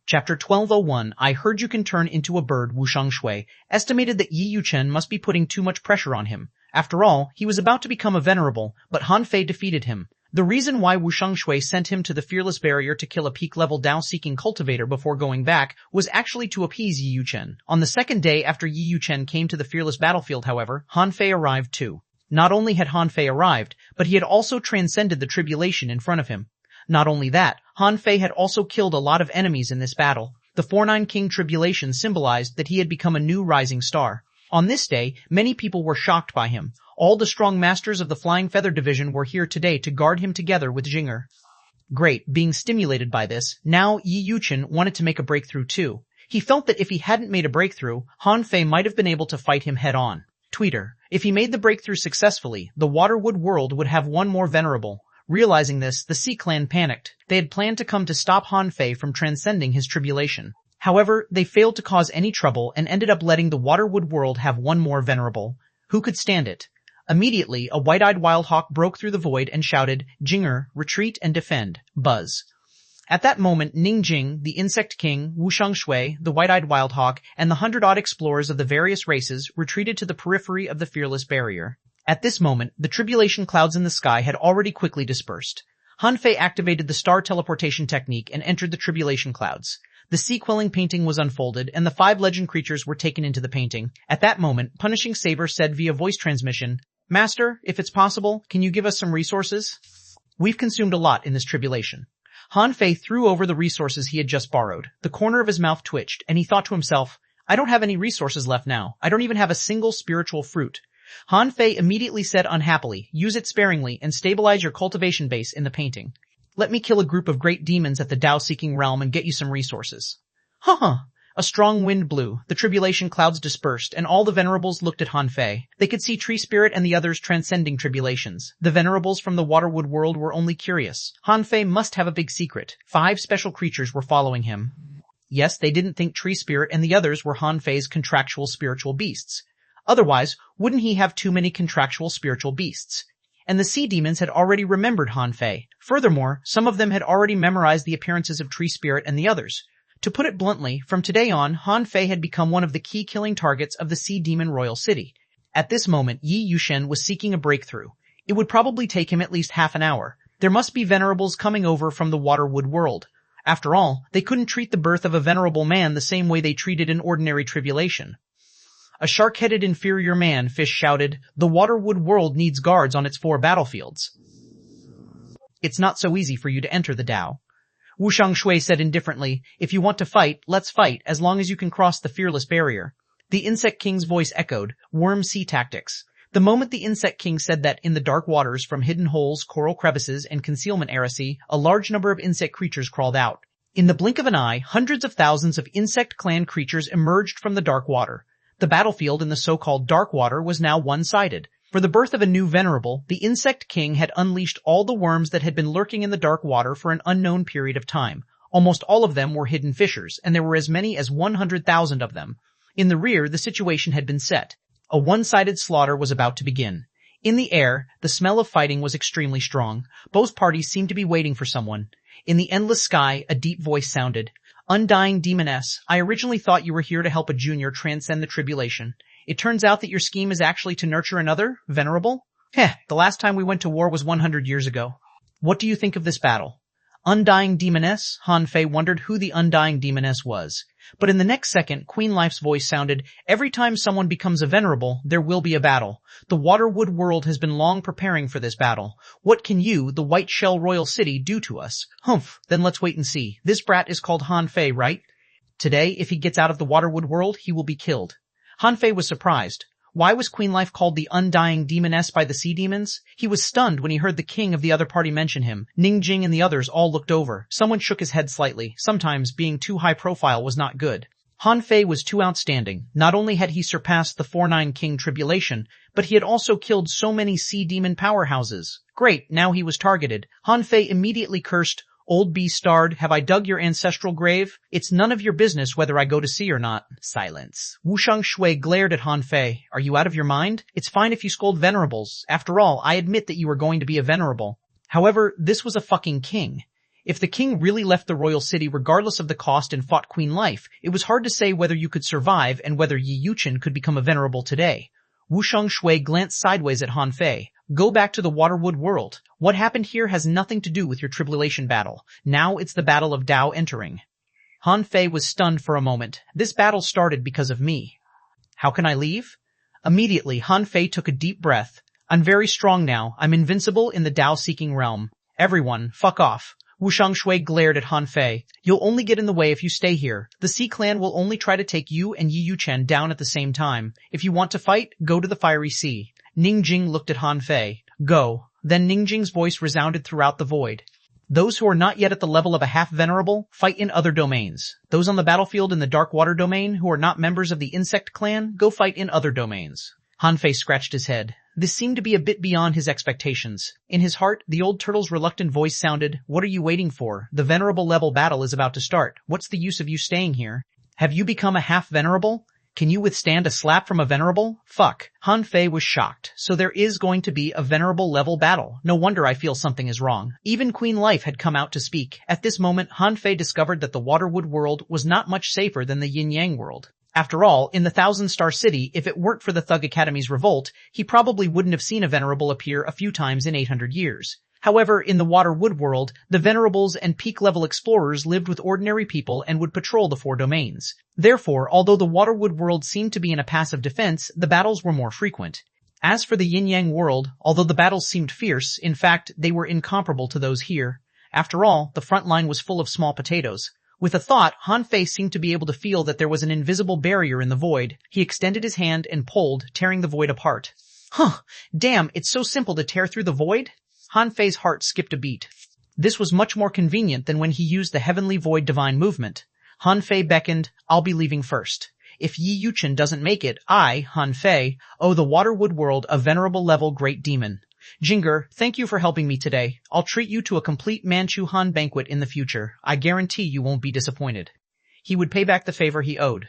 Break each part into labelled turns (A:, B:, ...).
A: Chapter 1201, I heard you can turn into a bird. Wu Shangshui estimated that Yi Yuchen must be putting too much pressure on him. After all, he was about to become a venerable, but Han Fei defeated him. The reason why Wu Shangshui sent him to the Fearless Barrier to kill a peak-level Dao-seeking cultivator before going back was actually to appease Yi Yuchen. On the second day after Yi Yuchen came to the Fearless battlefield, however, Han Fei arrived too. Not only had Han Fei arrived, but he had also transcended the tribulation in front of him. Not only that, Han Fei had also killed a lot of enemies in this battle. The 4-9 King tribulation symbolized that he had become a new rising star. On this day, many people were shocked by him. All the strong masters of the Flying Feather Division were here today to guard him together with Jinger. Great, being stimulated by this, now Yi Yuchen wanted to make a breakthrough too. He felt that if he hadn't made a breakthrough, Han Fei might have been able to fight him head-on. Tweeter: if he made the breakthrough successfully, the Waterwood world would have one more venerable. Realizing this, the Sea Clan panicked. They had planned to come to stop Han Fei from transcending his tribulation. However, they failed to cause any trouble and ended up letting the Waterwood world have one more venerable. Who could stand it? Immediately, a white-eyed wild hawk broke through the void and shouted, Jinger, retreat and defend. Buzz. At that moment, Ning Jing, the Insect King, Wu Shangshui, the white-eyed wild hawk, and the 100-odd explorers of the various races retreated to the periphery of the Fearless Barrier. At this moment, the tribulation clouds in the sky had already quickly dispersed. Han Fei activated the star teleportation technique and entered the tribulation clouds. The sea-quelling painting was unfolded, and the 5 legend creatures were taken into the painting. At that moment, Punishing Saber said via voice transmission, Master, if it's possible, can you give us some resources? We've consumed a lot in this tribulation. Han Fei threw over the resources he had just borrowed. The corner of his mouth twitched, and he thought to himself, I don't have any resources left now. I don't even have a single spiritual fruit. Han Fei immediately said unhappily, use it sparingly and stabilize your cultivation base in the painting. Let me kill a group of great demons at the Dao-seeking realm and get you some resources. A strong wind blew, the tribulation clouds dispersed, and all the venerables looked at Han Fei. They could see Tree Spirit and the others transcending tribulations. The venerables from the Waterwood world were only curious. Han Fei must have a big secret. 5 special creatures were following him. Yes, they didn't think Tree Spirit and the others were Han Fei's contractual spiritual beasts. Otherwise, wouldn't he have too many contractual spiritual beasts? And the sea demons had already remembered Han Fei. Furthermore, some of them had already memorized the appearances of Tree Spirit and the others. To put it bluntly, from today on, Han Fei had become one of the key killing targets of the Sea Demon Royal City. At this moment, Yi Yuchen was seeking a breakthrough. It would probably take him at least half an hour. There must be venerables coming over from the Waterwood world. After all, they couldn't treat the birth of a venerable man the same way they treated an ordinary tribulation. A shark-headed inferior man, Fish shouted, the Waterwood world needs guards on its 4 battlefields. It's not so easy for you to enter the Dao. Wu Shangshui said indifferently, if you want to fight, let's fight, as long as you can cross the Fearless Barrier. The Insect King's voice echoed, Worm Sea Tactics. The moment the Insect King said that, in the dark waters from hidden holes, coral crevices, and concealment heresy, a large number of insect creatures crawled out. In the blink of an eye, hundreds of thousands of insect clan creatures emerged from the dark water. The battlefield in the so-called dark water was now one-sided. For the birth of a new venerable, the Insect King had unleashed all the worms that had been lurking in the dark water for an unknown period of time. Almost all of them were hidden fissures, and there were as many as 100,000 of them. In the rear, the situation had been set. A one-sided slaughter was about to begin. In the air, the smell of fighting was extremely strong. Both parties seemed to be waiting for someone. In the endless sky, a deep voice sounded. Undying Demoness, I originally thought you were here to help a junior transcend the tribulation. It turns out that your scheme is actually to nurture another, venerable? The last time we went to war was 100 years ago. What do you think of this battle? Undying Demoness? Han Fei wondered who the Undying Demoness was. But in the next second, Queen Life's voice sounded, every time someone becomes a venerable, there will be a battle. The Waterwood world has been long preparing for this battle. What can you, the White Shell Royal City, do to us? Humph, then let's wait and see. This brat is called Han Fei, right? Today, if he gets out of the Waterwood world, he will be killed. Han Fei was surprised. Why was Queen Life called the Undying Demoness by the sea demons? He was stunned when he heard the king of the other party mention him. Ning Jing and the others all looked over. Someone shook his head slightly. Sometimes being too high profile was not good. Han Fei was too outstanding. Not only had he surpassed the 4-9 King tribulation, but he had also killed so many sea demon powerhouses. Great, now he was targeted. Han Fei immediately cursed, Old Bee-starred, have I dug your ancestral grave? It's none of your business whether I go to sea or not. Silence. Wu Shangshui glared at Han Fei. Are you out of your mind? It's fine if you scold venerables. After all, I admit that you are going to be a venerable. However, this was a fucking king. If the king really left the royal city regardless of the cost and fought Queen Life, it was hard to say whether you could survive and whether Yi Yuchen could become a venerable today. Xuanhuan glanced sideways at Han Fei. Go back to the Waterwood world. What happened here has nothing to do with your tribulation battle. Now it's the battle of Dao entering. Han Fei was stunned for a moment. This battle started because of me. How can I leave? Immediately, Han Fei took a deep breath. I'm very strong now. I'm invincible in the Dao-seeking realm. Everyone, fuck off. Wu Shangshui glared at Han Fei. You'll only get in the way if you stay here. The Sea Clan will only try to take you and Yi Yuchen down at the same time. If you want to fight, go to the Fiery Sea. Ningjing looked at Han Fei. Go. Then Ningjing's voice resounded throughout the void. Those who are not yet at the level of a half-venerable, fight in other domains. Those on the battlefield in the Dark Water domain who are not members of the Insect Clan, go fight in other domains. Han Fei scratched his head. This seemed to be a bit beyond his expectations. In his heart, the old turtle's reluctant voice sounded, What are you waiting for? The venerable level battle is about to start. What's the use of you staying here? Have you become a half-venerable? Can you withstand a slap from a venerable? Fuck. Han Fei was shocked. So there is going to be a venerable level battle. No wonder I feel something is wrong. Even Queen Life had come out to speak. At this moment, Han Fei discovered that the Waterwood world was not much safer than the Yin-Yang world. After all, in the Thousand-Star City, if it weren't for the Thug Academy's revolt, he probably wouldn't have seen a venerable appear a few times in 800 years. However, in the Waterwood world, the venerables and peak-level explorers lived with ordinary people and would patrol the 4 domains. Therefore, although the Waterwood world seemed to be in a passive defense, the battles were more frequent. As for the Yin-Yang world, although the battles seemed fierce, in fact, they were incomparable to those here. After all, the front line was full of small potatoes. With a thought, Han Fei seemed to be able to feel that there was an invisible barrier in the void. He extended his hand and pulled, tearing the void apart. Huh! Damn, it's so simple to tear through the void? Han Fei's heart skipped a beat. This was much more convenient than when he used the Heavenly Void Divine Movement. Han Fei beckoned, I'll be leaving first. If Yi Yuchen doesn't make it, I, Han Fei, owe the Waterwood world a venerable level great demon. Jinger, thank you for helping me today. I'll treat you to a complete Manchu Han banquet in the future. I guarantee you won't be disappointed. He would pay back the favor he owed.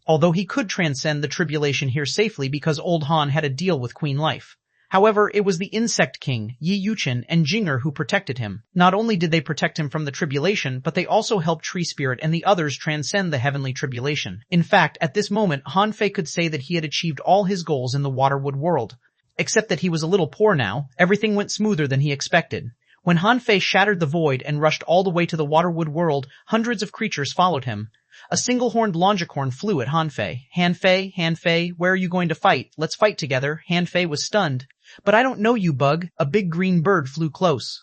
A: Although he could transcend the tribulation here safely because old Han had a deal with Queen Life. However, it was the Insect King, Yi Yuchen, and Jinger who protected him. Not only did they protect him from the tribulation, but they also helped Tree Spirit and the others transcend the heavenly tribulation. In fact, at this moment, Han Fei could say that he had achieved all his goals in the Waterwood world. Except that he was a little poor now, everything went smoother than he expected. When Han Fei shattered the void and rushed all the way to the Waterwood world, hundreds of creatures followed him. A single-horned longicorn flew at Han Fei. Han Fei, where are you going to fight? Let's fight together. Han Fei was stunned. But I don't know you, Bug. A big green bird flew close.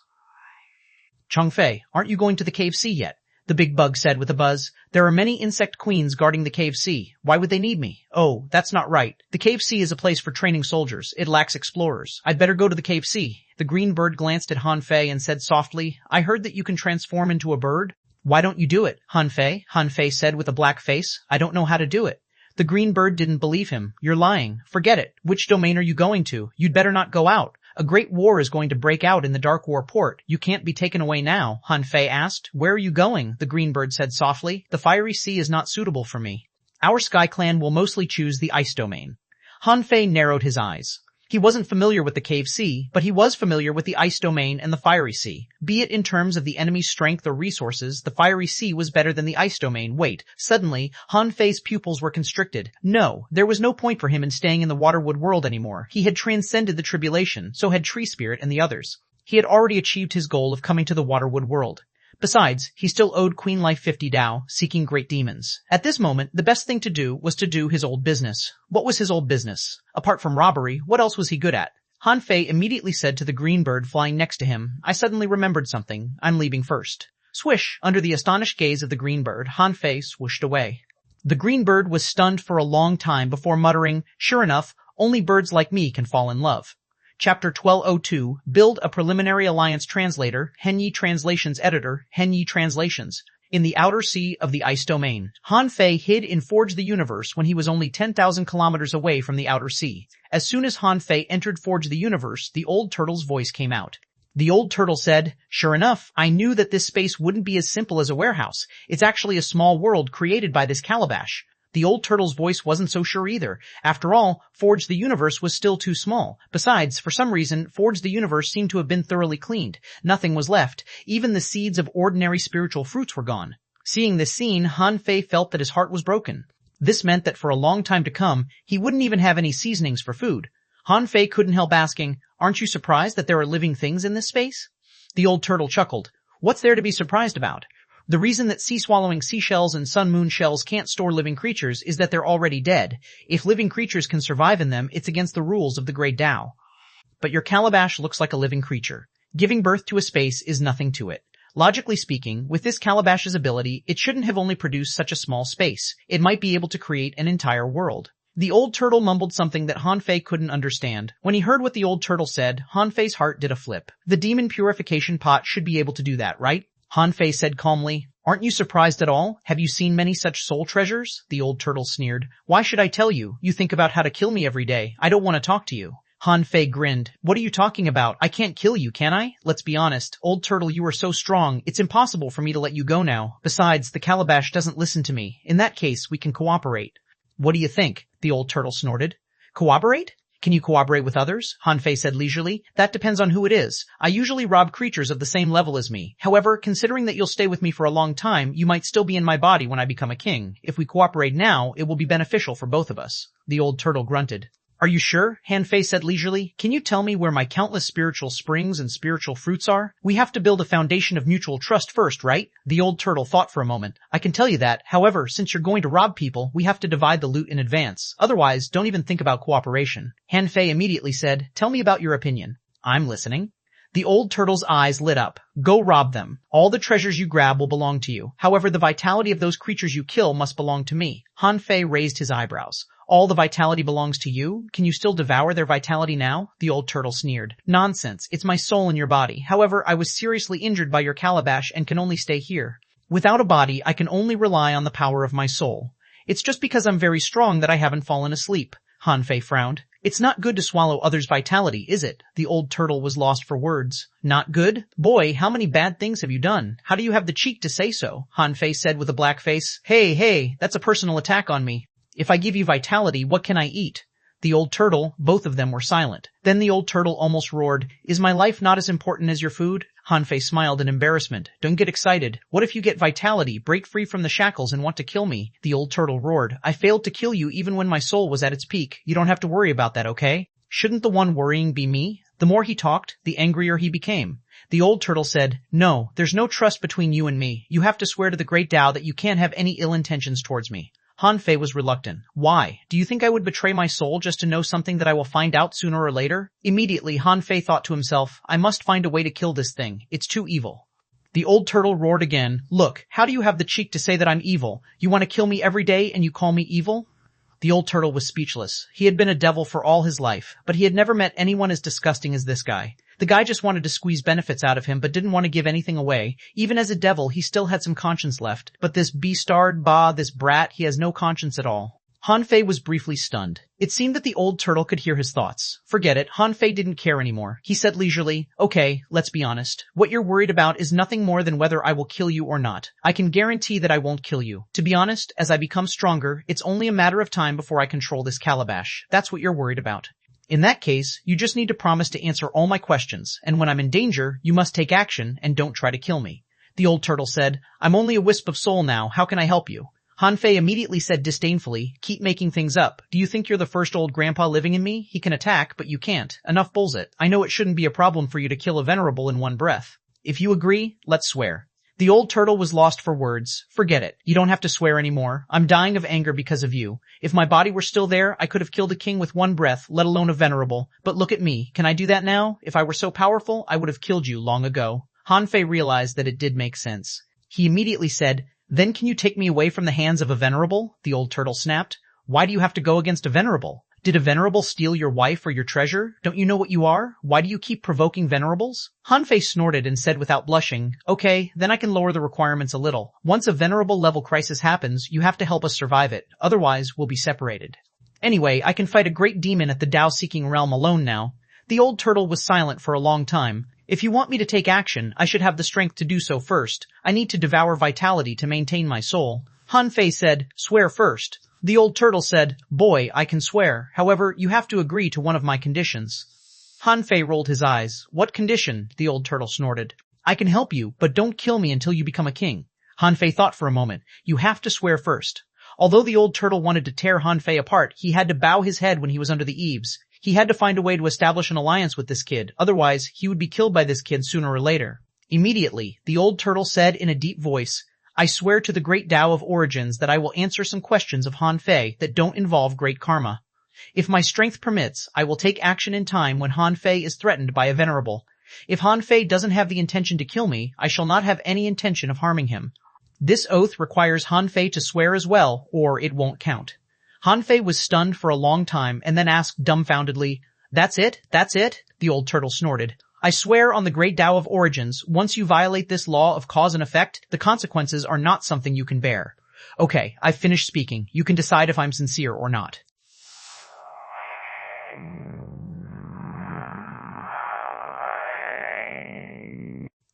A: Chang Fei, aren't you going to the Cave Sea yet? The big bug said with a buzz. There are many insect queens guarding the Cave Sea. Why would they need me? Oh, that's not right. The Cave Sea is a place for training soldiers. It lacks explorers. I'd better go to the Cave Sea. The green bird glanced at Han Fei and said softly, I heard that you can transform into a bird. Why don't you do it, Han Fei? Han Fei said with a black face. I don't know how to do it. The green bird didn't believe him. You're lying. Forget it. Which domain are you going to? You'd better not go out. A great war is going to break out in the Dark War port. You can't be taken away now, Han Fei asked. Where are you going? The green bird said softly. The Fiery Sea is not suitable for me. Our Sky Clan will mostly choose the Ice domain. Han Fei narrowed his eyes. He wasn't familiar with the Cave Sea, but he was familiar with the Ice domain and the Fiery Sea. Be it in terms of the enemy's strength or resources, the Fiery Sea was better than the Ice domain. Wait, suddenly, Han Fei's pupils were constricted. No, there was no point for him in staying in the Waterwood world anymore. He had transcended the tribulation, so had Tree Spirit and the others. He had already achieved his goal of coming to the Waterwood world. Besides, he still owed Queen Life 50 Dao, seeking great demons. At this moment, the best thing to do was to do his old business. What was his old business? Apart from robbery, what else was he good at? Han Fei immediately said to the green bird flying next to him, I suddenly remembered something. I'm leaving first. Swish! Under the astonished gaze of the green bird, Han Fei swooshed away. The green bird was stunned for a long time before muttering, Sure enough, only birds like me can fall in love. Chapter 1202, Build a Preliminary Alliance Translator, Henyi Translations Editor, Henyi Translations. In the outer sea of the Ice Domain, Han Fei hid in Forge the Universe when he was only 10,000 kilometers away from the outer sea. As soon as Han Fei entered Forge the Universe, the old turtle's voice came out. The old turtle said, Sure enough, I knew that this space wouldn't be as simple as a warehouse. It's actually a small world created by this calabash. The old turtle's voice wasn't so sure either. After all, Forge the Universe was still too small. Besides, for some reason, Forge the Universe seemed to have been thoroughly cleaned. Nothing was left. Even the seeds of ordinary spiritual fruits were gone. Seeing this scene, Han Fei felt that his heart was broken. This meant that for a long time to come, he wouldn't even have any seasonings for food. Han Fei couldn't help asking, "Aren't you surprised that there are living things in this space?" The old turtle chuckled. "What's there to be surprised about? The reason that sea-swallowing seashells and sun-moon shells can't store living creatures is that they're already dead. If living creatures can survive in them, it's against the rules of the Great Tao. But your calabash looks like a living creature. Giving birth to a space is nothing to it. Logically speaking, with this calabash's ability, it shouldn't have only produced such a small space. It might be able to create an entire world." The old turtle mumbled something that Han Fei couldn't understand. When he heard what the old turtle said, Han Fei's heart did a flip. The demon purification pot should be able to do that, right? Han Fei said calmly. "Aren't you surprised at all? Have you seen many such soul treasures?" The old turtle sneered. "Why should I tell you? You think about how to kill me every day. I don't want to talk to you." Han Fei grinned. "What are you talking about? I can't kill you, can I? Let's be honest. Old turtle, you are so strong. It's impossible for me to let you go now. Besides, the calabash doesn't listen to me. In that case, we can cooperate." "What do you think?" The old turtle snorted. "Cooperate? Can you cooperate with others?" Han Fei said leisurely. "That depends on who it is. I usually rob creatures of the same level as me. However, considering that you'll stay with me for a long time, you might still be in my body when I become a king. If we cooperate now, it will be beneficial for both of us." The old turtle grunted. "Are you sure?" Han Fei said leisurely. "Can you tell me where my countless spiritual springs and spiritual fruits are? We have to build a foundation of mutual trust first, right?" The old turtle thought for a moment. "I can tell you that. However, since you're going to rob people, we have to divide the loot in advance. Otherwise, don't even think about cooperation." Han Fei immediately said, "Tell me about your opinion." "I'm listening." The old turtle's eyes lit up. "Go rob them. All the treasures you grab will belong to you. However, the vitality of those creatures you kill must belong to me." Han Fei raised his eyebrows. "All the vitality belongs to you? Can you still devour their vitality now?" The old turtle sneered. "Nonsense. It's my soul in your body. However, I was seriously injured by your calabash and can only stay here. Without a body, I can only rely on the power of my soul. It's just because I'm very strong that I haven't fallen asleep." Han Fei frowned. "It's not good to swallow others' vitality, is it?" The old turtle was lost for words. "Not good? Boy, how many bad things have you done? How do you have the cheek to say so?" Han Fei said with a black face. Hey, that's a personal attack on me. If I give you vitality, what can I eat?" The old turtle, both of them were silent. Then the old turtle almost roared, "Is my life not as important as your food?" Han Fei smiled in embarrassment. "Don't get excited. What if you get vitality, break free from the shackles, and want to kill me?" The old turtle roared. "I failed to kill you even when my soul was at its peak. You don't have to worry about that, okay? Shouldn't the one worrying be me?" The more he talked, the angrier he became. The old turtle said, "No, there's no trust between you and me. You have to swear to the Great Tao that you can't have any ill intentions towards me." Han Fei was reluctant. "Why? Do you think I would betray my soul just to know something that I will find out sooner or later?" Immediately, Han Fei thought to himself, "I must find a way to kill this thing. It's too evil." The old turtle roared again. "Look, how do you have the cheek to say that I'm evil? You want to kill me every day and you call me evil?" The old turtle was speechless. He had been a devil for all his life, but he had never met anyone as disgusting as this guy. The guy just wanted to squeeze benefits out of him but didn't want to give anything away. Even as a devil, he still had some conscience left. But this bastard, this brat, he has no conscience at all. Han Fei was briefly stunned. It seemed that the old turtle could hear his thoughts. Forget it, Han Fei didn't care anymore. He said leisurely, "Okay, let's be honest. What you're worried about is nothing more than whether I will kill you or not. I can guarantee that I won't kill you. To be honest, as I become stronger, it's only a matter of time before I control this calabash. That's what you're worried about. In that case, you just need to promise to answer all my questions, and when I'm in danger, you must take action and don't try to kill me." The old turtle said, "I'm only a wisp of soul now. How can I help you?" Han Fei immediately said disdainfully, "Keep making things up. Do you think you're the first old grandpa living in me? He can attack, but you can't. Enough bullshit. I know it shouldn't be a problem for you to kill a venerable in one breath. If you agree, let's swear." The old turtle was lost for words. "Forget it. You don't have to swear anymore. I'm dying of anger because of you. If my body were still there, I could have killed a king with one breath, let alone a venerable. But look at me. Can I do that now? If I were so powerful, I would have killed you long ago." Han Fei realized that it did make sense. He immediately said, "Then can you take me away from the hands of a venerable?" The old turtle snapped. "Why do you have to go against a venerable? Did a venerable steal your wife or your treasure? Don't you know what you are? Why do you keep provoking venerables?" Han Fei snorted and said without blushing, "Okay, then I can lower the requirements a little. Once a venerable level crisis happens, you have to help us survive it. Otherwise, we'll be separated. Anyway, I can fight a great demon at the Tao-seeking realm alone now." The old turtle was silent for a long time. "If you want me to take action, I should have the strength to do so first. I need to devour vitality to maintain my soul." Han Fei said, "Swear first." The old turtle said, "Boy, I can swear. However, you have to agree to one of my conditions." Han Fei rolled his eyes. "What condition?" the old turtle snorted. "I can help you, but don't kill me until you become a king." Han Fei thought for a moment. "You have to swear first." Although the old turtle wanted to tear Han Fei apart, he had to bow his head when he was under the eaves. He had to find a way to establish an alliance with this kid, otherwise he would be killed by this kid sooner or later. Immediately, the old turtle said in a deep voice, "I swear to the great Tao of origins that I will answer some questions of Han Fei that don't involve great karma. If my strength permits, I will take action in time when Han Fei is threatened by a venerable. If Han Fei doesn't have the intention to kill me, I shall not have any intention of harming him." This oath requires Han Fei to swear as well, or it won't count. Han Fei was stunned for a long time and then asked dumbfoundedly, "That's it? That's it?" The old turtle snorted. "I swear on the great Tao of origins, once you violate this law of cause and effect, the consequences are not something you can bear." "Okay, I've finished speaking. You can decide if I'm sincere or not."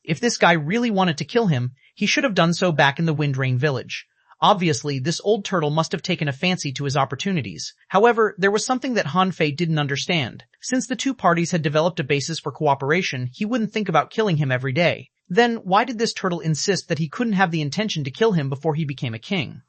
A: If this guy really wanted to kill him, he should have done so back in the Windrain village. Obviously, this old turtle must have taken a fancy to his opportunities. However, there was something that Han Fei didn't understand. Since the two parties had developed a basis for cooperation, he wouldn't think about killing him every day. Then, why did this turtle insist that he couldn't have the intention to kill him before he became a king?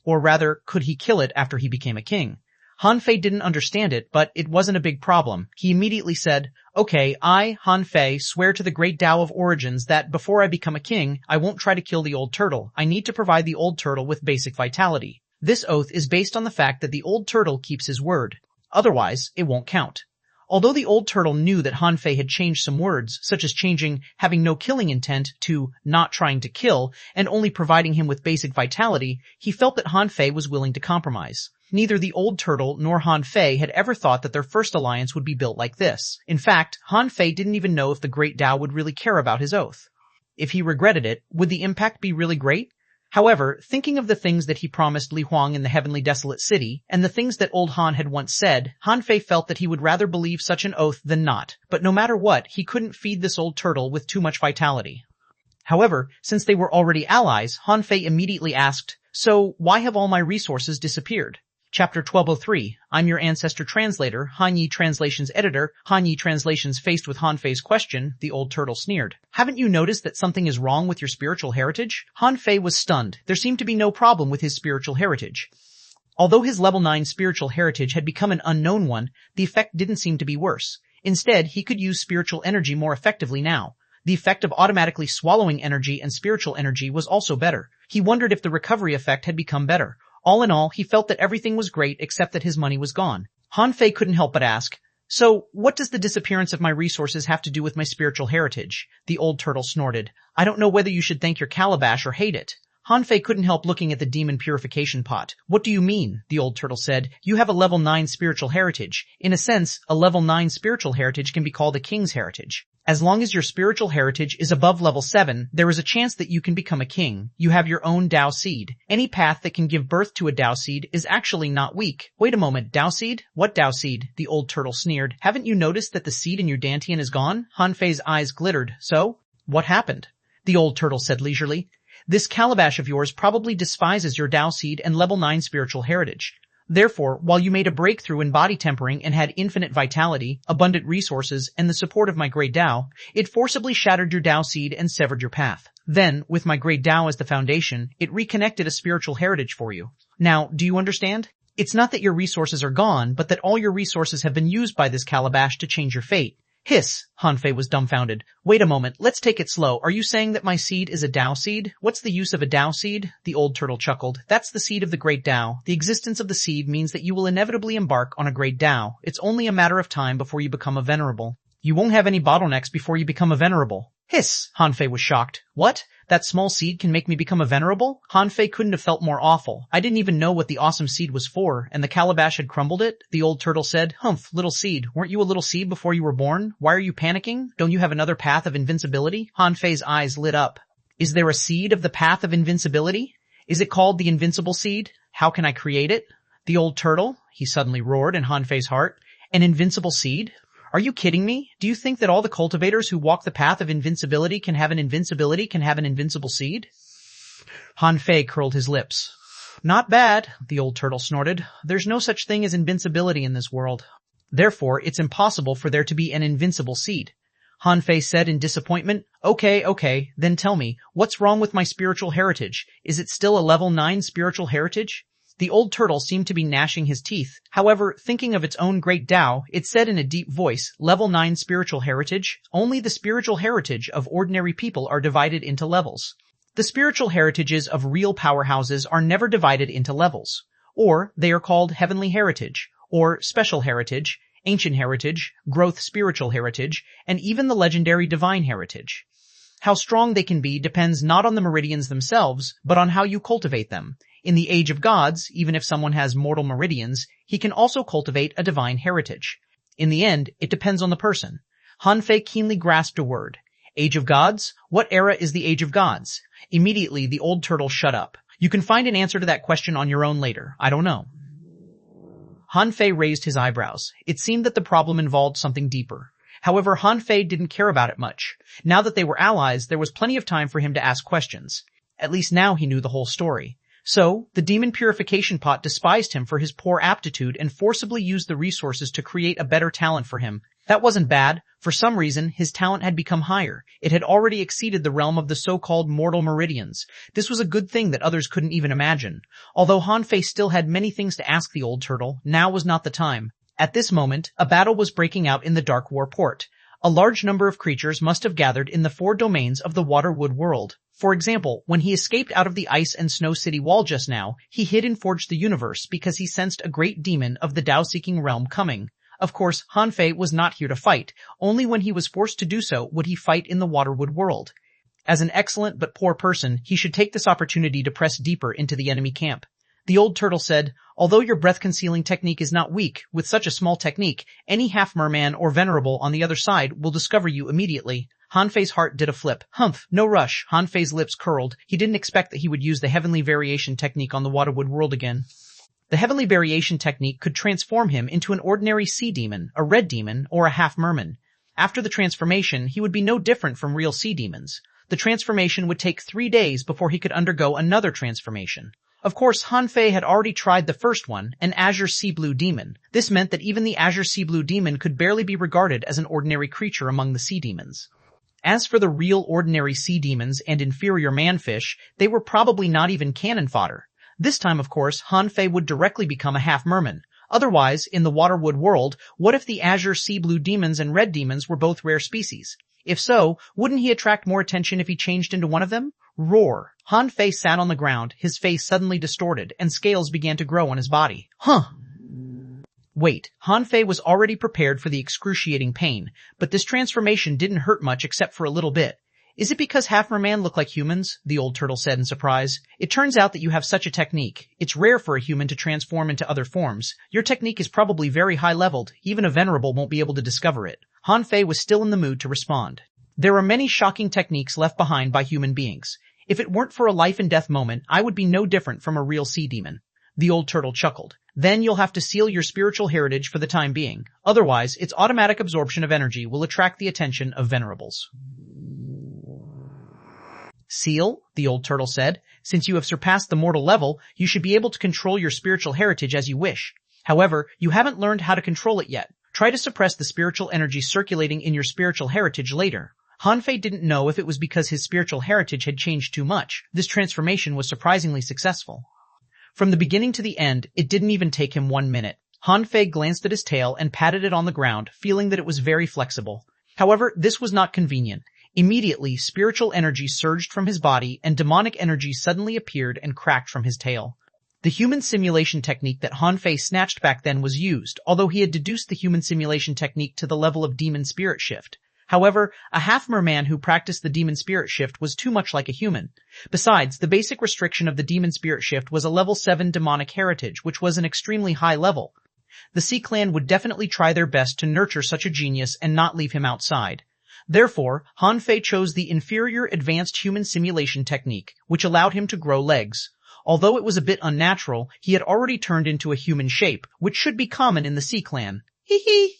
A: Or rather, could he kill it after he became a king? Han Fei didn't understand it, but it wasn't a big problem. He immediately said, "Okay, I, Han Fei, swear to the great Tao of origins that before I become a king, I won't try to kill the old turtle. I need to provide the old turtle with basic vitality. This oath is based on the fact that the old turtle keeps his word. Otherwise, it won't count." Although the old turtle knew that Han Fei had changed some words, such as changing having no killing intent to not trying to kill and only providing him with basic vitality, he felt that Han Fei was willing to compromise. Neither the old turtle nor Han Fei had ever thought that their first alliance would be built like this. In fact, Han Fei didn't even know if the great Tao would really care about his oath. If he regretted it, would the impact be really great? However, thinking of the things that he promised Li Huang in the Heavenly Desolate City, and the things that old Han had once said, Han Fei felt that he would rather believe such an oath than not. But no matter what, he couldn't feed this old turtle with too much vitality. However, since they were already allies, Han Fei immediately asked, "So, why have all my resources disappeared?" Chapter 1203. I'm your ancestor translator, Han Yi Translations editor. Han Yi Translations faced with Han Fei's question, the old turtle sneered. "Haven't you noticed that something is wrong with your spiritual heritage?" Han Fei was stunned. There seemed to be no problem with his spiritual heritage. Although his level 9 spiritual heritage had become an unknown one, the effect didn't seem to be worse. Instead, he could use spiritual energy more effectively now. The effect of automatically swallowing energy and spiritual energy was also better. He wondered if the recovery effect had become better. All in all, he felt that everything was great except that his money was gone. Han Fei couldn't help but ask, "So, what does the disappearance of my resources have to do with my spiritual heritage?" The old turtle snorted. "I don't know whether you should thank your calabash or hate it." Han Fei couldn't help looking at the demon purification pot. "What do you mean?" the old turtle said. "You have a level 9 spiritual heritage. In a sense, a level 9 spiritual heritage can be called a king's heritage. As long as your spiritual heritage is above level 7, there is a chance that you can become a king. You have your own Tao seed. Any path that can give birth to a Tao seed is actually not weak." "Wait a moment, Tao seed? What Tao seed?" the old turtle sneered. "Haven't you noticed that the seed in your dantian is gone?" Han Fei's eyes glittered. "So? What happened?" The old turtle said leisurely. "This calabash of yours probably despises your Tao seed and level 9 spiritual heritage. Therefore, while you made a breakthrough in body tempering and had infinite vitality, abundant resources, and the support of my great Tao, it forcibly shattered your Tao seed and severed your path. Then, with my great Tao as the foundation, it reconnected a spiritual heritage for you. Now, do you understand? It's not that your resources are gone, but that all your resources have been used by this calabash to change your fate." "Hiss!" Han Fei was dumbfounded. "Wait a moment, let's take it slow. Are you saying that my seed is a Tao seed? What's the use of a Tao seed?" The old turtle chuckled. "That's the seed of the great Tao. The existence of the seed means that you will inevitably embark on a great Tao. It's only a matter of time before you become a venerable. You won't have any bottlenecks before you become a venerable." "Hiss!" Han Fei was shocked. "What? That small seed can make me become a venerable?" Han Fei couldn't have felt more awful. "I didn't even know what the awesome seed was for, and the calabash had crumbled it?" The old turtle said. "Humph, little seed. Weren't you a little seed before you were born? Why are you panicking? Don't you have another path of invincibility?" Han Fei's eyes lit up. "Is there a seed of the path of invincibility? Is it called the invincible seed? How can I create it?" "The old turtle?" he suddenly roared in Han Fei's heart. "An invincible seed? Are you kidding me? Do you think that all the cultivators who walk the path of invincibility can have an invincible seed?" Han Fei curled his lips. Not bad, the old turtle snorted. There's no such thing as invincibility in this world. Therefore, it's impossible for there to be an invincible seed. Han Fei said in disappointment. Okay, then tell me, what's wrong with my spiritual heritage? Is it still a level 9 spiritual heritage? The old turtle seemed to be gnashing his teeth. However, thinking of its own great Tao, it said in a deep voice, level 9 spiritual heritage? Only the spiritual heritage of ordinary people are divided into levels. The spiritual heritages of real powerhouses are never divided into levels. Or, they are called heavenly heritage, or special heritage, ancient heritage, growth spiritual heritage, and even the legendary divine heritage. How strong they can be depends not on the meridians themselves, but on how you cultivate them. In the age of gods, even if someone has mortal meridians, he can also cultivate a divine heritage. In the end, it depends on the person. Han Fei keenly grasped a word. Age of gods? What era is the age of gods? Immediately, the old turtle shut up. You can find an answer to that question on your own later. I don't know. Han Fei raised his eyebrows. It seemed that the problem involved something deeper. However, Han Fei didn't care about it much. Now that they were allies, there was plenty of time for him to ask questions. At least now he knew the whole story. So, the demon purification pot despised him for his poor aptitude and forcibly used the resources to create a better talent for him. That wasn't bad. For some reason, his talent had become higher. It had already exceeded the realm of the so-called mortal meridians. This was a good thing that others couldn't even imagine. Although Han Fei still had many things to ask the old turtle, now was not the time. At this moment, a battle was breaking out in the Dark War port. A large number of creatures must have gathered in the 4 domains of the water-wood world. For example, when he escaped out of the Ice and Snow City wall just now, he hid in Forged the Universe because he sensed a great demon of the Tao-seeking realm coming. Of course, Han Fei was not here to fight. Only when he was forced to do so would he fight in the waterwood world. As an excellent but poor person, he should take this opportunity to press deeper into the enemy camp. The old turtle said, although your breath-concealing technique is not weak, with such a small technique, any half-merman or venerable on the other side will discover you immediately. Han Fei's heart did a flip. Humph, no rush. Han Fei's lips curled. He didn't expect that he would use the heavenly variation technique on the waterwood world again. The heavenly variation technique could transform him into an ordinary sea demon, a red demon, or a half-merman. After the transformation, he would be no different from real sea demons. The transformation would take 3 days before he could undergo another transformation. Of course, Han Fei had already tried the first one, an azure sea blue demon. This meant that even the azure sea blue demon could barely be regarded as an ordinary creature among the sea demons. As for the real ordinary sea demons and inferior manfish, they were probably not even cannon fodder. This time, of course, Han Fei would directly become a half-merman. Otherwise, in the waterwood world, what if the azure sea blue demons and red demons were both rare species? If so, wouldn't he attract more attention if he changed into one of them? Roar! Han Fei sat on the ground, his face suddenly distorted, and scales began to grow on his body. Wait, Han Fei was already prepared for the excruciating pain, but this transformation didn't hurt much except for a little bit. Is it because half-merman look like humans? The old turtle said in surprise. It turns out that you have such a technique. It's rare for a human to transform into other forms. Your technique is probably very high-leveled. Even a venerable won't be able to discover it. Han Fei was still in the mood to respond. There are many shocking techniques left behind by human beings. If it weren't for a life-and-death moment, I would be no different from a real sea demon. The old turtle chuckled. Then you'll have to seal your spiritual heritage for the time being. Otherwise, its automatic absorption of energy will attract the attention of venerables. Seal, the old turtle said. Since you have surpassed the mortal level, you should be able to control your spiritual heritage as you wish. However, you haven't learned how to control it yet. Try to suppress the spiritual energy circulating in your spiritual heritage later. Han Fei didn't know if it was because his spiritual heritage had changed too much. This transformation was surprisingly successful. From the beginning to the end, it didn't even take him 1 minute. Han Fei glanced at his tail and patted it on the ground, feeling that it was very flexible. However, this was not convenient. Immediately, spiritual energy surged from his body and demonic energy suddenly appeared and cracked from his tail. The human simulation technique that Han Fei snatched back then was used, although he had deduced the human simulation technique to the level of demon spirit shift. However, a half-merman who practiced the demon spirit shift was too much like a human. Besides, the basic restriction of the demon spirit shift was a level 7 demonic heritage, which was an extremely high level. The Sea Clan would definitely try their best to nurture such a genius and not leave him outside. Therefore, Han Fei chose the inferior advanced human simulation technique, which allowed him to grow legs. Although it was a bit unnatural, he had already turned into a human shape, which should be common in the Sea Clan. Hee hee!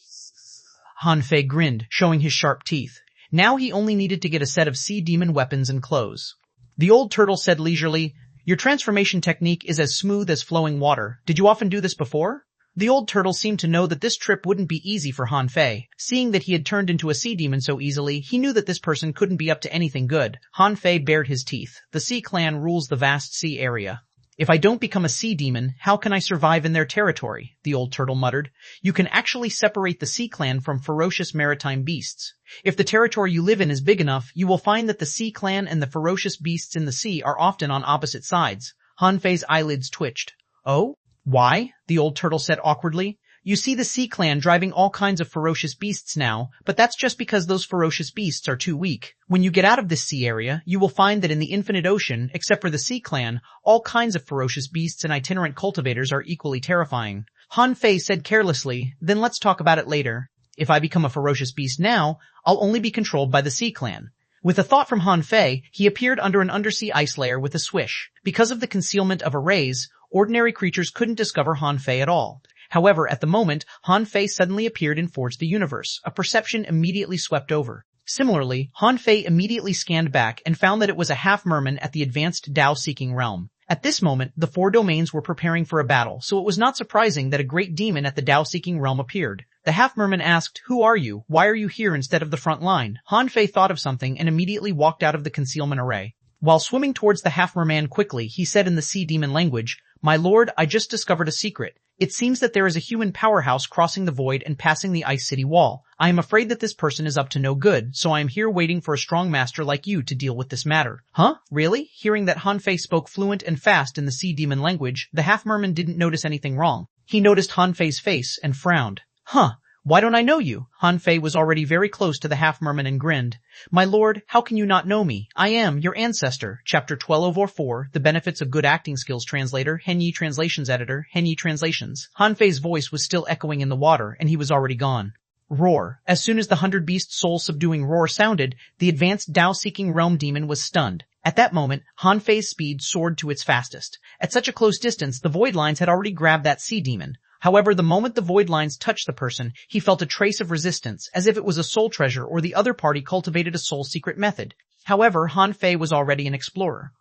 A: Han Fei grinned, showing his sharp teeth. Now he only needed to get a set of sea demon weapons and clothes. The old turtle said leisurely, Your transformation technique is as smooth as flowing water. Did you often do this before? The old turtle seemed to know that this trip wouldn't be easy for Han Fei. Seeing that he had turned into a sea demon so easily, he knew that this person couldn't be up to anything good. Han Fei bared his teeth. The Sea Clan rules the vast sea area. If I don't become a sea demon, how can I survive in their territory? The old turtle muttered. You can actually separate the Sea Clan from ferocious maritime beasts. If the territory you live in is big enough, you will find that the Sea Clan and the ferocious beasts in the sea are often on opposite sides. Han Fei's eyelids twitched. Oh? Why? The old turtle said awkwardly. You see the Sea Clan driving all kinds of ferocious beasts now, but that's just because those ferocious beasts are too weak. When you get out of this sea area, you will find that in the infinite ocean, except for the Sea Clan, all kinds of ferocious beasts and itinerant cultivators are equally terrifying. Han Fei said carelessly, then let's talk about it later. If I become a ferocious beast now, I'll only be controlled by the Sea Clan. With a thought from Han Fei, he appeared under an undersea ice layer with a swish. Because of the concealment of a rays, ordinary creatures couldn't discover Han Fei at all. However, at the moment, Han Fei suddenly appeared in Forge the Universe. A perception immediately swept over. Similarly, Han Fei immediately scanned back and found that it was a half-merman at the advanced Tao-seeking realm. At this moment, the four domains were preparing for a battle, so it was not surprising that a great demon at the Tao-seeking realm appeared. The half-merman asked, "Who are you? Why are you here instead of the front line?" Han Fei thought of something and immediately walked out of the concealment array. While swimming towards the half-merman quickly, he said in the sea demon language, "My lord, I just discovered a secret. It seems that there is a human powerhouse crossing the void and passing the Ice City wall. I am afraid that this person is up to no good, so I am here waiting for a strong master like you to deal with this matter." Huh? Really? Hearing that Han Fei spoke fluent and fast in the sea demon language, the half-merman didn't notice anything wrong. He noticed Han Fei's face and frowned. Huh. Why don't I know you? Han Fei was already very close to the half-merman and grinned. My lord, how can you not know me? I am your ancestor. Chapter 1204, The Benefits of Good Acting Skills Translator, Henyi Translations Editor, Henyi Translations. Han Fei's voice was still echoing in the water, and he was already gone. Roar. As soon as the 100-beast soul-subduing roar sounded, the advanced Tao-seeking realm demon was stunned. At that moment, Han Fei's speed soared to its fastest. At such a close distance, the void lines had already grabbed that sea demon. However, the moment the void lines touched the person, he felt a trace of resistance, as if it was a soul treasure or the other party cultivated a soul secret method. However, Han Fei was already an explorer.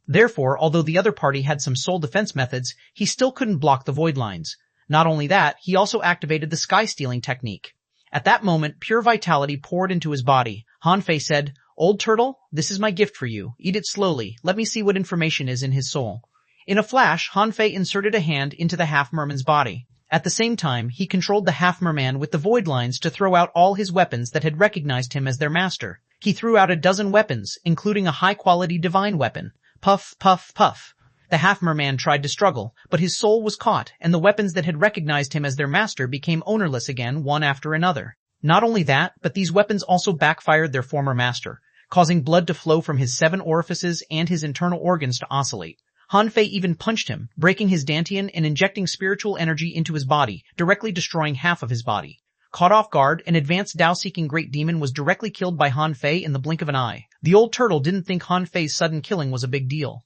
A: Therefore, although the other party had some soul defense methods, he still couldn't block the void lines. Not only that, he also activated the sky stealing technique. At that moment, pure vitality poured into his body. Han Fei said, "Old turtle, this is my gift for you. Eat it slowly. Let me see what information is in his soul." In a flash, Han Fei inserted a hand into the half-merman's body. At the same time, he controlled the half-merman with the void lines to throw out all his weapons that had recognized him as their master. He threw out a dozen weapons, including a high-quality divine weapon. Puff, puff, puff. The half-merman tried to struggle, but his soul was caught, and the weapons that had recognized him as their master became ownerless again, one after another. Not only that, but these weapons also backfired their former master, causing blood to flow from his 7 orifices and his internal organs to oscillate. Han Fei even punched him, breaking his dantian and injecting spiritual energy into his body, directly destroying half of his body. Caught off guard, an advanced Tao-seeking great demon was directly killed by Han Fei in the blink of an eye. The old turtle didn't think Han Fei's sudden killing was a big deal.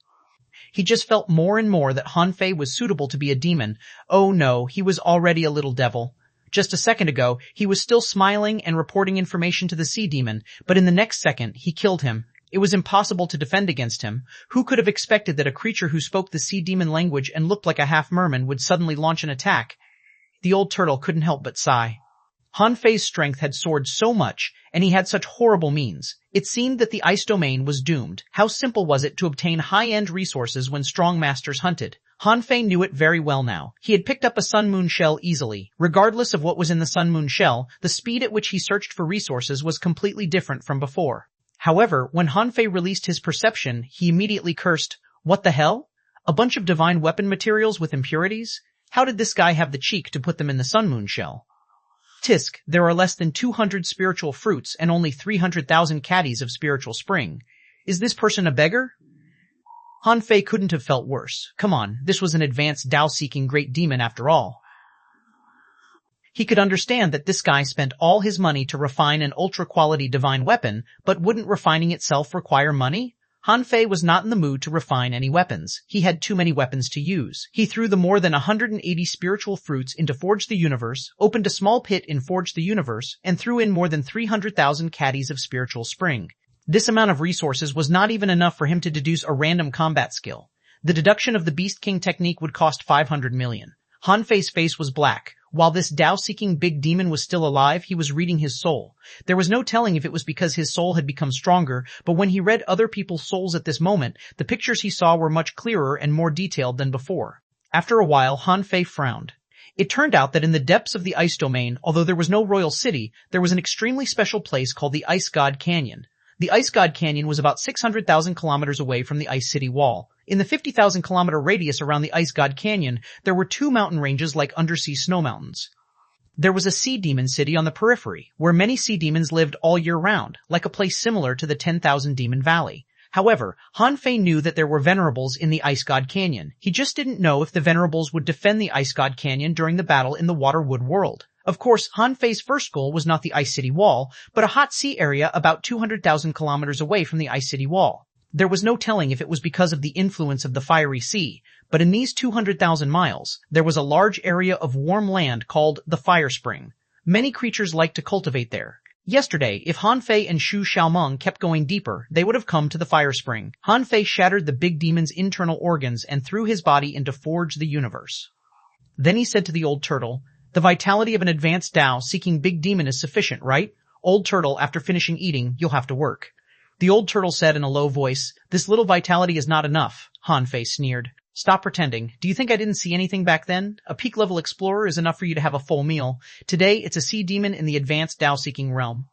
A: He just felt more and more that Han Fei was suitable to be a demon. Oh no, he was already a little devil. Just a second ago, he was still smiling and reporting information to the sea demon, but in the next second, he killed him. It was impossible to defend against him. Who could have expected that a creature who spoke the sea demon language and looked like a half-merman would suddenly launch an attack? The old turtle couldn't help but sigh. Han Fei's strength had soared so much, and he had such horrible means. It seemed that the ice domain was doomed. How simple was it to obtain high-end resources when strong masters hunted? Han Fei knew it very well now. He had picked up a sun moon shell easily. Regardless of what was in the sun moon shell, the speed at which he searched for resources was completely different from before. However, when Han Fei released his perception, he immediately cursed, "What the hell? A bunch of divine weapon materials with impurities? How did this guy have the cheek to put them in the sun moon shell? Tisk, there are less than 200 spiritual fruits and only 300,000 caddies of spiritual spring. Is this person a beggar?" Han Fei couldn't have felt worse. Come on, this was an advanced Tao-seeking great demon after all. He could understand that this guy spent all his money to refine an ultra-quality divine weapon, but wouldn't refining itself require money? Han Fei was not in the mood to refine any weapons. He had too many weapons to use. He threw the more than 180 spiritual fruits into Forge the Universe, opened a small pit in Forge the Universe, and threw in more than 300,000 caddies of spiritual spring. This amount of resources was not even enough for him to deduce a random combat skill. The deduction of the Beast King technique would cost 500 million. Han Fei's face was black. While this Tao-seeking big demon was still alive, he was reading his soul. There was no telling if it was because his soul had become stronger, but when he read other people's souls at this moment, the pictures he saw were much clearer and more detailed than before. After a while, Han Fei frowned. It turned out that in the depths of the ice domain, although there was no royal city, there was an extremely special place called the Ice God Canyon. The Ice God Canyon was about 600,000 kilometers away from the Ice City Wall. In the 50,000 kilometer radius around the Ice God Canyon, there were 2 mountain ranges like undersea snow mountains. There was a sea demon city on the periphery, where many sea demons lived all year round, like a place similar to the 10,000 Demon Valley. However, Han Fei knew that there were venerables in the Ice God Canyon. He just didn't know if the venerables would defend the Ice God Canyon during the battle in the Waterwood world. Of course, Han Fei's first goal was not the Ice City Wall, but a hot sea area about 200,000 kilometers away from the Ice City Wall. There was no telling if it was because of the influence of the fiery sea, but in these 200,000 miles, there was a large area of warm land called the Fire Spring. Many creatures liked to cultivate there. Yesterday, if Han Fei and Xu Xiaomeng kept going deeper, they would have come to the Fire Spring. Han Fei shattered the big demon's internal organs and threw his body into Forge the Universe. Then he said to the old turtle, "The vitality of an advanced Tao-seeking big demon is sufficient, right? Old turtle, after finishing eating, you'll have to work." The old turtle said in a low voice, "This little vitality is not enough." Han Fei sneered. "Stop pretending. Do you think I didn't see anything back then? A peak-level explorer is enough for you to have a full meal. Today, it's a sea demon in the advanced Tao-seeking realm.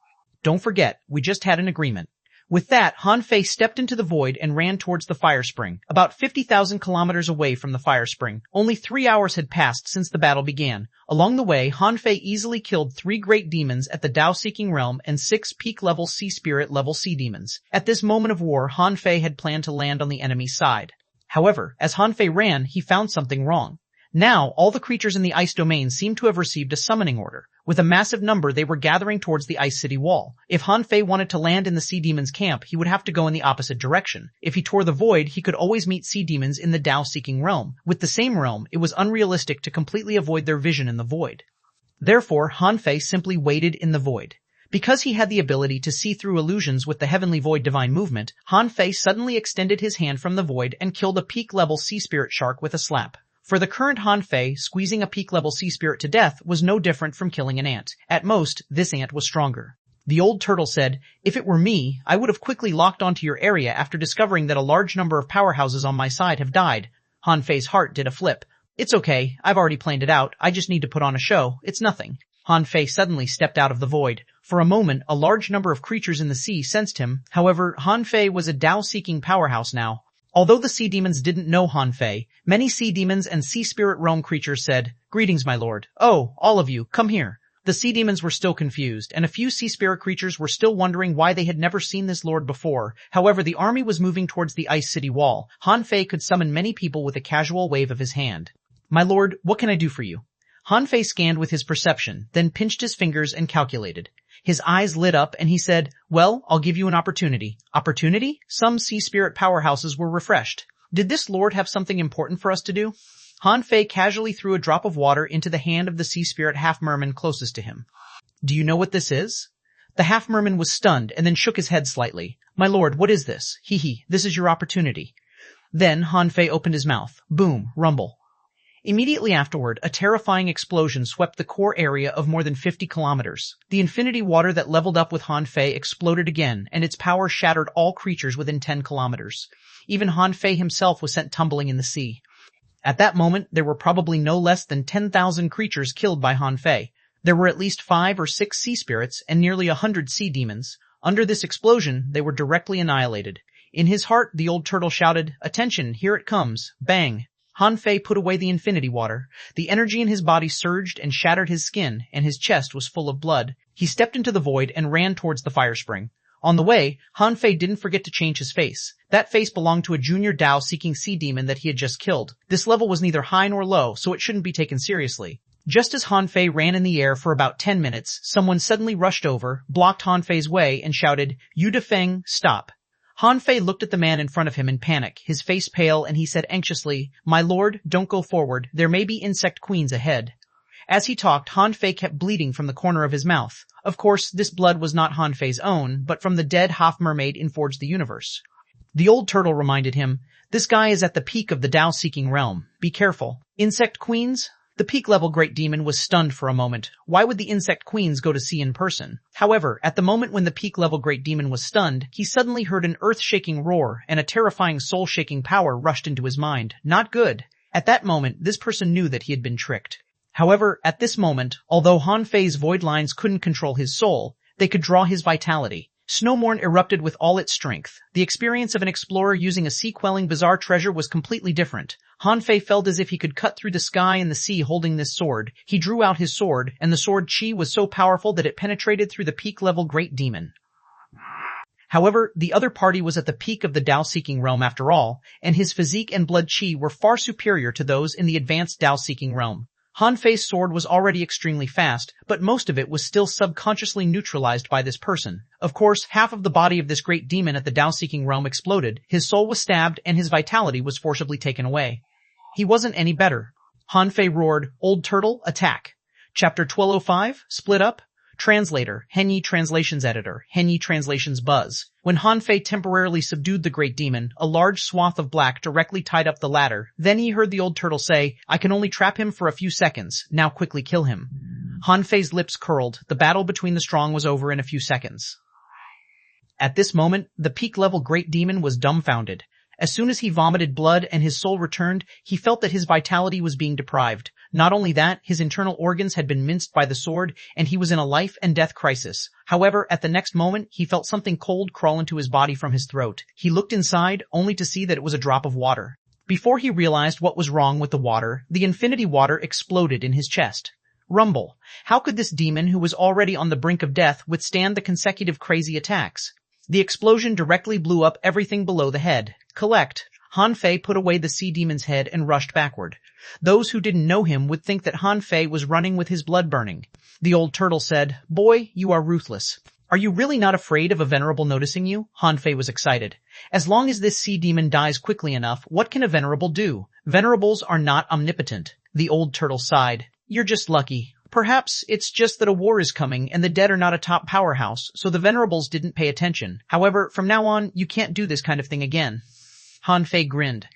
A: Don't forget, we just had an agreement." With that, Han Fei stepped into the void and ran towards the Fire Spring, about 50,000 kilometers away from the Fire Spring. Only 3 hours had passed since the battle began. Along the way, Han Fei easily killed 3 great demons at the Tao-seeking realm and 6 peak-level sea spirit-level sea demons. At this moment of war, Han Fei had planned to land on the enemy's side. However, as Han Fei ran, he found something wrong. Now, all the creatures in the ice domain seemed to have received a summoning order. With a massive number, they were gathering towards the Ice City Wall. If Han Fei wanted to land in the Sea Demon's camp, he would have to go in the opposite direction. If he tore the void, he could always meet Sea Demons in the Tao-seeking realm. With the same realm, it was unrealistic to completely avoid their vision in the void. Therefore, Han Fei simply waited in the void. Because he had the ability to see through illusions with the Heavenly Void Divine Movement, Han Fei suddenly extended his hand from the void and killed a peak-level sea spirit shark with a slap. For the current Han Fei, squeezing a peak-level sea spirit to death was no different from killing an ant. At most, this ant was stronger. The old turtle said, "If it were me, I would have quickly locked onto your area after discovering that a large number of powerhouses on my side have died." Han Fei's heart did a flip. "It's okay, I've already planned it out, I just need to put on a show, it's nothing." Han Fei suddenly stepped out of the void. For a moment, a large number of creatures in the sea sensed him. However, Han Fei was a Tao-seeking powerhouse now. Although the sea demons didn't know Han Fei, many sea demons and sea spirit realm creatures said, "Greetings, my lord. Oh, all of you, come here." The sea demons were still confused, and a few sea spirit creatures were still wondering why they had never seen this lord before. However, the army was moving towards the Ice City Wall. Han Fei could summon many people with a casual wave of his hand. "My lord, what can I do for you?" Han Fei scanned with his perception, then pinched his fingers and calculated. His eyes lit up and he said, "Well, I'll give you an opportunity." Opportunity? Some sea spirit powerhouses were refreshed. Did this lord have something important for us to do? Han Fei casually threw a drop of water into the hand of the sea spirit half-merman closest to him. "Do you know what this is?" The half-merman was stunned and then shook his head slightly. "My lord, what is this? Hee, this is your opportunity." Then Han Fei opened his mouth. Boom, rumble. Immediately afterward, a terrifying explosion swept the core area of more than 50 kilometers. The infinity water that leveled up with Han Fei exploded again, and its power shattered all creatures within 10 kilometers. Even Han Fei himself was sent tumbling in the sea. At that moment, there were probably no less than 10,000 creatures killed by Han Fei. There were at least 5 or 6 sea spirits and nearly 100 sea demons. Under this explosion, they were directly annihilated. In his heart, the old turtle shouted, "Attention, here it comes." Bang! Han Fei put away the infinity water. The energy in his body surged and shattered his skin, and his chest was full of blood. He stepped into the void and ran towards the fire spring. On the way, Han Fei didn't forget to change his face. That face belonged to a junior Tao-seeking sea demon that he had just killed. This level was neither high nor low, so it shouldn't be taken seriously. Just as Han Fei ran in the air for about 10 minutes, someone suddenly rushed over, blocked Han Fei's way, and shouted, "Yu Defeng, stop." Han Fei looked at the man in front of him in panic, his face pale, and he said anxiously, "My lord, don't go forward. There may be insect queens ahead." As he talked, Han Fei kept bleeding from the corner of his mouth. Of course, this blood was not Han Fei's own, but from the dead half-mermaid in Forge the Universe. The old turtle reminded him, This guy is at the peak of the Tao-seeking realm. Be careful. Insect queens? The peak-level Great Demon was stunned for a moment. Why would the insect queens go to see in person? However, at the moment when the peak-level Great Demon was stunned, he suddenly heard an earth-shaking roar, and a terrifying soul-shaking power rushed into his mind. Not good. At that moment, this person knew that he had been tricked. However, at this moment, although Han Fei's void lines couldn't control his soul, they could draw his vitality. Snowmorn erupted with all its strength. The experience of an explorer using a sea-quelling bizarre treasure was completely different. Han Fei felt as if he could cut through the sky and the sea holding this sword. He drew out his sword, and the sword Qi was so powerful that it penetrated through the peak-level Great Demon. However, the other party was at the peak of the Tao-seeking realm after all, and his physique and blood Qi were far superior to those in the advanced Tao-seeking realm. Han Fei's sword was already extremely fast, but most of it was still subconsciously neutralized by this person. Of course, half of the body of this great demon at the Tao-seeking realm exploded, his soul was stabbed, and his vitality was forcibly taken away. He wasn't any better. Han Fei roared, "Old Turtle, attack!" Chapter 1205, Split Up. Translator, Henyi Translations Editor, Henyi Translations Buzz. When Han Fei temporarily subdued the great demon, a large swath of black directly tied up the ladder. Then he heard the old turtle say, "I can only trap him for a few seconds. Now quickly kill him." Han Fei's lips curled. The battle between the strong was over in a few seconds. At this moment, the peak-level great demon was dumbfounded. As soon as he vomited blood and his soul returned, he felt that his vitality was being deprived. Not only that, his internal organs had been minced by the sword, and he was in a life-and-death crisis. However, at the next moment, he felt something cold crawl into his body from his throat. He looked inside, only to see that it was a drop of water. Before he realized what was wrong with the water, the infinity water exploded in his chest. Rumble. How could this demon, who was already on the brink of death, withstand the consecutive crazy attacks? The explosion directly blew up everything below the head. Collect. Han Fei put away the sea demon's head and rushed backward. Those who didn't know him would think that Han Fei was running with his blood burning. The old turtle said, "Boy, you are ruthless. Are you really not afraid of a venerable noticing you?" Han Fei was excited. As long as this sea demon dies quickly enough, what can a venerable do? Venerables are not omnipotent. The old turtle sighed. "You're just lucky. Perhaps it's just that a war is coming and the dead are not a top powerhouse, so the venerables didn't pay attention. However, from now on, you can't do this kind of thing again." Han Fei grinned.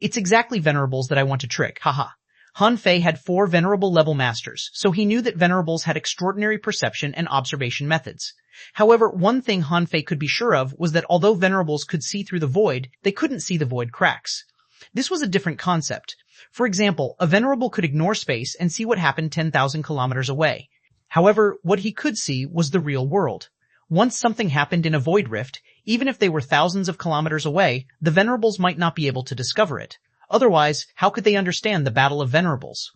A: "It's exactly venerables that I want to trick, haha." Han Fei had 4 venerable level masters, so he knew that venerables had extraordinary perception and observation methods. However, one thing Han Fei could be sure of was that although venerables could see through the void, they couldn't see the void cracks. This was a different concept. For example, a venerable could ignore space and see what happened 10,000 kilometers away. However, what he could see was the real world. Once something happened in a void rift, even if they were thousands of kilometers away, the venerables might not be able to discover it. Otherwise, how could they understand the battle of venerables?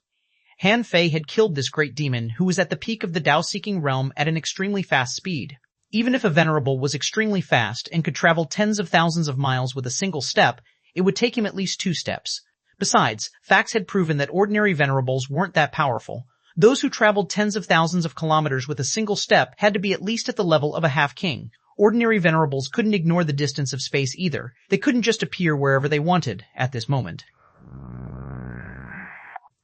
A: Han Fei had killed this great demon who was at the peak of the Tao-seeking realm at an extremely fast speed. Even if a venerable was extremely fast and could travel tens of thousands of miles with a single step, it would take him at least 2 steps. Besides, facts had proven that ordinary venerables weren't that powerful. Those who traveled tens of thousands of kilometers with a single step had to be at least at the level of a half-king. Ordinary venerables couldn't ignore the distance of space either. They couldn't just appear wherever they wanted at this moment.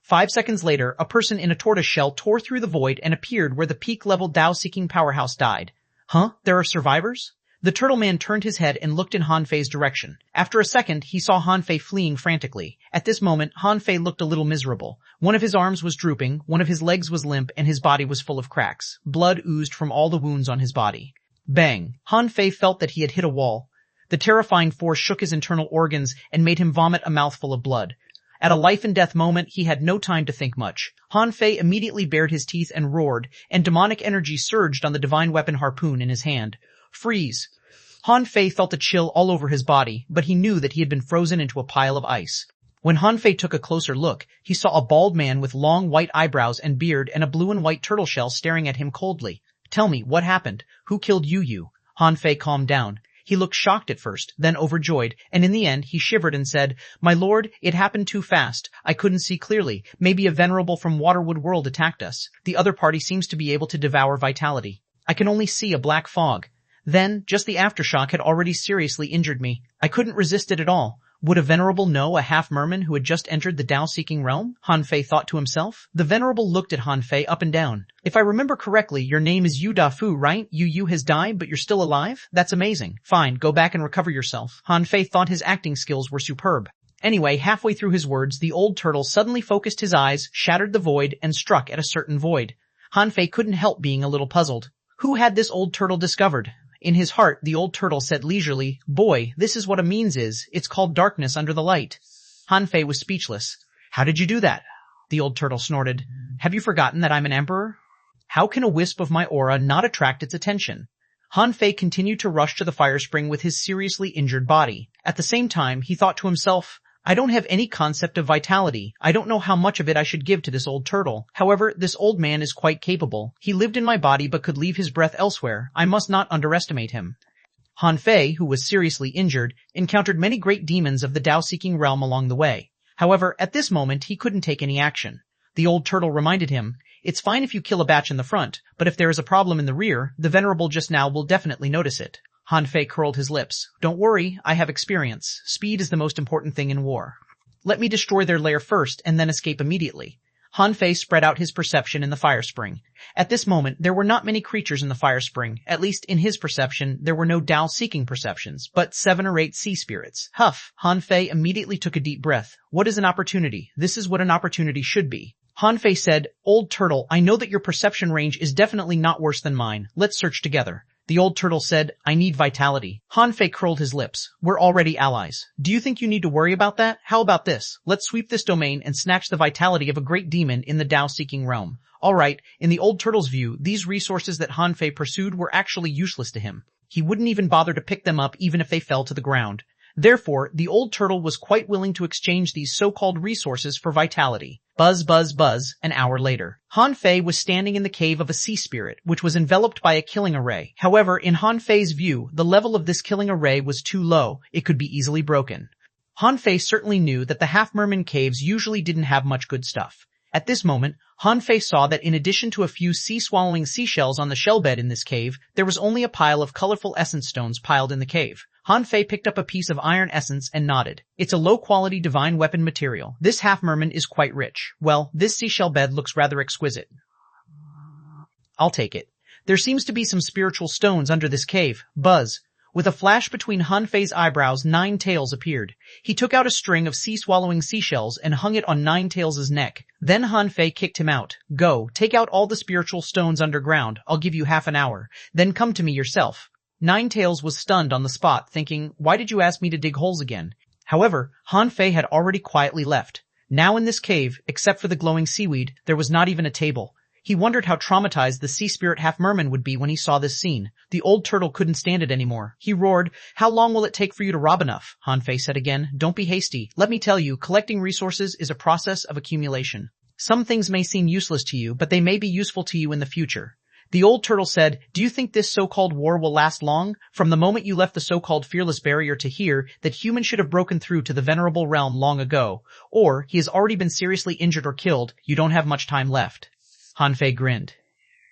A: 5 seconds later, a person in a tortoise shell tore through the void and appeared where the peak-level Tao-seeking powerhouse died. Huh? There are survivors? The turtle man turned his head and looked in Han Fei's direction. After a second, he saw Han Fei fleeing frantically. At this moment, Han Fei looked a little miserable. One of his arms was drooping, one of his legs was limp, and his body was full of cracks. Blood oozed from all the wounds on his body. Bang! Han Fei felt that he had hit a wall. The terrifying force shook his internal organs and made him vomit a mouthful of blood. At a life-and-death moment, he had no time to think much. Han Fei immediately bared his teeth and roared, and demonic energy surged on the divine weapon harpoon in his hand. Freeze! Han Fei felt a chill all over his body, but he knew that he had been frozen into a pile of ice. When Han Fei took a closer look, he saw a bald man with long white eyebrows and beard and a blue and white turtle shell staring at him coldly. "Tell me, what happened? Who killed you?" Han Fei calmed down. He looked shocked at first, then overjoyed, and in the end he shivered and said, "My lord, it happened too fast. I couldn't see clearly. Maybe a venerable from Waterwood World attacked us. The other party seems to be able to devour vitality. I can only see a black fog. Then, just the aftershock had already seriously injured me. I couldn't resist it at all. Would a venerable know a half-merman who had just entered the Tao-seeking realm? Han Fei thought to himself. The venerable looked at Han Fei up and down. If I remember correctly, your name is Yu Dafu, right? Yu has died, but you're still alive? That's amazing. Fine, go back and recover yourself. Han Fei thought his acting skills were superb. Anyway, halfway through his words, the old turtle suddenly focused his eyes, shattered the void, and struck at a certain void. Han Fei couldn't help being a little puzzled. Who had this old turtle discovered? In his heart, the old turtle said leisurely, "Boy, this is what a means is. It's called darkness under the light." Han Fei was speechless. "How did you do that?" The old turtle snorted. "Have you forgotten that I'm an emperor? How can a wisp of my aura not attract its attention?" Han Fei continued to rush to the fire spring with his seriously injured body. At the same time, he thought to himself, I don't have any concept of vitality. I don't know how much of it I should give to this old turtle. However, this old man is quite capable. He lived in my body but could leave his breath elsewhere. I must not underestimate him. Han Fei, who was seriously injured, encountered many great demons of the Tao-seeking realm along the way. However, at this moment he couldn't take any action. The old turtle reminded him, "It's fine if you kill a batch in the front, but if there is a problem in the rear, the venerable just now will definitely notice it." Han Fei curled his lips. "Don't worry, I have experience. Speed is the most important thing in war. Let me destroy their lair first and then escape immediately." Han Fei spread out his perception in the fire spring. At this moment, there were not many creatures in the fire spring. At least in his perception, there were no Tao-seeking perceptions, but 7 or 8 sea spirits. Huff! Han Fei immediately took a deep breath. What is an opportunity? This is what an opportunity should be. Han Fei said, "Old turtle, I know that your perception range is definitely not worse than mine. Let's search together." The old turtle said, "I need vitality." Han Fei curled his lips. "We're already allies. Do you think you need to worry about that? How about this? Let's sweep this domain and snatch the vitality of a great demon in the Tao-seeking realm." Alright, in the old turtle's view, these resources that Han Fei pursued were actually useless to him. He wouldn't even bother to pick them up even if they fell to the ground. Therefore, the old turtle was quite willing to exchange these so-called resources for vitality. Buzz, buzz, buzz, an hour later. Han Fei was standing in the cave of a sea spirit, which was enveloped by a killing array. However, in Han Fei's view, the level of this killing array was too low. It could be easily broken. Han Fei certainly knew that the half-merman caves usually didn't have much good stuff. At this moment, Han Fei saw that in addition to a few sea-swallowing seashells on the shellbed in this cave, there was only a pile of colorful essence stones piled in the cave. Han Fei picked up a piece of iron essence and nodded. "It's a low-quality divine weapon material. This half-merman is quite rich. Well, this seashell bed looks rather exquisite. I'll take it. There seems to be some spiritual stones under this cave." Buzz. With a flash between Han Fei's eyebrows, Nine Tails appeared. He took out a string of sea-swallowing seashells and hung it on Nine Tails' neck. Then Han Fei kicked him out. "Go, take out all the spiritual stones underground. I'll give you half an hour. Then come to me yourself." Nine Tails was stunned on the spot, thinking, "Why did you ask me to dig holes again?" However, Han Fei had already quietly left. Now in this cave, except for the glowing seaweed, there was not even a table. He wondered how traumatized the sea spirit half-merman would be when he saw this scene. The old turtle couldn't stand it anymore. He roared, "How long will it take for you to rob enough?" Han Fei said again, "Don't be hasty. Let me tell you, collecting resources is a process of accumulation. Some things may seem useless to you, but they may be useful to you in the future." The old turtle said, "Do you think this so-called war will last long? From the moment you left the so-called fearless barrier to here, that humans should have broken through to the venerable realm long ago. Or, he has already been seriously injured or killed. You don't have much time left." Han Fei grinned.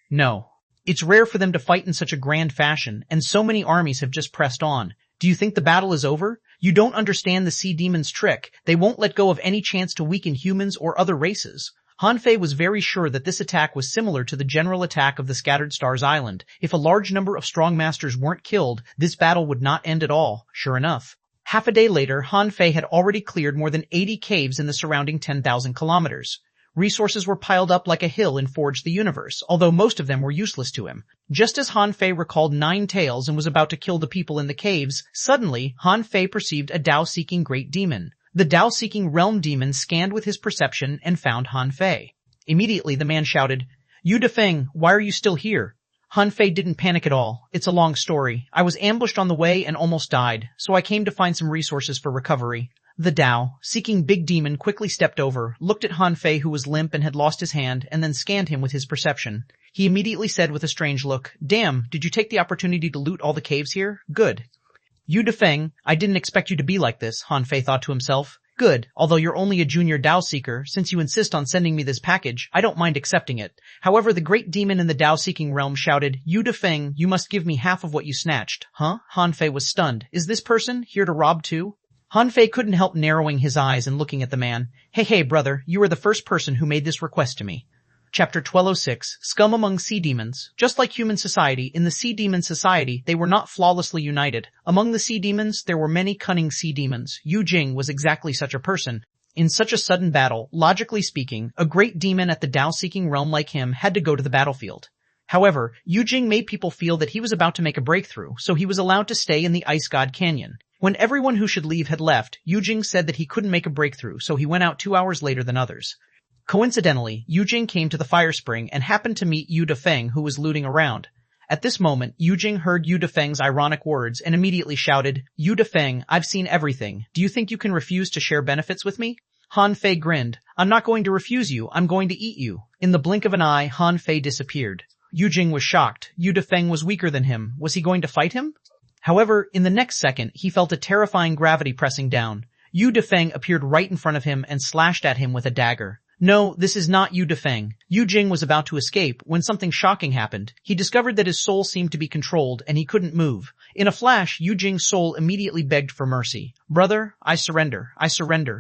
A: "No. It's rare for them to fight in such a grand fashion, and so many armies have just pressed on. Do you think the battle is over? You don't understand the sea demon's trick. They won't let go of any chance to weaken humans or other races." Han Fei was very sure that this attack was similar to the general attack of the Scattered Stars Island. If a large number of strong masters weren't killed, this battle would not end at all. Sure enough. Half a day later, Han Fei had already cleared more than 80 caves in the surrounding 10,000 kilometers. Resources were piled up like a hill in Forge the Universe, although most of them were useless to him. Just as Han Fei recalled Nine Tails and was about to kill the people in the caves, suddenly Han Fei perceived a Tao-seeking great demon. The Tao-seeking realm demon scanned with his perception and found Han Fei. Immediately the man shouted, "Yu Defeng, why are you still here?" Han Fei didn't panic at all. "It's a long story. I was ambushed on the way and almost died, so I came to find some resources for recovery." The Tao-seeking big demon quickly stepped over, looked at Han Fei who was limp and had lost his hand, and then scanned him with his perception. He immediately said with a strange look, "Damn, did you take the opportunity to loot all the caves here? Good." "Yu Defeng, I didn't expect you to be like this," Han Fei thought to himself. "Good, although you're only a junior Tao-seeker, since you insist on sending me this package, I don't mind accepting it." However, the great demon in the Tao-seeking realm shouted, "Yu Defeng, you must give me half of what you snatched." "Huh?" Han Fei was stunned. "Is this person here to rob too?" Han Fei couldn't help narrowing his eyes and looking at the man. Hey, brother, you are the first person who made this request to me. Chapter 1206, Scum Among Sea Demons. Just like human society, in the Sea Demon Society, they were not flawlessly united. Among the Sea Demons, there were many cunning Sea Demons. Yu Jing was exactly such a person. In such a sudden battle, logically speaking, a great demon at the Tao-seeking realm like him had to go to the battlefield. However, Yu Jing made people feel that he was about to make a breakthrough, so he was allowed to stay in the Ice God Canyon. When everyone who should leave had left, Yu Jing said that he couldn't make a breakthrough, so he went out 2 hours later than others. Coincidentally, Yu Jing came to the fire spring and happened to meet Yu Defeng, who was looting around. At this moment, Yu Jing heard Yu Defeng's ironic words and immediately shouted, Yu Defeng, I've seen everything. Do you think you can refuse to share benefits with me? Han Fei grinned. I'm not going to refuse you, I'm going to eat you. In the blink of an eye, Han Fei disappeared. Yu Jing was shocked. Yu Defeng was weaker than him. Was he going to fight him? However, in the next second, he felt a terrifying gravity pressing down. Yu Defeng appeared right in front of him and slashed at him with a dagger. No, this is not Yu Defeng. Yu Jing was about to escape when something shocking happened. He discovered that his soul seemed to be controlled and he couldn't move. In a flash, Yu Jing's soul immediately begged for mercy. Brother, I surrender,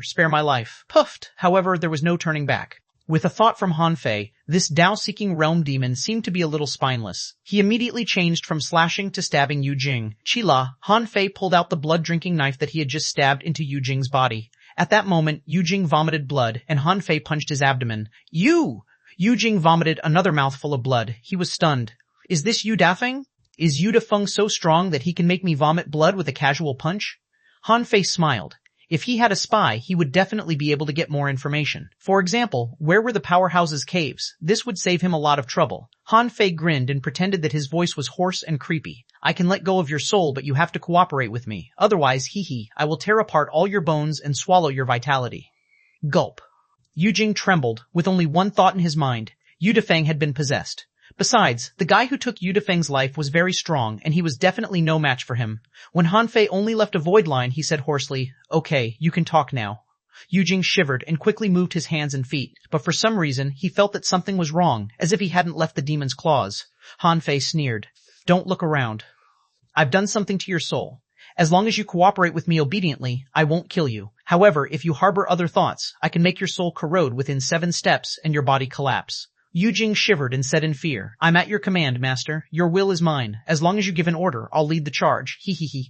A: spare my life. Puffed. However, there was no turning back. With a thought from Han Fei, this Tao-seeking realm demon seemed to be a little spineless. He immediately changed from slashing to stabbing Yu Jing. Chila, Han Fei pulled out the blood-drinking knife that he had just stabbed into Yu Jing's body. At that moment, Yu Jing vomited blood, and Han Fei punched his abdomen. Yu Jing vomited another mouthful of blood. He was stunned. Is this Yu Dafeng? Is Yu Defeng so strong that he can make me vomit blood with a casual punch? Han Fei smiled. If he had a spy, he would definitely be able to get more information. For example, where were the powerhouse's caves? This would save him a lot of trouble. Han Fei grinned and pretended that his voice was hoarse and creepy. I can let go of your soul, but you have to cooperate with me. Otherwise, I will tear apart all your bones and swallow your vitality. Gulp. Yu Jing trembled, with only one thought in his mind. Yu Defeng had been possessed. Besides, the guy who took Yu Defeng's life was very strong, and he was definitely no match for him. When Han Fei only left a void line, he said hoarsely, Okay, you can talk now. Yu Jing shivered and quickly moved his hands and feet, but for some reason, he felt that something was wrong, as if he hadn't left the demon's claws. Han Fei sneered. Don't look around. I've done something to your soul. As long as you cooperate with me obediently, I won't kill you. However, if you harbor other thoughts, I can make your soul corrode within 7 steps and your body collapse. Yu Jing shivered and said in fear, I'm at your command, master. Your will is mine. As long as you give an order, I'll lead the charge.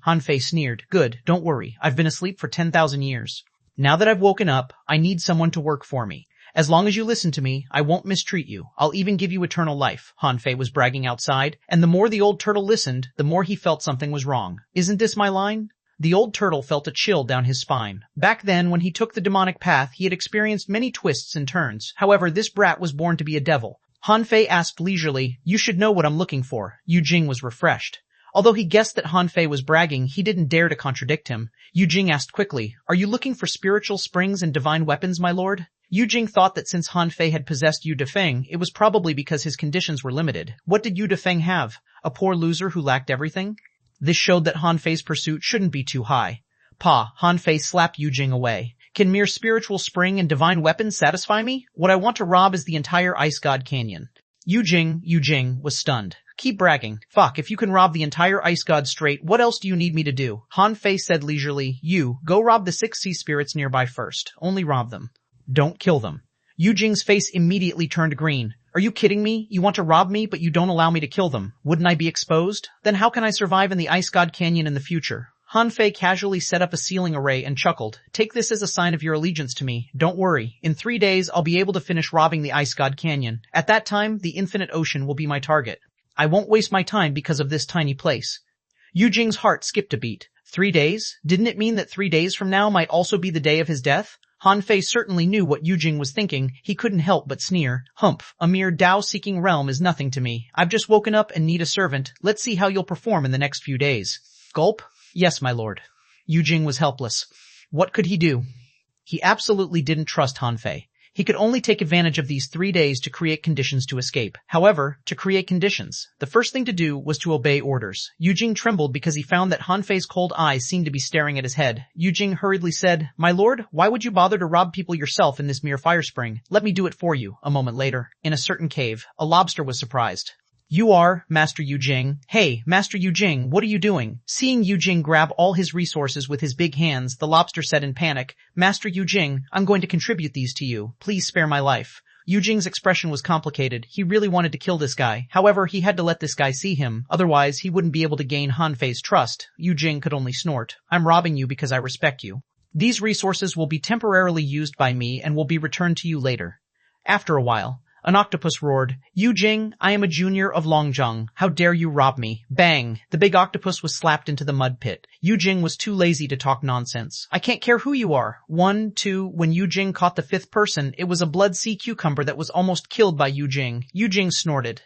A: Han Fei sneered. Good, don't worry. I've been asleep for 10,000 years. Now that I've woken up, I need someone to work for me. As long as you listen to me, I won't mistreat you. I'll even give you eternal life, Han Fei was bragging outside, and the more the old turtle listened, the more he felt something was wrong. Isn't this my line? The old turtle felt a chill down his spine. Back then, when he took the demonic path, he had experienced many twists and turns. However, this brat was born to be a devil. Han Fei asked leisurely, You should know what I'm looking for. Yu Jing was refreshed. Although he guessed that Han Fei was bragging, he didn't dare to contradict him. Yu Jing asked quickly, Are you looking for spiritual springs and divine weapons, my lord? Yu Jing thought that since Han Fei had possessed Yu Defeng, it was probably because his conditions were limited. What did Yu Defeng have? A poor loser who lacked everything? This showed that Han Fei's pursuit shouldn't be too high. Han Fei slapped Yu Jing away. Can mere spiritual spring and divine weapons satisfy me? What I want to rob is the entire Ice God Canyon. Yu Jing was stunned. Keep bragging. If you can rob the entire Ice God straight, what else do you need me to do? Han Fei said leisurely, Go rob the 6 sea spirits nearby first. Only rob them. Don't kill them. Yu Jing's face immediately turned green. Are you kidding me? You want to rob me, but you don't allow me to kill them. Wouldn't I be exposed? Then how can I survive in the Ice God Canyon in the future? Han Fei casually set up a sealing array and chuckled. Take this as a sign of your allegiance to me. Don't worry. In 3 days, I'll be able to finish robbing the Ice God Canyon. At that time, the infinite ocean will be my target. I won't waste my time because of this tiny place. Yu Jing's heart skipped a beat. 3 days? Didn't it mean that 3 days from now might also be the day of his death? Han Fei certainly knew what Yu Jing was thinking. He couldn't help but sneer. Humph, a mere Tao-seeking realm is nothing to me. I've just woken up and need a servant. Let's see how you'll perform in the next few days. Gulp. Yes, my lord. Yu Jing was helpless. What could he do? He absolutely didn't trust Han Fei. He could only take advantage of these 3 days to create conditions to escape. However, to create conditions, the first thing to do was to obey orders. Yu Jing trembled because he found that Han Fei's cold eyes seemed to be staring at his head. Yu Jing hurriedly said, My lord, why would you bother to rob people yourself in this mere fire spring? Let me do it for you. A moment later, in a certain cave, a lobster was surprised. You are, Master Yu Jing. Hey, Master Yu Jing, what are you doing? Seeing Yu Jing grab all his resources with his big hands, the lobster said in panic, Master Yu Jing, I'm going to contribute these to you. Please spare my life. Yu Jing's expression was complicated. He really wanted to kill this guy. However, he had to let this guy see him. Otherwise, he wouldn't be able to gain Han Fei's trust. Yu Jing could only snort. I'm robbing you because I respect you. These resources will be temporarily used by me and will be returned to you later. After a while, an octopus roared, Yu Jing, I am a junior of Longzhong. How dare you rob me? Bang! The big octopus was slapped into the mud pit. Yu Jing was too lazy to talk nonsense. I can't care who you are. 1, 2, when Yu Jing caught the fifth person, it was a blood sea cucumber that was almost killed by Yu Jing. Yu Jing snorted.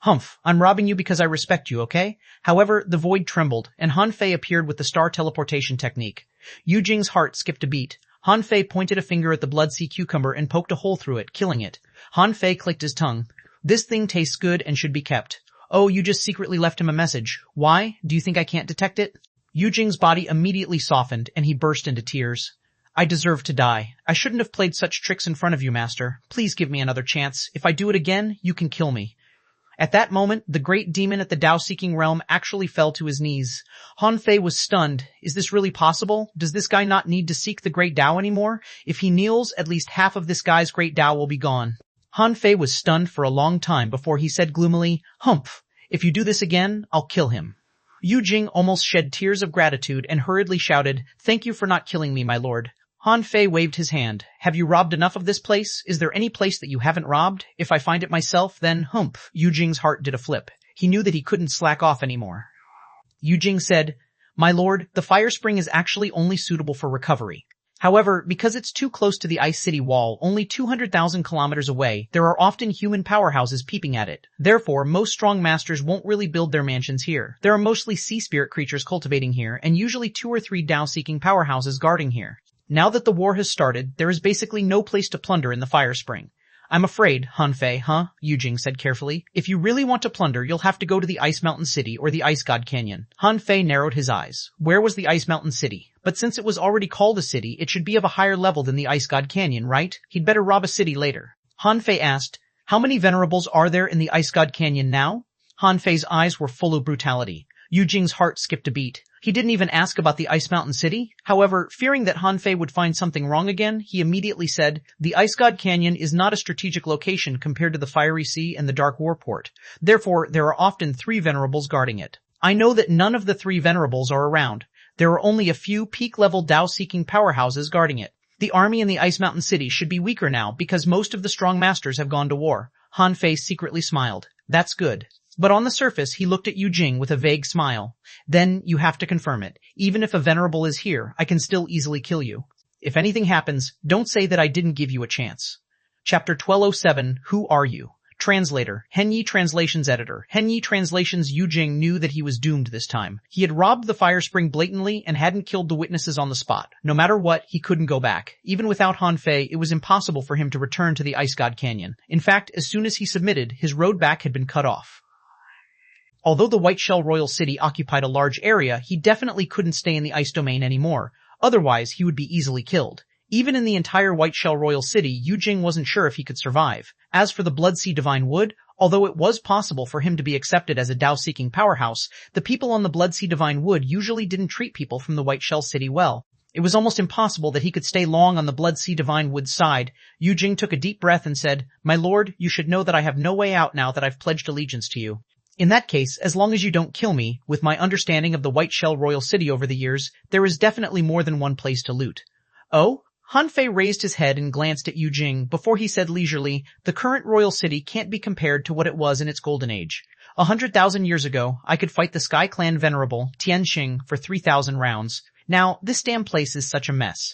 A: Humph, I'm robbing you because I respect you, okay? However, the void trembled, and Han Fei appeared with the star teleportation technique. Yu Jing's heart skipped a beat. Han Fei pointed a finger at the blood sea cucumber and poked a hole through it, killing it. Han Fei clicked his tongue. This thing tastes good and should be kept. Oh, you just secretly left him a message. Why? Do you think I can't detect it? Yu Jing's body immediately softened, and he burst into tears. I deserve to die. I shouldn't have played such tricks in front of you, Master. Please give me another chance. If I do it again, you can kill me. At that moment, the great demon at the Tao-seeking realm actually fell to his knees. Han Fei was stunned. Is this really possible? Does this guy not need to seek the great Tao anymore? If he kneels, at least half of this guy's great Tao will be gone. Han Fei was stunned for a long time before he said gloomily, Humph, if you do this again, I'll kill him. Yu Jing almost shed tears of gratitude and hurriedly shouted, Thank you for not killing me, my lord. Han Fei waved his hand. Have you robbed enough of this place? Is there any place that you haven't robbed? If I find it myself, then humph. Yu Jing's heart did a flip. He knew that he couldn't slack off anymore. Yu Jing said, My lord, the fire spring is actually only suitable for recovery. However, because it's too close to the Ice City wall, only 200,000 kilometers away, there are often human powerhouses peeping at it. Therefore, most strong masters won't really build their mansions here. There are mostly sea spirit creatures cultivating here, and usually 2 or 3 Tao-seeking powerhouses guarding here. Now that the war has started, there is basically no place to plunder in the fire spring. I'm afraid, Han Fei, Yu Jing said carefully. If you really want to plunder, you'll have to go to the Ice Mountain City or the Ice God Canyon. Han Fei narrowed his eyes. Where was the Ice Mountain City? But since it was already called a city, it should be of a higher level than the Ice God Canyon, right? He'd better rob a city later. Han Fei asked, How many venerables are there in the Ice God Canyon now? Han Fei's eyes were full of brutality. Yu Jing's heart skipped a beat. He didn't even ask about the Ice Mountain City. However, fearing that Han Fei would find something wrong again, he immediately said, The Ice God Canyon is not a strategic location compared to the Fiery Sea and the Dark Warport. Therefore, there are often 3 venerables guarding it. I know that none of the 3 venerables are around. There are only a few peak-level Tao-seeking powerhouses guarding it. The army in the Ice Mountain City should be weaker now because most of the strong masters have gone to war. Han Fei secretly smiled. That's good. But on the surface, he looked at Yu Jing with a vague smile. Then you have to confirm it. Even if a venerable is here, I can still easily kill you. If anything happens, don't say that I didn't give you a chance. Chapter 1207, Who Are You? Translator, Henyi Translations Editor. Henyi Translations. Yu Jing knew that he was doomed this time. He had robbed the fire spring blatantly and hadn't killed the witnesses on the spot. No matter what, he couldn't go back. Even without Han Fei, it was impossible for him to return to the Ice God Canyon. In fact, as soon as he submitted, his road back had been cut off. Although the White Shell Royal City occupied a large area, he definitely couldn't stay in the ice domain anymore. Otherwise, he would be easily killed. Even in the entire White Shell Royal City, Yu Jing wasn't sure if he could survive. As for the Blood Sea Divine Wood, although it was possible for him to be accepted as a Tao-seeking powerhouse, the people on the Blood Sea Divine Wood usually didn't treat people from the White Shell City well. It was almost impossible that he could stay long on the Blood Sea Divine Wood's side. Yu Jing took a deep breath and said, My lord, you should know that I have no way out now that I've pledged allegiance to you. In that case, as long as you don't kill me, with my understanding of the White Shell Royal City over the years, there is definitely more than one place to loot. Oh? Han Fei raised his head and glanced at Yu Jing before he said leisurely, The current royal city can't be compared to what it was in its golden age. 100,000 years ago, I could fight the Sky Clan Venerable, Tianxing, for 3,000 rounds. Now, this damn place is such a mess.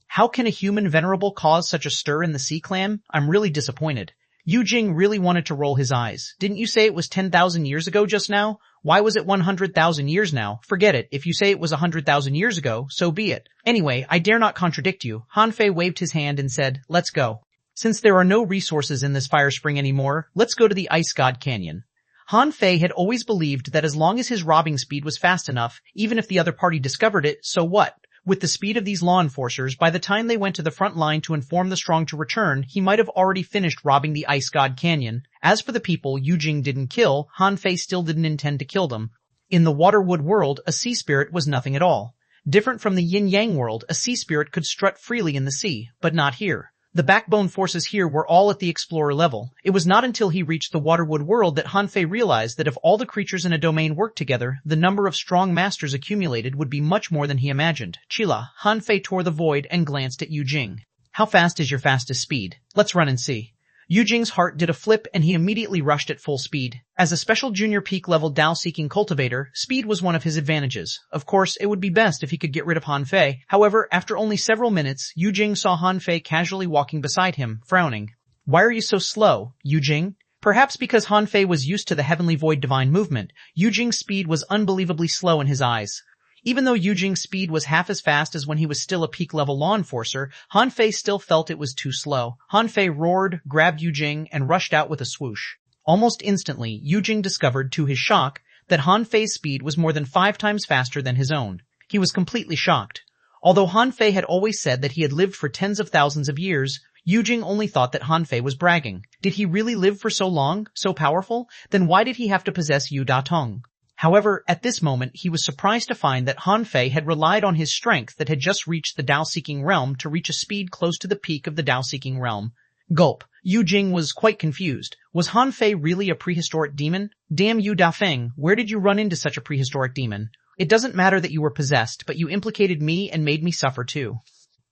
A: How can a human venerable cause such a stir in the Sea Clan? I'm really disappointed. Yu Jing really wanted to roll his eyes. Didn't you say it was 10,000 years ago just now? Why was it 100,000 years now? Forget it. If you say it was 100,000 years ago, so be it. Anyway, I dare not contradict you. Han Fei waved his hand and said, Let's go. Since there are no resources in this fire spring anymore, let's go to the Ice God Canyon. Han Fei had always believed that as long as his robbing speed was fast enough, even if the other party discovered it, so what? With the speed of these law enforcers, by the time they went to the front line to inform the strong to return, he might have already finished robbing the Ice God Canyon. As for the people Yu Jing didn't kill, Han Fei still didn't intend to kill them. In the Waterwood world, a sea spirit was nothing at all. Different from the yin-yang world, a sea spirit could strut freely in the sea, but not here. The backbone forces here were all at the explorer level. It was not until he reached the Waterwood world that Han Fei realized that if all the creatures in a domain worked together, the number of strong masters accumulated would be much more than he imagined. Chila, Han Fei tore the void and glanced at Yu Jing. How fast is your fastest speed? Let's run and see. Yu Jing's heart did a flip and he immediately rushed at full speed. As a special junior peak level Dao-seeking cultivator, speed was one of his advantages. Of course, it would be best if he could get rid of Han Fei. However, after only several minutes, Yu Jing saw Han Fei casually walking beside him, frowning. Why are you so slow, Yu Jing? Perhaps because Han Fei was used to the Heavenly Void divine movement, Yu Jing's speed was unbelievably slow in his eyes. Even though Yu Jing's speed was half as fast as when he was still a peak-level law enforcer, Han Fei still felt it was too slow. Han Fei roared, grabbed Yu Jing, and rushed out with a swoosh. Almost instantly, Yu Jing discovered, to his shock, that Han Fei's speed was more than 5 times faster than his own. He was completely shocked. Although Han Fei had always said that he had lived for tens of thousands of years, Yu Jing only thought that Han Fei was bragging. Did he really live for so long, so powerful? Then why did he have to possess Yu Da Tong? However, at this moment, he was surprised to find that Han Fei had relied on his strength that had just reached the Dao-seeking realm to reach a speed close to the peak of the Dao-seeking realm. Gulp. Yu Jing was quite confused. Was Han Fei really a prehistoric demon? Damn you Da Feng, where did you run into such a prehistoric demon? It doesn't matter that you were possessed, but you implicated me and made me suffer too.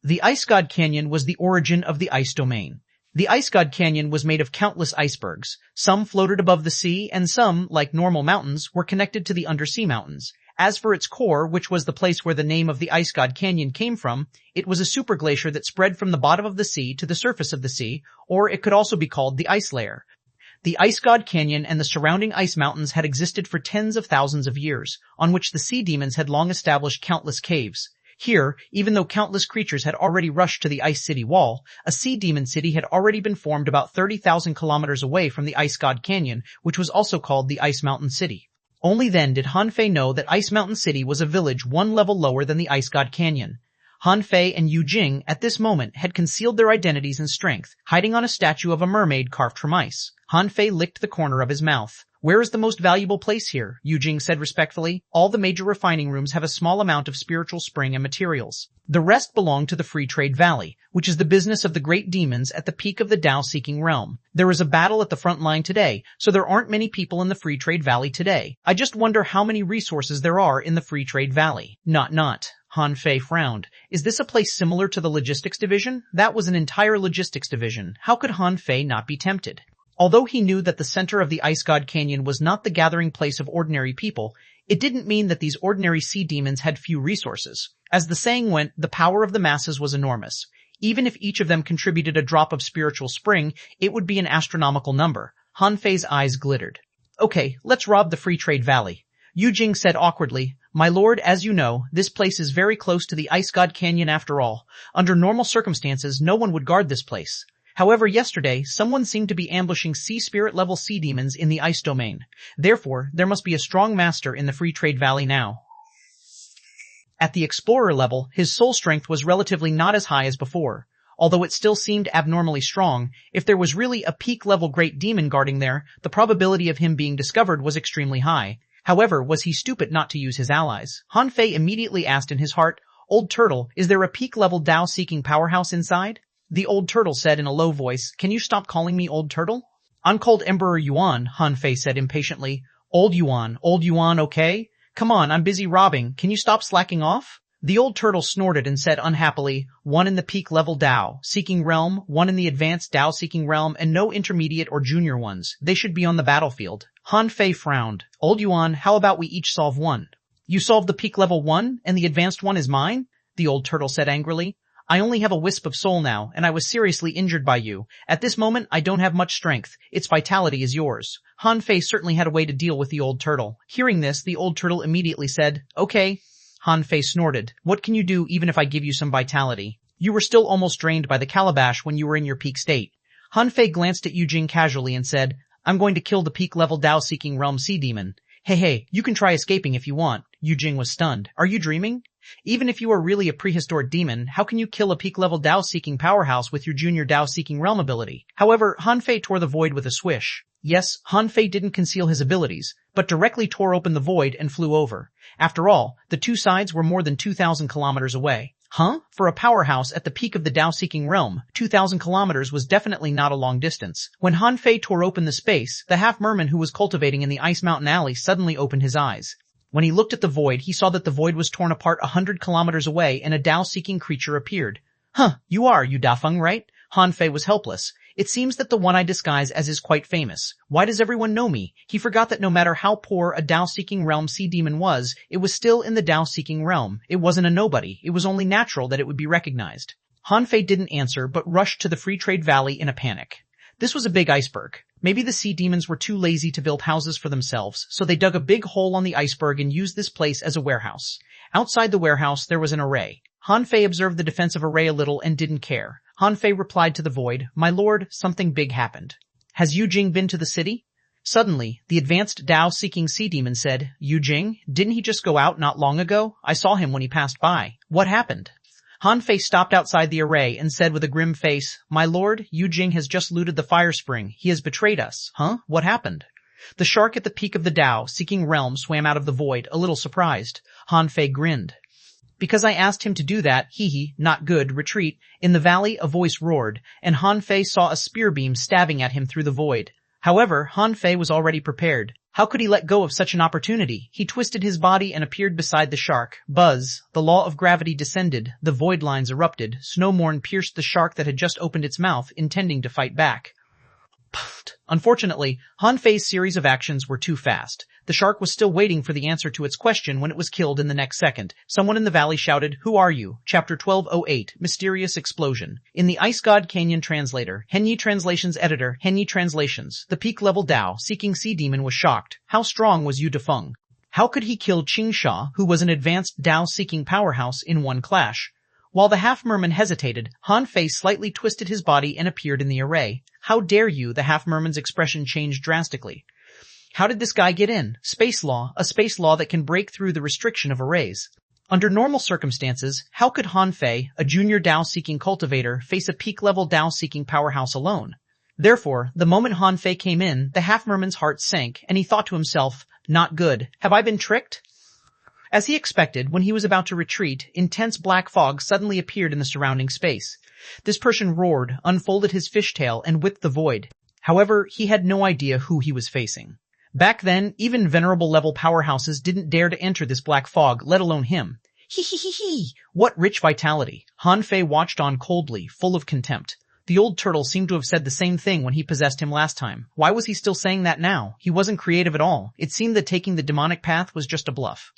A: The Ice God Canyon was the origin of the ice domain. The Ice God Canyon was made of countless icebergs. Some floated above the sea, and some, like normal mountains, were connected to the undersea mountains. As for its core, which was the place where the name of the Ice God Canyon came from, it was a superglacier that spread from the bottom of the sea to the surface of the sea, or it could also be called the ice layer. The Ice God Canyon and the surrounding ice mountains had existed for tens of thousands of years, on which the sea demons had long established countless caves. Here, even though countless creatures had already rushed to the Ice City Wall, a sea demon city had already been formed about 30,000 kilometers away from the Ice God Canyon, which was also called the Ice Mountain City. Only then did Han Fei know that Ice Mountain City was a village one level lower than the Ice God Canyon. Han Fei and Yu Jing, at this moment, had concealed their identities and strength, hiding on a statue of a mermaid carved from ice. Han Fei licked the corner of his mouth. Where is the most valuable place here? Yu Jing said respectfully. All the major refining rooms have a small amount of spiritual spring and materials. The rest belong to the Free Trade Valley, which is the business of the great demons at the peak of the Dao-seeking realm. There is a battle at the front line today, so there aren't many people in the Free Trade Valley today. I just wonder how many resources there are in the Free Trade Valley. Not. Han Fei frowned. Is this a place similar to the logistics division? That was an entire logistics division. How could Han Fei not be tempted? Although he knew that the center of the Ice God Canyon was not the gathering place of ordinary people, it didn't mean that these ordinary sea demons had few resources. As the saying went, the power of the masses was enormous. Even if each of them contributed a drop of spiritual spring, it would be an astronomical number. Han Fei's eyes glittered. Okay, let's rob the Free Trade Valley. Yu Jing said awkwardly, My lord, as you know, this place is very close to the Ice God Canyon after all. Under normal circumstances, no one would guard this place. However, yesterday, someone seemed to be ambushing sea spirit level sea demons in the ice domain. Therefore, there must be a strong master in the Free Trade Valley now. At the explorer level, his soul strength was relatively not as high as before. Although it still seemed abnormally strong, if there was really a peak level great demon guarding there, the probability of him being discovered was extremely high. However, was he stupid not to use his allies? Han Fei immediately asked in his heart, Old Turtle, is there a peak level Dao-seeking powerhouse inside? The old turtle said in a low voice, Can you stop calling me Old Turtle? I'm called Emperor Yuan, Han Fei said impatiently. Old Yuan, okay? Come on, I'm busy robbing. Can you stop slacking off? The old turtle snorted and said unhappily, One in the peak level Dao-seeking realm, one in the advanced Dao-seeking realm, and no intermediate or junior ones. They should be on the battlefield. Han Fei frowned. Old Yuan, how about we each solve one? You solve the peak level 1, and the advanced one is mine? The old turtle said angrily. I only have a wisp of soul now, and I was seriously injured by you. At this moment, I don't have much strength. Its vitality is yours. Han Fei certainly had a way to deal with the old turtle. Hearing this, the old turtle immediately said, Okay. Han Fei snorted. What can you do even if I give you some vitality? You were still almost drained by the calabash when you were in your peak state. Han Fei glanced at Yu Jing casually and said, I'm going to kill the peak level Dao-seeking realm sea demon. Hey, you can try escaping if you want. Yu Jing was stunned. Are you dreaming? Even if you are really a prehistoric demon, how can you kill a peak-level Dao-seeking powerhouse with your junior Dao-seeking realm ability? However, Han Fei tore the void with a swish. Yes, Han Fei didn't conceal his abilities, but directly tore open the void and flew over. After all, the two sides were more than 2,000 kilometers away. Huh? For a powerhouse at the peak of the Dao-seeking realm, 2,000 kilometers was definitely not a long distance. When Han Fei tore open the space, the half-merman who was cultivating in the Ice Mountain Alley suddenly opened his eyes. When he looked at the void, he saw that the void was torn apart 100 kilometers away and a Dao-seeking creature appeared. Huh, you are Yu Dafeng, right? Han Fei was helpless. It seems that the one I disguise as is quite famous. Why does everyone know me? He forgot that no matter how poor a Dao-seeking realm sea demon was, it was still in the Dao-seeking realm. It wasn't a nobody. It was only natural that it would be recognized. Han Fei didn't answer, but rushed to the Free Trade Valley in a panic. This was a big iceberg. Maybe the sea demons were too lazy to build houses for themselves, so they dug a big hole on the iceberg and used this place as a warehouse. Outside the warehouse, there was an array. Han Fei observed the defensive array a little and didn't care. Han Fei replied to the void, "My lord, something big happened. Has Yu Jing been to the city?" Suddenly, the advanced Dao-seeking sea demon said, "Yu Jing? Didn't he just go out not long ago? I saw him when he passed by. What happened?" Han Fei stopped outside the array and said with a grim face, "My lord, Yu Jing has just looted the fire spring. He has betrayed us." Huh? What happened? The shark at the peak of the Dao-seeking realm swam out of the void, a little surprised. Han Fei grinned. "Because I asked him to do that, hee, not good, retreat." In the valley, a voice roared, and Han Fei saw a spear beam stabbing at him through the void. However, Han Fei was already prepared. How could he let go of such an opportunity? He twisted his body and appeared beside the shark. Buzz. The law of gravity descended. The void lines erupted. Snowmorn pierced the shark that had just opened its mouth, intending to fight back. Puffed. Unfortunately, Han Fei's series of actions were too fast. The shark was still waiting for the answer to its question when it was killed in the next second. Someone in the valley shouted, "Who are you?" Chapter 1208, Mysterious Explosion. In the Ice God Canyon Translator, Henyi Translations Editor, Henyi Translations, the peak-level Dao-seeking sea demon was shocked. How strong was Yu Dafeng? How could he kill Qingsha, who was an advanced Dao-seeking powerhouse, in one clash? While the half-merman hesitated, Han Fei slightly twisted his body and appeared in the array. "How dare you?" The half-merman's expression changed drastically. How did this guy get in? Space law, a space law that can break through the restriction of arrays. Under normal circumstances, how could Han Fei, a junior Dao-seeking cultivator, face a peak-level Dao-seeking powerhouse alone? Therefore, the moment Han Fei came in, the half-merman's heart sank, and he thought to himself, "Not good. Have I been tricked?" As he expected, when he was about to retreat, intense black fog suddenly appeared in the surrounding space. This person roared, unfolded his fishtail, and whipped the void. However, he had no idea who he was facing. Back then, even venerable-level powerhouses didn't dare to enter this black fog, let alone him. He. What rich vitality. Han Fei watched on coldly, full of contempt. The old turtle seemed to have said the same thing when he possessed him last time. Why was he still saying that now? He wasn't creative at all. It seemed that taking the demonic path was just a bluff.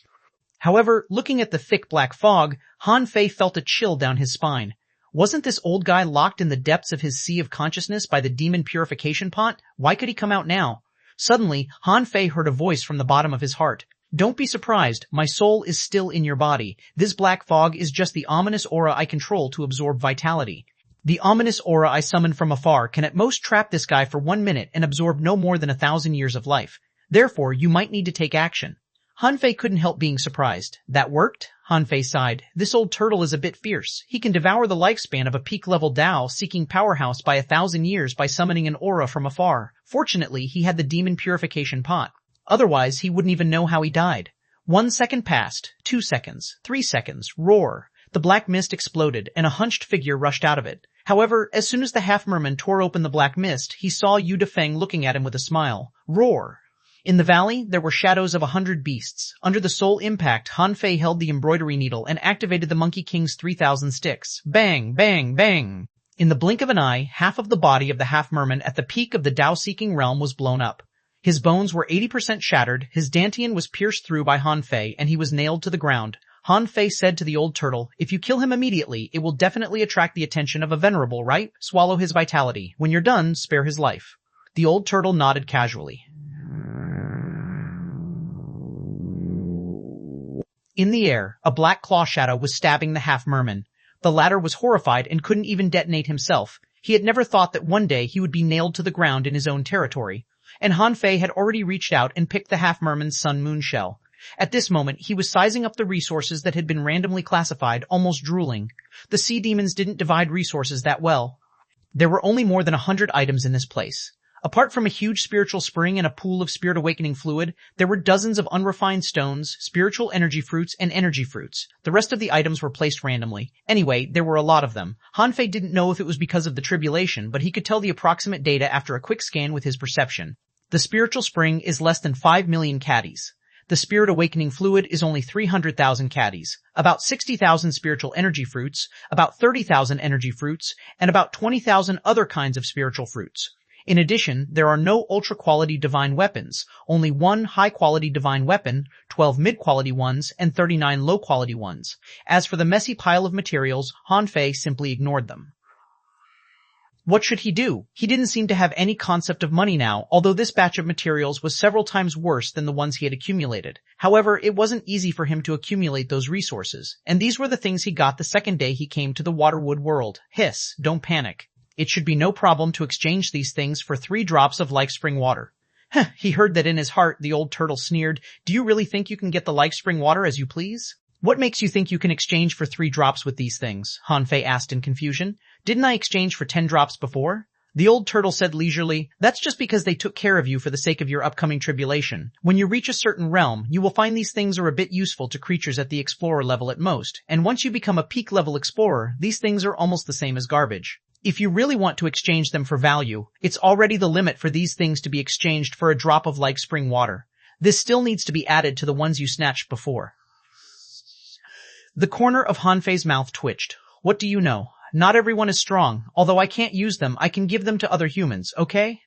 A: However, looking at the thick black fog, Han Fei felt a chill down his spine. Wasn't this old guy locked in the depths of his sea of consciousness by the demon purification pot? Why could he come out now? Suddenly, Han Fei heard a voice from the bottom of his heart. "Don't be surprised, my soul is still in your body. This black fog is just the ominous aura I control to absorb vitality. The ominous aura I summon from afar can at most trap this guy for 1 minute and absorb no more than 1,000 years of life. Therefore, you might need to take action." Han Fei couldn't help being surprised. "That worked?" Han Fei sighed. "This old turtle is a bit fierce. He can devour the lifespan of a peak-level Dao-seeking powerhouse by 1,000 years by summoning an aura from afar. Fortunately, he had the demon purification pot. Otherwise, he wouldn't even know how he died." 1 second passed, 2 seconds, 3 seconds, roar. The black mist exploded, and a hunched figure rushed out of it. However, as soon as the half-merman tore open the black mist, he saw Yu Dafeng looking at him with a smile. Roar. In the valley, there were shadows of 100 beasts. Under the sole impact, Han Fei held the embroidery needle and activated the Monkey King's 3,000 sticks. Bang, bang, bang! In the blink of an eye, half of the body of the half-merman at the peak of the Dao-seeking realm was blown up. His bones were 80% shattered, his dantian was pierced through by Han Fei, and he was nailed to the ground. Han Fei said to the old turtle, "If you kill him immediately, it will definitely attract the attention of a venerable, right? Swallow his vitality. When you're done, spare his life." The old turtle nodded casually. In the air, a black claw shadow was stabbing the half-merman. The latter was horrified and couldn't even detonate himself. He had never thought that one day he would be nailed to the ground in his own territory. And Han Fei had already reached out and picked the half-merman's sun moon shell. At this moment, he was sizing up the resources that had been randomly classified, almost drooling. The sea demons didn't divide resources that well. There were only more than 100 items in this place. Apart from a huge spiritual spring and a pool of spirit awakening fluid, there were dozens of unrefined stones, spiritual energy fruits, and energy fruits. The rest of the items were placed randomly. Anyway, there were a lot of them. Hanfei didn't know if it was because of the tribulation, but he could tell the approximate data after a quick scan with his perception. The spiritual spring is less than 5 million caddies. The spirit awakening fluid is only 300,000 caddies, about 60,000 spiritual energy fruits, about 30,000 energy fruits, and about 20,000 other kinds of spiritual fruits. In addition, there are no ultra-quality divine weapons, only one high-quality divine weapon, 12 mid-quality ones, and 39 low-quality ones. As for the messy pile of materials, Hanfei simply ignored them. What should he do? He didn't seem to have any concept of money now, although this batch of materials was several times worse than the ones he had accumulated. However, it wasn't easy for him to accumulate those resources, and these were the things he got the second day he came to the Waterwood world. Hiss, don't panic. It should be no problem to exchange these things for 3 drops of life spring water. He heard that in his heart. The old turtle sneered. Do you really think you can get the life spring water as you please? What makes you think you can exchange for 3 drops with these things? Hanfei asked in confusion. Didn't I exchange for 10 drops before? The old turtle said leisurely, that's just because they took care of you for the sake of your upcoming tribulation. When you reach a certain realm, you will find these things are a bit useful to creatures at the explorer level at most, and once you become a peak level explorer, these things are almost the same as garbage. If you really want to exchange them for value, it's already the limit for these things to be exchanged for a drop of like spring water. This still needs to be added to the ones you snatched before. The corner of Hanfei's mouth twitched. What do you know? Not everyone is strong. Although I can't use them, I can give them to other humans, okay?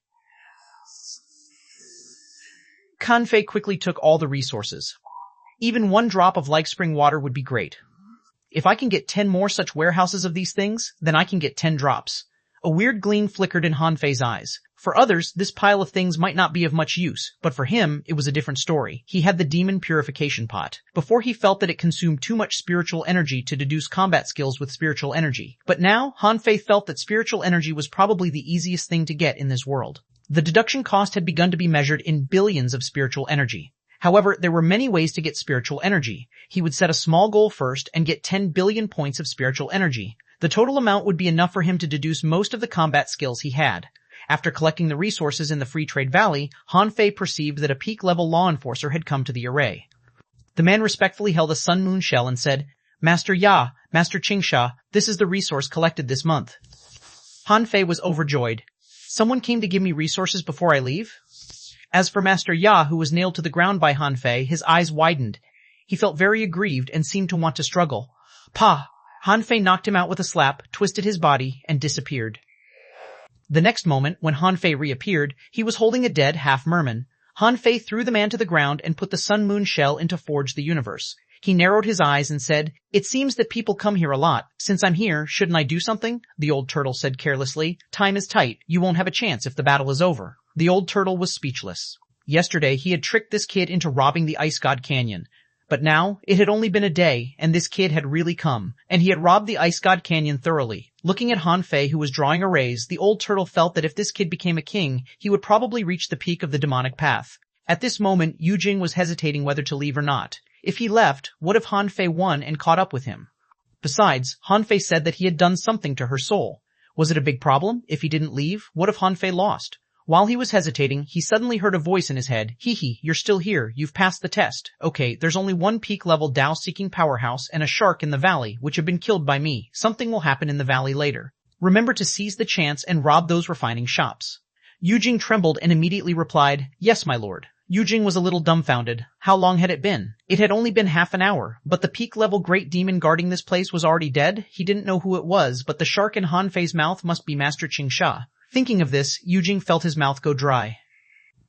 A: Hanfei quickly took all the resources. Even 1 drop of like spring water would be great. If I can get 10 more such warehouses of these things, then I can get 10 drops. A weird gleam flickered in Hanfei's eyes. For others, this pile of things might not be of much use, but for him, it was a different story. He had the demon purification pot. Before he felt that it consumed too much spiritual energy to deduce combat skills with spiritual energy. But now, Hanfei felt that spiritual energy was probably the easiest thing to get in this world. The deduction cost had begun to be measured in billions of spiritual energy. However, there were many ways to get spiritual energy. He would set a small goal first and get 10 billion points of spiritual energy. The total amount would be enough for him to deduce most of the combat skills he had. After collecting the resources in the Free Trade Valley, Hanfei perceived that a peak-level law enforcer had come to the array. The man respectfully held a sun moon shell and said, Master Ya, Master Qingsha, this is the resource collected this month. Hanfei was overjoyed. Someone came to give me resources before I leave? As for Master Ya, who was nailed to the ground by Hanfei, his eyes widened. He felt very aggrieved and seemed to want to struggle. Pa! Hanfei knocked him out with a slap, twisted his body, and disappeared. The next moment, when Hanfei reappeared, he was holding a dead half-merman. Hanfei threw the man to the ground and put the sun moon shell into Forge the Universe. He narrowed his eyes and said, It seems that people come here a lot. Since I'm here, shouldn't I do something? The old turtle said carelessly. Time is tight. You won't have a chance if the battle is over. The old turtle was speechless. Yesterday, he had tricked this kid into robbing the Ice God Canyon. But now, it had only been a day, and this kid had really come, and he had robbed the Ice God Canyon thoroughly. Looking at Hanfei, who was drawing a raise, the old turtle felt that if this kid became a king, he would probably reach the peak of the demonic path. At this moment, Yujing was hesitating whether to leave or not. If he left, what if Hanfei won and caught up with him? Besides, Hanfei said that he had done something to her soul. Was it a big problem? If he didn't leave, what if Hanfei lost? While he was hesitating, he suddenly heard a voice in his head. Hee, you're still here. You've passed the test. Okay, there's only one peak-level Dao-seeking powerhouse and a shark in the valley, which have been killed by me. Something will happen in the valley later. Remember to seize the chance and rob those refining shops. Yujing trembled and immediately replied, Yes, my lord. Yujing was a little dumbfounded. How long had it been? It had only been half an hour, but the peak-level great demon guarding this place was already dead. He didn't know who it was, but the shark in Hanfei's mouth must be Master Qingsha. Thinking of this, Yujing felt his mouth go dry.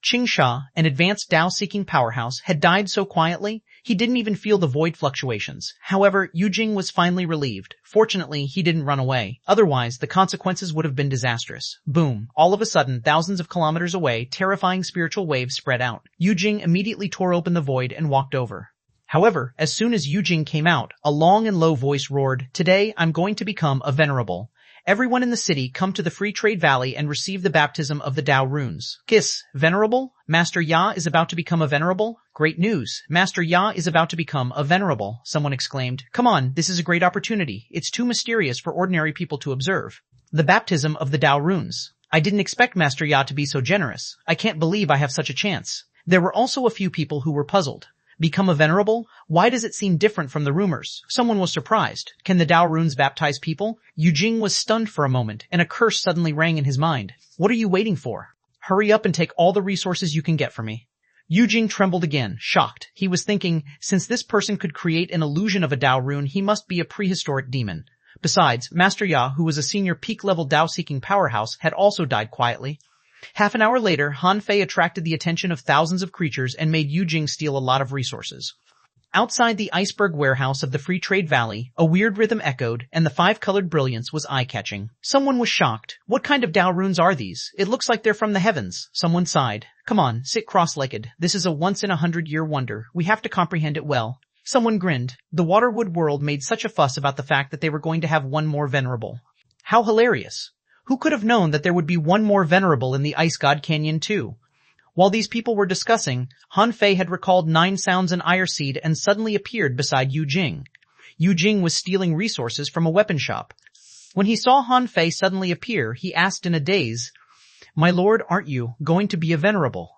A: Qingsha, an advanced Dao-seeking powerhouse, had died so quietly, he didn't even feel the void fluctuations. However, Yujing was finally relieved. Fortunately, he didn't run away. Otherwise, the consequences would have been disastrous. Boom. All of a sudden, thousands of kilometers away, terrifying spiritual waves spread out. Yujing immediately tore open the void and walked over. However, as soon as Yujing came out, a long and low voice roared, Today, I'm going to become a venerable. Everyone in the city come to the Free Trade Valley and receive the baptism of the Tao runes. Kiss, Venerable? Master Ya is about to become a Venerable? Great news. Master Ya is about to become a Venerable, someone exclaimed. Come on, this is a great opportunity. It's too mysterious for ordinary people to observe. The baptism of the Tao runes. I didn't expect Master Ya to be so generous. I can't believe I have such a chance. There were also a few people who were puzzled. Become a Venerable? Why does it seem different from the rumors? Someone was surprised. Can the Tao runes baptize people? Yu Jing was stunned for a moment, and a curse suddenly rang in his mind. What are you waiting for? Hurry up and take all the resources you can get for me. Yu Jing trembled again, shocked. He was thinking, since this person could create an illusion of a Tao rune, he must be a prehistoric demon. Besides, Master Ya, who was a senior peak-level Tao-seeking powerhouse, had also died quietly. Half an hour later, Han Fei attracted the attention of thousands of creatures and made Yu Jing steal a lot of resources. Outside the iceberg warehouse of the Free Trade Valley, a weird rhythm echoed, and the five-colored brilliance was eye-catching. Someone was shocked. What kind of Tao runes are these? It looks like they're from the heavens. Someone sighed. Come on, sit cross-legged. This is a once-in-a-hundred-year wonder. We have to comprehend it well. Someone grinned. The Waterwood world made such a fuss about the fact that they were going to have one more Venerable. How hilarious. Who could have known that there would be one more Venerable in the Ice God Canyon too? While these people were discussing, Han Fei had recalled 9 sounds and Ire Seed and suddenly appeared beside Yu Jing. Yu Jing was stealing resources from a weapon shop. When he saw Han Fei suddenly appear, he asked in a daze, My lord, aren't you going to be a Venerable?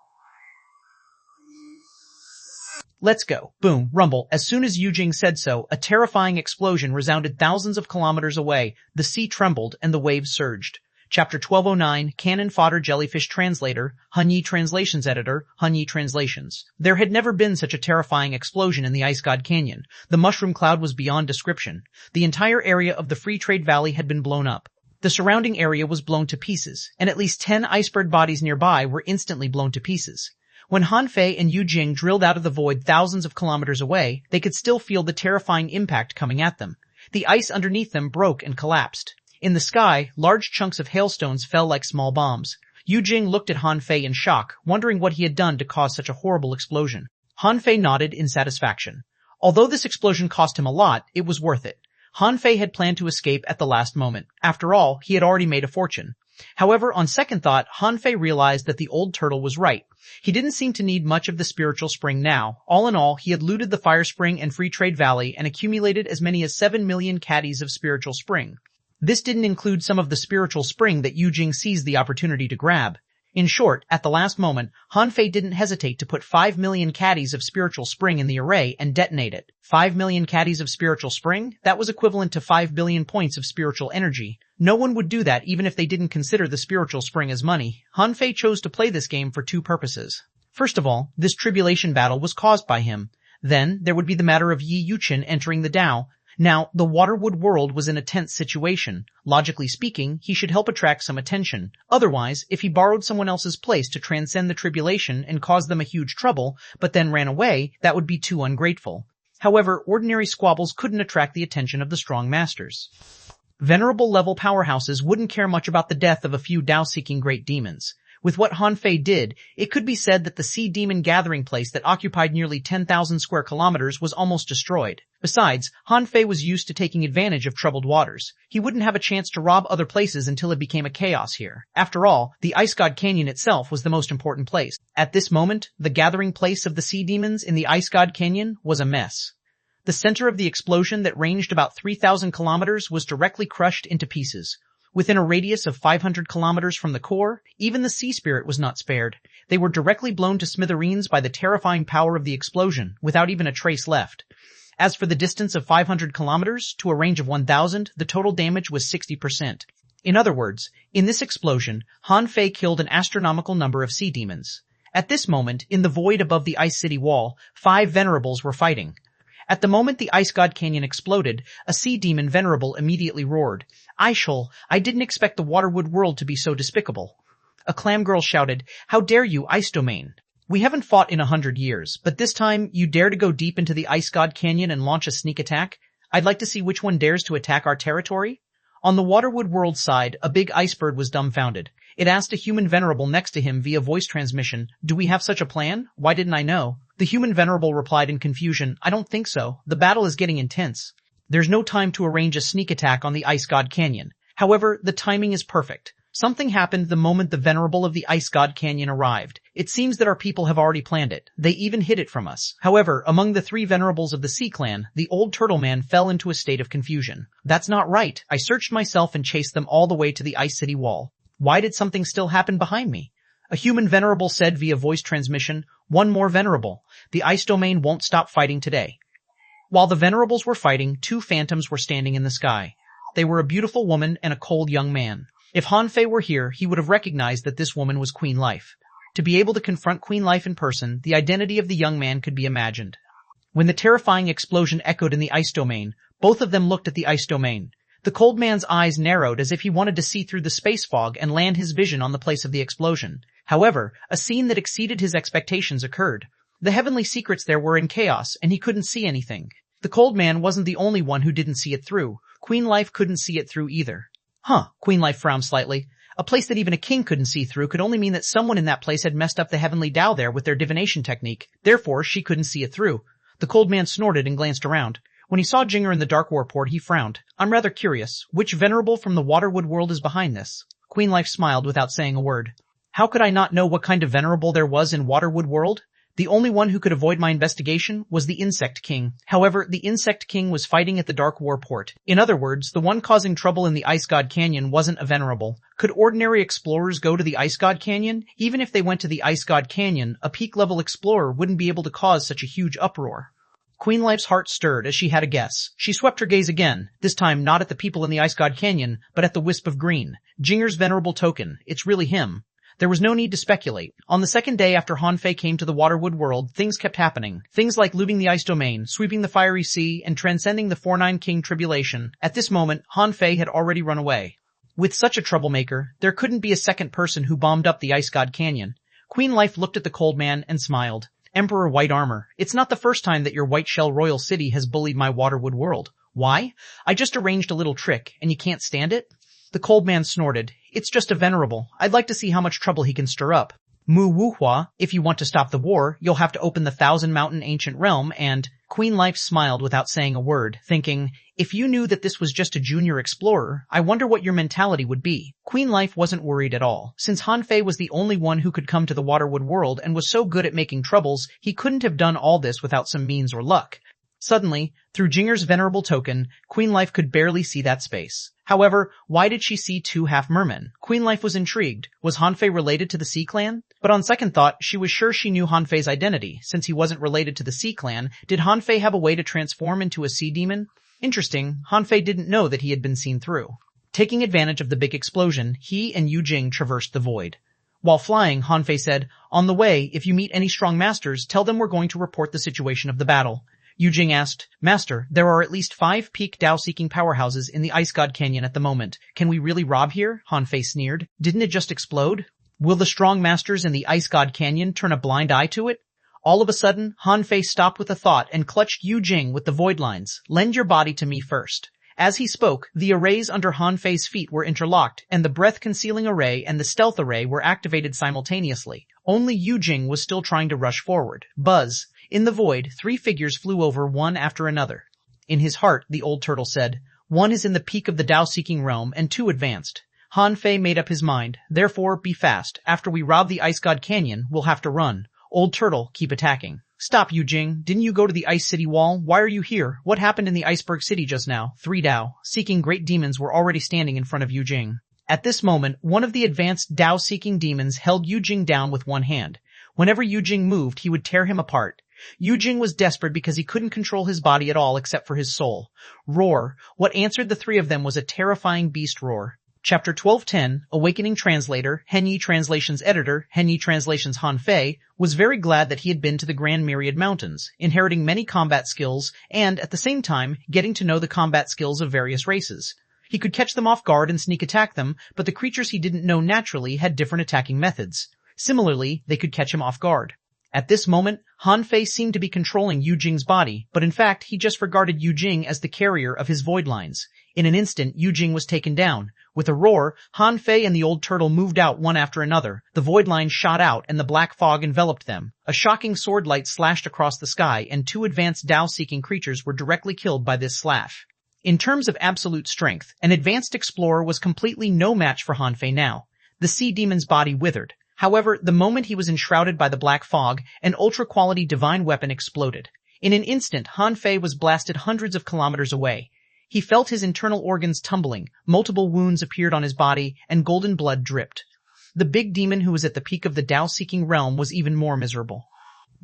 A: Let's go. Boom, rumble. As soon as Yu Jing said so, a terrifying explosion resounded thousands of kilometers away. The sea trembled and the waves surged. Chapter 1209, Cannon Fodder Jellyfish Translator, Hanyi Translations Editor, Hanyi Translations. There had never been such a terrifying explosion in the Ice God Canyon. The mushroom cloud was beyond description. The entire area of the Free Trade Valley had been blown up. The surrounding area was blown to pieces, and at least 10 iceberg bodies nearby were instantly blown to pieces. When Han Fei and Yu Jing drilled out of the void thousands of kilometers away, they could still feel the terrifying impact coming at them. The ice underneath them broke and collapsed. In the sky, large chunks of hailstones fell like small bombs. Yu Jing looked at Han Fei in shock, wondering what he had done to cause such a horrible explosion. Han Fei nodded in satisfaction. Although this explosion cost him a lot, it was worth it. Han Fei had planned to escape at the last moment. After all, he had already made a fortune. However, on second thought, Han Fei realized that the old turtle was right. He didn't seem to need much of the spiritual spring now. All in all, he had looted the Fire Spring and Free Trade Valley and accumulated as many as 7 million caddies of spiritual spring. This didn't include some of the spiritual spring that Yu Jing seized the opportunity to grab. In short, at the last moment, Han Fei didn't hesitate to put 5 million caddies of spiritual spring in the array and detonate it. 5 million caddies of spiritual spring? That was equivalent to 5 billion points of spiritual energy. No one would do that even if they didn't consider the spiritual spring as money. Han Fei chose to play this game for 2 purposes. First of all, this tribulation battle was caused by him. Then, there would be the matter of Yi Yuchen entering the Tao. Now, the Waterwood world was in a tense situation. Logically speaking, he should help attract some attention. Otherwise, if he borrowed someone else's place to transcend the tribulation and cause them a huge trouble, but then ran away, that would be too ungrateful. However, ordinary squabbles couldn't attract the attention of the strong masters. Venerable level powerhouses wouldn't care much about the death of a few Tao-seeking great demons. With what Han Fei did, it could be said that the sea demon gathering place that occupied nearly 10,000 square kilometers was almost destroyed. Besides, Han Fei was used to taking advantage of troubled waters. He wouldn't have a chance to rob other places until it became a chaos here. After all, the Ice God Canyon itself was the most important place. At this moment, the gathering place of the sea demons in the Ice God Canyon was a mess. The center of the explosion that ranged about 3,000 kilometers was directly crushed into pieces. Within a radius of 500 kilometers from the core, even the sea spirit was not spared. They were directly blown to smithereens by the terrifying power of the explosion, without even a trace left. As for the distance of 500 kilometers to a range of 1,000, the total damage was 60%. In other words, in this explosion, Han Fei killed an astronomical number of sea demons. At this moment, in the void above the Ice City wall, 5 venerables were fighting. At the moment the Ice God Canyon exploded, a sea demon venerable immediately roared, I didn't expect the Waterwood world to be so despicable. A clam girl shouted, How dare you, Ice Domain? We haven't fought in 100 years, but this time you dare to go deep into the Ice God Canyon and launch a sneak attack? I'd like to see which one dares to attack our territory. On the Waterwood world side, a big icebird was dumbfounded. It asked a human venerable next to him via voice transmission, Do we have such a plan? Why didn't I know? The human venerable replied in confusion, I don't think so. The battle is getting intense. There's no time to arrange a sneak attack on the Ice God Canyon. However, the timing is perfect. Something happened the moment the Venerable of the Ice God Canyon arrived. It seems that our people have already planned it. They even hid it from us. However, among the 3 Venerables of the Sea Clan, the old Turtle Man fell into a state of confusion. That's not right. I searched myself and chased them all the way to the Ice City wall. Why did something still happen behind me? A human Venerable said via voice transmission, "One more Venerable. The Ice Domain won't stop fighting today." While the Venerables were fighting, 2 phantoms were standing in the sky. They were a beautiful woman and a cold young man. If Han Fei were here, he would have recognized that this woman was Queen Life. To be able to confront Queen Life in person, the identity of the young man could be imagined. When the terrifying explosion echoed in the Ice Domain, both of them looked at the Ice Domain. The cold man's eyes narrowed as if he wanted to see through the space fog and land his vision on the place of the explosion. However, a scene that exceeded his expectations occurred. The heavenly secrets there were in chaos, and he couldn't see anything. The cold man wasn't the only one who didn't see it through. Queen Life couldn't see it through either. Queen Life frowned slightly. A place that even a king couldn't see through could only mean that someone in that place had messed up the heavenly Tao there with their divination technique. Therefore, she couldn't see it through. The cold man snorted and glanced around. When he saw Jinger in the Dark Warport, he frowned. "I'm rather curious. Which Venerable from the Waterwood world is behind this?" Queen Life smiled without saying a word. "How could I not know what kind of Venerable there was in Waterwood world? The only one who could avoid my investigation was the Insect King. However, the Insect King was fighting at the Dark Warport. In other words, the one causing trouble in the Ice God Canyon wasn't a Venerable. Could ordinary explorers go to the Ice God Canyon? Even if they went to the Ice God Canyon, a peak-level explorer wouldn't be able to cause such a huge uproar." Queen Life's heart stirred as she had a guess. She swept her gaze again, this time not at the people in the Ice God Canyon, but at the wisp of green. Jinger's venerable token. It's really him. There was no need to speculate. On the second day after Han Fei came to the Waterwood world, things kept happening. Things like looting the Ice Domain, sweeping the Fiery Sea, and transcending the 4-9 King tribulation. At this moment, Han Fei had already run away. With such a troublemaker, there couldn't be a second person who bombed up the Ice God Canyon. Queen Life looked at the cold man and smiled. "Emperor White Armor, it's not the first time that your White Shell Royal City has bullied my Waterwood world. Why? I just arranged a little trick, and you can't stand it?" The cold man snorted. "It's just a Venerable. I'd like to see how much trouble he can stir up. Mu Wuhua, if you want to stop the war, you'll have to open the 1,000-mountain ancient realm and—" Queen Life smiled without saying a word, thinking, "If you knew that this was just a junior explorer, I wonder what your mentality would be." Queen Life wasn't worried at all. Since Han Fei was the only one who could come to the Waterwood world and was so good at making troubles, he couldn't have done all this without some means or luck. Suddenly, through Jinger's venerable token, Queen Life could barely see that space. However, why did she see 2 half-mermen? Queen Life was intrigued. Was Han Fei related to the Sea Clan? But on second thought, she was sure she knew Han Fei's identity. Since he wasn't related to the Sea Clan, did Han Fei have a way to transform into a sea demon? Interesting, Han Fei didn't know that he had been seen through. Taking advantage of the big explosion, he and Yu Jing traversed the void. While flying, Han Fei said, "On the way, if you meet any strong masters, tell them we're going to report the situation of the battle." Yu Jing asked, "Master, there are at least 5 peak Dao-seeking powerhouses in the Ice God Canyon at the moment. Can we really rob here?" Han Fei sneered. "Didn't it just explode? Will the strong masters in the Ice God Canyon turn a blind eye to it?" All of a sudden, Han Fei stopped with a thought and clutched Yu Jing with the void lines. "Lend your body to me first." As he spoke, the arrays under Han Fei's feet were interlocked, and the breath-concealing array and the stealth array were activated simultaneously. Only Yu Jing was still trying to rush forward. Buzz! In the void, 3 figures flew over one after another. In his heart, the old turtle said, "1 is in the peak of the Dao-seeking realm, and 2 advanced." Han Fei made up his mind. "Therefore, be fast. After we rob the Ice God Canyon, we'll have to run. Old turtle, keep attacking." "Stop, Yu Jing. Didn't you go to the Ice City wall? Why are you here? What happened in the Iceberg City just now?" 3 Dao, seeking great demons, were already standing in front of Yu Jing. At this moment, one of the advanced Dao-seeking demons held Yu Jing down with one hand. Whenever Yu Jing moved, he would tear him apart. Yu Jing was desperate because he couldn't control his body at all except for his soul. Roar! What answered the 3 of them was a terrifying beast roar. Chapter 1210, Awakening Translator, Henyi Translations Editor, Henyi Translations Han Fei, was very glad that he had been to the Grand Myriad Mountains, inheriting many combat skills, and, at the same time, getting to know the combat skills of various races. He could catch them off guard and sneak attack them, but the creatures he didn't know naturally had different attacking methods. Similarly, they could catch him off guard. At this moment, Han Fei seemed to be controlling Yu Jing's body, but in fact he just regarded Yu Jing as the carrier of his void lines. In an instant, Yu Jing was taken down. With a roar, Han Fei and the old turtle moved out one after another. The void lines shot out and the black fog enveloped them. A shocking sword light slashed across the sky, and 2 advanced Dao-seeking creatures were directly killed by this slash. In terms of absolute strength, an advanced explorer was completely no match for Han Fei now. The sea demon's body withered. However, the moment he was enshrouded by the black fog, an ultra-quality divine weapon exploded. In an instant, Han Fei was blasted hundreds of kilometers away. He felt his internal organs tumbling, multiple wounds appeared on his body, and golden blood dripped. The big demon who was at the peak of the Tao-seeking realm was even more miserable.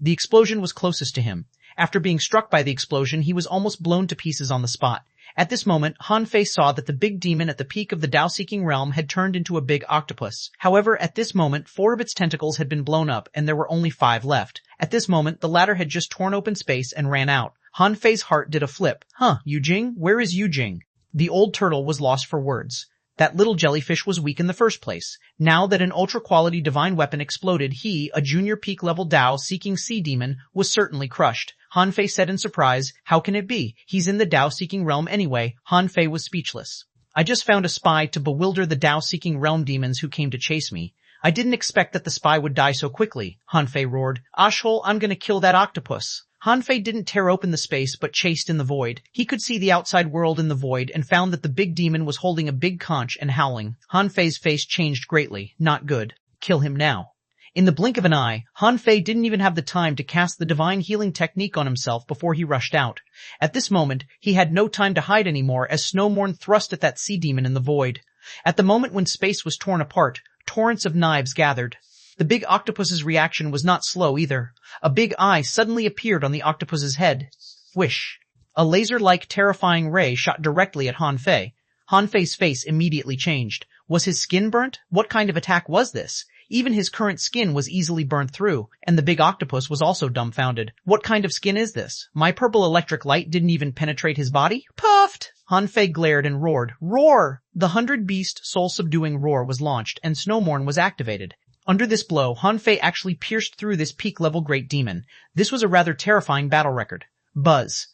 A: The explosion was closest to him. After being struck by the explosion, he was almost blown to pieces on the spot. At this moment, Han Fei saw that the big demon at the peak of the Tao-seeking realm had turned into a big octopus. However, at this moment, 4 of its tentacles had been blown up, and there were only 5 left. At this moment, the latter had just torn open space and ran out. Han Fei's heart did a flip. Yujing? Where is Yujing? The old turtle was lost for words. That little jellyfish was weak in the first place. Now that an ultra-quality divine weapon exploded, he, a junior peak-level Tao-seeking sea demon, was certainly crushed. Han Fei said in surprise, "How can it be? He's in the Tao-seeking realm anyway." Han Fei was speechless. "I just found a spy to bewilder the Tao-seeking realm demons who came to chase me. I didn't expect that the spy would die so quickly," Han Fei roared. "Howl, I'm gonna kill that octopus." Han Fei didn't tear open the space but chased in the void. He could see the outside world in the void and found that the big demon was holding a big conch and howling. Han Fei's face changed greatly. Not good. Kill him now. In the blink of an eye, Han Fei didn't even have the time to cast the divine healing technique on himself before he rushed out. At this moment, he had no time to hide anymore as xuanhuan thrust at that sea demon in the void. At the moment when space was torn apart, torrents of knives gathered. The big octopus's reaction was not slow either. A big eye suddenly appeared on the octopus's head. Whish! A laser-like terrifying ray shot directly at Han Fei. Han Fei's face immediately changed. Was his skin burnt? What kind of attack was this? Even his current skin was easily burnt through, and the big octopus was also dumbfounded. What kind of skin is this? My purple electric light didn't even penetrate his body? Puffed! Han Fei glared and roared. Roar! The 100-beast soul-subduing roar was launched, and xuanhuan was activated. Under this blow, Han Fei actually pierced through this peak-level great demon. This was a rather terrifying battle record. Buzz.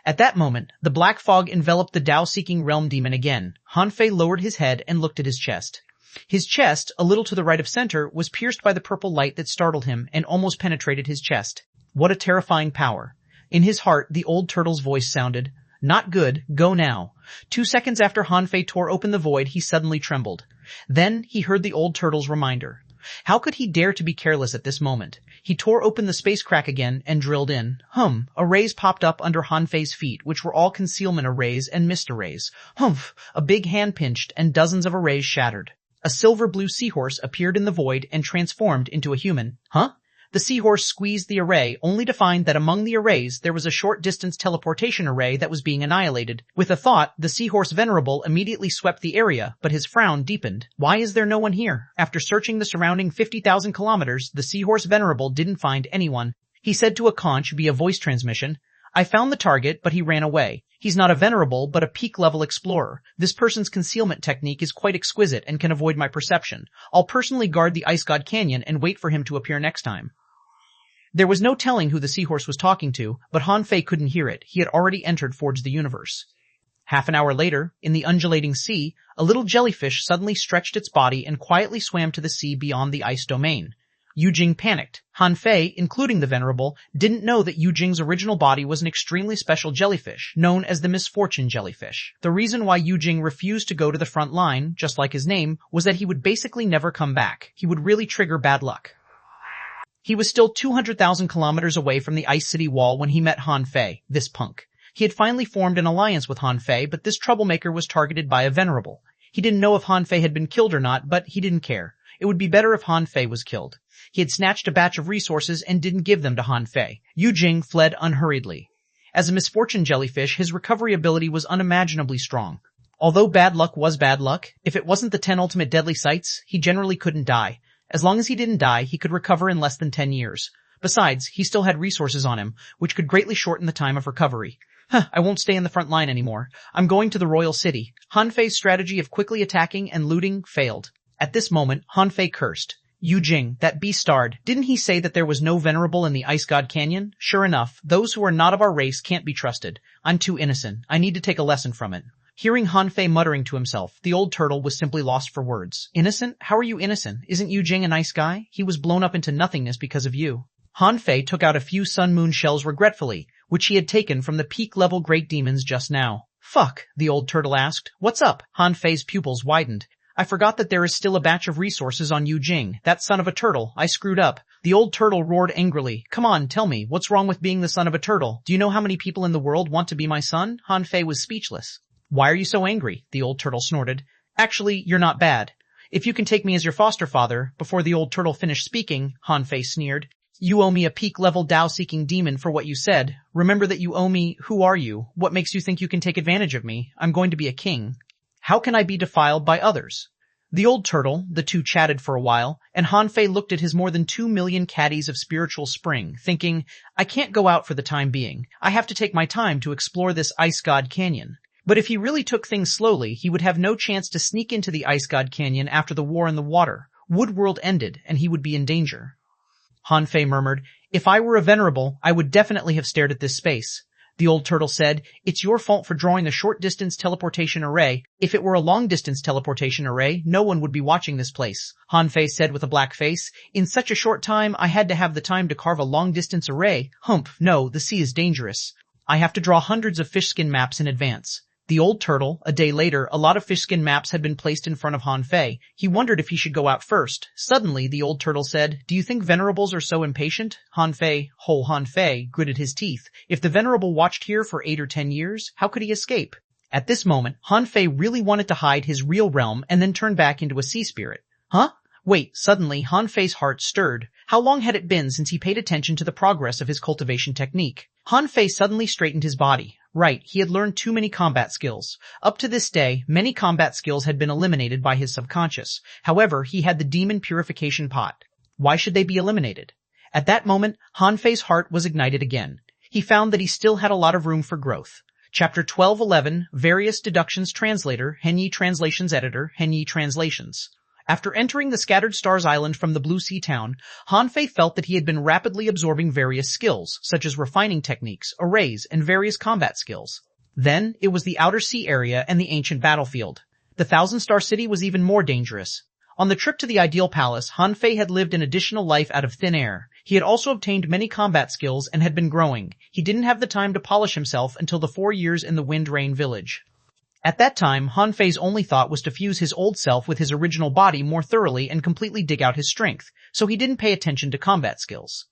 A: At that moment, the black fog enveloped the Tao-seeking realm demon again. Han Fei lowered his head and looked at his chest. His chest, a little to the right of center, was pierced by the purple light that startled him and almost penetrated his chest. What a terrifying power. In his heart, the old turtle's voice sounded, "Not good, go now." 2 seconds after Han Fei tore open the void, he suddenly trembled. Then he heard the old turtle's reminder. How could he dare to be careless at this moment? He tore open the space crack again and drilled in. Arrays popped up under Han Fei's feet, which were all concealment arrays and mist arrays. A big hand pinched and dozens of arrays shattered. A silver-blue seahorse appeared in the void and transformed into a human. The seahorse squeezed the array, only to find that among the arrays there was a short-distance teleportation array that was being annihilated. With a thought, the seahorse venerable immediately swept the area, but his frown deepened. Why is there no one here? After searching the surrounding 50,000 kilometers, the seahorse venerable didn't find anyone. He said to a conch via voice transmission, "I found the target, but he ran away. He's not a venerable, but a peak-level explorer. This person's concealment technique is quite exquisite and can avoid my perception. I'll personally guard the Ice God Canyon and wait for him to appear next time." There was no telling who the seahorse was talking to, but Han Fei couldn't hear it. He had already entered Forge the Universe. Half an hour later, in the undulating sea, a little jellyfish suddenly stretched its body and quietly swam to the sea beyond the ice domain. Yujing panicked. Han Fei, including the Venerable, didn't know that Yujing's original body was an extremely special jellyfish, known as the misfortune jellyfish. The reason why Yujing refused to go to the front line, just like his name, was that he would basically never come back. He would really trigger bad luck. He was still 200,000 kilometers away from the Ice City Wall when he met Han Fei, this punk. He had finally formed an alliance with Han Fei, but this troublemaker was targeted by a Venerable. He didn't know if Han Fei had been killed or not, but he didn't care. It would be better if Han Fei was killed. He had snatched a batch of resources and didn't give them to Han Fei. Yujing fled unhurriedly. As a misfortune jellyfish, his recovery ability was unimaginably strong. Although bad luck was bad luck, if it wasn't the 10 ultimate deadly sights, he generally couldn't die. As long as he didn't die, he could recover in less than 10 years. Besides, he still had resources on him, which could greatly shorten the time of recovery. I won't stay in the front line anymore. I'm going to the royal city. Han Fei's strategy of quickly attacking and looting failed. At this moment, Han Fei cursed. Yujing, that beast-starred, didn't he say that there was no venerable in the Ice God Canyon? Sure enough, those who are not of our race can't be trusted. I'm too innocent. I need to take a lesson from it. Hearing Han Fei muttering to himself, the old turtle was simply lost for words. Innocent? How are you innocent? Isn't Yujing a nice guy? He was blown up into nothingness because of you. Han Fei took out a few sun moon shells regretfully, which he had taken from the peak-level great demons just now. Fuck, the old turtle asked. What's up? Han Fei's pupils widened. I forgot that there is still a batch of resources on Yu Jing. That son of a turtle. I screwed up. The old turtle roared angrily. Come on, tell me, what's wrong with being the son of a turtle? Do you know how many people in the world want to be my son? Han Fei was speechless. Why are you so angry? The old turtle snorted. Actually, you're not bad. If you can take me as your foster father, before the old turtle finished speaking, Han Fei sneered. You owe me a peak-level Tao-seeking demon for what you said. Remember that you owe me. Who are you? What makes you think you can take advantage of me? I'm going to be a king. How can I be defiled by others? The old turtle, the two chatted for a while, and Han Fei looked at his more than 2 million caddies of spiritual spring, thinking, I can't go out for the time being. I have to take my time to explore this Ice God Canyon. But if he really took things slowly, he would have no chance to sneak into the Ice God Canyon after the war in the water. Woodworld ended, and he would be in danger. Han Fei murmured, If I were a venerable, I would definitely have stared at this space. The old turtle said, It's your fault for drawing a short-distance teleportation array. If it were a long-distance teleportation array, no one would be watching this place. Han Fei said with a black face, In such a short time, I had to have the time to carve a long-distance array. Humph, no, the sea is dangerous. I have to draw hundreds of fish skin maps in advance. The old turtle, a day later, a lot of fish skin maps had been placed in front of Han Fei. He wondered if he should go out first. Suddenly, the old turtle said, Do you think venerables are so impatient? Han Fei gritted his teeth. If the venerable watched here for 8 or 10 years, how could he escape? At this moment, Han Fei really wanted to hide his real realm and then turn back into a sea spirit. Huh? Wait, suddenly Han Fei's heart stirred. How long had it been since he paid attention to the progress of his cultivation technique? Han Fei suddenly straightened his body. Right, he had learned too many combat skills. Up to this day, many combat skills had been eliminated by his subconscious. However, he had the demon purification pot. Why should they be eliminated? At that moment, Han Fei's heart was ignited again. He found that he still had a lot of room for growth. Chapter 1211, Various Deductions Translator, Henyi Translations Editor, Henyi Translations. After entering the Scattered Stars Island from the Blue Sea Town, Han Fei felt that he had been rapidly absorbing various skills, such as refining techniques, arrays, and various combat skills. Then, it was the Outer Sea area and the ancient battlefield. The Thousand Star City was even more dangerous. On the trip to the Ideal Palace, Han Fei had lived an additional life out of thin air. He had also obtained many combat skills and had been growing. He didn't have the time to polish himself until the 4 years in the Wind Rain Village. At that time, Han Fei's only thought was to fuse his old self with his original body more thoroughly and completely dig out his strength, so he didn't pay attention to combat skills.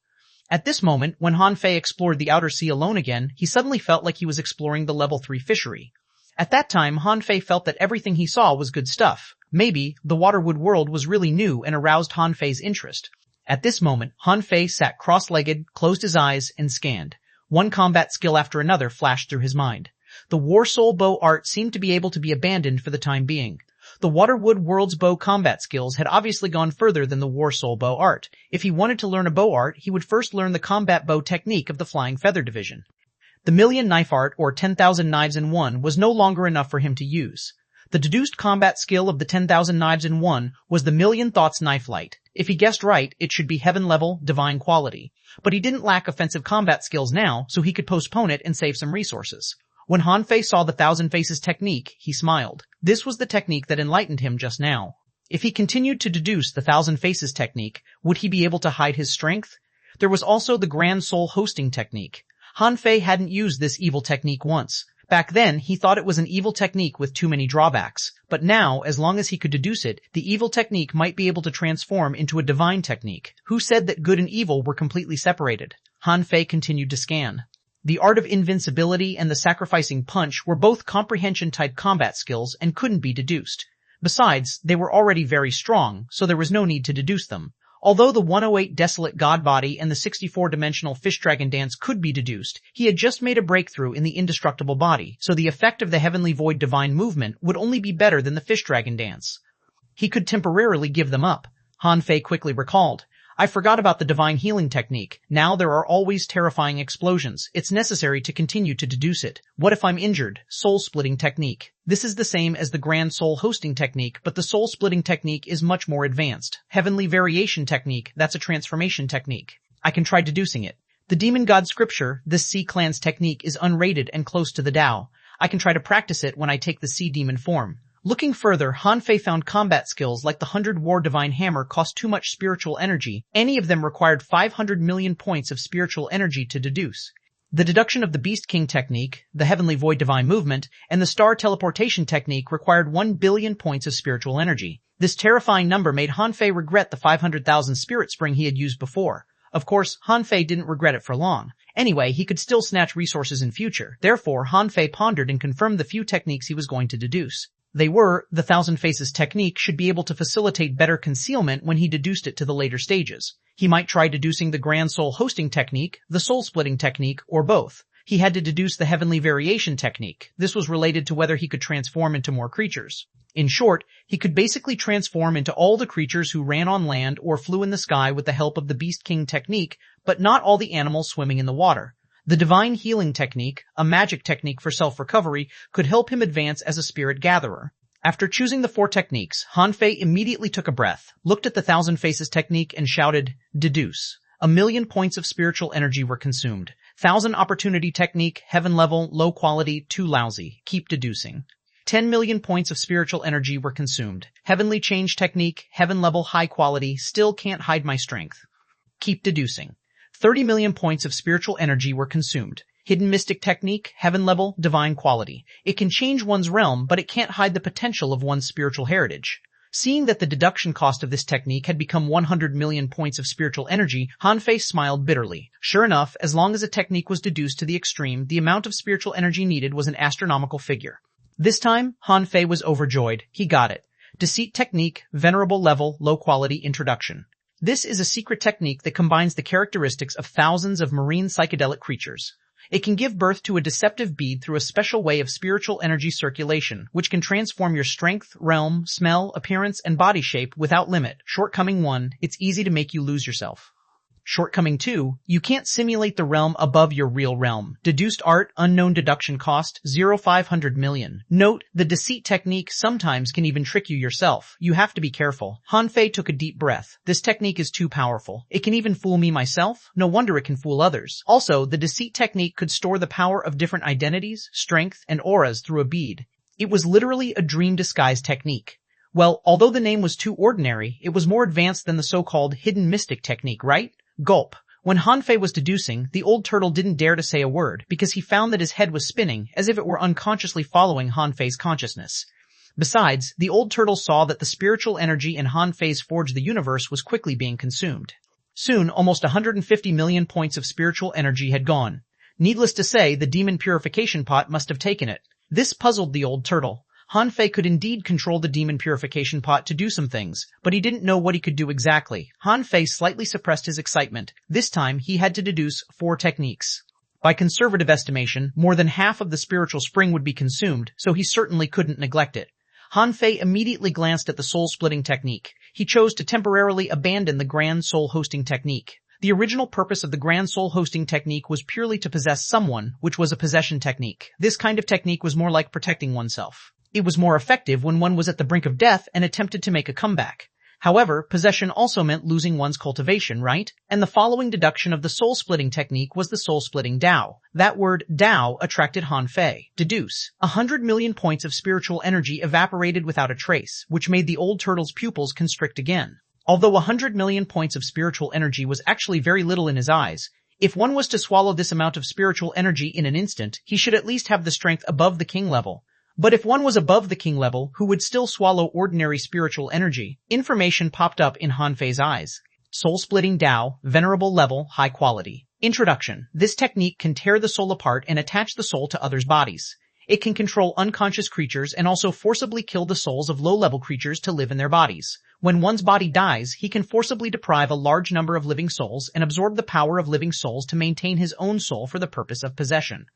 A: At this moment, when Han Fei explored the Outer Sea alone again, he suddenly felt like he was exploring the Level 3 fishery. At that time, Han Fei felt that everything he saw was good stuff. Maybe, the Waterwood world was really new and aroused Han Fei's interest. At this moment, Han Fei sat cross-legged, closed his eyes, and scanned. One combat skill after another flashed through his mind. The War Soul Bow art seemed to be able to be abandoned for the time being. The Waterwood World's bow combat skills had obviously gone further than the War Soul Bow art. If he wanted to learn a bow art, he would first learn the combat bow technique of the Flying Feather Division. The Million Knife art, or 10,000 Knives in One, was no longer enough for him to use. The deduced combat skill of the 10,000 Knives in One was the Million Thoughts Knife Light. If he guessed right, it should be heaven level, divine quality. But he didn't lack offensive combat skills now, so he could postpone it and save some resources. When Han Fei saw the Thousand Faces technique, he smiled. This was the technique that enlightened him just now. If he continued to deduce the Thousand Faces technique, would he be able to hide his strength? There was also the Grand Soul Hosting technique. Han Fei hadn't used this evil technique once. Back then, he thought it was an evil technique with too many drawbacks. But now, as long as he could deduce it, the evil technique might be able to transform into a divine technique. Who said that good and evil were completely separated? Han Fei continued to scan. The Art of Invincibility and the Sacrificing Punch were both comprehension-type combat skills and couldn't be deduced. Besides, they were already very strong, so there was no need to deduce them. Although the 108 Desolate God Body and the 64-dimensional Fish Dragon Dance could be deduced, he had just made a breakthrough in the Indestructible Body, so the effect of the Heavenly Void Divine Movement would only be better than the Fish Dragon Dance. He could temporarily give them up. Han Fei quickly recalled. I forgot about the divine healing technique. Now there are always terrifying explosions. It's necessary to continue to deduce it. What if I'm injured? Soul-splitting technique. This is the same as the Grand Soul Hosting technique, but the soul-splitting technique is much more advanced. Heavenly variation technique, that's a transformation technique. I can try deducing it. The Demon God Scripture, this Sea Clan's technique is unrated and close to the Tao. I can try to practice it when I take the Sea Demon form. Looking further, Han Fei found combat skills like the 100 War Divine Hammer cost too much spiritual energy. Any of them required 500 million points of spiritual energy to deduce. The deduction of the Beast King technique, the Heavenly Void Divine Movement, and the Star Teleportation technique required 1 billion points of spiritual energy. This terrifying number made Han Fei regret the 500,000 Spirit Spring he had used before. Of course, Han Fei didn't regret it for long. Anyway, he could still snatch resources in future. Therefore, Han Fei pondered and confirmed the few techniques he was going to deduce. They were, the Thousand Faces technique should be able to facilitate better concealment when he deduced it to the later stages. He might try deducing the Grand Soul Hosting technique, the Soul Splitting technique, or both. He had to deduce the Heavenly Variation technique. This was related to whether he could transform into more creatures. In short, he could basically transform into all the creatures who ran on land or flew in the sky with the help of the Beast King technique, but not all the animals swimming in the water. The Divine Healing technique, a magic technique for self-recovery, could help him advance as a spirit gatherer. After choosing the 4 techniques, Han Fei immediately took a breath, looked at the Thousand Faces technique, and shouted, "Deduce." 1,000,000 points of spiritual energy were consumed. 1,000 Opportunity technique, heaven level, low quality, too lousy. Keep deducing. 10 million points of spiritual energy were consumed. Heavenly Change technique, heaven level, high quality, still can't hide my strength. Keep deducing. 30 million points of spiritual energy were consumed. Hidden Mystic technique, heaven level, divine quality. It can change one's realm, but it can't hide the potential of one's spiritual heritage. Seeing that the deduction cost of this technique had become 100 million points of spiritual energy, Han Fei smiled bitterly. Sure enough, as long as a technique was deduced to the extreme, the amount of spiritual energy needed was an astronomical figure. This time, Han Fei was overjoyed. He got it. Deceit technique, venerable level, low quality, introduction. This is a secret technique that combines the characteristics of thousands of marine psychedelic creatures. It can give birth to a deceptive bead through a special way of spiritual energy circulation, which can transform your strength, realm, smell, appearance, and body shape without limit. Shortcoming 1, it's easy to make you lose yourself. Shortcoming 2, you can't simulate the realm above your real realm. Deduced art, unknown deduction cost, 0.500 million. Note, the deceit technique sometimes can even trick you yourself. You have to be careful. Han Fei took a deep breath. This technique is too powerful. It can even fool me myself. No wonder it can fool others. Also, the deceit technique could store the power of different identities, strength, and auras through a bead. It was literally a dream disguise technique. Well, although the name was too ordinary, it was more advanced than the so-called hidden mystic technique, right? Gulp. When Han Fei was deducing, the old turtle didn't dare to say a word, because he found that his head was spinning, as if it were unconsciously following Han Fei's consciousness. Besides, the old turtle saw that the spiritual energy in Han Fei's Forge the Universe was quickly being consumed. Soon, almost 150 million points of spiritual energy had gone. Needless to say, the demon purification pot must have taken it. This puzzled the old turtle. Han Fei could indeed control the demon purification pot to do some things, but he didn't know what he could do exactly. Han Fei slightly suppressed his excitement. This time, he had to deduce 4 techniques. By conservative estimation, more than half of the spiritual spring would be consumed, so he certainly couldn't neglect it. Han Fei immediately glanced at the soul-splitting technique. He chose to temporarily abandon the Grand Soul Hosting technique. The original purpose of the Grand Soul Hosting technique was purely to possess someone, which was a possession technique. This kind of technique was more like protecting oneself. It was more effective when one was at the brink of death and attempted to make a comeback. However, possession also meant losing one's cultivation, right? And the following deduction of the soul-splitting technique was the soul-splitting Tao. That word, Tao, attracted Han Fei. Deduce. 100 million points of spiritual energy evaporated without a trace, which made the old turtle's pupils constrict again. Although 100 million points of spiritual energy was actually very little in his eyes, if one was to swallow this amount of spiritual energy in an instant, he should at least have the strength above the king level. But if one was above the king level, who would still swallow ordinary spiritual energy? Information popped up in Han Fei's eyes. Soul-splitting Tao, venerable level, high quality. Introduction. This technique can tear the soul apart and attach the soul to others' bodies. It can control unconscious creatures and also forcibly kill the souls of low-level creatures to live in their bodies. When one's body dies, he can forcibly deprive a large number of living souls and absorb the power of living souls to maintain his own soul for the purpose of possession.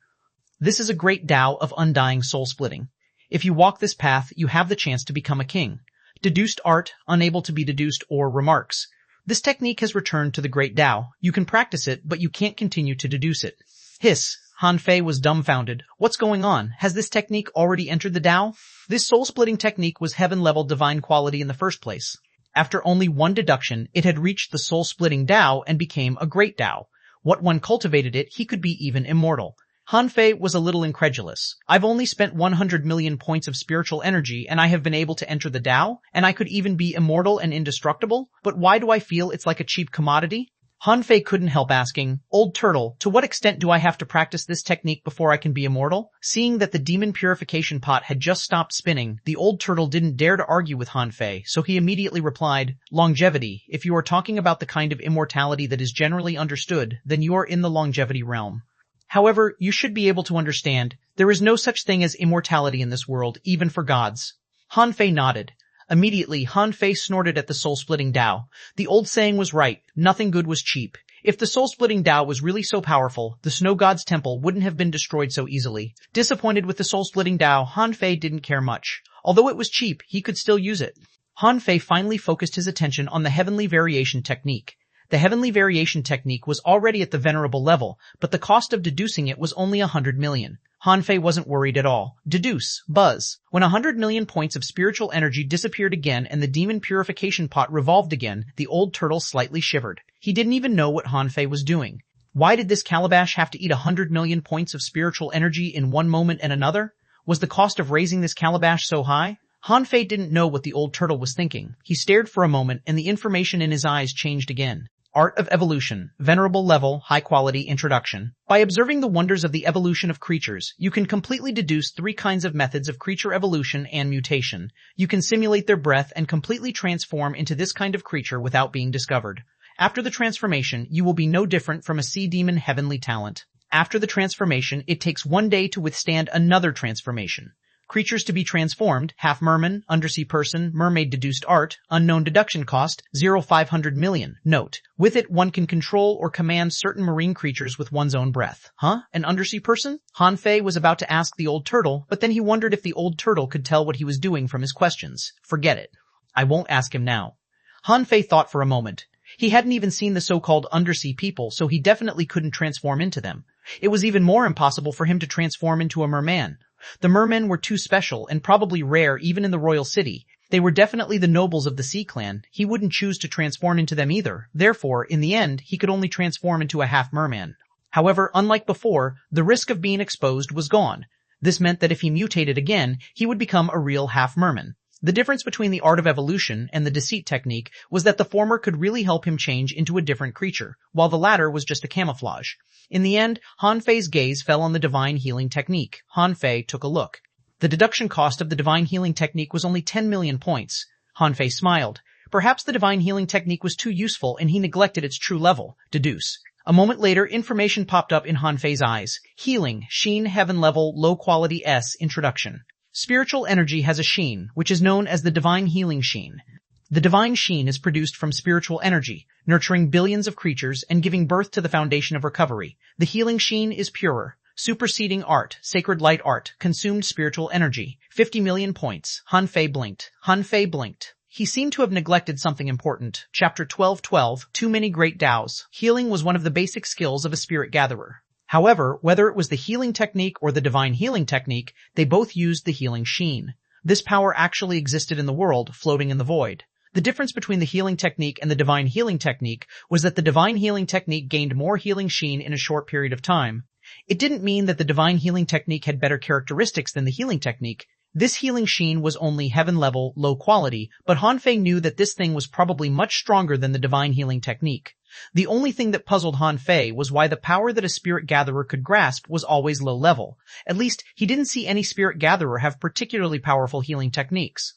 A: This is a great Tao of undying soul-splitting. If you walk this path, you have the chance to become a king. Deduced art, unable to be deduced, or remarks. This technique has returned to the great Tao. You can practice it, but you can't continue to deduce it. Hiss. Han Fei was dumbfounded. What's going on? Has this technique already entered the Tao? This soul-splitting technique was heaven-level divine quality in the first place. After only one deduction, it had reached the soul-splitting Tao and became a great Tao. What one cultivated it, he could be even immortal. Han Fei was a little incredulous. I've only spent 100 million points of spiritual energy and I have been able to enter the Tao, and I could even be immortal and indestructible, but why do I feel it's like a cheap commodity? Han Fei couldn't help asking, "Old turtle, to what extent do I have to practice this technique before I can be immortal?" Seeing that the demon purification pot had just stopped spinning, the old turtle didn't dare to argue with Han Fei, so he immediately replied, "Longevity. If you are talking about the kind of immortality that is generally understood, then you are in the longevity realm. However, you should be able to understand, there is no such thing as immortality in this world, even for gods." Han Fei nodded. Immediately, Han Fei snorted at the soul-splitting Dao. The old saying was right, nothing good was cheap. If the soul-splitting Dao was really so powerful, the Snow God's temple wouldn't have been destroyed so easily. Disappointed with the soul-splitting Dao, Han Fei didn't care much. Although it was cheap, he could still use it. Han Fei finally focused his attention on the Heavenly Variation Technique. The Heavenly Variation Technique was already at the venerable level, but the cost of deducing it was only 100 million. Han Fei wasn't worried at all. Deduce. Buzz. When 100 million points of spiritual energy disappeared again and the demon purification pot revolved again, the old turtle slightly shivered. He didn't even know what Han Fei was doing. Why did this calabash have to eat 100 million points of spiritual energy in one moment and another? Was the cost of raising this calabash so high? Han Fei didn't know what the old turtle was thinking. He stared for a moment and the information in his eyes changed again. Art of Evolution, Venerable Level, High Quality Introduction. By observing the wonders of the evolution of creatures, you can completely deduce 3 kinds of methods of creature evolution and mutation. You can simulate their breath and completely transform into this kind of creature without being discovered. After the transformation, you will be no different from a sea demon heavenly talent. After the transformation, it takes 1 day to withstand another transformation. Creatures to be transformed: half merman, undersea person, mermaid deduced art, unknown deduction cost, 0.500 million. Note: with it one can control or command certain marine creatures with one's own breath. Huh? An undersea person? Han Fei was about to ask the old turtle, but then he wondered if the old turtle could tell what he was doing from his questions. Forget it. I won't ask him now. Han Fei thought for a moment. He hadn't even seen the so-called undersea people, so he definitely couldn't transform into them. It was even more impossible for him to transform into a merman. The mermen were too special and probably rare even in the royal city. They were definitely the nobles of the Sea Clan. He wouldn't choose to transform into them either. Therefore, in the end, he could only transform into a half merman. However, unlike before, the risk of being exposed was gone. This meant that if he mutated again, he would become a real half merman. The difference between the art of evolution and the deceit technique was that the former could really help him change into a different creature, while the latter was just a camouflage. In the end, Han Fei's gaze fell on the divine healing technique. Han Fei took a look. The deduction cost of the divine healing technique was only 10 million points. Han Fei smiled. Perhaps the divine healing technique was too useful and he neglected its true level. Deduce. A moment later, information popped up in Han Fei's eyes. Healing, Sheen, Heaven Level, Low Quality S, Introduction. Spiritual energy has a sheen, which is known as the divine healing sheen. The divine sheen is produced from spiritual energy, nurturing billions of creatures and giving birth to the foundation of recovery. The healing sheen is purer, superseding art, sacred light art, consumed spiritual energy. 50 million points. Han Fei blinked. Han Fei blinked. He seemed to have neglected something important. Chapter 1212, Too Many Great Daos. Healing was one of the basic skills of a spirit gatherer. However, whether it was the healing technique or the divine healing technique, they both used the healing sheen. This power actually existed in the world, floating in the void. The difference between the healing technique and the divine healing technique was that the divine healing technique gained more healing sheen in a short period of time. It didn't mean that the divine healing technique had better characteristics than the healing technique. This healing sheen was only heaven level, low quality, but Han Fei knew that this thing was probably much stronger than the divine healing technique. The only thing that puzzled Han Fei was why the power that a spirit gatherer could grasp was always low level. At least, he didn't see any spirit gatherer have particularly powerful healing techniques.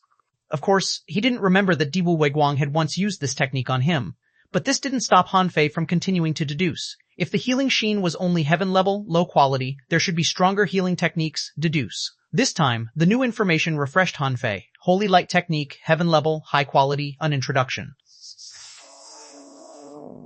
A: Of course, he didn't remember that Diwu Weiguang had once used this technique on him. But this didn't stop Han Fei from continuing to deduce. If the healing sheen was only heaven level, low quality, there should be stronger healing techniques. Deduce. This time, the new information refreshed Han Fei. Holy light technique, heaven level, high quality, an introduction.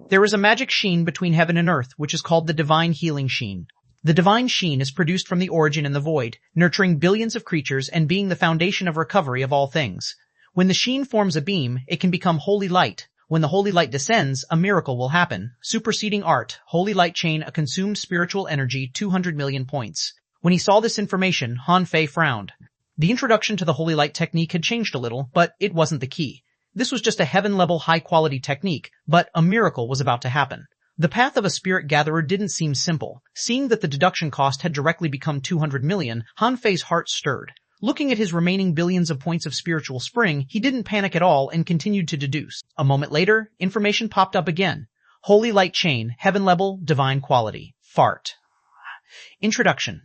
A: There is a magic sheen between heaven and earth, which is called the divine healing sheen. The divine sheen is produced from the origin in the void, nurturing billions of creatures and being the foundation of recovery of all things. When the sheen forms a beam, it can become holy light. When the holy light descends, a miracle will happen. Superseding art, holy light chain, a consumed spiritual energy, 200 million points. When he saw this information, Han Fei frowned. The introduction to the holy light technique had changed a little, but it wasn't the key. This was just a heaven-level high-quality technique, but a miracle was about to happen. The path of a spirit gatherer didn't seem simple. Seeing that the deduction cost had directly become 200 million, Han Fei's heart stirred. Looking at his remaining billions of points of spiritual spring, he didn't panic at all and continued to deduce. A moment later, information popped up again. Holy Light Chain, Heaven Level, Divine Quality. Fart. Introduction.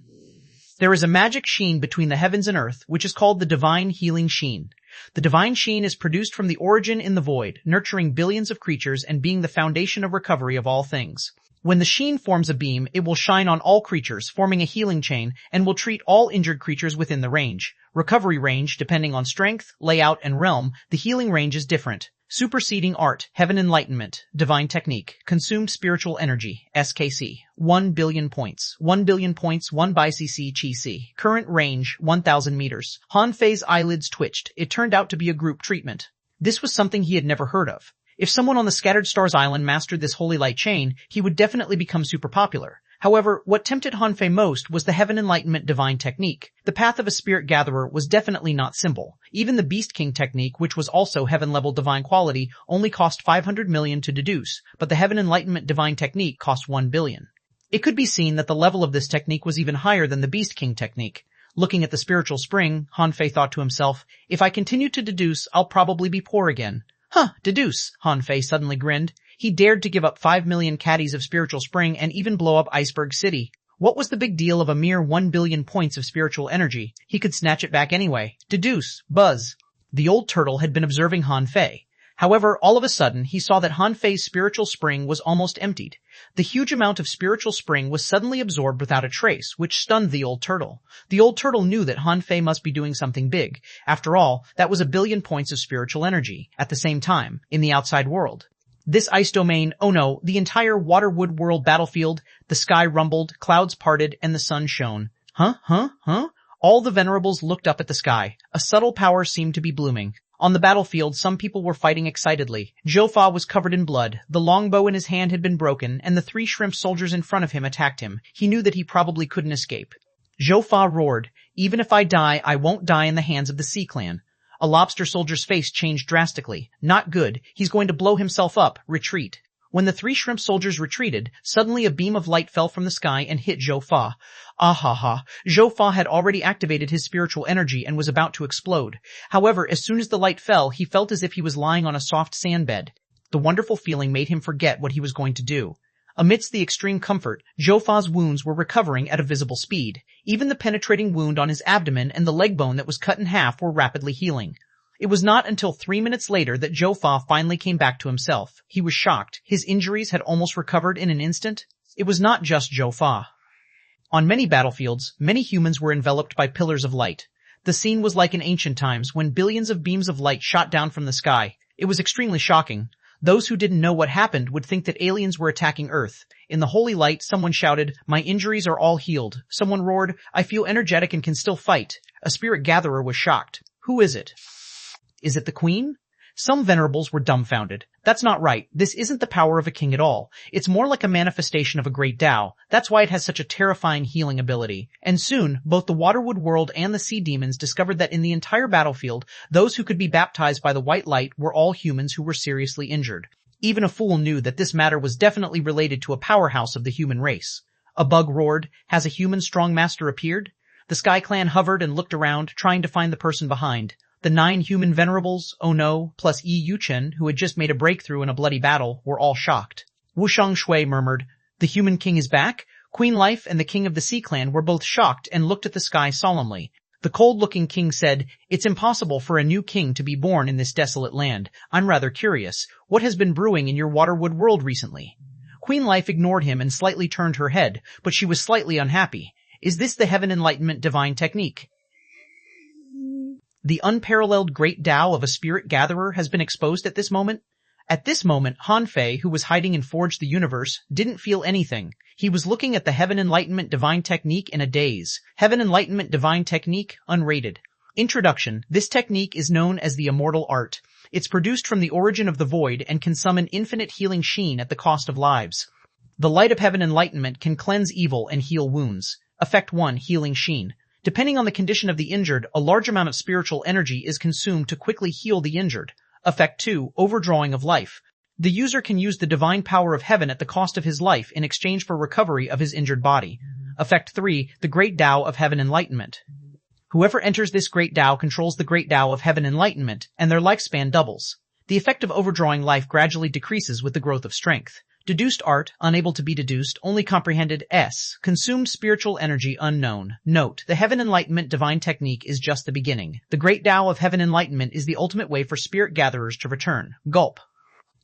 A: There is a magic sheen between the heavens and earth, which is called the Divine Healing Sheen. The Divine Sheen is produced from the origin in the void, nurturing billions of creatures and being the foundation of recovery of all things. When the sheen forms a beam, it will shine on all creatures, forming a healing chain, and will treat all injured creatures within the range. Recovery range, depending on strength, layout, and realm, the healing range is different. Superseding art, heaven enlightenment, divine technique, consumed spiritual energy, SKC, 1 billion points, 1 billion points, 1 by cc chi c. Current range, 1,000 meters. Han Fei's eyelids twitched. It turned out to be a group treatment. This was something he had never heard of. If someone on the Scattered Stars Island mastered this holy light chain, he would definitely become super popular. However, what tempted Han Fei most was the Heaven Enlightenment divine technique. The path of a spirit gatherer was definitely not simple. Even the Beast King technique, which was also heaven-level divine quality, only cost 500 million to deduce, but the Heaven Enlightenment divine technique cost 1 billion. It could be seen that the level of this technique was even higher than the Beast King technique. Looking at the spiritual spring, Han Fei thought to himself, if I continue to deduce, I'll probably be poor again. Deduce, Han Fei suddenly grinned. He dared to give up 5 million caddies of spiritual spring and even blow up Iceberg City. What was the big deal of a mere 1 billion points of spiritual energy? He could snatch it back anyway. Deduce, buzz. The old turtle had been observing Han Fei. However, all of a sudden, he saw that Han Fei's spiritual spring was almost emptied. The huge amount of spiritual spring was suddenly absorbed without a trace, which stunned the old turtle. The old turtle knew that Han Fei must be doing something big. After all, that was 1 billion points of spiritual energy, at the same time, in the outside world. This ice domain, oh no, the entire Waterwood world battlefield, the sky rumbled, clouds parted, and the sun shone. All the venerables looked up at the sky. A subtle power seemed to be blooming. On the battlefield, some people were fighting excitedly. Zhou was covered in blood. The longbow in his hand had been broken, and the 3 shrimp soldiers in front of him attacked him. He knew that he probably couldn't escape. Zhou roared, even if I die, I won't die in the hands of the Sea Clan. A lobster soldier's face changed drastically. Not good. He's going to blow himself up. Retreat. When the 3 shrimp soldiers retreated, suddenly a beam of light fell from the sky and hit Zhou Fa. Zhou had already activated his spiritual energy and was about to explode. However, as soon as the light fell, he felt as if he was lying on a soft sand bed. The wonderful feeling made him forget what he was going to do. Amidst the extreme comfort, Zhou Fa's wounds were recovering at a visible speed. Even the penetrating wound on his abdomen and the leg bone that was cut in half were rapidly healing. It was not until 3 minutes later that Zhou Fa finally came back to himself. He was shocked. His injuries had almost recovered in an instant. It was not just Zhou Fa. On many battlefields, many humans were enveloped by pillars of light. The scene was like in ancient times when billions of beams of light shot down from the sky. It was extremely shocking. Those who didn't know what happened would think that aliens were attacking Earth. In the holy light, someone shouted, "My injuries are all healed." Someone roared, "I feel energetic and can still fight." A spirit gatherer was shocked. Who is it? Is it the queen? Some venerables were dumbfounded. That's not right. This isn't the power of a king at all. It's more like a manifestation of a great Tao. That's why it has such a terrifying healing ability. And soon, both the Waterwood world and the sea demons discovered that in the entire battlefield, those who could be baptized by the white light were all humans who were seriously injured. Even a fool knew that this matter was definitely related to a powerhouse of the human race. A bug roared, "Has a human strong master appeared?" The Sky Clan hovered and looked around, trying to find the person behind. The 9 human venerables, oh no, plus Yi Yuchen, who had just made a breakthrough in a bloody battle, were all shocked. Xuanhuan murmured, "The human king is back?" Queen Life and the king of the Sea Clan were both shocked and looked at the sky solemnly. The cold-looking king said, "It's impossible for a new king to be born in this desolate land. I'm rather curious. What has been brewing in your Waterwood world recently?" Queen Life ignored him and slightly turned her head, but she was slightly unhappy. Is this the Heaven Enlightenment divine technique? The unparalleled great Tao of a spirit gatherer has been exposed at this moment. At this moment, Han Fei, who was hiding in Forge the Universe, didn't feel anything. He was looking at the Heaven Enlightenment divine technique in a daze. Heaven Enlightenment divine technique, unrated. Introduction. This technique is known as the immortal art. It's produced from the origin of the void and can summon infinite healing sheen at the cost of lives. The light of Heaven Enlightenment can cleanse evil and heal wounds. Effect 1. Healing sheen. Depending on the condition of the injured, a large amount of spiritual energy is consumed to quickly heal the injured. Effect 2. Overdrawing of life. The user can use the divine power of heaven at the cost of his life in exchange for recovery of his injured body. Effect 3. The Great Tao of Heaven Enlightenment. Whoever enters this Great Tao controls the Great Tao of Heaven Enlightenment, and their lifespan doubles. The effect of overdrawing life gradually decreases with the growth of strength. Deduced art, unable to be deduced, only comprehended. S. Consumed spiritual energy, unknown. Note, the Heaven Enlightenment divine technique is just the beginning. The great Tao of Heaven Enlightenment is the ultimate way for spirit gatherers to return. Gulp.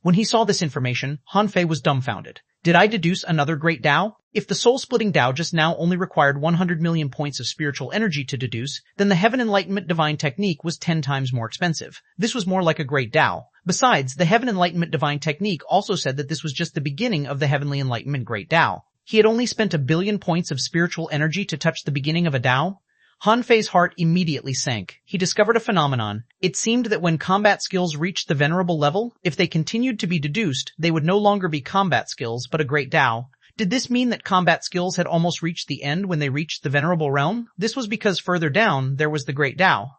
A: When he saw this information, Han Fei was dumbfounded. Did I deduce another great Tao? If the soul-splitting Tao just now only required 100 million points of spiritual energy to deduce, then the Heaven Enlightenment divine technique was 10 times more expensive. This was more like a great Tao. Besides, the Heaven Enlightenment divine technique also said that this was just the beginning of the Heavenly Enlightenment great Tao. He had only spent 1 billion points of spiritual energy to touch the beginning of a Tao? Han Fei's heart immediately sank. He discovered a phenomenon. It seemed that when combat skills reached the venerable level, if they continued to be deduced, they would no longer be combat skills but a great Tao. Did this mean that combat skills had almost reached the end when they reached the venerable realm? This was because further down there was the great Tao.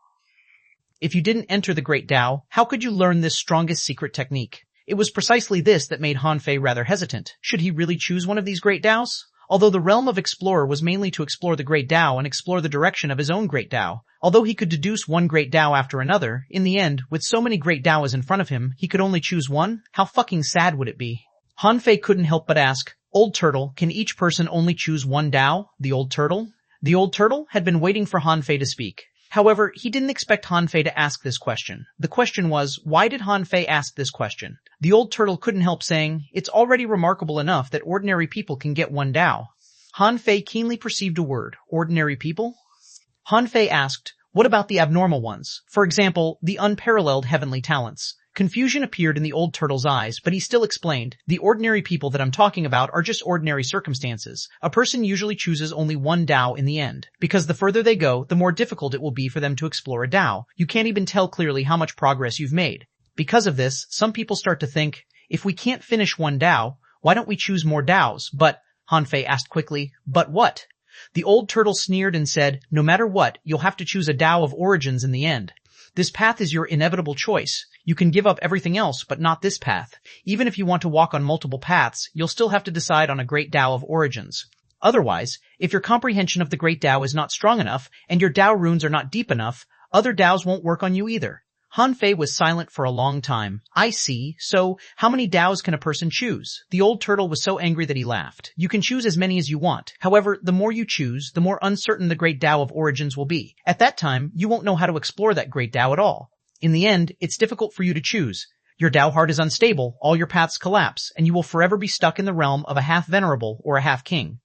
A: If you didn't enter the great Tao, how could you learn this strongest secret technique? It was precisely this that made Han Fei rather hesitant. Should he really choose one of these great Taos? Although the realm of explorer was mainly to explore the great Tao and explore the direction of his own great Tao, although he could deduce one great Tao after another, in the end, with so many great Taos in front of him, he could only choose one? How fucking sad would it be? Han Fei couldn't help but ask, "Old Turtle, can each person only choose one Tao?" The old turtle? The old turtle had been waiting for Han Fei to speak. However, he didn't expect Han Fei to ask this question. The question was, why did Han Fei ask this question? The old turtle couldn't help saying, "It's already remarkable enough that ordinary people can get one Tao." Han Fei keenly perceived a word, ordinary people? Han Fei asked, what about the abnormal ones? For example, the unparalleled heavenly talents. Confusion appeared in the old turtle's eyes, but he still explained, the ordinary people that I'm talking about are just ordinary circumstances. A person usually chooses only one Tao in the end, because the further they go, the more difficult it will be for them to explore a Tao. You can't even tell clearly how much progress you've made. Because of this, some people start to think, if we can't finish one Tao, why don't we choose more Taos? But, Han Fei asked quickly, but what? The old turtle sneered and said, no matter what, you'll have to choose a Tao of origins in the end. This path is your inevitable choice. You can give up everything else, but not this path. Even if you want to walk on multiple paths, you'll still have to decide on a great Tao of origins. Otherwise, if your comprehension of the great Tao is not strong enough, and your Tao runes are not deep enough, other Taos won't work on you either. Han Fei was silent for a long time. I see. So, how many Taos can a person choose? The old turtle was so angry that he laughed. You can choose as many as you want. However, the more you choose, the more uncertain the great Tao of origins will be. At that time, you won't know how to explore that great Tao at all. In the end, it's difficult for you to choose. Your Tao heart is unstable, all your paths collapse, and you will forever be stuck in the realm of a half-venerable or a half-king.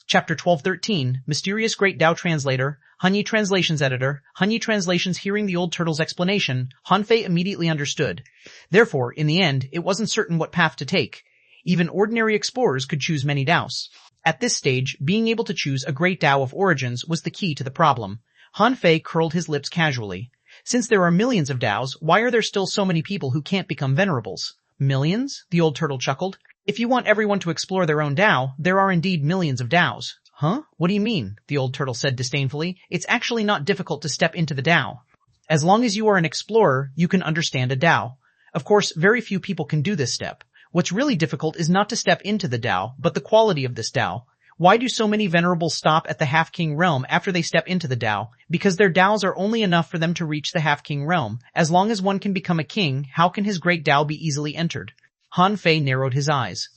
A: Chapter 1213, Mysterious Great Tao Translator, Hanyi Translations Editor, Hanyi Translations. Hearing the old turtle's explanation, Han Fei immediately understood. Therefore, in the end, it wasn't certain what path to take. Even ordinary explorers could choose many Taos. At this stage, being able to choose a great Tao of origins was the key to the problem. Han Fei curled his lips casually. Since there are millions of Taos, why are there still so many people who can't become venerables? Millions? The old turtle chuckled. If you want everyone to explore their own Tao, there are indeed millions of Taos. Huh? What do you mean? The old turtle said disdainfully. It's actually not difficult to step into the Tao. As long as you are an explorer, you can understand a Tao. Of course, very few people can do this step. What's really difficult is not to step into the Tao, but the quality of this Tao. Why do so many venerables stop at the half-king realm after they step into the Tao? Because their Taos are only enough for them to reach the half-king realm. As long as one can become a king, how can his great Tao be easily entered? Han Fei narrowed his eyes.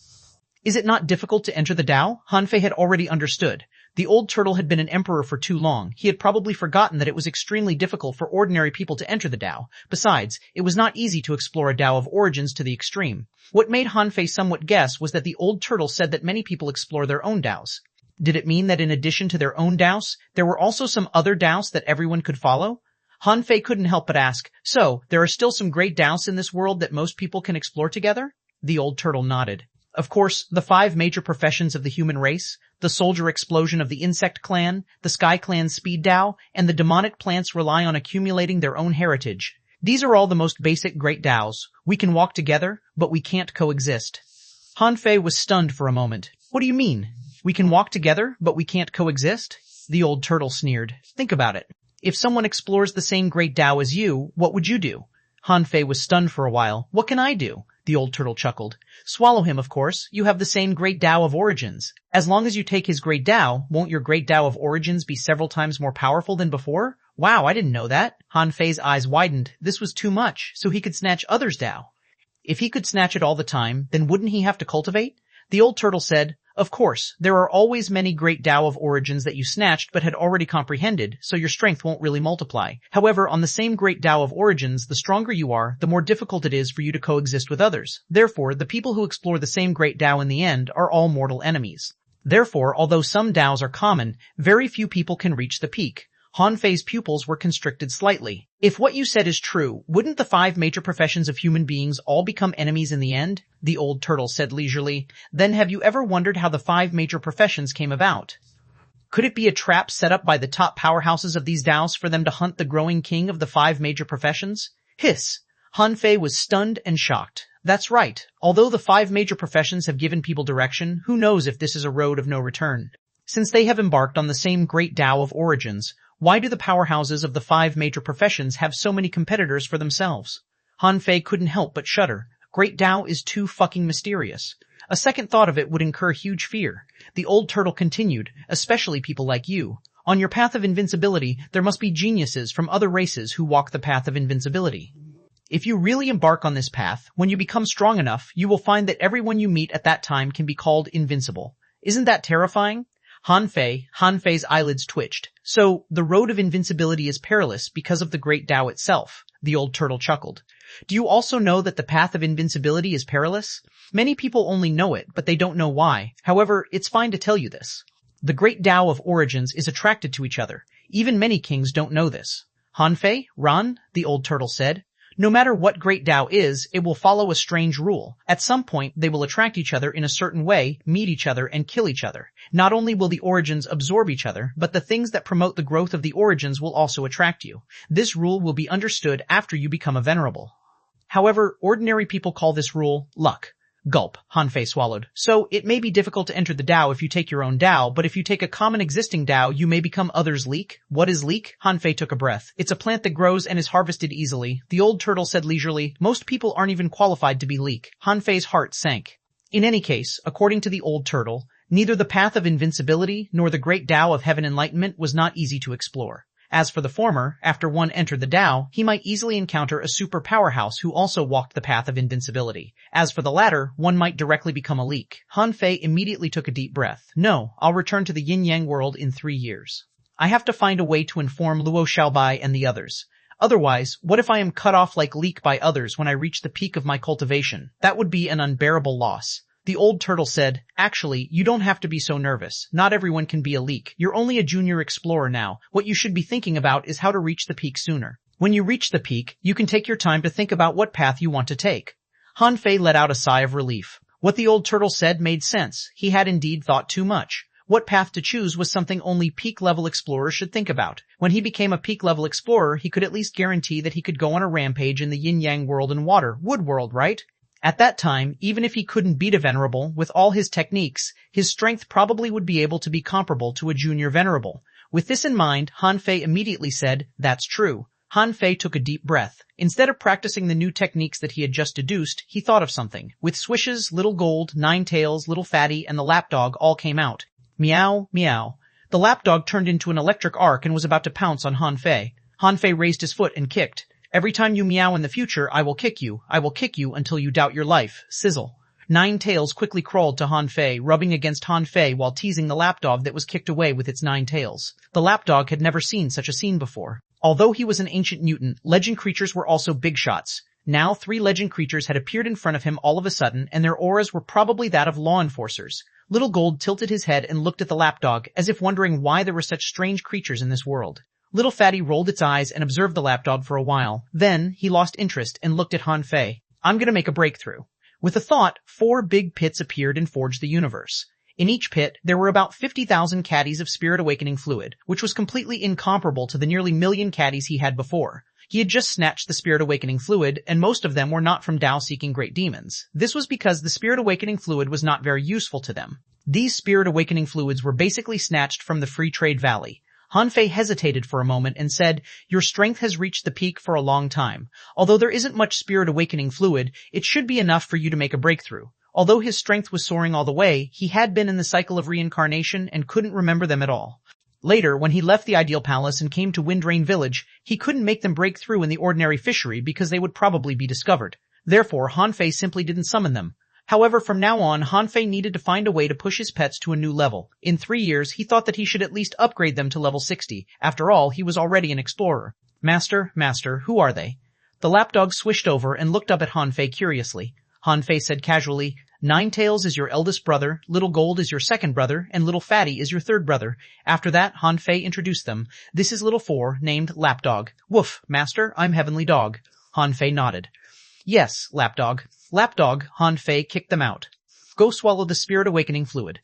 A: Is it not difficult to enter the Tao? Han Fei had already understood. The old turtle had been an emperor for too long. He had probably forgotten that it was extremely difficult for ordinary people to enter the Tao. Besides, it was not easy to explore a Tao of origins to the extreme. What made Han Fei somewhat guess was that the old turtle said that many people explore their own Taos. Did it mean that in addition to their own Taos, there were also some other Taos that everyone could follow? Han Fei couldn't help but ask, so, there are still some great Taos in this world that most people can explore together? The old turtle nodded. Of course, the 5 major professions of the human race, the soldier explosion of the insect clan, the sky clan's speed Tao, and the demonic plants rely on accumulating their own heritage. These are all the most basic great Taos. We can walk together, but we can't coexist. Han Fei was stunned for a moment. What do you mean? We can walk together, but we can't coexist? The old turtle sneered. Think about it. If someone explores the same great Tao as you, what would you do? Han Fei was stunned for a while. What can I do? The old turtle chuckled. Swallow him, of course. You have the same great Tao of origins. As long as you take his great Tao, won't your great Tao of origins be several times more powerful than before? Wow, I didn't know that. Han Fei's eyes widened. This was too much, so he could snatch others' Tao. If he could snatch it all the time, then wouldn't he have to cultivate? The old turtle said, of course, there are always many great Tao of origins that you snatched but had already comprehended, so your strength won't really multiply. However, on the same great Tao of origins, the stronger you are, the more difficult it is for you to coexist with others. Therefore, the people who explore the same great Tao in the end are all mortal enemies. Therefore, although some Taos are common, very few people can reach the peak. Han Fei's pupils were constricted slightly. If what you said is true, wouldn't the 5 major professions of human beings all become enemies in the end? The old turtle said leisurely. Then have you ever wondered how the 5 major professions came about? Could it be a trap set up by the top powerhouses of these Taos for them to hunt the growing king of the 5 major professions? Hiss! Han Fei was stunned and shocked. That's right. Although the 5 major professions have given people direction, who knows if this is a road of no return? Since they have embarked on the same great Tao of origins, why do the powerhouses of the 5 major professions have so many competitors for themselves? Han Fei couldn't help but shudder. Great Tao is too fucking mysterious. A second thought of it would incur huge fear. The old turtle continued, especially people like you. On your path of invincibility, there must be geniuses from other races who walk the path of invincibility. If you really embark on this path, when you become strong enough, you will find that everyone you meet at that time can be called invincible. Isn't that terrifying? Han Fei's eyelids twitched. So, the road of invincibility is perilous because of the great Tao itself. The old turtle chuckled. Do you also know that the path of invincibility is perilous? Many people only know it, but they don't know why. However, it's fine to tell you this. The great Tao of origins is attracted to each other. Even many kings don't know this. Han Fei, Ran, the old turtle said. No matter what great Tao is, it will follow a strange rule. At some point, they will attract each other in a certain way, meet each other, and kill each other. Not only will the origins absorb each other, but the things that promote the growth of the origins will also attract you. This rule will be understood after you become a venerable. However, ordinary people call this rule luck. Gulp, Han Fei swallowed. So, it may be difficult to enter the Tao if you take your own Tao, but if you take a common existing Tao, you may become others' leek. What is leek? Han Fei took a breath. It's a plant that grows and is harvested easily. The old turtle said leisurely, most people aren't even qualified to be leek. Han Fei's heart sank. In any case, according to the old turtle, neither the path of invincibility nor the great Tao of heaven enlightenment was not easy to explore. As for the former, after one entered the Tao, he might easily encounter a super powerhouse who also walked the path of invincibility. As for the latter, one might directly become a leek. Han Fei immediately took a deep breath. No, I'll return to the yin-yang world in 3 years. I have to find a way to inform Luo Xiaobai and the others. Otherwise, what if I am cut off like leek by others when I reach the peak of my cultivation? That would be an unbearable loss. The old turtle said, actually, you don't have to be so nervous. Not everyone can be a leek. You're only a junior explorer now. What you should be thinking about is how to reach the peak sooner. When you reach the peak, you can take your time to think about what path you want to take. Han Fei let out a sigh of relief. What the old turtle said made sense. He had indeed thought too much. What path to choose was something only peak-level explorers should think about. When he became a peak-level explorer, he could at least guarantee that he could go on a rampage in the yin-yang world and water, wood world, right? At that time, even if he couldn't beat a venerable, with all his techniques, his strength probably would be able to be comparable to a junior venerable. With this in mind, Han Fei immediately said, that's true. Han Fei took a deep breath. Instead of practicing the new techniques that he had just deduced, he thought of something. With swishes, Little Gold, Nine Tails, Little Fatty, and the lapdog all came out. Meow, meow. The lapdog turned into an electric arc and was about to pounce on Han Fei. Han Fei raised his foot and kicked. Every time you meow in the future, I will kick you. I will kick you until you doubt your life. Sizzle. Nine Tails quickly crawled to Han Fei, rubbing against Han Fei while teasing the lapdog that was kicked away with its 9 tails. The lapdog had never seen such a scene before. Although he was an ancient mutant, legend creatures were also big shots. Now 3 legend creatures had appeared in front of him all of a sudden, and their auras were probably that of law enforcers. Little Gold tilted his head and looked at the lapdog, as if wondering why there were such strange creatures in this world. Little Fatty rolled its eyes and observed the lapdog for a while. Then, he lost interest and looked at Han Fei. I'm gonna make a breakthrough. With a thought, 4 big pits appeared and forged the universe. In each pit, there were about 50,000 caddies of spirit awakening fluid, which was completely incomparable to the nearly million caddies he had before. He had just snatched the spirit awakening fluid, and most of them were not from Tao-seeking great demons. This was because the spirit awakening fluid was not very useful to them. These spirit awakening fluids were basically snatched from the Free Trade Valley. Han Fei hesitated for a moment and said, your strength has reached the peak for a long time. Although there isn't much spirit awakening fluid, it should be enough for you to make a breakthrough. Although his strength was soaring all the way, he had been in the cycle of reincarnation and couldn't remember them at all. Later, when he left the Ideal Palace and came to Windrain Village, he couldn't make them break through in the ordinary fishery because they would probably be discovered. Therefore, Han Fei simply didn't summon them. However, from now on, Han Fei needed to find a way to push his pets to a new level. In 3 years, he thought that he should at least upgrade them to level 60. After all, he was already an explorer. Master, who are they? The lapdog swished over and looked up at Han Fei curiously. Han Fei said casually, Ninetails is your eldest brother, Little Gold is your second brother, and Little Fatty is your third brother. After that, Han Fei introduced them. This is Little Four, named Lapdog. Woof, Master, I'm Heavenly Dog. Han Fei nodded. Yes, Lapdog. Lapdog, Han Fei kicked them out. Go swallow the Spirit Awakening fluid.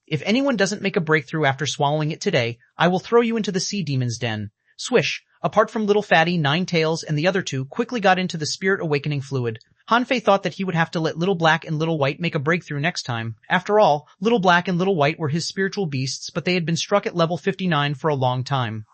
A: If anyone doesn't make a breakthrough after swallowing it today, I will throw you into the Sea Demon's den. Swish. Apart from Little Fatty, Ninetails, and the other two quickly got into the Spirit Awakening fluid. Han Fei thought that he would have to let Little Black and Little White make a breakthrough next time. After all, Little Black and Little White were his spiritual beasts, but they had been struck at level 59 for a long time.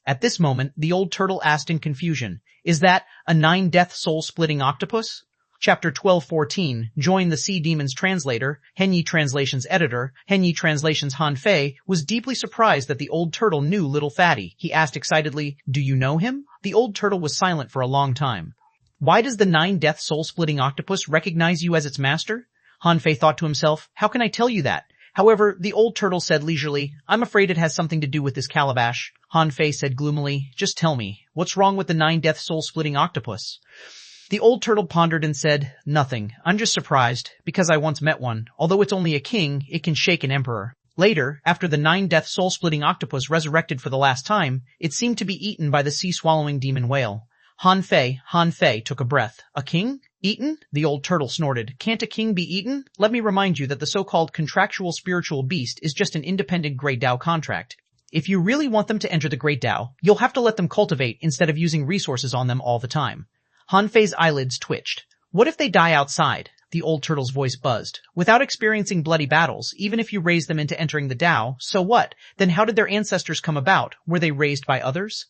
A: At this moment, the old turtle asked in confusion, Is that a 9-death soul-splitting octopus? Chapter 1214, Join the Sea Demon's translator, Henyi Translations editor, Henyi Translations Han Fei, was deeply surprised that the old turtle knew Little Fatty. He asked excitedly, Do you know him? The old turtle was silent for a long time. Why does the 9-death soul-splitting octopus recognize you as its master? Han Fei thought to himself, How can I tell you that? However, the old turtle said leisurely, I'm afraid it has something to do with this calabash. Han Fei said gloomily, Just tell me, what's wrong with the 9-death soul-splitting octopus? The old turtle pondered and said, Nothing. I'm just surprised, because I once met one. Although it's only a king, it can shake an emperor. Later, after the 9-death soul-splitting octopus resurrected for the last time, it seemed to be eaten by the sea-swallowing demon whale. Han Fei took a breath. A king? Eaten? The old turtle snorted. Can't a king be eaten? Let me remind you that the so-called contractual spiritual beast is just an independent Great Tao contract. If you really want them to enter the Great Tao, you'll have to let them cultivate instead of using resources on them all the time. Han Fei's eyelids twitched. What if they die outside? The old turtle's voice buzzed. Without experiencing bloody battles, even if you raise them into entering the Tao, so what? Then how did their ancestors come about? Were they raised by others?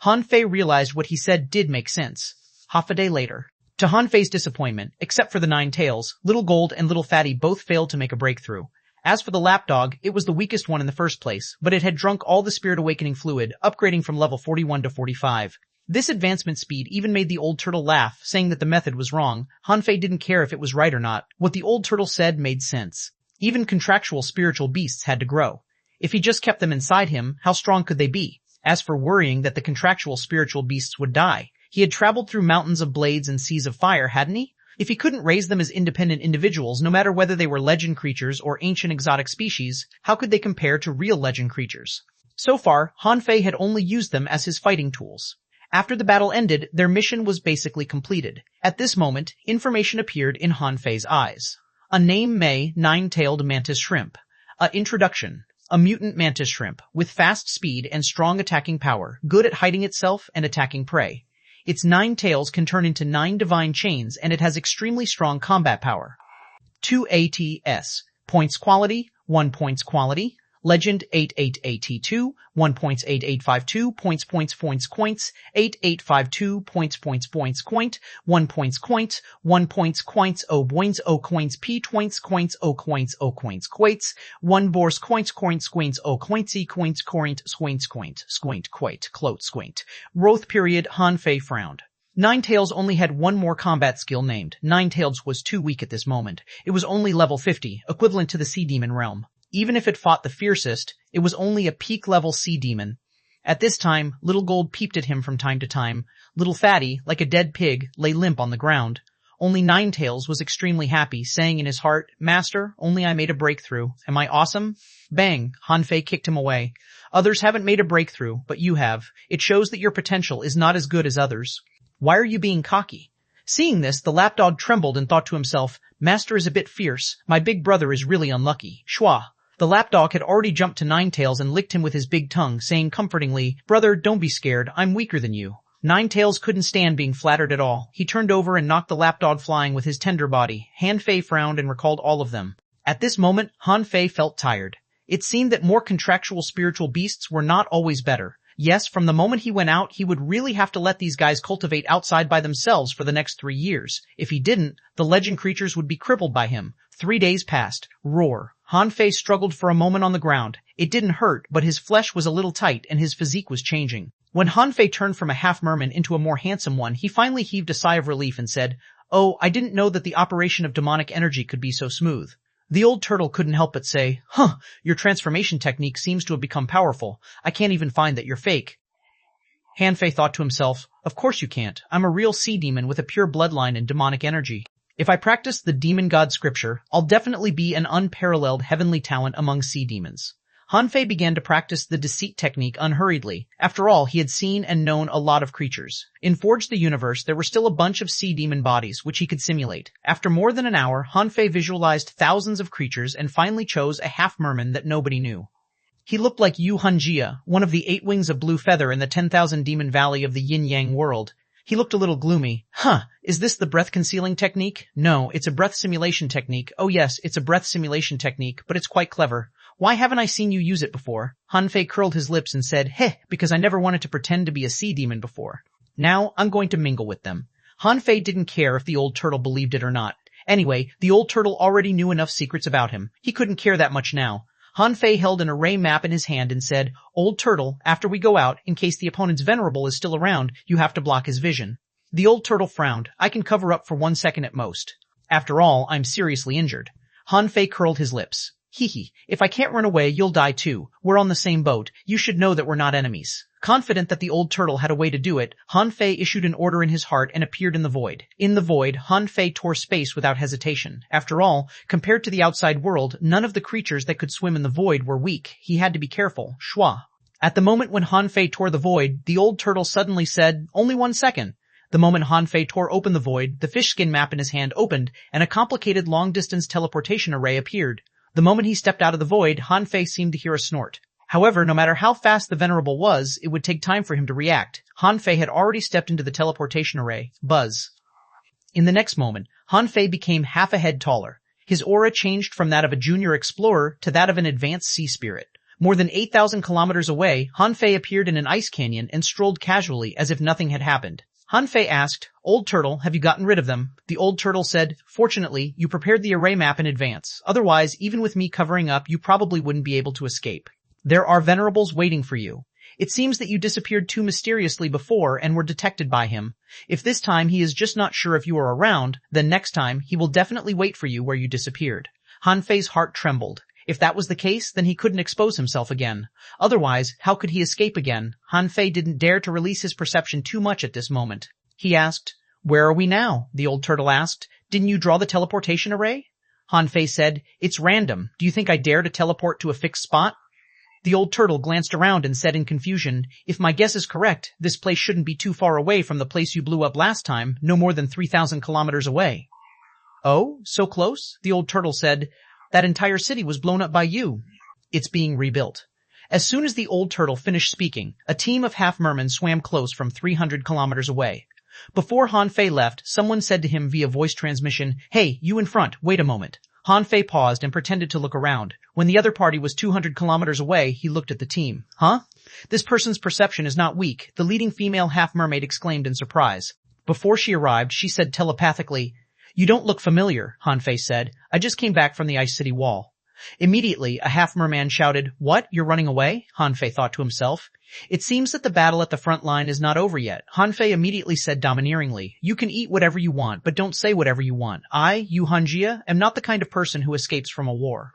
A: Han Fei realized what he said did make sense. Half a day later. To Han Fei's disappointment, except for the 9 tails, Little Gold and Little Fatty both failed to make a breakthrough. As for the lapdog, it was the weakest one in the first place, but it had drunk all the Spirit Awakening fluid, upgrading from level 41 to 45. This advancement speed even made the old turtle laugh, saying that the method was wrong. Han Fei didn't care if it was right or not. What the old turtle said made sense. Even contractual spiritual beasts had to grow. If he just kept them inside him, how strong could they be? As for worrying that the contractual spiritual beasts would die, he had traveled through mountains of blades and seas of fire, hadn't he? If he couldn't raise them as independent individuals, no matter whether they were legend creatures or ancient exotic species, how could they compare to real legend creatures? So far, Han Fei had only used them as his fighting tools. After the battle ended, their mission was basically completed. At this moment, information appeared in Han Fei's eyes. A name May, 9-tailed mantis shrimp. Introduction. A mutant mantis shrimp, with fast speed and strong attacking power, good at hiding itself and attacking prey. Its 9 tails can turn into 9 divine chains, and it has extremely strong combat power. 2 ATS. Points quality, 1 points quality. Legend 88AT2, 1 points 8852, points 8852, points coint, 1 points coint, 1 points coints, o boins, o coins, p toints, coints, o coins, quaits, 1 bors coints, squaints, o cointsy, coints, corint, squaints, squaint, quite, cloat, squaint. Roth period, Han Fei frowned. 9-tails only had one more combat skill named. 9-tails was too weak at this moment. It was only level 50, equivalent to the sea demon realm. Even if it fought the fiercest, it was only a peak-level sea demon. At this time, Little Gold peeped at him from time to time. Little Fatty, like a dead pig, lay limp on the ground. Only 9-tails was extremely happy, saying in his heart, Master, only I made a breakthrough. Am I awesome? Bang! Han Fei kicked him away. Others haven't made a breakthrough, but you have. It shows that your potential is not as good as others. Why are you being cocky? Seeing this, the lapdog trembled and thought to himself, Master is a bit fierce. My big brother is really unlucky. Schwa! The lapdog had already jumped to 9-tails and licked him with his big tongue, saying comfortingly, Brother, don't be scared. I'm weaker than you. 9-tails couldn't stand being flattered at all. He turned over and knocked the lapdog flying with his tender body. Han Fei frowned and recalled all of them. At this moment, Han Fei felt tired. It seemed that more contractual spiritual beasts were not always better. Yes, from the moment he went out, he would really have to let these guys cultivate outside by themselves for the next 3 years. If he didn't, the legend creatures would be crippled by him. 3 days passed. Roar. Han Fei struggled for a moment on the ground. It didn't hurt, but his flesh was a little tight and his physique was changing. When Han Fei turned from a half-merman into a more handsome one, he finally heaved a sigh of relief and said, Oh, I didn't know that the operation of demonic energy could be so smooth. The old turtle couldn't help but say, Huh, your transformation technique seems to have become powerful. I can't even find that you're fake. Hanfei thought to himself, Of course you can't. I'm a real sea demon with a pure bloodline and demonic energy. If I practice the demon god scripture, I'll definitely be an unparalleled heavenly talent among sea demons. Hanfei began to practice the deceit technique unhurriedly. After all, he had seen and known a lot of creatures. In Forge the Universe, there were still a bunch of sea demon bodies, which he could simulate. After more than an hour, Hanfei visualized thousands of creatures and finally chose a half-merman that nobody knew. He looked like Xuanhuan, one of the 8 wings of blue feather in the 10,000 demon valley of the yin-yang world. He looked a little gloomy. Is this the breath-concealing technique? No, it's a breath simulation technique. Oh yes, it's a breath simulation technique, but it's quite clever. Why haven't I seen you use it before? Hanfei curled his lips and said, because I never wanted to pretend to be a sea demon before. Now, I'm going to mingle with them. Hanfei didn't care if the old turtle believed it or not. Anyway, the old turtle already knew enough secrets about him. He couldn't care that much now. Hanfei held an array map in his hand and said, Old turtle, after we go out, in case the opponent's venerable is still around, you have to block his vision. The old turtle frowned. I can cover up for 1 second at most. After all, I'm seriously injured. Hanfei curled his lips. If I can't run away, you'll die too. We're on the same boat. You should know that we're not enemies. Confident that the old turtle had a way to do it, Hanfei issued an order in his heart and appeared in the void. In the void, Hanfei tore space without hesitation. After all, compared to the outside world, none of the creatures that could swim in the void were weak. He had to be careful. Schwa. At the moment when Hanfei tore the void, the old turtle suddenly said, Only 1 second. The moment Hanfei tore open the void, the fish skin map in his hand opened, and a complicated long-distance teleportation array appeared. The moment he stepped out of the void, Hanfei seemed to hear a snort. However, no matter how fast the venerable was, it would take time for him to react. Hanfei had already stepped into the teleportation array. Buzz. In the next moment, Hanfei became half a head taller. His aura changed from that of a junior explorer to that of an advanced sea spirit. More than 8,000 kilometers away, Hanfei appeared in an ice canyon and strolled casually as if nothing had happened. Hanfei asked, Old turtle, have you gotten rid of them? The old turtle said, Fortunately, you prepared the array map in advance. Otherwise, even with me covering up, you probably wouldn't be able to escape. There are venerables waiting for you. It seems that you disappeared too mysteriously before and were detected by him. If this time he is just not sure if you are around, then next time he will definitely wait for you where you disappeared. Hanfei's heart trembled. If that was the case, then he couldn't expose himself again. Otherwise, how could he escape again? Hanfei didn't dare to release his perception too much at this moment. He asked, Where are we now? The old turtle asked. Didn't you draw the teleportation array? Hanfei said, It's random. Do you think I dare to teleport to a fixed spot? The old turtle glanced around and said in confusion, If my guess is correct, this place shouldn't be too far away from the place you blew up last time, no more than 3,000 kilometers away. Oh, so close? The old turtle said, That entire city was blown up by you. It's being rebuilt. As soon as the old turtle finished speaking, a team of half-mermen swam close from 300 kilometers away. Before Hanfei left, someone said to him via voice transmission, Hey, you in front, wait a moment. Hanfei paused and pretended to look around. When the other party was 200 kilometers away, he looked at the team. Huh? This person's perception is not weak, the leading female half-mermaid exclaimed in surprise. Before she arrived, she said telepathically, You don't look familiar, Hanfei said. I just came back from the Ice City Wall. Immediately, a half-merman shouted, What? You're running away? Hanfei thought to himself. It seems that the battle at the front line is not over yet. Hanfei immediately said domineeringly, You can eat whatever you want, but don't say whatever you want. I, Xuanhuan, am not the kind of person who escapes from a war.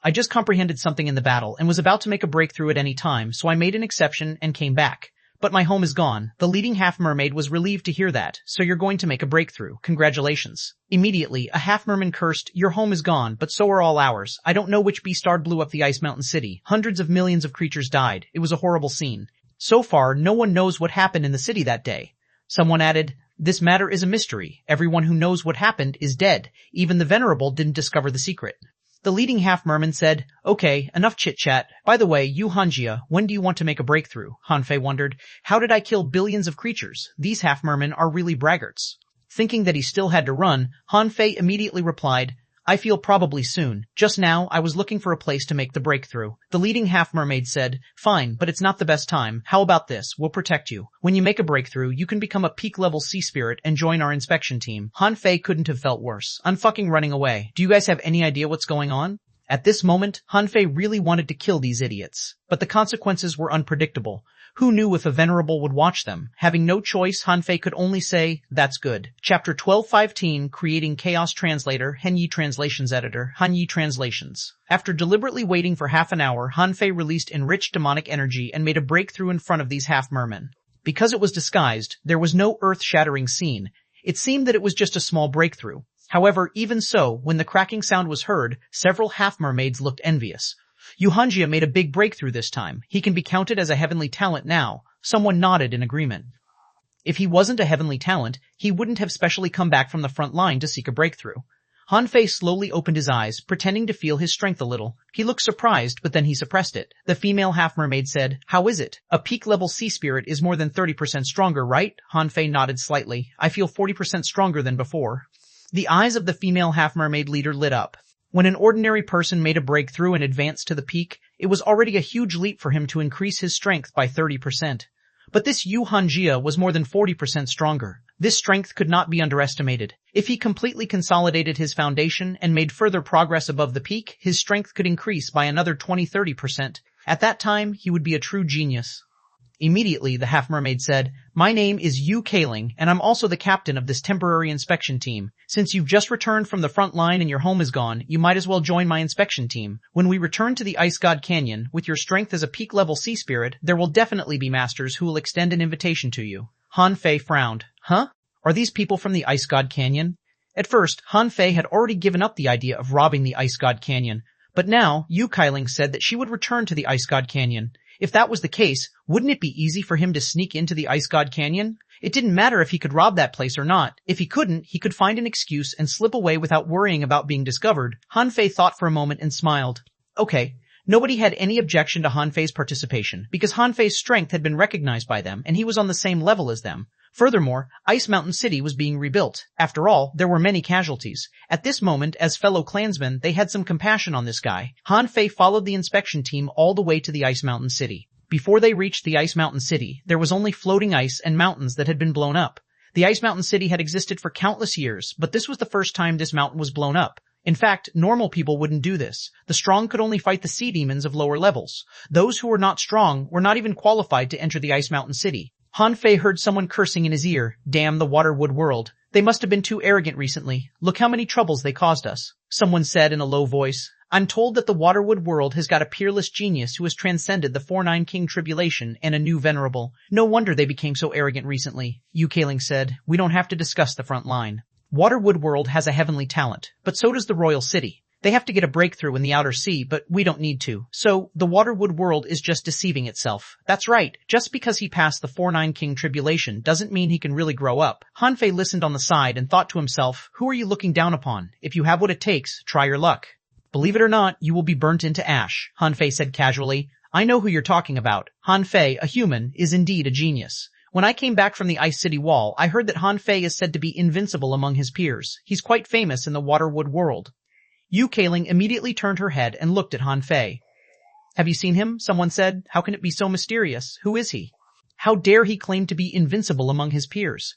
A: I just comprehended something in the battle and was about to make a breakthrough at any time, so I made an exception and came back. But my home is gone. The leading half-mermaid was relieved to hear that, so you're going to make a breakthrough. Congratulations. Immediately, a half-merman cursed, Your home is gone, but so are all ours. I don't know which beastard blew up the Ice Mountain City. Hundreds of millions of creatures died. It was a horrible scene. So far, no one knows what happened in the city that day. Someone added, This matter is a mystery. Everyone who knows what happened is dead. Even the venerable didn't discover the secret. The leading half-merman said, Okay, enough chit-chat. By the way, Xuanhuan, when do you want to make a breakthrough? Hanfei wondered, How did I kill billions of creatures? These half-mermen are really braggarts. Thinking that he still had to run, Hanfei immediately replied, I feel probably soon. Just now, I was looking for a place to make the breakthrough. The leading half-mermaid said, Fine, but it's not the best time. How about this? We'll protect you. When you make a breakthrough, you can become a peak-level sea spirit and join our inspection team. Hanfei couldn't have felt worse. I'm fucking running away. Do you guys have any idea what's going on? At this moment, Hanfei really wanted to kill these idiots. But the consequences were unpredictable. Who knew if a venerable would watch them? Having no choice, Hanfei could only say, "That's good." Chapter 1215, Creating Chaos Translator, Henyi Translations Editor, Hanyi Translations. After deliberately waiting for half an hour, Hanfei released enriched demonic energy and made a breakthrough in front of these half-mermen. Because it was disguised, there was no earth-shattering scene. It seemed that it was just a small breakthrough. However, even so, when the cracking sound was heard, several half-mermaids looked envious. Yuhanjia made a big breakthrough this time. He can be counted as a heavenly talent now. Someone nodded in agreement. If he wasn't a heavenly talent, he wouldn't have specially come back from the front line to seek a breakthrough. Hanfei slowly opened his eyes, pretending to feel his strength a little. He looked surprised, but then he suppressed it. The female half-mermaid said, "How is it? A peak-level sea spirit is more than 30% stronger, right?" Hanfei nodded slightly. "I feel 40% stronger than before." The eyes of the female half-mermaid leader lit up. When an ordinary person made a breakthrough and advanced to the peak, it was already a huge leap for him to increase his strength by 30%. But this Yu Hanjia was more than 40% stronger. This strength could not be underestimated. If he completely consolidated his foundation and made further progress above the peak, his strength could increase by another 20-30%. At that time, he would be a true genius. Immediately, the half-mermaid said, "My name is Yu Kaling, and I'm also the captain of this temporary inspection team. Since you've just returned from the front line and your home is gone, you might as well join my inspection team. When we return to the Ice God Canyon, with your strength as a peak-level sea spirit, there will definitely be masters who will extend an invitation to you." Hanfei frowned. Huh? Are these people from the Ice God Canyon? At first, Hanfei had already given up the idea of robbing the Ice God Canyon, but now Yu Kailing said that she would return to the Ice God Canyon. If that was the case, wouldn't it be easy for him to sneak into the Ice God Canyon? It didn't matter if he could rob that place or not. If he couldn't, he could find an excuse and slip away without worrying about being discovered. Hanfei thought for a moment and smiled. Okay. Nobody had any objection to Hanfei's participation, because Hanfei's strength had been recognized by them and he was on the same level as them. Furthermore, Ice Mountain City was being rebuilt. After all, there were many casualties. At this moment, as fellow clansmen, they had some compassion on this guy. Hanfei followed the inspection team all the way to the Ice Mountain City. Before they reached the Ice Mountain City, there was only floating ice and mountains that had been blown up. The Ice Mountain City had existed for countless years, but this was the first time this mountain was blown up. In fact, normal people wouldn't do this. The strong could only fight the sea demons of lower levels. Those who were not strong were not even qualified to enter the Ice Mountain City. Hanfei heard someone cursing in his ear. Damn the Waterwood world. They must have been too arrogant recently. Look how many troubles they caused us. Someone said in a low voice. I'm told that the Waterwood world has got a peerless genius who has transcended the 4-9 King tribulation and a new venerable. No wonder they became so arrogant recently. Yu Kaling said, we don't have to discuss the front line. Waterwood world has a heavenly talent, but so does the royal city. They have to get a breakthrough in the outer sea, but we don't need to. So, the Waterwood world is just deceiving itself. That's right. Just because he passed the 4-9 King tribulation doesn't mean he can really grow up. Hanfei listened on the side and thought to himself, who are you looking down upon? If you have what it takes, try your luck. Believe it or not, you will be burnt into ash, Hanfei said casually. I know who you're talking about. Hanfei, a human, is indeed a genius. When I came back from the Ice City Wall, I heard that Hanfei is said to be invincible among his peers. He's quite famous in the Waterwood world. Yu Kaling immediately turned her head and looked at Hanfei. Have you seen him? Someone said. How can it be so mysterious? Who is he? How dare he claim to be invincible among his peers?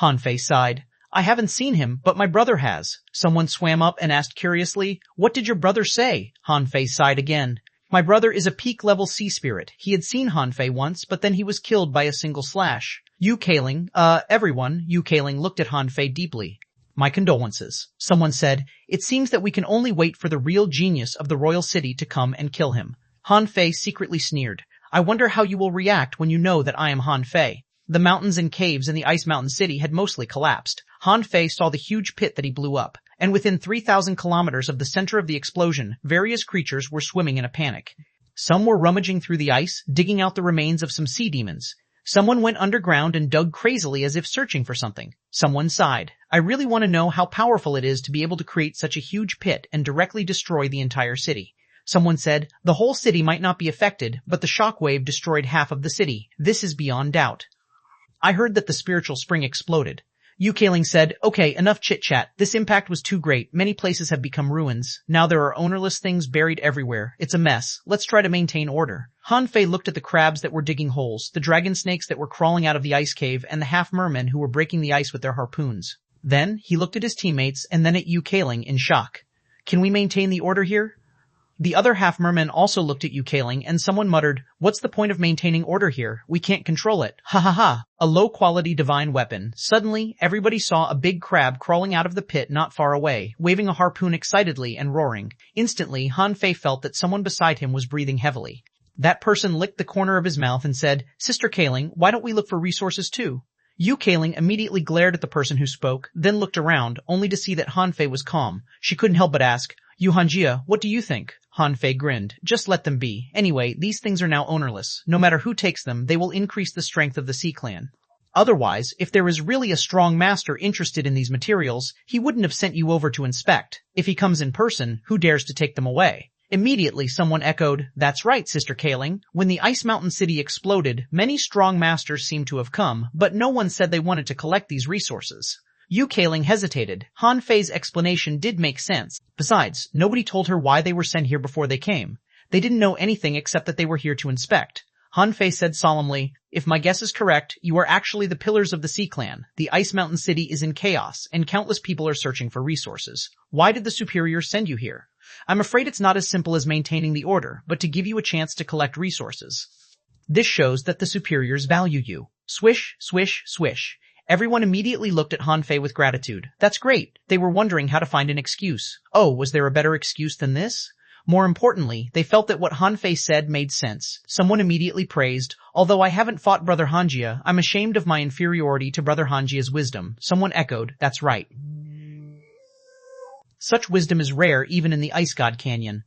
A: Hanfei sighed. I haven't seen him, but my brother has. Someone swam up and asked curiously, what did your brother say? Hanfei sighed again. My brother is a peak-level sea spirit. He had seen Hanfei once, but then he was killed by a single slash. Yu Kaling, everyone, Yu Kaling looked at Hanfei deeply. My condolences. Someone said, it seems that we can only wait for the real genius of the royal city to come and kill him. Hanfei secretly sneered. I wonder how you will react when you know that I am Hanfei. The mountains and caves in the Ice Mountain City had mostly collapsed. Hanfei saw the huge pit that he blew up, and within 3,000 kilometers of the center of the explosion, various creatures were swimming in a panic. Some were rummaging through the ice, digging out the remains of some sea demons. Someone went underground and dug crazily as if searching for something. Someone sighed. I really want to know how powerful it is to be able to create such a huge pit and directly destroy the entire city. Someone said, the whole city might not be affected, but the shockwave destroyed half of the city. This is beyond doubt. I heard that the spiritual spring exploded. Yu Kaling said, okay, enough chit-chat. This impact was too great. Many places have become ruins. Now there are ownerless things buried everywhere. It's a mess. Let's try to maintain order. Hanfei looked at the crabs that were digging holes, the dragon snakes that were crawling out of the ice cave, and the half-mermen who were breaking the ice with their harpoons. Then he looked at his teammates and then at Yu Kaling in shock. Can we maintain the order here? The other half-mermen also looked at Yukaling and someone muttered, "What's the point of maintaining order here? We can't control it." Ha ha ha. A low-quality divine weapon. Suddenly, everybody saw a big crab crawling out of the pit not far away, waving a harpoon excitedly and roaring. Instantly, Han Fei felt that someone beside him was breathing heavily. That person licked the corner of his mouth and said, "Sister Kaling, why don't we look for resources too?" Yukaling immediately glared at the person who spoke, then looked around, only to see that Han Fei was calm. She couldn't help but ask, "Yuhanjia, what do you think?" Han Fei grinned. "Just let them be. Anyway, these things are now ownerless. No matter who takes them, they will increase the strength of the Sea Clan. Otherwise, if there is really a strong master interested in these materials, he wouldn't have sent you over to inspect. If he comes in person, who dares to take them away?" Immediately someone echoed, "That's right, Sister Kaling. When the Ice Mountain City exploded, many strong masters seemed to have come, but no one said they wanted to collect these resources." Yukaling hesitated. Han Fei's explanation did make sense. Besides, nobody told her why they were sent here before they came. They didn't know anything except that they were here to inspect. Han Fei said solemnly, "If my guess is correct, you are actually the pillars of the Sea Clan. The Ice Mountain City is in chaos, and countless people are searching for resources. Why did the superiors send you here? I'm afraid it's not as simple as maintaining the order, but to give you a chance to collect resources. This shows that the superiors value you." Swish, swish, swish. Everyone immediately looked at Han Fei with gratitude. That's great. They were wondering how to find an excuse. Oh, was there a better excuse than this? More importantly, they felt that what Han Fei said made sense. Someone immediately praised, "Although I haven't fought Brother Hanjia, I'm ashamed of my inferiority to Brother Hanjia's wisdom." Someone echoed, "That's right. Such wisdom is rare even in the Ice God Canyon."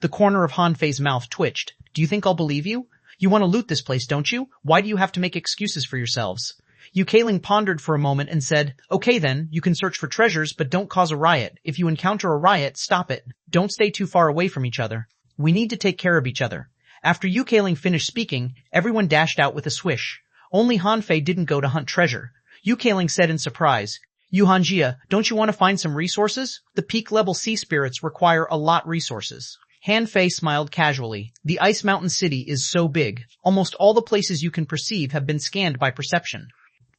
A: The corner of Han Fei's mouth twitched. "Do you think I'll believe you? You want to loot this place, don't you? Why do you have to make excuses for yourselves?" Yukaling pondered for a moment and said, "Okay then, you can search for treasures, but don't cause a riot. If you encounter a riot, stop it. Don't stay too far away from each other. We need to take care of each other." After Yukaling finished speaking, everyone dashed out with a swish. Only Han Fei didn't go to hunt treasure. Yukaling said in surprise, "Yuhanjia, don't you want to find some resources? The peak-level sea spirits require a lot resources." Han Fei smiled casually. "The Ice Mountain City is so big. Almost all the places you can perceive have been scanned by perception.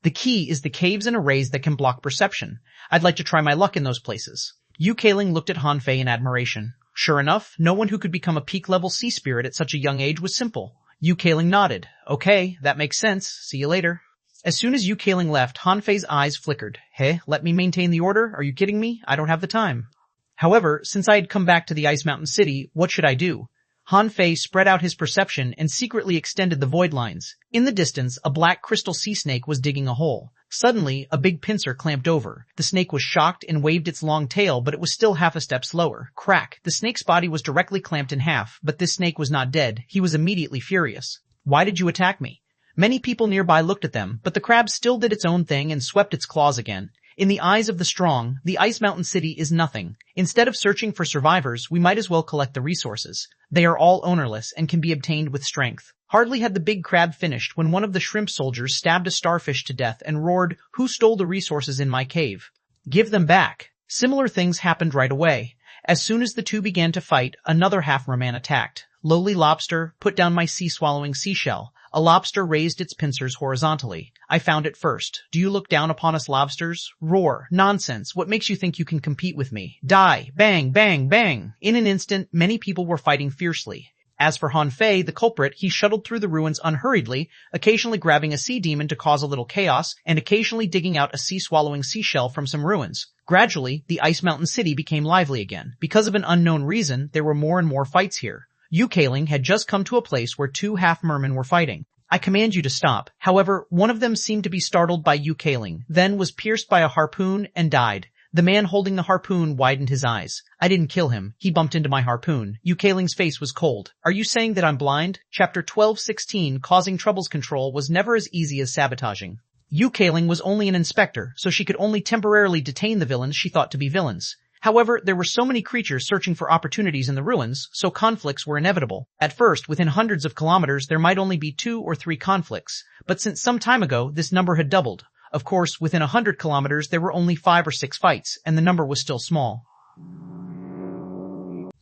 A: The key is the caves and arrays that can block perception. I'd like to try my luck in those places." Yukaling looked at Han Fei in admiration. Sure enough, no one who could become a peak-level sea spirit at such a young age was simple. Yukaling nodded. "Okay, that makes sense. See you later." As soon as Yukaling left, Han Fei's eyes flickered. "Hey, let me maintain the order? Are you kidding me? I don't have the time." However, since I had come back to the Ice Mountain City, what should I do? Han Fei spread out his perception and secretly extended the void lines. In the distance, a black crystal sea snake was digging a hole. Suddenly, a big pincer clamped over. The snake was shocked and waved its long tail, but it was still half a step slower. Crack! The snake's body was directly clamped in half, but this snake was not dead. He was immediately furious. "Why did you attack me?" Many people nearby looked at them, but the crab still did its own thing and swept its claws again. In the eyes of the strong, the Ice Mountain City is nothing. Instead of searching for survivors, we might as well collect the resources. They are all ownerless and can be obtained with strength. Hardly had the big crab finished when one of the shrimp soldiers stabbed a starfish to death and roared, "Who stole the resources in my cave? Give them back." Similar things happened right away. As soon as the two began to fight, another half-merman attacked. "Lowly lobster, put down my sea-swallowing seashell." A lobster raised its pincers horizontally. "I found it first. Do you look down upon us lobsters?" Roar. "Nonsense. What makes you think you can compete with me? Die. Bang, bang, bang." In an instant, many people were fighting fiercely. As for Han Fei, the culprit, he shuttled through the ruins unhurriedly, occasionally grabbing a sea demon to cause a little chaos, and occasionally digging out a sea-swallowing seashell from some ruins. Gradually, the Ice Mountain City became lively again. Because of an unknown reason, there were more and more fights here. Yukaling had just come to a place where two half-mermen were fighting. "I command you to stop." However, one of them seemed to be startled by Yukaling, then was pierced by a harpoon and died. The man holding the harpoon widened his eyes. "I didn't kill him. He bumped into my harpoon." Yukaling's face was cold. "Are you saying that I'm blind?" Chapter 12:16 Causing Troubles Control was never as easy as sabotaging. Yukaling was only an inspector, so she could only temporarily detain the villains she thought to be villains. However, there were so many creatures searching for opportunities in the ruins, so conflicts were inevitable. At first, within hundreds of kilometers, there might only be 2 or 3 conflicts, but since some time ago, this number had doubled. Of course, within 100 kilometers, there were only 5 or 6 fights, and the number was still small.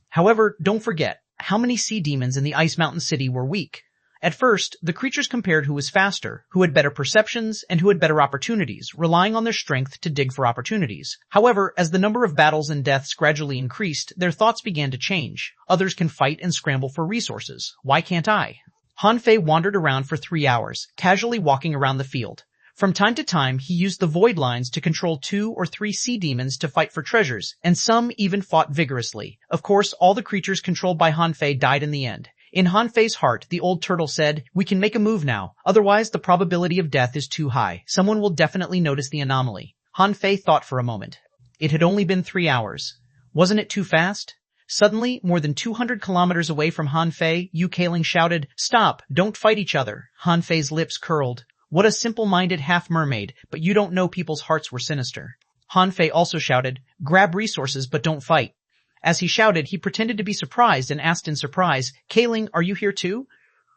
A: However, don't forget, how many sea demons in the Ice Mountain City were weak? At first, the creatures compared who was faster, who had better perceptions, and who had better opportunities, relying on their strength to dig for opportunities. However, as the number of battles and deaths gradually increased, their thoughts began to change. Others can fight and scramble for resources. Why can't I? Han Fei wandered around for 3 hours, casually walking around the field. From time to time, he used the void lines to control 2 or 3 sea demons to fight for treasures, and some even fought vigorously. Of course, all the creatures controlled by Han Fei died in the end. In Han Fei's heart, the old turtle said, "We can make a move now. Otherwise, the probability of death is too high. Someone will definitely notice the anomaly." Han Fei thought for a moment. It had only been 3 hours. Wasn't it too fast? Suddenly, more than 200 kilometers away from Han Fei, Yu-Kailing shouted, "Stop! Don't fight each other!" Han Fei's lips curled. What a simple-minded half-mermaid, but you don't know people's hearts were sinister. Han Fei also shouted, "Grab resources, but don't fight." As he shouted, he pretended to be surprised and asked in surprise, "Kailing, are you here too?"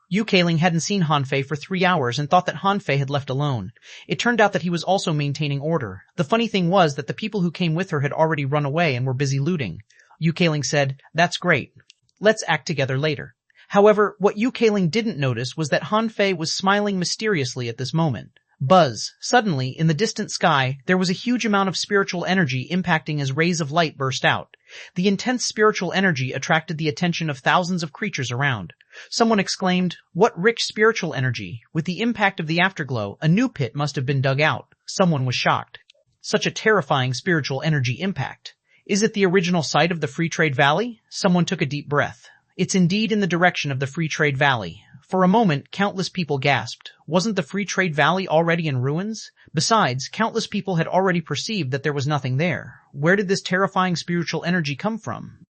A: Yu-Kailing hadn't seen Han Fei for 3 hours and thought that Han Fei had left alone. It turned out that he was also maintaining order. The funny thing was that the people who came with her had already run away and were busy looting. Yu-Kailing said, "That's great. Let's act together later." However, what Yu-Kailing didn't notice was that Han Fei was smiling mysteriously at this moment. Buzz. Suddenly, in the distant sky, there was a huge amount of spiritual energy impacting as rays of light burst out. The intense spiritual energy attracted the attention of thousands of creatures around. Someone exclaimed, "What rich spiritual energy! With the impact of the afterglow, a new pit must have been dug out." Someone was shocked. Such a terrifying spiritual energy impact. Is it the original site of the Free Trade Valley? Someone took a deep breath. It's indeed in the direction of the Free Trade Valley. For a moment, countless people gasped. Wasn't the Free Trade Valley already in ruins? Besides, countless people had already perceived that there was nothing there. Where did this terrifying spiritual energy come from?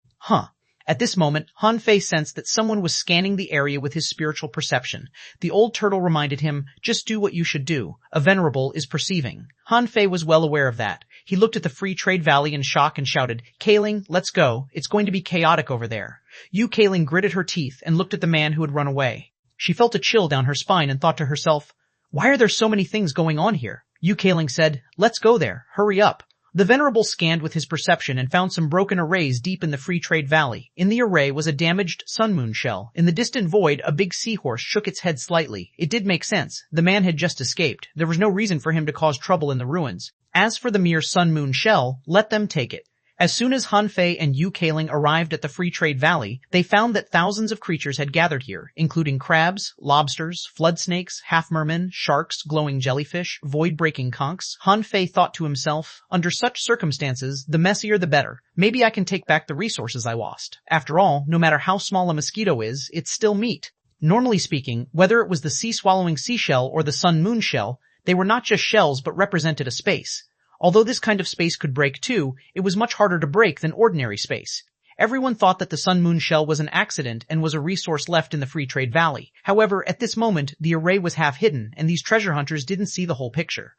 A: At this moment, Han Fei sensed that someone was scanning the area with his spiritual perception. The old turtle reminded him, "Just do what you should do. A venerable is perceiving." Han Fei was well aware of that. He looked at the Free Trade Valley in shock and shouted, "Kailing, let's go. It's going to be chaotic over there." Yu-Kailing gritted her teeth and looked at the man who had run away. She felt a chill down her spine and thought to herself, "Why are there so many things going on here?" Yu-Kailing said, "Let's go there. Hurry up." The Venerable scanned with his perception and found some broken arrays deep in the Free Trade Valley. In the array was a damaged sun moon shell. In the distant void, a big seahorse shook its head slightly. It did make sense. The man had just escaped. There was no reason for him to cause trouble in the ruins. As for the mere sun moon shell, let them take it. As soon as Han Fei and Yu-Kailing arrived at the Free Trade Valley, they found that thousands of creatures had gathered here, including crabs, lobsters, flood snakes, half-mermen, sharks, glowing jellyfish, void-breaking conchs. Han Fei thought to himself, under such circumstances, the messier the better. Maybe I can take back the resources I lost. After all, no matter how small a mosquito is, it's still meat. Normally speaking, whether it was the sea-swallowing seashell or the sun-moon shell, they were not just shells but represented a space. Although this kind of space could break too, it was much harder to break than ordinary space. Everyone thought that the sun-moon shell was an accident and was a resource left in the Free Trade Valley. However, at this moment, the array was half hidden, and these treasure hunters didn't see the whole picture.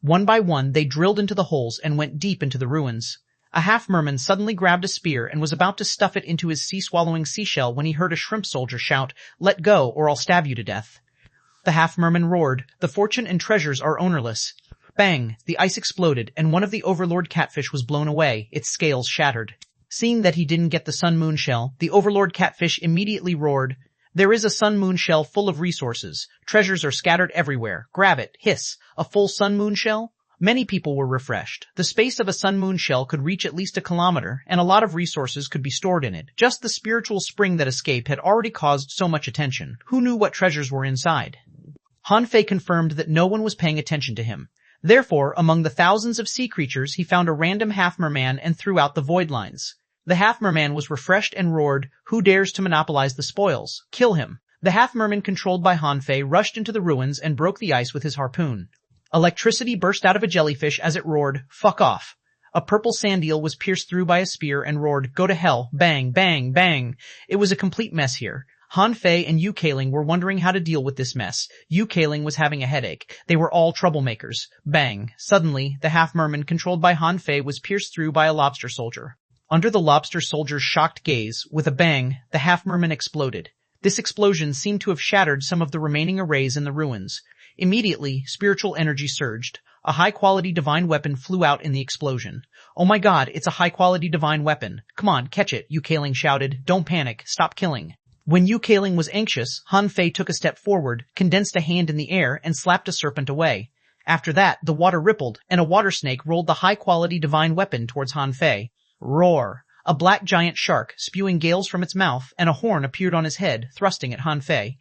A: One by one, they drilled into the holes and went deep into the ruins. A half-merman suddenly grabbed a spear and was about to stuff it into his sea-swallowing seashell when he heard a shrimp soldier shout, "Let go, or I'll stab you to death." The half-merman roared, "The fortune and treasures are ownerless." Bang! The ice exploded, and one of the Overlord catfish was blown away, its scales shattered. Seeing that he didn't get the sun-moon shell, the Overlord catfish immediately roared, "There is a sun-moon shell full of resources. Treasures are scattered everywhere. Grab it. Hiss. A full sun-moon shell?" Many people were refreshed. The space of a sun-moon shell could reach at least a kilometer, and a lot of resources could be stored in it. Just the spiritual spring that escaped had already caused so much attention. Who knew what treasures were inside? Han Fei confirmed that no one was paying attention to him. Therefore, among the thousands of sea creatures, he found a random half-merman and threw out the void lines. The half-merman was refreshed and roared, "Who dares to monopolize the spoils? Kill him." The half-merman controlled by Han Fei rushed into the ruins and broke the ice with his harpoon. Electricity burst out of a jellyfish as it roared, "Fuck off." A purple sand eel was pierced through by a spear and roared, "Go to hell, bang, bang, bang." It was a complete mess here. Han Fei and Yu-Kailing were wondering how to deal with this mess. Yu-Kailing was having a headache. They were all troublemakers. Bang. Suddenly, the half-merman controlled by Han Fei was pierced through by a lobster soldier. Under the lobster soldier's shocked gaze, with a bang, the half-merman exploded. This explosion seemed to have shattered some of the remaining arrays in the ruins. Immediately, spiritual energy surged. A high-quality divine weapon flew out in the explosion. "Oh my god, it's a high-quality divine weapon. Come on, catch it," Yu-Kailing shouted. "Don't panic. Stop killing." When Yu Keiling was anxious, Han Fei took a step forward, condensed a hand in the air, and slapped a serpent away. After that, the water rippled, and a water snake rolled the high-quality divine weapon towards Han Fei. Roar! A black giant shark, spewing gales from its mouth, and a horn appeared on his head, thrusting at Han Fei.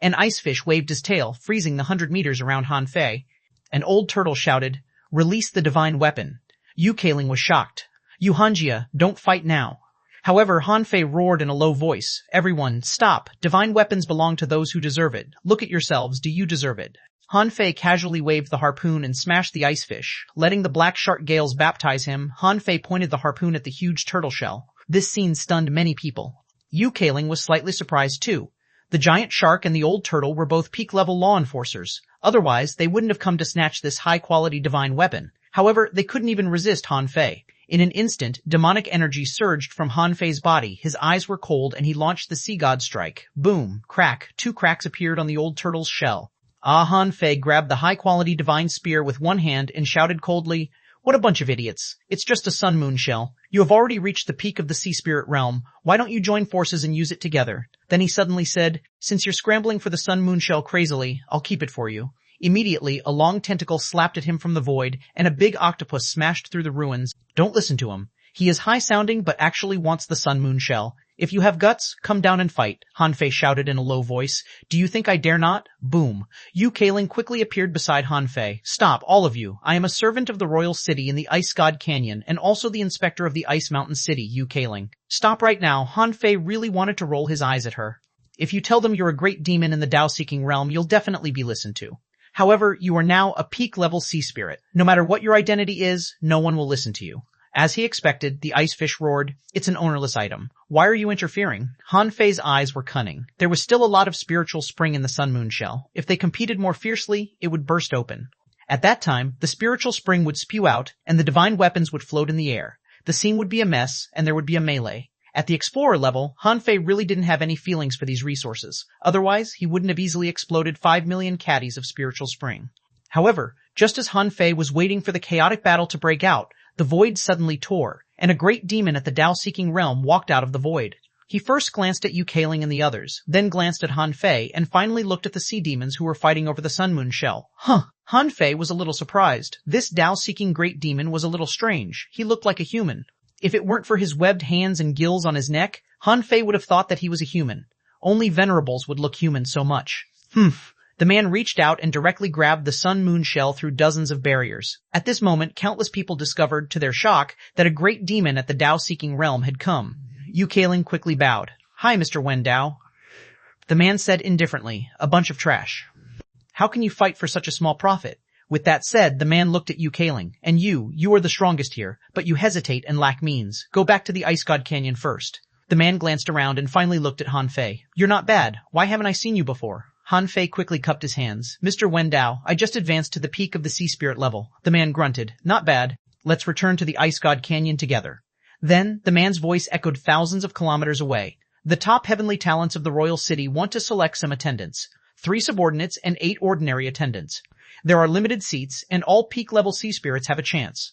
A: An ice fish waved his tail, freezing the 100 meters around Han Fei. An old turtle shouted, "Release the divine weapon." Yu Keiling was shocked. "You Hanjia, don't fight now." However, Han Fei roared in a low voice, "Everyone, stop! Divine weapons belong to those who deserve it. Look at yourselves, do you deserve it?" Han Fei casually waved the harpoon and smashed the ice fish. Letting the black shark gales baptize him, Han Fei pointed the harpoon at the huge turtle shell. This scene stunned many people. Yu Keiling was slightly surprised too. The giant shark and the old turtle were both peak-level law enforcers. Otherwise, they wouldn't have come to snatch this high-quality divine weapon. However, they couldn't even resist Han Fei. In an instant, demonic energy surged from Han Fei's body, his eyes were cold, and he launched the Sea God Strike. Boom! Crack! 2 cracks appeared on the old turtle's shell. Han Fei grabbed the high-quality divine spear with one hand and shouted coldly, "What a bunch of idiots. It's just a sun moon shell. You have already reached the peak of the sea spirit realm. Why don't you join forces and use it together?" Then he suddenly said, "Since you're scrambling for the sun moon shell crazily, I'll keep it for you." Immediately, a long tentacle slapped at him from the void, and a big octopus smashed through the ruins. Don't listen to him. He is high-sounding but actually wants the sun moon shell. "If you have guts, come down and fight," Han Fei shouted in a low voice. "Do you think I dare not?" Boom. Yu Keiling quickly appeared beside Han Fei. "Stop, all of you. I am a servant of the royal city in the Ice God Canyon and also the inspector of the Ice Mountain City, Yu Keiling. Stop right now." Han Fei really wanted to roll his eyes at her. "If you tell them you're a great demon in the Tao-seeking realm, you'll definitely be listened to. However, you are now a peak-level sea spirit. No matter what your identity is, no one will listen to you." As he expected, the ice fish roared, "It's an ownerless item. Why are you interfering?" Han Fei's eyes were cunning. There was still a lot of spiritual spring in the sun moon shell. If they competed more fiercely, it would burst open. At that time, the spiritual spring would spew out, and the divine weapons would float in the air. The scene would be a mess, and there would be a melee. At the explorer level, Han Fei really didn't have any feelings for these resources. Otherwise, he wouldn't have easily exploded 5 million caddies of spiritual spring. However, just as Han Fei was waiting for the chaotic battle to break out, the void suddenly tore, and a great demon at the Tao-seeking realm walked out of the void. He first glanced at Yu Keiling and the others, then glanced at Han Fei, and finally looked at the sea demons who were fighting over the sun moon shell. Han Fei was a little surprised. This Tao-seeking great demon was a little strange. He looked like a human. If it weren't for his webbed hands and gills on his neck, Han Fei would have thought that he was a human. Only venerables would look human so much. The man reached out and directly grabbed the sun moon shell through dozens of barriers. At this moment, countless people discovered, to their shock, that a great demon at the Tao-seeking realm had come. Yu Keiling quickly bowed. "Hi, Mr. Wen Dao." The man said indifferently, "A bunch of trash. How can you fight for such a small profit?" With that said, the man looked at Yu Keiling. "And you are the strongest here, but you hesitate and lack means. Go back to the Ice God Canyon first." The man glanced around and finally looked at Han Fei. "You're not bad. Why haven't I seen you before?" Han Fei quickly cupped his hands. "Mr. Wen Dao, I just advanced to the peak of the sea spirit level." The man grunted. "Not bad. Let's return to the Ice God Canyon together." Then, the man's voice echoed thousands of kilometers away. "The top heavenly talents of the royal city want to select some attendants. 3 subordinates and 8 ordinary attendants. There are limited seats, and all peak-level sea spirits have a chance.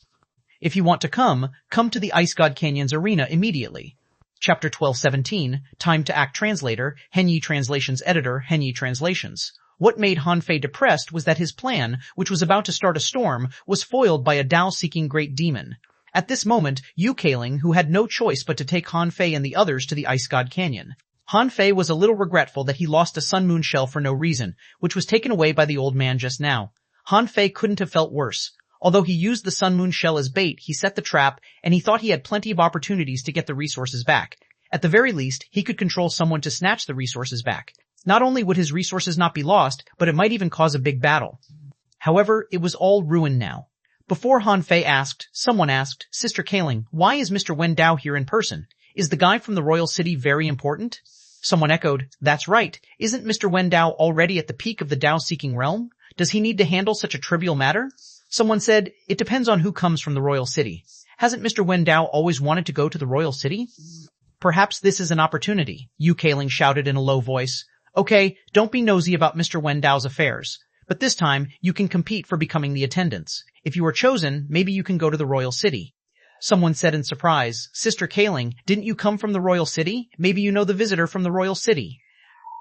A: If you want to come to the Ice God Canyon's arena immediately." Chapter 1217, Time to Act Translator, Henyi Translations Editor, Henyi Translations. What made Han Fei depressed was that his plan, which was about to start a storm, was foiled by a Tao-seeking great demon. At this moment, Yu Keiling, who had no choice but to take Han Fei and the others to the Ice God Canyon. Han Fei was a little regretful that he lost a sun moon shell for no reason, which was taken away by the old man just now. Han Fei couldn't have felt worse. Although he used the sun moon shell as bait, he set the trap, and he thought he had plenty of opportunities to get the resources back. At the very least, he could control someone to snatch the resources back. Not only would his resources not be lost, but it might even cause a big battle. However, it was all ruined now. Before Han Fei someone asked, "Sister Keiling, why is Mr. Wen Dao here in person? Is the guy from the royal city very important?" Someone echoed, "That's right. Isn't Mr. Wen Dao already at the peak of the Tao-seeking realm? Does he need to handle such a trivial matter?" Someone said, "It depends on who comes from the royal city. Hasn't Mr. Wen Dao always wanted to go to the royal city?" "Perhaps this is an opportunity," Yu Keiling shouted in a low voice. "Okay, don't be nosy about Mr. Wen Dao's affairs. But this time, you can compete for becoming the attendants. If you are chosen, maybe you can go to the royal city." Someone said in surprise. Sister Kaling, didn't you come from the royal city? Maybe you know the visitor from the royal city.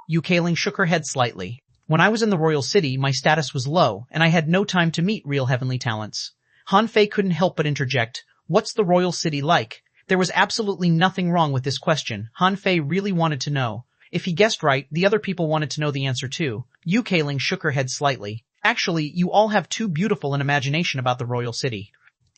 A: Yu Kaling shook her head slightly. When I was in the royal city, my status was low, and I had no time to meet real heavenly talents. Han Fei couldn't help but interject. What's the royal city like? There was absolutely nothing wrong with this question. Han Fei really wanted to know. If he guessed right, the other people wanted to know the answer too. Yu Kaling shook her head slightly. Actually, you all have too beautiful an imagination about the royal city.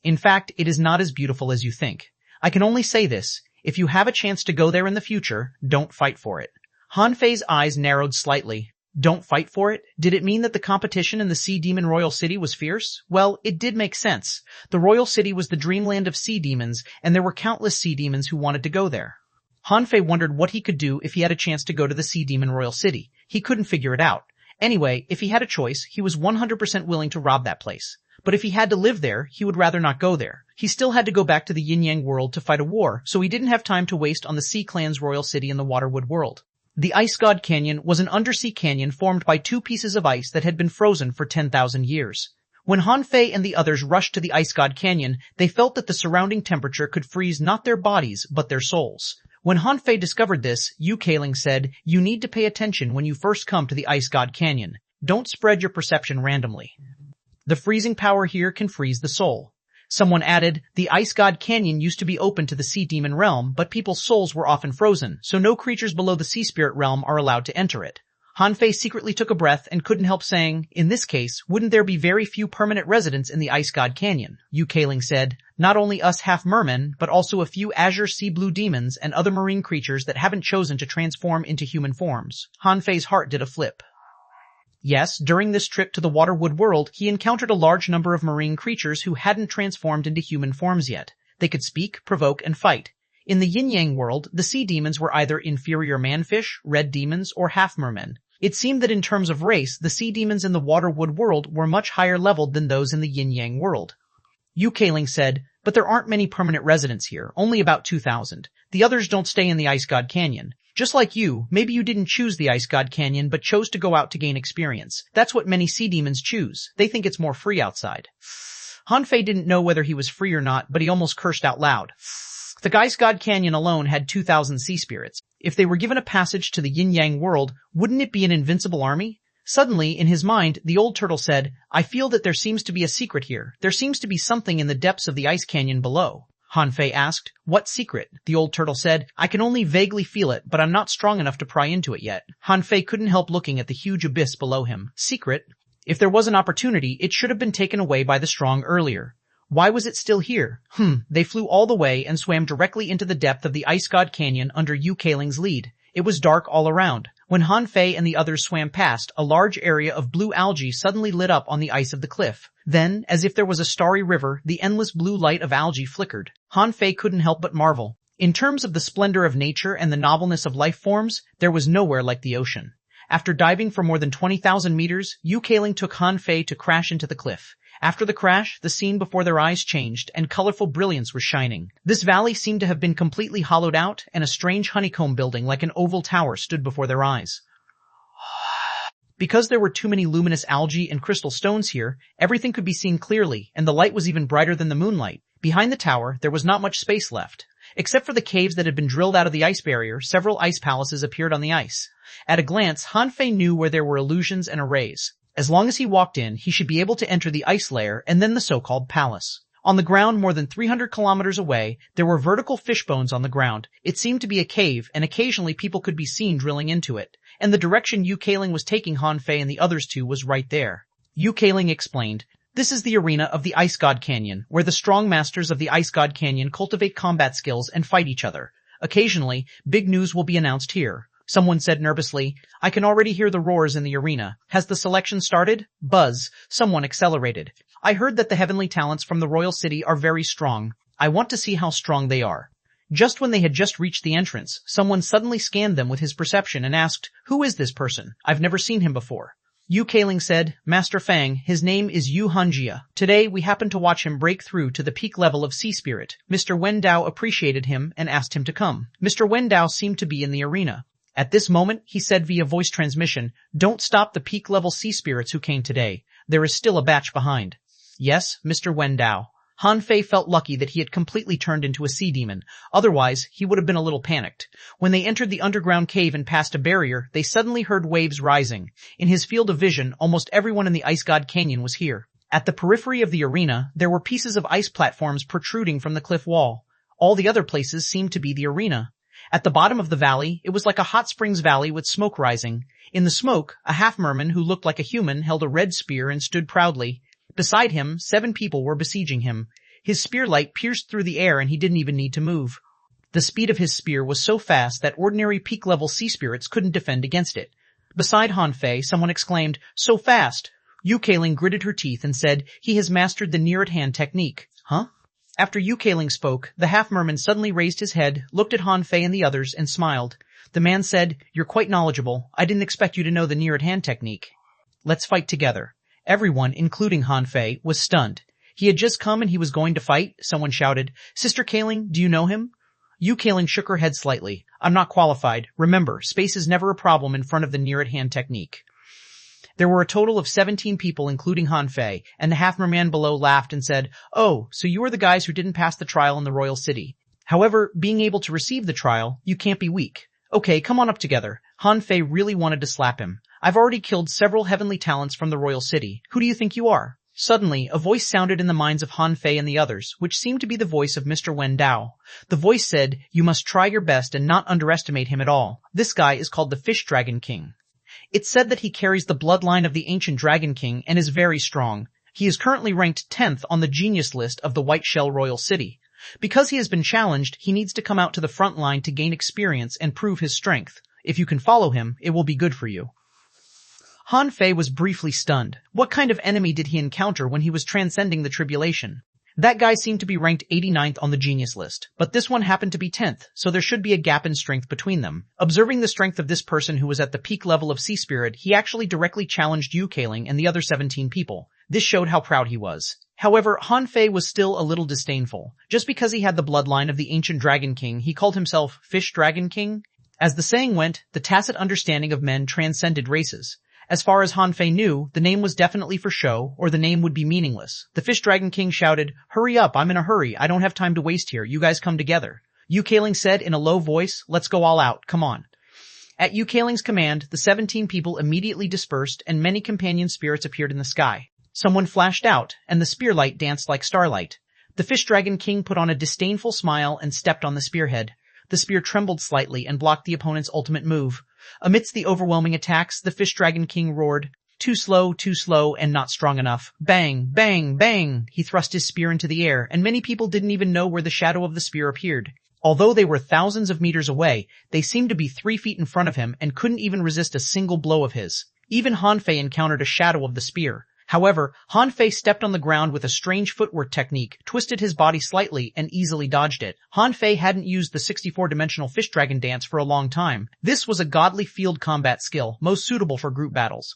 A: In fact, it is not as beautiful as you think. I can only say this. If you have a chance to go there in the future, don't fight for it. Han Fei's eyes narrowed slightly. Don't fight for it? Did it mean that the competition in the Sea Demon Royal City was fierce? Well, it did make sense. The Royal City was the dreamland of sea demons, and there were countless sea demons who wanted to go there. Han Fei wondered what he could do if he had a chance to go to the Sea Demon Royal City. He couldn't figure it out. Anyway, if he had a choice, he was 100% willing to rob that place. But if he had to live there, he would rather not go there. He still had to go back to the Yin-Yang world to fight a war, so he didn't have time to waste on the Sea Clan's royal city in the Waterwood world. The Ice God Canyon was an undersea canyon formed by two pieces of ice that had been frozen for 10,000 years. When Han Fei and the others rushed to the Ice God Canyon, they felt that the surrounding temperature could freeze not their bodies, but their souls. When Han Fei discovered this, Yu Kaling said, "You need to pay attention when you first come to the Ice God Canyon. Don't spread your perception randomly. The freezing power here can freeze the soul." Someone added, "The Ice God Canyon used to be open to the Sea Demon realm, but people's souls were often frozen, so no creatures below the Sea Spirit realm are allowed to enter it." Han Fei secretly took a breath and couldn't help saying, "In this case, wouldn't there be very few permanent residents in the Ice God Canyon?" Yu Kaling said, "Not only us half-mermen, but also a few azure sea blue demons and other marine creatures that haven't chosen to transform into human forms." Han Fei's heart did a flip. Yes, during this trip to the Waterwood world, he encountered a large number of marine creatures who hadn't transformed into human forms yet. They could speak, provoke, and fight. In the yin-yang world, the sea demons were either inferior manfish, red demons, or half-mermen. It seemed that in terms of race, the sea demons in the Waterwood world were much higher leveled than those in the yin-yang world. Yu Kaling said, "But there aren't many permanent residents here, only about 2,000. The others don't stay in the Ice God Canyon. Just like you, maybe you didn't choose the Ice God Canyon but chose to go out to gain experience. That's what many sea demons choose. They think it's more free outside." Han Fei didn't know whether he was free or not, but he almost cursed out loud. The Ice God Canyon alone had 2,000 sea spirits. If they were given a passage to the yin-yang world, wouldn't it be an invincible army? Suddenly, in his mind, the old turtle said, "I feel that there seems to be a secret here. There seems to be something in the depths of the ice canyon below." Han Fei asked, "What secret?" The old turtle said, "I can only vaguely feel it, but I'm not strong enough to pry into it yet." Han Fei couldn't help looking at the huge abyss below him. Secret? If there was an opportunity, it should have been taken away by the strong earlier. Why was it still here? They flew all the way and swam directly into the depth of the Ice God Canyon under Yu Kaling's lead. It was dark all around. When Han Fei and the others swam past, a large area of blue algae suddenly lit up on the ice of the cliff. Then, as if there was a starry river, the endless blue light of algae flickered. Han Fei couldn't help but marvel. In terms of the splendor of nature and the novelness of life forms, there was nowhere like the ocean. After diving for more than 20,000 meters, Yu Kaling took Han Fei to crash into the cliff. After the crash, the scene before their eyes changed, and colorful brilliance was shining. This valley seemed to have been completely hollowed out, and a strange honeycomb building like an oval tower stood before their eyes. Because there were too many luminous algae and crystal stones here, everything could be seen clearly, and the light was even brighter than the moonlight. Behind the tower, there was not much space left. Except for the caves that had been drilled out of the ice barrier, several ice palaces appeared on the ice. At a glance, Han Fei knew where there were illusions and arrays. As long as he walked in, he should be able to enter the ice layer and then the so-called palace. On the ground more than 300 kilometers away, there were vertical fish bones on the ground. It seemed to be a cave, and occasionally people could be seen drilling into it. And the direction Yu Kaling was taking Han Fei and the others to was right there. Yu Kaling explained, "This is the arena of the Ice God Canyon, where the strong masters of the Ice God Canyon cultivate combat skills and fight each other. Occasionally, big news will be announced here." Someone said nervously, "I can already hear the roars in the arena. Has the selection started?" Buzz. Someone accelerated. "I heard that the heavenly talents from the royal city are very strong. I want to see how strong they are." Just when they had just reached the entrance, someone suddenly scanned them with his perception and asked, "Who is this person? I've never seen him before." Yu Kaling said, "Master Fang, his name is Yu Hanjia. Today we happened to watch him break through to the peak level of Sea Spirit. Mr. Wendao appreciated him and asked him to come." Mr. Wendao seemed to be in the arena. At this moment, he said via voice transmission, "Don't stop the peak-level sea spirits who came today. There is still a batch behind." "Yes, Mr. Wendao." Han Fei felt lucky that he had completely turned into a sea demon. Otherwise, he would have been a little panicked. When they entered the underground cave and passed a barrier, they suddenly heard waves rising. In his field of vision, almost everyone in the Ice God Canyon was here. At the periphery of the arena, there were pieces of ice platforms protruding from the cliff wall. All the other places seemed to be the arena. At the bottom of the valley, it was like a hot springs valley with smoke rising. In the smoke, a half-merman who looked like a human held a red spear and stood proudly. Beside him, 7 people were besieging him. His spear light pierced through the air and he didn't even need to move. The speed of his spear was so fast that ordinary peak-level sea spirits couldn't defend against it. Beside Han Fei, someone exclaimed, "So fast!" Yukaling gritted her teeth and said, "He has mastered the near-at-hand technique." Huh? After Yukaling spoke, the half-merman suddenly raised his head, looked at Han Fei and the others, and smiled. The man said, "You're quite knowledgeable. I didn't expect you to know the near-at-hand technique. Let's fight together." Everyone, including Han Fei, was stunned. He had just come and he was going to fight, someone shouted. "Sister Kaling, do you know him?" Yukaling shook her head slightly. "I'm not qualified. Remember, space is never a problem in front of the near-at-hand technique." There were a total of 17 people, including Han Fei, and the half-merman below laughed and said, "Oh, so you are the guys who didn't pass the trial in the royal city. However, being able to receive the trial, you can't be weak. Okay, come on up together." Han Fei really wanted to slap him. "I've already killed several heavenly talents from the royal city. Who do you think you are?" Suddenly, a voice sounded in the minds of Han Fei and the others, which seemed to be the voice of Mr. Wen Dao. The voice said, "You must try your best and not underestimate him at all. This guy is called the Fish Dragon King." It said that he carries the bloodline of the ancient Dragon King and is very strong. He is currently ranked 10th on the genius list of the White Shell Royal City. Because he has been challenged, he needs to come out to the front line to gain experience and prove his strength. If you can follow him, it will be good for you. Han Fei was briefly stunned. What kind of enemy did he encounter when he was transcending the tribulation? That guy seemed to be ranked 89th on the genius list, but this one happened to be 10th, so there should be a gap in strength between them. Observing the strength of this person who was at the peak level of Sea Spirit, he actually directly challenged Yukaling and the other 17 people. This showed how proud he was. However, Han Fei was still a little disdainful. Just because he had the bloodline of the ancient Dragon King, he called himself Fish Dragon King. As the saying went, the tacit understanding of men transcended races. As far as Han Fei knew, the name was definitely for show, or the name would be meaningless. The Fish Dragon King shouted, "Hurry up, I'm in a hurry, I don't have time to waste here, you guys come together." Yukaling said in a low voice, "Let's go all out, come on." At Yukaling's command, the 17 people immediately dispersed and many companion spirits appeared in the sky. Someone flashed out, and the spear light danced like starlight. The Fish Dragon King put on a disdainful smile and stepped on the spearhead. The spear trembled slightly and blocked the opponent's ultimate move. Amidst the overwhelming attacks, the Fish Dragon King roared, too slow, and not strong enough." Bang, bang, bang! He thrust his spear into the air, and many people didn't even know where the shadow of the spear appeared. Although they were thousands of meters away, they seemed to be 3 feet in front of him and couldn't even resist a single blow of his. Even Han Fei encountered a shadow of the spear. However, Han Fei stepped on the ground with a strange footwork technique, twisted his body slightly, and easily dodged it. Han Fei hadn't used the 64-dimensional fish dragon dance for a long time. This was a godly field combat skill, most suitable for group battles.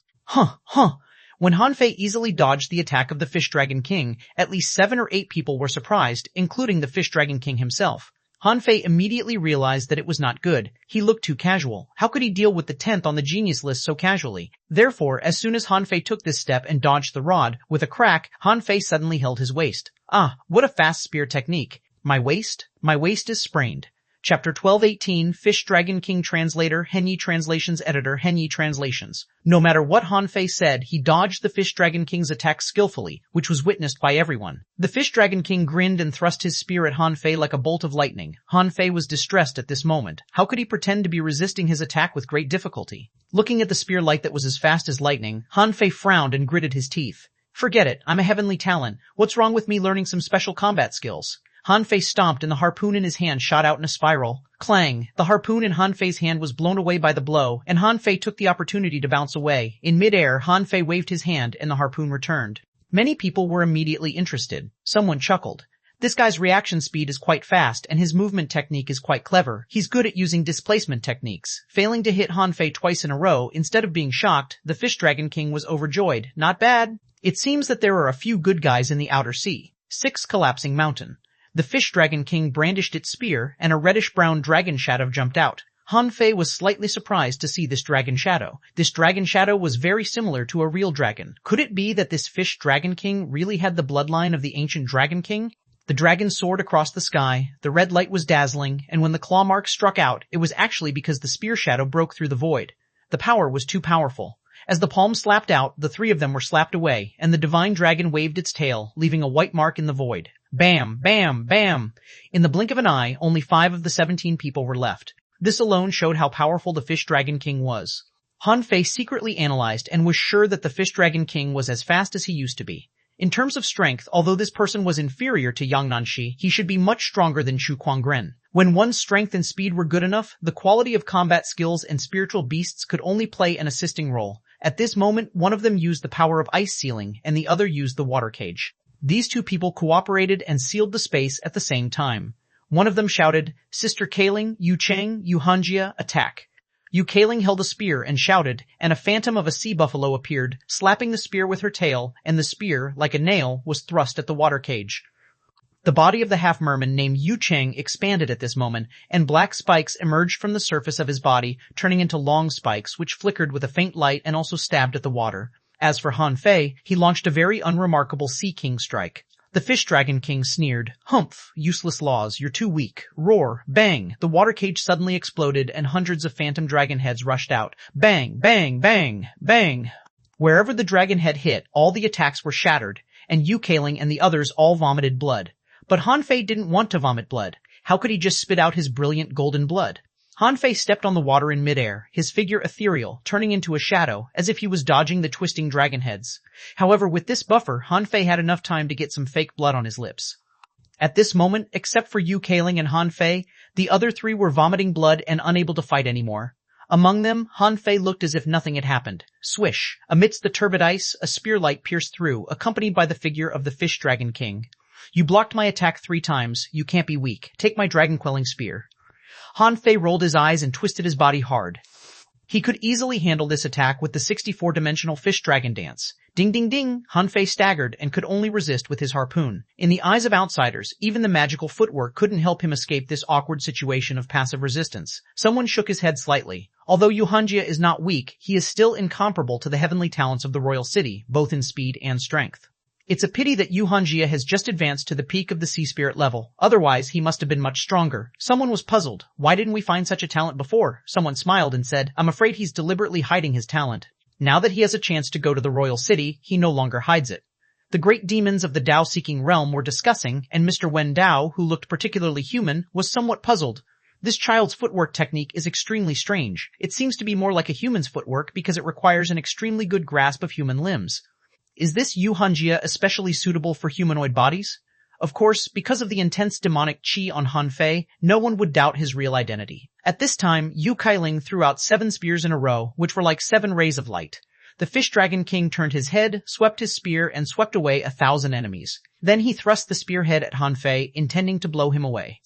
A: When Han Fei easily dodged the attack of the Fish Dragon King, at least 7 or 8 people were surprised, including the Fish Dragon King himself. Han Fei immediately realized that it was not good. He looked too casual. How could he deal with the 10th on the genius list so casually? Therefore, as soon as Han Fei took this step and dodged the rod, with a crack, Han Fei suddenly held his waist. Ah, what a fast spear technique. My waist? My waist is sprained. Chapter 1218, Fish Dragon King Translator, Henyi Translations Editor, Henyi Translations. No matter what Han Fei said, he dodged the Fish Dragon King's attack skillfully, which was witnessed by everyone. The Fish Dragon King grinned and thrust his spear at Han Fei like a bolt of lightning. Han Fei was distressed at this moment. How could he pretend to be resisting his attack with great difficulty? Looking at the spear light that was as fast as lightning, Han Fei frowned and gritted his teeth. Forget it, I'm a heavenly talent. What's wrong with me learning some special combat skills? Han Fei stomped and the harpoon in his hand shot out in a spiral. Clang! The harpoon in Han Fei's hand was blown away by the blow, and Han Fei took the opportunity to bounce away. In mid-air, Han Fei waved his hand and the harpoon returned. Many people were immediately interested. Someone chuckled. This guy's reaction speed is quite fast and his movement technique is quite clever. He's good at using displacement techniques. Failing to hit Han Fei twice in a row, instead of being shocked, the Fish Dragon King was overjoyed. Not bad. It seems that there are a few good guys in the outer sea. 6 Collapsing Mountain. The Fish Dragon King brandished its spear, and a reddish-brown dragon shadow jumped out. Han Fei was slightly surprised to see this dragon shadow. This dragon shadow was very similar to a real dragon. Could it be that this fish dragon king really had the bloodline of the ancient dragon king? The dragon soared across the sky, the red light was dazzling, and when the claw mark struck out, it was actually because the spear shadow broke through the void. The power was too powerful. As the palm slapped out, the three of them were slapped away, and the divine dragon waved its tail, leaving a white mark in the void. Bam! Bam! Bam! In the blink of an eye, only 5 of the 17 people were left. This alone showed how powerful the Fish Dragon King was. Han Fei secretly analyzed and was sure that the Fish Dragon King was as fast as he used to be. In terms of strength, although this person was inferior to Yang Nanshi, he should be much stronger than Chu Kuangren. When one's strength and speed were good enough, the quality of combat skills and spiritual beasts could only play an assisting role. At this moment, one of them used the power of ice sealing, and the other used the water cage. These two people cooperated and sealed the space at the same time. One of them shouted, "Sister Kaling, Yu Cheng, Yu Hanjia, attack." Yu Kaling held a spear and shouted, and a phantom of a sea buffalo appeared, slapping the spear with her tail, and the spear, like a nail, was thrust at the water cage. The body of the half-merman named Yu Cheng expanded at this moment, and black spikes emerged from the surface of his body, turning into long spikes, which flickered with a faint light and also stabbed at the water. As for Han Fei, he launched a very unremarkable Sea King strike. The Fish Dragon King sneered, "Humph, useless laws, you're too weak." Roar, bang, the water cage suddenly exploded and hundreds of phantom dragon heads rushed out. Bang, bang, bang, bang. Wherever the dragon head hit, all the attacks were shattered, and Yu Kaling and the others all vomited blood. But Han Fei didn't want to vomit blood. How could he just spit out his brilliant golden blood? Han Fei stepped on the water in midair, his figure ethereal, turning into a shadow, as if he was dodging the twisting dragon heads. However, with this buffer, Han Fei had enough time to get some fake blood on his lips. At this moment, except for Yu Kaling and Han Fei, the other 3 were vomiting blood and unable to fight anymore. Among them, Han Fei looked as if nothing had happened. Swish! Amidst the turbid ice, a spear light pierced through, accompanied by the figure of the Fish Dragon King. "You blocked my attack 3 times. You can't be weak. Take my dragon-quelling spear." Han Fei rolled his eyes and twisted his body hard. He could easily handle this attack with the 64-dimensional fish dragon dance. Ding ding ding! Han Fei staggered and could only resist with his harpoon. In the eyes of outsiders, even the magical footwork couldn't help him escape this awkward situation of passive resistance. Someone shook his head slightly. Although Yu Hanjia is not weak, he is still incomparable to the heavenly talents of the royal city, both in speed and strength. It's a pity that Yu Hanjia has just advanced to the peak of the sea spirit level. Otherwise, he must have been much stronger. Someone was puzzled. Why didn't we find such a talent before? Someone smiled and said, "I'm afraid he's deliberately hiding his talent. Now that he has a chance to go to the royal city, he no longer hides it." The great demons of the Dao-seeking realm were discussing, and Mr. Wen Dao, who looked particularly human, was somewhat puzzled. This child's footwork technique is extremely strange. It seems to be more like a human's footwork because it requires an extremely good grasp of human limbs. Is this Yu Hanjia especially suitable for humanoid bodies? Of course, because of the intense demonic chi on Han Fei, no one would doubt his real identity. At this time, Yu Kailing threw out 7 spears in a row, which were like 7 rays of light. The Fish Dragon King turned his head, swept his spear, and swept away 1,000 enemies. Then he thrust the spearhead at Han Fei, intending to blow him away.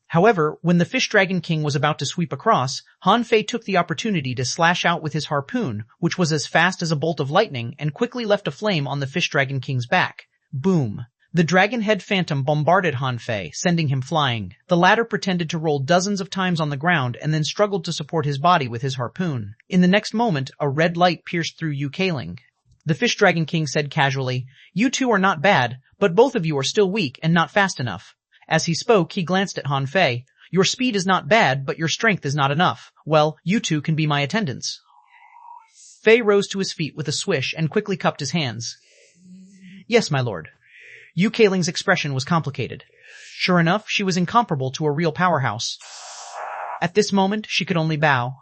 A: However, when the Fish Dragon King was about to sweep across, Han Fei took the opportunity to slash out with his harpoon, which was as fast as a bolt of lightning, and quickly left a flame on the Fish Dragon King's back. Boom! The dragon head phantom bombarded Han Fei, sending him flying. The latter pretended to roll dozens of times on the ground and then struggled to support his body with his harpoon. In the next moment, a red light pierced through Yu Kaling. The Fish Dragon King said casually, "You two are not bad, but both of you are still weak and not fast enough." As he spoke, he glanced at Han Fei. "Your speed is not bad, but your strength is not enough. Well, you two can be my attendants." Fei rose to his feet with a swish and quickly cupped his hands. "Yes, my lord." Yu Kaling's expression was complicated. Sure enough, she was incomparable to a real powerhouse. At this moment, she could only bow.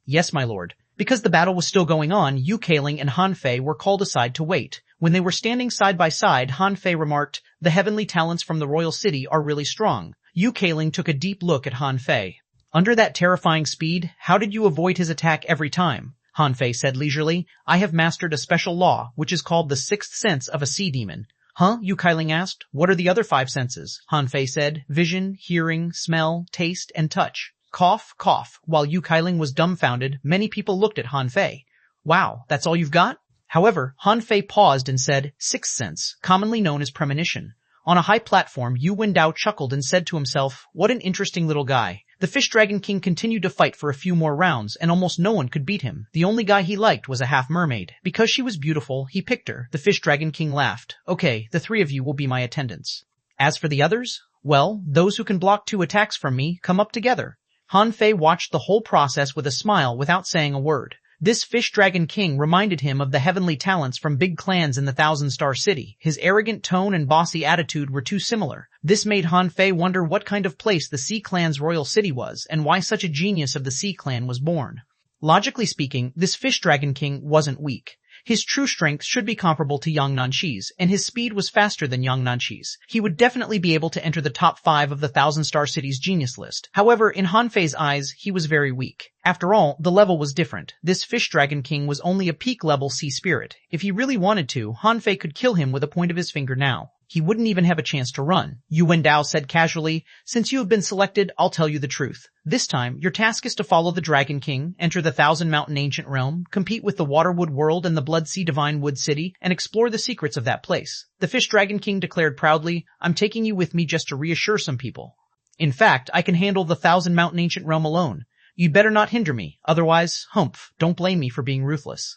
A: "Yes, my lord." Because the battle was still going on, Yu Kaling and Han Fei were called aside to wait. When they were standing side by side, Han Fei remarked, "The heavenly talents from the royal city are really strong." Yu Kaling took a deep look at Han Fei. "Under that terrifying speed, how did you avoid his attack every time?" Han Fei said leisurely, "I have mastered a special law, which is called the 6th sense of a sea demon." "Huh?" Yu Kaling asked. "What are the other 5 senses?" Han Fei said, "Vision, hearing, smell, taste, and touch." Cough, cough. While Yu Kailing was dumbfounded, many people looked at Han Fei. "Wow, that's all you've got?" However, Han Fei paused and said, "6th sense, commonly known as premonition." On a high platform, Yu Wendao chuckled and said to himself, what an interesting little guy. The Fish Dragon King continued to fight for a few more rounds, and almost no one could beat him. The only guy he liked was a half-mermaid. Because she was beautiful, he picked her. The Fish Dragon King laughed. Okay, the three of you will be my attendants. As for the others, well, those who can block 2 attacks from me, come up together. Han Fei watched the whole process with a smile without saying a word. This Fish Dragon King reminded him of the heavenly talents from big clans in the Thousand Star City. His arrogant tone and bossy attitude were too similar. This made Han Fei wonder what kind of place the Sea Clan's royal city was, and why such a genius of the Sea Clan was born. Logically speaking, this Fish Dragon King wasn't weak. His true strength should be comparable to Yang Nanqi's, and his speed was faster than Yang Nanqi's. He would definitely be able to enter the top 5 of the Thousand Star City's genius list. However, in Han Fei's eyes, he was very weak. After all, the level was different. This Fish Dragon King was only a peak-level sea spirit. If he really wanted to, Han Fei could kill him with a point of his finger now. He wouldn't even have a chance to run. Yu Wendao said casually, since you have been selected, I'll tell you the truth. This time, your task is to follow the Dragon King, enter the Thousand Mountain Ancient Realm, compete with the Waterwood World and the Blood Sea Divine Wood City, and explore the secrets of that place. The Fish Dragon King declared proudly, I'm taking you with me just to reassure some people. In fact, I can handle the Thousand Mountain Ancient Realm alone. You'd better not hinder me, otherwise, humph, don't blame me for being ruthless.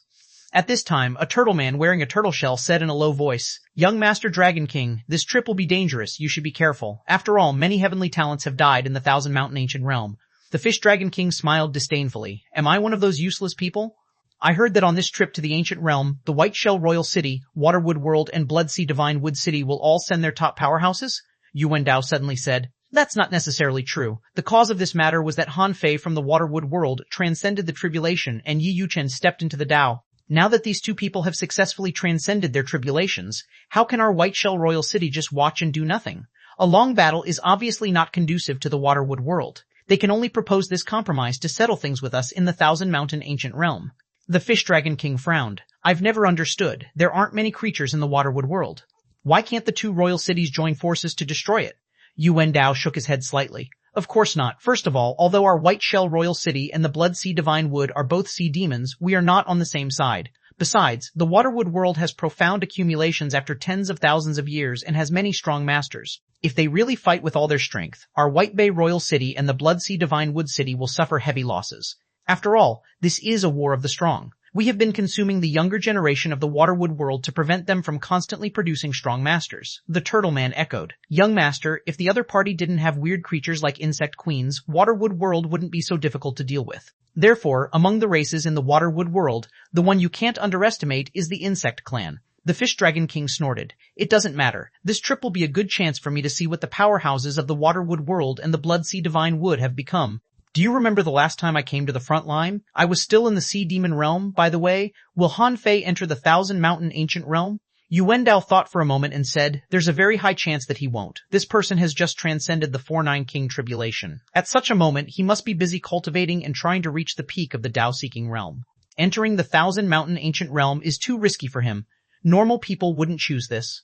A: At this time, a turtle man wearing a turtle shell said in a low voice, Young Master Dragon King, this trip will be dangerous, you should be careful. After all, many heavenly talents have died in the Thousand Mountain Ancient Realm. The Fish Dragon King smiled disdainfully. Am I one of those useless people? I heard that on this trip to the Ancient Realm, the White Shell Royal City, Waterwood World, and Blood Sea Divine Wood City will all send their top powerhouses? Yu Wendao suddenly said. That's not necessarily true. The cause of this matter was that Han Fei from the Waterwood World transcended the tribulation and Yi Yuchen stepped into the Tao. Now that these two people have successfully transcended their tribulations, how can our White Shell Royal City just watch and do nothing? A long battle is obviously not conducive to the Waterwood World. They can only propose this compromise to settle things with us in the Thousand Mountain Ancient Realm. The Fish Dragon King frowned. I've never understood. There aren't many creatures in the Waterwood World. Why can't the two royal cities join forces to destroy it? Yu Wendao shook his head slightly. Of course not. First of all, although our White Shell Royal City and the Blood Sea Divine Wood are both sea demons, we are not on the same side. Besides, the Waterwood World has profound accumulations after tens of thousands of years and has many strong masters. If they really fight with all their strength, our White Bay Royal City and the Blood Sea Divine Wood City will suffer heavy losses. After all, this is a war of the strong. We have been consuming the younger generation of the Waterwood World to prevent them from constantly producing strong masters. The Turtle Man echoed. Young Master, if the other party didn't have weird creatures like insect queens, Waterwood World wouldn't be so difficult to deal with. Therefore, among the races in the Waterwood World, the one you can't underestimate is the Insect Clan. The Fish Dragon King snorted. It doesn't matter. This trip will be a good chance for me to see what the powerhouses of the Waterwood World and the Blood Sea Divine Wood have become. Do you remember the last time I came to the front line? I was still in the Sea Demon Realm, by the way. Will Han Fei enter the Thousand Mountain Ancient Realm? Yu Wendao thought for a moment and said, there's a very high chance that he won't. This person has just transcended the 4-9 King tribulation. At such a moment, he must be busy cultivating and trying to reach the peak of the Tao-seeking realm. Entering the Thousand Mountain Ancient Realm is too risky for him. Normal people wouldn't choose this.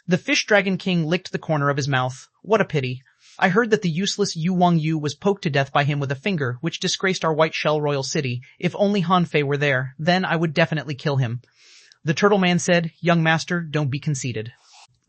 A: The Fish Dragon King licked the corner of his mouth. What a pity. I heard that the useless Yu Wangyu was poked to death by him with a finger, which disgraced our White Shell Royal City. If only Han Fei were there, then I would definitely kill him. The Turtle Man said, Young Master, don't be conceited.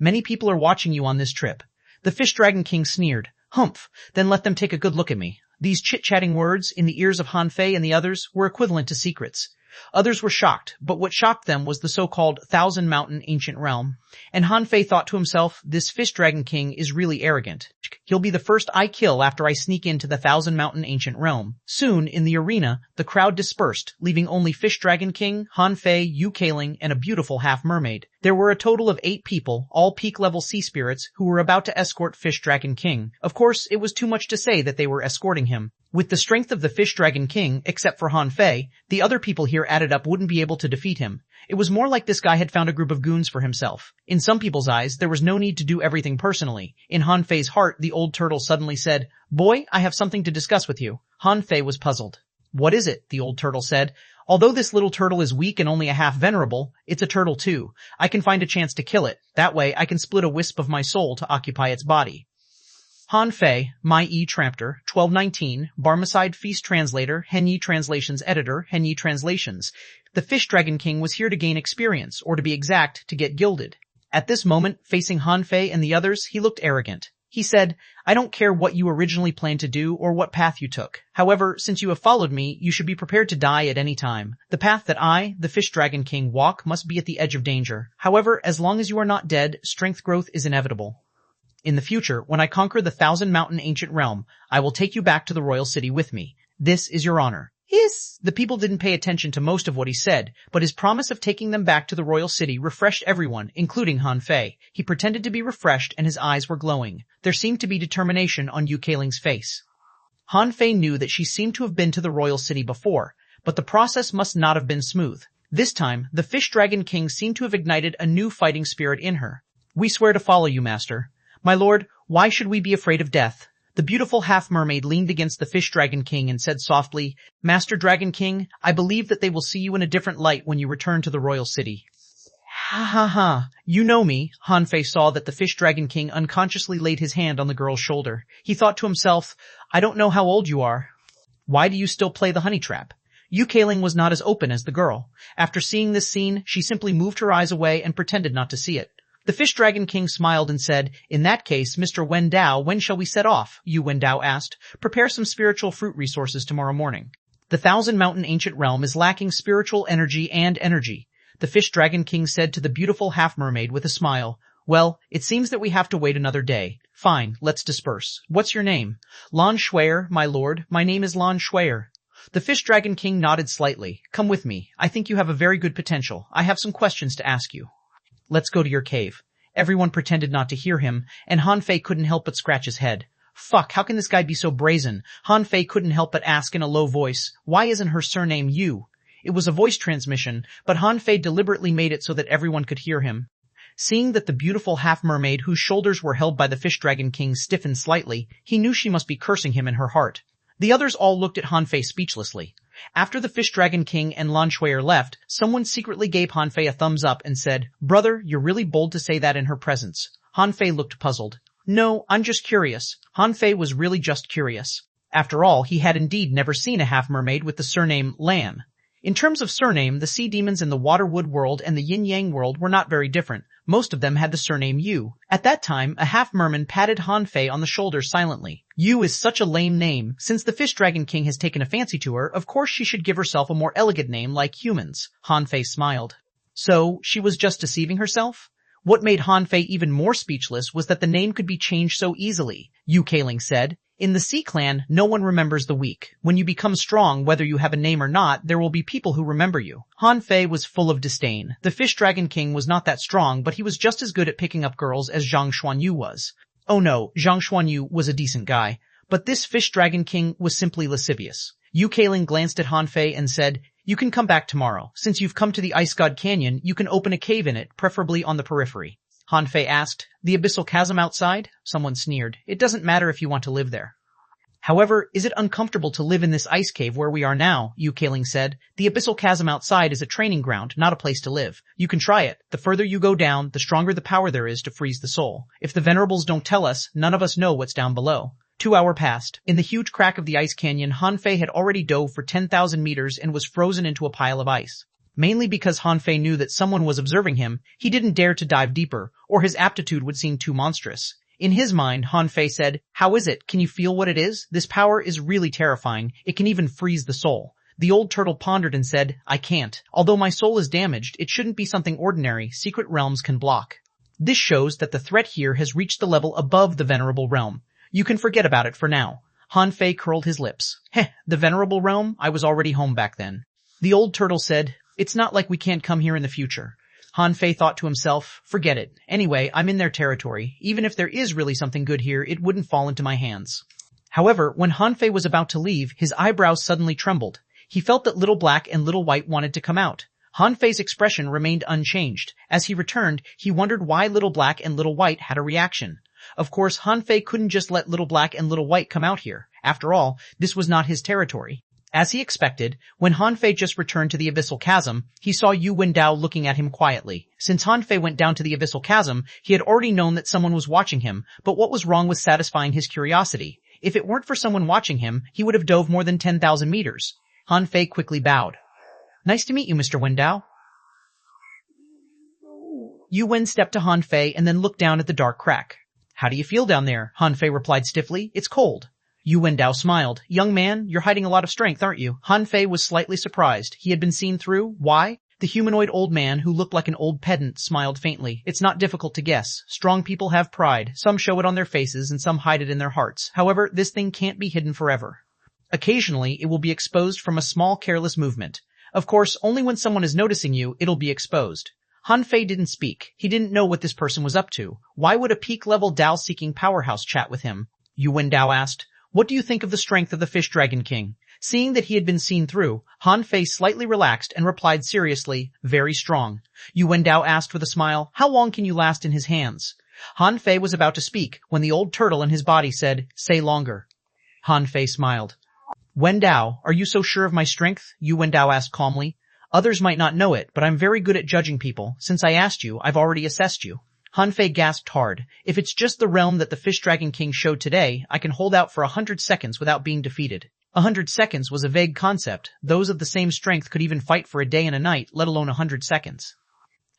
A: Many people are watching you on this trip. The Fish Dragon King sneered. Humph, then let them take a good look at me. These chit-chatting words, in the ears of Han Fei and the others, were equivalent to secrets. Others were shocked, but what shocked them was the so-called Thousand Mountain Ancient Realm. And Han Fei thought to himself, this Fish Dragon King is really arrogant. He'll be the first I kill after I sneak into the Thousand Mountain Ancient Realm. Soon, in the arena, the crowd dispersed, leaving only Fish Dragon King, Han Fei, Yu Kaling, and a beautiful half-mermaid. There were a total of 8 people, all peak-level sea spirits, who were about to escort Fish Dragon King. Of course, it was too much to say that they were escorting him. With the strength of the Fish Dragon King, except for Han Fei, the other people here added up wouldn't be able to defeat him. It was more like this guy had found a group of goons for himself. In some people's eyes, there was no need to do everything personally. In Han Fei's heart, the old turtle suddenly said, Boy, I have something to discuss with you. Han Fei was puzzled. What is it? The old turtle said. Although this little turtle is weak and only a half venerable, it's a turtle too. I can find a chance to kill it. That way, I can split a wisp of my soul to occupy its body. Han Fei, Mai E. Trampter, 1219, Barmecide Feast Translator, Henyi Translations Editor, Henyi Translations. The Fish Dragon King was here to gain experience, or to be exact, to get gilded. At this moment, facing Han Fei and the others, he looked arrogant. He said, I don't care what you originally planned to do or what path you took. However, since you have followed me, you should be prepared to die at any time. The path that I, the Fish Dragon King, walk must be at the edge of danger. However, as long as you are not dead, strength growth is inevitable. In the future, when I conquer the 1,000-mountain ancient realm, I will take you back to the royal city with me. This is your honor. Hiss! The people didn't pay attention to most of what he said, but his promise of taking them back to the royal city refreshed everyone, including Han Fei. He pretended to be refreshed and his eyes were glowing. There seemed to be determination on Yu Keiling's face. Han Fei knew that she seemed to have been to the royal city before, but the process must not have been smooth. This time, the Fish Dragon King seemed to have ignited a new fighting spirit in her. We swear to follow you, master. My lord, why should we be afraid of death? The beautiful half-mermaid leaned against the Fish Dragon King and said softly, Master Dragon King, I believe that they will see you in a different light when you return to the royal city. Ha ha ha. You know me. Han Fei saw that the Fish Dragon King unconsciously laid his hand on the girl's shoulder. He thought to himself, I don't know how old you are. Why do you still play the honey trap? Yu Keiling was not as open as the girl. After seeing this scene, she simply moved her eyes away and pretended not to see it. The Fish Dragon King smiled and said, In that case, Mr. Wendao, when shall we set off? Yu Wendao asked. Prepare some spiritual fruit resources tomorrow morning. The 1,000-mountain ancient realm is lacking spiritual energy and energy. The Fish Dragon King said to the beautiful half-mermaid with a smile. Well, it seems that we have to wait another day. Fine, let's disperse. What's your name? Lan Shuier, my lord. My name is Lan Shuier. The Fish Dragon King nodded slightly. Come with me. I think you have a very good potential. I have some questions to ask you. Let's go to your cave. Everyone pretended not to hear him, and Han Fei couldn't help but scratch his head. Fuck, how can this guy be so brazen? Han Fei couldn't help but ask in a low voice, why isn't her surname Yu? It was a voice transmission, but Han Fei deliberately made it so that everyone could hear him. Seeing that the beautiful half-mermaid whose shoulders were held by the Fish Dragon King stiffened slightly, he knew she must be cursing him in her heart. The others all looked at Han Fei speechlessly. After the Fish Dragon King and Lan Shuier left, someone secretly gave Han Fei a thumbs up and said, Brother, you're really bold to say that in her presence. Han Fei looked puzzled. No, I'm just curious. Han Fei was really just curious. After all, he had indeed never seen a half-mermaid with the surname Lan. In terms of surname, the sea demons in the Waterwood world and the Yin-Yang world were not very different. Most of them had the surname Yu. At that time, a half-merman patted Han Fei on the shoulder silently. Yu is such a lame name. Since the Fish Dragon King has taken a fancy to her, of course she should give herself a more elegant name like humans. Han Fei smiled. So, she was just deceiving herself? What made Han Fei even more speechless was that the name could be changed so easily. Yu Keiling said, In the Sea Clan, no one remembers the weak. When you become strong, whether you have a name or not, there will be people who remember you. Han Fei was full of disdain. The Fish Dragon King was not that strong, but he was just as good at picking up girls as Zhang Xuanyu was. Oh no, Zhang Xuanyu was a decent guy. But this Fish Dragon King was simply lascivious. Yu Keiling glanced at Han Fei and said, You can come back tomorrow. Since you've come to the Ice God Canyon, you can open a cave in it, preferably on the periphery. Han Fei asked, The abyssal chasm outside? Someone sneered. It doesn't matter if you want to live there. However, is it uncomfortable to live in this ice cave where we are now? Yu Keiling said. The abyssal chasm outside is a training ground, not a place to live. You can try it. The further you go down, the stronger the power there is to freeze the soul. If the venerables don't tell us, none of us know what's down below. 2 hours passed. In the huge crack of the ice canyon, Han Fei had already dove for 10,000 meters and was frozen into a pile of ice. Mainly because Han Fei knew that someone was observing him, he didn't dare to dive deeper, or his aptitude would seem too monstrous. In his mind, Han Fei said, How is it? Can you feel what it is? This power is really terrifying. It can even freeze the soul. The old turtle pondered and said, I can't. Although my soul is damaged, it shouldn't be something ordinary. Secret realms can block. This shows that the threat here has reached the level above the venerable realm. You can forget about it for now. Han Fei curled his lips. Heh, the venerable realm? I was already home back then. The old turtle said, It's not like we can't come here in the future. Han Fei thought to himself, forget it. Anyway, I'm in their territory. Even if there is really something good here, it wouldn't fall into my hands. However, when Han Fei was about to leave, his eyebrows suddenly trembled. He felt that Little Black and Little White wanted to come out. Han Fei's expression remained unchanged. As he returned, he wondered why Little Black and Little White had a reaction. Of course, Han Fei couldn't just let Little Black and Little White come out here. After all, this was not his territory. As he expected, when Han Fei just returned to the abyssal chasm, he saw Yu Wendao looking at him quietly. Since Han Fei went down to the abyssal chasm, he had already known that someone was watching him, but what was wrong with satisfying his curiosity? If it weren't for someone watching him, he would have dove more than 10,000 meters. Han Fei quickly bowed. Nice to meet you, Mr. Wendao. Yu Wen stepped to Han Fei and then looked down at the dark crack. How do you feel down there? Han Fei replied stiffly. It's cold. Yu Wendao smiled. Young man, you're hiding a lot of strength, aren't you? Han Fei was slightly surprised. He had been seen through. Why? The humanoid old man, who looked like an old pedant, smiled faintly. It's not difficult to guess. Strong people have pride. Some show it on their faces and some hide it in their hearts. However, this thing can't be hidden forever. Occasionally, it will be exposed from a small careless movement. Of course, only when someone is noticing you, it'll be exposed. Han Fei didn't speak. He didn't know what this person was up to. Why would a peak-level Dao-seeking powerhouse chat with him? Yu Wendao asked. What do you think of the strength of the Fish Dragon King? Seeing that he had been seen through, Han Fei slightly relaxed and replied seriously, very strong. Yu Wendao asked with a smile, how long can you last in his hands? Han Fei was about to speak when the old turtle in his body said, say longer. Han Fei smiled. Wendao, are you so sure of my strength? Yu Wendao asked calmly. Others might not know it, but I'm very good at judging people. Since I asked you, I've already assessed you. Han Fei gasped hard. If it's just the realm that the Fish Dragon King showed today, I can hold out for 100 seconds without being defeated. 100 seconds was a vague concept. Those of the same strength could even fight for a day and a night, let alone 100 seconds.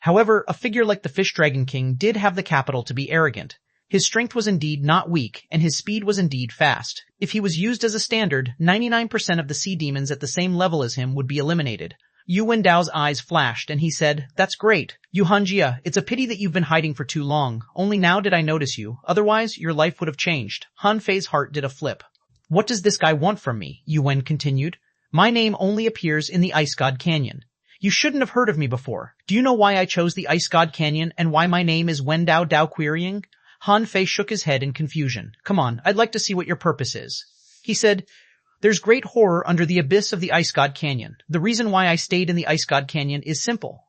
A: However, a figure like the Fish Dragon King did have the capital to be arrogant. His strength was indeed not weak, and his speed was indeed fast. If he was used as a standard, 99% of the sea demons at the same level as him would be eliminated. Yu Wendao's eyes flashed, and he said, that's great. Yu Hanjia, it's a pity that you've been hiding for too long. Only now did I notice you. Otherwise, your life would have changed. Han Fei's heart did a flip. What does this guy want from me? Yu Wen continued. My name only appears in the Ice God Canyon. You shouldn't have heard of me before. Do you know why I chose the Ice God Canyon and why my name is Wendao Dao Querying? Han Fei shook his head in confusion. Come on, I'd like to see what your purpose is. He said, there's great horror under the abyss of the Ice God Canyon. The reason why I stayed in the Ice God Canyon is simple.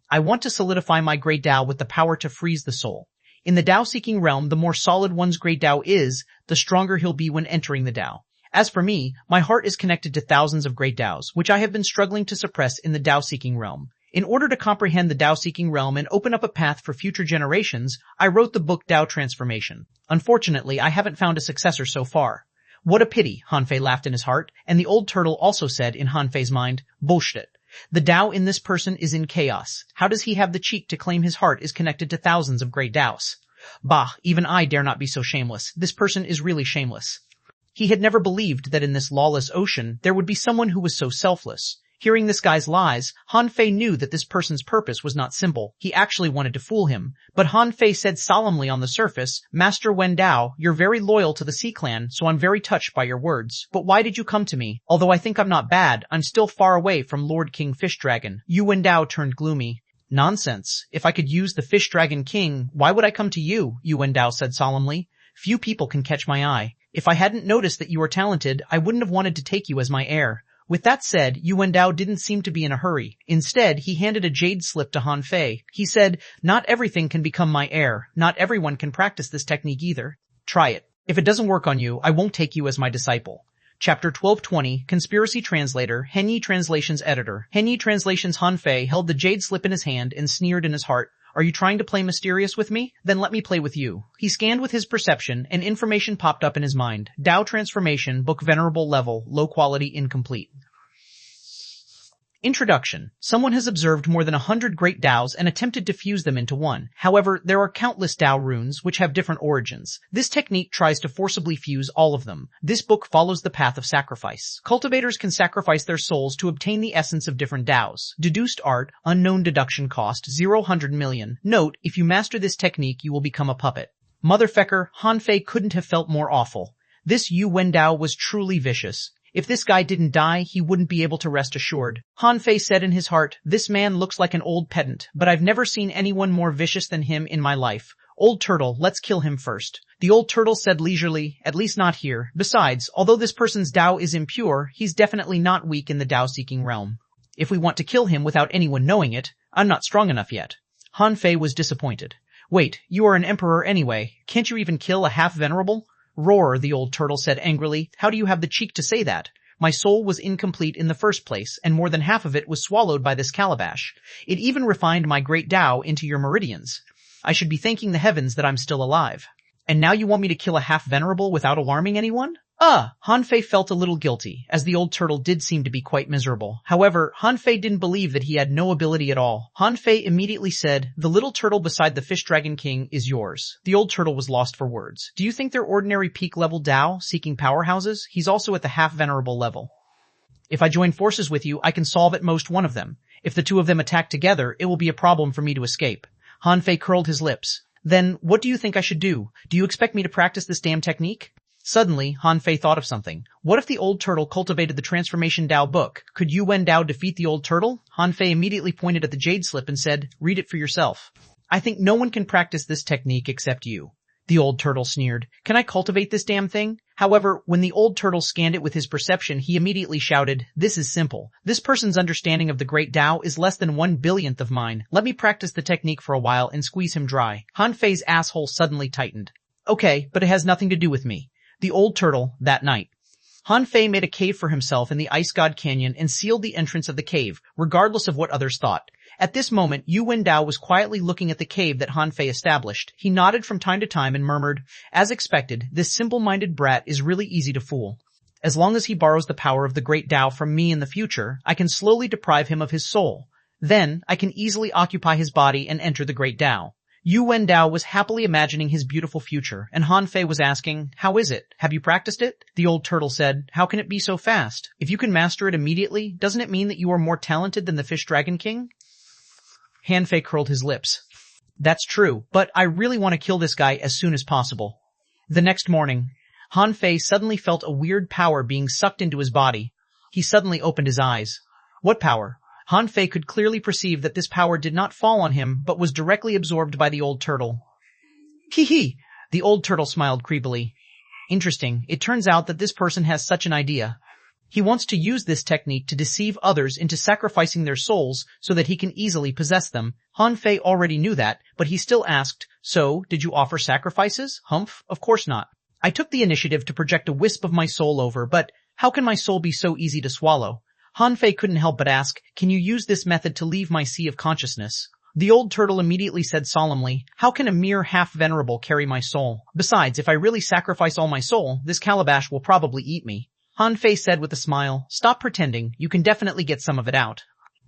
A: I want to solidify my Great Dao with the power to freeze the soul. In the Dao-seeking realm, the more solid one's Great Dao is, the stronger he'll be when entering the Dao. As for me, my heart is connected to thousands of Great Daos, which I have been struggling to suppress in the Dao-seeking realm. In order to comprehend the Dao-seeking realm and open up a path for future generations, I wrote the book Dao Transformation. Unfortunately, I haven't found a successor so far. What a pity, Han Fei laughed in his heart, and the old turtle also said in Han Fei's mind, bullshit. The Dao in this person is in chaos. How does he have the cheek to claim his heart is connected to thousands of Great Daos? Bah, even I dare not be so shameless. This person is really shameless. He had never believed that in this lawless ocean there would be someone who was so selfless. Hearing this guy's lies, Han Fei knew that this person's purpose was not simple. He actually wanted to fool him. But Han Fei said solemnly on the surface, Master Wendao, you're very loyal to the Sea Clan, so I'm very touched by your words. But why did you come to me? Although I think I'm not bad, I'm still far away from Lord King Fish Dragon. Yu Wendao turned gloomy. Nonsense. If I could use the Fish Dragon King, why would I come to you? Yu Wendao said solemnly. Few people can catch my eye. If I hadn't noticed that you were talented, I wouldn't have wanted to take you as my heir. With that said, Yu Wendao didn't seem to be in a hurry. Instead, he handed a jade slip to Han Fei. He said, not everything can become my heir. Not everyone can practice this technique either. Try it. If it doesn't work on you, I won't take you as my disciple. Chapter 1220, Conspiracy Translator, Henyi Translations Editor. Henyi Translations. Han Fei held the jade slip in his hand and sneered in his heart. Are you trying to play mysterious with me? Then let me play with you. He scanned with his perception, and information popped up in his mind. Dao Transformation, Book Venerable Level, Low Quality, Incomplete. Introduction. Someone has observed more than 100 great Daos and attempted to fuse them into one. However, there are countless Dao runes which have different origins. This technique tries to forcibly fuse all of them. This book follows the path of sacrifice. Cultivators can sacrifice their souls to obtain the essence of different Daos. Deduced art, unknown deduction cost, 0 million. Note, if you master this technique, you will become a puppet. Motherfecker, Han Fei couldn't have felt more awful. This Yu Wendao was truly vicious. If this guy didn't die, he wouldn't be able to rest assured. Han Fei said in his heart, this man looks like an old pedant, but I've never seen anyone more vicious than him in my life. Old turtle, let's kill him first. The old turtle said leisurely, at least not here. Besides, although this person's Dao is impure, he's definitely not weak in the Dao-seeking realm. If we want to kill him without anyone knowing it, I'm not strong enough yet. Han Fei was disappointed. Wait, you are an emperor anyway. Can't you even kill a half-venerable? Roar, the old turtle said angrily. How do you have the cheek to say that? My soul was incomplete in the first place, and more than half of it was swallowed by this calabash. It even refined my great Dao into your meridians. I should be thanking the heavens that I'm still alive. And now you want me to kill a half-venerable without alarming anyone? Han Fei felt a little guilty, as the old turtle did seem to be quite miserable. However, Han Fei didn't believe that he had no ability at all. Han Fei immediately said, "The little turtle beside the Fish Dragon King is yours." The old turtle was lost for words. "Do you think they're ordinary peak-level Dao, seeking powerhouses? He's also at the half-venerable level. If I join forces with you, I can solve at most one of them. If the two of them attack together, it will be a problem for me to escape." Han Fei curled his lips. "Then, what do you think I should do? Do you expect me to practice this damn technique?" Suddenly, Han Fei thought of something. What if the old turtle cultivated the Transformation Dao book? Could Yuwen Dao defeat the old turtle? Han Fei immediately pointed at the jade slip and said, "Read it for yourself." "I think no one can practice this technique except you." The old turtle sneered. "Can I cultivate this damn thing?" However, when the old turtle scanned it with his perception, he immediately shouted, "This is simple. This person's understanding of the great Dao is less than 1/1000th of mine. Let me practice the technique for a while and squeeze him dry." Han Fei's asshole suddenly tightened. "Okay, but it has nothing to do with me." The old turtle, that night. Han Fei made a cave for himself in the Ice God Canyon and sealed the entrance of the cave, regardless of what others thought. At this moment, Yuwen Dao was quietly looking at the cave that Han Fei established. He nodded from time to time and murmured, "As expected, this simple-minded brat is really easy to fool. As long as he borrows the power of the great Dao from me in the future, I can slowly deprive him of his soul. Then, I can easily occupy his body and enter the great Dao." Yuwen Dao was happily imagining his beautiful future, and Han Fei was asking, "How is it? Have you practiced it?" The old turtle said, "How can it be so fast? If you can master it immediately, doesn't it mean that you are more talented than the Fish Dragon King?" Han Fei curled his lips. "That's true, but I really want to kill this guy as soon as possible." The next morning, Han Fei suddenly felt a weird power being sucked into his body. He suddenly opened his eyes. What power? Han Fei could clearly perceive that this power did not fall on him, but was directly absorbed by the old turtle. "Hee hee!" The old turtle smiled creepily. "Interesting. It turns out that this person has such an idea. He wants to use this technique to deceive others into sacrificing their souls so that he can easily possess them." Han Fei already knew that, but he still asked, "So, did you offer sacrifices?" "Humph, of course not. I took the initiative to project a wisp of my soul over, but how can my soul be so easy to swallow?" Han Fei couldn't help but ask, "Can you use this method to leave my sea of consciousness?" The old turtle immediately said solemnly, "How can a mere half-venerable carry my soul? Besides, if I really sacrifice all my soul, this calabash will probably eat me." Han Fei said with a smile, "Stop pretending. You can definitely get some of it out.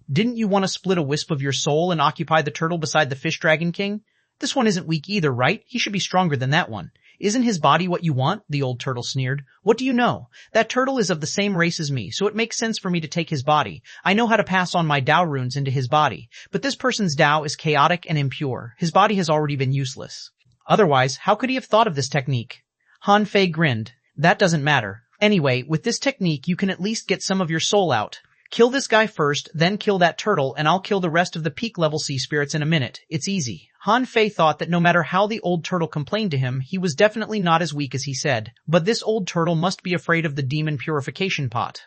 A: Didn't you want to split a wisp of your soul and occupy the turtle beside the Fish Dragon King? This one isn't weak either, right? He should be stronger than that one." "Isn't his body what you want?" the old turtle sneered. "What do you know? That turtle is of the same race as me, so it makes sense for me to take his body. I know how to pass on my Dao runes into his body. But this person's Dao is chaotic and impure. His body has already been useless. Otherwise, how could he have thought of this technique?" Han Fei grinned. "That doesn't matter. Anyway, with this technique you can at least get some of your soul out. Kill this guy first, then kill that turtle, and I'll kill the rest of the peak-level sea spirits in a minute. It's easy." Han Fei thought that no matter how the old turtle complained to him, he was definitely not as weak as he said. But this old turtle must be afraid of the demon purification pot.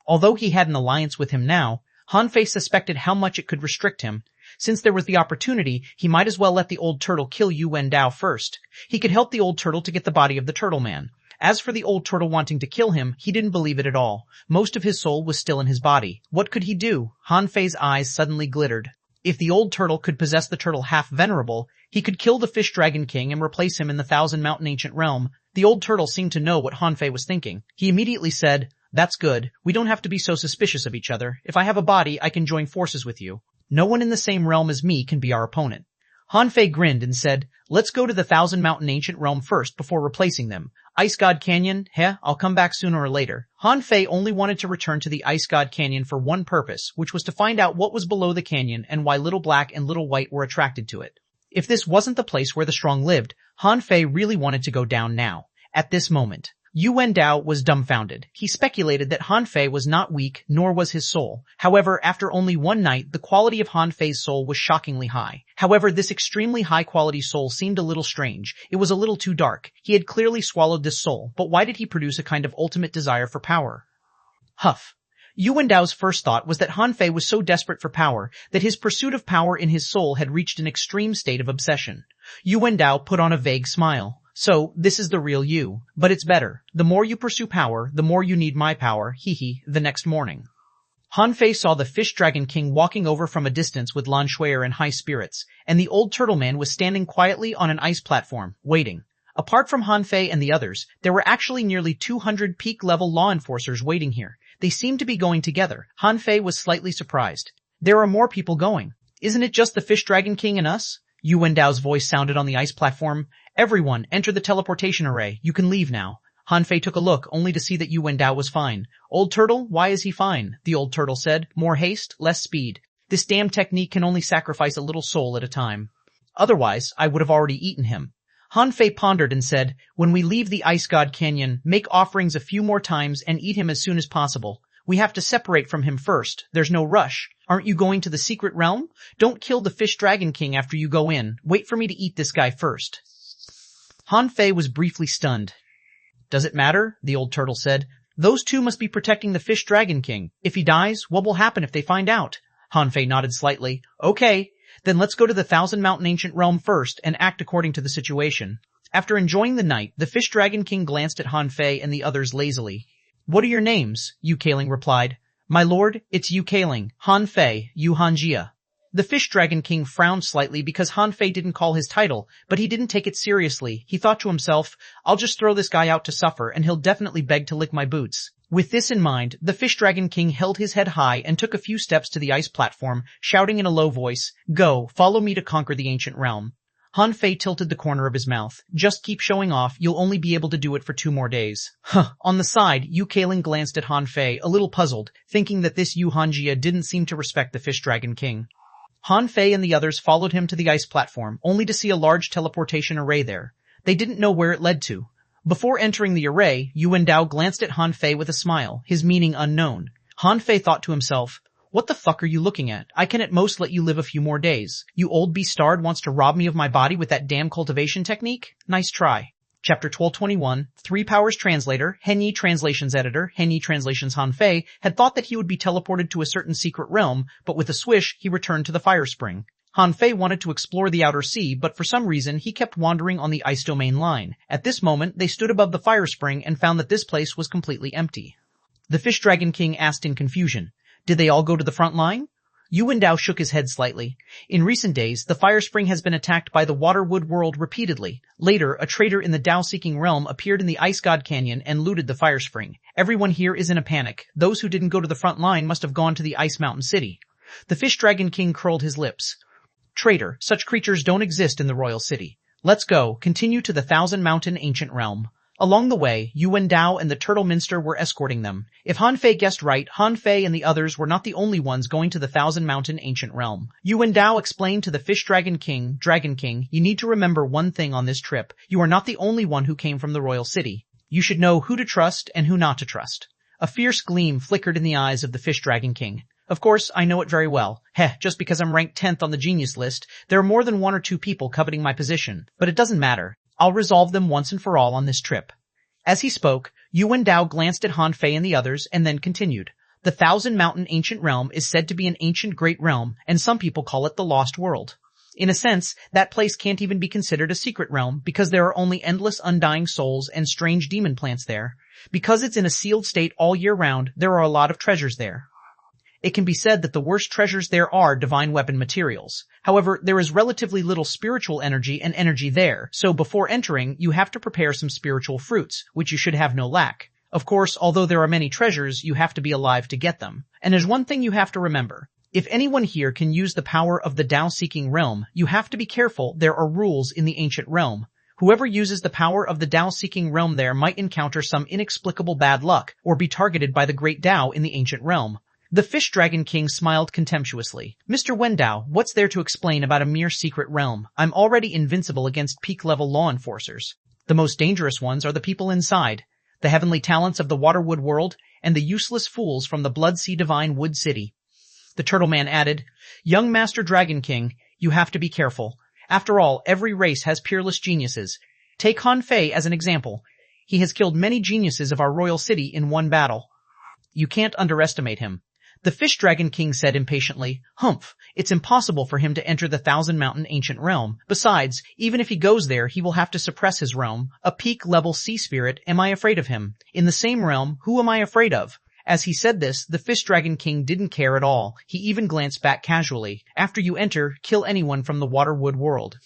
A: Although he had an alliance with him now, Han Fei suspected how much it could restrict him. Since there was the opportunity, he might as well let the old turtle kill Yuwen Dao first. He could help the old turtle to get the body of the turtle man. As for the old turtle wanting to kill him, he didn't believe it at all. Most of his soul was still in his body. What could he do? Han Fei's eyes suddenly glittered. If the old turtle could possess the turtle half-venerable, he could kill the Fish Dragon King and replace him in the Thousand Mountain Ancient Realm. The old turtle seemed to know what Han Fei was thinking. He immediately said, "That's good. We don't have to be so suspicious of each other. If I have a body, I can join forces with you. No one in the same realm as me can be our opponent." Han Fei grinned and said, "Let's go to the Thousand Mountain Ancient Realm first before replacing them. Ice God Canyon? I'll come back sooner or later." Han Fei only wanted to return to the Ice God Canyon for one purpose, which was to find out what was below the canyon and why Little Black and Little White were attracted to it. If this wasn't the place where the strong lived, Han Fei really wanted to go down now. At this moment, Yuwen Dao was dumbfounded. He speculated that Han Fei was not weak, nor was his soul. However, after only one night, the quality of Han Fei's soul was shockingly high. However, this extremely high-quality soul seemed a little strange. It was a little too dark. He had clearly swallowed this soul, but why did he produce a kind of ultimate desire for power? Huff. Yuwen Dao's first thought was that Han Fei was so desperate for power that his pursuit of power in his soul had reached an extreme state of obsession. Yuwen Dao put on a vague smile. "So, this is the real you. But it's better. The more you pursue power, the more you need my power, hee. The next morning, Han Fei saw the Fish Dragon King walking over from a distance with Lan Shuier in high spirits, and the old turtle man was standing quietly on an ice platform, waiting. Apart from Han Fei and the others, there were actually nearly 200 peak-level law enforcers waiting here. They seemed to be going together. Han Fei was slightly surprised. There are more people going. Isn't it just the Fish Dragon King and us? Yu Wendao's voice sounded on the ice platform. Everyone, enter the teleportation array. You can leave now. Han Fei took a look, only to see that Yu Wendao was fine. Old turtle, why is he fine? The old turtle said. More haste, less speed. This damn technique can only sacrifice a little soul at a time. Otherwise, I would have already eaten him. Han Fei pondered and said, when we leave the Ice God Canyon, make offerings a few more times and eat him as soon as possible. We have to separate from him first. There's no rush. Aren't you going to the secret realm? Don't kill the Fish Dragon King after you go in. Wait for me to eat this guy first. Han Fei was briefly stunned. Does it matter? The old turtle said. Those two must be protecting the Fish Dragon King. If he dies, what will happen if they find out? Han Fei nodded slightly. Okay, then let's go to the Thousand Mountain Ancient Realm first and act according to the situation. After enjoying the night, the Fish Dragon King glanced at Han Fei and the others lazily. What are your names? Yu Kaling replied. My lord, it's Yu Kaling, Han Fei, Yu Hanjia. The Fish Dragon King frowned slightly because Han Fei didn't call his title, but he didn't take it seriously. He thought to himself, I'll just throw this guy out to suffer and he'll definitely beg to lick my boots. With this in mind, the Fish Dragon King held his head high and took a few steps to the ice platform, shouting in a low voice, Go, follow me to conquer the ancient realm. Han Fei tilted the corner of his mouth. Just keep showing off, you'll only be able to do it for 2 more days. On the side, Yu Kaling glanced at Han Fei, a little puzzled, thinking that this Yu Hanjia didn't seem to respect the Fish Dragon King. Han Fei and the others followed him to the ice platform, only to see a large teleportation array there. They didn't know where it led to. Before entering the array, Yu Wendao glanced at Han Fei with a smile, his meaning unknown. Han Fei thought to himself, what the fuck are you looking at? I can at most let you live a few more days. You old beastard wants to rob me of my body with that damn cultivation technique? Nice try. Chapter 1221, 3 Powers Translator, Henyi Translations Editor, Henyi Translations Han Fei, had thought that he would be teleported to a certain secret realm, but with a swish, he returned to the fire spring. Han Fei wanted to explore the outer sea, but for some reason, he kept wandering on the ice domain line. At this moment, they stood above the fire spring and found that this place was completely empty. The Fish Dragon King asked in confusion, did they all go to the front line? Yu Wendao shook his head slightly. In recent days, the fire spring has been attacked by the Waterwood world repeatedly. Later, a traitor in the Tao-seeking realm appeared in the Ice God Canyon and looted the fire spring. Everyone here is in a panic. Those who didn't go to the front line must have gone to the Ice Mountain City. The Fish Dragon King curled his lips. Traitor, such creatures don't exist in the royal city. Let's go, continue to the Thousand Mountain Ancient Realm. Along the way, Yu Wendao and the Turtle Minster were escorting them. If Han Fei guessed right, Han Fei and the others were not the only ones going to the Thousand Mountain Ancient Realm. Yu Wendao explained to the Fish Dragon King, you need to remember one thing on this trip. You are not the only one who came from the royal city. You should know who to trust and who not to trust. A fierce gleam flickered in the eyes of the Fish Dragon King. Of course, I know it very well. Just because I'm ranked 10th on the genius list, there are more than 1 or 2 people coveting my position. But it doesn't matter. I'll resolve them once and for all on this trip. As he spoke, Yu Wendao glanced at Han Fei and the others and then continued. The Thousand Mountain Ancient Realm is said to be an ancient great realm, and some people call it the Lost World. In a sense, that place can't even be considered a secret realm because there are only endless undying souls and strange demon plants there. Because it's in a sealed state all year round, there are a lot of treasures there. It can be said that the worst treasures there are divine weapon materials. However, there is relatively little spiritual energy and energy there, so before entering, you have to prepare some spiritual fruits, which you should have no lack. Of course, although there are many treasures, you have to be alive to get them. And there's one thing you have to remember. If anyone here can use the power of the Tao-seeking realm, you have to be careful. There are rules in the ancient realm. Whoever uses the power of the Tao-seeking realm there might encounter some inexplicable bad luck, or be targeted by the great Tao in the ancient realm. The Fish Dragon King smiled contemptuously. Mr. Wendao, what's there to explain about a mere secret realm? I'm already invincible against peak-level law enforcers. The most dangerous ones are the people inside, the heavenly talents of the Waterwood world, and the useless fools from the Blood Sea Divine Wood City. The Turtle Man added, Young Master Dragon King, you have to be careful. After all, every race has peerless geniuses. Take Han Fei as an example. He has killed many geniuses of our royal city in one battle. You can't underestimate him. The Fish Dragon King said impatiently, Humph, it's impossible for him to enter the Thousand Mountain Ancient Realm. Besides, even if he goes there, he will have to suppress his realm. A peak-level sea spirit, am I afraid of him? In the same realm, who am I afraid of? As he said this, the Fish Dragon King didn't care at all. He even glanced back casually. After you enter, kill anyone from the Waterwood world.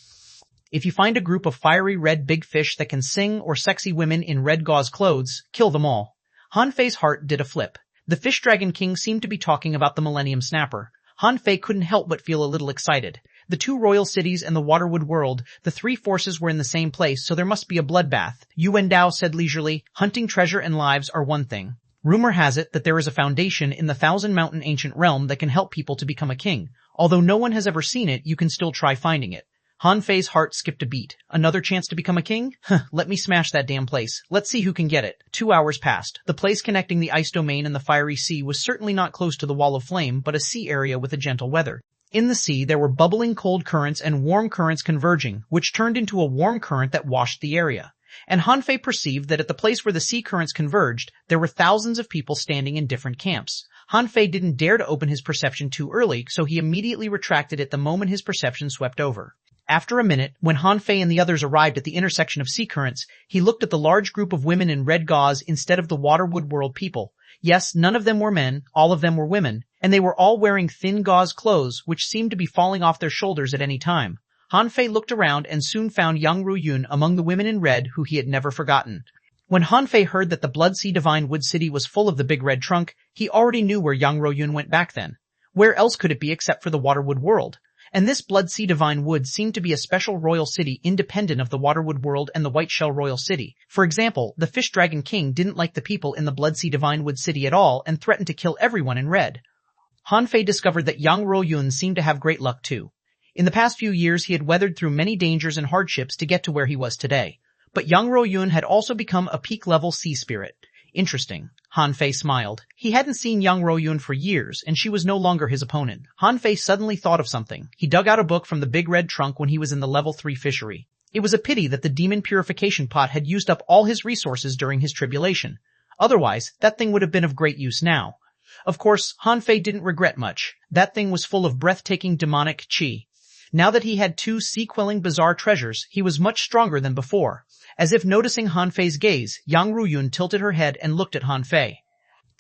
A: If you find a group of fiery red big fish that can sing or sexy women in red gauze clothes, kill them all. Han Fei's heart did a flip. The Fish Dragon King seemed to be talking about the Millennium Snapper. Han Fei couldn't help but feel a little excited. The two royal cities and the Waterwood world, the three forces were in the same place, so there must be a bloodbath. Yuan Dao said leisurely, hunting treasure and lives are one thing. Rumor has it that there is a foundation in the Thousand Mountain ancient realm that can help people to become a king. Although no one has ever seen it, you can still try finding it. Han Fei's heart skipped a beat. Another chance to become a king? Let me smash that damn place. Let's see who can get it. 2 hours passed. The place connecting the ice domain and the fiery sea was certainly not close to the wall of flame, but a sea area with a gentle weather. In the sea, there were bubbling cold currents and warm currents converging, which turned into a warm current that washed the area. And Han Fei perceived that at the place where the sea currents converged, there were thousands of people standing in different camps. Han Fei didn't dare to open his perception too early, so he immediately retracted it the moment his perception swept over. After a minute, when Han Fei and the others arrived at the intersection of sea currents, he looked at the large group of women in red gauze instead of the Waterwood world people. Yes, none of them were men, all of them were women, and they were all wearing thin gauze clothes which seemed to be falling off their shoulders at any time. Han Fei looked around and soon found Yang Ruoyun among the women in red who he had never forgotten. When Han Fei heard that the Blood Sea Divine Wood City was full of the big red trunk, he already knew where Yang Ruoyun went back then. Where else could it be except for the Waterwood world? And this Blood Sea Divine Wood seemed to be a special royal city independent of the Waterwood world and the White Shell Royal City. For example, the Fish Dragon King didn't like the people in the Blood Sea Divine Wood City at all and threatened to kill everyone in red. Han Fei discovered that Yang Ruoyun seemed to have great luck too. In the past few years he had weathered through many dangers and hardships to get to where he was today. But Yang Ruoyun had also become a peak-level sea spirit. Interesting. Han Fei smiled. He hadn't seen Yang Ruoyun for years, and she was no longer his opponent. Han Fei suddenly thought of something. He dug out a book from the big red trunk when he was in the level 3 fishery. It was a pity that the demon purification pot had used up all his resources during his tribulation. Otherwise, that thing would have been of great use now. Of course, Han Fei didn't regret much. That thing was full of breathtaking demonic qi. Now that he had 2 sea-quelling bizarre treasures, he was much stronger than before. As if noticing Han Fei's gaze, Yang Ruoyun tilted her head and looked at Han Fei.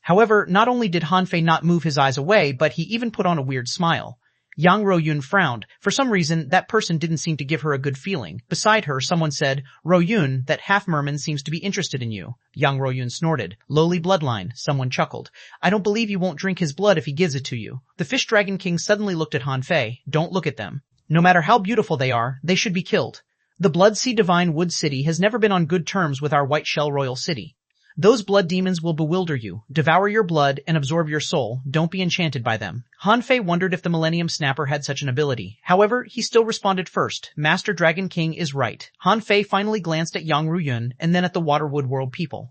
A: However, not only did Han Fei not move his eyes away, but he even put on a weird smile. Yang Ruoyun frowned. For some reason, that person didn't seem to give her a good feeling. Beside her, someone said, "Ruoyun, that half-merman seems to be interested in you." Yang Ruoyun snorted. "Lowly bloodline," someone chuckled. "I don't believe you won't drink his blood if he gives it to you." The Fish Dragon King suddenly looked at Han Fei. "Don't look at them. No matter how beautiful they are, they should be killed. The Blood Sea Divine Wood City has never been on good terms with our White Shell Royal City. Those blood demons will bewilder you, devour your blood, and absorb your soul. Don't be enchanted by them." Han Fei wondered if the Millennium Snapper had such an ability. However, he still responded first. Master Dragon King is right. Han Fei finally glanced at Yang Ruoyun and then at the Waterwood world people.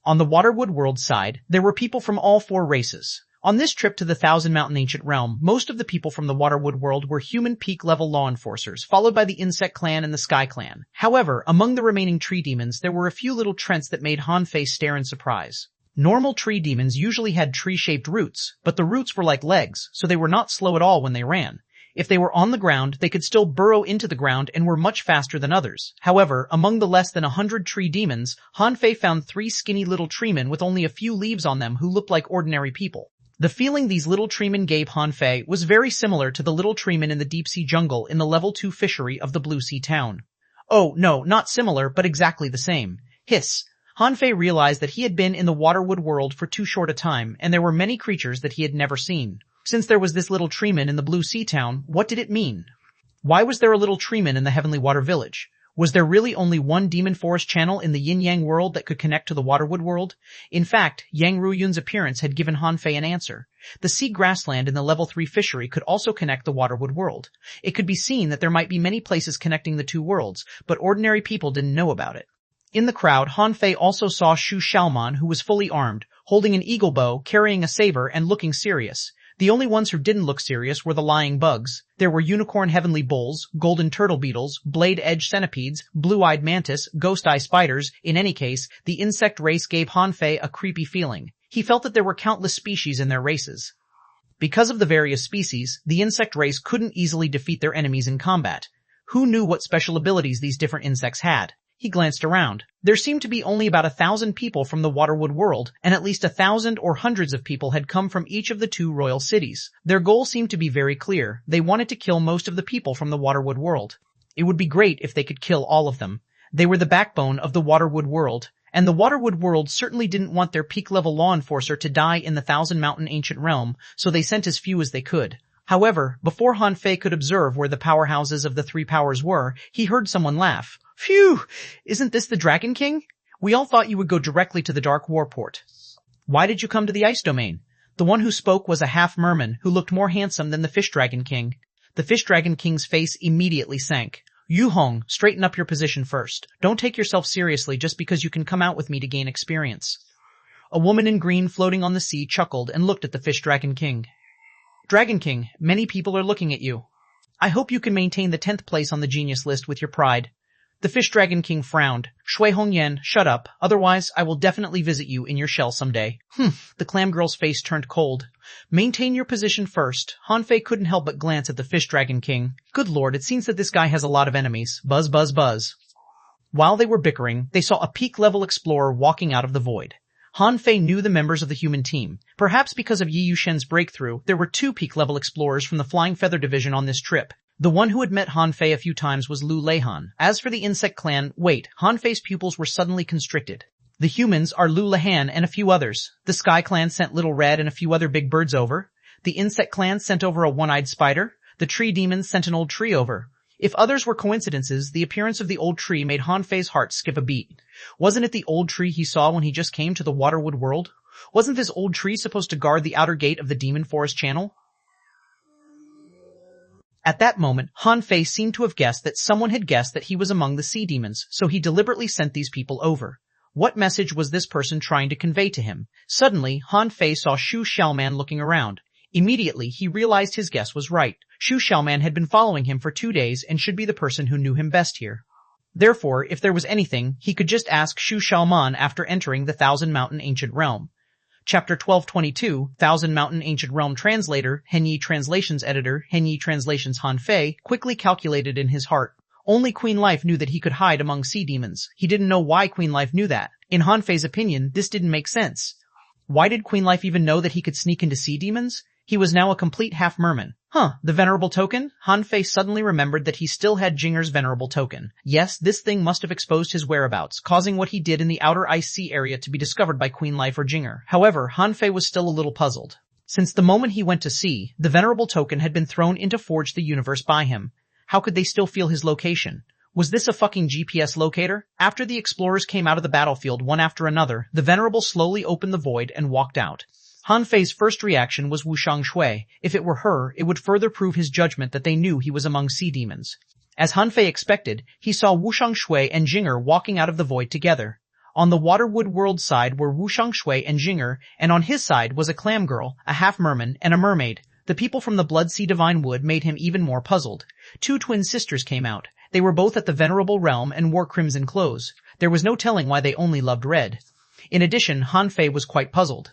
A: On the Waterwood world side, there were people from all 4 races. On this trip to the Thousand Mountain Ancient Realm, most of the people from the Waterwood world were human peak-level law enforcers, followed by the Insect Clan and the Sky Clan. However, among the remaining tree demons, there were a few little trents that made Han Fei stare in surprise. Normal tree demons usually had tree-shaped roots, but the roots were like legs, so they were not slow at all when they ran. If they were on the ground, they could still burrow into the ground and were much faster than others. However, among the less than 100 tree demons, Han Fei found 3 skinny little treemen with only a few leaves on them who looked like ordinary people. The feeling these little treemen gave Han Fei was very similar to the little treemen in the deep-sea jungle in the level 2 fishery of the Blue Sea Town. Oh, no, not similar, but exactly the same. Hiss. Han Fei realized that he had been in the Waterwood world for too short a time, and there were many creatures that he had never seen. Since there was this little treeman in the Blue Sea Town, what did it mean? Why was there a little treeman in the Heavenly Water Village? Was there really only one demon forest channel in the yin-yang world that could connect to the Waterwood world? In fact, Yang Ruoyun's appearance had given Han Fei an answer. The sea grassland in the level 3 fishery could also connect the Waterwood world. It could be seen that there might be many places connecting the 2 worlds, but ordinary people didn't know about it. In the crowd, Han Fei also saw xuanhuan, who was fully armed, holding an eagle bow, carrying a saber, and looking serious. The only ones who didn't look serious were the lying bugs. There were unicorn heavenly bulls, golden turtle beetles, blade-edge centipedes, blue-eyed mantis, ghost-eye spiders. In any case, the insect race gave Han Fei a creepy feeling. He felt that there were countless species in their races. Because of the various species, the insect race couldn't easily defeat their enemies in combat. Who knew what special abilities these different insects had? He glanced around. There seemed to be only about 1,000 people from the Waterwood world, and at least 1,000 or hundreds of people had come from each of the 2 royal cities. Their goal seemed to be very clear. They wanted to kill most of the people from the Waterwood world. It would be great if they could kill all of them. They were the backbone of the Waterwood world, and the Waterwood world certainly didn't want their peak-level law enforcer to die in the Thousand Mountain Ancient Realm, so they sent as few as they could. However, before Han Fei could observe where the powerhouses of the three powers were, he heard someone laugh. Phew! Isn't this the Dragon King? We all thought you would go directly to the Dark Warport. Why did you come to the Ice Domain? The one who spoke was a half-merman who looked more handsome than the Fish Dragon King. The Fish Dragon King's face immediately sank. Yu Hong, straighten up your position first. Don't take yourself seriously just because you can come out with me to gain experience. A woman in green floating on the sea chuckled and looked at the Fish Dragon King. Dragon King, many people are looking at you. I hope you can maintain the 10th place on the genius list with your pride. The Fish Dragon King frowned. Xuanhuan, shut up, otherwise I will definitely visit you in your shell someday. The clam girl's face turned cold. Maintain your position first. Han Fei couldn't help but glance at the Fish Dragon King. Good lord, it seems that this guy has a lot of enemies. Buzz, buzz, buzz. While they were bickering, they saw a peak-level explorer walking out of the void. Han Fei knew the members of the human team. Perhaps because of Yi Yushen's breakthrough, there were 2 peak-level explorers from the Flying Feather Division on this trip. The one who had met Han Fei a few times was Lu Leihan. As for the insect clan, wait, Han Fei's pupils were suddenly constricted. The humans are Lu Leihan and a few others. The Sky clan sent Little Red and a few other big birds over. The insect clan sent over a one-eyed spider. The tree demons sent an old tree over. If others were coincidences, the appearance of the old tree made Han Fei's heart skip a beat. Wasn't it the old tree he saw when he just came to the Waterwood world? Wasn't this old tree supposed to guard the outer gate of the Demon Forest Channel? At that moment, Han Fei seemed to have guessed that someone had guessed that he was among the sea demons, so he deliberately sent these people over. What message was this person trying to convey to him? Suddenly, Han Fei saw Shu Xiaoman looking around. Immediately, he realized his guess was right. Shu Xiaoman had been following him for 2 days and should be the person who knew him best here. Therefore, if there was anything, he could just ask Shu Xiaoman after entering the Thousand Mountain Ancient Realm. Chapter 1222, Thousand Mountain Ancient Realm Translator, Henyi Translations Editor, Henyi Translations Han Fei, quickly calculated in his heart. Only Queen Life knew that he could hide among sea demons. He didn't know why Queen Life knew that. In Han Fei's opinion, this didn't make sense. Why did Queen Life even know that he could sneak into sea demons? He was now a complete half-merman. The Venerable Token? Han Fei suddenly remembered that he still had Jinger's Venerable Token. Yes, this thing must have exposed his whereabouts, causing what he did in the outer ice sea area to be discovered by Queen Life or Jinger. However, Han Fei was still a little puzzled. Since the moment he went to sea, the Venerable Token had been thrown into Forge the Universe by him. How could they still feel his location? Was this a fucking GPS locator? After the explorers came out of the battlefield one after another, the Venerable slowly opened the void and walked out. Han Fei's first reaction was Wushang Shui. If it were her, it would further prove his judgment that they knew he was among sea demons. As Han Fei expected, he saw Wushang Shui and Jinger walking out of the void together. On the Waterwood world side were Wushang Shui and Jinger, and on his side was a clam girl, a half-merman, and a mermaid. The people from the Blood Sea Divine Wood made him even more puzzled. 2 twin sisters came out. They were both at the Venerable Realm and wore crimson clothes. There was no telling why they only loved red. In addition, Han Fei was quite puzzled.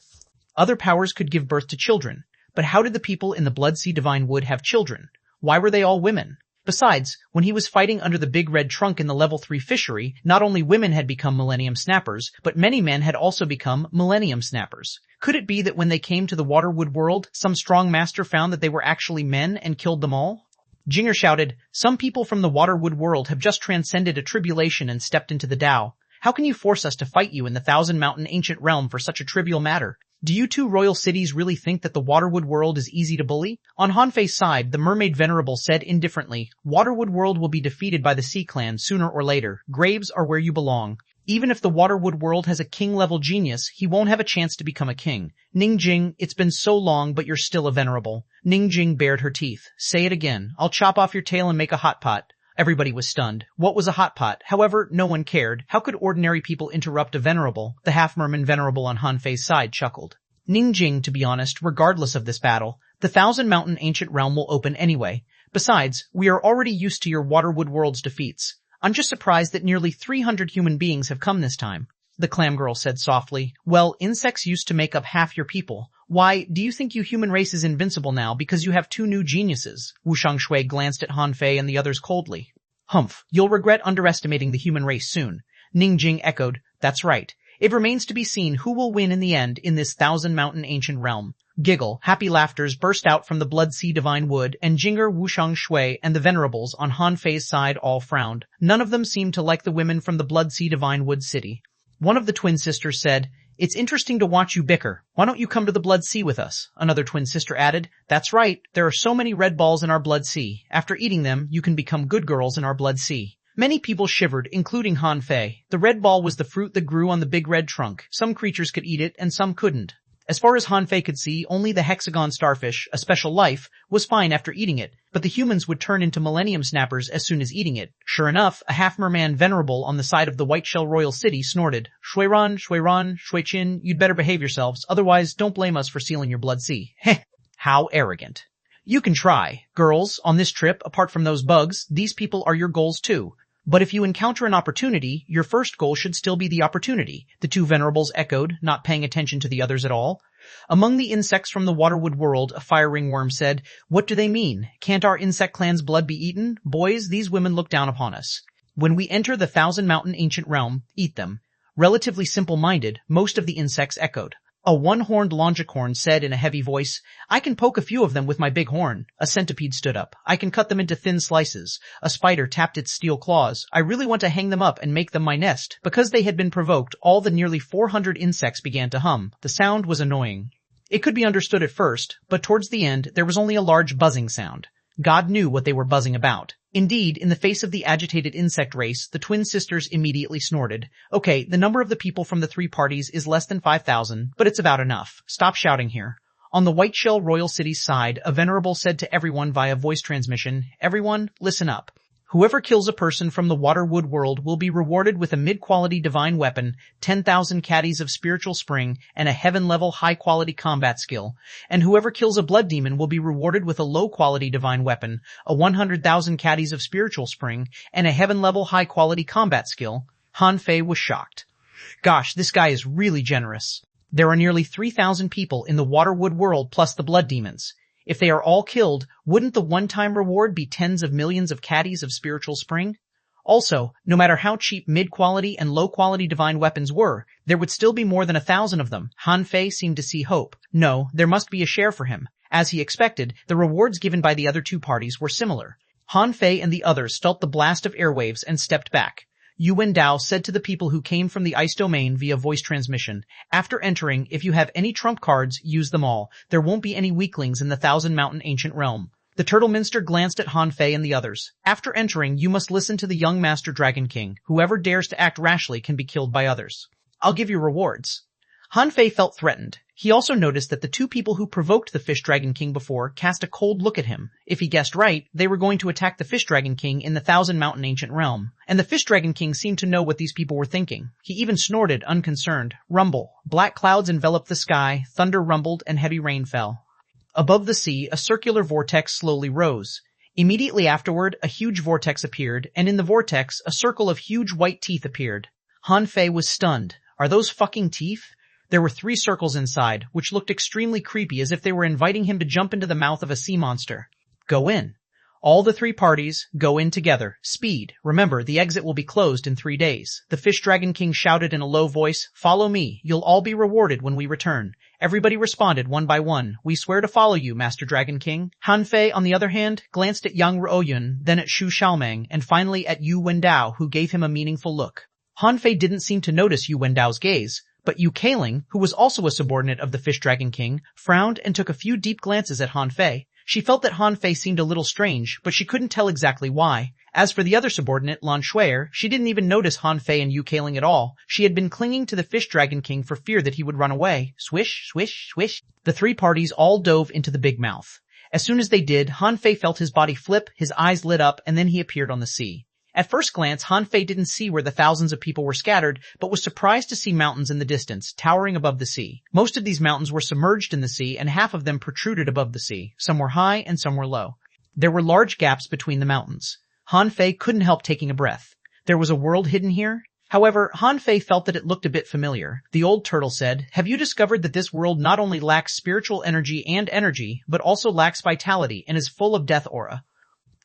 A: Other powers could give birth to children, but how did the people in the Blood Sea Divine Wood have children? Why were they all women? Besides, when he was fighting under the big red trunk in the level 3 fishery, not only women had become Millennium Snappers, but many men had also become Millennium Snappers. Could it be that when they came to the Waterwood world, some strong master found that they were actually men and killed them all? Jinger shouted, "Some people from the Waterwood world have just transcended a tribulation and stepped into the Tao. How can you force us to fight you in the Thousand Mountain Ancient Realm for such a trivial matter? Do you 2 royal cities really think that the Waterwood world is easy to bully?" On Han Fei's side, the Mermaid Venerable said indifferently, "Waterwood world will be defeated by the Sea Clan sooner or later. Graves are where you belong. Even if the Waterwood world has a king-level genius, he won't have a chance to become a king. Ningjing, it's been so long, but you're still a venerable." Ningjing bared her teeth. "Say it again. I'll chop off your tail and make a hot pot." Everybody was stunned. What was a hot pot? However, no one cared. How could ordinary people interrupt a venerable? The half-merman Venerable on Han Fei's side chuckled. "Ningjing, to be honest, regardless of this battle, the Thousand Mountain Ancient Realm will open anyway. Besides, we are already used to your Waterwood world's defeats. I'm just surprised that nearly 300 human beings have come this time." The clam girl said softly, "Well, insects used to make up half your people. Why, do you think you human race is invincible now because you have 2 new geniuses?" Wushang Shui glanced at Han Fei and the others coldly. "Humph, you'll regret underestimating the human race soon." Ningjing echoed, "That's right. It remains to be seen who will win in the end in this thousand-mountain ancient realm. Giggle, happy laughters burst out from the Blood Sea Divine Wood, and Jinger, Wushang Shui, and the Venerables on Han Fei's side all frowned. None of them seemed to like the women from the Blood Sea Divine Wood city. One of the twin sisters said, "It's interesting to watch you bicker. Why don't you come to the Blood Sea with us?" Another twin sister added, "That's right, there are so many red balls in our Blood Sea. After eating them, you can become good girls in our Blood Sea." Many people shivered, including Han Fei. The red ball was the fruit that grew on the big red trunk. Some creatures could eat it, and some couldn't. As far as Han Fei could see, only the hexagon starfish, a special life, was fine after eating it, but the humans would turn into millennium snappers as soon as eating it. Sure enough, a half-merman venerable on the side of the Whiteshell Royal City snorted, "Xuanhuan, Xuanhuan, Xuechin, you'd better behave yourselves, otherwise don't blame us for sealing your Blood Sea." Heh, how arrogant. You can try. Girls, on this trip, apart from those bugs, these people are your goals too. But if you encounter an opportunity, your first goal should still be the opportunity, the two venerables echoed, not paying attention to the others at all. Among the insects from the Waterwood world, a fire ringworm said, "What do they mean? Can't our insect clan's blood be eaten? Boys, these women look down upon us. When we enter the thousand-mountain ancient realm, eat them." Relatively simple-minded, most of the insects echoed. A one-horned longicorn said in a heavy voice, "I can poke a few of them with my big horn." A centipede stood up. "I can cut them into thin slices." A spider tapped its steel claws. "I really want to hang them up and make them my nest." Because they had been provoked, all the nearly 400 insects began to hum. The sound was annoying. It could be understood at first, but towards the end there was only a large buzzing sound. God knew what they were buzzing about. Indeed, in the face of the agitated insect race, the twin sisters immediately snorted. "Okay, the number of the people from the three parties is less than 5,000, but it's about enough. Stop shouting here." On the Whiteshell Royal City's side, a venerable said to everyone via voice transmission, "Everyone, listen up. Whoever kills a person from the Waterwood world will be rewarded with a mid-quality divine weapon, 10,000 caddies of spiritual spring, and a heaven-level high-quality combat skill. And whoever kills a blood demon will be rewarded with a low-quality divine weapon, a 100,000 caddies of spiritual spring, and a heaven-level high-quality combat skill." Han Fei was shocked. Gosh, this guy is really generous. There are nearly 3,000 people in the Waterwood world plus the blood demons. If they are all killed, wouldn't the one-time reward be tens of millions of caddies of spiritual spring? Also, no matter how cheap mid-quality and low-quality divine weapons were, there would still be more than 1,000 of them. Han Fei seemed to see hope. No, there must be a share for him. As he expected, the rewards given by the other two parties were similar. Han Fei and the others felt the blast of airwaves and stepped back. Yu Wendao said to the people who came from the ice domain via voice transmission, "After entering, if you have any trump cards, use them all. There won't be any weaklings in the thousand-mountain ancient realm." The Turtle Minster glanced at Han Fei and the others. "After entering, you must listen to the young Master Dragon King. Whoever dares to act rashly can be killed by others. I'll give you rewards." Han Fei felt threatened. He also noticed that the two people who provoked the Fish Dragon King before cast a cold look at him. If he guessed right, they were going to attack the Fish Dragon King in the thousand-mountain ancient realm. And the Fish Dragon King seemed to know what these people were thinking. He even snorted, unconcerned. Rumble. Black clouds enveloped the sky, thunder rumbled, and heavy rain fell. Above the sea, a circular vortex slowly rose. Immediately afterward, a huge vortex appeared, and in the vortex, a circle of huge white teeth appeared. Han Fei was stunned. Are those fucking teeth? There were 3 circles inside, which looked extremely creepy as if they were inviting him to jump into the mouth of a sea monster. Go in. All the 3 parties, go in together. Speed. Remember, the exit will be closed in 3 days. The Fish Dragon King shouted in a low voice, "Follow me. You'll all be rewarded when we return." Everybody responded one by one. "We swear to follow you, Master Dragon King." Han Fei, on the other hand, glanced at Yang Ruoyun, then at Xu Xiaomeng, and finally at Yu Wendao, who gave him a meaningful look. Han Fei didn't seem to notice Yu Wendao's gaze, but Yu Kaling, who was also a subordinate of the Fish Dragon King, frowned and took a few deep glances at Han Fei. She felt that Han Fei seemed a little strange, but she couldn't tell exactly why. As for the other subordinate, Lan Shuier, she didn't even notice Han Fei and Yu Kaling at all. She had been clinging to the Fish Dragon King for fear that he would run away. Swish, swish, swish. The 3 parties all dove into the big mouth. As soon as they did, Han Fei felt his body flip, his eyes lit up, and then he appeared on the sea. At first glance, Han Fei didn't see where the thousands of people were scattered, but was surprised to see mountains in the distance, towering above the sea. Most of these mountains were submerged in the sea, and half of them protruded above the sea. Some were high and some were low. There were large gaps between the mountains. Han Fei couldn't help taking a breath. There was a world hidden here? However, Han Fei felt that it looked a bit familiar. The old turtle said, "Have you discovered that this world not only lacks spiritual energy, but also lacks vitality and is full of death aura?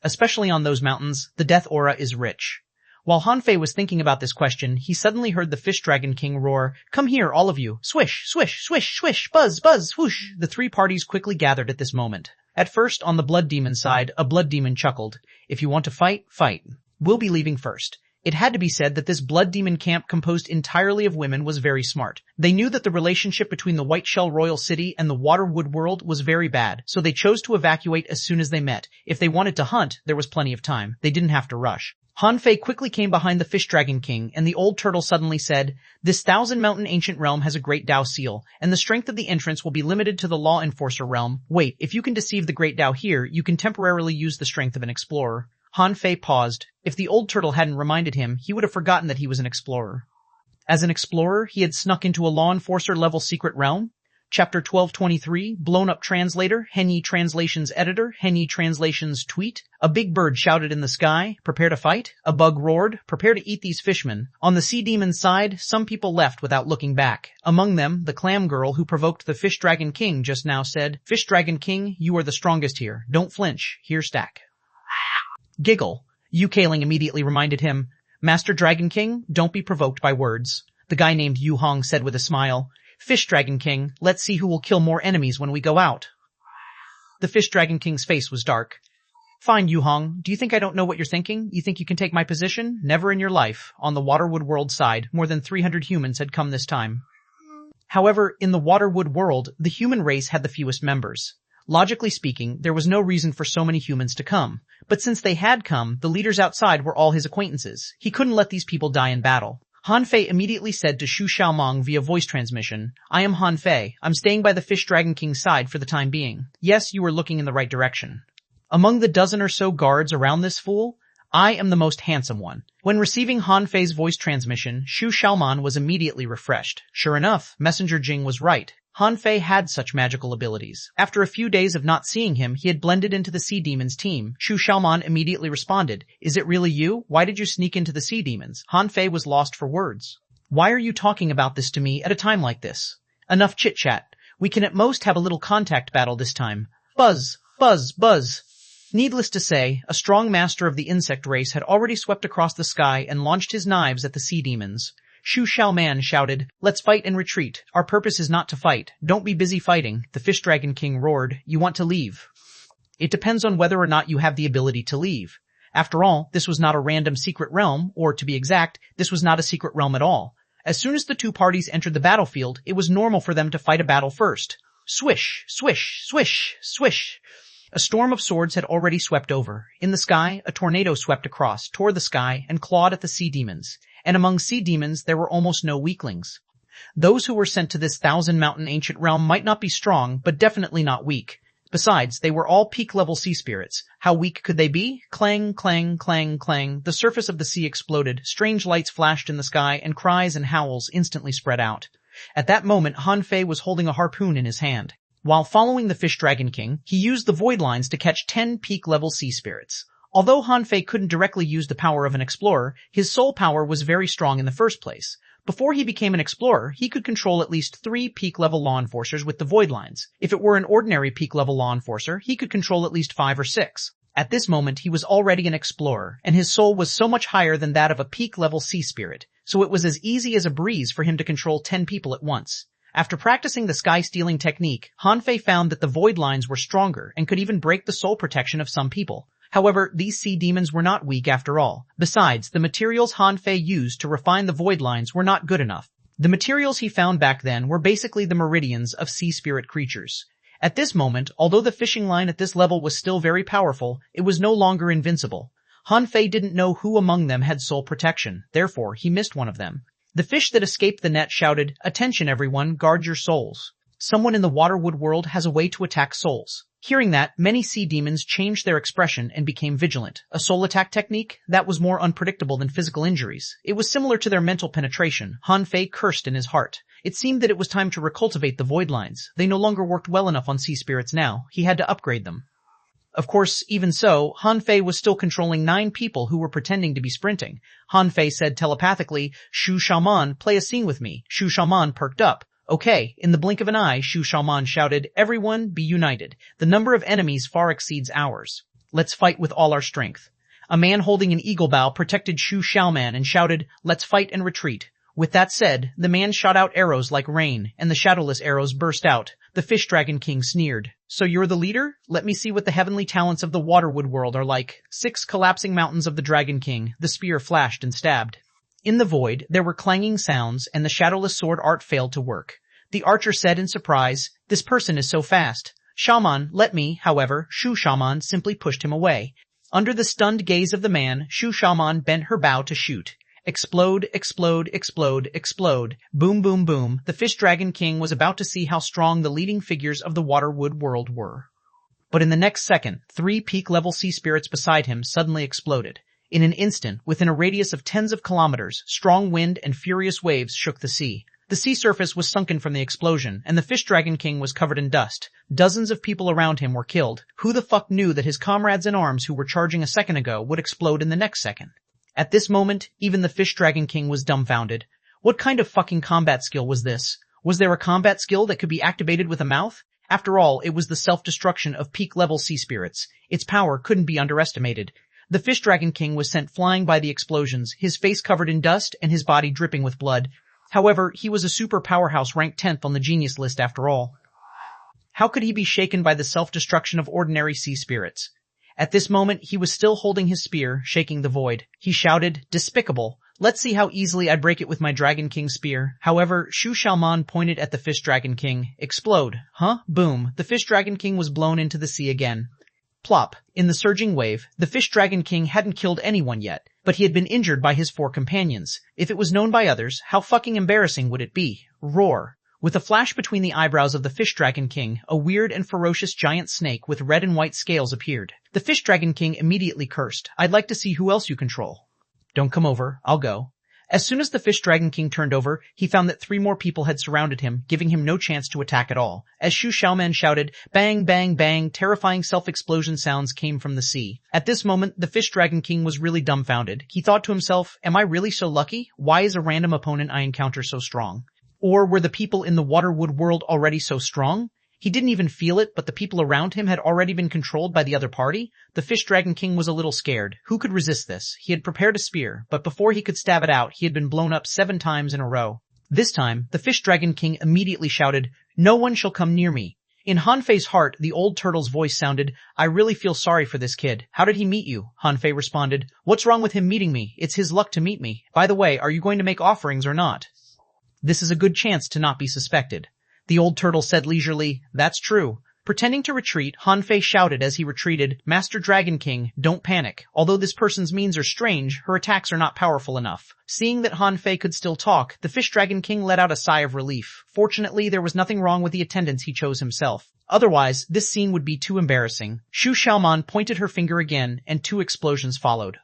A: Especially on those mountains, the death aura is rich." While Han Fei was thinking about this question, he suddenly heard the Fish Dragon King roar, "Come here, all of you! Swish, swish, swish, swish, buzz, buzz, whoosh!" The three parties quickly gathered at this moment. At first, on the Blood Demon side, a Blood Demon chuckled, "If you want to fight, fight. We'll be leaving first." It had to be said that this Blood Demon camp composed entirely of women was very smart. They knew that the relationship between the White Shell Royal City and the Waterwood world was very bad, so they chose to evacuate as soon as they met. If they wanted to hunt, there was plenty of time. They didn't have to rush. Han Fei quickly came behind the Fish Dragon King, and the old turtle suddenly said, "This 1,000-mountain ancient realm has a great Dao seal, and the strength of the entrance will be limited to the law enforcer realm. Wait, if you can deceive the great Dao here, you can temporarily use the strength of an explorer." Han Fei paused. If the old turtle hadn't reminded him, he would have forgotten that he was an explorer. As an explorer, he had snuck into a law enforcer level secret realm. Chapter 1223, Blown Up Translator, Henyi Translations Editor, Henyi Translations Tweet. A big bird shouted in the sky, "Prepare to fight." A bug roared, "Prepare to eat these fishmen." On the sea demon's side, some people left without looking back. Among them, the clam girl who provoked the Fish Dragon King just now said, "Fish Dragon King, you are the strongest here. Don't flinch. Here stack." Giggle. Yu Kaling immediately reminded him, "Master Dragon King, don't be provoked by words." The guy named Yu Hong said with a smile, "Fish Dragon King, let's see who will kill more enemies when we go out." The Fish Dragon King's face was dark. "Fine, Yu Hong. Do you think I don't know what you're thinking? You think you can take my position? Never in your life." On the Waterwood world side, more than 300 humans had come this time. However, in the Waterwood world, the human race had the fewest members. Logically speaking, there was no reason for so many humans to come. But since they had come, the leaders outside were all his acquaintances. He couldn't let these people die in battle. Han Fei immediately said to Xu Xiaomang via voice transmission, "I am Han Fei. I'm staying by the Fish Dragon King's side for the time being." Yes, you were looking in the right direction. Among the dozen or so guards around this fool, I am the most handsome one. When receiving Han Fei's voice transmission, Xu Xiaoman was immediately refreshed. Sure enough, Messenger Jing was right. Han Fei had such magical abilities. After a few days of not seeing him, he had blended into the Sea Demon's team. Xu Xiaoman immediately responded, "Is it really you? Why did you sneak into the Sea Demons?" Han Fei was lost for words. "Why are you talking about this to me at a time like this? Enough chit-chat. We can at most have a little contact battle this time." Buzz, buzz, buzz. Needless to say, a strong master of the insect race had already swept across the sky and launched his knives at the Sea Demons. Xu Xiaoman shouted, "Let's fight and retreat. Our purpose is not to fight. Don't be busy fighting." The Fish Dragon King roared, "You want to leave? It depends on whether or not you have the ability to leave. After all, this was not a random secret realm, or to be exact, this was not a secret realm at all. As soon as the two parties entered the battlefield, it was normal for them to fight a battle first. Swish, swish, swish, swish." A storm of swords had already swept over. In the sky, a tornado swept across, tore the sky, and clawed at the Sea Demons. And among Sea Demons, there were almost no weaklings. Those who were sent to this 1,000-mountain ancient realm might not be strong, but definitely not weak. Besides, they were all peak-level sea spirits. How weak could they be? Clang, clang, clang, clang. The surface of the sea exploded, strange lights flashed in the sky, and cries and howls instantly spread out. At that moment, Han Fei was holding a harpoon in his hand. While following the Fish Dragon King, he used the void lines to catch 10 peak-level sea spirits. Although Han Fei couldn't directly use the power of an explorer, his soul power was very strong in the first place. Before he became an explorer, he could control at least 3 peak-level law enforcers with the void lines. If it were an ordinary peak-level law enforcer, he could control at least 5 or 6. At this moment, he was already an explorer, and his soul was so much higher than that of a peak-level sea spirit, so it was as easy as a breeze for him to control 10 people at once. After practicing the sky-stealing technique, Han Fei found that the void lines were stronger and could even break the soul protection of some people. However, these sea demons were not weak after all. Besides, the materials Han Fei used to refine the void lines were not good enough. The materials he found back then were basically the meridians of sea spirit creatures. At this moment, although the fishing line at this level was still very powerful, it was no longer invincible. Han Fei didn't know who among them had soul protection, therefore he missed one of them. The fish that escaped the net shouted, "Attention everyone, guard your souls. Someone in the Waterwood world has a way to attack souls." Hearing that, many sea demons changed their expression and became vigilant. A soul attack technique? That was more unpredictable than physical injuries. It was similar to their mental penetration. Han Fei cursed in his heart. It seemed that it was time to recultivate the void lines. They no longer worked well enough on sea spirits now. He had to upgrade them. Of course, even so, Han Fei was still controlling 9 people who were pretending to be sprinting. Han Fei said telepathically, "Xu Xiaoman, play a scene with me." Xu Xiaoman perked up. "Okay." In the blink of an eye, Xu Xiaoman shouted, "Everyone, be united. The number of enemies far exceeds ours. Let's fight with all our strength." A man holding an eagle bow protected xuanhuan and shouted, "Let's fight and retreat." With that said, the man shot out arrows like rain, and the shadowless arrows burst out. The Fish Dragon King sneered. "So you're the leader? Let me see what the heavenly talents of the Waterwood world are like." 6 collapsing mountains of the Dragon King, the spear flashed and stabbed. In the void, there were clanging sounds, and the shadowless sword art failed to work. The archer said in surprise, "This person is so fast." "Shaman, let me," however, xuanhuan simply pushed him away. Under the stunned gaze of the man, xuanhuan bent her bow to shoot. Explode, explode, explode, explode. Boom, boom, boom. The Fish Dragon King was about to see how strong the leading figures of the Waterwood world were. But in the next second, 3 peak-level sea spirits beside him suddenly exploded. In an instant, within a radius of tens of kilometers, strong wind and furious waves shook the sea. The sea surface was sunken from the explosion, and the Fish Dragon King was covered in dust. Dozens of people around him were killed. Who the fuck knew that his comrades in arms who were charging a second ago would explode in the next second? At this moment, even the Fish Dragon King was dumbfounded. What kind of fucking combat skill was this? Was there a combat skill that could be activated with a mouth? After all, it was the self-destruction of peak-level sea spirits. Its power couldn't be underestimated. The Fish Dragon King was sent flying by the explosions, his face covered in dust and his body dripping with blood. However, he was a super powerhouse ranked 10th on the genius list after all. How could he be shaken by the self-destruction of ordinary sea spirits? At this moment, he was still holding his spear, shaking the void. He shouted, "Despicable! Let's see how easily I break it with my Dragon King spear." However, xuanhuan pointed at the Fish Dragon King. "Explode." Huh? Boom. The Fish Dragon King was blown into the sea again. Plop. In the surging wave, the Fish Dragon King hadn't killed anyone yet, but he had been injured by his 4 companions. If it was known by others, how fucking embarrassing would it be? Roar. With a flash between the eyebrows of the Fish Dragon King, a weird and ferocious giant snake with red and white scales appeared. The Fish Dragon King immediately cursed, "I'd like to see who else you control." "Don't come over, I'll go." As soon as the Fish Dragon King turned over, he found that 3 more people had surrounded him, giving him no chance to attack at all. As xuanhuan shouted, "Bang, bang, bang," terrifying self-explosion sounds came from the sea. At this moment, the Fish Dragon King was really dumbfounded. He thought to himself, "Am I really so lucky? Why is a random opponent I encounter so strong?" Or were the people in the Waterwood world already so strong? He didn't even feel it, but the people around him had already been controlled by the other party. The Fish Dragon King was a little scared. Who could resist this? He had prepared a spear, but before he could stab it out, he had been blown up 7 times in a row. This time, the Fish Dragon King immediately shouted, "No one shall come near me." In Hanfei's heart, the old turtle's voice sounded, "I really feel sorry for this kid. How did he meet you?" Hanfei responded, "What's wrong with him meeting me? It's his luck to meet me. By the way, are you going to make offerings or not? This is a good chance to not be suspected." The old turtle said leisurely, "That's true." Pretending to retreat, Hanfei shouted as he retreated, "Master Dragon King, don't panic. Although this person's means are strange, her attacks are not powerful enough." Seeing that Hanfei could still talk, the Fish Dragon King let out a sigh of relief. Fortunately, there was nothing wrong with the attendants he chose himself. Otherwise, this scene would be too embarrassing. xuanhuan pointed her finger again, and 2 explosions followed.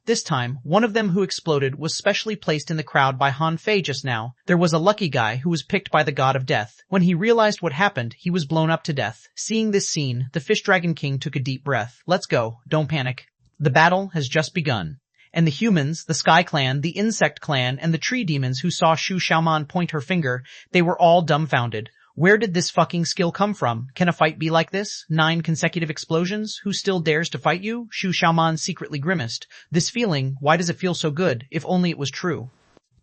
A: This time, one of them who exploded was specially placed in the crowd by Hanfei just now. There was a lucky guy who was picked by the god of death. When he realized what happened, he was blown up to death. Seeing this scene, the Fish Dragon King took a deep breath. "Let's go. Don't panic. The battle has just begun." And the humans, the Sky Clan, the Insect Clan, and the Tree Demons who saw xuanhuan point her finger, they were all dumbfounded. Where did this fucking skill come from? Can a fight be like this? 9 consecutive explosions? Who still dares to fight you? xuanhuan secretly grimaced. This feeling, why does it feel so good? If only it was true.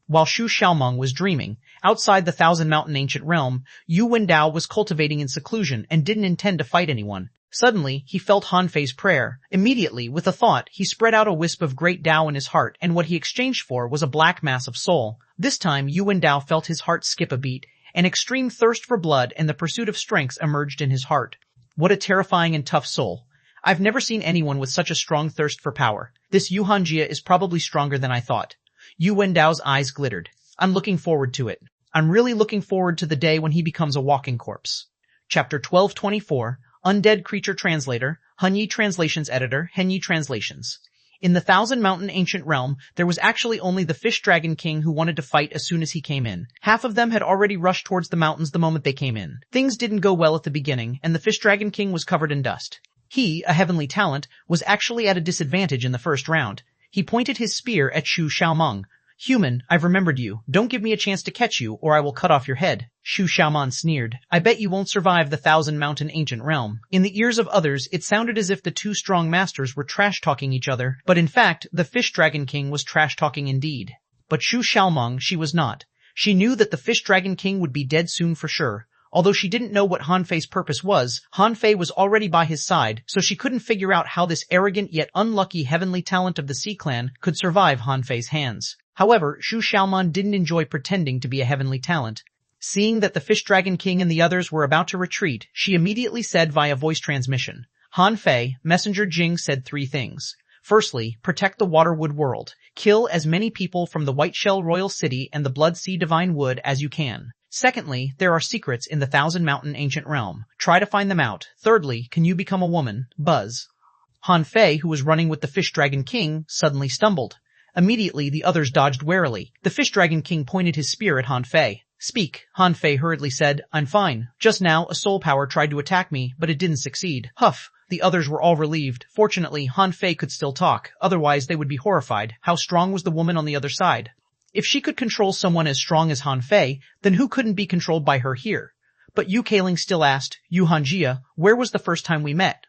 A: While xuanhuan was dreaming, outside the 1,000-mountain ancient realm, Yu Wendao was cultivating in seclusion and didn't intend to fight anyone. Suddenly, he felt Hanfei's prayer. Immediately, with a thought, he spread out a wisp of great Tao in his heart, and what he exchanged for was a black mass of soul. This time, Yu Wendao felt his heart skip a beat. An extreme thirst for blood and the pursuit of strength emerged in his heart. What a terrifying and tough soul. I've never seen anyone with such a strong thirst for power. This Yuhanjia is probably stronger than I thought. Yu Wendao's eyes glittered. I'm looking forward to it. I'm really looking forward to the day when he becomes a walking corpse. Chapter 1224, Undead Creature Translator, Hunyi Translations Editor, Henyi Translations. In the 1,000-mountain ancient realm, there was actually only the Fish Dragon King who wanted to fight as soon as he came in. Half of them had already rushed towards the mountains the moment they came in. Things didn't go well at the beginning, and the Fish Dragon King was covered in dust. He, a heavenly talent, was actually at a disadvantage in the first round. He pointed his spear at xuanhuan. Human, I've remembered you. Don't give me a chance to catch you, or I will cut off your head. Xuanhuan sneered. I bet you won't survive the 1,000-mountain ancient realm. In the ears of others, it sounded as if the two strong masters were trash-talking each other, but in fact, the Fish Dragon King was trash-talking indeed. But Xuanhuan, she was not. She knew that the Fish Dragon King would be dead soon for sure. Although she didn't know what Han Fei's purpose was, Han Fei was already by his side, so she couldn't figure out how this arrogant yet unlucky heavenly talent of the Sea Clan could survive Han Fei's hands. However, Xuanhuan didn't enjoy pretending to be a heavenly talent. Seeing that the Fish Dragon King and the others were about to retreat, she immediately said via voice transmission, Han Fei, Messenger Jing said 3 things. Firstly, protect the Waterwood world. Kill as many people from the Whiteshell Royal City and the Blood Sea Divine Wood as you can. Secondly, there are secrets in the 1,000-mountain ancient realm. Try to find them out. Thirdly, can you become a woman? Buzz. Han Fei, who was running with the Fish Dragon King, suddenly stumbled. Immediately, the others dodged warily. The Fish Dragon King pointed his spear at Han Fei. Speak, Han Fei hurriedly said. I'm fine. Just now, a soul power tried to attack me, but it didn't succeed. Huff. The others were all relieved. Fortunately, Han Fei could still talk. Otherwise, they would be horrified. How strong was the woman on the other side? If she could control someone as strong as Han Fei, then who couldn't be controlled by her here? But Yu Kailing still asked, Yu Hanjia, where was the first time we met?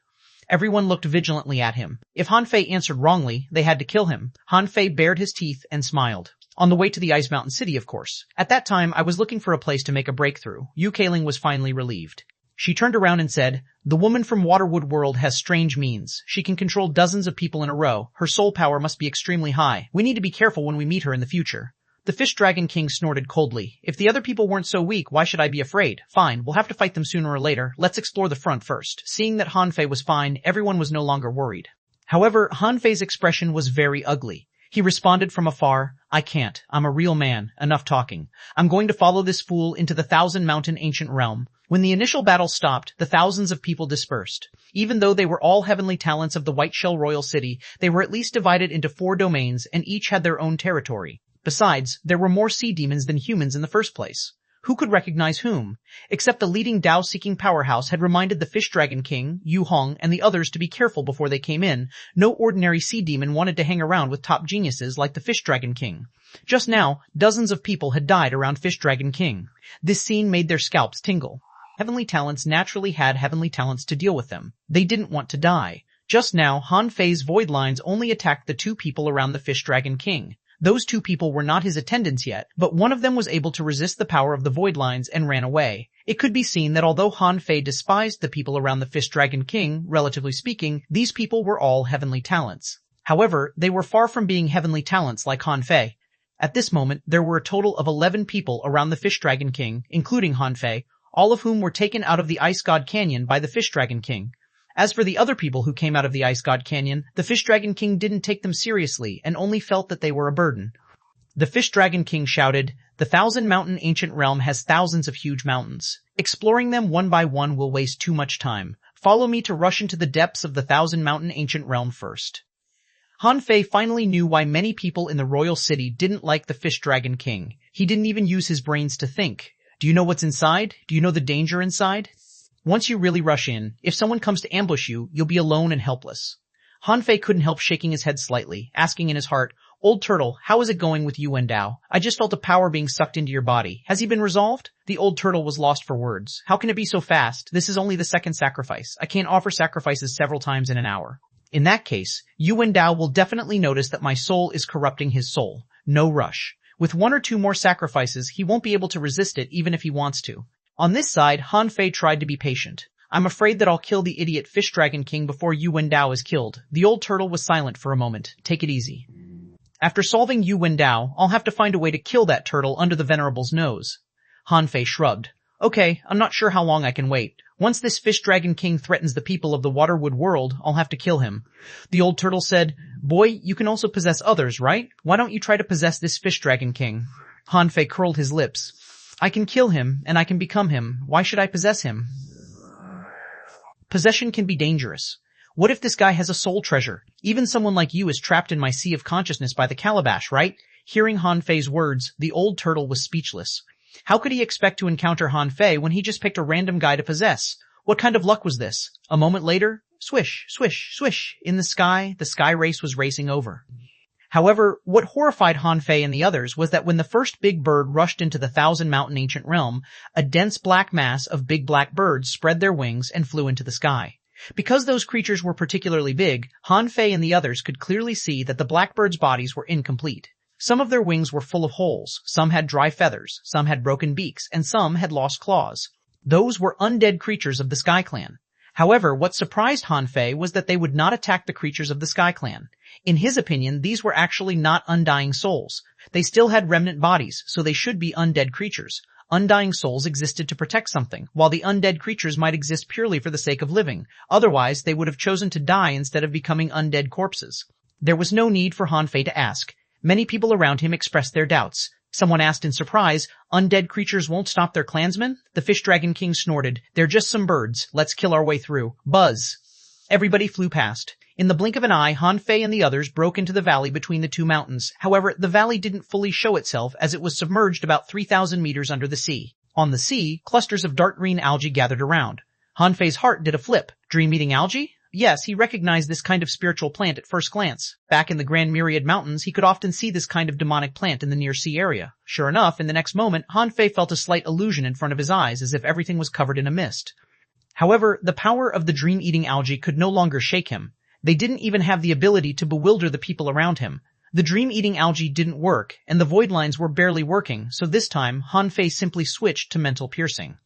A: Everyone looked vigilantly at him. If Han Fei answered wrongly, they had to kill him. Han Fei bared his teeth and smiled. On the way to the Ice Mountain City, of course. At that time, I was looking for a place to make a breakthrough. Yu Kailing was finally relieved. She turned around and said, the woman from Waterwood World has strange means. She can control dozens of people in a row. Her soul power must be extremely high. We need to be careful when we meet her in the future. The Fish Dragon King snorted coldly. If the other people weren't so weak, why should I be afraid? Fine, we'll have to fight them sooner or later. Let's explore the front first. Seeing that Han Fei was fine, everyone was no longer worried. However, Han Fei's expression was very ugly. He responded from afar, I can't. I'm a real man. Enough talking. I'm going to follow this fool into the 1,000-mountain ancient realm. When the initial battle stopped, the thousands of people dispersed. Even though they were all heavenly talents of the Whiteshell Royal City, they were at least divided into 4 domains and each had their own territory. Besides, there were more sea demons than humans in the first place. Who could recognize whom? Except the leading Dao-seeking powerhouse had reminded the Fish Dragon King, Yu Hong, and the others to be careful before they came in. No ordinary sea demon wanted to hang around with top geniuses like the Fish Dragon King. Just now, dozens of people had died around Fish Dragon King. This scene made their scalps tingle. Heavenly talents naturally had heavenly talents to deal with them. They didn't want to die. Just now, Han Fei's void lines only attacked the 2 people around the Fish Dragon King. Those 2 people were not his attendants yet, but one of them was able to resist the power of the void lines and ran away. It could be seen that although Han Fei despised the people around the Fish Dragon King, relatively speaking, these people were all heavenly talents. However, they were far from being heavenly talents like Han Fei. At this moment, there were a total of 11 people around the Fish Dragon King, including Han Fei, all of whom were taken out of the Ice God Canyon by the Fish Dragon King. As for the other people who came out of the Ice God Canyon, the Fish Dragon King didn't take them seriously and only felt that they were a burden. The Fish Dragon King shouted, the 1,000-mountain ancient realm has thousands of huge mountains. Exploring them one by one will waste too much time. Follow me to rush into the depths of the 1,000-mountain ancient realm first. Han Fei finally knew why many people in the royal city didn't like the Fish Dragon King. He didn't even use his brains to think. Do you know what's inside? Do you know the danger inside? Once you really rush in, if someone comes to ambush you, you'll be alone and helpless. Han Fei couldn't help shaking his head slightly, asking in his heart, Old Turtle, how is it going with you Wendao? I just felt a power being sucked into your body. Has he been resolved? The old turtle was lost for words. How can it be so fast? This is only the 2nd sacrifice. I can't offer sacrifices several times in an hour. In that case, Yu Wendao will definitely notice that my soul is corrupting his soul. No rush. With 1 or 2 more sacrifices, he won't be able to resist it even if he wants to. On this side, Han Fei tried to be patient. I'm afraid that I'll kill the idiot Fish Dragon King before Yu Wendao is killed. The old turtle was silent for a moment. Take it easy. After solving Yu Wendao, I'll have to find a way to kill that turtle under the Venerable's nose. Han Fei shrugged. Okay, I'm not sure how long I can wait. Once this Fish Dragon King threatens the people of the Waterwood world, I'll have to kill him. The old turtle said, Boy, you can also possess others, right? Why don't you try to possess this Fish Dragon King? Han Fei curled his lips. I can kill him, and I can become him. Why should I possess him? Possession can be dangerous. What if this guy has a soul treasure? Even someone like you is trapped in my sea of consciousness by the calabash, right? Hearing Han Fei's words, the old turtle was speechless. How could he expect to encounter Han Fei when he just picked a random guy to possess? What kind of luck was this? A moment later, swish, swish, swish, in the sky race was racing over. However, what horrified Han Fei and the others was that when the first big bird rushed into the Thousand Mountain ancient realm, a dense black mass of big black birds spread their wings and flew into the sky. Because those creatures were particularly big, Han Fei and the others could clearly see that the blackbirds' bodies were incomplete. Some of their wings were full of holes, some had dry feathers, some had broken beaks, and some had lost claws. Those were undead creatures of the Sky Clan. However, what surprised Han Fei was that they would not attack the creatures of the Sky Clan. In his opinion, these were actually not undying souls. They still had remnant bodies, so they should be undead creatures. Undying souls existed to protect something, while the undead creatures might exist purely for the sake of living. Otherwise, they would have chosen to die instead of becoming undead corpses. There was no need for Han Fei to ask. Many people around him expressed their doubts. Someone asked in surprise, "Undead creatures won't stop their clansmen?" The Fish Dragon King snorted, "They're just some birds. Let's kill our way through." Buzz! Everybody flew past. In the blink of an eye, Han Fei and the others broke into the valley between the two mountains. However, the valley didn't fully show itself as it was submerged about 3,000 meters under the sea. On the sea, clusters of dark green algae gathered around. Han Fei's heart did a flip. Dream-eating algae? Yes, he recognized this kind of spiritual plant at first glance. Back in the Grand Myriad Mountains, he could often see this kind of demonic plant in the near-sea area. Sure enough, in the next moment, Han Fei felt a slight illusion in front of his eyes, as if everything was covered in a mist. However, the power of the dream-eating algae could no longer shake him. They didn't even have the ability to bewilder the people around him. The dream-eating algae didn't work, and the void lines were barely working, so this time, Han Fei simply switched to mental piercing.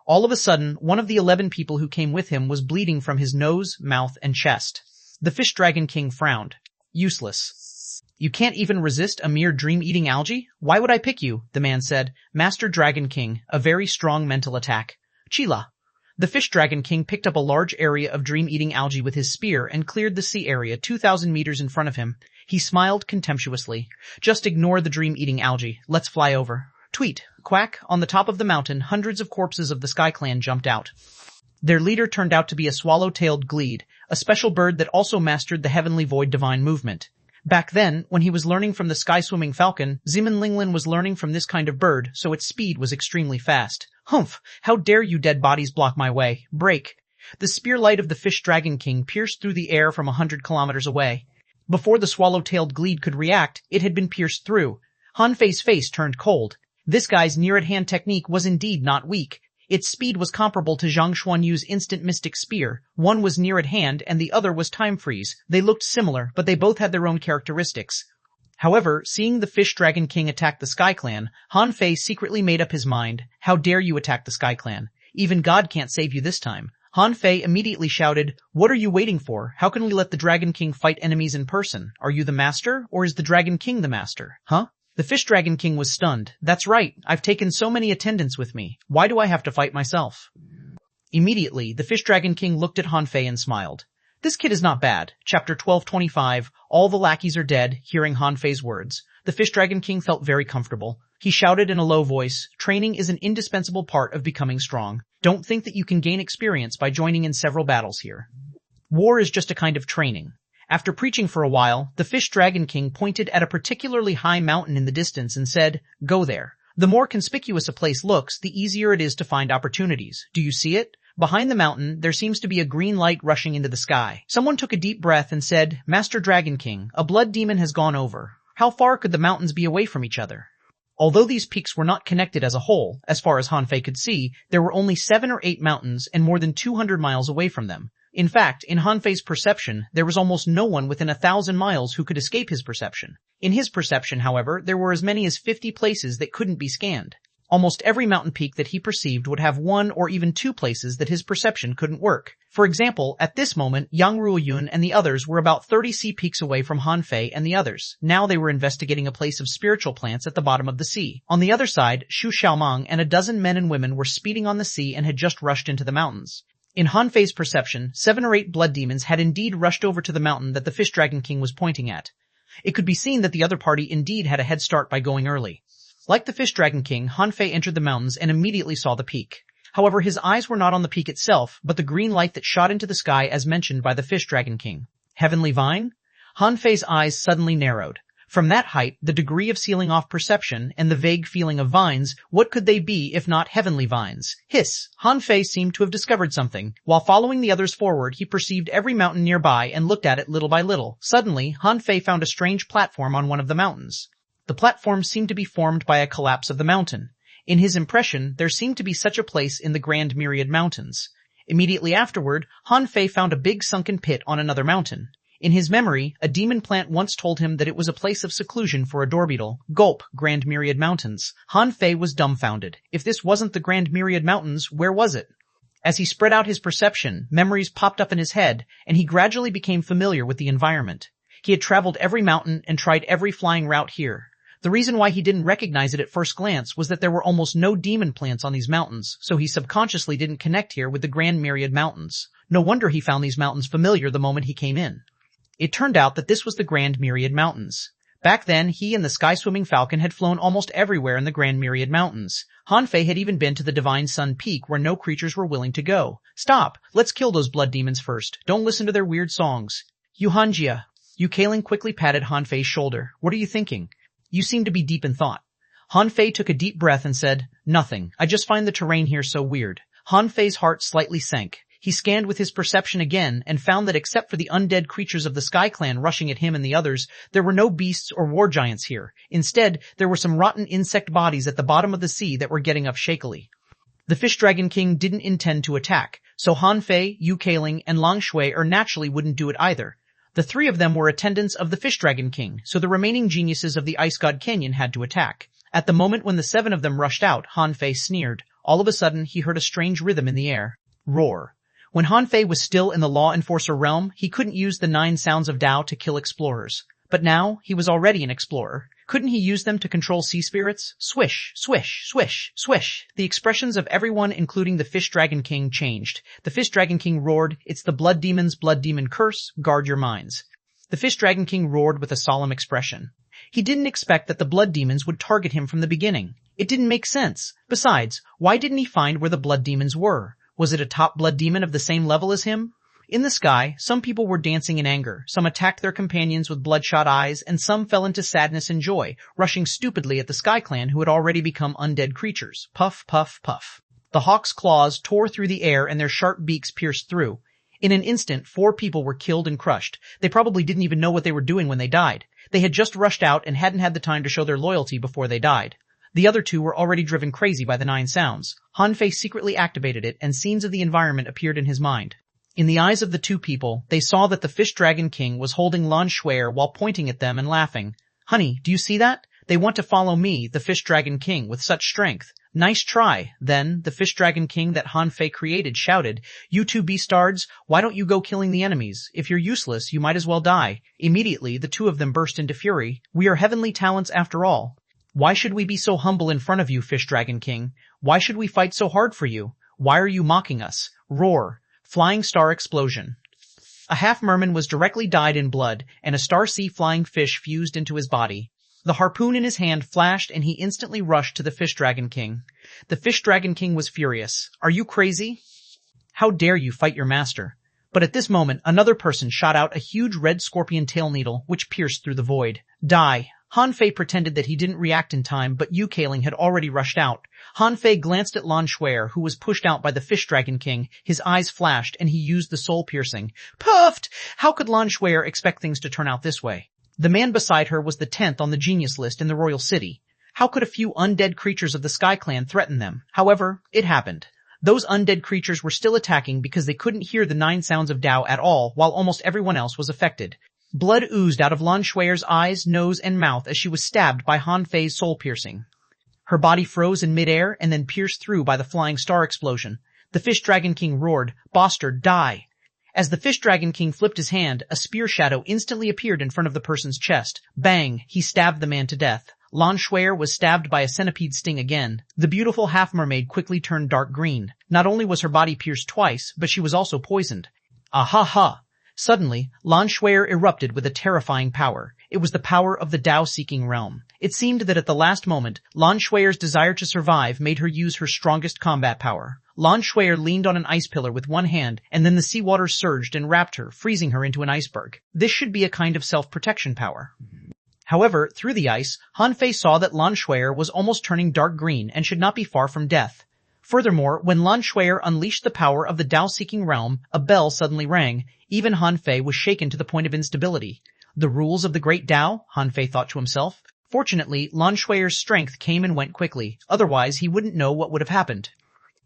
A: All of a sudden, one of the 11 people who came with him was bleeding from his nose, mouth, and chest. The Fish Dragon King frowned. Useless. You can't even resist a mere dream-eating algae? Why would I pick you? The man said. Master Dragon King, a very strong mental attack. Chila. The Fish Dragon King picked up a large area of dream-eating algae with his spear and cleared the sea area 2,000 meters in front of him. He smiled contemptuously. Just ignore the dream-eating algae. Let's fly over. Tweet. Quack. On the top of the mountain, hundreds of corpses of the Sky Clan jumped out. Their leader turned out to be a swallow-tailed gleed, a special bird that also mastered the heavenly void divine movement. Back then, when he was learning from the sky-swimming falcon, Zeman Linglin was learning from this kind of bird, so its speed was extremely fast. Humph! How dare you dead bodies block my way? Break! The spear light of the Fish Dragon King pierced through the air from 100 kilometers away. Before the swallow-tailed gleed could react, it had been pierced through. Han Fei's face turned cold. This guy's near-at-hand technique was indeed not weak. Its speed was comparable to Zhang Xuanyu's instant mystic spear. One was near at hand and the other was time freeze. They looked similar, but they both had their own characteristics. However, seeing the Fish Dragon King attack the Sky Clan, Han Fei secretly made up his mind. How dare you attack the Sky Clan? Even God can't save you this time. Han Fei immediately shouted, "What are you waiting for? How can we let the Dragon King fight enemies in person? Are you the master, or is the Dragon King the master? Huh?" The Fish Dragon King was stunned. "That's right. I've taken so many attendants with me. Why do I have to fight myself?" Immediately, the Fish Dragon King looked at Han Fei and smiled. This kid is not bad. Chapter 1225, All the Lackeys Are Dead. Hearing Han Fei's words, the Fish Dragon King felt very comfortable. He shouted in a low voice, "Training is an indispensable part of becoming strong. Don't think that you can gain experience by joining in several battles here. War is just a kind of training." After preaching for a while, the Fish Dragon King pointed at a particularly high mountain in the distance and said, "Go there. The more conspicuous a place looks, the easier it is to find opportunities. Do you see it? Behind the mountain, there seems to be a green light rushing into the sky." Someone took a deep breath and said, "Master Dragon King, a blood demon has gone over. How far could the mountains be away from each other?" Although these peaks were not connected as a whole, as far as Han Fei could see, there were only 7 or 8 mountains and more than 200 miles away from them. In fact, in Han Fei's perception, there was almost no one within 1,000 miles who could escape his perception. In his perception, however, there were as many as 50 places that couldn't be scanned. Almost every mountain peak that he perceived would have 1 or even 2 places that his perception couldn't work. For example, at this moment, Yang Ruoyun and the others were about 30 sea peaks away from Han Fei and the others. Now they were investigating a place of spiritual plants at the bottom of the sea. On the other side, Xu Xiaomang and a dozen men and women were speeding on the sea and had just rushed into the mountains. In Han Fei's perception, 7 or 8 blood demons had indeed rushed over to the mountain that the Fish Dragon King was pointing at. It could be seen that the other party indeed had a head start by going early. Like the Fish Dragon King, Han Fei entered the mountains and immediately saw the peak. However, his eyes were not on the peak itself, but the green light that shot into the sky as mentioned by the Fish Dragon King. Heavenly Vine? Han Fei's eyes suddenly narrowed. From that height, the degree of sealing off perception and the vague feeling of vines, what could they be if not heavenly vines? Hiss! Han Fei seemed to have discovered something. While following the others forward, he perceived every mountain nearby and looked at it little by little. Suddenly, Han Fei found a strange platform on one of the mountains. The platform seemed to be formed by a collapse of the mountain. In his impression, there seemed to be such a place in the Grand Myriad Mountains. Immediately afterward, Han Fei found a big sunken pit on another mountain. In his memory, a demon plant once told him that it was a place of seclusion for a dorbeetle. Gulp, Grand Myriad Mountains. Han Fei was dumbfounded. If this wasn't the Grand Myriad Mountains, where was it? As he spread out his perception, memories popped up in his head, and he gradually became familiar with the environment. He had traveled every mountain and tried every flying route here. The reason why he didn't recognize it at first glance was that there were almost no demon plants on these mountains, so he subconsciously didn't connect here with the Grand Myriad Mountains. No wonder he found these mountains familiar the moment he came in. It turned out that this was the Grand Myriad Mountains. Back then, he and the sky-swimming falcon had flown almost everywhere in the Grand Myriad Mountains. Han Fei had even been to the Divine Sun Peak where no creatures were willing to go. Stop! Let's kill those blood demons first. Don't listen to their weird songs. Yuhanjia. Yukaling quickly patted Han Fei's shoulder. What are you thinking? You seem to be deep in thought. Han Fei took a deep breath and said, Nothing. I just find the terrain here so weird. Han Fei's heart slightly sank. He scanned with his perception again and found that except for the undead creatures of the Sky Clan rushing at him and the others, there were no beasts or war giants here. Instead, there were some rotten insect bodies at the bottom of the sea that were getting up shakily. The Fish Dragon King didn't intend to attack, so Han Fei, Yu Kaling, and Lang Shui naturally wouldn't do it either. The three of them were attendants of the Fish Dragon King, so the remaining geniuses of the Ice God Canyon had to attack. At the moment when the seven of them rushed out, Han Fei sneered. All of a sudden, he heard a strange rhythm in the air. Roar. When Han Fei was still in the Law Enforcer realm, he couldn't use the 9 sounds of Tao to kill explorers. But now, he was already an explorer. Couldn't he use them to control sea spirits? Swish, swish, swish, swish. The expressions of everyone, including the Fish Dragon King, changed. The Fish Dragon King roared, It's the blood demon curse, guard your minds. The Fish Dragon King roared with a solemn expression. He didn't expect that the blood demons would target him from the beginning. It didn't make sense. Besides, why didn't he find where the blood demons were? Was it a top blood demon of the same level as him? In the sky, some people were dancing in anger, some attacked their companions with bloodshot eyes, and some fell into sadness and joy, rushing stupidly at the Sky Clan who had already become undead creatures. Puff, puff, puff. The hawk's claws tore through the air and their sharp beaks pierced through. In an instant, 4 people were killed and crushed. They probably didn't even know what they were doing when they died. They had just rushed out and hadn't had the time to show their loyalty before they died. The other 2 were already driven crazy by the 9 sounds. Han Fei secretly activated it, and scenes of the environment appeared in his mind. In the eyes of the 2 people, they saw that the Fish Dragon King was holding Lan Shui while pointing at them and laughing. Honey, do you see that? They want to follow me, the Fish Dragon King, with such strength. Nice try. Then, the Fish Dragon King that Han Fei created shouted, You 2 beastards, why don't you go killing the enemies? If you're useless, you might as well die. Immediately, the 2 of them burst into fury. We are heavenly talents after all. Why should we be so humble in front of you, Fish Dragon King? Why should we fight so hard for you? Why are you mocking us? Roar. Flying star explosion. A half-merman was directly dyed in blood, and a star-sea flying fish fused into his body. The harpoon in his hand flashed, and he instantly rushed to the Fish Dragon King. The Fish Dragon King was furious. Are you crazy? How dare you fight your master? But at this moment, another person shot out a huge red scorpion tail needle, which pierced through the void. Die. Han Fei pretended that he didn't react in time, but Yu Kaling had already rushed out. Han Fei glanced at Lan Shui, who was pushed out by the Fish Dragon King. His eyes flashed, and he used the soul piercing. Puffed! How could Lan Shui expect things to turn out this way? The man beside her was the 10th on the genius list in the royal city. How could a few undead creatures of the Sky Clan threaten them? However, it happened. Those undead creatures were still attacking because they couldn't hear the 9 sounds of Tao at all, while almost everyone else was affected. Blood oozed out of Lan Shui's eyes, nose, and mouth as she was stabbed by Han Fei's soul piercing. Her body froze in midair and then pierced through by the flying star explosion. The Fish Dragon King roared, Bastard, die! As the Fish Dragon King flipped his hand, a spear shadow instantly appeared in front of the person's chest. Bang! He stabbed the man to death. Lan Shui was stabbed by a centipede sting again. The beautiful half-mermaid quickly turned dark green. Not only was her body pierced twice, but she was also poisoned. Ah ha ha! Suddenly, Lan Shui erupted with a terrifying power. It was the power of the Tao-seeking realm. It seemed that at the last moment, Lan Shui's desire to survive made her use her strongest combat power. Lan Shui leaned on an ice pillar with one hand, and then the seawater surged and wrapped her, freezing her into an iceberg. This should be a kind of self-protection power. However, through the ice, Han Fei saw that Lan Shuier was almost turning dark green and should not be far from death. Furthermore, when Lan Shuier unleashed the power of the Tao-seeking realm, a bell suddenly rang. Even Han Fei was shaken to the point of instability. The rules of the great Tao, Han Fei thought to himself. Fortunately, Lan Shuier's strength came and went quickly, otherwise he wouldn't know what would have happened.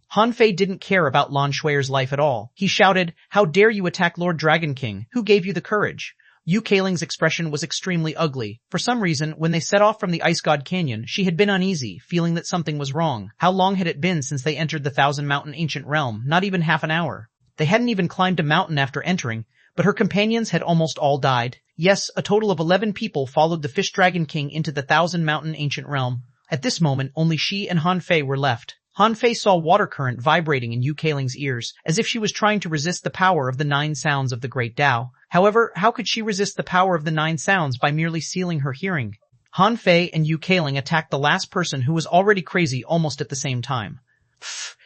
A: Han Fei didn't care about Lan Shuier's life at all. He shouted, "How dare you attack Lord Dragon King? Who gave you the courage?" Yu Kailing's expression was extremely ugly. For some reason, when they set off from the Ice God Canyon, she had been uneasy, feeling that something was wrong. How long had it been since they entered the Thousand Mountain Ancient Realm? Not even half an hour. They hadn't even climbed a mountain after entering, but her companions had almost all died. Yes, a total of 11 people followed the Fish Dragon King into the Thousand Mountain Ancient Realm. At this moment, only she and Han Fei were left. Han Fei saw water current vibrating in Yu Kailing's ears, as if she was trying to resist the power of the 9 sounds of the Great Tao. However, how could she resist the power of the 9 sounds by merely sealing her hearing? Han Fei and Yu Kailing attacked the last person who was already crazy almost at the same time.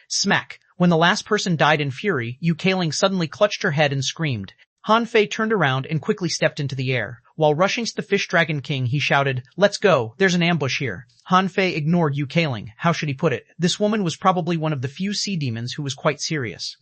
A: Smack! When the last person died in fury, Yu Kailing suddenly clutched her head and screamed. Han Fei turned around and quickly stepped into the air. While rushing to the Fish Dragon King, he shouted, "Let's go, there's an ambush here." Han Fei ignored Yu Kailing. How should he put it? This woman was probably one of the few sea demons who was quite serious.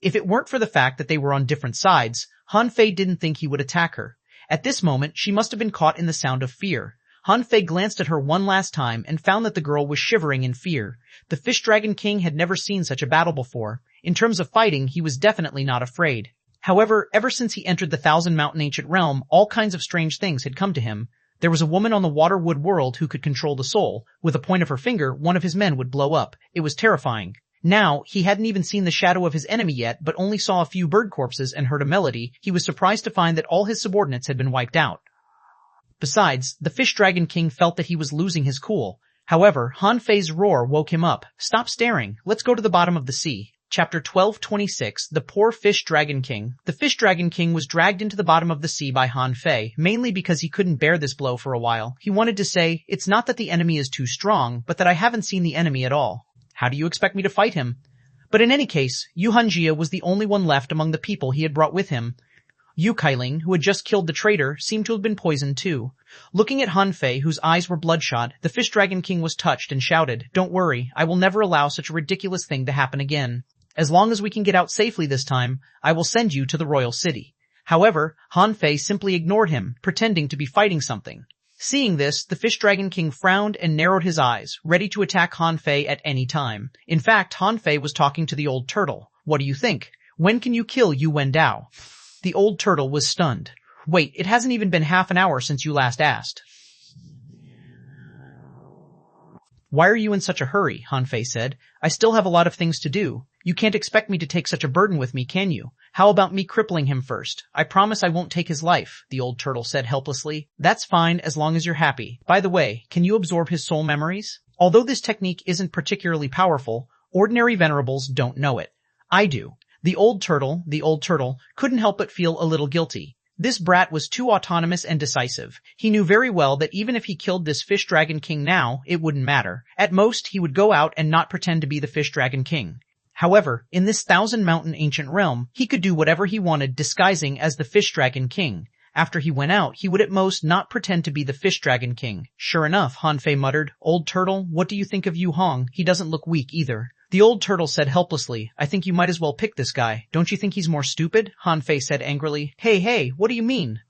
A: If it weren't for the fact that they were on different sides, Han Fei didn't think he would attack her. At this moment, she must have been caught in the sound of fear. Han Fei glanced at her one last time and found that the girl was shivering in fear. The Fish Dragon King had never seen such a battle before. In terms of fighting, he was definitely not afraid. However, ever since he entered the Thousand Mountain Ancient Realm, all kinds of strange things had come to him. There was a woman on the Waterwood world who could control the soul. With a point of her finger, one of his men would blow up. It was terrifying. Now, he hadn't even seen the shadow of his enemy yet, but only saw a few bird corpses and heard a melody. He was surprised to find that all his subordinates had been wiped out. Besides, the Fish Dragon King felt that he was losing his cool. However, Han Fei's roar woke him up. "Stop staring. Let's go to the bottom of the sea." Chapter 1226, The Poor Fish Dragon King. The Fish Dragon King was dragged into the bottom of the sea by Han Fei, mainly because he couldn't bear this blow for a while. He wanted to say, "It's not that the enemy is too strong, but that I haven't seen the enemy at all. How do you expect me to fight him?" But in any case, Yu Hanjia was the only one left among the people he had brought with him. Yu Kailing, who had just killed the traitor, seemed to have been poisoned too. Looking at Han Fei, whose eyes were bloodshot, the Fish Dragon King was touched and shouted, "Don't worry, I will never allow such a ridiculous thing to happen again. As long as we can get out safely this time, I will send you to the royal city." However, Han Fei simply ignored him, pretending to be fighting something. Seeing this, the Fish Dragon King frowned and narrowed his eyes, ready to attack Han Fei at any time. In fact, Han Fei was talking to the old turtle. "What do you think? When can you kill Yu Wendao?" The old turtle was stunned. "Wait, it hasn't even been half an hour since you last asked." "Why are you in such a hurry?" Han Fei said. "I still have a lot of things to do. You can't expect me to take such a burden with me, can you? How about me crippling him first? I promise I won't take his life," the old turtle said helplessly. "That's fine as long as you're happy. By the way, can you absorb his soul memories? Although this technique isn't particularly powerful, ordinary venerables don't know it. I do." The old turtle, couldn't help but feel a little guilty. This brat was too autonomous and decisive. He knew very well that even if he killed this Fish Dragon King now, it wouldn't matter. At most, he would go out and not pretend to be the Fish Dragon King. However, in this Thousand Mountain Ancient Realm, he could do whatever he wanted disguising as the Fish Dragon King. After he went out, he would at most not pretend to be the Fish Dragon King. "Sure enough," Han Fei muttered. "Old turtle, what do you think of Yu Hong? He doesn't look weak either." The old turtle said helplessly, "I think you might as well pick this guy. Don't you think he's more stupid?" Han Fei said angrily. Hey, what do you mean?"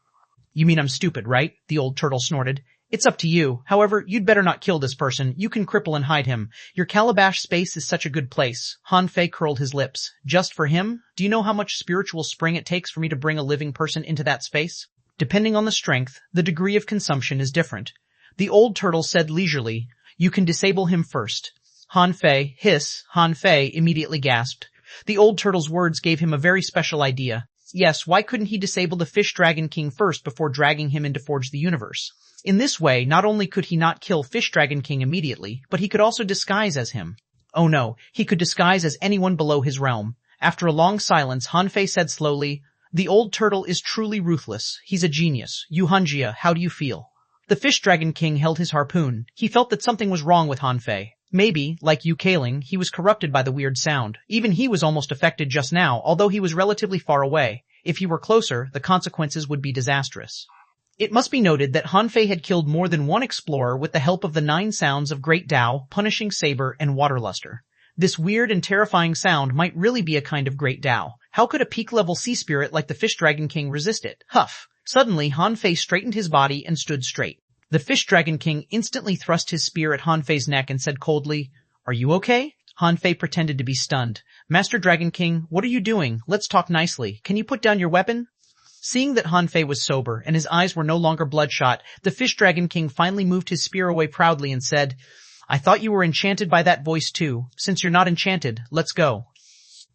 A: "You mean I'm stupid, right?" the old turtle snorted. "It's up to you. However, you'd better not kill this person. You can cripple and hide him. Your calabash space is such a good place." Han Fei curled his lips. "Just for him? Do you know how much spiritual spring it takes for me to bring a living person into that space? Depending on the strength, the degree of consumption is different." The old turtle said leisurely, "You can disable him first." Han Fei, hiss, Han Fei immediately gasped. The old turtle's words gave him a very special idea. Yes, why couldn't he disable the Fish Dragon King first before dragging him in to forge the universe? In this way, not only could he not kill Fish Dragon King immediately, but he could also disguise as him. Oh no, he could disguise as anyone below his realm. After a long silence, Han Fei said slowly, "The old turtle is truly ruthless. He's a genius. Yu Hanjia, how do you feel?" The Fish Dragon King held his harpoon. He felt that something was wrong with Han Fei. Maybe, like Yu Kailing, he was corrupted by the weird sound. Even he was almost affected just now, although he was relatively far away. If he were closer, the consequences would be disastrous. It must be noted that Han Fei had killed more than one explorer with the help of the 9 sounds of Great Tao, Punishing Saber, and Waterluster. This weird and terrifying sound might really be a kind of Great Tao. How could a peak-level sea spirit like the Fish Dragon King resist it? Huff! Suddenly, Han Fei straightened his body and stood straight. The Fish Dragon King instantly thrust his spear at Han Fei's neck and said coldly, "Are you okay?" Han Fei pretended to be stunned. "Master Dragon King, what are you doing? Let's talk nicely. Can you put down your weapon?" Seeing that Han Fei was sober and his eyes were no longer bloodshot, the Fish Dragon King finally moved his spear away proudly and said, "I thought you were enchanted by that voice too. Since you're not enchanted, let's go."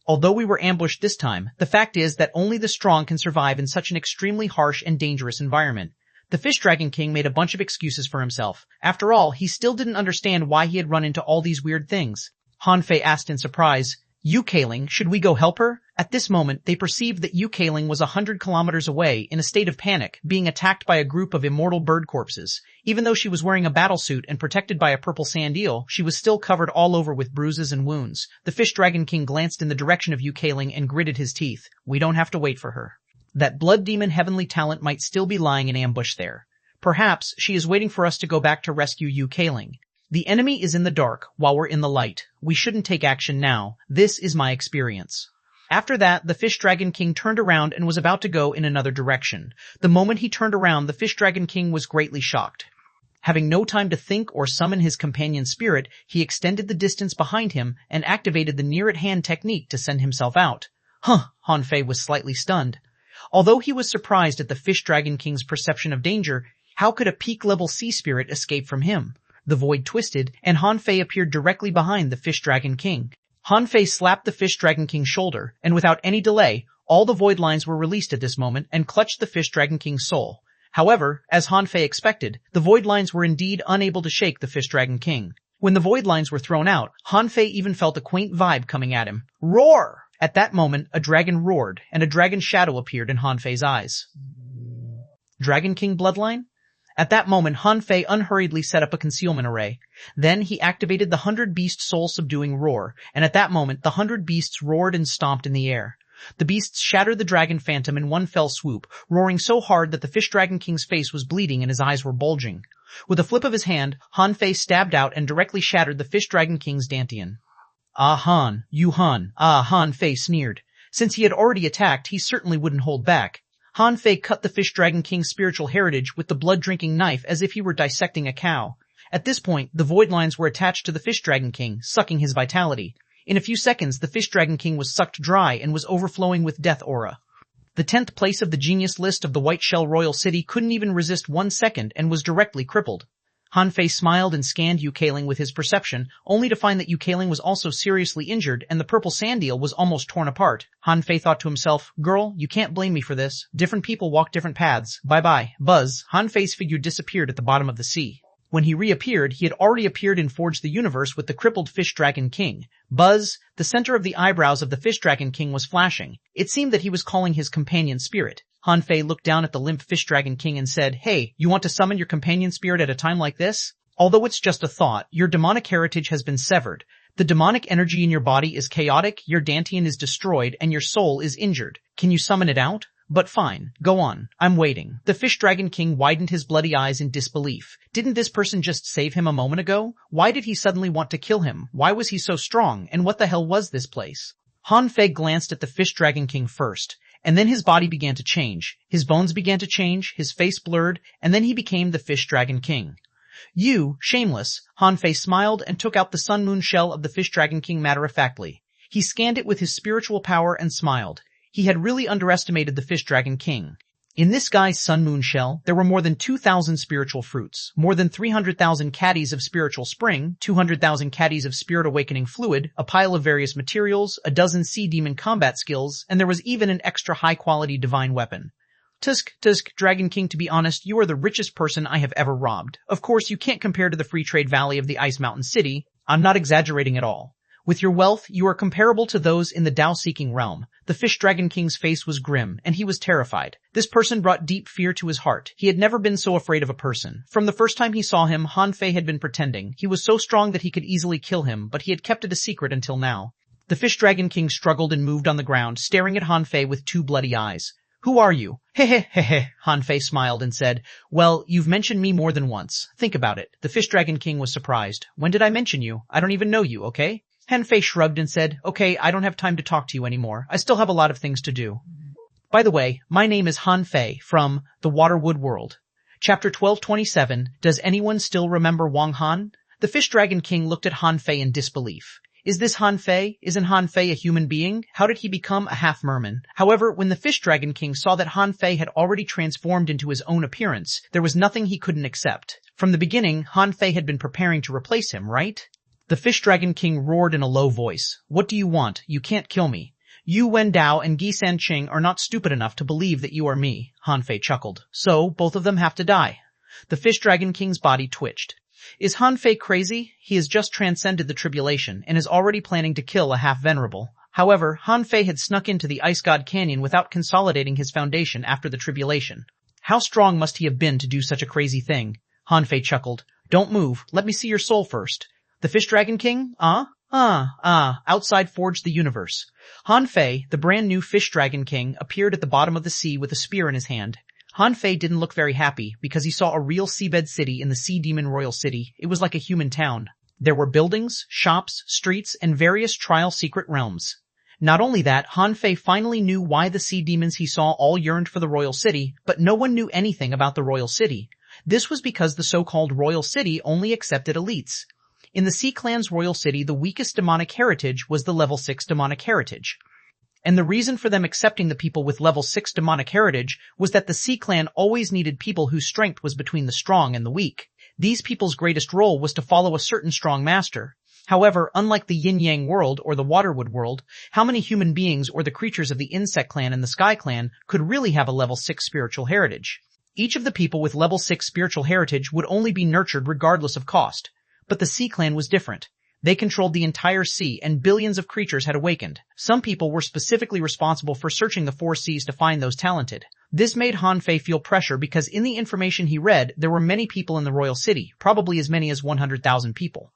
A: Although we were ambushed this time, the fact is that only the strong can survive in such an extremely harsh and dangerous environment. The Fish Dragon King made a bunch of excuses for himself. After all, he still didn't understand why he had run into all these weird things. Han Fei asked in surprise, "Yu-Kaling, should we go help her?" At this moment, they perceived that Yu-Kaling was 100 kilometers away, in a state of panic, being attacked by a group of immortal bird corpses. Even though she was wearing a battlesuit and protected by a purple sand eel, she was still covered all over with bruises and wounds. The Fish Dragon King glanced in the direction of Yu-Kaling and gritted his teeth. "We don't have to wait for her. That blood demon heavenly talent might still be lying in ambush there. Perhaps she is waiting for us to go back to rescue Yu-Kaling. The enemy is in the dark, while we're in the light. We shouldn't take action now. This is my experience." After that, the Fish Dragon King turned around and was about to go in another direction. The moment he turned around, the Fish Dragon King was greatly shocked. Having no time to think or summon his companion spirit, he extended the distance behind him and activated the near-at-hand technique to send himself out. Han Fei was slightly stunned. Although he was surprised at the Fish Dragon King's perception of danger, how could a peak-level sea spirit escape from him? The void twisted, and Han Fei appeared directly behind the Fish Dragon King. Han Fei slapped the Fish Dragon King's shoulder, and without any delay, all the void lines were released at this moment and clutched the Fish Dragon King's soul. However, as Han Fei expected, the void lines were indeed unable to shake the Fish Dragon King. When the void lines were thrown out, Han Fei even felt a quaint vibe coming at him. Roar! At that moment, a dragon roared, and a dragon shadow appeared in Han Fei's eyes. Dragon King bloodline? At that moment, Han Fei unhurriedly set up a concealment array. Then he activated the 100-beast soul-subduing roar, and at that moment the 100 beasts roared and stomped in the air. The beasts shattered the dragon phantom in one fell swoop, roaring so hard that the Fish Dragon King's face was bleeding and his eyes were bulging. With a flip of his hand, Han Fei stabbed out and directly shattered the Fish Dragon King's dantian. "Ah Han, you Han." Han Fei sneered. Since he had already attacked, he certainly wouldn't hold back. Han Fei cut the Fish Dragon King's spiritual heritage with the blood-drinking knife as if he were dissecting a cow. At this point, the void lines were attached to the Fish Dragon King, sucking his vitality. In a few seconds, the Fish Dragon King was sucked dry and was overflowing with death aura. The 10th place of the genius list of the White Shell Royal City couldn't even resist 1 second and was directly crippled. Han Fei smiled and scanned Yu-Kaling with his perception, only to find that Yu-Kaling was also seriously injured and the purple sand eel was almost torn apart. Han Fei thought to himself, "Girl, you can't blame me for this. Different people walk different paths. Bye-bye." Buzz, Han Fei's figure disappeared at the bottom of the sea. When he reappeared, he had already appeared in Forge the Universe with the crippled Fish Dragon King. Buzz, the center of the eyebrows of the Fish Dragon King was flashing. It seemed that he was calling his companion spirit. Han Fei looked down at the limp Fish Dragon King and said, "Hey, you want to summon your companion spirit at a time like this? Although it's just a thought, your demonic heritage has been severed. The demonic energy in your body is chaotic, your dantian is destroyed, and your soul is injured. Can you summon it out? But fine, go on. I'm waiting." The Fish Dragon King widened his bloody eyes in disbelief. Didn't this person just save him a moment ago? Why did he suddenly want to kill him? Why was he so strong? And what the hell was this place? Han Fei glanced at the Fish Dragon King first, and then his body began to change. His bones began to change, his face blurred, and then he became the Fish Dragon King. "You, shameless." Han Fei smiled and took out the Sun Moon shell of the Fish Dragon King matter-of-factly. He scanned it with his spiritual power and smiled. He had really underestimated the Fish Dragon King. In this guy's Sun Moon shell, there were more than 2,000 spiritual fruits, more than 300,000 caddies of spiritual spring, 200,000 caddies of spirit awakening fluid, a pile of various materials, a dozen sea demon combat skills, and there was even an extra high-quality divine weapon. Tusk, Dragon King, to be honest, you are the richest person I have ever robbed. Of course, you can't compare to the free trade valley of the Ice Mountain City. I'm not exaggerating at all. With your wealth, you are comparable to those in the Tao-seeking realm. The Fish Dragon King's face was grim, and he was terrified. This person brought deep fear to his heart. He had never been so afraid of a person. From the first time he saw him, Han Fei had been pretending. He was so strong that he could easily kill him, but he had kept it a secret until now. The Fish Dragon King struggled and moved on the ground, staring at Han Fei with 2 bloody eyes. Who are you? Heh, Han Fei smiled and said, well, you've mentioned me more than once. Think about it. The Fish Dragon King was surprised. When did I mention you? I don't even know you, okay? Han Fei shrugged and said, okay, I don't have time to talk to you anymore. I still have a lot of things to do. By the way, my name is Han Fei from the Waterwood World. Chapter 1227, does anyone still remember Wang Han? The Fish Dragon King looked at Han Fei in disbelief. Is this Han Fei? Isn't Han Fei a human being? How did he become a half-merman? However, when the Fish Dragon King saw that Han Fei had already transformed into his own appearance, there was nothing he couldn't accept. From the beginning, Han Fei had been preparing to replace him, right? The Fish Dragon King roared in a low voice. What do you want? You can't kill me. You, Wen Dao, and Gi Sanqing are not stupid enough to believe that you are me, Han Fei chuckled. So, both of them have to die. The Fish Dragon King's body twitched. Is Han Fei crazy? He has just transcended the tribulation and is already planning to kill a half-venerable. However, Han Fei had snuck into the Ice God Canyon without consolidating his foundation after the tribulation. How strong must he have been to do such a crazy thing? Han Fei chuckled. Don't move. Let me see your soul first. The Fish Dragon King? Outside forged the universe. Han Fei, the brand new Fish Dragon King, appeared at the bottom of the sea with a spear in his hand. Han Fei didn't look very happy because he saw a real seabed city in the Sea Demon Royal City. It was like a human town. There were buildings, shops, streets, and various trial secret realms. Not only that, Han Fei finally knew why the sea demons he saw all yearned for the Royal City, but no one knew anything about the Royal City. This was because the so-called Royal City only accepted elites. In the Sea Clan's Royal City, the weakest demonic heritage was the level 6 demonic heritage. And the reason for them accepting the people with level 6 demonic heritage was that the Sea Clan always needed people whose strength was between the strong and the weak. These people's greatest role was to follow a certain strong master. However, unlike the Yin-Yang world or the Waterwood world, how many human beings or the creatures of the Insect Clan and the Sky Clan could really have a level 6 spiritual heritage? Each of the people with level 6 spiritual heritage would only be nurtured regardless of cost. But the Sea Clan was different. They controlled the entire sea, and billions of creatures had awakened. Some people were specifically responsible for searching the 4 seas to find those talented. This made Han Fei feel pressure because in the information he read, there were many people in the Royal City, probably as many as 100,000 people.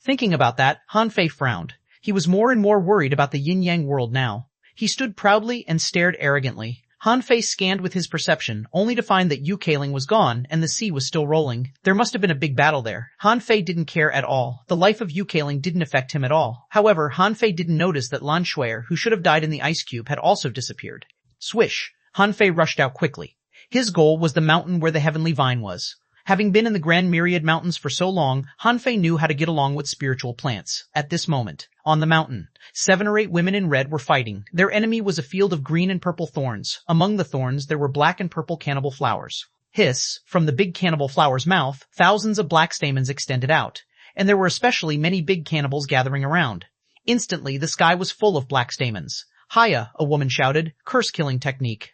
A: Thinking about that, Han Fei frowned. He was more and more worried about the Yin-Yang world now. He stood proudly and stared arrogantly. Han Fei scanned with his perception, only to find that Yukaling was gone and the sea was still rolling. There must have been a big battle there. Han Fei didn't care at all. The life of Yukaling didn't affect him at all. However, Han Fei didn't notice that Lan Shuer, who should have died in the ice cube, had also disappeared. Swish! Han Fei rushed out quickly. His goal was the mountain where the heavenly vine was. Having been in the Grand Myriad Mountains for so long, Han Fei knew how to get along with spiritual plants. At this moment, on the mountain, 7 or 8 women in red were fighting. Their enemy was a field of green and purple thorns. Among the thorns, there were black and purple cannibal flowers. Hiss! From the big cannibal flower's mouth, thousands of black stamens extended out. And there were especially many big cannibals gathering around. Instantly, the sky was full of black stamens. Hiya, a woman shouted. Curse-killing technique.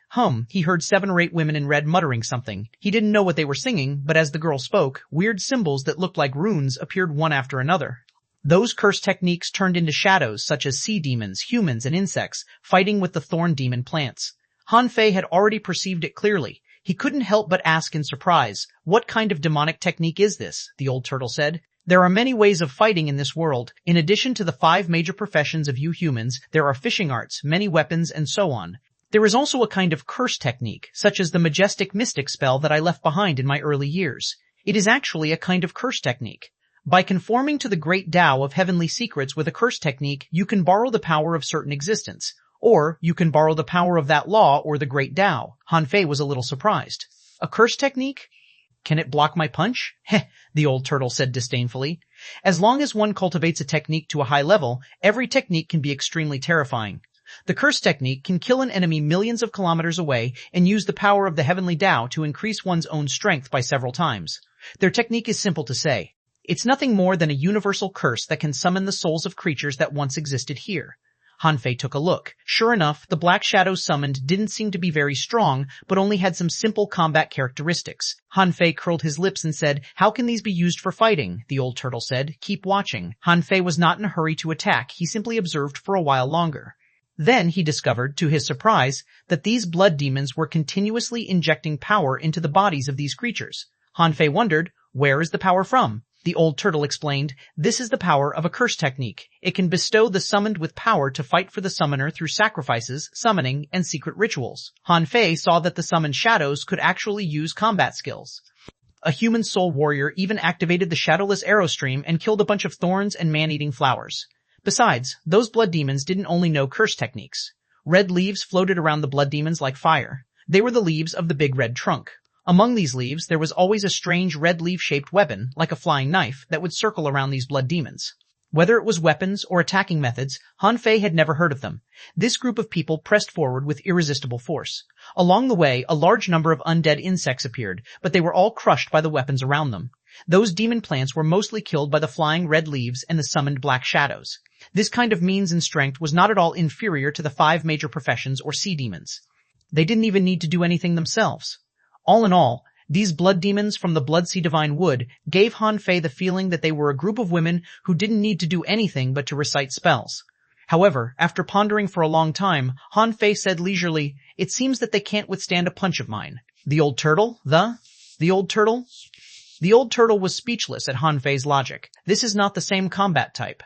A: He heard 7 or 8 women in red muttering something. He didn't know what they were singing, but as the girl spoke, weird symbols that looked like runes appeared one after another. Those curse techniques turned into shadows such as sea demons, humans, and insects, fighting with the thorn demon plants. Han Fei had already perceived it clearly. He couldn't help but ask in surprise, "What kind of demonic technique is this?" the old turtle said. There are many ways of fighting in this world. In addition to the 5 major professions of you humans, there are fishing arts, many weapons, and so on. There is also a kind of curse technique, such as the majestic mystic spell that I left behind in my early years. It is actually a kind of curse technique. By conforming to the great Tao of heavenly secrets with a curse technique, you can borrow the power of certain existence. Or, you can borrow the power of that law or the great Tao. Han Fei was a little surprised. A curse technique? Can it block my punch? Heh, the old turtle said disdainfully. As long as one cultivates a technique to a high level, every technique can be extremely terrifying. The curse technique can kill an enemy millions of kilometers away and use the power of the heavenly Tao to increase one's own strength by several times. Their technique is simple to say. It's nothing more than a universal curse that can summon the souls of creatures that once existed here. Han Fei took a look. Sure enough, the black shadows summoned didn't seem to be very strong, but only had some simple combat characteristics. Han Fei curled his lips and said, "How can these be used for fighting?" The old turtle said. "Keep watching." Han Fei was not in a hurry to attack. He simply observed for a while longer. Then he discovered, to his surprise, that these blood demons were continuously injecting power into the bodies of these creatures. Han Fei wondered, where is the power from? the old turtle explained. This is the power of a curse technique. It can bestow the summoned with power to fight for the summoner through sacrifices, summoning, and secret rituals. Han Fei saw that the summoned shadows could actually use combat skills. A human soul warrior even activated the shadowless arrow stream and killed a bunch of thorns and man-eating flowers. Besides, those blood demons didn't only know curse techniques. Red leaves floated around the blood demons like fire. They were the leaves of the big red trunk. Among these leaves, there was always a strange red leaf-shaped weapon, like a flying knife, that would circle around these blood demons. Whether it was weapons or attacking methods, Han Fei had never heard of them. This group of people pressed forward with irresistible force. Along the way, a large number of undead insects appeared, but they were all crushed by the weapons around them. Those demon plants were mostly killed by the flying red leaves and the summoned black shadows. This kind of means and strength was not at all inferior to the 5 major professions or sea demons. They didn't even need to do anything themselves. All in all, these blood demons from the Blood Sea Divine Wood gave Han Fei the feeling that they were a group of women who didn't need to do anything but to recite spells. However, after pondering for a long time, Han Fei said leisurely, "It seems that they can't withstand a punch of mine." The old turtle? The old turtle? The old turtle was speechless at Han Fei's logic. This is not the same combat type.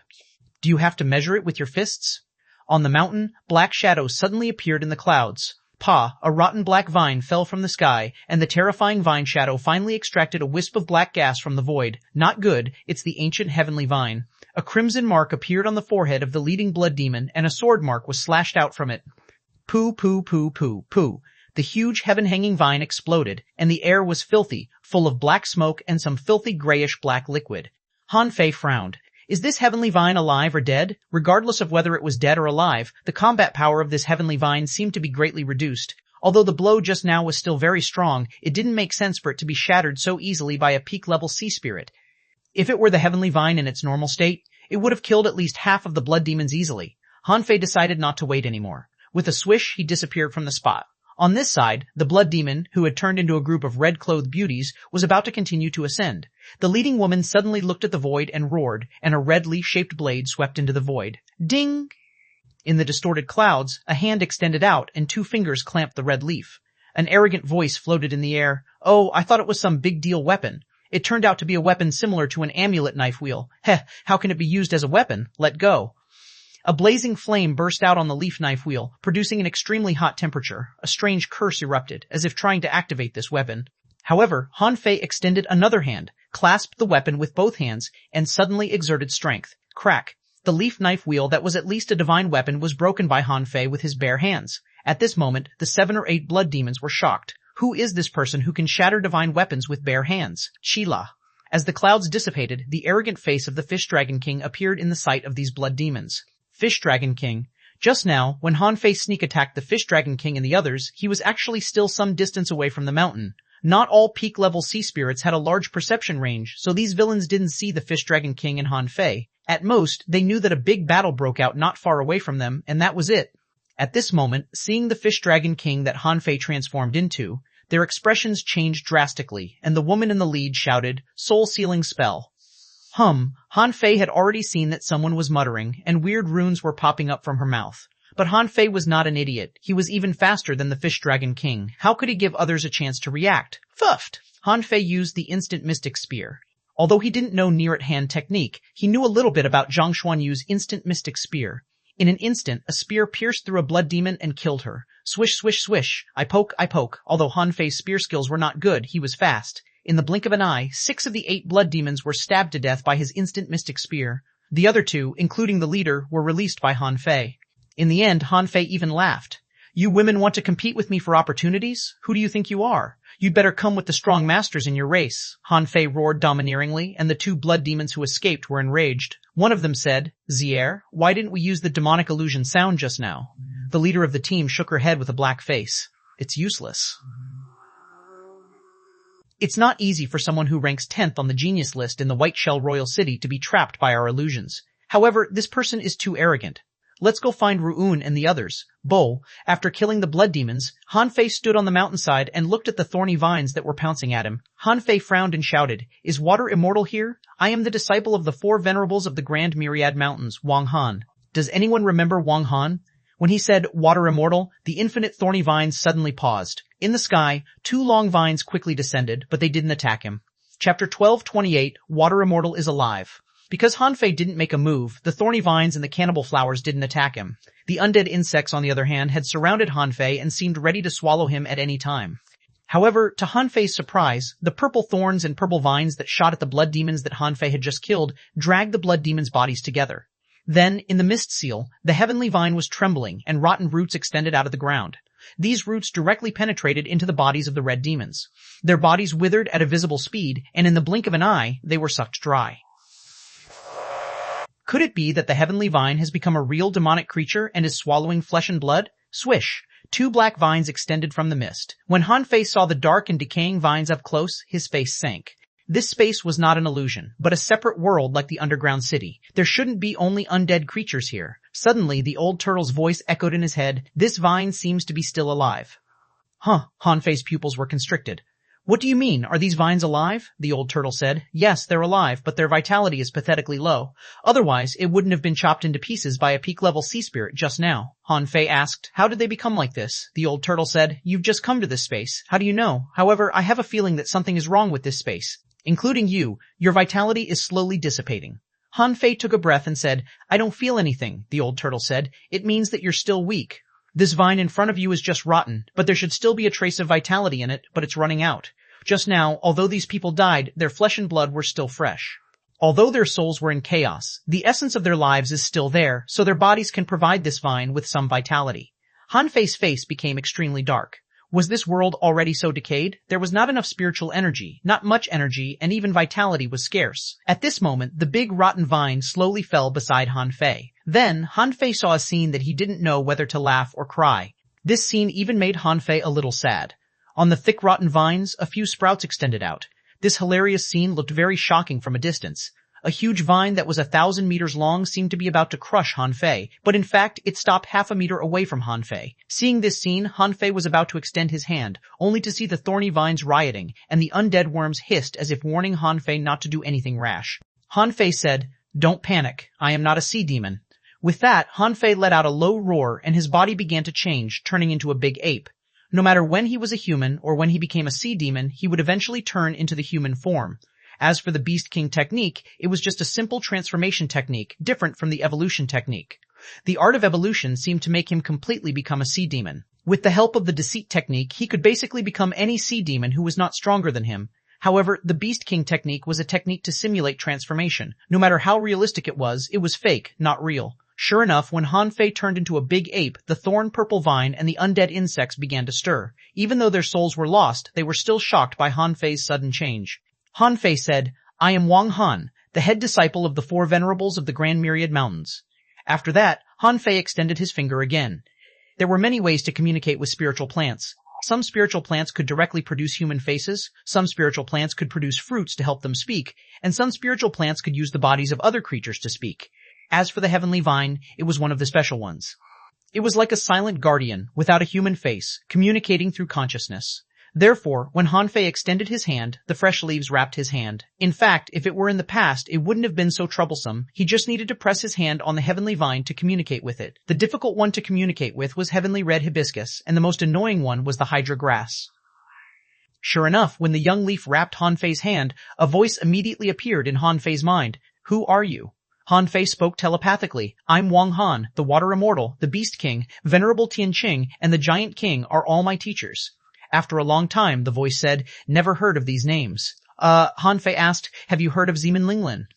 A: Do you have to measure it with your fists? On the mountain, black shadows suddenly appeared in the clouds. A rotten black vine fell from the sky, and the terrifying vine shadow finally extracted a wisp of black gas from the void. Not good, it's the ancient heavenly vine. A crimson mark appeared on the forehead of the leading blood demon, and a sword mark was slashed out from it. Poo, poo, poo, poo, poo. The huge heaven-hanging vine exploded, and the air was filthy, full of black smoke and some filthy grayish-black liquid. Han Fei frowned. Is this heavenly vine alive or dead? Regardless of whether it was dead or alive, the combat power of this heavenly vine seemed to be greatly reduced. Although the blow just now was still very strong, it didn't make sense for it to be shattered so easily by a peak-level sea spirit. If it were the heavenly vine in its normal state, it would have killed at least half of the blood demons easily. Han Fei decided not to wait anymore. With a swish, he disappeared from the spot. On this side, the blood demon, who had turned into a group of red-clothed beauties, was about to continue to ascend. The leading woman suddenly looked at the void and roared, and a red leaf-shaped blade swept into the void. Ding! In the distorted clouds, a hand extended out and 2 fingers clamped the red leaf. An arrogant voice floated in the air. Oh, I thought it was some big deal weapon. It turned out to be a weapon similar to an amulet knife wheel. Heh, how can it be used as a weapon? Let go. A blazing flame burst out on the leaf knife wheel, producing an extremely hot temperature. A strange curse erupted, as if trying to activate this weapon. However, Han Fei extended another hand, clasped the weapon with both hands, and suddenly exerted strength. Crack. The leaf knife wheel that was at least a divine weapon was broken by Han Fei with his bare hands. At this moment, the 7 or 8 blood demons were shocked. Who is this person who can shatter divine weapons with bare hands? Sheila. As the clouds dissipated, the arrogant face of the Fish Dragon King appeared in the sight of these blood demons. Fish Dragon King. Just now, when Han Fei sneak attacked the Fish Dragon King and the others, he was actually still some distance away from the mountain. Not all peak-level sea spirits had a large perception range, so these villains didn't see the Fish Dragon King and Han Fei. At most, they knew that a big battle broke out not far away from them, and that was it. At this moment, seeing the Fish Dragon King that Han Fei transformed into, their expressions changed drastically, and the woman in the lead shouted, "Soul-sealing spell." Han Fei had already seen that someone was muttering, and weird runes were popping up from her mouth. But Han Fei was not an idiot. He was even faster than the Fish Dragon King. How could he give others a chance to react? Fuffed! Han Fei used the instant mystic spear. Although he didn't know near-at-hand technique, he knew a little bit about Xuanhuan's instant mystic spear. In an instant, a spear pierced through a blood demon and killed her. Swish, swish, swish. I poke. Although Han Fei's spear skills were not good, he was fast. In the blink of an eye, 6 of the 8 blood demons were stabbed to death by his instant mystic spear. The other 2, including the leader, were released by Han Fei. In the end, Han Fei even laughed. You women want to compete with me for opportunities? Who do you think you are? You'd better come with the strong masters in your race. Han Fei roared domineeringly, and the 2 blood demons who escaped were enraged. One of them said, Zier, why didn't we use the demonic illusion sound just now? The leader of the team shook her head with a black face. It's useless. It's not easy for someone who ranks 10th on the genius list in the White Shell Royal City to be trapped by our illusions. However, this person is too arrogant. Let's go find Ru'un and the others. After killing the blood demons, Han Fei stood on the mountainside and looked at the thorny vines that were pouncing at him. Han Fei frowned and shouted, Is water immortal here? I am the disciple of the 4 venerables of the Grand Myriad Mountains, Wang Han. Does anyone remember Wang Han? When he said, water immortal, the infinite thorny vines suddenly paused. In the sky, 2 long vines quickly descended, but they didn't attack him. Chapter 1228, Water Immortal is Alive. Because Han Fei didn't make a move, the thorny vines and the cannibal flowers didn't attack him. The undead insects, on the other hand, had surrounded Han Fei and seemed ready to swallow him at any time. However, to Han Fei's surprise, the purple thorns and purple vines that shot at the blood demons that Han Fei had just killed dragged the blood demons' bodies together. Then, in the mist seal, the heavenly vine was trembling and rotten roots extended out of the ground. These roots directly penetrated into the bodies of the red demons. Their bodies withered at a visible speed, and in the blink of an eye, they were sucked dry. Could it be that the heavenly vine has become a real demonic creature and is swallowing flesh and blood? Swish! 2 black vines extended from the mist. When Han Fei saw the dark and decaying vines up close, his face sank. This space was not an illusion, but a separate world like the underground city. There shouldn't be only undead creatures here. Suddenly, the old turtle's voice echoed in his head. This vine seems to be still alive. Huh, Han Fei's pupils were constricted. What do you mean? Are these vines alive? The old turtle said. Yes, they're alive, but their vitality is pathetically low. Otherwise, it wouldn't have been chopped into pieces by a peak-level sea spirit just now. Han Fei asked, how did they become like this? The old turtle said, you've just come to this space. How do you know? However, I have a feeling that something is wrong with this space. Including you, your vitality is slowly dissipating. Han Fei took a breath and said, I don't feel anything, the old turtle said. It means that you're still weak. This vine in front of you is just rotten, but there should still be a trace of vitality in it, but it's running out. Just now, although these people died, their flesh and blood were still fresh. Although their souls were in chaos, the essence of their lives is still there, so their bodies can provide this vine with some vitality. Han Fei's face became extremely dark. Was this world already so decayed? There was not enough spiritual energy, not much energy, and even vitality was scarce. At this moment, the big rotten vine slowly fell beside Han Fei. Then, Han Fei saw a scene that he didn't know whether to laugh or cry. This scene even made Han Fei a little sad. On the thick rotten vines, a few sprouts extended out. This hilarious scene looked very shocking from a distance. A huge vine that was 1,000 meters long seemed to be about to crush Han Fei, but in fact, it stopped half a meter away from Han Fei. Seeing this scene, Han Fei was about to extend his hand, only to see the thorny vines rioting, and the undead worms hissed as if warning Han Fei not to do anything rash. Han Fei said, don't panic, I am not a sea demon. With that, Han Fei let out a low roar and his body began to change, turning into a big ape. No matter when he was a human or when he became a sea demon, he would eventually turn into the human form. As for the Beast King technique, it was just a simple transformation technique, different from the evolution technique. The art of evolution seemed to make him completely become a sea demon. With the help of the deceit technique, he could basically become any sea demon who was not stronger than him. However, the Beast King technique was a technique to simulate transformation. No matter how realistic it was fake, not real. Sure enough, when Han Fei turned into a big ape, the thorn-purple vine and the undead insects began to stir. Even though their souls were lost, they were still shocked by Han Fei's sudden change. Han Fei said, I am xuanhuan, the head disciple of the 4 venerables of the Grand Myriad Mountains. After that, Han Fei extended his finger again. There were many ways to communicate with spiritual plants. Some spiritual plants could directly produce human faces, some spiritual plants could produce fruits to help them speak, and some spiritual plants could use the bodies of other creatures to speak. As for the heavenly vine, it was one of the special ones. It was like a silent guardian, without a human face, communicating through consciousness. Therefore, when Han Fei extended his hand, the fresh leaves wrapped his hand. In fact, if it were in the past, it wouldn't have been so troublesome. He just needed to press his hand on the heavenly vine to communicate with it. The difficult one to communicate with was heavenly red hibiscus, and the most annoying one was the hydra grass. Sure enough, when the young leaf wrapped Han Fei's hand, a voice immediately appeared in Han Fei's mind. Who are you? Han Fei spoke telepathically. I'm xuanhuan, the Water Immortal, the Beast King, Venerable Tianqing, and the Giant King are all my teachers. After a long time, the voice said, never heard of these names. Han Fei asked, have you heard of Zeman Linglin?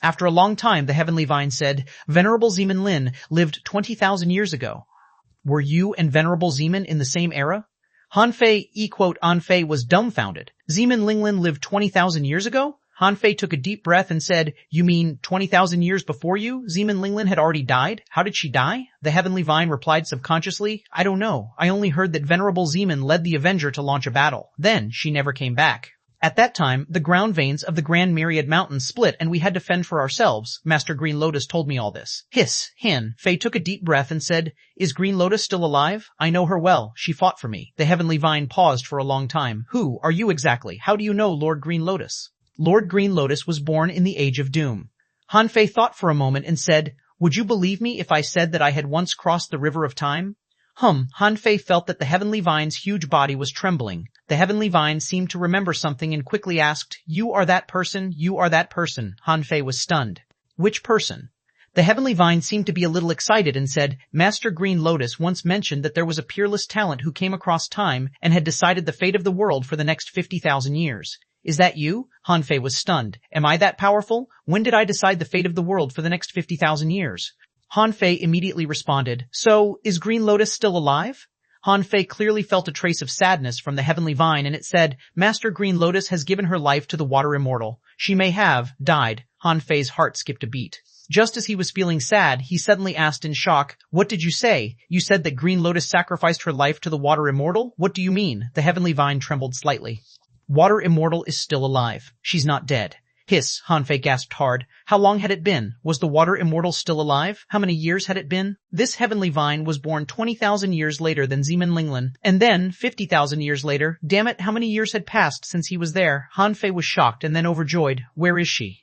A: After a long time, the heavenly vine said, Venerable Zeman Lin lived 20,000 years ago. Were you and Venerable Zeman in the same era? Han Fei was dumbfounded. Zeman Linglin lived 20,000 years ago? Han Fei took a deep breath and said, you mean 20,000 years before you? Zeman Linglin had already died? How did she die? The heavenly vine replied subconsciously, I don't know. I only heard that Venerable Zeman led the Avenger to launch a battle. Then she never came back. At that time, the ground veins of the Grand Myriad Mountains split and we had to fend for ourselves. Master Green Lotus told me all this. Hiss, Han Fei took a deep breath and said, is Green Lotus still alive? I know her well. She fought for me. The heavenly vine paused for a long time. Who are you exactly? How do you know Lord Green Lotus? Lord Green Lotus was born in the Age of Doom. Han Fei thought for a moment and said, would you believe me if I said that I had once crossed the river of time? Han Fei felt that the heavenly vine's huge body was trembling. The heavenly vine seemed to remember something and quickly asked, "You are that person, you are that person." Han Fei was stunned. "Which person?" The heavenly vine seemed to be a little excited and said, "Master Green Lotus once mentioned that there was a peerless talent who came across time and had decided the fate of the world for the next 50,000 years. Is that you?" Han Fei was stunned. "Am I that powerful? When did I decide the fate of the world for the next 50,000 years? Han Fei immediately responded, "So, is Green Lotus still alive?" Han Fei clearly felt a trace of sadness from the heavenly vine and it said, "Master Green Lotus has given her life to the water immortal. She may have died." Han Fei's heart skipped a beat. Just as he was feeling sad, he suddenly asked in shock, "What did you say? You said that Green Lotus sacrificed her life to the water immortal? What do you mean?" The heavenly vine trembled slightly. "Water immortal is still alive. She's not dead." "Hiss," Han Fei gasped hard. How long had it been? Was the water immortal still alive? How many years had it been? This heavenly vine was born 20,000 years later than Zeman Linglan, and then 50,000 years later. Damn it, how many years had passed since he was there? Han Fei was shocked and then overjoyed. "Where is she?"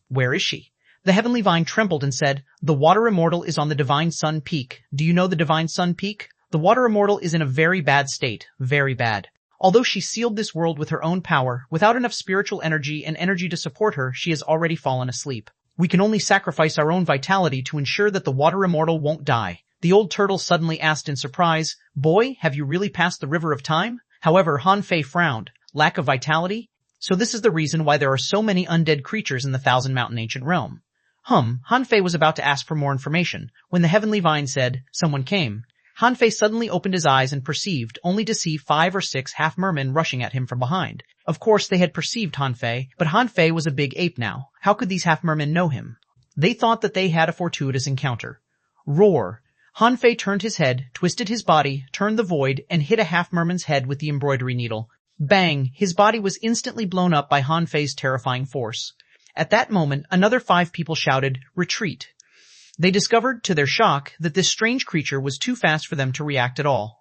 A: "Where is she?" The heavenly vine trembled and said, "The water immortal is on the Divine Sun Peak. Do you know the Divine Sun Peak? The water immortal is in a very bad state. Very bad. Although she sealed this world with her own power, without enough spiritual energy and energy to support her, she has already fallen asleep. We can only sacrifice our own vitality to ensure that the water immortal won't die." The old turtle suddenly asked in surprise, "Boy, have you really passed the river of time?" However, Han Fei frowned. Lack of vitality? So this is the reason why there are so many undead creatures in the Thousand Mountain Ancient Realm. Han Fei was about to ask for more information, when the heavenly vine said, "Someone came." Han Fei suddenly opened his eyes and perceived, only to see 5 or 6 half-mermen rushing at him from behind. Of course they had perceived Han Fei, but Han Fei was a big ape now. How could these half-mermen know him? They thought that they had a fortuitous encounter. Roar! Han Fei turned his head, twisted his body, turned the void, and hit a half-merman's head with the embroidery needle. Bang! His body was instantly blown up by Han Fei's terrifying force. At that moment, another 5 people shouted, "Retreat!" They discovered, to their shock, that this strange creature was too fast for them to react at all.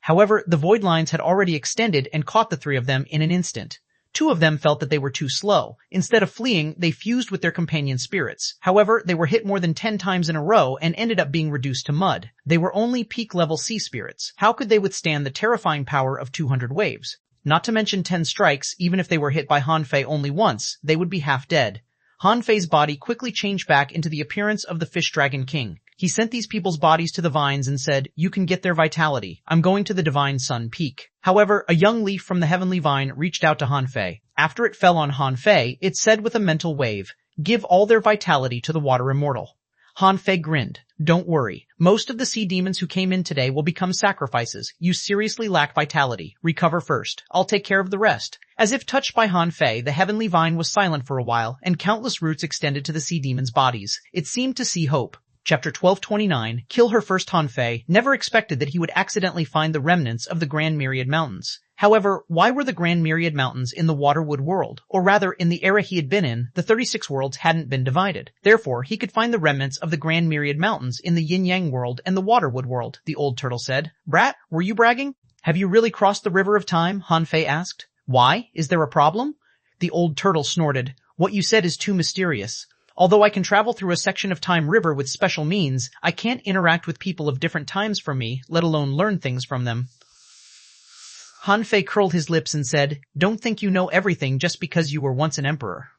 A: However, the void lines had already extended and caught the 3 of them in an instant. 2 of them felt that they were too slow. Instead of fleeing, they fused with their companion spirits. However, they were hit more than 10 times in a row and ended up being reduced to mud. They were only peak-level sea spirits. How could they withstand the terrifying power of 200 waves? Not to mention 10 strikes, even if they were hit by Han Fei only once, they would be half dead. Han Fei's body quickly changed back into the appearance of the Fish Dragon King. He sent these people's bodies to the vines and said, "You can get their vitality. I'm going to the Divine Sun Peak." However, a young leaf from the heavenly vine reached out to Han Fei. After it fell on Han Fei, it said with a mental wave, "Give all their vitality to the water immortal." Han Fei grinned. "Don't worry. Most of the sea demons who came in today will become sacrifices. You seriously lack vitality. Recover first. I'll take care of the rest." As if touched by Han Fei, the heavenly vine was silent for a while, and countless roots extended to the sea demons' bodies. It seemed to see hope. Chapter 1229, Kill Her First. Han Fei never expected that he would accidentally find the remnants of the Grand Myriad Mountains. However, why were the Grand Myriad Mountains in the Waterwood world? Or rather, in the era he had been in, the 36 worlds hadn't been divided. Therefore, he could find the remnants of the Grand Myriad Mountains in the Yin-Yang world and the Waterwood world, the old turtle said. "Brat, were you bragging?" "Have you really crossed the river of time?" Han Fei asked. "Why? Is there a problem?" The old turtle snorted. "What you said is too mysterious. Although I can travel through a section of time river with special means, I can't interact with people of different times from me, let alone learn things from them." Han Fei curled his lips and said, "Don't think you know everything just because you were once an emperor.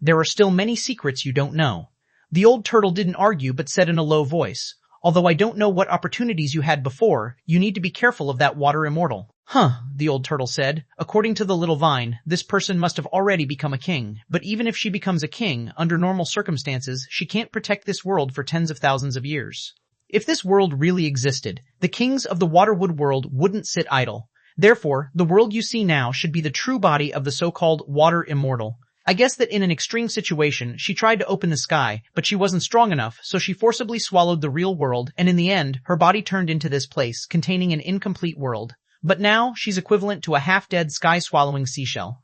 A: There are still many secrets you don't know." The old turtle didn't argue but said in a low voice, "Although I don't know what opportunities you had before, you need to be careful of that water immortal." "Huh," the old turtle said. "According to the little vine, this person must have already become a king. But even if she becomes a king, under normal circumstances, she can't protect this world for tens of thousands of years. If this world really existed, the kings of the Waterwood world wouldn't sit idle. Therefore, the world you see now should be the true body of the so-called water immortal. I guess that in an extreme situation, she tried to open the sky, but she wasn't strong enough, so she forcibly swallowed the real world, and in the end, her body turned into this place, containing an incomplete world. But now, she's equivalent to a half-dead sky-swallowing seashell."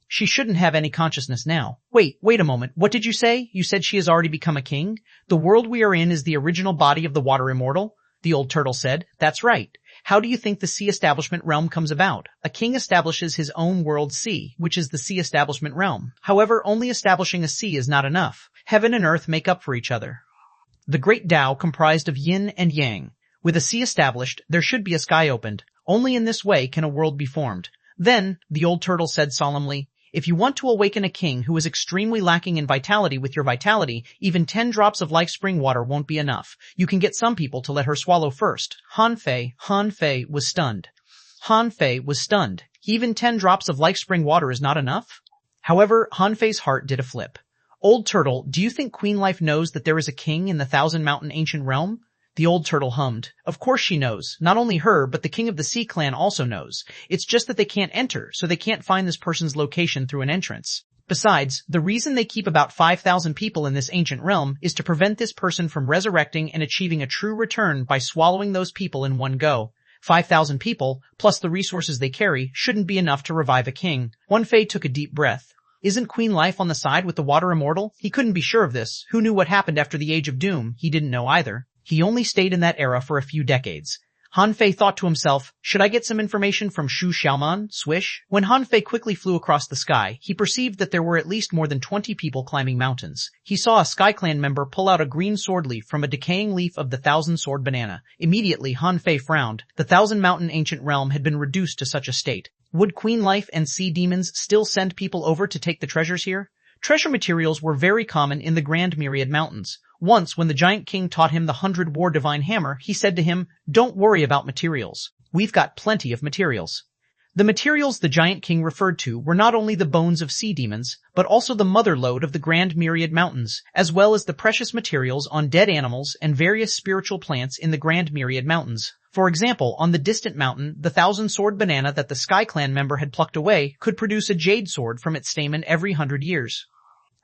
A: "She shouldn't have any consciousness now." Wait a moment. What did you say? You said she has already become a king? The world we are in is the original body of the water immortal? The old turtle said. "That's right. How do you think the sea establishment realm comes about? A king establishes his own world sea, which is the sea establishment realm. However, only establishing a sea is not enough. Heaven and earth make up for each other. The great Tao comprised of yin and yang. With a sea established, there should be a sky opened. Only in this way can a world be formed. Then, the old turtle said solemnly, if you want to awaken a king who is extremely lacking in vitality with your vitality, even 10 drops of life spring water won't be enough. You can get some people to let her swallow first. Han Fei was stunned. Han Fei was stunned. Even 10 drops of life spring water is not enough? However, Han Fei's heart did a flip. Old turtle, do you think Queen Life knows that there is a king in the Thousand Mountain ancient realm? The old turtle hummed. Of course she knows. Not only her, but the king of the Sea Clan also knows. It's just that they can't enter, so they can't find this person's location through an entrance. Besides, the reason they keep about 5,000 people in this ancient realm is to prevent this person from resurrecting and achieving a true return by swallowing those people in one go. 5,000 people, plus the resources they carry, shouldn't be enough to revive a king. Xuan Fei took a deep breath. Isn't Queen Life on the side with the water immortal? He couldn't be sure of this. Who knew what happened after the Age of Doom? He didn't know either. He only stayed in that era for a few decades. Han Fei thought to himself, should I get some information from xuanhuan, Swish? When Han Fei quickly flew across the sky, he perceived that there were at least more than 20 people climbing mountains. He saw a Sky Clan member pull out a green sword leaf from a decaying leaf of the Thousand Sword Banana. Immediately, Han Fei frowned. The Thousand Mountain ancient realm had been reduced to such a state. Would Queen Life and Sea Demons still send people over to take the treasures here? Treasure materials were very common in the Grand Myriad Mountains. Once, when the Giant King taught him the 100 War Divine Hammer, he said to him, don't worry about materials. We've got plenty of materials. The materials the Giant King referred to were not only the bones of sea demons, but also the mother lode of the Grand Myriad Mountains, as well as the precious materials on dead animals and various spiritual plants in the Grand Myriad Mountains. For example, on the distant mountain, the Thousand Sword Banana that the Sky Clan member had plucked away could produce a jade sword from its stamen every 100 years.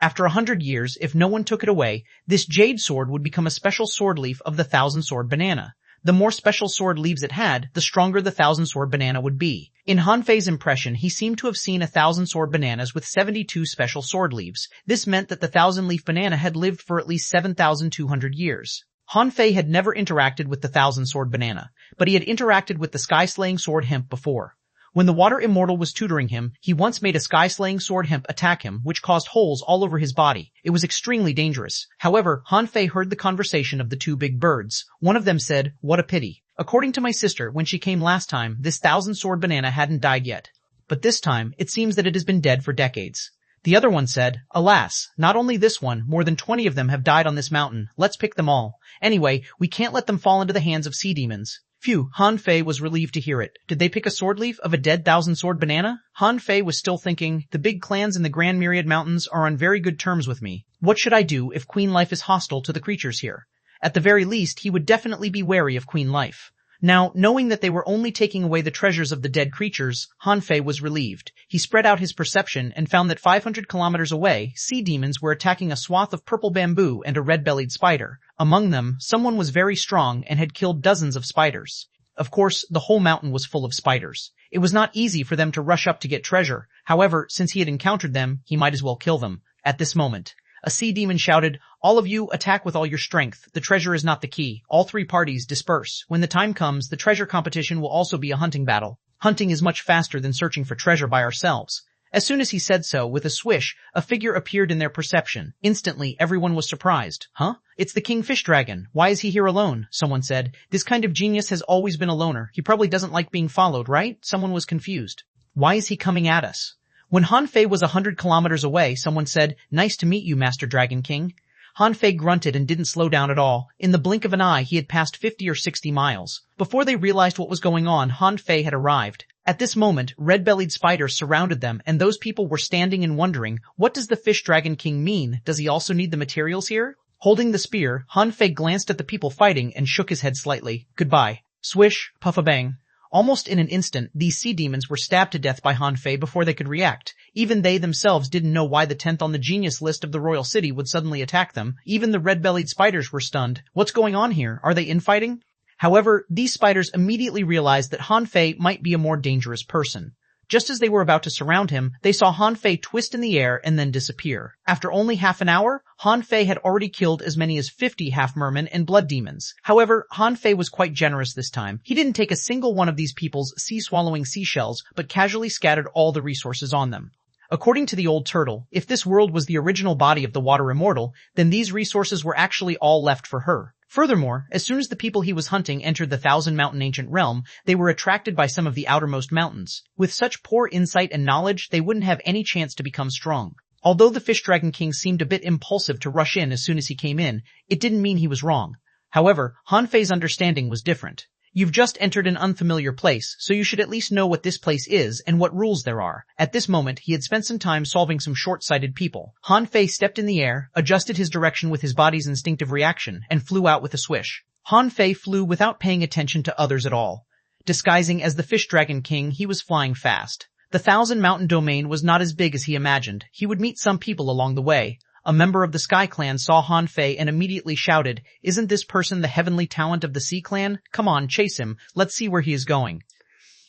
A: After 100 years, if no one took it away, this jade sword would become a special sword leaf of the Thousand Sword Banana. The more special sword leaves it had, the stronger the Thousand Sword Banana would be. In Han Fei's impression, he seemed to have seen 1,000 sword bananas with 72 special sword leaves. This meant that the Thousand Leaf Banana had lived for at least 7,200 years. Han Fei had never interacted with the Thousand Sword Banana, but he had interacted with the Sky-Slaying Sword Hemp before. When the Water Immortal was tutoring him, he once made a Sky-Slaying Sword Hemp attack him, which caused holes all over his body. It was extremely dangerous. However, Han Fei heard the conversation of the two big birds. One of them said, what a pity. According to my sister, when she came last time, this Thousand Sword Banana hadn't died yet. But this time, it seems that it has been dead for decades. The other one said, alas, not only this one, more than 20 of them have died on this mountain. Let's pick them all. Anyway, we can't let them fall into the hands of sea demons. Phew, Han Fei was relieved to hear it. Did they pick a sword leaf of a dead Thousand Sword Banana? Han Fei was still thinking, the big clans in the Grand Myriad Mountains are on very good terms with me. What should I do if Queen Life is hostile to the creatures here? At the very least, he would definitely be wary of Queen Life. Now, knowing that they were only taking away the treasures of the dead creatures, Han Fei was relieved. He spread out his perception and found that 500 kilometers away, sea demons were attacking a swath of purple bamboo and a red-bellied spider. Among them, someone was very strong and had killed dozens of spiders. Of course, the whole mountain was full of spiders. It was not easy for them to rush up to get treasure. However, since he had encountered them, he might as well kill them. At this moment, a sea demon shouted, all of you attack with all your strength. The treasure is not the key. All three parties disperse. When the time comes, the treasure competition will also be a hunting battle. Hunting is much faster than searching for treasure by ourselves. As soon as he said so, with a swish, a figure appeared in their perception. Instantly, everyone was surprised. Huh? It's the King Fish Dragon. Why is he here alone? Someone said. This kind of genius has always been a loner. He probably doesn't like being followed, right? Someone was confused. Why is he coming at us? When Han Fei was 100 kilometers away, someone said, nice to meet you, Master Dragon King. Han Fei grunted and didn't slow down at all. In the blink of an eye, he had passed 50 or 60 miles. Before they realized what was going on, Han Fei had arrived. At this moment, red-bellied spiders surrounded them, and those people were standing and wondering, what does the Fish Dragon King mean? Does he also need the materials here? Holding the spear, Han Fei glanced at the people fighting and shook his head slightly. Goodbye. Swish, puff-a-bang. Almost in an instant, these sea demons were stabbed to death by Han Fei before they could react. Even they themselves didn't know why the 10th on the genius list of the royal city would suddenly attack them. Even the red-bellied spiders were stunned. What's going on here? Are they infighting? However, these spiders immediately realized that Han Fei might be a more dangerous person. Just as they were about to surround him, they saw Han Fei twist in the air and then disappear. After only half an hour, Han Fei had already killed as many as 50 half-mermen and blood demons. However, Han Fei was quite generous this time. He didn't take a single one of these people's sea-swallowing seashells, but casually scattered all the resources on them. According to the old turtle, if this world was the original body of the water immortal, then these resources were actually all left for her. Furthermore, as soon as the people he was hunting entered the Thousand Mountain ancient realm, they were attracted by some of the outermost mountains. With such poor insight and knowledge, they wouldn't have any chance to become strong. Although the Fish Dragon King seemed a bit impulsive to rush in as soon as he came in, it didn't mean he was wrong. However, Han Fei's understanding was different. You've just entered an unfamiliar place, so you should at least know what this place is and what rules there are. At this moment, he had spent some time solving some short-sighted people. Han Fei stepped in the air, adjusted his direction with his body's instinctive reaction, and flew out with a swish. Han Fei flew without paying attention to others at all. Disguising as the Fish Dragon King, he was flying fast. The Thousand Mountain domain was not as big as he imagined. He would meet some people along the way. A member of the Sky Clan saw Han Fei and immediately shouted, "Isn't this person the heavenly talent of the Sea Clan? Come on, chase him. Let's see where he is going."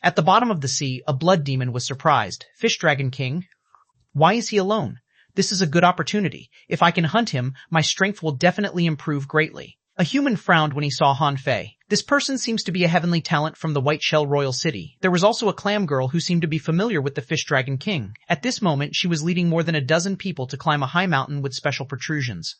A: At the bottom of the sea, a blood demon was surprised. "Fish Dragon King? Why is he alone? This is a good opportunity. If I can hunt him, my strength will definitely improve greatly." A human frowned when he saw Han Fei. This person seems to be a heavenly talent from the White Shell Royal City. There was also a clam girl who seemed to be familiar with the Fish Dragon King. At this moment, she was leading more than a dozen people to climb a high mountain with special protrusions.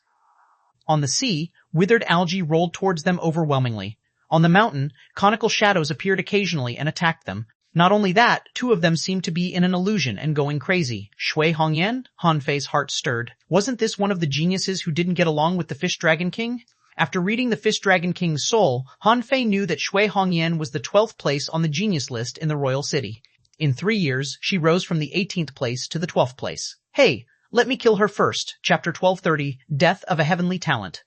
A: On the sea, withered algae rolled towards them overwhelmingly. On the mountain, conical shadows appeared occasionally and attacked them. Not only that, two of them seemed to be in an illusion and going crazy. Xuanhuan? Han Fei's heart stirred. Wasn't this one of the geniuses who didn't get along with the Fish Dragon King? After reading the Fish Dragon King's soul, Han Fei knew that Xuanhuan was the 12th place on the genius list in the royal city. In 3 years, she rose from the 18th place to the 12th place. Hey, let me kill her first. Chapter 1230, Death of a Heavenly Talent.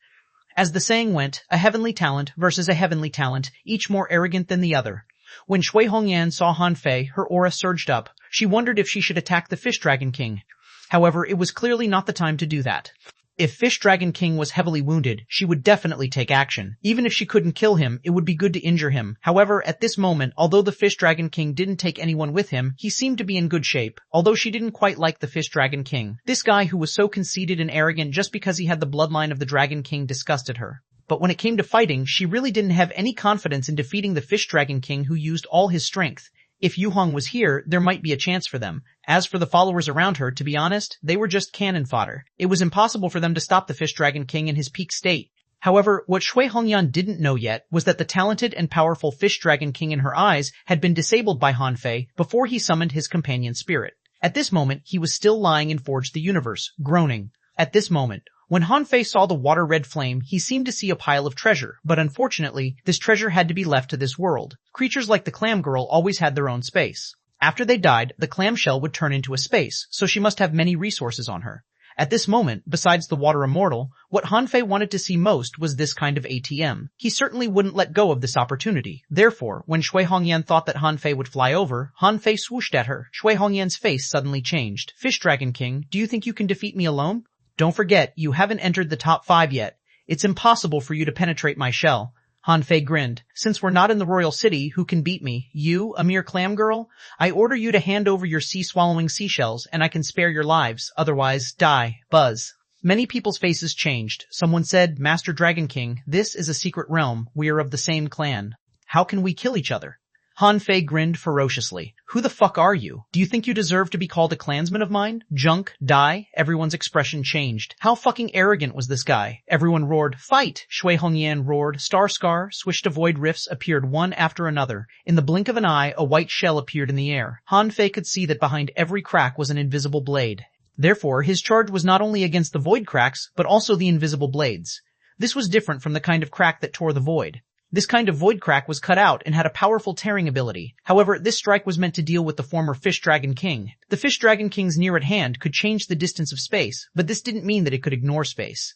A: As the saying went, a heavenly talent versus a heavenly talent, each more arrogant than the other. When Xuanhuan saw Han Fei, her aura surged up. She wondered if she should attack the Fish Dragon King. However, it was clearly not the time to do that. If Fish Dragon King was heavily wounded, she would definitely take action. Even if she couldn't kill him, it would be good to injure him. However, at this moment, although the Fish Dragon King didn't take anyone with him, he seemed to be in good shape, although she didn't quite like the Fish Dragon King. This guy who was so conceited and arrogant just because he had the bloodline of the Dragon King disgusted her. But when it came to fighting, she really didn't have any confidence in defeating the Fish Dragon King who used all his strength. If Yu Hong was here, there might be a chance for them. As for the followers around her, to be honest, they were just cannon fodder. It was impossible for them to stop the Fish Dragon King in his peak state. However, what Xuanhuan didn't know yet was that the talented and powerful Fish Dragon King in her eyes had been disabled by Han Fei before he summoned his companion spirit. At this moment, he was still lying in Forge the Universe, groaning. At this moment, when Han Fei saw the water-red flame, he seemed to see a pile of treasure, but unfortunately, this treasure had to be left to this world. Creatures like the clam girl always had their own space. After they died, the clamshell would turn into a space, so she must have many resources on her. At this moment, besides the water immortal, what Han Fei wanted to see most was this kind of ATM. He certainly wouldn't let go of this opportunity. Therefore, when Xuanhuan thought that Han Fei would fly over, Han Fei swooshed at her. Xuanhuan's face suddenly changed. Fish Dragon King, do you think you can defeat me alone? Don't forget, you haven't entered the top 5 yet. It's impossible for you to penetrate my shell. Han Fei grinned. Since we're not in the royal city, who can beat me? You, a mere clam girl? I order you to hand over your sea-swallowing seashells, and I can spare your lives. Otherwise, die. Buzz. Many people's faces changed. Someone said, Master Dragon King, this is a secret realm. We are of the same clan. How can we kill each other? Han Fei grinned ferociously. Who the fuck are you? Do you think you deserve to be called a clansman of mine? Junk? Die? Everyone's expression changed. How fucking arrogant was this guy? Everyone roared, fight! Xuanhuan roared. Star swished to void rifts appeared one after another. In the blink of an eye, a white shell appeared in the air. Han Fei could see that behind every crack was an invisible blade. Therefore, his charge was not only against the void cracks, but also the invisible blades. This was different from the kind of crack that tore the void. This kind of void crack was cut out and had a powerful tearing ability. However, this strike was meant to deal with the former Fish Dragon King. The Fish Dragon King's near at hand could change the distance of space, but this didn't mean that it could ignore space.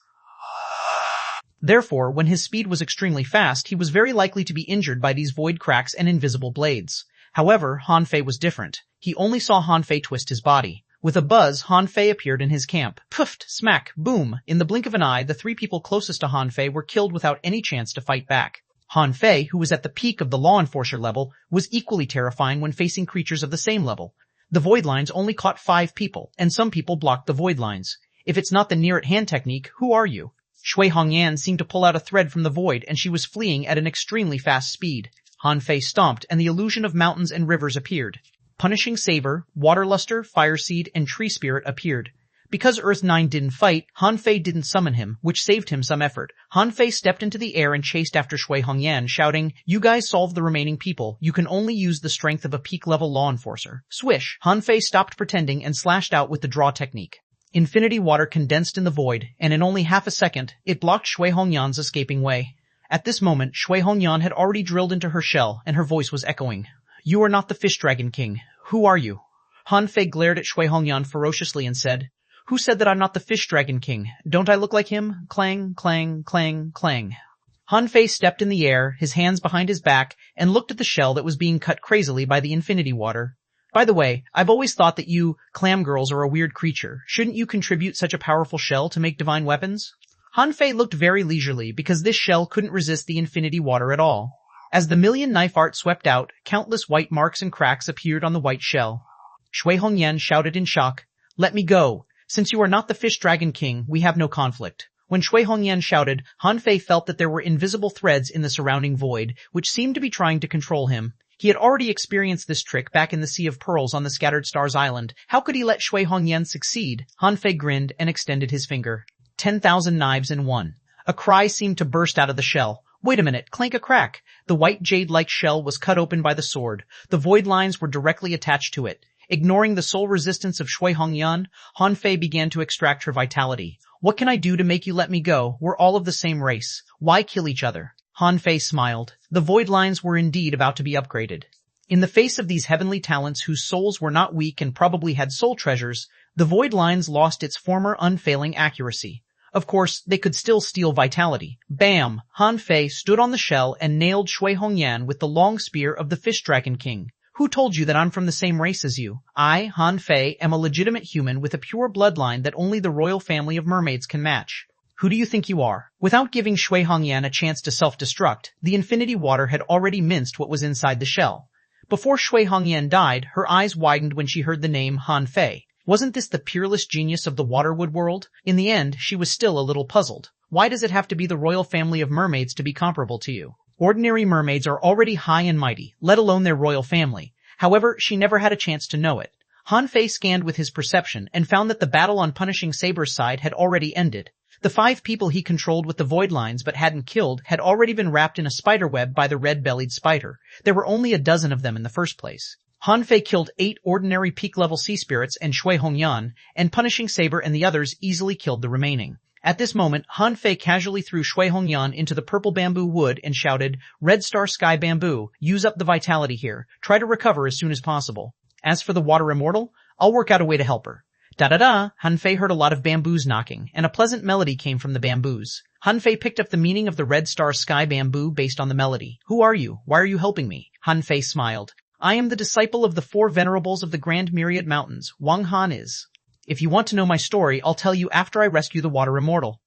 A: Therefore, when his speed was extremely fast, he was very likely to be injured by these void cracks and invisible blades. However, Han Fei was different. He only saw Han Fei twist his body. With a buzz, Han Fei appeared in his camp. Puffed, smack, boom. In the blink of an eye, the 3 people closest to Han Fei were killed without any chance to fight back. Han Fei, who was at the peak of the Law Enforcer level, was equally terrifying when facing creatures of the same level. The void lines only caught 5 people, and some people blocked the void lines. If it's not the near-at-hand technique, who are you? Xuanhuan seemed to pull out a thread from the void, and she was fleeing at an extremely fast speed. Han Fei stomped, and the illusion of mountains and rivers appeared. Punishing Saber, Water Luster, Fire Seed, and Tree Spirit appeared. Because Earth 9 didn't fight, Han Fei didn't summon him, which saved him some effort. Han Fei stepped into the air and chased after xuanhuan, shouting, "You guys solve the remaining people. You can only use the strength of a peak-level law enforcer." Swish! Han Fei stopped pretending and slashed out with the draw technique. Infinity water condensed in the void, and in only half a second, it blocked xuanhuan's escaping way. At this moment, xuanhuan had already drilled into her shell, and her voice was echoing. "You are not the Fish Dragon King. Who are you?" Han Fei glared at xuanhuan ferociously and said, "Who said that I'm not the Fish Dragon King? Don't I look like him?" Clang, clang, clang, clang. Han Fei stepped in the air, his hands behind his back, and looked at the shell that was being cut crazily by the infinity water. "By the way, I've always thought that you, clam girls, are a weird creature. Shouldn't you contribute such a powerful shell to make divine weapons?" Han Fei looked very leisurely because this shell couldn't resist the infinity water at all. As the million knife art swept out, countless white marks and cracks appeared on the white shell. xuanhuan shouted in shock, "Let me go! Since you are not the Fish Dragon King, we have no conflict." When xuanhuan shouted, Han Fei felt that there were invisible threads in the surrounding void, which seemed to be trying to control him. He had already experienced this trick back in the Sea of Pearls on the Scattered Stars Island. How could he let xuanhuan succeed? Han Fei grinned and extended his finger. 10,000 knives in one. A cry seemed to burst out of the shell. Wait a minute, clank a crack. The white jade-like shell was cut open by the sword. The void lines were directly attached to it. Ignoring the sole resistance of xuanhuan, Han Fei began to extract her vitality. "What can I do to make you let me go? We're all of the same race. Why kill each other?" Han Fei smiled. The void lines were indeed about to be upgraded. In the face of these heavenly talents whose souls were not weak and probably had soul treasures, the void lines lost its former unfailing accuracy. Of course, they could still steal vitality. Bam! Han Fei stood on the shell and nailed xuanhuan with the long spear of the Fish Dragon King. "Who told you that I'm from the same race as you? I, Han Fei, am a legitimate human with a pure bloodline that only the royal family of mermaids can match. Who do you think you are?" Without giving xuanhuan a chance to self-destruct, the infinity water had already minced what was inside the shell. Before xuanhuan died, her eyes widened when she heard the name Han Fei. Wasn't this the peerless genius of the waterwood world? In the end, she was still a little puzzled. Why does it have to be the royal family of mermaids to be comparable to you? Ordinary mermaids are already high and mighty, let alone their royal family. However, she never had a chance to know it. Han Fei scanned with his perception and found that the battle on Punishing Saber's side had already ended. The 5 people he controlled with the void lines but hadn't killed had already been wrapped in a spider web by the red-bellied spider. There were only a dozen of them in the first place. Han Fei killed 8 ordinary peak-level sea spirits and xuanhuan, and Punishing Saber and the others easily killed the remaining. At this moment, Han Fei casually threw xuanhuan into the purple bamboo wood and shouted, "Red Star Sky Bamboo, use up the vitality here. Try to recover as soon as possible. As for the Water Immortal, I'll work out a way to help her." Da-da-da! Han Fei heard a lot of bamboos knocking, and a pleasant melody came from the bamboos. Han Fei picked up the meaning of the Red Star Sky Bamboo based on the melody. "Who are you? Why are you helping me?" Han Fei smiled. "I am the disciple of the 4 venerables of the Grand Myriad Mountains. xuanhuan is. If you want to know my story, I'll tell you after I rescue the Water Immortal."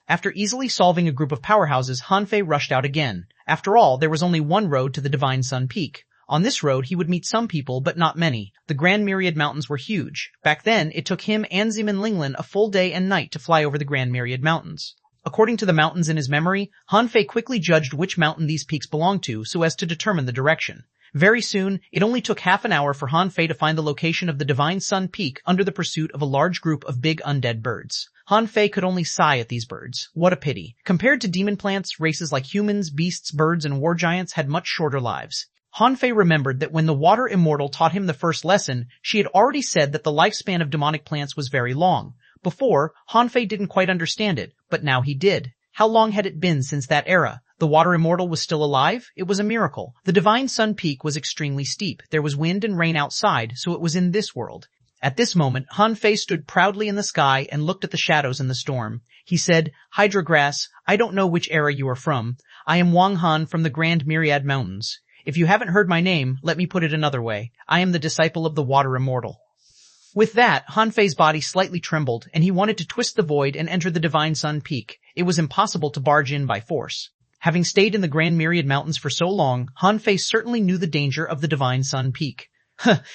A: After easily solving a group of powerhouses, Han Fei rushed out again. After all, there was only one road to the Divine Sun Peak. On this road, he would meet some people, but not many. The Grand Myriad Mountains were huge. Back then, it took him and Zeman Linglin a full day and night to fly over the Grand Myriad Mountains. According to the mountains in his memory, Han Fei quickly judged which mountain these peaks belonged to so as to determine the direction. Very soon, it only took half an hour for Han Fei to find the location of the Divine Sun Peak under the pursuit of a large group of big undead birds. Han Fei could only sigh at these birds. What a pity. Compared to demon plants, races like humans, beasts, birds, and war giants had much shorter lives. Han Fei remembered that when the Water Immortal taught him the first lesson, she had already said that the lifespan of demonic plants was very long. Before, Han Fei didn't quite understand it, but now he did. How long had it been since that era? The Water Immortal was still alive? It was a miracle. The Divine Sun Peak was extremely steep. There was wind and rain outside, so it was in this world. At this moment, Han Fei stood proudly in the sky and looked at the shadows in the storm. He said, "Hydra Grass, I don't know which era you are from. I am xuanhuan from the Grand Myriad Mountains. If you haven't heard my name, let me put it another way. I am the disciple of the Water Immortal." With that, Han Fei's body slightly trembled, and he wanted to twist the void and enter the Divine Sun Peak. It was impossible to barge in by force. Having stayed in the Grand Myriad Mountains for so long, Han Fei certainly knew the danger of the Divine Sun Peak.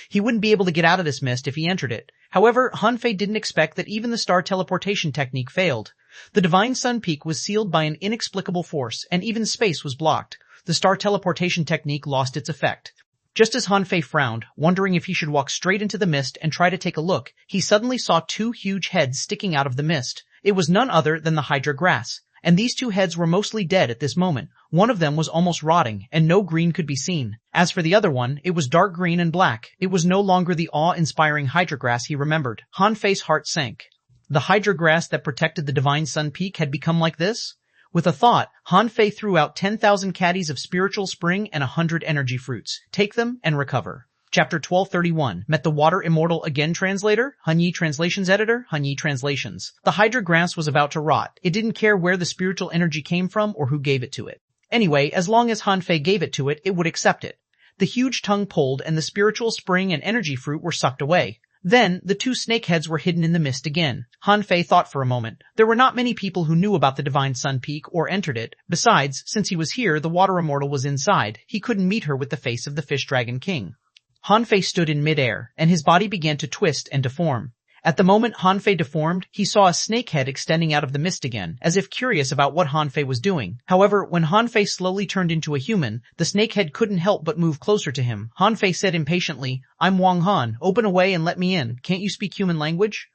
A: He wouldn't be able to get out of this mist if he entered it. However, Han Fei didn't expect that even the star teleportation technique failed. The Divine Sun Peak was sealed by an inexplicable force, and even space was blocked. The star teleportation technique lost its effect. Just as Han Fei frowned, wondering if he should walk straight into the mist and try to take a look, he suddenly saw two huge heads sticking out of the mist. It was none other than the Hydra grass, and these two heads were mostly dead at this moment. One of them was almost rotting, and no green could be seen. As for the other one, it was dark green and black. It was no longer the awe-inspiring Hydra grass he remembered. Han Fei's heart sank. The Hydra grass that protected the Divine Sun Peak had become like this? With a thought, Han Fei threw out 10,000 caddies of spiritual spring and 100 energy fruits. Take them and recover. Chapter 1231. Met the Water Immortal again. Translator, Hanyi Translations Editor, Hanyi Translations. The Hydra grass was about to rot. It didn't care where the spiritual energy came from or who gave it to it. Anyway, as long as Han Fei gave it to it, it would accept it. The huge tongue pulled and the spiritual spring and energy fruit were sucked away. Then, the two snakeheads were hidden in the mist again. Han Fei thought for a moment. There were not many people who knew about the Divine Sun Peak or entered it. Besides, since he was here, the Water Immortal was inside. He couldn't meet her with the face of the Fish Dragon King. Han Fei stood in midair, and his body began to twist and deform. At the moment Han Fei deformed, he saw a snakehead extending out of the mist again, as if curious about what Han Fei was doing. However, when Han Fei slowly turned into a human, the snakehead couldn't help but move closer to him. Han Fei said impatiently, "I'm xuanhuan. Open away and let me in. Can't you speak human language?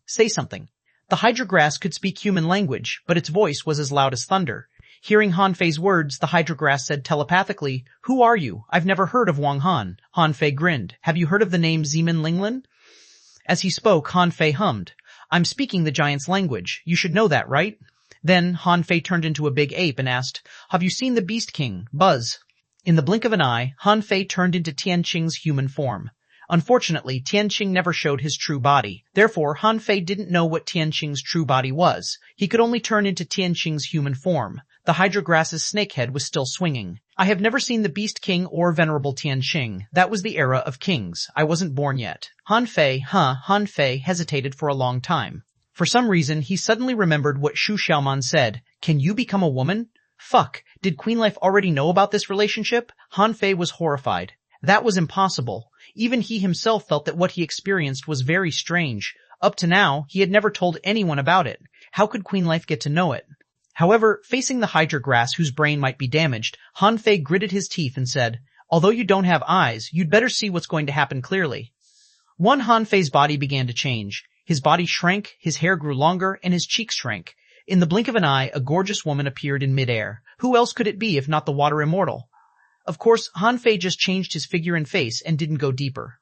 A: Say something." The Hydra grass could speak human language, but its voice was as loud as thunder. Hearing Han Fei's words, the Hydra grass said telepathically, "Who are you? I've never heard of xuanhuan." Han Fei grinned. "Have you heard of the name Zeman Linglin?" As he spoke, Han Fei hummed. "I'm speaking the giant's language. You should know that, right?" Then Han Fei turned into a big ape and asked, "Have you seen the Beast King, Buzz?" In the blink of an eye, Han Fei turned into Tianqing's human form. Unfortunately, Tianqing never showed his true body. Therefore, Han Fei didn't know what Tianqing's true body was. He could only turn into Tianqing's human form. The Hydra grass's snakehead was still swinging. "I have never seen the Beast King or Venerable Tianqing. That was the era of kings. I wasn't born yet." Han Fei hesitated for a long time. For some reason, he suddenly remembered what xuanhuan said. "Can you become a woman?" Fuck, did Queen Life already know about this relationship? Han Fei was horrified. That was impossible. Even he himself felt that what he experienced was very strange. Up to now, he had never told anyone about it. How could Queen Life get to know it? However, facing the Hydra grass whose brain might be damaged, Han Fei gritted his teeth and said, "Although you don't have eyes, you'd better see what's going to happen clearly." Han Fei's body began to change. His body shrank, his hair grew longer, and his cheeks shrank. In the blink of an eye, a gorgeous woman appeared in midair. Who else could it be if not the Water Immortal? Of course, Han Fei just changed his figure and face and didn't go deeper.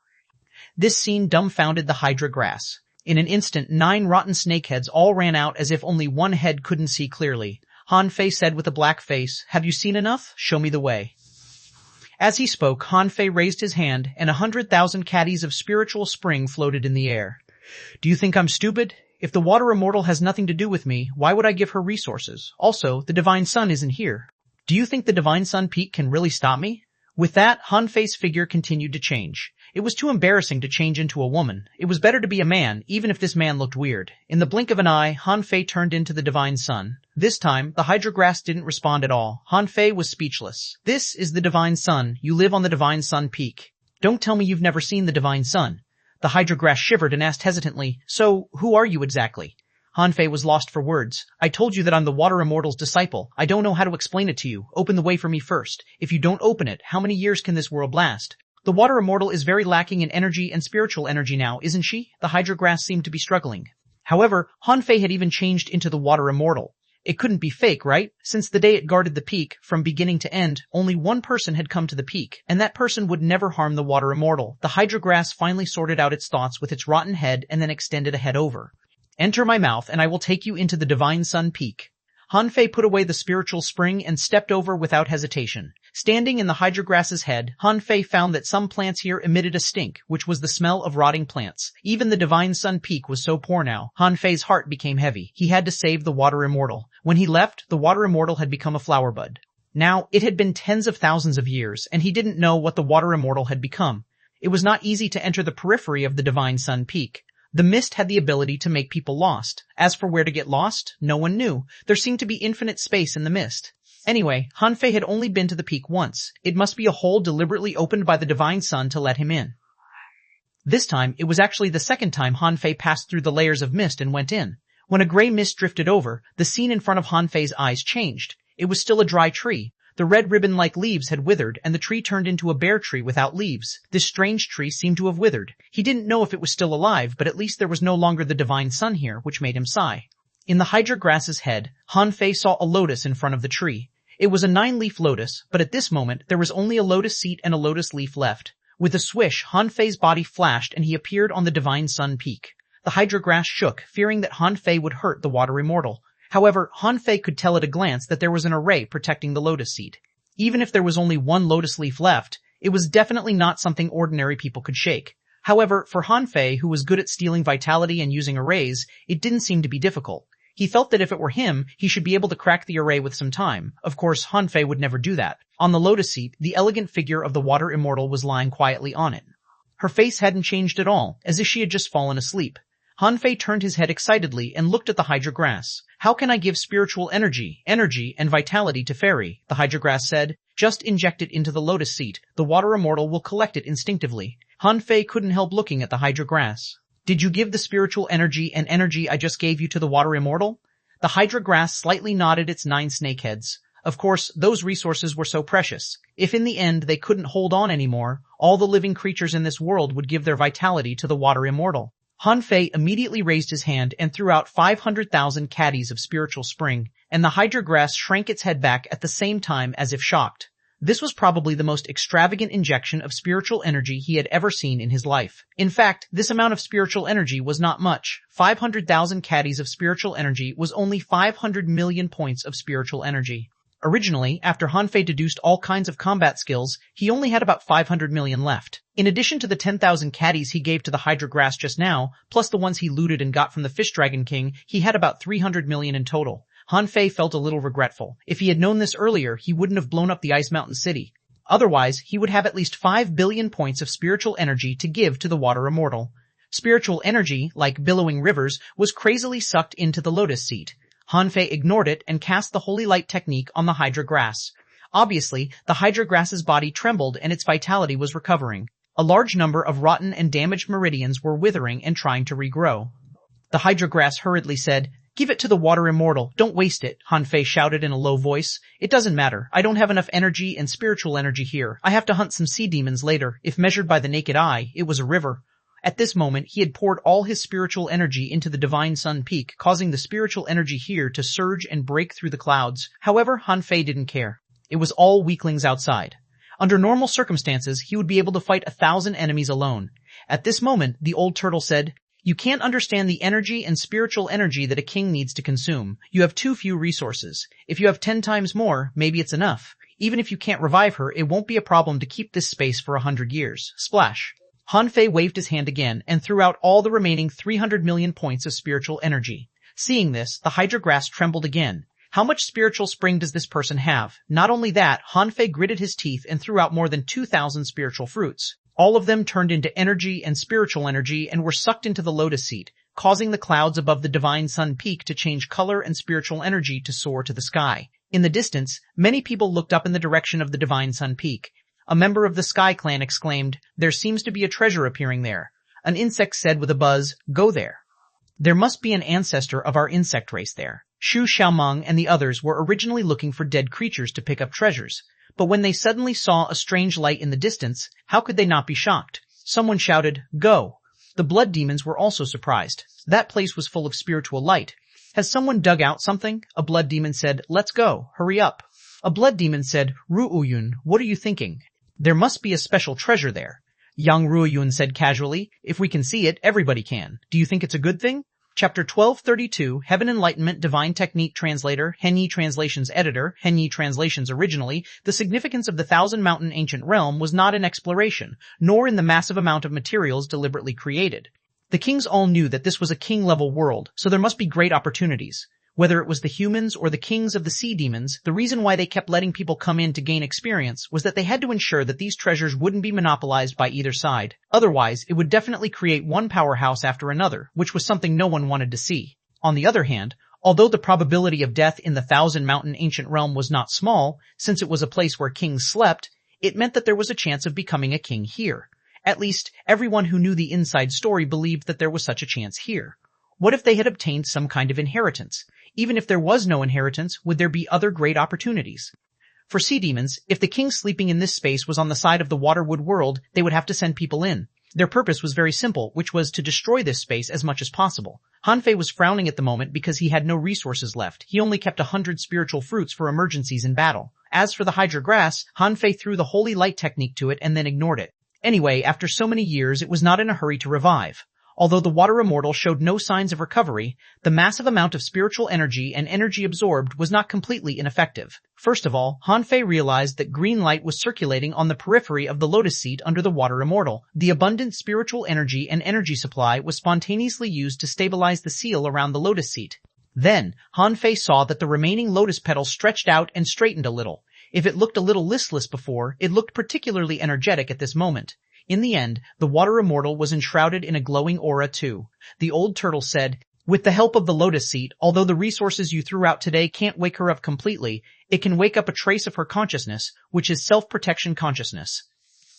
A: This scene dumbfounded the Hydra grass. In an instant, 9 rotten snakeheads all ran out as if only one head couldn't see clearly. Han Fei said with a black face, "Have you seen enough? Show me the way." As he spoke, Han Fei raised his hand, and 100,000 caddies of spiritual spring floated in the air. "Do you think I'm stupid? If the Water Immortal has nothing to do with me, why would I give her resources? Also, the Divine Sun isn't here. Do you think the Divine Sun Peak can really stop me?" With that, Han Fei's figure continued to change. It was too embarrassing to change into a woman. It was better to be a man, even if this man looked weird. In the blink of an eye, Han Fei turned into the Divine Sun. This time, the Hydra grass didn't respond at all. Han Fei was speechless. "This is the Divine Sun. You live on the Divine Sun Peak. Don't tell me you've never seen the Divine Sun." The Hydra grass shivered and asked hesitantly, "So, who are you exactly?" Han Fei was lost for words. "I told you that I'm the Water Immortal's disciple. I don't know how to explain it to you. Open the way for me first. If you don't open it, how many years can this world last?" "The Water Immortal is very lacking in energy and spiritual energy now, isn't she?" The Hydra grass seemed to be struggling. However, Han Fei had even changed into the Water Immortal. It couldn't be fake, right? Since the day it guarded the peak, from beginning to end, only one person had come to the peak, and that person would never harm the Water Immortal. The Hydra grass finally sorted out its thoughts with its rotten head and then extended a head over. "Enter my mouth, and I will take you into the Divine Sun Peak." Han Fei put away the spiritual spring and stepped over without hesitation. Standing in the Hydra grass's head, Han Fei found that some plants here emitted a stink, which was the smell of rotting plants. Even the Divine Sun Peak was so poor now. Han Fei's heart became heavy. He had to save the Water Immortal. When he left, the Water Immortal had become a flower bud. Now, it had been tens of thousands of years, and he didn't know what the Water Immortal had become. It was not easy to enter the periphery of the Divine Sun Peak. The mist had the ability to make people lost. As for where to get lost, no one knew. There seemed to be infinite space in the mist. Anyway, Han Fei had only been to the peak once. It must be a hole deliberately opened by the Divine Sun to let him in. This time, it was actually the second time Han Fei passed through the layers of mist and went in. When a gray mist drifted over, the scene in front of Han Fei's eyes changed. It was still a dry tree. The red ribbon-like leaves had withered, and the tree turned into a bare tree without leaves. This strange tree seemed to have withered. He didn't know if it was still alive, but at least there was no longer the divine sun here, which made him sigh. In the hydra grass's head, Han Fei saw a lotus in front of the tree. It was a 9-leaf lotus, but at this moment there was only a lotus seed and a lotus leaf left. With a swish, Han Fei's body flashed and he appeared on the divine sun peak. The hydra grass shook, fearing that Han Fei would hurt the water immortal. However, Han Fei could tell at a glance that there was an array protecting the lotus seed. Even if there was only one lotus leaf left, it was definitely not something ordinary people could shake. However, for Han Fei, who was good at stealing vitality and using arrays, it didn't seem to be difficult. He felt that if it were him, he should be able to crack the array with some time. Of course, Han Fei would never do that. On the lotus seat, the elegant figure of the water immortal was lying quietly on it. Her face hadn't changed at all, as if she had just fallen asleep. Han Fei turned his head excitedly and looked at the hydra grass. How can I give spiritual energy, and vitality to Fairy? The hydra grass said. Just inject it into the lotus seat. The water immortal will collect it instinctively. Han Fei couldn't help looking at the hydra grass. Did you give the spiritual energy and energy I just gave you to the water immortal? The hydra grass slightly nodded its 9 snakeheads. Of course, those resources were so precious. If in the end they couldn't hold on anymore, all the living creatures in this world would give their vitality to the water immortal. Han Fei immediately raised his hand and threw out 500,000 caddies of spiritual spring, and the hydra grass shrank its head back at the same time as if shocked. This was probably the most extravagant injection of spiritual energy he had ever seen in his life. In fact, this amount of spiritual energy was not much. 500,000 caddies of spiritual energy was only 500 million points of spiritual energy. Originally, after Han Fei deduced all kinds of combat skills, he only had about 500 million left. In addition to the 10,000 caddies he gave to the hydra grass just now, plus the ones he looted and got from the Fish Dragon King, he had about 300 million in total. Han Fei felt a little regretful. If he had known this earlier, he wouldn't have blown up the Ice Mountain City. Otherwise, he would have at least 5 billion points of spiritual energy to give to the water immortal. Spiritual energy, like billowing rivers, was crazily sucked into the lotus seat. Han Fei ignored it and cast the holy light technique on the hydra grass. Obviously, the hydra grass's body trembled and its vitality was recovering. A large number of rotten and damaged meridians were withering and trying to regrow. The hydra grass hurriedly said, "Give it to the water immortal, don't waste it," Han Fei shouted in a low voice. "It doesn't matter. I don't have enough energy and spiritual energy here. I have to hunt some sea demons later. If measured by the naked eye, it was a river." At this moment, he had poured all his spiritual energy into the divine sun peak, causing the spiritual energy here to surge and break through the clouds. However, Han Fei didn't care. It was all weaklings outside. Under normal circumstances, he would be able to fight 1,000 enemies alone. At this moment, the old turtle said, "You can't understand the energy and spiritual energy that a king needs to consume. You have too few resources. If you have 10 times more, maybe it's enough. Even if you can't revive her, it won't be a problem to keep this space for 100 years. Splash." Han Fei waved his hand again and threw out all the remaining 300 million points of spiritual energy. Seeing this, the hydra grass trembled again. How much spiritual spring does this person have? Not only that, Han Fei gritted his teeth and threw out more than 2,000 spiritual fruits. All of them turned into energy and spiritual energy and were sucked into the lotus seat, causing the clouds above the divine sun peak to change color and spiritual energy to soar to the sky. In the distance, many people looked up in the direction of the divine sun peak. A member of the Sky Clan exclaimed, "There seems to be a treasure appearing there." An insect said with a buzz, "Go there." There must be an ancestor of our insect race there. Xu Xiaomeng and the others were originally looking for dead creatures to pick up treasures. But when they suddenly saw a strange light in the distance, how could they not be shocked? Someone shouted, "Go!" The blood demons were also surprised. That place was full of spiritual light. "Has someone dug out something?" A blood demon said, "Let's go. Hurry up." A blood demon said, "Ruoyun, what are you thinking? There must be a special treasure there." Young Ruoyun said casually, "If we can see it, everybody can. Do you think it's a good thing?" Chapter 1232, Heaven Enlightenment Divine Technique Translator, Henyi Translations Editor, Henyi Translations Originally, the significance of the Thousand Mountain Ancient Realm was not in exploration, nor in the massive amount of materials deliberately created. The kings all knew that this was a king-level world, so there must be great opportunities. Whether it was the humans or the kings of the sea demons, the reason why they kept letting people come in to gain experience was that they had to ensure that these treasures wouldn't be monopolized by either side. Otherwise, it would definitely create one powerhouse after another, which was something no one wanted to see. On the other hand, although the probability of death in the Thousand Mountain Ancient Realm was not small, since it was a place where kings slept, it meant that there was a chance of becoming a king here. At least, everyone who knew the inside story believed that there was such a chance here. What if they had obtained some kind of inheritance? Even if there was no inheritance, would there be other great opportunities? For sea demons, if the king sleeping in this space was on the side of the waterwood world, they would have to send people in. Their purpose was very simple, which was to destroy this space as much as possible. Han Fei was frowning at the moment because he had no resources left. He only kept 100 spiritual fruits for emergencies in battle. As for the Hydra grass, Han Fei threw the holy light technique to it and then ignored it. Anyway, after so many years, it was not in a hurry to revive. Although the water immortal showed no signs of recovery, the massive amount of spiritual energy and energy absorbed was not completely ineffective. First of all, Han Fei realized that green light was circulating on the periphery of the lotus seat under the water immortal. The abundant spiritual energy and energy supply was spontaneously used to stabilize the seal around the lotus seat. Then, Han Fei saw that the remaining lotus petals stretched out and straightened a little. If it looked a little listless before, it looked particularly energetic at this moment. In the end, the water immortal was enshrouded in a glowing aura too. The old turtle said, "With the help of the lotus seat, although the resources you threw out today can't wake her up completely, it can wake up a trace of her consciousness, which is self-protection consciousness."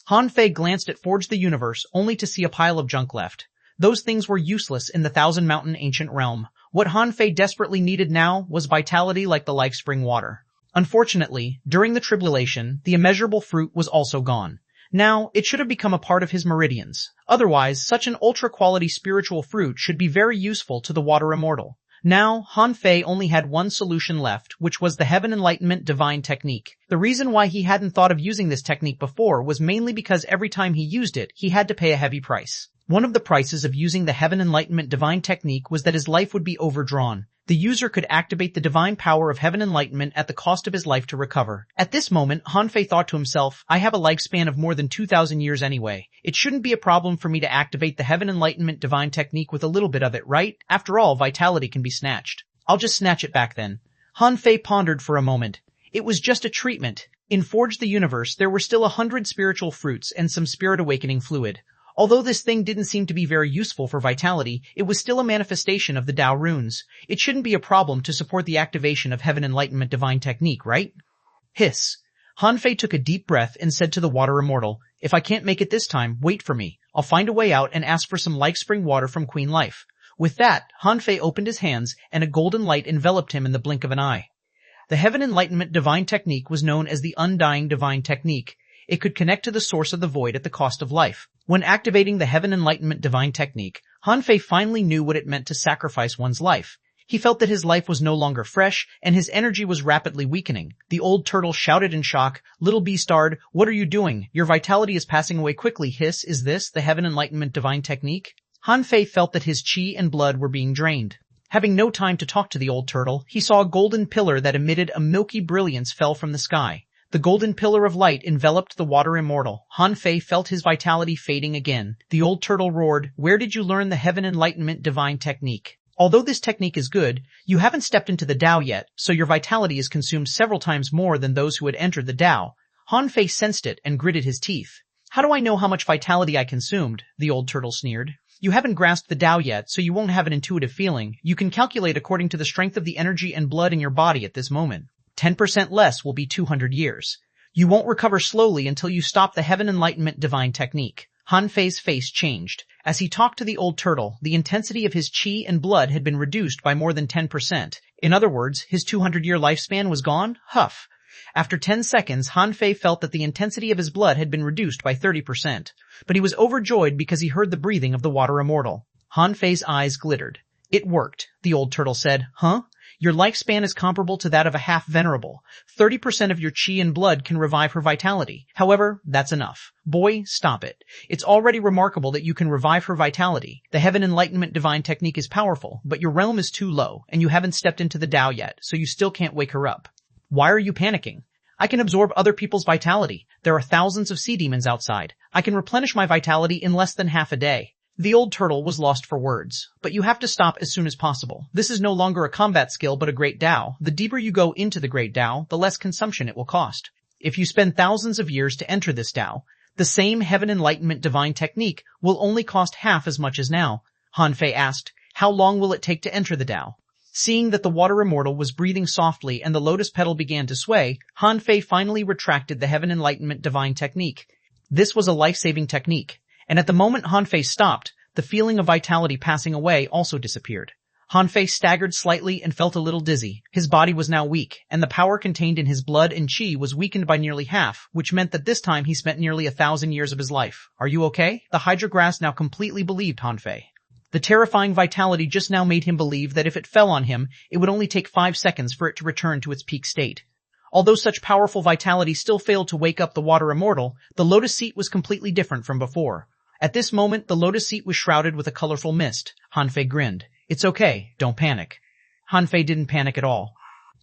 A: Han Fei glanced at Forge the Universe only to see a pile of junk left. Those things were useless in the Thousand Mountain ancient realm. What Han Fei desperately needed now was vitality like the life spring water. Unfortunately, during the tribulation, the immeasurable fruit was also gone. Now, it should have become a part of his meridians. Otherwise, such an ultra-quality spiritual fruit should be very useful to the water immortal. Now, Han Fei only had one solution left, which was the Heaven Enlightenment Divine Technique. The reason why he hadn't thought of using this technique before was mainly because every time he used it, he had to pay a heavy price. One of the prices of using the Heaven Enlightenment Divine Technique was that his life would be overdrawn. The user could activate the divine power of Heaven Enlightenment at the cost of his life to recover. At this moment, Han Fei thought to himself, I have a lifespan of more than 2,000 years anyway. It shouldn't be a problem for me to activate the Heaven Enlightenment Divine Technique with a little bit of it, right? After all, vitality can be snatched. I'll just snatch it back then. Han Fei pondered for a moment. It was just a treatment. In Forge the Universe, there were still 100 spiritual fruits and some spirit awakening fluid. Although this thing didn't seem to be very useful for vitality, it was still a manifestation of the Tao runes. It shouldn't be a problem to support the activation of Heaven Enlightenment Divine Technique, right? Hiss. Han Fei took a deep breath and said to the water immortal, if I can't make it this time, wait for me. I'll find a way out and ask for some life spring water from Queen Life. With that, Han Fei opened his hands and a golden light enveloped him in the blink of an eye. The Heaven Enlightenment Divine Technique was known as the Undying Divine Technique. It could connect to the source of the void at the cost of life. When activating the Heaven Enlightenment Divine Technique, Han Fei finally knew what it meant to sacrifice one's life. He felt that his life was no longer fresh, and his energy was rapidly weakening. The old turtle shouted in shock, Little Beastard, what are you doing? Your vitality is passing away quickly. Hiss, is this the Heaven Enlightenment Divine Technique? Han Fei felt that his chi and blood were being drained. Having no time to talk to the old turtle, he saw a golden pillar that emitted a milky brilliance fell from the sky. The golden pillar of light enveloped the water immortal. Han Fei felt his vitality fading again. The old turtle roared, where did you learn the Heaven Enlightenment Divine Technique? Although this technique is good, you haven't stepped into the Tao yet, so your vitality is consumed several times more than those who had entered the Tao. Han Fei sensed it and gritted his teeth. How do I know how much vitality I consumed? The old turtle sneered. You haven't grasped the Tao yet, so you won't have an intuitive feeling. You can calculate according to the strength of the energy and blood in your body at this moment. 10% less will be 200 years. You won't recover slowly until you stop the Heaven Enlightenment Divine Technique. Han Fei's face changed. As he talked to the old turtle, the intensity of his chi and blood had been reduced by more than 10%. In other words, his 200-year lifespan was gone? Huff. After 10 seconds, Han Fei felt that the intensity of his blood had been reduced by 30%. But he was overjoyed because he heard the breathing of the water immortal. Han Fei's eyes glittered. It worked, the old turtle said. Huh? Your lifespan is comparable to that of a half-venerable. 30% of your chi and blood can revive her vitality. However, that's enough. Boy, stop it. It's already remarkable that you can revive her vitality. The Heaven Enlightenment Divine Technique is powerful, but your realm is too low, and you haven't stepped into the Tao yet, so you still can't wake her up. Why are you panicking? I can absorb other people's vitality. There are thousands of sea demons outside. I can replenish my vitality in less than half a day. The old turtle was lost for words. But you have to stop as soon as possible. This is no longer a combat skill but a great Tao. The deeper you go into the great Tao, the less consumption it will cost. If you spend thousands of years to enter this Tao, the same Heaven Enlightenment Divine Technique will only cost half as much as now. Han Fei asked, how long will it take to enter the Tao? Seeing that the water immortal was breathing softly and the lotus petal began to sway, Han Fei finally retracted the Heaven Enlightenment Divine Technique. This was a life-saving technique. And at the moment Han Fei stopped, the feeling of vitality passing away also disappeared. Han Fei staggered slightly and felt a little dizzy. His body was now weak, and the power contained in his blood and qi was weakened by nearly half, which meant that this time he spent nearly 1,000 years of his life. Are you okay? The Hydra Grass now completely believed Han Fei. The terrifying vitality just now made him believe that if it fell on him, it would only take 5 seconds for it to return to its peak state. Although such powerful vitality still failed to wake up the water immortal, the lotus seat was completely different from before. At this moment, the lotus seat was shrouded with a colorful mist. Han Fei grinned. It's okay, don't panic. Han Fei didn't panic at all.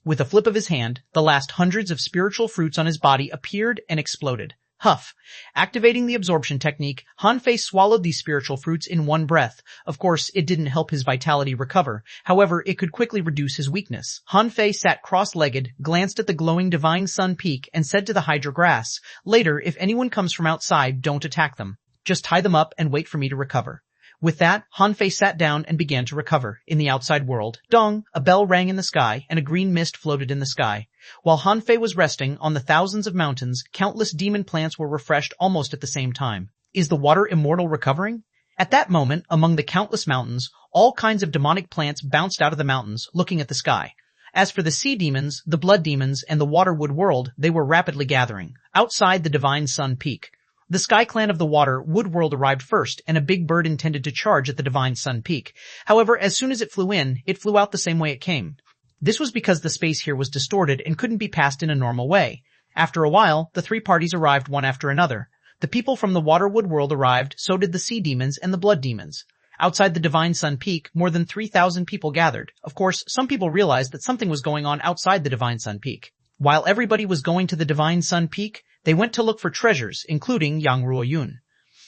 A: With a flip of his hand, the last hundreds of spiritual fruits on his body appeared and exploded. Huff. Activating the absorption technique, Han Fei swallowed these spiritual fruits in one breath. Of course, it didn't help his vitality recover. However, it could quickly reduce his weakness. Han Fei sat cross-legged, glanced at the glowing divine sun peak, and said to the Hydra Grass, "Later, if anyone comes from outside, don't attack them. Just tie them up and wait for me to recover." With that, Han Fei sat down and began to recover. In the outside world, dong, a bell rang in the sky and a green mist floated in the sky. While Han Fei was resting on the thousands of mountains, countless demon plants were refreshed almost at the same time. Is the water immortal recovering? At that moment, among the countless mountains, all kinds of demonic plants bounced out of the mountains, looking at the sky. As for the sea demons, the blood demons, and the waterwood world, they were rapidly gathering. Outside the divine sun peak, the Sky Clan of the Water Wood World arrived first, and a big bird intended to charge at the Divine Sun Peak. However, as soon as it flew in, it flew out the same way it came. This was because the space here was distorted and couldn't be passed in a normal way. After a while, the 3 parties arrived one after another. The people from the Waterwood World arrived, so did the Sea Demons and the Blood Demons. Outside the Divine Sun Peak, more than 3,000 people gathered. Of course, some people realized that something was going on outside the Divine Sun Peak. While everybody was going to the Divine Sun Peak, they went to look for treasures, including Yang Ruoyun.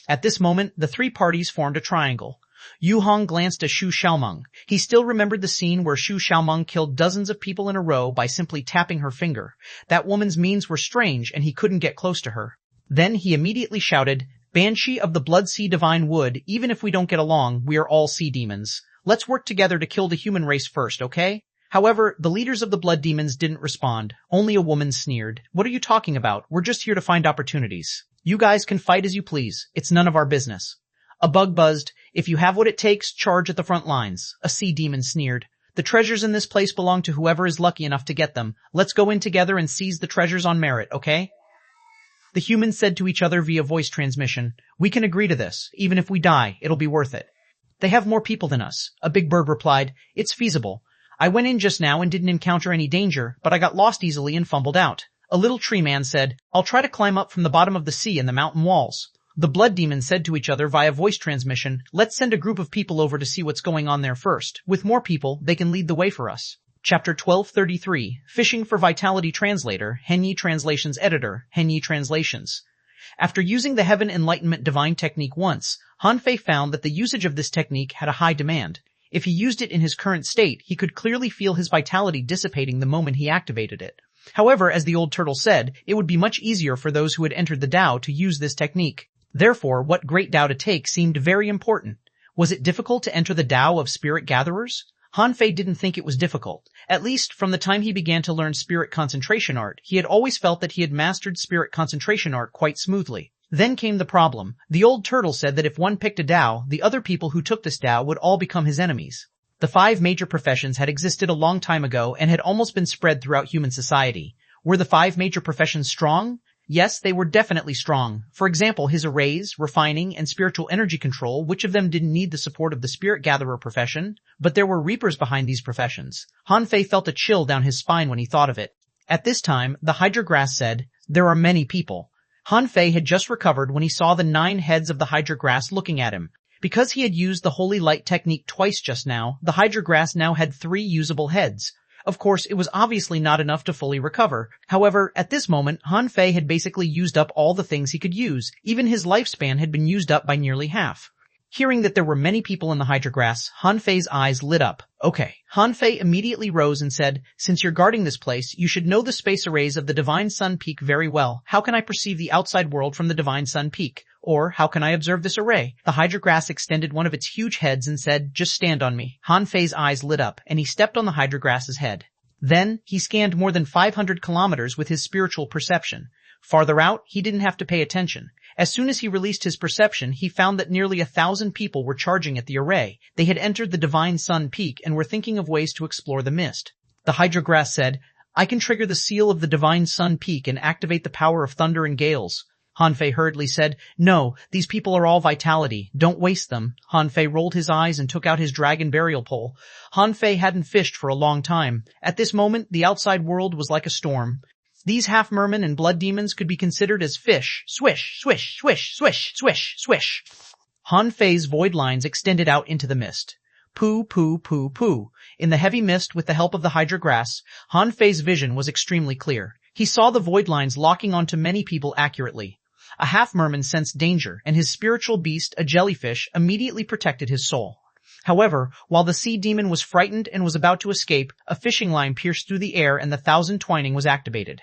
A: At this moment, the 3 parties formed a triangle. Yu Hong glanced at Xu Xiaomeng. He still remembered the scene where Xu Xiaomeng killed dozens of people in a row by simply tapping her finger. That woman's means were strange, and he couldn't get close to her. Then he immediately shouted, "Banshee of the Blood Sea Divine Wood, even if we don't get along, we are all sea demons. Let's work together to kill the human race first, okay?" However, the leaders of the blood demons didn't respond. Only a woman sneered. "What are you talking about? We're just here to find opportunities. You guys can fight as you please. It's none of our business." A bug buzzed. "If you have what it takes, charge at the front lines." A sea demon sneered. "The treasures in this place belong to whoever is lucky enough to get them. Let's go in together and seize the treasures on merit, okay?" The humans said to each other via voice transmission, "We can agree to this. Even if we die, it'll be worth it." "They have more people than us." A big bird replied, "It's feasible. I went in just now and didn't encounter any danger, but I got lost easily and fumbled out." A little tree man said, "I'll try to climb up from the bottom of the sea and the mountain walls." The blood demons said to each other via voice transmission, "Let's send a group of people over to see what's going on there first. With more people, they can lead the way for us." Chapter 1233, Fishing for Vitality Translator, Henyi Translations Editor, Henyi Translations. After using the Heaven Enlightenment Divine Technique once, Han Fei found that the usage of this technique had a high demand. If he used it in his current state, he could clearly feel his vitality dissipating the moment he activated it. However, as the old turtle said, it would be much easier for those who had entered the Tao to use this technique. Therefore, what great Tao to take seemed very important. Was it difficult to enter the Tao of spirit gatherers? Han Fei didn't think it was difficult. At least, from the time he began to learn spirit concentration art, he had always felt that he had mastered spirit concentration art quite smoothly. Then came the problem. The old turtle said that if one picked a Tao, the other people who took this Tao would all become his enemies. The 5 major professions had existed a long time ago and had almost been spread throughout human society. Were the 5 major professions strong? Yes, they were definitely strong. For example, his arrays, refining, and spiritual energy control, which of them didn't need the support of the spirit gatherer profession? But there were reapers behind these professions. Han Fei felt a chill down his spine when he thought of it. At this time, the Hydra Grass said, "There are many people." Han Fei had just recovered when he saw the 9 heads of the Hydra Grass looking at him. Because he had used the Holy Light technique twice just now, the Hydra Grass now had 3 usable heads. Of course, it was obviously not enough to fully recover. However, at this moment, Han Fei had basically used up all the things he could use. Even his lifespan had been used up by nearly half. Hearing that there were many people in the Hydra Grass, Han Fei's eyes lit up. "Okay." Han Fei immediately rose and said, "Since you're guarding this place, you should know the space arrays of the Divine Sun Peak very well. How can I perceive the outside world from the Divine Sun Peak? Or, how can I observe this array?" The Hydra Grass extended one of its huge heads and said, "Just stand on me." Han Fei's eyes lit up, and he stepped on the Hydra Grass's head. Then, he scanned more than 500 kilometers with his spiritual perception. Farther out, he didn't have to pay attention. As soon as he released his perception, he found that nearly 1,000 people were charging at the array. They had entered the Divine Sun Peak and were thinking of ways to explore the mist. The Hydra Grass said, "I can trigger the seal of the Divine Sun Peak and activate the power of thunder and gales." Han Fei hurriedly said, "No, these people are all vitality. Don't waste them." Han Fei rolled his eyes and took out his dragon burial pole. Han Fei hadn't fished for a long time. At this moment, the outside world was like a storm. These half-mermen and blood demons could be considered as fish. Swish, swish, swish, swish, swish, swish. Han Fei's void lines extended out into the mist. Poo, poo, poo, poo. In the heavy mist, with the help of the Hydra Grass, Han Fei's vision was extremely clear. He saw the void lines locking onto many people accurately. A half-merman sensed danger, and his spiritual beast, a jellyfish, immediately protected his soul. However, while the sea demon was frightened and was about to escape, a fishing line pierced through the air and the thousand twining was activated.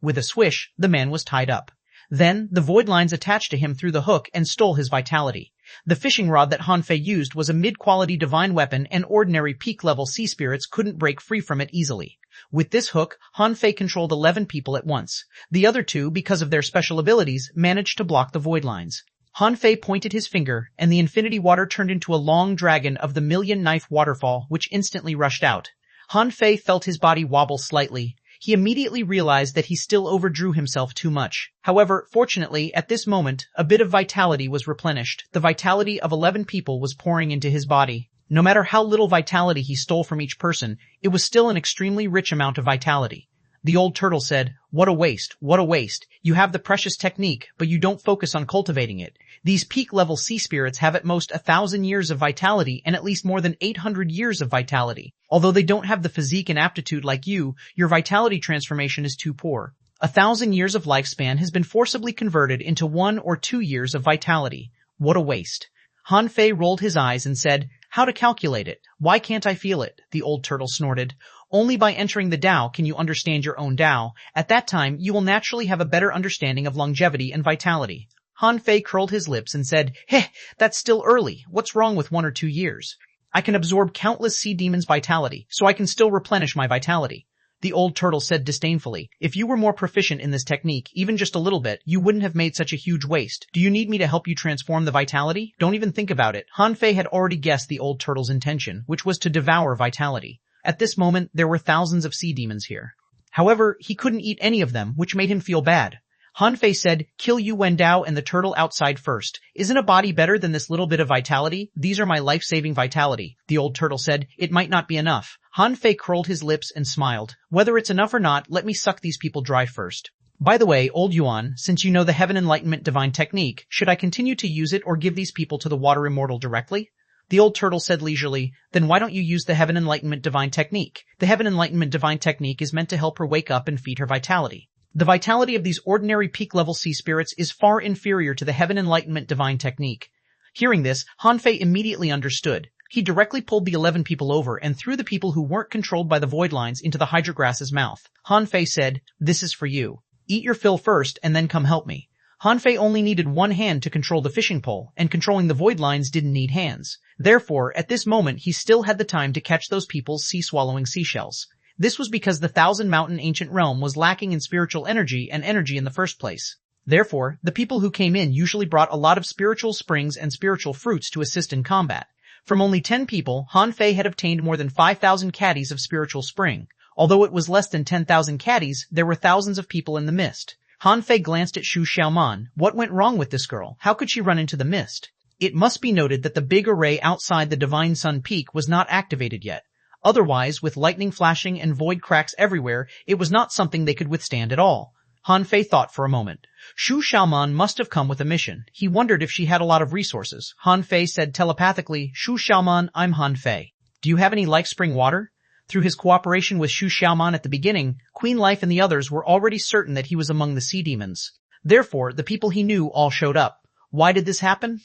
A: With a swish, the man was tied up. Then, the void lines attached to him through the hook and stole his vitality. The fishing rod that Han Fei used was a mid-quality divine weapon, and ordinary peak-level sea spirits couldn't break free from it easily. With this hook, Han Fei controlled 11 people at once. The other two, because of their special abilities, managed to block the void lines. Han Fei pointed his finger, and the infinity water turned into a long dragon of the million-knife waterfall, which instantly rushed out. Han Fei felt his body wobble slightly. He immediately realized that he still overdrew himself too much. However, fortunately, at this moment, a bit of vitality was replenished. The vitality of 11 people was pouring into his body. No matter how little vitality he stole from each person, it was still an extremely rich amount of vitality. The old turtle said, "What a waste, what a waste. You have the precious technique, but you don't focus on cultivating it. These peak-level sea spirits have at most 1,000 years of vitality and at least more than 800 years of vitality. Although they don't have the physique and aptitude like you, your vitality transformation is too poor. 1,000 years of lifespan has been forcibly converted into 1 or 2 years of vitality. What a waste." Han Fei rolled his eyes and said, "How to calculate it? Why can't I feel it?" The old turtle snorted. "Only by entering the Tao can you understand your own Tao. At that time, you will naturally have a better understanding of longevity and vitality." Han Fei curled his lips and said, "Heh, that's still early. What's wrong with 1 or 2 years? I can absorb countless sea demons' vitality, so I can still replenish my vitality." The old turtle said disdainfully, "If you were more proficient in this technique, even just a little bit, you wouldn't have made such a huge waste. Do you need me to help you transform the vitality? Don't even think about it." Han Fei had already guessed the old turtle's intention, which was to devour vitality. At this moment, there were thousands of sea demons here. However, he couldn't eat any of them, which made him feel bad. Han Fei said, "Kill Yu Wendao and the turtle outside first. Isn't a body better than this little bit of vitality? These are my life-saving vitality." The old turtle said, "It might not be enough." Han Fei curled his lips and smiled. "Whether it's enough or not, let me suck these people dry first. By the way, old Yuan, since you know the Heaven Enlightenment divine technique, should I continue to use it or give these people to the water immortal directly?" The old turtle said leisurely, "Then why don't you use the Heaven Enlightenment divine technique? The Heaven Enlightenment divine technique is meant to help her wake up and feed her vitality. The vitality of these ordinary peak-level sea spirits is far inferior to the Heaven Enlightenment divine technique." Hearing this, Han Fei immediately understood. He directly pulled the 11 people over and threw the people who weren't controlled by the void lines into the Hydra Grass's mouth. Han Fei said, "This is for you. Eat your fill first and then come help me." Han Fei only needed one hand to control the fishing pole, and controlling the void lines didn't need hands. Therefore, at this moment he still had the time to catch those people's sea-swallowing seashells. This was because the Thousand Mountain ancient realm was lacking in spiritual energy and energy in the first place. Therefore, the people who came in usually brought a lot of spiritual springs and spiritual fruits to assist in combat. From only 10 people, Han Fei had obtained more than 5,000 caddies of spiritual spring. Although it was less than 10,000 caddies, there were thousands of people in the mist. Han Fei glanced at xuanhuan. What went wrong with this girl? How could she run into the mist? It must be noted that the big array outside the Divine Sun Peak was not activated yet. Otherwise, with lightning flashing and void cracks everywhere, it was not something they could withstand at all. Han Fei thought for a moment. Xuanhuan must have come with a mission. He wondered if she had a lot of resources. Han Fei said telepathically, "Xuanhuan, I'm Han Fei. Do you have any life spring water?" Through his cooperation with Xuanhuan at the beginning, Queen Life and the others were already certain that he was among the sea demons. Therefore, the people he knew all showed up. Why did this happen?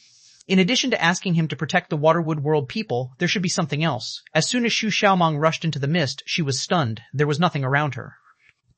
A: In addition to asking him to protect the Waterwood World people, there should be something else. As soon as Xuanhuan rushed into the mist, she was stunned. There was nothing around her.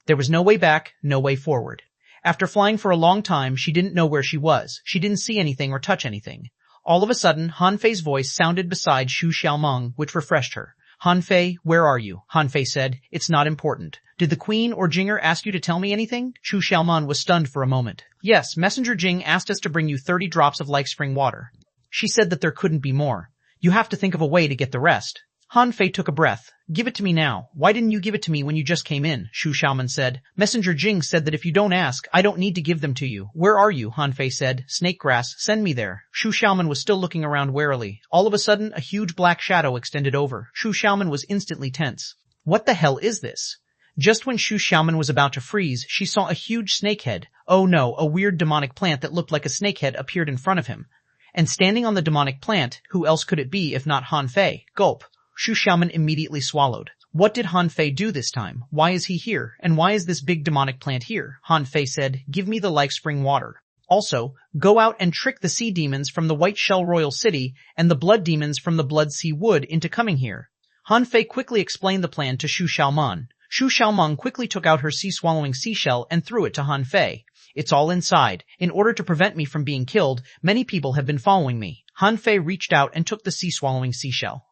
A: There was no way back, no way forward. After flying for a long time, she didn't know where she was. She didn't see anything or touch anything. All of a sudden, Han Fei's voice sounded beside Xuanhuan, which refreshed her. Han Fei, where are you? Han Fei said, it's not important. Did the queen or Jinger ask you to tell me anything? Xuanhuan was stunned for a moment. Yes, Messenger Jing asked us to bring you 30 drops of life spring water. She said that there couldn't be more. You have to think of a way to get the rest. Han Fei took a breath. Give it to me now. Why didn't you give it to me when you just came in? Xuanhuan said. Messenger Jing said that if you don't ask, I don't need to give them to you. Where are you? Han Fei said. Snake grass, send me there. Xuanhuan was still looking around warily. All of a sudden, a huge black shadow extended over. Xuanhuan was instantly tense. What the hell is this? Just when Xuanhuan was about to freeze, she saw a huge snakehead. Oh no, a weird demonic plant that looked like a snakehead appeared in front of him. And standing on the demonic plant, who else could it be if not Han Fei? Gulp. Xuanhuan immediately swallowed. What did Han Fei do this time? Why is he here? And why is this big demonic plant here? Han Fei said, give me the life spring water. Also, go out and trick the sea demons from the White Shell Royal City and the blood demons from the Blood Sea Wood into coming here. Han Fei quickly explained the plan to Xuanhuan. Xuanhuan quickly took out her sea-swallowing seashell and threw it to Han Fei. It's all inside. In order to prevent me from being killed, many people have been following me. Han Fei reached out and took the sea-swallowing seashell.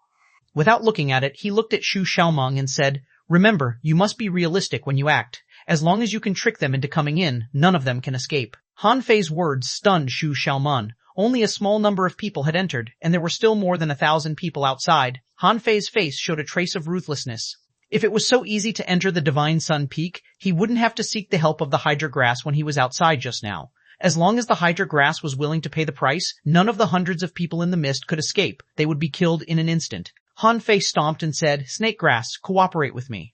A: Without looking at it, he looked at Xuanhuan and said, remember, you must be realistic when you act. As long as you can trick them into coming in, none of them can escape. Han Fei's words stunned Xuanhuan. Only a small number of people had entered, and there were still more than 1,000 people outside. Han Fei's face showed a trace of ruthlessness. If it was so easy to enter the Divine Sun Peak, he wouldn't have to seek the help of the Hydra Grass when he was outside just now. As long as the Hydra Grass was willing to pay the price, none of the hundreds of people in the mist could escape. They would be killed in an instant. Han Fei stomped and said, Snake Grass, cooperate with me.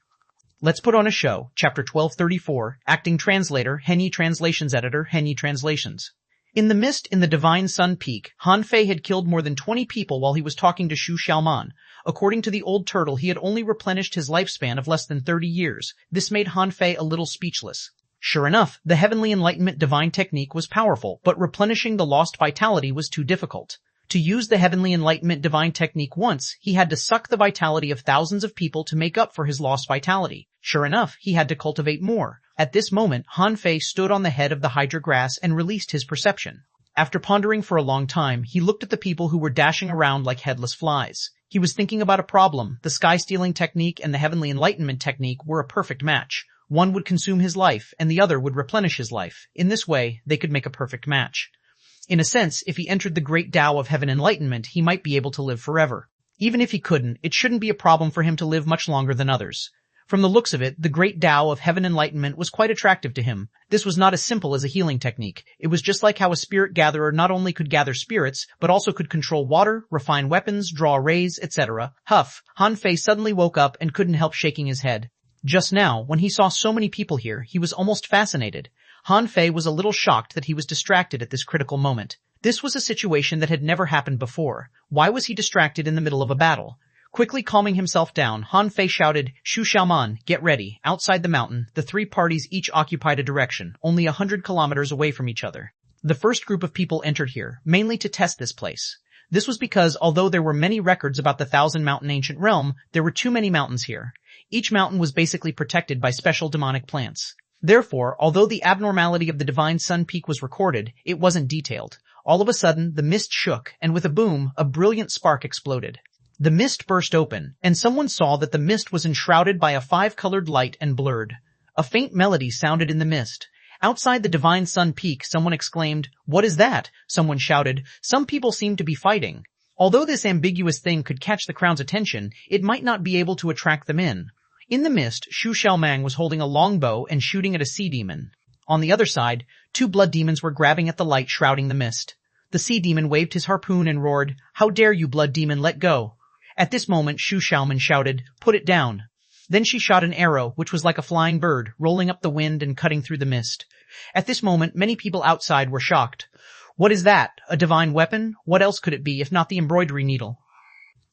A: Let's put on a show. Chapter 1234, Acting Translator, Henyi Translations Editor, Henyi Translations. In the mist in the Divine Sun Peak, Han Fei had killed more than 20 people while he was talking to Xuanhuan. According to the old turtle, he had only replenished his lifespan of less than 30 years. This made Han Fei a little speechless. Sure enough, the Heavenly Enlightenment divine technique was powerful, but replenishing the lost vitality was too difficult. To use the Heavenly Enlightenment divine technique once, he had to suck the vitality of thousands of people to make up for his lost vitality. Sure enough, he had to cultivate more. At this moment, Han Fei stood on the head of the Hydra Grass and released his perception. After pondering for a long time, he looked at the people who were dashing around like headless flies. He was thinking about a problem. The sky-stealing technique and the Heavenly Enlightenment technique were a perfect match. One would consume his life, and the other would replenish his life. In this way, they could make a perfect match. In a sense, if he entered the great Tao of Heaven Enlightenment, he might be able to live forever. Even if he couldn't, it shouldn't be a problem for him to live much longer than others. From the looks of it, the great Tao of Heaven Enlightenment was quite attractive to him. This was not as simple as a healing technique. It was just like how a spirit gatherer not only could gather spirits, but also could control water, refine weapons, draw rays, etc. Huff, Han Fei suddenly woke up and couldn't help shaking his head. Just now, when he saw so many people here, he was almost fascinated. Han Fei was a little shocked that he was distracted at this critical moment. This was a situation that had never happened before. Why was he distracted in the middle of a battle? Quickly calming himself down, Han Fei shouted, Xuanhuan, get ready. Outside the mountain, the three parties each occupied a direction, only 100 kilometers away from each other. The first group of people entered here, mainly to test this place. This was because although there were many records about the Thousand Mountain Ancient Realm, there were too many mountains here. Each mountain was basically protected by special demonic plants. Therefore, although the abnormality of the Divine Sun Peak was recorded, it wasn't detailed. All of a sudden, the mist shook, and with a boom, a brilliant spark exploded. The mist burst open, and someone saw that the mist was enshrouded by a 5-colored light and blurred. A faint melody sounded in the mist. Outside the Divine Sun Peak, someone exclaimed, What is that? Someone shouted, Some people seem to be fighting. Although this ambiguous thing could catch the crowd's attention, it might not be able to attract them in. In the mist, Xuanhuan was holding a long bow and shooting at a sea demon. On the other side, 2 blood demons were grabbing at the light shrouding the mist. The sea demon waved his harpoon and roared, How dare you, blood demon, let go! At this moment, Xuanhuan shouted, Put it down. Then she shot an arrow, which was like a flying bird, rolling up the wind and cutting through the mist. At this moment, many people outside were shocked. What is that? A divine weapon? What else could it be if not the embroidery needle?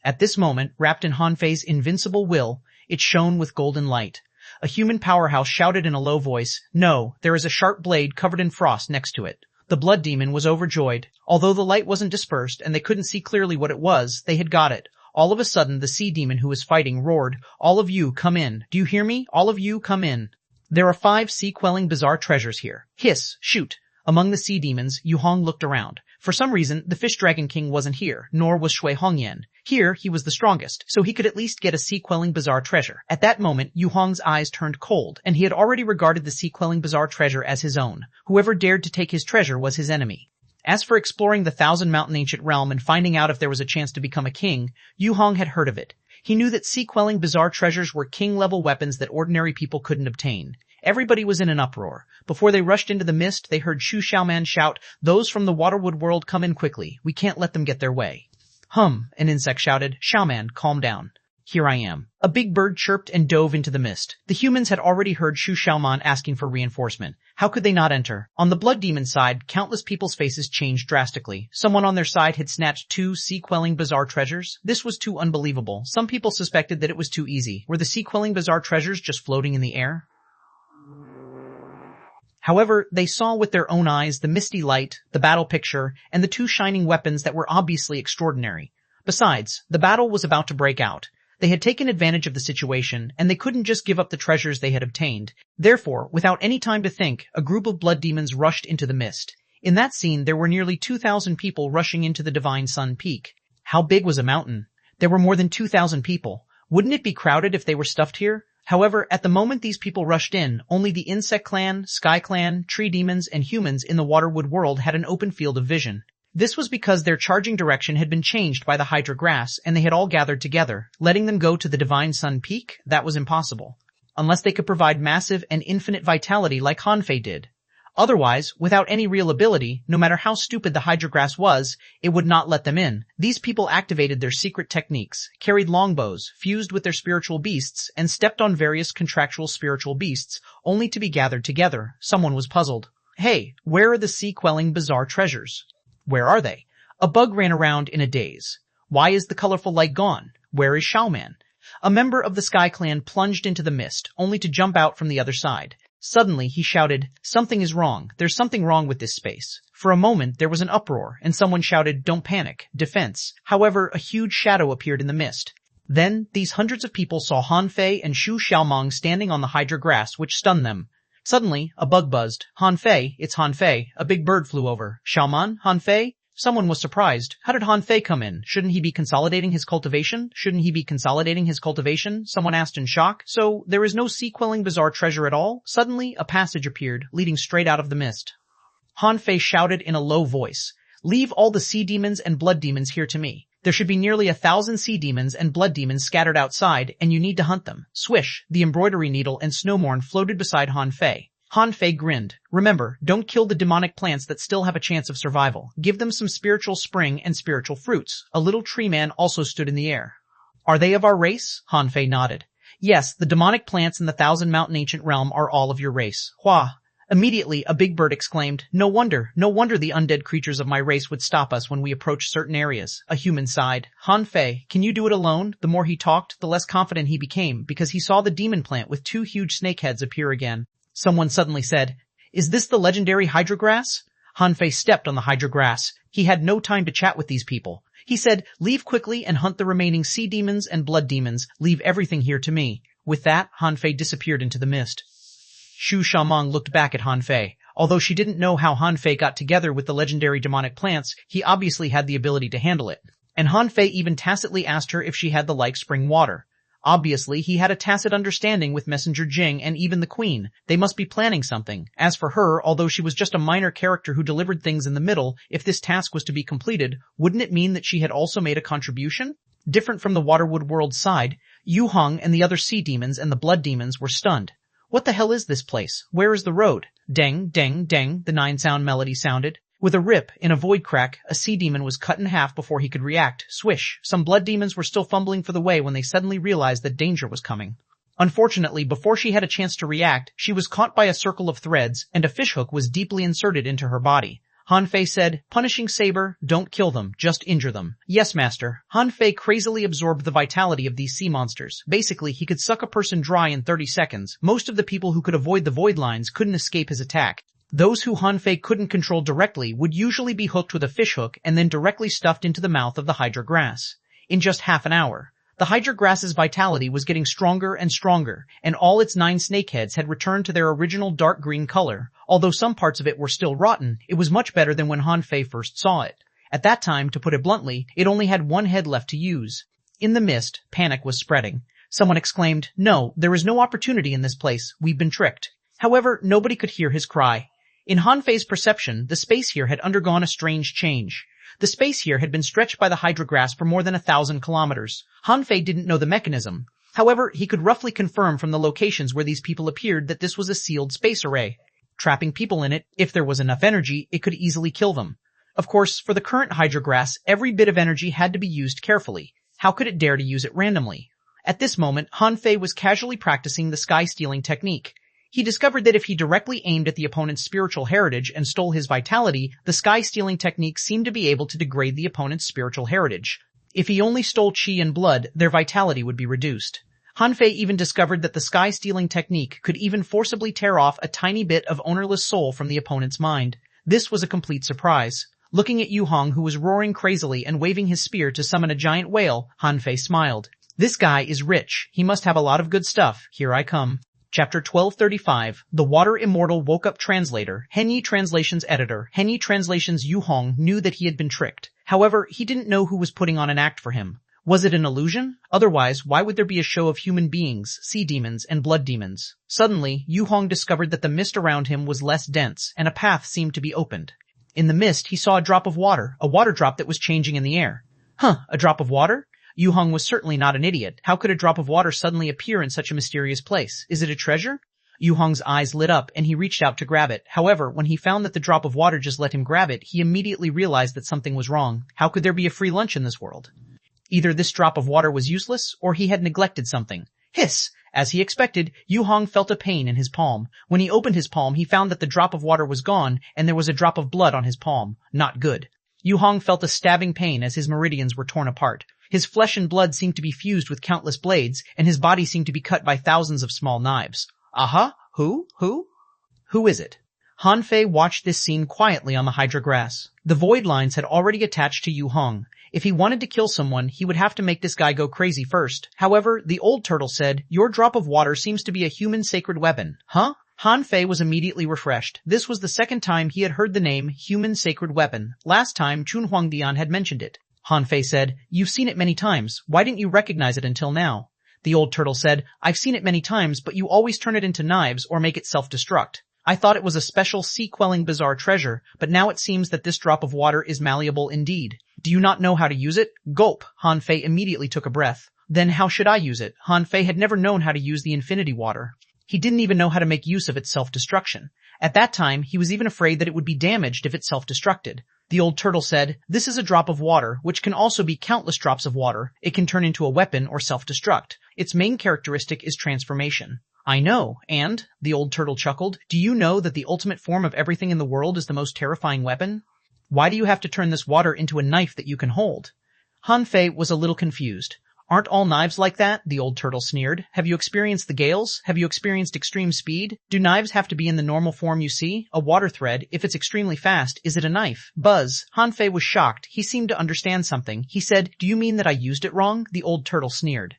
A: At this moment, wrapped in Han Fei's invincible will, it shone with golden light. A human powerhouse shouted in a low voice, No, there is a sharp blade covered in frost next to it. The blood demon was overjoyed. Although the light wasn't dispersed and they couldn't see clearly what it was, they had got it. All of a sudden, the sea demon who was fighting roared, All of you, come in. Do you hear me? All of you, come in. There are 5 sea-quelling bizarre treasures here. Hiss, shoot. Among the sea demons, Yu Hong looked around. For some reason, the Fish Dragon King wasn't here, nor was xuanhuan. Here, he was the strongest, so he could at least get a sea-quelling bizarre treasure. At that moment, Yu Hong's eyes turned cold, and he had already regarded the sea-quelling bizarre treasure as his own. Whoever dared to take his treasure was his enemy. As for exploring the Thousand Mountain Ancient Realm and finding out if there was a chance to become a king, Yu Hong had heard of it. He knew that sea-quelling bizarre treasures were king-level weapons that ordinary people couldn't obtain. Everybody was in an uproar. Before they rushed into the mist, they heard xuanhuan shout, "Those from the Waterwood world, come in quickly. We can't let them get their way." "Hum," an insect shouted. "Xiaoman, calm down. Here I am." A big bird chirped and dove into the mist. The humans had already heard xuanhuan asking for reinforcement. How could they not enter? On the blood demon side, countless people's faces changed drastically. Someone on their side had snatched 2 sea-quelling bizarre treasures. This was too unbelievable. Some people suspected that it was too easy. Were the sea-quelling bizarre treasures just floating in the air? However, they saw with their own eyes the misty light, the battle picture, and the 2 shining weapons that were obviously extraordinary. Besides, the battle was about to break out. They had taken advantage of the situation, and they couldn't just give up the treasures they had obtained. Therefore, without any time to think, a group of blood demons rushed into the mist. In that scene, there were nearly 2,000 people rushing into the Divine Sun Peak. How big was a mountain? There were more than 2,000 people. Wouldn't it be crowded if they were stuffed here? However, at the moment these people rushed in, only the Insect Clan, Sky Clan, Tree Demons, and humans in the Waterwood world had an open field of vision. This was because their charging direction had been changed by the Hydra Grass, and they had all gathered together. Letting them go to the Divine Sun Peak? That was impossible. Unless they could provide massive and infinite vitality like Hanfei did. Otherwise, without any real ability, no matter how stupid the Hydra Grass was, it would not let them in. These people activated their secret techniques, carried longbows, fused with their spiritual beasts, and stepped on various contractual spiritual beasts, only to be gathered together. Someone was puzzled. Hey, where are the sea-quelling bizarre treasures? Where are they? A bug ran around in a daze. Why is the colorful light gone? Where is Xiaoman? A member of the Sky Clan plunged into the mist, only to jump out from the other side. Suddenly, he shouted, "Something is wrong. There's something wrong with this space." For a moment, there was an uproar, and someone shouted, "Don't panic. Defense." However, a huge shadow appeared in the mist. Then, these hundreds of people saw Hanfei and Xu Xiaomang standing on the Hydra Grass, which stunned them. Suddenly, a bug buzzed. "Hanfei, it's Hanfei." A big bird flew over. "Xiaoman, Hanfei?" Someone was surprised. How did Hanfei come in? Shouldn't he be consolidating his cultivation? Someone asked in shock. So, there is no sea-quelling bizarre treasure at all? Suddenly, a passage appeared, leading straight out of the mist. Hanfei shouted in a low voice, "Leave all the sea demons and blood demons here to me. There should be nearly 1,000 sea demons and blood demons scattered outside, and you need to hunt them." Swish, the embroidery needle and snowmorn floated beside Hanfei. Hanfei grinned. "Remember, don't kill the demonic plants that still have a chance of survival. Give them some spiritual spring and spiritual fruits." A little tree man also stood in the air. "Are they of our race?" Hanfei nodded. "Yes, the demonic plants in the Thousand Mountain Ancient Realm are all of your race." Hua! Immediately, a big bird exclaimed, no wonder the undead creatures of my race would stop us when we approach certain areas." A human sighed. "Hanfei, can you do it alone?" The more he talked, the less confident he became, because he saw the demon plant with 2 huge snake heads appear again. Someone suddenly said, "Is this the legendary Hydra Grass?" Hanfei stepped on the Hydra Grass. He had no time to chat with these people. He said, "Leave quickly and hunt the remaining sea demons and blood demons. Leave everything here to me." With that, Hanfei disappeared into the mist. Xu Xiaomang looked back at Hanfei. Although she didn't know how Hanfei got together with the legendary demonic plants, he obviously had the ability to handle it. And Hanfei even tacitly asked her if she had the like spring water. Obviously, he had a tacit understanding with Messenger Jing and even the Queen. They must be planning something. As for her, although she was just a minor character who delivered things in the middle, if this task was to be completed, wouldn't it mean that she had also made a contribution? Different from the Waterwood world's side, Yu Hong and the other sea demons and the blood demons were stunned. What the hell is this place? Where is the road? Deng, deng, deng, the 9-sound melody sounded. With a rip, in a void crack, a sea demon was cut in half before he could react. Swish! Some blood demons were still fumbling for the way when they suddenly realized that danger was coming. Unfortunately, before she had a chance to react, she was caught by a circle of threads, and a fishhook was deeply inserted into her body. Hanfei said, "Punishing Saber, don't kill them, just injure them." "Yes, master." Hanfei crazily absorbed the vitality of these sea monsters. Basically, he could suck a person dry in 30 seconds. Most of the people who could avoid the void lines couldn't escape his attack. Those who Hanfei couldn't control directly would usually be hooked with a fishhook and then directly stuffed into the mouth of the Hydra Grass. In just half an hour, the Hydra Grass's vitality was getting stronger and stronger, and all its 9 snakeheads had returned to their original dark green color. Although some parts of it were still rotten, it was much better than when Han Fei first saw it. At that time, to put it bluntly, it only had one head left to use. In the mist, panic was spreading. Someone exclaimed, "No, there is no opportunity in this place. We've been tricked." However, nobody could hear his cry. In Han Fei's perception, the space here had undergone a strange change. The space here had been stretched by the Hydra grass for more than 1,000 kilometers. Han Fei didn't know the mechanism. However, he could roughly confirm from the locations where these people appeared that this was a sealed space array. Trapping people in it, if there was enough energy, it could easily kill them. Of course, for the current Hydra grass, every bit of energy had to be used carefully. How could it dare to use it randomly? At this moment, Han Fei was casually practicing the sky-stealing technique. He discovered that if he directly aimed at the opponent's spiritual heritage and stole his vitality, the sky-stealing technique seemed to be able to degrade the opponent's spiritual heritage. If he only stole chi and blood, their vitality would be reduced. Han Fei even discovered that the sky-stealing technique could even forcibly tear off a tiny bit of ownerless soul from the opponent's mind. This was a complete surprise. Looking at Yu Hong, who was roaring crazily and waving his spear to summon a giant whale, Han Fei smiled. "This guy is rich. He must have a lot of good stuff. Here I come." Chapter 1235, The Water Immortal Woke Up Translator, Henyi Translations Editor, Henyi Translations. Yu Hong knew that he had been tricked. However, he didn't know who was putting on an act for him. Was it an illusion? Otherwise, why would there be a show of human beings, sea demons, and blood demons? Suddenly, Yu Hong discovered that the mist around him was less dense, and a path seemed to be opened. In the mist, he saw a drop of water, a water drop that was changing in the air. A drop of water? Yu Hong was certainly not an idiot. How could a drop of water suddenly appear in such a mysterious place? Is it a treasure? Yu Hong's eyes lit up, and he reached out to grab it. However, when he found that the drop of water just let him grab it, he immediately realized that something was wrong. How could there be a free lunch in this world? Either this drop of water was useless, or he had neglected something. Hiss! As he expected, Yu Hong felt a pain in his palm. When he opened his palm, he found that the drop of water was gone, and there was a drop of blood on his palm. Not good. Yu Hong felt a stabbing pain as his meridians were torn apart. His flesh and blood seemed to be fused with countless blades, and his body seemed to be cut by thousands of small knives. Aha! Who is it? Han Fei watched this scene quietly on the Hydra grass. The void lines had already attached to Yu Hong. If he wanted to kill someone, he would have to make this guy go crazy first. However, the old turtle said, "Your drop of water seems to be a human sacred weapon." Huh? Han Fei was immediately refreshed. This was the second time he had heard the name human sacred weapon. Last time, Xuanhuan had mentioned it. Han Fei said, "You've seen it many times. Why didn't you recognize it until now?" The old turtle said, "I've seen it many times, but you always turn it into knives or make it self-destruct. I thought it was a special sea-quelling bizarre treasure, but now it seems that this drop of water is malleable indeed. Do you not know how to use it?" Gulp! Han Fei immediately took a breath. Then how should I use it? Han Fei had never known how to use the infinity water. He didn't even know how to make use of its self-destruction. At that time, he was even afraid that it would be damaged if it self-destructed. The old turtle said, "This is a drop of water, which can also be countless drops of water. It can turn into a weapon or self-destruct. Its main characteristic is transformation." "I know, and," the old turtle chuckled, "do you know that the ultimate form of everything in the world is the most terrifying weapon? Why do you have to turn this water into a knife that you can hold?" Han Fei was a little confused. "Aren't all knives like that?" the old turtle sneered. "Have you experienced the gales? Have you experienced extreme speed? Do knives have to be in the normal form you see? A water thread, if it's extremely fast, is it a knife?" Buzz! Han Fei was shocked. He seemed to understand something. He said, "Do you mean that I used it wrong?" The old turtle sneered.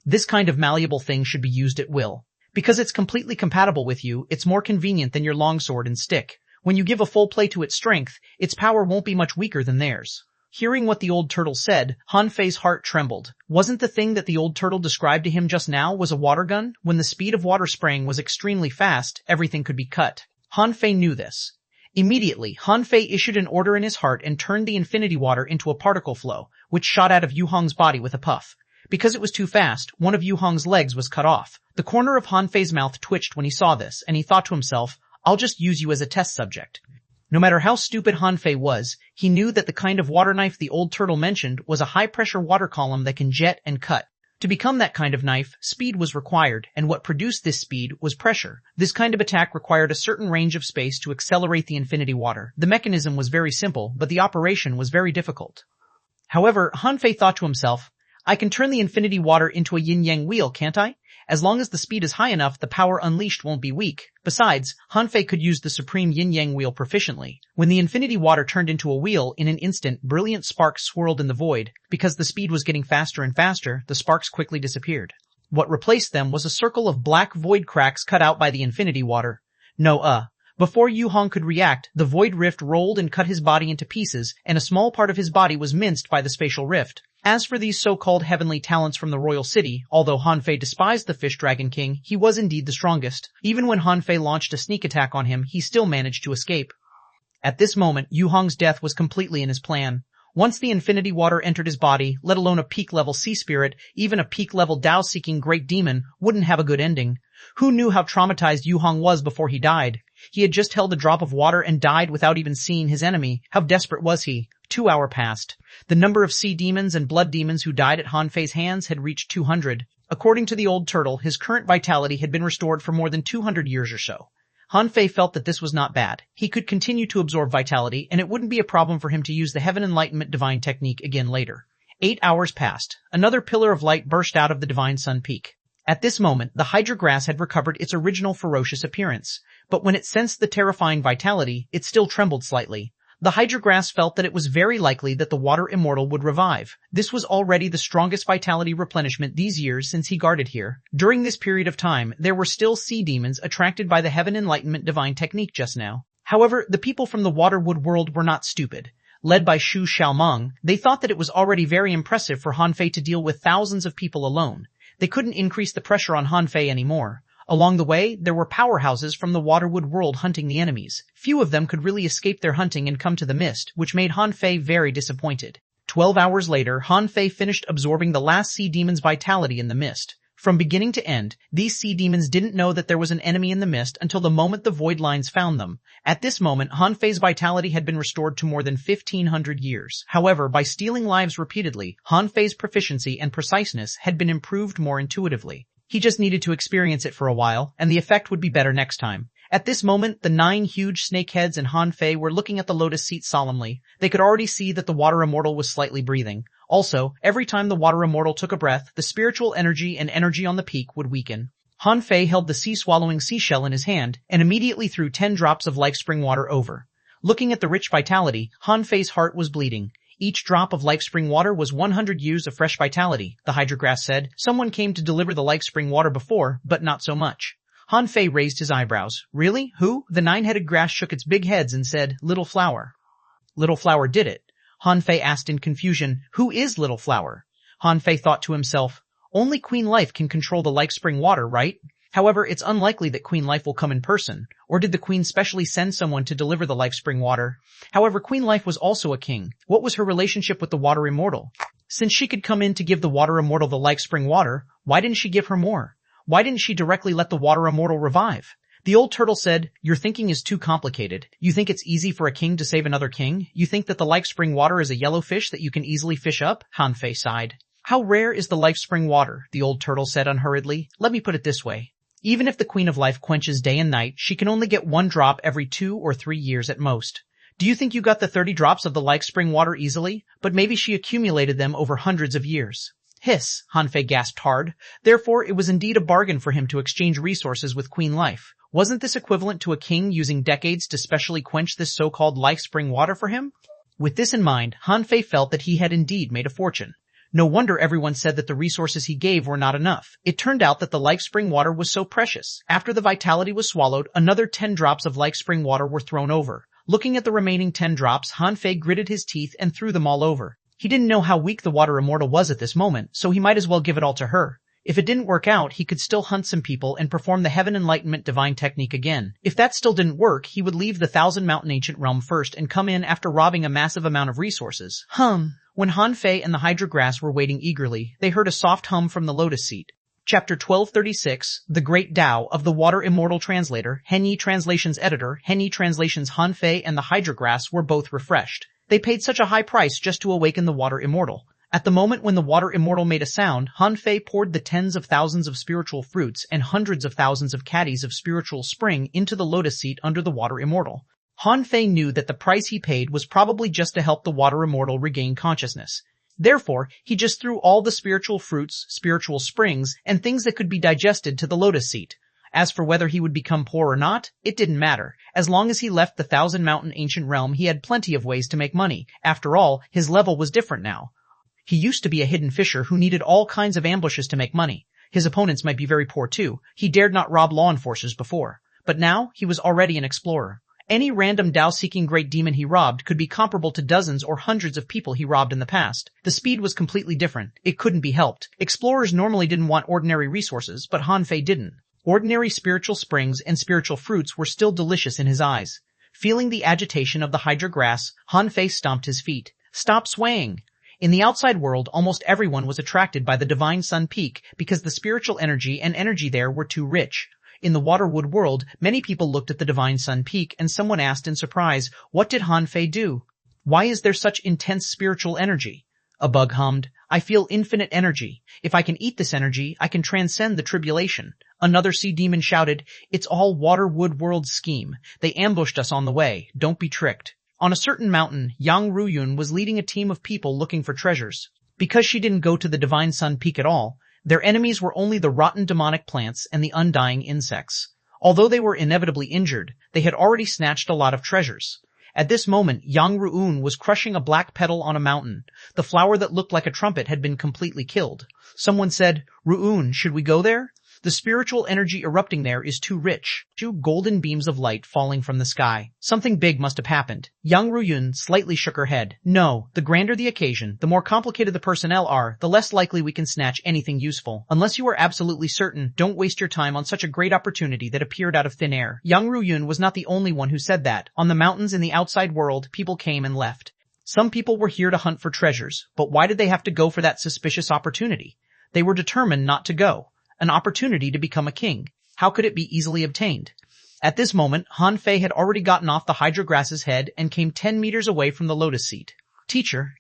A: "This kind of malleable thing should be used at will. Because it's completely compatible with you, it's more convenient than your longsword and stick. When you give a full play to its strength, its power won't be much weaker than theirs." Hearing what the old turtle said, Han Fei's heart trembled. Wasn't the thing that the old turtle described to him just now was a water gun? When the speed of water spraying was extremely fast, everything could be cut. Han Fei knew this. Immediately, Han Fei issued an order in his heart and turned the infinity water into a particle flow, which shot out of Yu Hong's body with a puff. Because it was too fast, one of Yu Hong's legs was cut off. The corner of Han Fei's mouth twitched when he saw this, and he thought to himself, "I'll just use you as a test subject." No matter how stupid Han Fei was, he knew that the kind of water knife the old turtle mentioned was a high-pressure water column that can jet and cut. To become that kind of knife, speed was required, and what produced this speed was pressure. This kind of attack required a certain range of space to accelerate the infinity water. The mechanism was very simple, but the operation was very difficult. However, Han Fei thought to himself, "I can turn the infinity water into a yin-yang wheel, can't I? As long as the speed is high enough, the power unleashed won't be weak." Besides, Han Fei could use the supreme yin-yang wheel proficiently. When the infinity water turned into a wheel, in an instant, brilliant sparks swirled in the void. Because the speed was getting faster and faster, the sparks quickly disappeared. What replaced them was a circle of black void cracks cut out by the infinity water. No, Before Yu Hong could react, the void rift rolled and cut his body into pieces, and a small part of his body was minced by the spatial rift. As for these so-called heavenly talents from the royal city, although Han Fei despised the Fish Dragon King, he was indeed the strongest. Even when Han Fei launched a sneak attack on him, he still managed to escape. At this moment, Yu Hong's death was completely in his plan. Once the infinity water entered his body, let alone a peak-level sea spirit, even a peak-level Tao-seeking great demon wouldn't have a good ending. Who knew how traumatized Yu Hong was before he died? He had just held a drop of water and died without even seeing his enemy. How desperate was he? 2 hours passed. The number of sea demons and blood demons who died at Han Fei's hands had reached 200. According to the old turtle, his current vitality had been restored for more than 200 years or so. Han Fei felt that this was not bad. He could continue to absorb vitality, and it wouldn't be a problem for him to use the Heaven Enlightenment Divine Technique again later. 8 hours passed. Another pillar of light burst out of the Divine Sun Peak. At this moment, the Hydra grass had recovered its original ferocious appearance. But when it sensed the terrifying vitality, it still trembled slightly. The Hydra grass felt that it was very likely that the water immortal would revive. This was already the strongest vitality replenishment these years since he guarded here. During this period of time, there were still sea demons attracted by the Heaven Enlightenment Divine Technique just now. However, the people from the Waterwood world were not stupid. Led by Shu Xiaomeng, they thought that it was already very impressive for Han Fei to deal with thousands of people alone. They couldn't increase the pressure on Han Fei anymore. Along the way, there were powerhouses from the Waterwood world hunting the enemies. Few of them could really escape their hunting and come to the mist, which made Han Fei very disappointed. 12 hours later, Han Fei finished absorbing the last sea demon's vitality in the mist. From beginning to end, these sea demons didn't know that there was an enemy in the mist until the moment the void lines found them. At this moment, Han Fei's vitality had been restored to more than 1,500 years. However, by stealing lives repeatedly, Han Fei's proficiency and preciseness had been improved more intuitively. He just needed to experience it for a while, and the effect would be better next time. At this moment, the 9 huge snakeheads and Han Fei were looking at the lotus seat solemnly. They could already see that the water immortal was slightly breathing. Also, every time the water immortal took a breath, the spiritual energy and energy on the peak would weaken. Han Fei held the sea-swallowing seashell in his hand, and immediately threw 10 drops of life spring water over. Looking at the rich vitality, Han Fei's heart was bleeding. Each drop of life spring water was 100 years of fresh vitality, the Hydra grass said. Someone came to deliver the life spring water before, but not so much. Han Fei raised his eyebrows. Really? Who? The 9-headed grass shook its big heads and said, Little Flower. Little Flower did it. Han Fei asked in confusion, Who is Little Flower? Han Fei thought to himself, Only Queen Life can control the life spring water, right? However, it's unlikely that Queen Life will come in person. Or did the Queen specially send someone to deliver the life spring water? However, Queen Life was also a king. What was her relationship with the water immortal? Since she could come in to give the water immortal the life spring water, why didn't she give her more? Why didn't she directly let the water immortal revive? The old turtle said, Your thinking is too complicated. You think it's easy for a king to save another king? You think that the life spring water is a yellow fish that you can easily fish up? Han Fei sighed. How rare is the life spring water? The old turtle said unhurriedly. Let me put it this way. Even if the Queen of Life quenches day and night, she can only get 1 drop every 2 or 3 years at most. Do you think you got the 30 drops of the life spring water easily? But maybe she accumulated them over hundreds of years. Hiss, Han Fei gasped hard. Therefore, it was indeed a bargain for him to exchange resources with Queen Life. Wasn't this equivalent to a king using decades to specially quench this so-called life spring water for him? With this in mind, Han Fei felt that he had indeed made a fortune. No wonder everyone said that the resources he gave were not enough. It turned out that the life spring water was so precious. After the vitality was swallowed, another 10 drops of life spring water were thrown over. Looking at the remaining 10 drops, Han Fei gritted his teeth and threw them all over. He didn't know how weak the water immortal was at this moment, so he might as well give it all to her. If it didn't work out, he could still hunt some people and perform the Heaven Enlightenment Divine Technique again. If that still didn't work, he would leave the 1,000 Mountain Ancient Realm first and come in after robbing a massive amount of resources. When Han Fei and the Hydra grass were waiting eagerly, they heard a soft hum from the lotus seat. Chapter 1236, The Great Tao of the Water Immortal Translator, Henyi Translation's editor, Henyi Translation's Han Fei and the Hydra grass were both refreshed. They paid such a high price just to awaken the water immortal. At the moment when the water immortal made a sound, Han Fei poured the tens of thousands of spiritual fruits and hundreds of thousands of caddies of spiritual spring into the lotus seat under the water immortal. Han Fei knew that the price he paid was probably just to help the water immortal regain consciousness. Therefore, he just threw all the spiritual fruits, spiritual springs, and things that could be digested to the lotus seat. As for whether he would become poor or not, it didn't matter. As long as he left the 1,000 Mountain Ancient Realm, he had plenty of ways to make money. After all, his level was different now. He used to be a hidden fisher who needed all kinds of ambushes to make money. His opponents might be very poor too. He dared not rob law enforcers before. but now he was already an explorer. Any random Dao-seeking great demon he robbed could be comparable to dozens or hundreds of people he robbed in the past. The speed was completely different. It couldn't be helped. Explorers normally didn't want ordinary resources, but Han Fei didn't. Ordinary spiritual springs and spiritual fruits were still delicious in his eyes. Feeling the agitation of the Hydra grass, Han Fei stomped his feet. Stop swaying! In the outside world, almost everyone was attracted by the Divine Sun Peak because the spiritual energy and energy there were too rich. In the Waterwood world, many people looked at the Divine Sun Peak and someone asked in surprise, what did Han Fei do? Why is there such intense spiritual energy? A bug hummed, I feel infinite energy. If I can eat this energy, I can transcend the tribulation. Another sea demon shouted, it's all Waterwood World's scheme. They ambushed us on the way. Don't be tricked. On a certain mountain, Yang Ruyun was leading a team of people looking for treasures. Because she didn't go to the Divine Sun Peak at all, their enemies were only the rotten demonic plants and the undying insects. Although they were inevitably injured, they had already snatched a lot of treasures. At this moment, Yang Ru'un was crushing a black petal on a mountain. The flower that looked like a trumpet had been completely killed. Someone said, Ru'un, should we go there? The spiritual energy erupting there is too rich. 2 golden beams of light falling from the sky. Something big must have happened. Yang Ruyun slightly shook her head. No, the grander the occasion, the more complicated the personnel are, the less likely we can snatch anything useful. Unless you are absolutely certain, don't waste your time on such a great opportunity that appeared out of thin air. Yang Ruyun was not the only one who said that. On the mountains in the outside world, people came and left. Some people were here to hunt for treasures, but why did they have to go for that suspicious opportunity? They were determined not to go. An opportunity to become a king. How could it be easily obtained? At this moment, Han Fei had already gotten off the Hydra grass's head and came 10 meters away from the lotus seat. Teacher,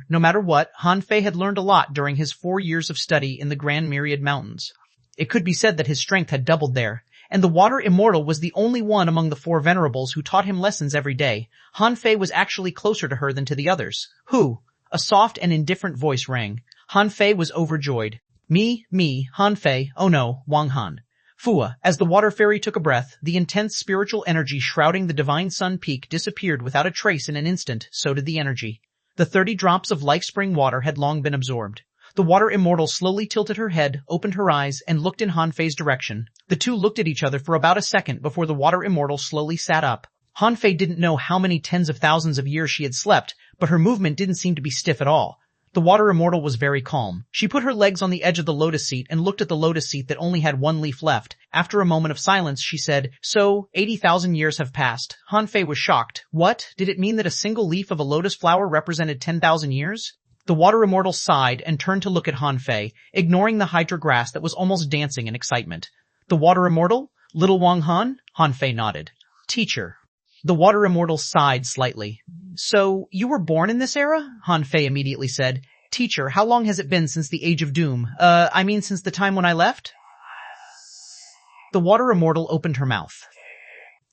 A: no matter what, Han Fei had learned a lot during his 4 years of study in the Grand Myriad Mountains. It could be said that his strength had doubled there, and the Water Immortal was the only one among the 4 venerables who taught him lessons every day. Han Fei was actually closer to her than to the others. Who? A soft and indifferent voice rang. Han Fei was overjoyed. Me, Han Fei, oh no, Wang Han. Fua, as the water fairy took a breath, the intense spiritual energy shrouding the Divine Sun Peak disappeared without a trace in an instant, so did the energy. The 30 drops of life spring water had long been absorbed. The Water Immortal slowly tilted her head, opened her eyes, and looked in Han Fei's direction. The two looked at each other for about a second before the Water Immortal slowly sat up. Han Fei didn't know how many tens of thousands of years she had slept, but her movement didn't seem to be stiff at all. The Water Immortal was very calm. She put her legs on the edge of the lotus seat and looked at the lotus seat that only had 1 leaf left. After a moment of silence, she said, So, 80,000 years have passed. Han Fei was shocked. What? Did it mean that a single leaf of a lotus flower represented 10,000 years? The Water Immortal sighed and turned to look at Han Fei, ignoring the Hydra grass that was almost dancing in excitement. The Water Immortal? Little Wang Han? Han Fei nodded. Teacher. The Water Immortal sighed slightly. So, you were born in this era? Han Fei immediately said. Teacher, how long has it been since the Age of Doom? Since the time when I left? The Water Immortal opened her mouth.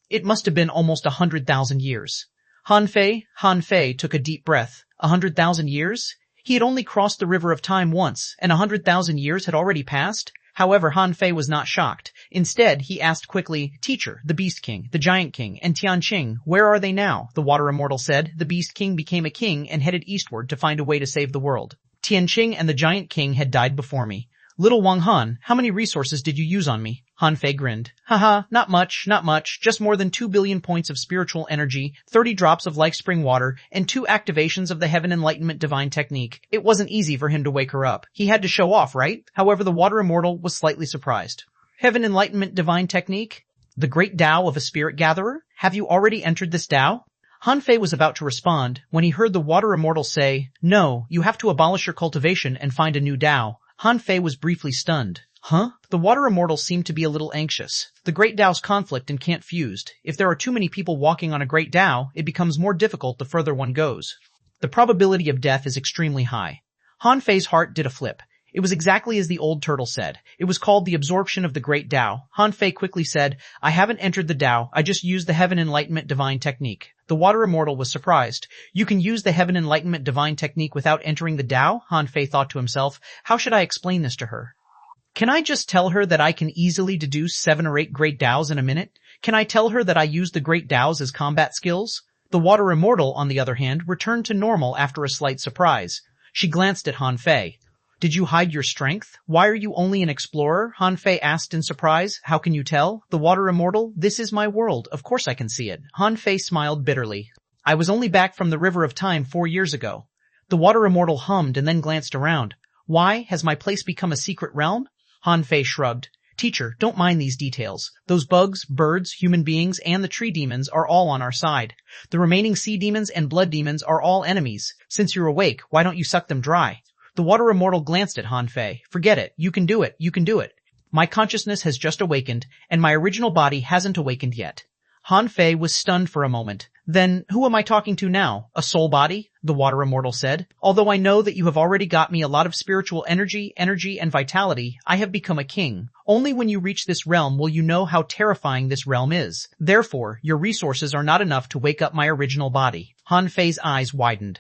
A: It must have been almost 100,000 years. Han Fei took a deep breath. 100,000 years? He had only crossed the river of time once, and 100,000 years had already passed? However, Han Fei was not shocked. Instead, he asked quickly, Teacher, the Beast King, the Giant King, and Tianqing, where are they now? The Water Immortal said. The Beast King became a king and headed eastward to find a way to save the world. Tianqing and the Giant King had died before me. Little Wang Han, how many resources did you use on me? Han Fei grinned. Haha, not much, just more than 2 billion points of spiritual energy, 30 drops of life spring water, and 2 activations of the Heaven Enlightenment Divine Technique. It wasn't easy for him to wake her up. He had to show off, right? However, the Water Immortal was slightly surprised. Heaven Enlightenment Divine Technique? The great Tao of a spirit gatherer? Have you already entered this Tao? Han Fei was about to respond when he heard the Water Immortal say, No, you have to abolish your cultivation and find a new Tao. Han Fei was briefly stunned. Huh? The Water Immortal seemed to be a little anxious. The Great Tao's conflict and can't fused. If there are too many people walking on a Great Tao, it becomes more difficult the further one goes. The probability of death is extremely high. Han Fei's heart did a flip. It was exactly as the old turtle said. It was called the absorption of the Great Tao. Han Fei quickly said, I haven't entered the Tao, I just used the Heaven Enlightenment Divine Technique. The Water Immortal was surprised. You can use the Heaven Enlightenment Divine Technique without entering the Tao? Han Fei thought to himself. How should I explain this to her? Can I just tell her that I can easily deduce 7 or 8 Great Taos in a minute? Can I tell her that I use the Great Taos as combat skills? The Water Immortal, on the other hand, returned to normal after a slight surprise. She glanced at Han Fei. Did you hide your strength? Why are you only an explorer? Han Fei asked in surprise. How can you tell? The water immortal? This is my world. Of course I can see it. Han Fei smiled bitterly. I was only back from the River of Time 4 years ago. The water immortal hummed and then glanced around. Why? Has my place become a secret realm? Han Fei shrugged. Teacher, don't mind these details. Those bugs, birds, human beings, and the tree demons are all on our side. The remaining sea demons and blood demons are all enemies. Since you're awake, why don't you suck them dry? The water immortal glanced at Han Fei. Forget it. You can do it. You can do it. My consciousness has just awakened, and my original body hasn't awakened yet. Han Fei was stunned for a moment. Then, who am I talking to now? A soul body? The water immortal said. Although I know that you have already got me a lot of spiritual energy, and vitality, I have become a king. Only when you reach this realm will you know how terrifying this realm is. Therefore, your resources are not enough to wake up my original body. Han Fei's eyes widened.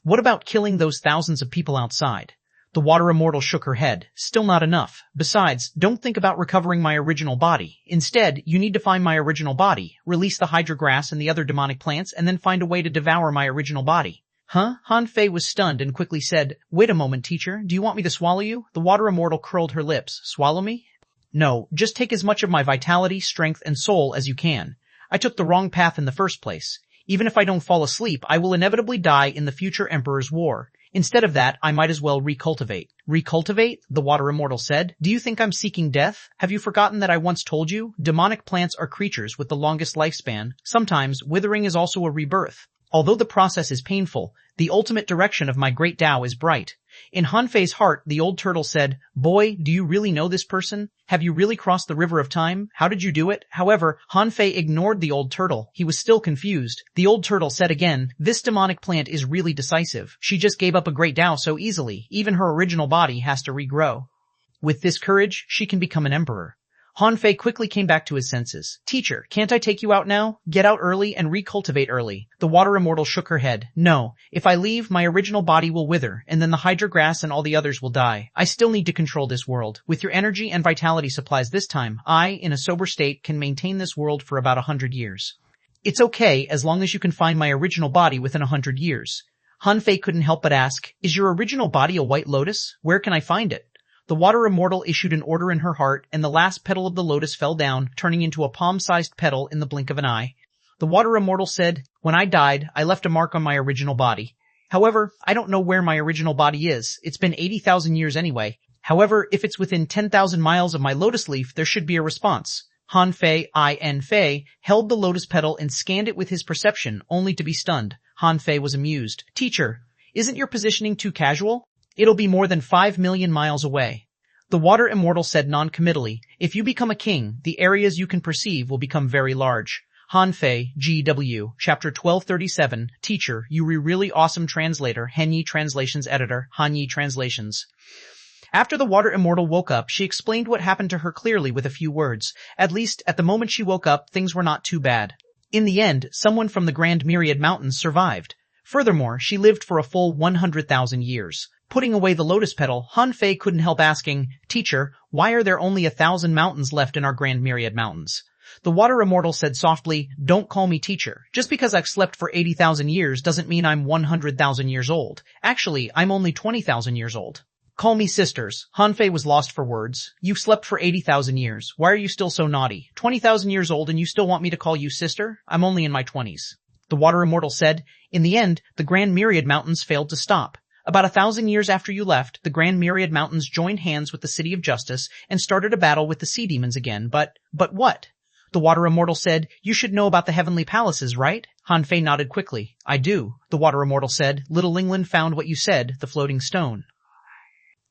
A: What about killing those thousands of people outside? The water immortal shook her head. Still not enough. Besides, don't think about recovering my original body. Instead, you need to find my original body, release the hydra grass and the other demonic plants, and then find a way to devour my original body. Huh? Han Fei was stunned and quickly said, Wait a moment, teacher. Do you want me to swallow you? The water immortal curled her lips. Swallow me? No, just take as much of my vitality, strength, and soul as you can. I took the wrong path in the first place. Even if I don't fall asleep, I will inevitably die in the future Emperor's War. Instead of that, I might as well recultivate. Recultivate? The water immortal said. Do you think I'm seeking death? Have you forgotten that I once told you? Demonic plants are creatures with the longest lifespan. Sometimes, withering is also a rebirth. Although the process is painful, the ultimate direction of my great Tao is bright. In Han Fei's heart, the old turtle said, Boy, do you really know this person? Have you really crossed the river of time? How did you do it? However, Han Fei ignored the old turtle. He was still confused. The old turtle said again, This demonic plant is really decisive. She just gave up a great Tao so easily. Even her original body has to regrow. With this courage, she can become an emperor. Han Fei quickly came back to his senses. Teacher, can't I take you out now? Get out early and recultivate early. The water immortal shook her head. No, if I leave, my original body will wither, and then the hydra grass and all the others will die. I still need to control this world. With your energy and vitality supplies this time, I, in a sober state, can maintain this world for about 100 years. It's okay as long as you can find my original body within 100 years. Han Fei couldn't help but ask, Is your original body a white lotus? Where can I find it? The water immortal issued an order in her heart, and the last petal of the lotus fell down, turning into a palm-sized petal in the blink of an eye. The water immortal said, When I died, I left a mark on my original body. However, I don't know where my original body is. It's been 80,000 years anyway. However, if it's within 10,000 miles of my lotus leaf, there should be a response. Han Fei, Fei, held the lotus petal and scanned it with his perception, only to be stunned. Han Fei was amused. Teacher, isn't your positioning too casual? It'll be more than 5 million miles away. The water immortal said non-committally, If you become a king, the areas you can perceive will become very large. Han Fei, G.W., Chapter 1237, Teacher, you really awesome translator, Henyi Translations Editor, Hanyi Translations. After the water immortal woke up, she explained what happened to her clearly with a few words. At least, at the moment she woke up, things were not too bad. In the end, someone from the Grand Myriad Mountains survived. Furthermore, she lived for a full 100,000 years. Putting away the lotus petal, Han Fei couldn't help asking, Teacher, why are there only 1,000 mountains left in our Grand Myriad Mountains? The water immortal said softly, Don't call me teacher. Just because I've slept for 80,000 years doesn't mean I'm 100,000 years old. Actually, I'm only 20,000 years old. Call me sisters. Han Fei was lost for words. You've slept for 80,000 years. Why are you still so naughty? 20,000 years old and you still want me to call you sister? I'm only in my 20s. The water immortal said, In the end, the Grand Myriad Mountains failed to stop. About 1,000 years after you left, the Grand Myriad Mountains joined hands with the City of Justice and started a battle with the sea demons again, but what? The water immortal said, You should know about the heavenly palaces, right? Han Fei nodded quickly. I do. The water immortal said, Little England found what you said, the floating stone.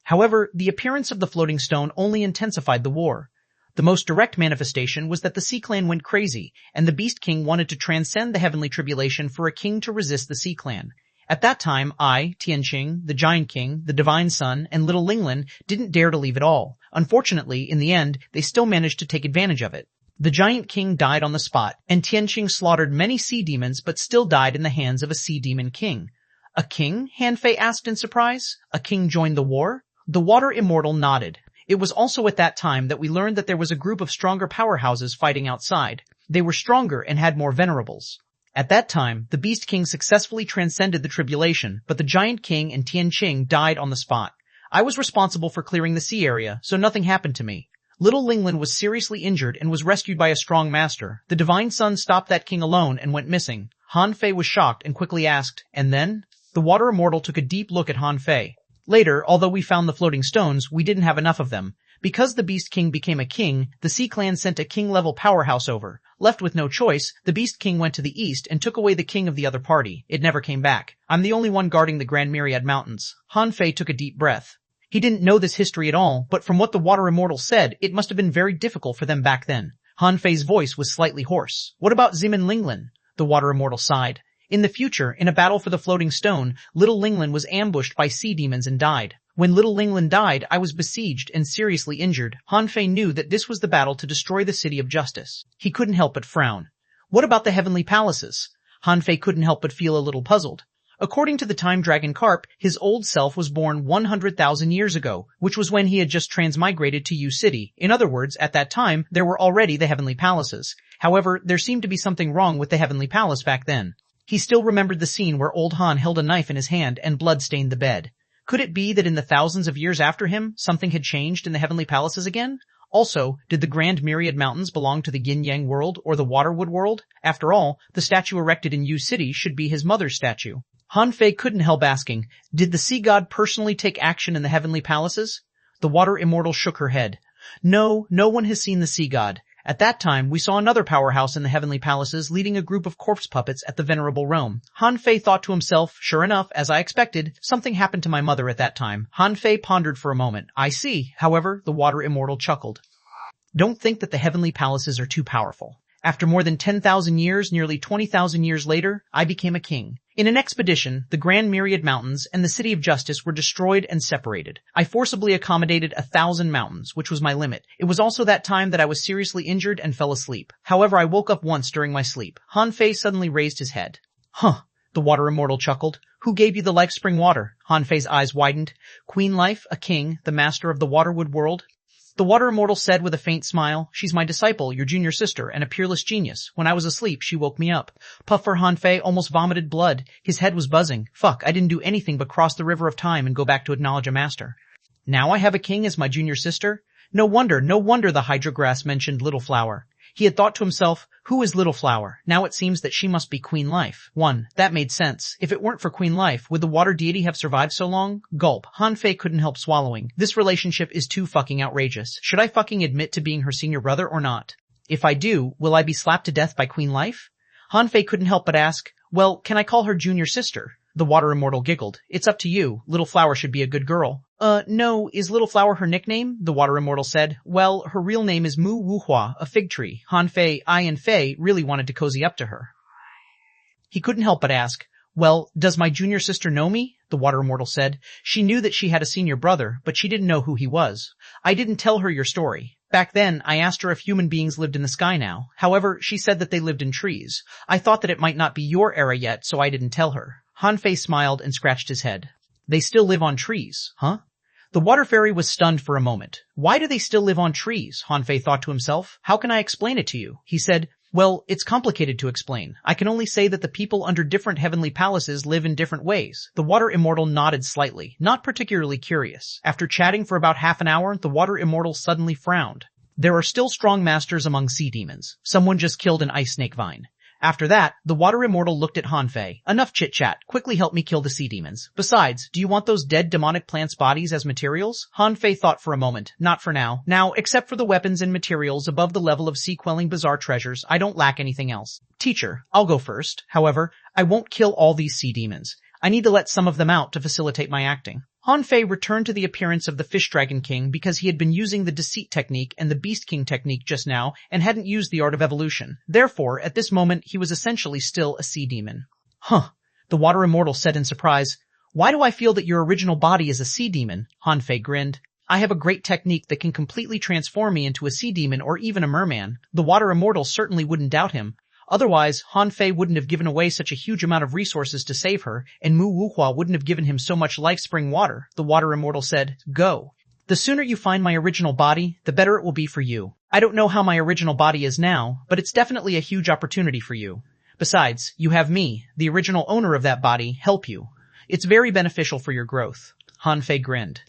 A: However, the appearance of the floating stone only intensified the war. The most direct manifestation was that the Sea Clan went crazy, and the Beast King wanted to transcend the heavenly tribulation for a king to resist the Sea Clan. At that time, I, Tianqing, the Giant King, the Divine Sun, and Little Linglan didn't dare to leave at all. Unfortunately, in the end, they still managed to take advantage of it. The Giant King died on the spot, and Tianqing slaughtered many sea demons but still died in the hands of a sea demon king. A king? Han Fei asked in surprise. A king joined the war? The water immortal nodded. It was also at that time that we learned that there was a group of stronger powerhouses fighting outside. They were stronger and had more venerables. At that time, the Beast King successfully transcended the tribulation, but the Giant King and Tianqing died on the spot. I was responsible for clearing the sea area, so nothing happened to me. Little Linglan was seriously injured and was rescued by a strong master. The divine sun stopped that king alone and went missing. Han Fei was shocked and quickly asked, and then? The water immortal took a deep look at Han Fei. Later, although we found the floating stones, we didn't have enough of them. Because the Beast King became a king, the Sea Clan sent a king-level powerhouse over. Left with no choice, the Beast King went to the east and took away the king of the other party. It never came back. I'm the only one guarding the Grand Myriad Mountains. Han Fei took a deep breath. He didn't know this history at all, but from what the water immortal said, it must have been very difficult for them back then. Han Fei's voice was slightly hoarse. What about Zimin Linglan? The water immortal sighed. In the future, in a battle for the floating stone, little Linglan was ambushed by sea demons and died. When little Linglan died, I was besieged and seriously injured. Han Fei knew that this was the battle to destroy the City of Justice. He couldn't help but frown. What about the heavenly palaces? Han Fei couldn't help but feel a little puzzled. According to the time dragon Carp, his old self was born 100,000 years ago, which was when he had just transmigrated to U City. In other words, at that time, there were already the heavenly palaces. However, there seemed to be something wrong with the heavenly palace back then. He still remembered the scene where old Han held a knife in his hand and blood stained the bed. Could it be that in the thousands of years after him, something had changed in the heavenly palaces again? Also, did the Grand Myriad Mountains belong to the Yin-Yang world or the Waterwood world? After all, the statue erected in U City should be his mother's statue. Han Fei couldn't help asking, did the sea god personally take action in the heavenly palaces? The water immortal shook her head. No, no one has seen the sea god. At that time, we saw another powerhouse in the heavenly palaces leading a group of corpse puppets at the venerable Rome. Han Fei thought to himself, sure enough, as I expected, something happened to my mother at that time. Han Fei pondered for a moment. I see. However, the water immortal chuckled. Don't think that the heavenly palaces are too powerful. After more than 10,000 years, nearly 20,000 years later, I became a king. In an expedition, the Grand Myriad Mountains and the City of Justice were destroyed and separated. I forcibly accommodated 1,000 mountains, which was my limit. It was also that time that I was seriously injured and fell asleep. However, I woke up once during my sleep. Han Fei suddenly raised his head. Huh, the water immortal chuckled. Who gave you the life spring water? Han Fei's eyes widened. Queen Life, a king, the master of the Waterwood world. The water immortal said with a faint smile, she's my disciple, your junior sister, and a peerless genius. When I was asleep, she woke me up. Puffer Han Fei almost vomited blood. His head was buzzing. Fuck, I didn't do anything but cross the river of time and go back to acknowledge a master. Now I have a king as my junior sister? No wonder the hydrograss mentioned Little Flower. He had thought to himself, who is Little Flower? Now it seems that she must be Queen Life. That made sense. If it weren't for Queen Life, would the water deity have survived so long? Gulp. Han Fei couldn't help swallowing. This relationship is too fucking outrageous. Should I fucking admit to being her senior brother or not? If I do, will I be slapped to death by Queen Life? Han Fei couldn't help but ask, well, can I call her junior sister? The water immortal giggled. It's up to you. Little Flower should be a good girl. No, is Little Flower her nickname? The water immortal said. Well, her real name is Mu Wuhua, a fig tree. Han Fei, and Fei really wanted to cozy up to her. He couldn't help but ask, well, does my junior sister know me? The water immortal said. She knew that she had a senior brother, but she didn't know who he was. I didn't tell her your story. Back then, I asked her if human beings lived in the sky now. However, she said that they lived in trees. I thought that it might not be your era yet, so I didn't tell her. Han Fei smiled and scratched his head. They still live on trees, huh? The water fairy was stunned for a moment. Why do they still live on trees? Han Fei thought to himself. How can I explain it to you? He said, well, it's complicated to explain. I can only say that the people under different heavenly palaces live in different ways. The water immortal nodded slightly, not particularly curious. After chatting for about half an hour, the water immortal suddenly frowned. There are still strong masters among sea demons. Someone just killed an ice snake vine. After that, the water immortal looked at Han Fei. Enough chit-chat. Quickly help me kill the sea demons. Besides, do you want those dead demonic plants' bodies as materials? Han Fei thought for a moment. Not for now. Now, except for the weapons and materials above the level of sea-quelling bizarre treasures, I don't lack anything else. Teacher, I'll go first. However, I won't kill all these sea demons. I need to let some of them out to facilitate my acting. Han Fei returned to the appearance of the Fish Dragon King because he had been using the Deceit technique and the Beast King technique just now and hadn't used the Art of Evolution. Therefore, at this moment, he was essentially still a sea demon. Huh, the water immortal said in surprise. Why do I feel that your original body is a sea demon? Han Fei grinned. I have a great technique that can completely transform me into a sea demon or even a merman. The water immortal certainly wouldn't doubt him. Otherwise, Han Fei wouldn't have given away such a huge amount of resources to save her, and Mu Wuhua wouldn't have given him so much life spring water. The water immortal said, go. The sooner you find my original body, the better it will be for you. I don't know how my original body is now, but it's definitely a huge opportunity for you. Besides, you have me, the original owner of that body, help you. It's very beneficial for your growth. Han Fei grinned.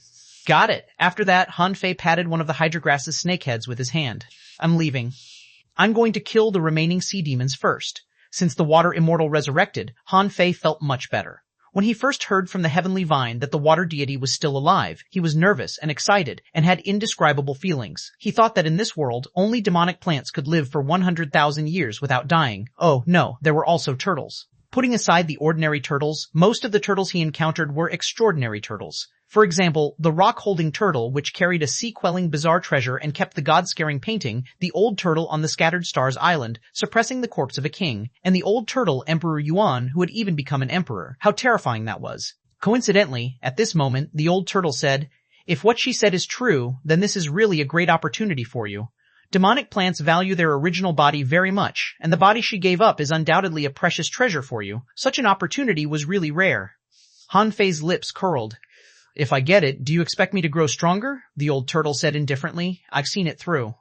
A: Got it. After that, Han Fei patted one of the Hydragrass's snakeheads with his hand. I'm leaving. I'm going to kill the remaining sea demons first. Since the water immortal resurrected, Han Fei felt much better. When he first heard from the heavenly vine that the water deity was still alive, he was nervous and excited and had indescribable feelings. He thought that in this world, only demonic plants could live for 100,000 years without dying. Oh, no, there were also turtles. Putting aside the ordinary turtles, most of the turtles he encountered were extraordinary turtles. For example, the rock-holding turtle, which carried a sea-quelling bizarre treasure and kept the god-scaring painting, the old turtle on the Scattered Stars Island, suppressing the corpse of a king, and the old turtle Emperor Yuan, who had even become an emperor. How terrifying that was. Coincidentally, at this moment, the old turtle said, "If what she said is true, then this is really a great opportunity for you. Demonic plants value their original body very much, and the body she gave up is undoubtedly a precious treasure for you. Such an opportunity was really rare." Han Fei's lips curled. "If I get it, do you expect me to grow stronger?" the old turtle said indifferently. "I've seen it through.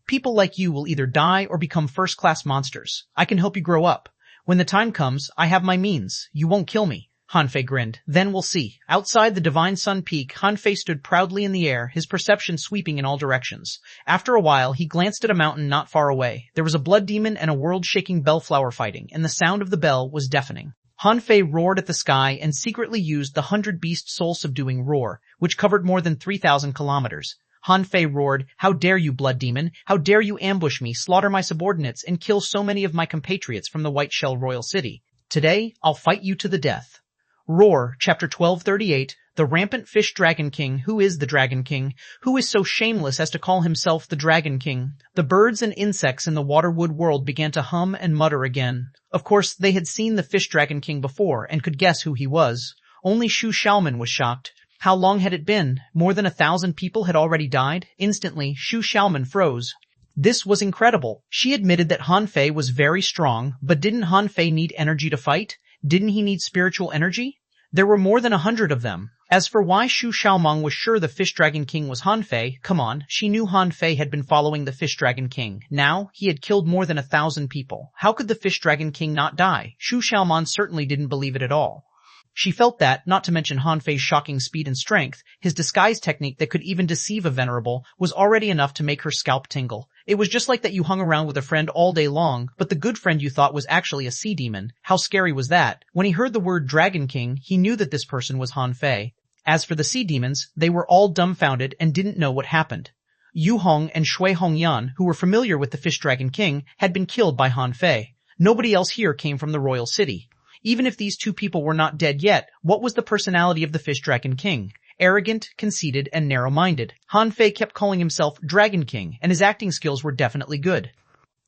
A: People like you will either die or become first-class monsters. I can help you grow up. When the time comes, I have my means. You won't kill me." Han Fei grinned. "Then we'll see." Outside the Divine Sun Peak, Han Fei stood proudly in the air, his perception sweeping in all directions. After a while, he glanced at a mountain not far away. There was a blood demon and a world-shaking bellflower fighting, and the sound of the bell was deafening. Han Fei roared at the sky and secretly used the 100-beast soul-subduing roar, which covered more than 3,000 kilometers. Han Fei roared, "How dare you, blood demon? How dare you ambush me, slaughter my subordinates, and kill so many of my compatriots from the White Shell Royal City? Today, I'll fight you to the death." Roar, Chapter 1238, The Rampant Fish Dragon King. Who is the Dragon King? Who is so shameless as to call himself the Dragon King? The birds and insects in the waterwood world began to hum and mutter again. Of course, they had seen the Fish Dragon King before and could guess who he was. Only xuanhuan was shocked. How long had it been? More than 1,000 people had already died? Instantly, xuanhuan froze. This was incredible. She admitted that Han Fei was very strong, but didn't Han Fei need energy to fight? Didn't he need spiritual energy? There were more than 100 of them. As for why xuanhuan was sure the Fish Dragon King was Han Fei, come on, she knew Han Fei had been following the Fish Dragon King. Now, he had killed more than 1,000 people. How could the Fish Dragon King not die? xuanhuan certainly didn't believe it at all. She felt that, not to mention Han Fei's shocking speed and strength, his disguise technique that could even deceive a venerable, was already enough to make her scalp tingle. It was just like that you hung around with a friend all day long, but the good friend you thought was actually a sea demon. How scary was that? When he heard the word Dragon King, he knew that this person was Han Fei. As for the sea demons, they were all dumbfounded and didn't know what happened. Yu Hong and Shui Hongyan, who were familiar with the Fish Dragon King, had been killed by Han Fei. Nobody else here came from the royal city. Even if these two people were not dead yet, what was the personality of the Fish Dragon King? Arrogant, conceited, and narrow-minded. Han Fei kept calling himself Dragon King, and his acting skills were definitely good.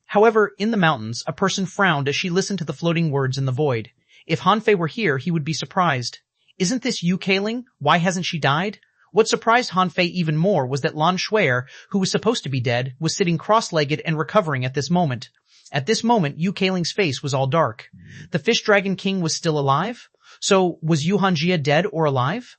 A: However, in the mountains, a person frowned as she listened to the floating words in the void. If Han Fei were here, he would be surprised. Isn't this Yu Keiling? Why hasn't she died? What surprised Han Fei even more was that Lan Shui'er, who was supposed to be dead, was sitting cross-legged and recovering at this moment. At this moment, Yu Keiling's face was all dark. The Fish Dragon King was still alive? So, was Yu Hanjia dead or alive?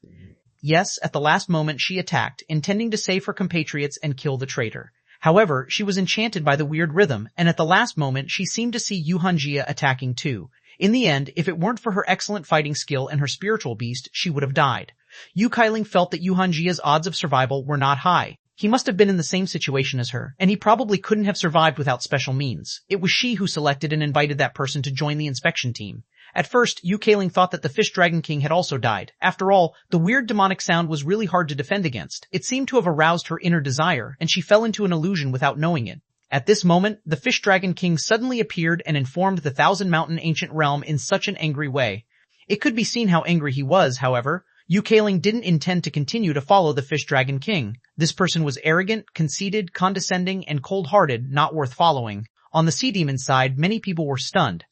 A: Yes, at the last moment she attacked, intending to save her compatriots and kill the traitor. However, she was enchanted by the weird rhythm, and at the last moment she seemed to see Yu Hanjia attacking too. In the end, if it weren't for her excellent fighting skill and her spiritual beast, she would have died. Yu Keiling felt that Yu Hanjia's odds of survival were not high. He must have been in the same situation as her, and he probably couldn't have survived without special means. It was she who selected and invited that person to join the inspection team. At first, Yu Keiling thought that the Fish Dragon King had also died. After all, the weird demonic sound was really hard to defend against. It seemed to have aroused her inner desire, and she fell into an illusion without knowing it. At this moment, the Fish Dragon King suddenly appeared and informed the Thousand Mountain ancient realm in such an angry way. It could be seen how angry he was, however. Yu Keiling didn't intend to continue to follow the Fish Dragon King. This person was arrogant, conceited, condescending, and cold-hearted, not worth following. On the Sea Demon side, many people were stunned.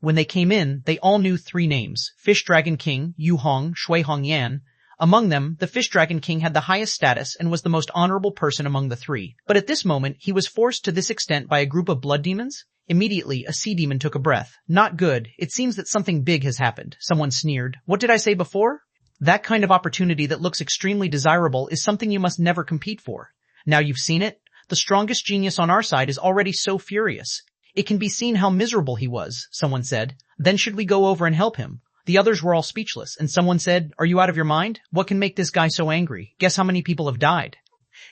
A: When they came in, they all knew 3 names: Fish Dragon King, Yu Hong, Shui Hongyan. Among them, the Fish Dragon King had the highest status and was the most honorable person among the 3. But at this moment, he was forced to this extent by a group of blood demons? Immediately, a sea demon took a breath. Not good. It seems that something big has happened. Someone sneered. What did I say before? That kind of opportunity that looks extremely desirable is something you must never compete for. Now you've seen it? The strongest genius on our side is already so furious. It can be seen how miserable he was, someone said. Then should we go over and help him? The others were all speechless, and someone said, "Are you out of your mind? What can make this guy so angry? Guess how many people have died?"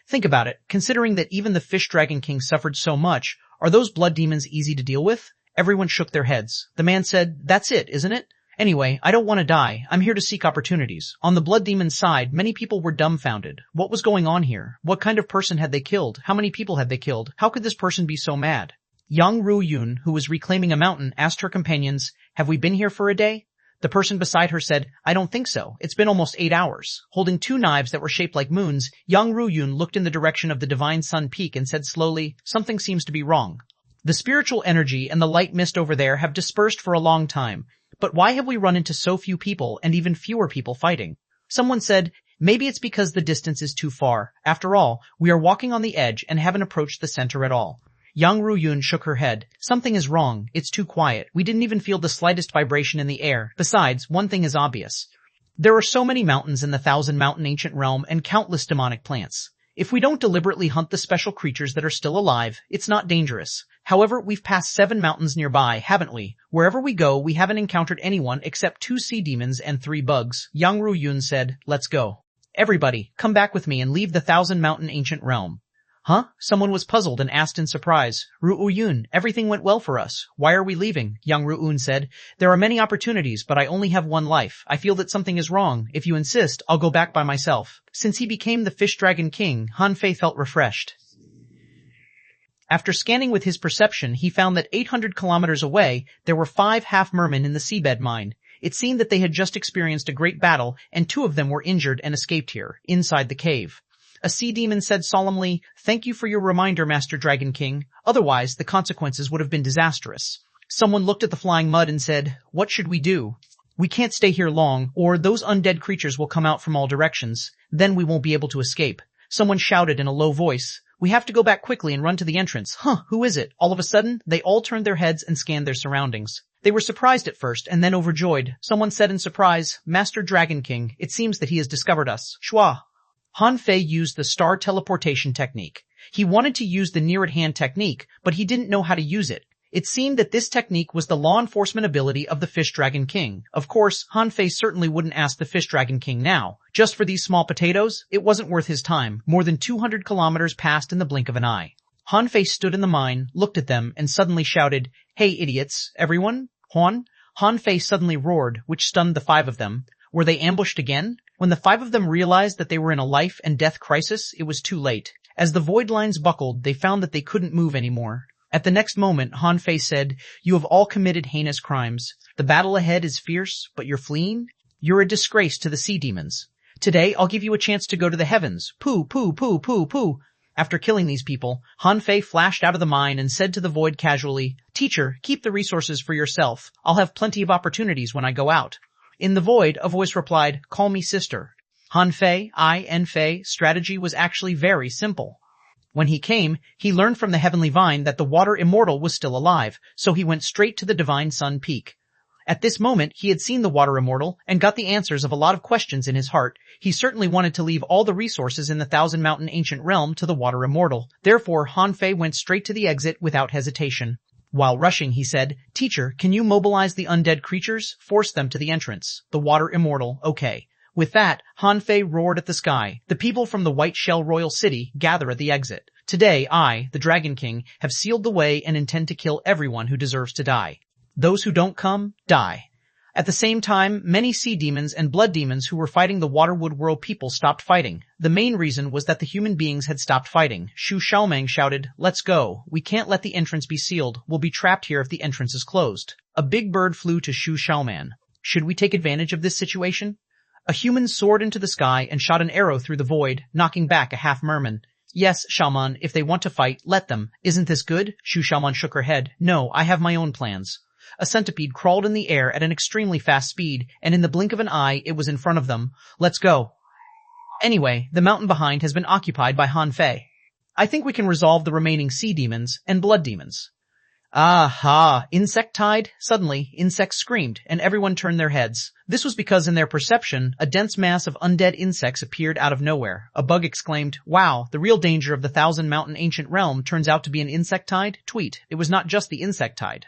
A: Think about it. Considering that even the Fish Dragon King suffered so much, are those blood demons easy to deal with? Everyone shook their heads. The man said, "That's it, isn't it? Anyway, I don't want to die. I'm here to seek opportunities." On the blood demon's side, many people were dumbfounded. What was going on here? What kind of person had they killed? How many people had they killed? How could this person be so mad? Yang Ru-yun, who was reclaiming a mountain, asked her companions, "Have we been here for a day?" The person beside her said, "I don't think so. It's been almost 8 hours." Holding 2 knives that were shaped like moons, Yang Ru-yun looked in the direction of the Divine Sun Peak and said slowly, "Something seems to be wrong. The spiritual energy and the light mist over there have dispersed for a long time. But why have we run into so few people and even fewer people fighting?" Someone said, "Maybe it's because the distance is too far. After all, we are walking on the edge and haven't approached the center at all." Yang Ru-yun shook her head. "Something is wrong. It's too quiet. We didn't even feel the slightest vibration in the air. Besides, one thing is obvious. There are so many mountains in the Thousand Mountain Ancient Realm and countless demonic plants. If we don't deliberately hunt the special creatures that are still alive, it's not dangerous. However, we've passed 7 mountains nearby, haven't we? Wherever we go, we haven't encountered anyone except 2 sea demons and 3 bugs." Yang Ru-yun said, "Let's go. Everybody, come back with me and leave the Thousand Mountain Ancient Realm." "Huh?" Someone was puzzled and asked in surprise. "Ru-yun, everything went well for us. Why are we leaving?" Yang Ru-yun said, "There are many opportunities, but I only have 1 life. I feel that something is wrong. If you insist, I'll go back by myself." Since he became the Fish Dragon King, Han Fei felt refreshed. After scanning with his perception, he found that 800 kilometers away, there were 5 half-mermen in the seabed mine. It seemed that they had just experienced a great battle, and 2 of them were injured and escaped here, inside the cave. A sea demon said solemnly, "Thank you for your reminder, Master Dragon King. Otherwise, the consequences would have been disastrous." Someone looked at the flying mud and said, "What should we do? We can't stay here long, or those undead creatures will come out from all directions. Then we won't be able to escape." Someone shouted in a low voice, "We have to go back quickly and run to the entrance." "Huh, who is it?" All of a sudden, they all turned their heads and scanned their surroundings. They were surprised at first and then overjoyed. Someone said in surprise, "Master Dragon King, it seems that he has discovered us." Shua. Han Fei used the star teleportation technique. He wanted to use the near-at-hand technique, but he didn't know how to use it. It seemed that this technique was the law enforcement ability of the Fish Dragon King. Of course, Han Fei certainly wouldn't ask the Fish Dragon King now. Just for these small potatoes, it wasn't worth his time. More than 200 kilometers passed in the blink of an eye. Han Fei stood in the mine, looked at them, and suddenly shouted, "Hey idiots, everyone, Huan!" Han Fei suddenly roared, which stunned the 5 of them. Were they ambushed again? When the 5 of them realized that they were in a life and death crisis, it was too late. As the void lines buckled, they found that they couldn't move anymore. At the next moment, Han Fei said, "You have all committed heinous crimes. The battle ahead is fierce, but you're fleeing? You're a disgrace to the sea demons. Today, I'll give you a chance to go to the heavens. Pooh, pooh, pooh, pooh, pooh." After killing these people, Han Fei flashed out of the mine and said to the void casually, "Teacher, keep the resources for yourself. I'll have plenty of opportunities when I go out." In the void, a voice replied, "Call me sister." Han Fei, Fei's strategy was actually very simple. When he came, he learned from the Heavenly Vine that the Water Immortal was still alive, so he went straight to the Divine Sun Peak. At this moment, he had seen the Water Immortal and got the answers of a lot of questions in his heart. He certainly wanted to leave all the resources in the Thousand Mountain Ancient Realm to the Water Immortal. Therefore, Han Fei went straight to the exit without hesitation. While rushing, he said, "Teacher, can you mobilize the undead creatures? Force them to the entrance. The Water Immortal, okay." With that, Han Fei roared at the sky. "The people from the White Shell Royal City gather at the exit. Today, I, the Dragon King, have sealed the way and intend to kill everyone who deserves to die. Those who don't come, die." At the same time, many sea demons and blood demons who were fighting the Waterwood World people stopped fighting. The main reason was that the human beings had stopped fighting. Xuanhuan shouted, "Let's go. We can't let the entrance be sealed. We'll be trapped here if the entrance is closed." A big bird flew to Xuanhuan. Should we take advantage of this situation? A human soared into the sky and shot an arrow through the void, knocking back a half-merman. "Yes, Shaman, if they want to fight, let them. Isn't this good?" Xuanhuan shook her head. "No, I have my own plans." A centipede crawled in the air at an extremely fast speed, and in the blink of an eye, it was in front of them. "Let's go." Anyway, the mountain behind has been occupied by Han Fei. I think we can resolve the remaining sea demons and blood demons. "Aha! Insectide!" Suddenly, insects screamed, and everyone turned their heads. This was because in their perception, a dense mass of undead insects appeared out of nowhere. A bug exclaimed, "Wow, the real danger of the Thousand Mountain Ancient Realm turns out to be an insectide?" Tweet, it was not just the insectide.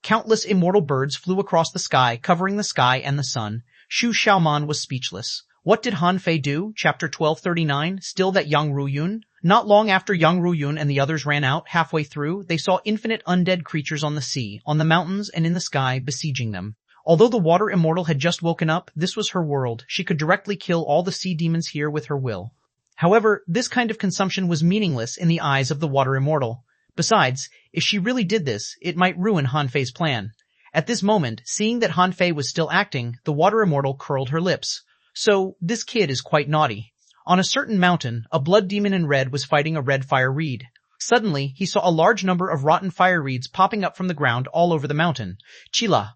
A: Countless immortal birds flew across the sky, covering the sky and the sun. Xuanhuan was speechless. What did Han Fei do? Chapter 1239, Still that young Ruyun? Not long after young Ruyun and the others ran out, halfway through, they saw infinite undead creatures on the sea, on the mountains, and in the sky, besieging them. Although the water immortal had just woken up, this was her world. She could directly kill all the sea demons here with her will. However, this kind of consumption was meaningless in the eyes of the water immortal. Besides, if she really did this, it might ruin Han Fei's plan. At this moment, seeing that Han Fei was still acting, the water immortal curled her lips. So, this kid is quite naughty. On a certain mountain, a blood demon in red was fighting a red fire reed. Suddenly, he saw a large number of rotten fire reeds popping up from the ground all over the mountain. Chila.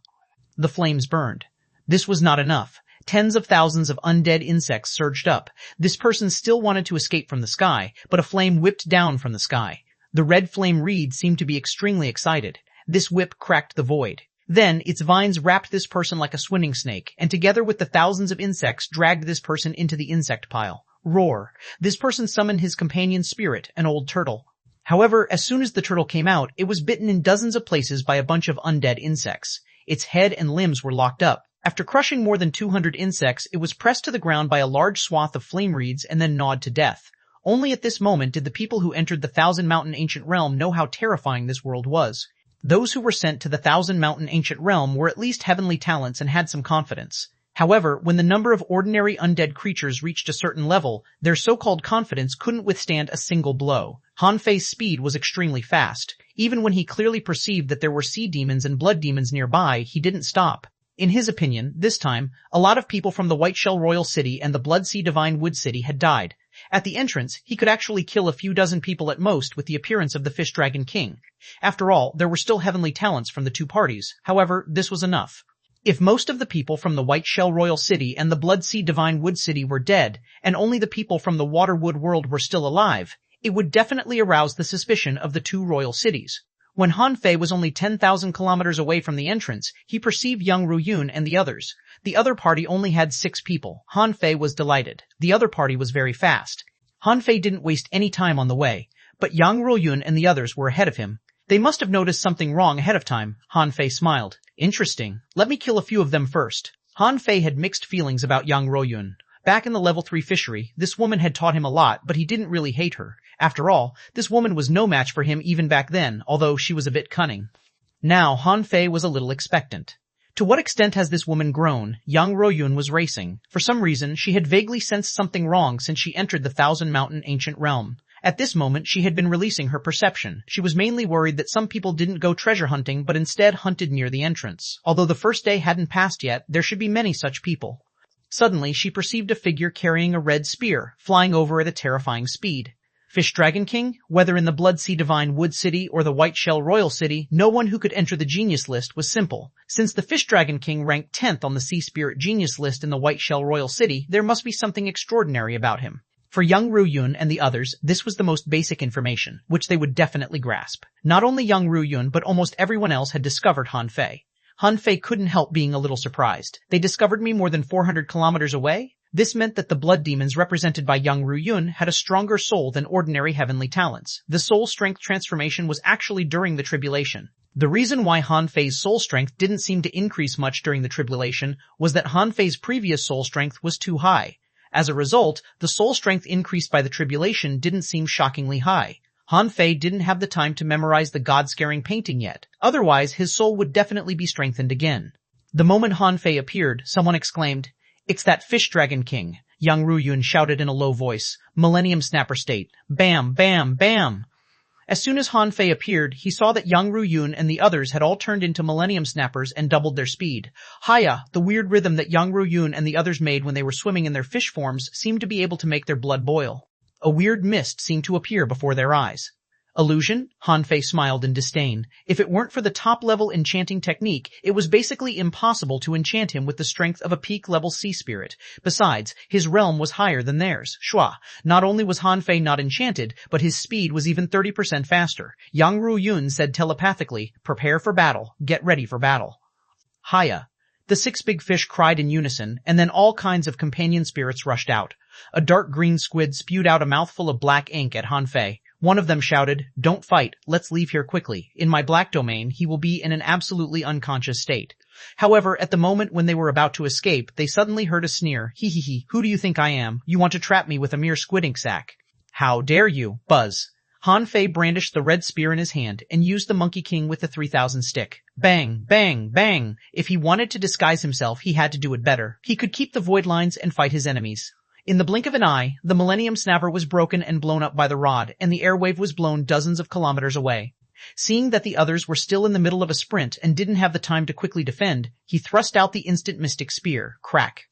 A: The flames burned. This was not enough. Tens of thousands of undead insects surged up. This person still wanted to escape from the sky, but a flame whipped down from the sky. The red flame reed seemed to be extremely excited. This whip cracked the void. Then, its vines wrapped this person like a swimming snake, and together with the thousands of insects dragged this person into the insect pile. Roar. This person summoned his companion spirit, an old turtle. However, as soon as the turtle came out, it was bitten in dozens of places by a bunch of undead insects. Its head and limbs were locked up. After crushing more than 200 insects, it was pressed to the ground by a large swath of flame reeds and then gnawed to death. Only at this moment did the people who entered the Thousand Mountain Ancient Realm know how terrifying this world was. Those who were sent to the Thousand Mountain Ancient Realm were at least heavenly talents and had some confidence. However, when the number of ordinary undead creatures reached a certain level, their so-called confidence couldn't withstand a single blow. Han Fei's speed was extremely fast. Even when he clearly perceived that there were sea demons and blood demons nearby, he didn't stop. In his opinion, this time, a lot of people from the White Shell Royal City and the Blood Sea Divine Wood City had died. At the entrance, he could actually kill a few dozen people at most with the appearance of the Fish Dragon King. After all, there were still heavenly talents from the two parties. However, this was enough. If most of the people from the White Shell Royal City and the Blood Sea Divine Wood City were dead, and only the people from the Waterwood world were still alive, it would definitely arouse the suspicion of the two royal cities. When Han Fei was only 10,000 kilometers away from the entrance, he perceived young Ruyun and the others. The other party only had 6 people. Han Fei was delighted. The other party was very fast. Han Fei didn't waste any time on the way, but young Ruyun and the others were ahead of him. They must have noticed something wrong ahead of time. Han Fei smiled. Interesting. Let me kill a few of them first. Han Fei had mixed feelings about young Ruyun. Back in the level 3 fishery, this woman had taught him a lot, but he didn't really hate her. After all, this woman was no match for him even back then, although she was a bit cunning. Now, Han Fei was a little expectant. To what extent has this woman grown? Young Ruyun was racing. For some reason, she had vaguely sensed something wrong since she entered the Thousand Mountain Ancient Realm. At this moment, she had been releasing her perception. She was mainly worried that some people didn't go treasure hunting, but instead hunted near the entrance. Although the first day hadn't passed yet, there should be many such people. Suddenly, she perceived a figure carrying a red spear, flying over at a terrifying speed. Fish Dragon King? Whether in the Blood Sea Divine Wood City or the White Shell Royal City, no one who could enter the Genius List was simple. Since the Fish Dragon King ranked 10th on the Sea Spirit Genius List in the White Shell Royal City, there must be something extraordinary about him. For young Ruyun and the others, this was the most basic information, which they would definitely grasp. Not only young Ruyun, but almost everyone else had discovered Han Fei. Han Fei couldn't help being a little surprised. They discovered me more than 400 kilometers away? This meant that the blood demons represented by young Ruyun had a stronger soul than ordinary heavenly talents. The soul strength transformation was actually during the tribulation. The reason why Han Fei's soul strength didn't seem to increase much during the tribulation was that Han Fei's previous soul strength was too high. As a result, the soul strength increased by the tribulation didn't seem shockingly high. Han Fei didn't have the time to memorize the god-scaring painting yet. Otherwise, his soul would definitely be strengthened again. The moment Han Fei appeared, someone exclaimed, "It's that Fish Dragon King," young Ruyun shouted in a low voice. Millennium Snapper State. Bam, bam, bam. As soon as Han Fei appeared, he saw that young Ruyun and the others had all turned into Millennium Snappers and doubled their speed. Haya, the weird rhythm that young Ruyun and the others made when they were swimming in their fish forms, seemed to be able to make their blood boil. A weird mist seemed to appear before their eyes. Illusion? Han Fei smiled in disdain. If it weren't for the top-level enchanting technique, it was basically impossible to enchant him with the strength of a peak-level sea spirit. Besides, his realm was higher than theirs. Shua. Not only was Han Fei not enchanted, but his speed was even 30% faster. Yang Ruyun said telepathically, "Prepare for battle. Get ready for battle." Haya. The 6 big fish cried in unison, and then all kinds of companion spirits rushed out. A dark green squid spewed out a mouthful of black ink at Han Fei. One of them shouted, "Don't fight, let's leave here quickly. In my black domain, he will be in an absolutely unconscious state." However, at the moment when they were about to escape, they suddenly heard a sneer. "Hee hee hee, who do you think I am? You want to trap me with a mere squid ink sack? How dare you, Buzz." Han Fei brandished the red spear in his hand and used the Monkey King with the 3000 stick. Bang, bang, bang. If he wanted to disguise himself, he had to do it better. He could keep the void lines and fight his enemies. In the blink of an eye, the Millennium Snapper was broken and blown up by the rod, and the airwave was blown dozens of kilometers away. Seeing that the others were still in the middle of a sprint and didn't have the time to quickly defend, he thrust out the instant mystic spear. Crack.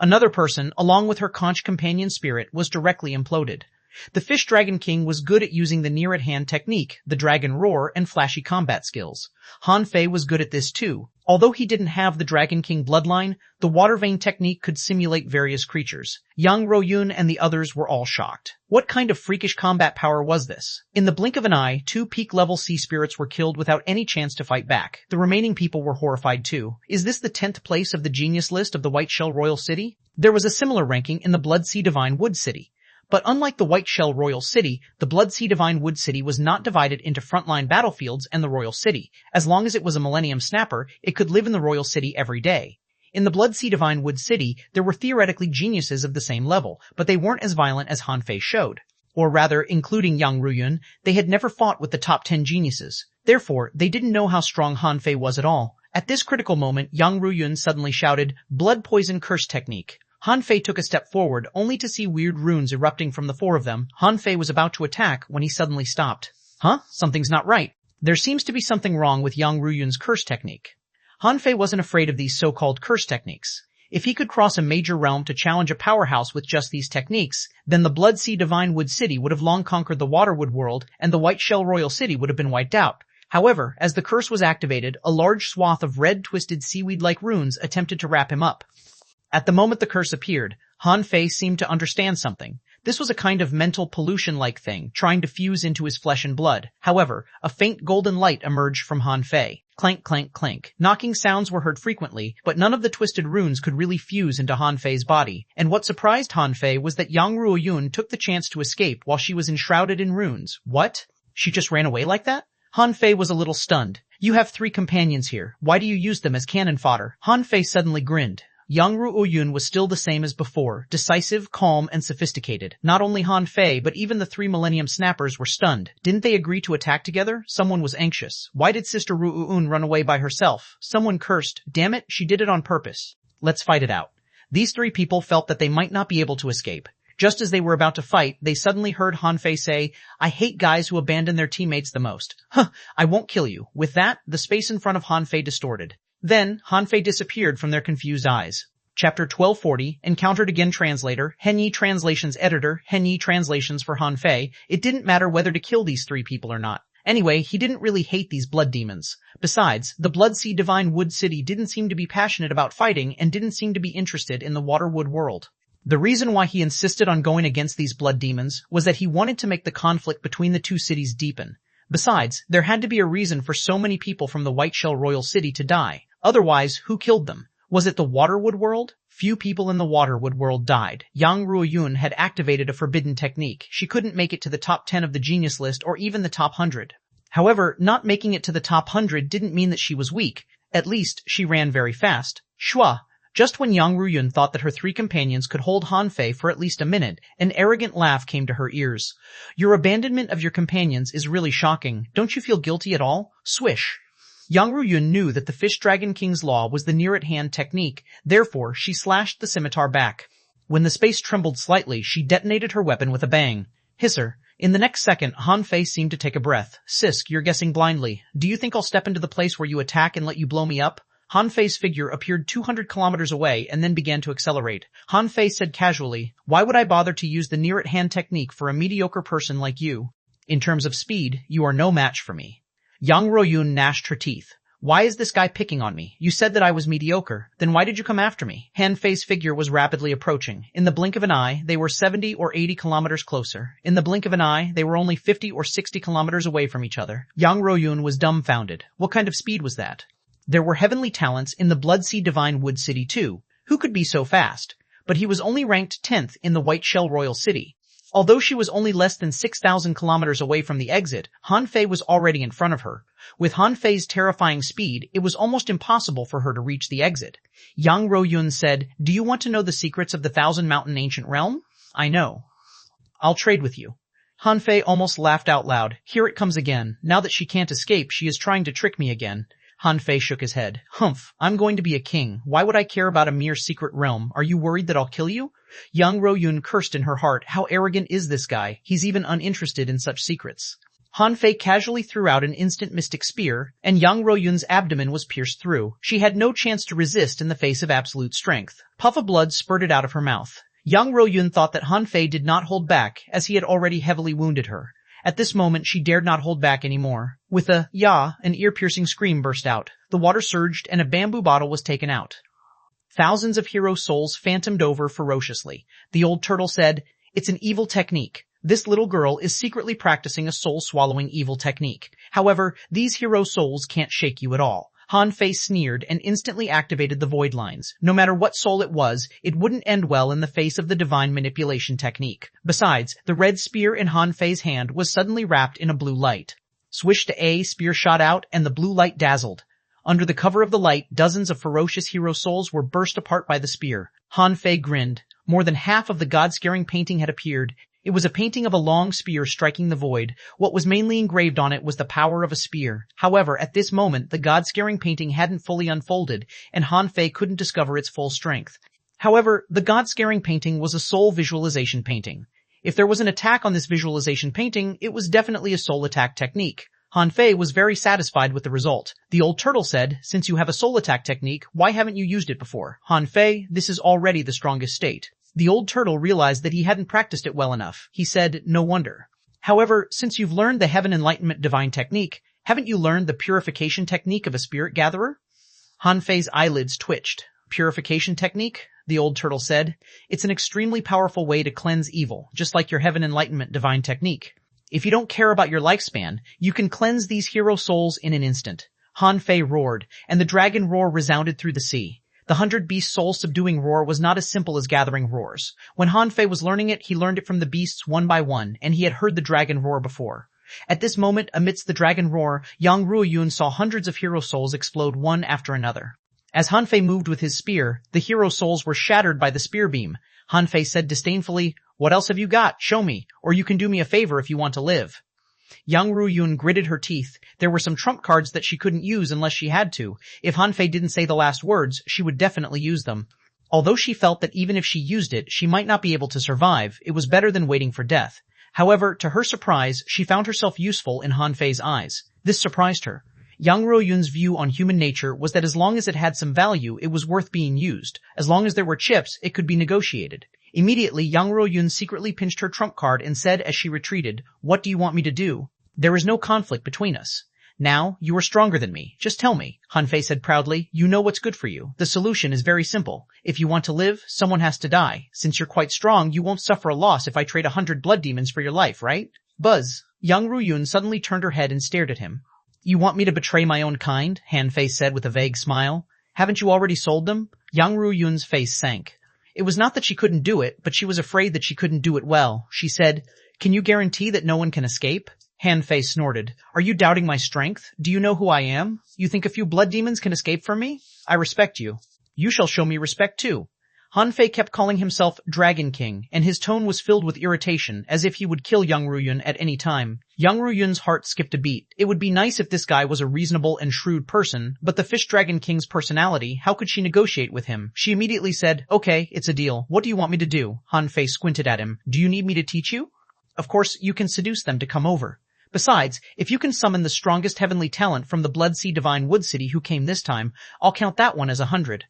A: Another person, along with her conch companion spirit, was directly imploded. The Fish Dragon King was good at using the near-at-hand technique, the Dragon Roar, and flashy combat skills. Han Fei was good at this too. Although he didn't have the Dragon King bloodline, the Water Vein technique could simulate various creatures. Yang Ruoyun and the others were all shocked. What kind of freakish combat power was this? In the blink of an eye, 2 peak-level sea spirits were killed without any chance to fight back. The remaining people were horrified too. Is this the 10th place of the genius list of the White Shell Royal City? There was a similar ranking in the Blood Sea Divine Wood City. But unlike the White Shell Royal City, the Blood Sea Divine Wood City was not divided into frontline battlefields and the Royal City. As long as it was a Millennium Snapper, it could live in the Royal City every day. In the Blood Sea Divine Wood City, there were theoretically geniuses of the same level, but they weren't as violent as Han Fei showed. Or rather, including Yang Ruoyun, they had never fought with the top 10 geniuses. Therefore, they didn't know how strong Han Fei was at all. At this critical moment, Yang Ruoyun suddenly shouted, "Blood Poison Curse Technique." Han Fei took a step forward, only to see weird runes erupting from the 4 of them. Han Fei was about to attack when he suddenly stopped. Huh? Something's not right. There seems to be something wrong with Yang Ruoyun's curse technique. Han Fei wasn't afraid of these so-called curse techniques. If he could cross a major realm to challenge a powerhouse with just these techniques, then the Blood Sea Divine Wood City would have long conquered the Waterwood world, and the White Shell Royal City would have been wiped out. However, as the curse was activated, a large swath of red twisted seaweed-like runes attempted to wrap him up. At the moment the curse appeared, Han Fei seemed to understand something. This was a kind of mental pollution-like thing, trying to fuse into his flesh and blood. However, a faint golden light emerged from Han Fei. Clank, clank, clank. Knocking sounds were heard frequently, but none of the twisted runes could really fuse into Han Fei's body. And what surprised Han Fei was that Yang Ruoyun took the chance to escape while she was enshrouded in runes. What? She just ran away like that? Han Fei was a little stunned. "You have 3 companions here. Why do you use them as cannon fodder?" Han Fei suddenly grinned. Yang Ruoyun was still the same as before, decisive, calm, and sophisticated. Not only Han Fei, but even the 3 Millennium Snappers were stunned. Didn't they agree to attack together? Someone was anxious. Why did Sister Ruoyun run away by herself? Someone cursed. Damn it, she did it on purpose. Let's fight it out. These 3 people felt that they might not be able to escape. Just as they were about to fight, they suddenly heard Han Fei say, "I hate guys who abandon their teammates the most. Huh, I won't kill you." With that, the space in front of Han Fei distorted. Then, Han Fei disappeared from their confused eyes. Chapter 1240, Encountered Again Translator, Henyi Translations Editor, Henyi Translations for Han Fei. It didn't matter whether to kill these 3 people or not. Anyway, he didn't really hate these blood demons. Besides, the Blood Sea Divine Wood City didn't seem to be passionate about fighting and didn't seem to be interested in the Waterwood world. The reason why he insisted on going against these blood demons was that he wanted to make the conflict between the 2 cities deepen. Besides, there had to be a reason for so many people from the White Shell Royal City to die. Otherwise, who killed them? Was it the Waterwood world? Few people in the Waterwood world died. Yang Ruoyun had activated a forbidden technique. She couldn't make it to the top 10 of the genius list or even the top 100. However, not making it to the top 100 didn't mean that she was weak. At least, she ran very fast. Shua! Just when Yang Ruoyun thought that her 3 companions could hold Han Fei for at least a minute, an arrogant laugh came to her ears. "Your abandonment of your companions is really shocking. Don't you feel guilty at all?" Swish! Yang Ruoyun knew that the Fish Dragon King's law was the near-at-hand technique, therefore she slashed the scimitar back. When the space trembled slightly, she detonated her weapon with a bang. Hisser. In the next second, Han Fei seemed to take a breath. "Sisk, you're guessing blindly. Do you think I'll step into the place where you attack and let you blow me up?" Han Fei's figure appeared 200 kilometers away and then began to accelerate. Han Fei said casually, "Why would I bother to use the near-at-hand technique for a mediocre person like you? In terms of speed, you are no match for me." Yang Ruoyun gnashed her teeth. "Why is this guy picking on me? You said that I was mediocre. Then why did you come after me?" Han Fei's figure was rapidly approaching. In the blink of an eye, they were 70 or 80 kilometers closer. In the blink of an eye, they were only 50 or 60 kilometers away from each other. Yang Ruoyun was dumbfounded. What kind of speed was that? There were heavenly talents in the Blood Sea Divine Wood City too. Who could be so fast? But he was only ranked 10th in the White Shell Royal City. Although she was only less than 6,000 kilometers away from the exit, Han Fei was already in front of her. With Han Fei's terrifying speed, it was almost impossible for her to reach the exit. Yang Ruoyun said, "Do you want to know the secrets of the Thousand Mountain Ancient Realm?" "I know. I'll trade with you." Han Fei almost laughed out loud. Here it comes again. Now that she can't escape, she is trying to trick me again. Han Fei shook his head. "Humph, I'm going to be a king. Why would I care about a mere secret realm? Are you worried that I'll kill you?" Yang Ruoyun cursed in her heart. How arrogant is this guy? He's even uninterested in such secrets. Han Fei casually threw out an instant mystic spear, and Yang Ruoyun's abdomen was pierced through. She had no chance to resist in the face of absolute strength. Puff of blood spurted out of her mouth. Yang Ruoyun thought that Han Fei did not hold back, as he had already heavily wounded her. At this moment she dared not hold back anymore. With a "yah," an ear-piercing scream burst out. The water surged, and a bamboo bottle was taken out. Thousands of hero souls phantomed over ferociously. The old turtle said, "It's an evil technique. This little girl is secretly practicing a soul-swallowing evil technique. However, these hero souls can't shake you at all." Han Fei sneered and instantly activated the void lines. No matter what soul it was, it wouldn't end well in the face of the divine manipulation technique. Besides, the red spear in Han Fei's hand was suddenly wrapped in a blue light. Swish to A, spear shot out, and the blue light dazzled. Under the cover of the light, dozens of ferocious hero souls were burst apart by the spear. Han Fei grinned. More than half of the god-scaring painting had appeared. It was a painting of a long spear striking the void. What was mainly engraved on it was the power of a spear. However, at this moment, the god-scaring painting hadn't fully unfolded, and Han Fei couldn't discover its full strength. However, the god-scaring painting was a soul visualization painting. If there was an attack on this visualization painting, it was definitely a soul attack technique. Han Fei was very satisfied with the result. The old turtle said, "Since you have a soul attack technique, why haven't you used it before?" "Han Fei, this is already the strongest state." The old turtle realized that he hadn't practiced it well enough. He said, "No wonder." "However, since you've learned the Heaven Enlightenment divine technique, haven't you learned the purification technique of a spirit gatherer?" Han Fei's eyelids twitched. "Purification technique?" the old turtle said. "It's an extremely powerful way to cleanse evil, just like your Heaven Enlightenment divine technique. If you don't care about your lifespan, you can cleanse these hero souls in an instant." Han Fei roared, and the dragon roar resounded through the sea. The 100-beast soul-subduing roar was not as simple as gathering roars. When Han Fei was learning it, he learned it from the beasts one by one, and he had heard the dragon roar before. At this moment, amidst the dragon roar, Yang Ruoyun saw hundreds of hero souls explode one after another. As Han Fei moved with his spear, the hero souls were shattered by the spear beam. Han Fei said disdainfully, "What else have you got? Show me, or you can do me a favor if you want to live." Yang Ruoyun gritted her teeth. There were some trump cards that she couldn't use unless she had to. If Han Fei didn't say the last words, she would definitely use them. Although she felt that even if she used it, she might not be able to survive, it was better than waiting for death. However, to her surprise, she found herself useful in Han Fei's eyes. This surprised her. Yang Ruoyun's view on human nature was that as long as it had some value, it was worth being used. As long as there were chips, it could be negotiated. Immediately, Yang Ruoyun secretly pinched her trump card and said as she retreated, "What do you want me to do? There is no conflict between us. Now, you are stronger than me. Just tell me." Han Fei said proudly, "You know what's good for you. The solution is very simple. If you want to live, someone has to die. Since you're quite strong, you won't suffer a loss if I trade 100 blood demons for your life, right?" Buzz. Yang Ruoyun suddenly turned her head and stared at him. "You want me to betray my own kind?" Han Fei said with a vague smile. "Haven't you already sold them?" Yang Ruoyun's face sank. It was not that she couldn't do it, but she was afraid that she couldn't do it well. She said, "Can you guarantee that no one can escape?" Han Fei snorted. "Are you doubting my strength? Do you know who I am? You think a few blood demons can escape from me? I respect you. You shall show me respect too." Han Fei kept calling himself Dragon King, and his tone was filled with irritation, as if he would kill Yang Ruoyun at any time. Yang Ruoyun's heart skipped a beat. It would be nice if this guy was a reasonable and shrewd person, but the Fish Dragon King's personality, how could she negotiate with him? She immediately said, "Okay, it's a deal. What do you want me to do?" Han Fei squinted at him. "Do you need me to teach you?" "Of course, you can seduce them to come over. Besides, if you can summon the strongest heavenly talent from the Blood Sea Divine Wood City who came this time, I'll count that one as 100.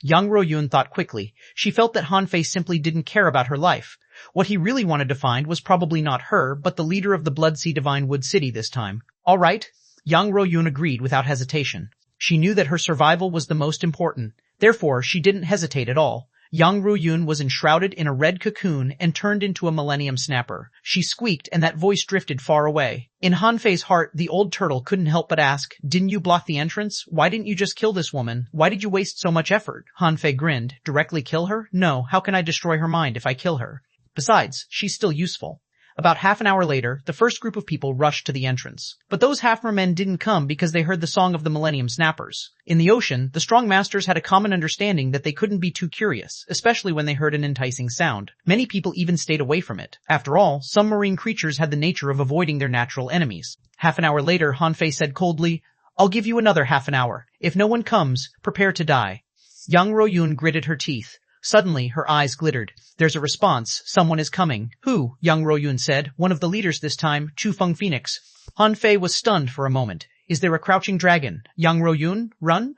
A: Yang Ruoyun thought quickly. She felt that Han Fei simply didn't care about her life. What he really wanted to find was probably not her, but the leader of the Blood Sea Divine Wood City this time. All right. Yang Ruoyun agreed without hesitation. She knew that her survival was the most important. Therefore, she didn't hesitate at all. Yang Ruoyun was enshrouded in a red cocoon and turned into a millennium snapper. She squeaked and that voice drifted far away. In Han Fei's heart, the old turtle couldn't help but ask, "Didn't you block the entrance? Why didn't you just kill this woman? Why did you waste so much effort?" Han Fei grinned. "Directly kill her? No, how can I destroy her mind if I kill her?" Besides, she's still useful. About half an hour later, the first group of people rushed to the entrance. But those half-mermen didn't come because they heard the song of the Millennium Snappers. In the ocean, the strong masters had a common understanding that they couldn't be too curious, especially when they heard an enticing sound. Many people even stayed away from it. After all, some marine creatures had the nature of avoiding their natural enemies. Half an hour later, Han Fei said coldly, "I'll give you another half an hour. If no one comes, prepare to die." Yang Ruoyun gritted her teeth. Suddenly, her eyes glittered. "There's a response. Someone is coming." "Who?" Yang Ruoyun said. "One of the leaders this time, Chu Phoenix." Han Fei was stunned for a moment. "Is there a crouching dragon?" "Yang Ruoyun, run?"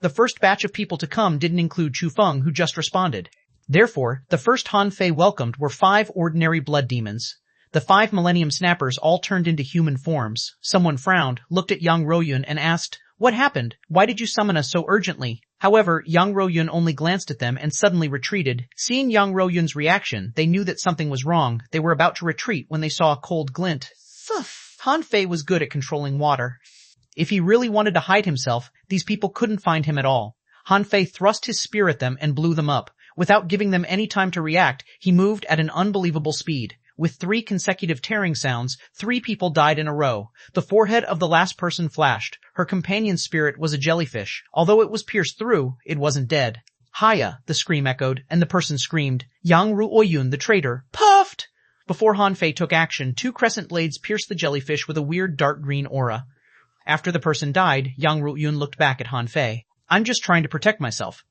A: The first batch of people to come didn't include Chu Feng, who just responded. Therefore, the first Han Fei welcomed were 5 ordinary blood demons. The 5 Millennium Snappers all turned into human forms. Someone frowned, looked at Yang Ruoyun and asked, "What happened? Why did you summon us so urgently?" However, Yang Ruoyun only glanced at them and suddenly retreated. Seeing Yang Ruoyun's reaction, they knew that something was wrong. They were about to retreat when they saw a cold glint. Han Fei was good at controlling water. If he really wanted to hide himself, these people couldn't find him at all. Han Fei thrust his spear at them and blew them up. Without giving them any time to react, he moved at an unbelievable speed. With 3 consecutive tearing sounds, 3 people died in a row. The forehead of the last person flashed. Her companion's spirit was a jellyfish. Although it was pierced through, it wasn't dead. "Haya!" the scream echoed, and the person screamed. Yang Ruoyun, the traitor, puffed! Before Han Fei took action, 2 crescent blades pierced the jellyfish with a weird dark green aura. After the person died, Yang Ruoyun looked back at Han Fei. "I'm just trying to protect myself."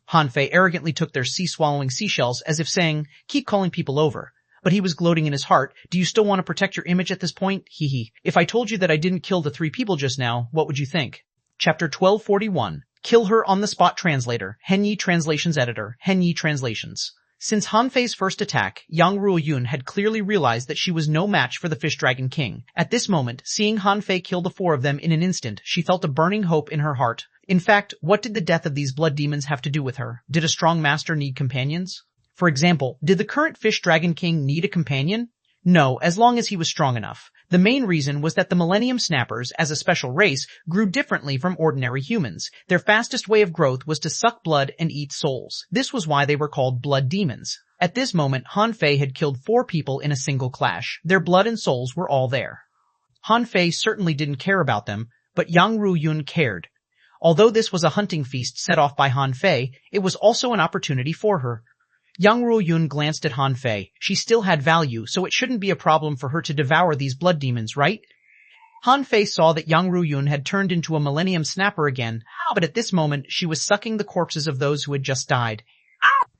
A: Han Fei arrogantly took their sea-swallowing seashells as if saying, "Keep calling people over." But he was gloating in his heart. "Do you still want to protect your image at this point? Hee. If I told you that I didn't kill the 3 people just now, what would you think?" Chapter 1241. Kill Her on the Spot Translator. Henyi Translations Editor. Henyi Translations. Since Han Fei's first attack, Yang Ruoyun had clearly realized that she was no match for the Fish Dragon King. At this moment, seeing Han Fei kill the 4 of them in an instant, she felt a burning hope in her heart. In fact, what did the death of these blood demons have to do with her? Did a strong master need companions? For example, did the current Fish Dragon King need a companion? No, as long as he was strong enough. The main reason was that the Millennium Snappers, as a special race, grew differently from ordinary humans. Their fastest way of growth was to suck blood and eat souls. This was why they were called blood demons. At this moment, Han Fei had killed 4 people in a single clash. Their blood and souls were all there. Han Fei certainly didn't care about them, but Yang Ruoyun cared. Although this was a hunting feast set off by Han Fei, it was also an opportunity for her. Yang Ruoyun glanced at Han Fei. She still had value, so it shouldn't be a problem for her to devour these blood demons, right? Han Fei saw that Yang Ruoyun had turned into a Millennium Snapper again, but at this moment she was sucking the corpses of those who had just died.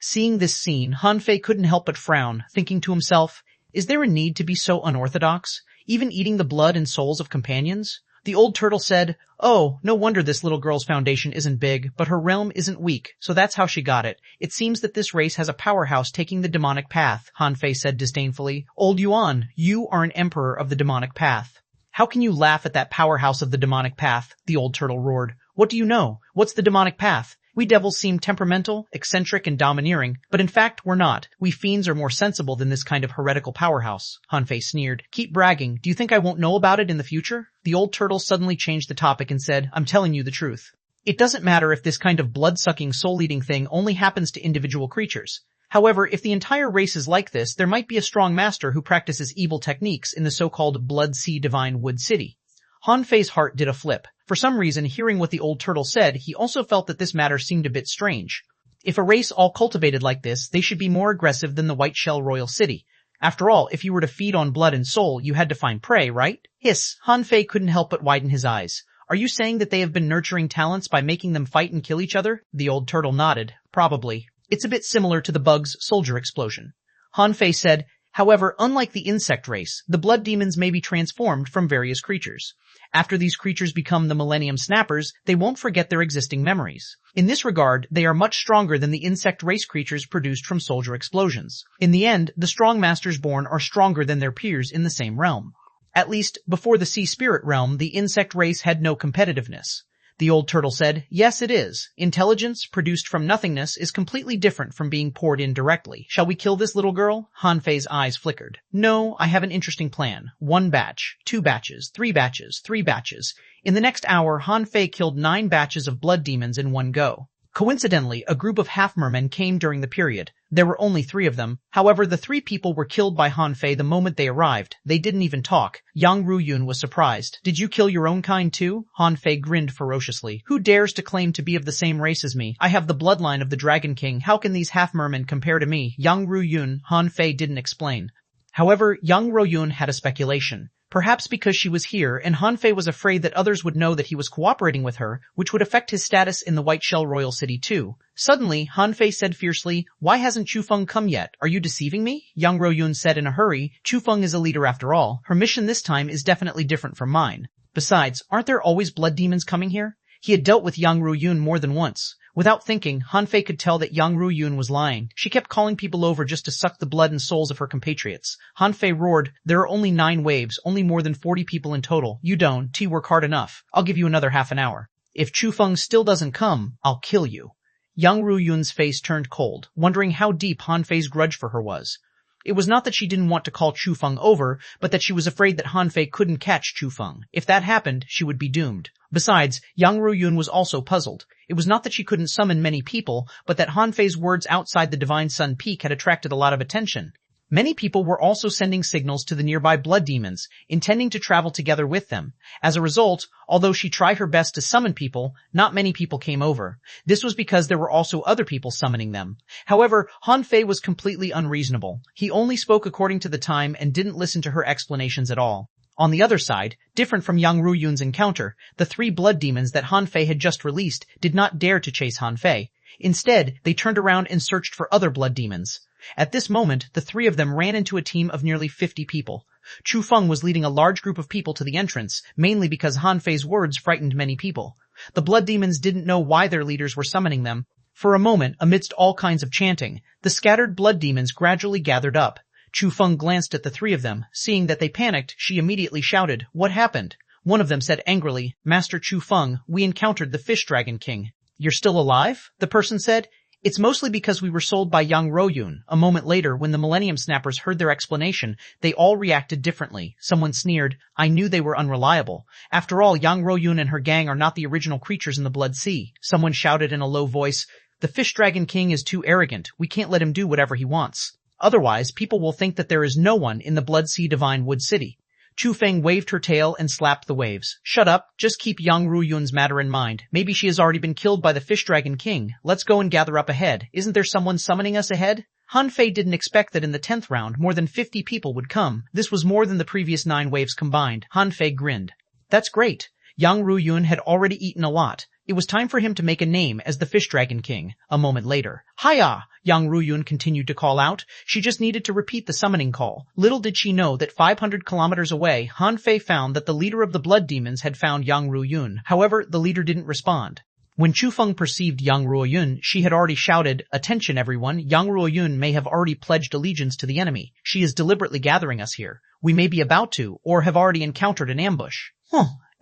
A: Seeing this scene, Han Fei couldn't help but frown, thinking to himself, is there a need to be so unorthodox, even eating the blood and souls of companions? The old turtle said, "Oh, no wonder this little girl's foundation isn't big, but her realm isn't weak, so that's how she got it. It seems that this race has a powerhouse taking the demonic path," Han Fei said disdainfully. "Old Yuan, you are an emperor of the demonic path." "How can you laugh at that powerhouse of the demonic path?" the old turtle roared. "What do you know? What's the demonic path? We devils seem temperamental, eccentric, and domineering, but in fact we're not. We fiends are more sensible than this kind of heretical powerhouse." Han Fei sneered. "Keep bragging. Do you think I won't know about it in the future?" The old turtle suddenly changed the topic and said, "I'm telling you the truth. It doesn't matter if this kind of blood-sucking, soul-eating thing only happens to individual creatures. However, if the entire race is like this, there might be a strong master who practices evil techniques in the so-called Blood Sea Divine Wood City." Han Fei's heart did a flip. For some reason, hearing what the old turtle said, he also felt that this matter seemed a bit strange. If a race all cultivated like this, they should be more aggressive than the White Shell Royal City. After all, if you were to feed on blood and soul, you had to find prey, right? Hiss, Han Fei couldn't help but widen his eyes. "Are you saying that they have been nurturing talents by making them fight and kill each other?" The old turtle nodded. "Probably. It's a bit similar to the bug's soldier explosion." Han Fei said, "However, unlike the insect race, the blood demons may be transformed from various creatures. After these creatures become the Millennium Snappers, they won't forget their existing memories. In this regard, they are much stronger than the insect race creatures produced from soldier explosions. In the end, the strong masters born are stronger than their peers in the same realm. At least, before the sea spirit realm, the insect race had no competitiveness." The old turtle said, "Yes, it is. Intelligence produced from nothingness is completely different from being poured in directly. Shall we kill this little girl?" Han Fei's eyes flickered. "No, I have an interesting plan. 1 batch, 2 batches, 3 batches, 3 batches. In the next hour, Han Fei killed 9 batches of blood demons in one go. Coincidentally, a group of half-mermen came during the period. There were only 3 of them. However, the 3 people were killed by Han Fei the moment they arrived. They didn't even talk. Yang Ruyun was surprised. Did you kill your own kind too? Han Fei grinned ferociously. Who dares to claim to be of the same race as me? I have the bloodline of the Dragon King. How can these half-mermen compare to me? Yang Ruyun, Han Fei didn't explain. However, Yang Ruyun had a speculation. Perhaps because she was here, and Han Fei was afraid that others would know that he was cooperating with her, which would affect his status in the White Shell Royal City too. Suddenly, Han Fei said fiercely, "Why hasn't Chu Feng come yet? Are you deceiving me?" Yang Ruyun said in a hurry, "Chu Feng is a leader after all. Her mission this time is definitely different from mine. Besides, aren't there always blood demons coming here?" He had dealt with Yang Ruyun more than once. Without thinking, Han Fei could tell that Yang Ruyun was lying. She kept calling people over just to suck the blood and souls of her compatriots. Han Fei roared, "There are only 9 waves, only more than 40 people in total. You don't work hard enough. I'll give you another half an hour. If Chu Feng still doesn't come, I'll kill you." Yang Ruyun's face turned cold, wondering how deep Han Fei's grudge for her was. It was not that she didn't want to call Chu Feng over, but that she was afraid that Han Fei couldn't catch Chu Feng. If that happened, she would be doomed. Besides, Yang Ruyun was also puzzled. It was not that she couldn't summon many people, but that Han Fei's words outside the Divine Sun Peak had attracted a lot of attention. Many people were also sending signals to the nearby blood demons, intending to travel together with them. As a result, although she tried her best to summon people, not many people came over. This was because there were also other people summoning them. However, Han Fei was completely unreasonable. He only spoke according to the time and didn't listen to her explanations at all. On the other side, different from Yang Ruyun's encounter, the 3 blood demons that Han Fei had just released did not dare to chase Han Fei. Instead, they turned around and searched for other blood demons. At this moment, the 3 of them ran into a team of nearly 50 people. Chu Feng was leading a large group of people to the entrance, mainly because Han Fei's words frightened many people. The blood demons didn't know why their leaders were summoning them. For a moment, amidst all kinds of chanting, the scattered blood demons gradually gathered up. Chu Feng glanced at the 3 of them. Seeing that they panicked, she immediately shouted, "What happened?" One of them said angrily, "Master Chu Feng, we encountered the Fish Dragon King." "You're still alive?" the person said. "It's mostly because we were sold by Yang Ruyun." A moment later, when the Millennium Snappers heard their explanation, they all reacted differently. Someone sneered, "I knew they were unreliable. After all, Yang Ruyun and her gang are not the original creatures in the Blood Sea." Someone shouted in a low voice, "The Fish Dragon King is too arrogant. We can't let him do whatever he wants. Otherwise, people will think that there is no one in the Blood Sea Divine Wood City." Chu Feng waved her tail and slapped the waves. "Shut up, just keep Yang Ruyun's matter in mind. Maybe she has already been killed by the Fish Dragon King. Let's go and gather up ahead. Isn't there someone summoning us ahead?" Han Fei didn't expect that in the 10th round more than 50 people would come. This was more than the previous 9 waves combined. Han Fei grinned. "That's great." Yang Ruyun had already eaten a lot. It was time for him to make a name as the Fish Dragon King. A moment later, "Hiya!" Yang Ruyun continued to call out. She just needed to repeat the summoning call. Little did she know that 500 kilometers away, Han Fei found that the leader of the blood demons had found Yang Ruyun. However, the leader didn't respond. When Chu Feng perceived Yang Ruyun, she had already shouted, "Attention everyone, Yang Ruyun may have already pledged allegiance to the enemy. She is deliberately gathering us here. We may be about to, or have already encountered an ambush."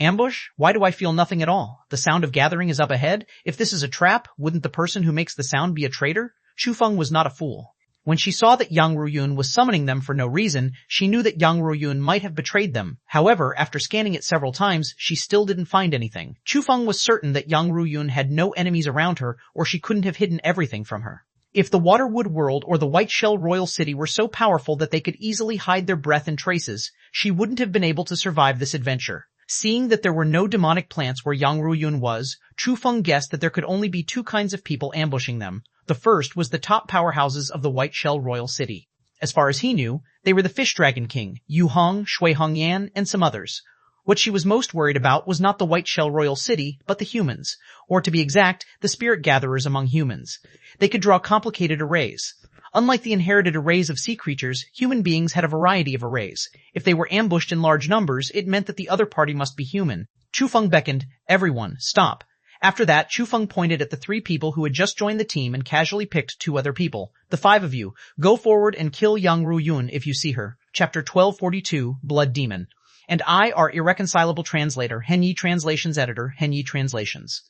A: Ambush? Why do I feel nothing at all? The sound of gathering is up ahead. If this is a trap, wouldn't the person who makes the sound be a traitor? Chu Feng was not a fool. When she saw that Yang Ruyun was summoning them for no reason, she knew that Yang Ruyun might have betrayed them. However, after scanning it several times, she still didn't find anything. Chu Feng was certain that Yang Ruyun had no enemies around her, or she couldn't have hidden everything from her. If the Waterwood World or the White Shell Royal City were so powerful that they could easily hide their breath and traces, she wouldn't have been able to survive this adventure. Seeing that there were no demonic plants where Yang Ruyun was, Chu Feng guessed that there could only be 2 kinds of people ambushing them. The first was the top powerhouses of the White Shell Royal City. As far as he knew, they were the Fish Dragon King, Yu Hong, Shui Hongyan, and some others. What she was most worried about was not the White Shell Royal City, but the humans, or to be exact, the spirit gatherers among humans. They could draw complicated arrays. Unlike the inherited arrays of sea creatures, human beings had a variety of arrays. If they were ambushed in large numbers, it meant that the other party must be human. Chu Feng beckoned, "Everyone, stop." After that, Chu Feng pointed at the 3 people who had just joined the team and casually picked 2 other people. "The 5 of you, go forward and kill Yang Ruyun if you see her." Chapter 1242, Blood Demon. And I, our irreconcilable translator, Henyi Translations editor, Henyi Translations.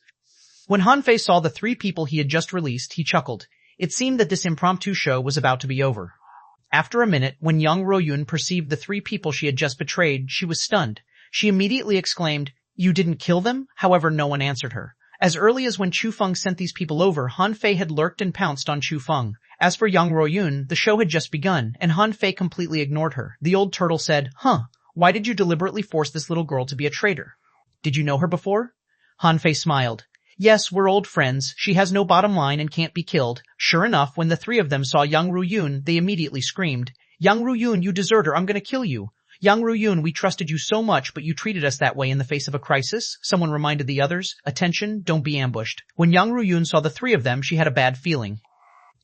A: When Han Fei saw the 3 people he had just released, he chuckled. It seemed that this impromptu show was about to be over. After a minute, when Yang Ruyun perceived the 3 people she had just betrayed, she was stunned. She immediately exclaimed, "You didn't kill them?" However, no one answered her. As early as when Chu Feng sent these people over, Han Fei had lurked and pounced on Chu Feng. As for Yang Ruoyun, the show had just begun, and Han Fei completely ignored her. The old turtle said, why did you deliberately force this little girl to be a traitor? Did you know her before? Han Fei smiled. Yes, we're old friends. She has no bottom line and can't be killed. Sure enough, when the three of them saw Yang Ruoyun, they immediately screamed, Yang Ruoyun, you deserter, I'm gonna kill you. Yang Ruoyun, we trusted you so much, but you treated us that way in the face of a crisis. Someone reminded the others, attention, don't be ambushed. When Yang Ruoyun saw the three of them, she had a bad feeling.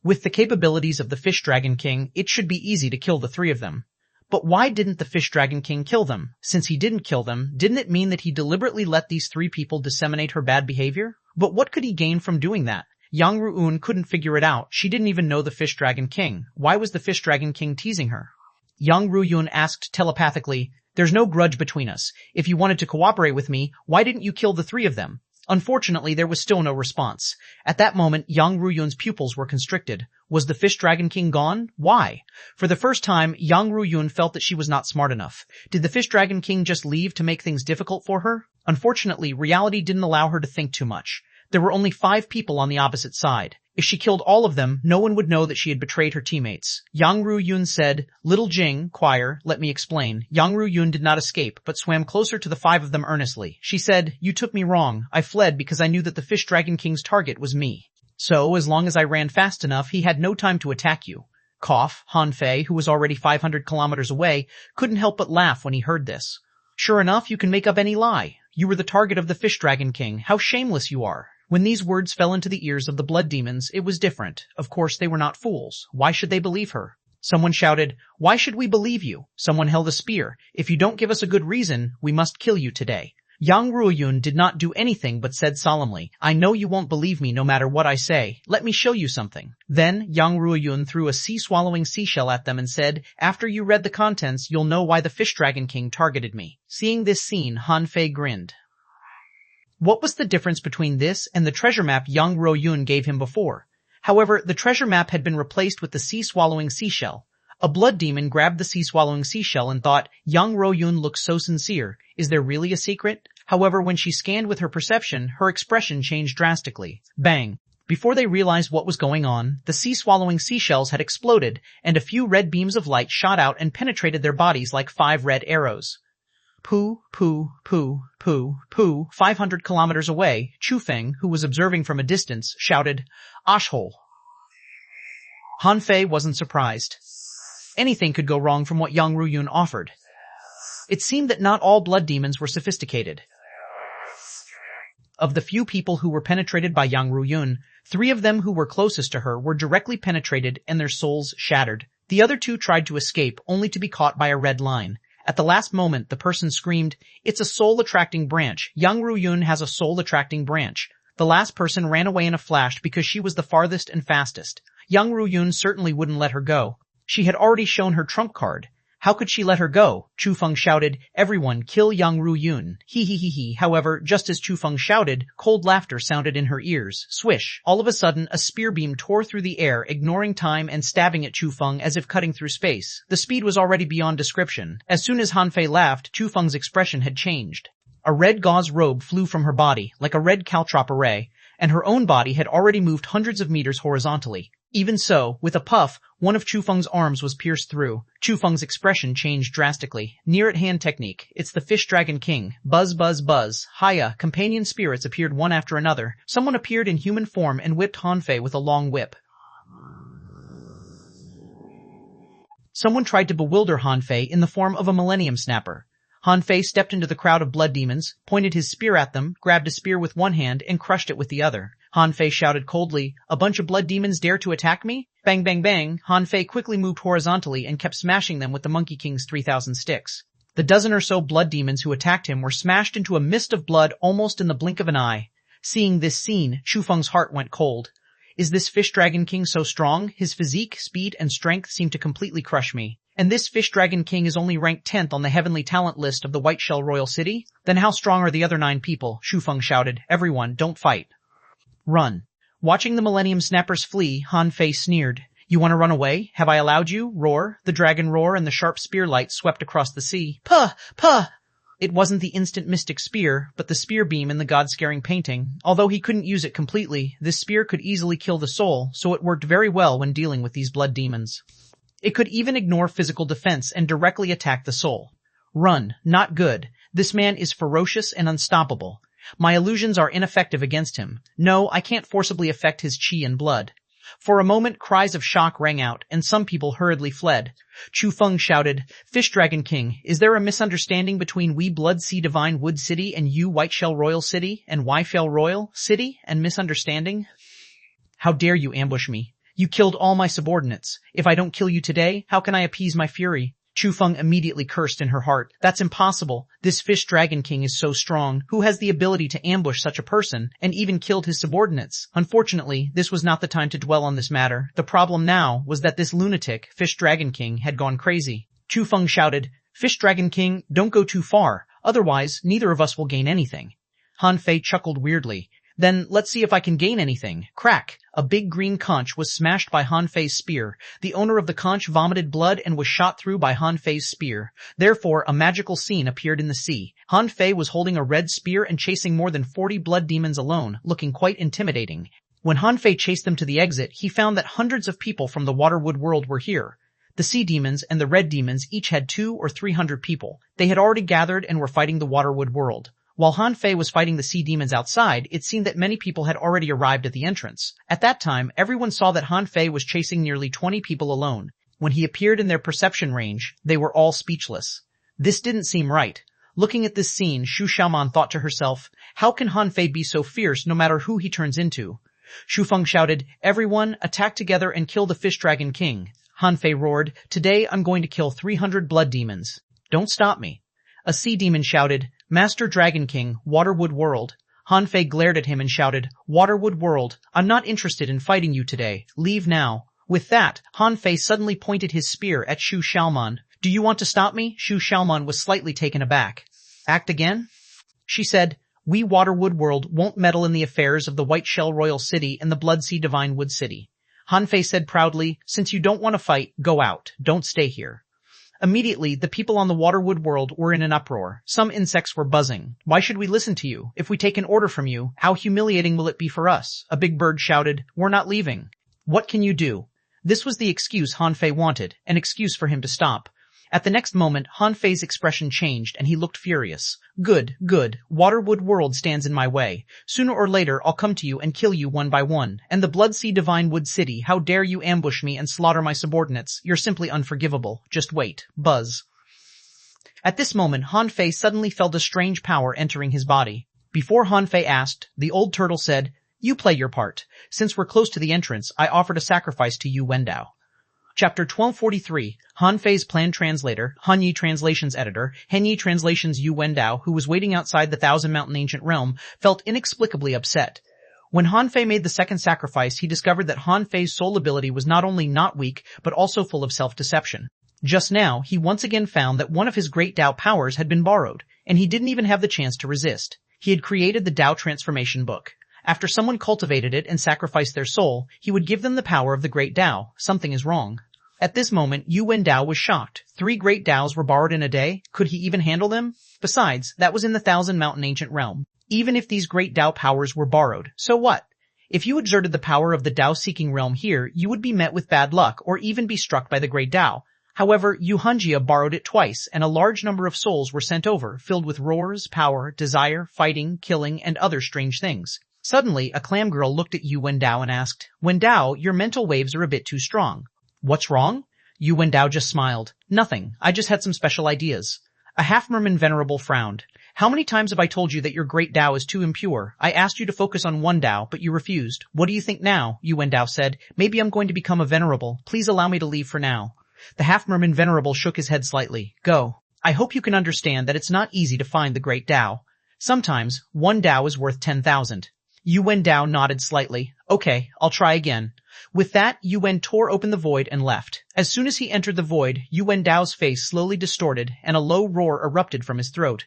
A: With the capabilities of the Fish Dragon King, it should be easy to kill the three of them. But why didn't the Fish Dragon King kill them? Since he didn't kill them, didn't it mean that he deliberately let these three people disseminate her bad behavior? But what could he gain from doing that? Yang Ruoyun couldn't figure it out. She didn't even know the Fish Dragon King. Why was the Fish Dragon King teasing her? Yang Ruoyun asked telepathically, there's no grudge between us. If you wanted to cooperate with me, why didn't you kill the three of them? Unfortunately, there was still no response. At that moment, Yang Ruoyun's pupils were constricted. Was the Fish Dragon King gone? Why? For the first time, Yang Ruoyun felt that she was not smart enough. Did the Fish Dragon King just leave to make things difficult for her? Unfortunately, reality didn't allow her to think too much. There were only 5 people on the opposite side. If she killed all of them, no one would know that she had betrayed her teammates. Yang Ruoyun said, Little Jing, choir, let me explain. Yang Ruoyun did not escape, but swam closer to the 5 of them earnestly. She said, you took me wrong. I fled because I knew that the Fish Dragon King's target was me. So, as long as I ran fast enough, he had no time to attack you. Cough, Han Fei, who was already 500 kilometers away, couldn't help but laugh when he heard this. Sure enough, you can make up any lie. You were the target of the Fish Dragon King. How shameless you are. When these words fell into the ears of the blood demons, it was different. Of course, they were not fools. Why should they believe her? Someone shouted, why should we believe you? Someone held a spear. If you don't give us a good reason, we must kill you today. Yang Ruoyun did not do anything but said solemnly, I know you won't believe me no matter what I say. Let me show you something. Then Yang Ruoyun threw a sea-swallowing seashell at them and said, after you read the contents, you'll know why the Fish Dragon King targeted me. Seeing this scene, Han Fei grinned. What was the difference between this and the treasure map Yang Ruoyun gave him before? However, the treasure map had been replaced with the sea-swallowing seashell. A blood demon grabbed the sea-swallowing seashell and thought, Yang Ruoyun looks so sincere. Is there really a secret? However, when she scanned with her perception, her expression changed drastically. Bang! Before they realized what was going on, the sea-swallowing seashells had exploded, and a few red beams of light shot out and penetrated their bodies like 5 red arrows. Pooh, pooh, pooh, pooh, pooh. 500 kilometers away, Chu Feng, who was observing from a distance, shouted, Howl. Han Fei wasn't surprised. Anything could go wrong from what Yang Ruoyun offered. It seemed that not all blood demons were sophisticated. Of the few people who were penetrated by Yang Ruoyun, 3 of them who were closest to her were directly penetrated and their souls shattered. The other 2 tried to escape, only to be caught by a red line. At the last moment, the person screamed, it's a soul-attracting branch. Yang Ruoyun has a soul-attracting branch. The last person ran away in a flash because she was the farthest and fastest. Yang Ruoyun certainly wouldn't let her go. She had already shown her trump card. How could she let her go? Chu Feng shouted, everyone kill Yang Ruoyun. He. However, just as Chu Feng shouted, cold laughter sounded in her ears. Swish. All of a sudden, a spear beam tore through the air, ignoring time and stabbing at Chu Feng as if cutting through space. The speed was already beyond description. As soon as Han Fei laughed, Chu Feng's expression had changed. A red gauze robe flew from her body, like a red caltrop array, and her own body had already moved hundreds of meters horizontally. Even so, with a puff, one of Chu Feng's arms was pierced through. Chu Feng's expression changed drastically. Near-at-hand technique. It's the Fish Dragon King. Buzz, buzz, buzz. Hiya, companion spirits appeared one after another. Someone appeared in human form and whipped Han Fei with a long whip. Someone tried to bewilder Han Fei in the form of a Millennium Snapper. Han Fei stepped into the crowd of blood demons, pointed his spear at them, grabbed a spear with one hand, and crushed it with the other. Han Fei shouted coldly, a bunch of blood demons dare to attack me? Bang, bang, bang. Han Fei quickly moved horizontally and kept smashing them with the Monkey King's 3,000 sticks. The dozen or so blood demons who attacked him were smashed into a mist of blood almost in the blink of an eye. Seeing this scene, Chu Feng's heart went cold. Is this Fish Dragon King so strong? His physique, speed, and strength seem to completely crush me. And this Fish Dragon King is only ranked 10th on the heavenly talent list of the White Shell Royal City? Then how strong are the other 9 people? Chu Feng shouted, everyone, don't fight. Run. Watching the Millennium Snappers flee, Han Fei sneered. You want to run away? Have I allowed you? Roar. The dragon roar and the sharp spear light swept across the sea. Puh! Puh! It wasn't the instant mystic spear, but the spear beam in the god-scaring painting. Although he couldn't use it completely, this spear could easily kill the soul, so it worked very well when dealing with these blood demons. It could even ignore physical defense and directly attack the soul. Run, not good. This man is ferocious and unstoppable. My illusions are ineffective against him. No, I can't forcibly affect his chi and blood. For a moment, cries of shock rang out, and some people hurriedly fled. Chu Feng shouted, "Fish Dragon King, is there a misunderstanding between we Blood Sea Divine Wood City and you White Shell Royal City and Wyfell Royal City and misunderstanding? How dare you ambush me? You killed all my subordinates. If I don't kill you today, how can I appease my fury?" Chu Feng immediately cursed in her heart. That's impossible. This Fish Dragon King is so strong. Who has the ability to ambush such a person, and even killed his subordinates? Unfortunately, this was not the time to dwell on this matter. The problem now was that this lunatic, Fish Dragon King, had gone crazy. Chu Feng shouted, "Fish Dragon King, don't go too far. Otherwise, neither of us will gain anything." Han Fei chuckled weirdly. "Then let's see if I can gain anything." Crack! A big green conch was smashed by Han Fei's spear. The owner of the conch vomited blood and was shot through by Han Fei's spear. Therefore, a magical scene appeared in the sea. Han Fei was holding a red spear and chasing more than 40 blood demons alone, looking quite intimidating. When Han Fei chased them to the exit, he found that hundreds of people from the Waterwood world were here. The sea demons and the red demons each had 200 or 300 people. They had already gathered and were fighting the Waterwood world. While Han Fei was fighting the sea demons outside, it seemed that many people had already arrived at the entrance. At that time, everyone saw that Han Fei was chasing nearly 20 people alone. When he appeared in their perception range, they were all speechless. This didn't seem right. Looking at this scene, xuanhuan thought to herself, how can Han Fei be so fierce no matter who he turns into? Xu Feng shouted, "Everyone, attack together and kill the Fish Dragon King." Han Fei roared, "Today I'm going to kill 300 blood demons. Don't stop me." A sea demon shouted, "Master Dragon King, Waterwood World." Han Fei glared at him and shouted, "Waterwood World, I'm not interested in fighting you today. Leave now." With that, Han Fei suddenly pointed his spear at xuanhuan. "Do you want to stop me?" xuanhuan was slightly taken aback. "Act again?" She said, "We Waterwood World won't meddle in the affairs of the White Shell Royal City and the Blood Sea Divine Wood City." Han Fei said proudly, "Since you don't want to fight, go out. Don't stay here." Immediately, the people on the Waterwood world were in an uproar. Some insects were buzzing. "Why should we listen to you? If we take an order from you, how humiliating will it be for us?" A big bird shouted, "We're not leaving." "What can you do?" This was the excuse Han Fei wanted, an excuse for him to stop. At the next moment, Han Fei's expression changed and he looked furious. Good. Waterwood World stands in my way. Sooner or later, I'll come to you and kill you one by one. And the Blood Sea Divine Wood City, how dare you ambush me and slaughter my subordinates? You're simply unforgivable. Just wait. Buzz. At this moment, Han Fei suddenly felt a strange power entering his body. Before Han Fei asked, the old turtle said, "You play your part. Since we're close to the entrance, I offered a sacrifice to you, Wendao." Chapter 1243, Han Fei's Plan Translator, Han Yi Translations Editor, Han Yi Translations Yu Wendao, who was waiting outside the Thousand Mountain Ancient Realm, felt inexplicably upset. When Han Fei made the second sacrifice, he discovered that Han Fei's soul ability was not only not weak, but also full of self-deception. Just now, he once again found that one of his great Tao powers had been borrowed, and he didn't even have the chance to resist. He had created the Tao Transformation Book. After someone cultivated it and sacrificed their soul, he would give them the power of the great Tao. Something is wrong. At this moment, Yu Wendao was shocked. 3 great Taos were borrowed in a day? Could he even handle them? Besides, that was in the Thousand Mountain Ancient Realm. Even if these great Tao powers were borrowed, so what? If you exerted the power of the Tao-seeking realm here, you would be met with bad luck or even be struck by the great Tao. However, Yu Hanjia borrowed it twice, and a large number of souls were sent over, filled with roars, power, desire, fighting, killing, and other strange things. Suddenly, a clam girl looked at Yu Wendao and asked, "Wendao, your mental waves are a bit too strong." "What's wrong?" Yu Wendao just smiled. "Nothing. I just had some special ideas." A half-merman venerable frowned. "How many times have I told you that your great Tao is too impure? I asked you to focus on one Tao, but you refused. What do you think now?" Yu Wendao said. "Maybe I'm going to become a venerable. Please allow me to leave for now." The half-merman venerable shook his head slightly. "Go. I hope you can understand that it's not easy to find the great Tao. Sometimes, one Tao is worth 10,000. Yu Wendao nodded slightly. "Okay, I'll try again." With that, Yu Wen tore open the void and left. As soon as he entered the void, Yu Wendao's face slowly distorted and a low roar erupted from his throat.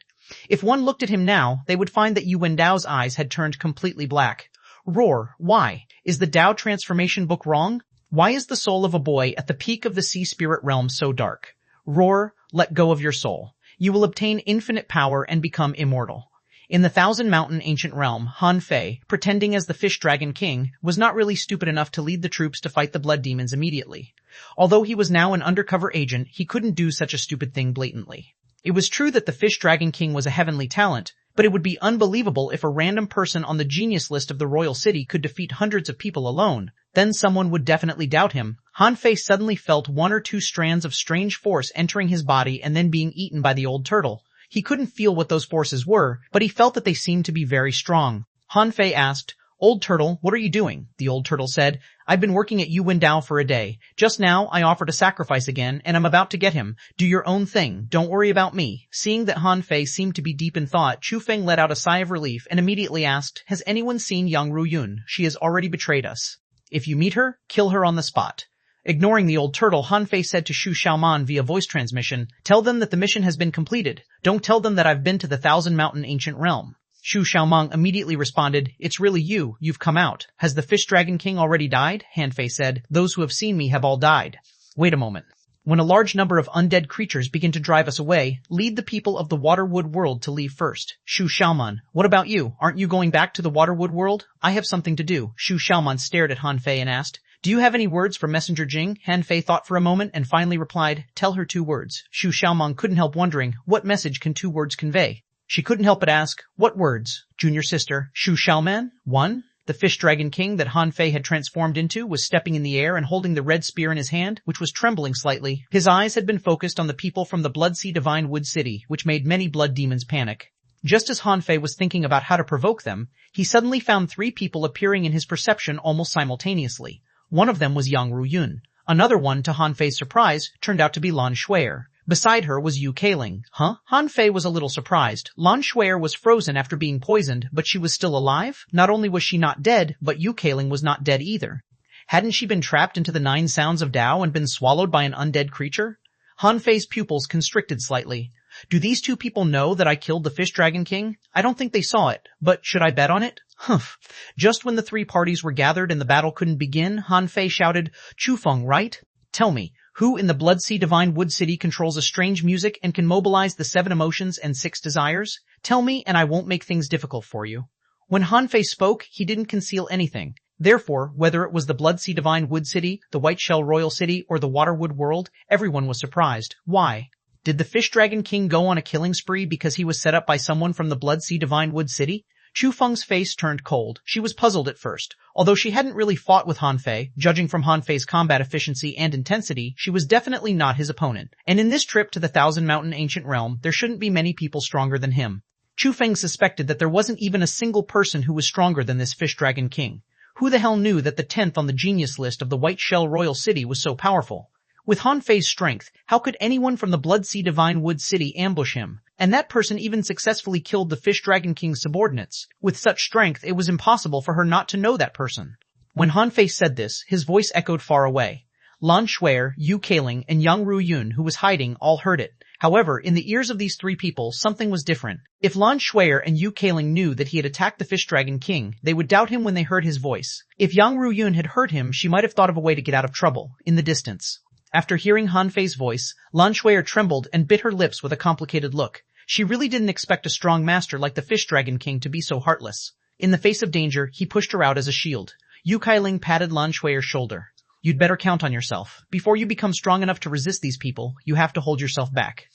A: If one looked at him now, they would find that Yu Wendao's eyes had turned completely black. Roar, why? Is the Tao Transformation Book wrong? Why is the soul of a boy at the peak of the sea spirit realm so dark? Roar, let go of your soul. You will obtain infinite power and become immortal. In the Thousand Mountain ancient realm, Han Fei, pretending as the Fish Dragon King, was not really stupid enough to lead the troops to fight the blood demons immediately. Although he was now an undercover agent, he couldn't do such a stupid thing blatantly. It was true that the Fish Dragon King was a heavenly talent, but it would be unbelievable if a random person on the genius list of the royal city could defeat hundreds of people alone. Then someone would definitely doubt him. Han Fei suddenly felt one or two strands of strange force entering his body and then being eaten by the old turtle. He couldn't feel what those forces were, but he felt that they seemed to be very strong. Han Fei asked, "Old turtle, what are you doing?" The old turtle said, "I've been working at Yuwindao for a day. Just now I offered a sacrifice again, and I'm about to get him. Do your own thing. Don't worry about me." Seeing that Han Fei seemed to be deep in thought, Chu Feng let out a sigh of relief and immediately asked, "Has anyone seen young Ru Yun? She has already betrayed us. If you meet her, kill her on the spot." Ignoring the old turtle, Han Fei said to xuanhuan via voice transmission, "Tell them that the mission has been completed. Don't tell them that I've been to the Thousand Mountain ancient realm." xuanhuan immediately responded, "It's really you. You've come out. Has the Fish Dragon King already died?" Han Fei said, "Those who have seen me have all died." Wait a moment. When a large number of undead creatures begin to drive us away, lead the people of the Waterwood world to leave first. xuanhuan, what about you? Aren't you going back to the Waterwood world? I have something to do. xuanhuan stared at Han Fei and asked, "Do you have any words for Messenger Jing?" Han Fei thought for a moment and finally replied, "Tell her 2 words. xuanhuan couldn't help wondering, what message can 2 words convey? She couldn't help but ask, "What words?" Junior sister, xuanhuan, 1. The Fish Dragon King that Han Fei had transformed into was stepping in the air and holding the red spear in his hand, which was trembling slightly. His eyes had been focused on the people from the Blood Sea Divine Wood City, which made many blood demons panic. Just as Han Fei was thinking about how to provoke them, he suddenly found 3 people appearing in his perception almost simultaneously. One of them was young Ru Yun. Another one, to Han Fei's surprise, turned out to be Lan Shuier. Beside her was Yu Keiling. Huh? Han Fei was a little surprised. Lan Shuier was frozen after being poisoned, but she was still alive? Not only was she not dead, but Yu Keiling was not dead either. Hadn't she been trapped into the 9 sounds of Tao and been swallowed by an undead creature? Han Fei's pupils constricted slightly. Do these 2 people know that I killed the Fish Dragon King? I don't think they saw it, but should I bet on it? Humph. Just when the 3 parties were gathered and the battle couldn't begin, Han Fei shouted, "Chu Feng, right? Tell me, who in the Blood Sea Divine Wood City controls a strange music and can mobilize the 7 emotions and 6 desires? Tell me and I won't make things difficult for you." When Han Fei spoke, he didn't conceal anything. Therefore, whether it was the Blood Sea Divine Wood City, the White Shell Royal City, or the Waterwood World, everyone was surprised. Why? Did the Fish Dragon King go on a killing spree because he was set up by someone from the Blood Sea Divine Wood City? Chu Feng's face turned cold. She was puzzled at first. Although she hadn't really fought with Han Fei, judging from Han Fei's combat efficiency and intensity, she was definitely not his opponent. And in this trip to the Thousand Mountain ancient realm, there shouldn't be many people stronger than him. Chu Feng suspected that there wasn't even a single person who was stronger than this Fish Dragon King. Who the hell knew that the 10th on the genius list of the White Shell Royal City was so powerful? With Han Fei's strength, how could anyone from the Blood Sea Divine Wood City ambush him? And that person even successfully killed the Fish Dragon King's subordinates. With such strength, it was impossible for her not to know that person. When Han Fei said this, his voice echoed far away. Lan Shuier, Yu Keiling, and young Ru Yun, who was hiding, all heard it. However, in the ears of these 3 people, something was different. If Lan Shuier and Yu Keiling knew that he had attacked the Fish Dragon King, they would doubt him when they heard his voice. If young Ru Yun had heard him, she might have thought of a way to get out of trouble, in the distance. After hearing Han Fei's voice, Lan Shuier trembled and bit her lips with a complicated look. She really didn't expect a strong master like the Fish Dragon King to be so heartless. In the face of danger, he pushed her out as a shield. Yu Keiling patted Lan Shuier's shoulder. "You'd better count on yourself. Before you become strong enough to resist these people, you have to hold yourself back."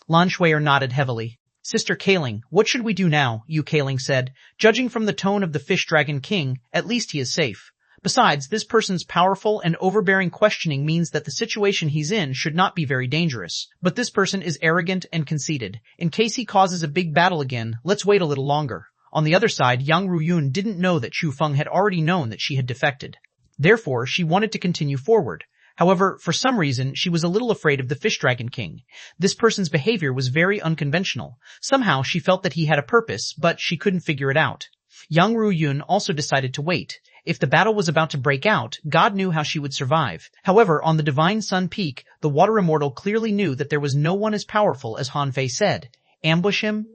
A: Lan Shuier nodded heavily. "Sister Keiling, what should we do now?" Yu Keiling said. "Judging from the tone of the Fish Dragon King, at least he is safe. Besides, this person's powerful and overbearing questioning means that the situation he's in should not be very dangerous. But this person is arrogant and conceited. In case he causes a big battle again, let's wait a little longer." On the other side, young Ru Yun didn't know that Chu Feng had already known that she had defected. Therefore, she wanted to continue forward. However, for some reason, she was a little afraid of the Fish Dragon King. This person's behavior was very unconventional. Somehow, she felt that he had a purpose, but she couldn't figure it out. Young Ru Yun also decided to wait. If the battle was about to break out, God knew how she would survive. However, on the Divine Sun Peak, the Water Immortal clearly knew that there was no one as powerful as Han Fei said. Ambush him?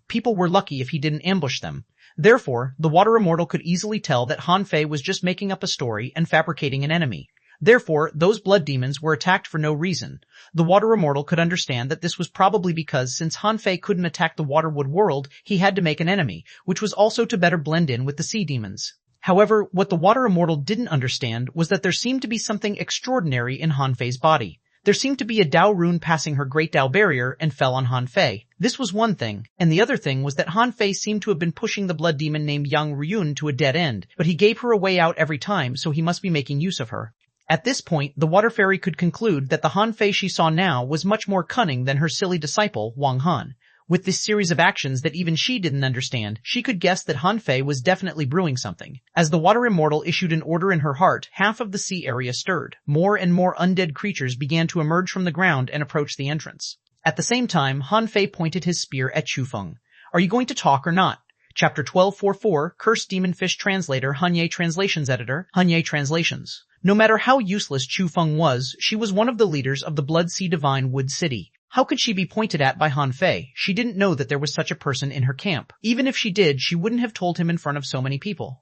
A: People were lucky if he didn't ambush them. Therefore, the Water Immortal could easily tell that Han Fei was just making up a story and fabricating an enemy. Therefore, those blood demons were attacked for no reason. The water immortal could understand that this was probably because since Han Fei couldn't attack the waterwood world, he had to make an enemy, which was also to better blend in with the sea demons. However, what the water immortal didn't understand was that there seemed to be something extraordinary in Han Fei's body. There seemed to be a Dao rune passing her great Dao barrier and fell on Han Fei. This was one thing, and the other thing was that Han Fei seemed to have been pushing the blood demon named Yang Ryun to a dead end, but he gave her a way out every time, so he must be making use of her. At this point, the water fairy could conclude that the Han Fei she saw now was much more cunning than her silly disciple, Wang Han. With this series of actions that even she didn't understand, she could guess that Han Fei was definitely brewing something. As the water immortal issued an order in her heart, half of the sea area stirred. More and more undead creatures began to emerge from the ground and approach the entrance. At the same time, Han Fei pointed his spear at Chu Feng. Are you going to talk or not? Chapter 1244, Cursed Demon Fish Translator, Hanye Translations Editor, Hanye Translations. No matter how useless Chu Feng was, she was one of the leaders of the Blood Sea Divine Wood City. How could she be pointed at by Han Fei? She didn't know that there was such a person in her camp. Even if she did, she wouldn't have told him in front of so many people.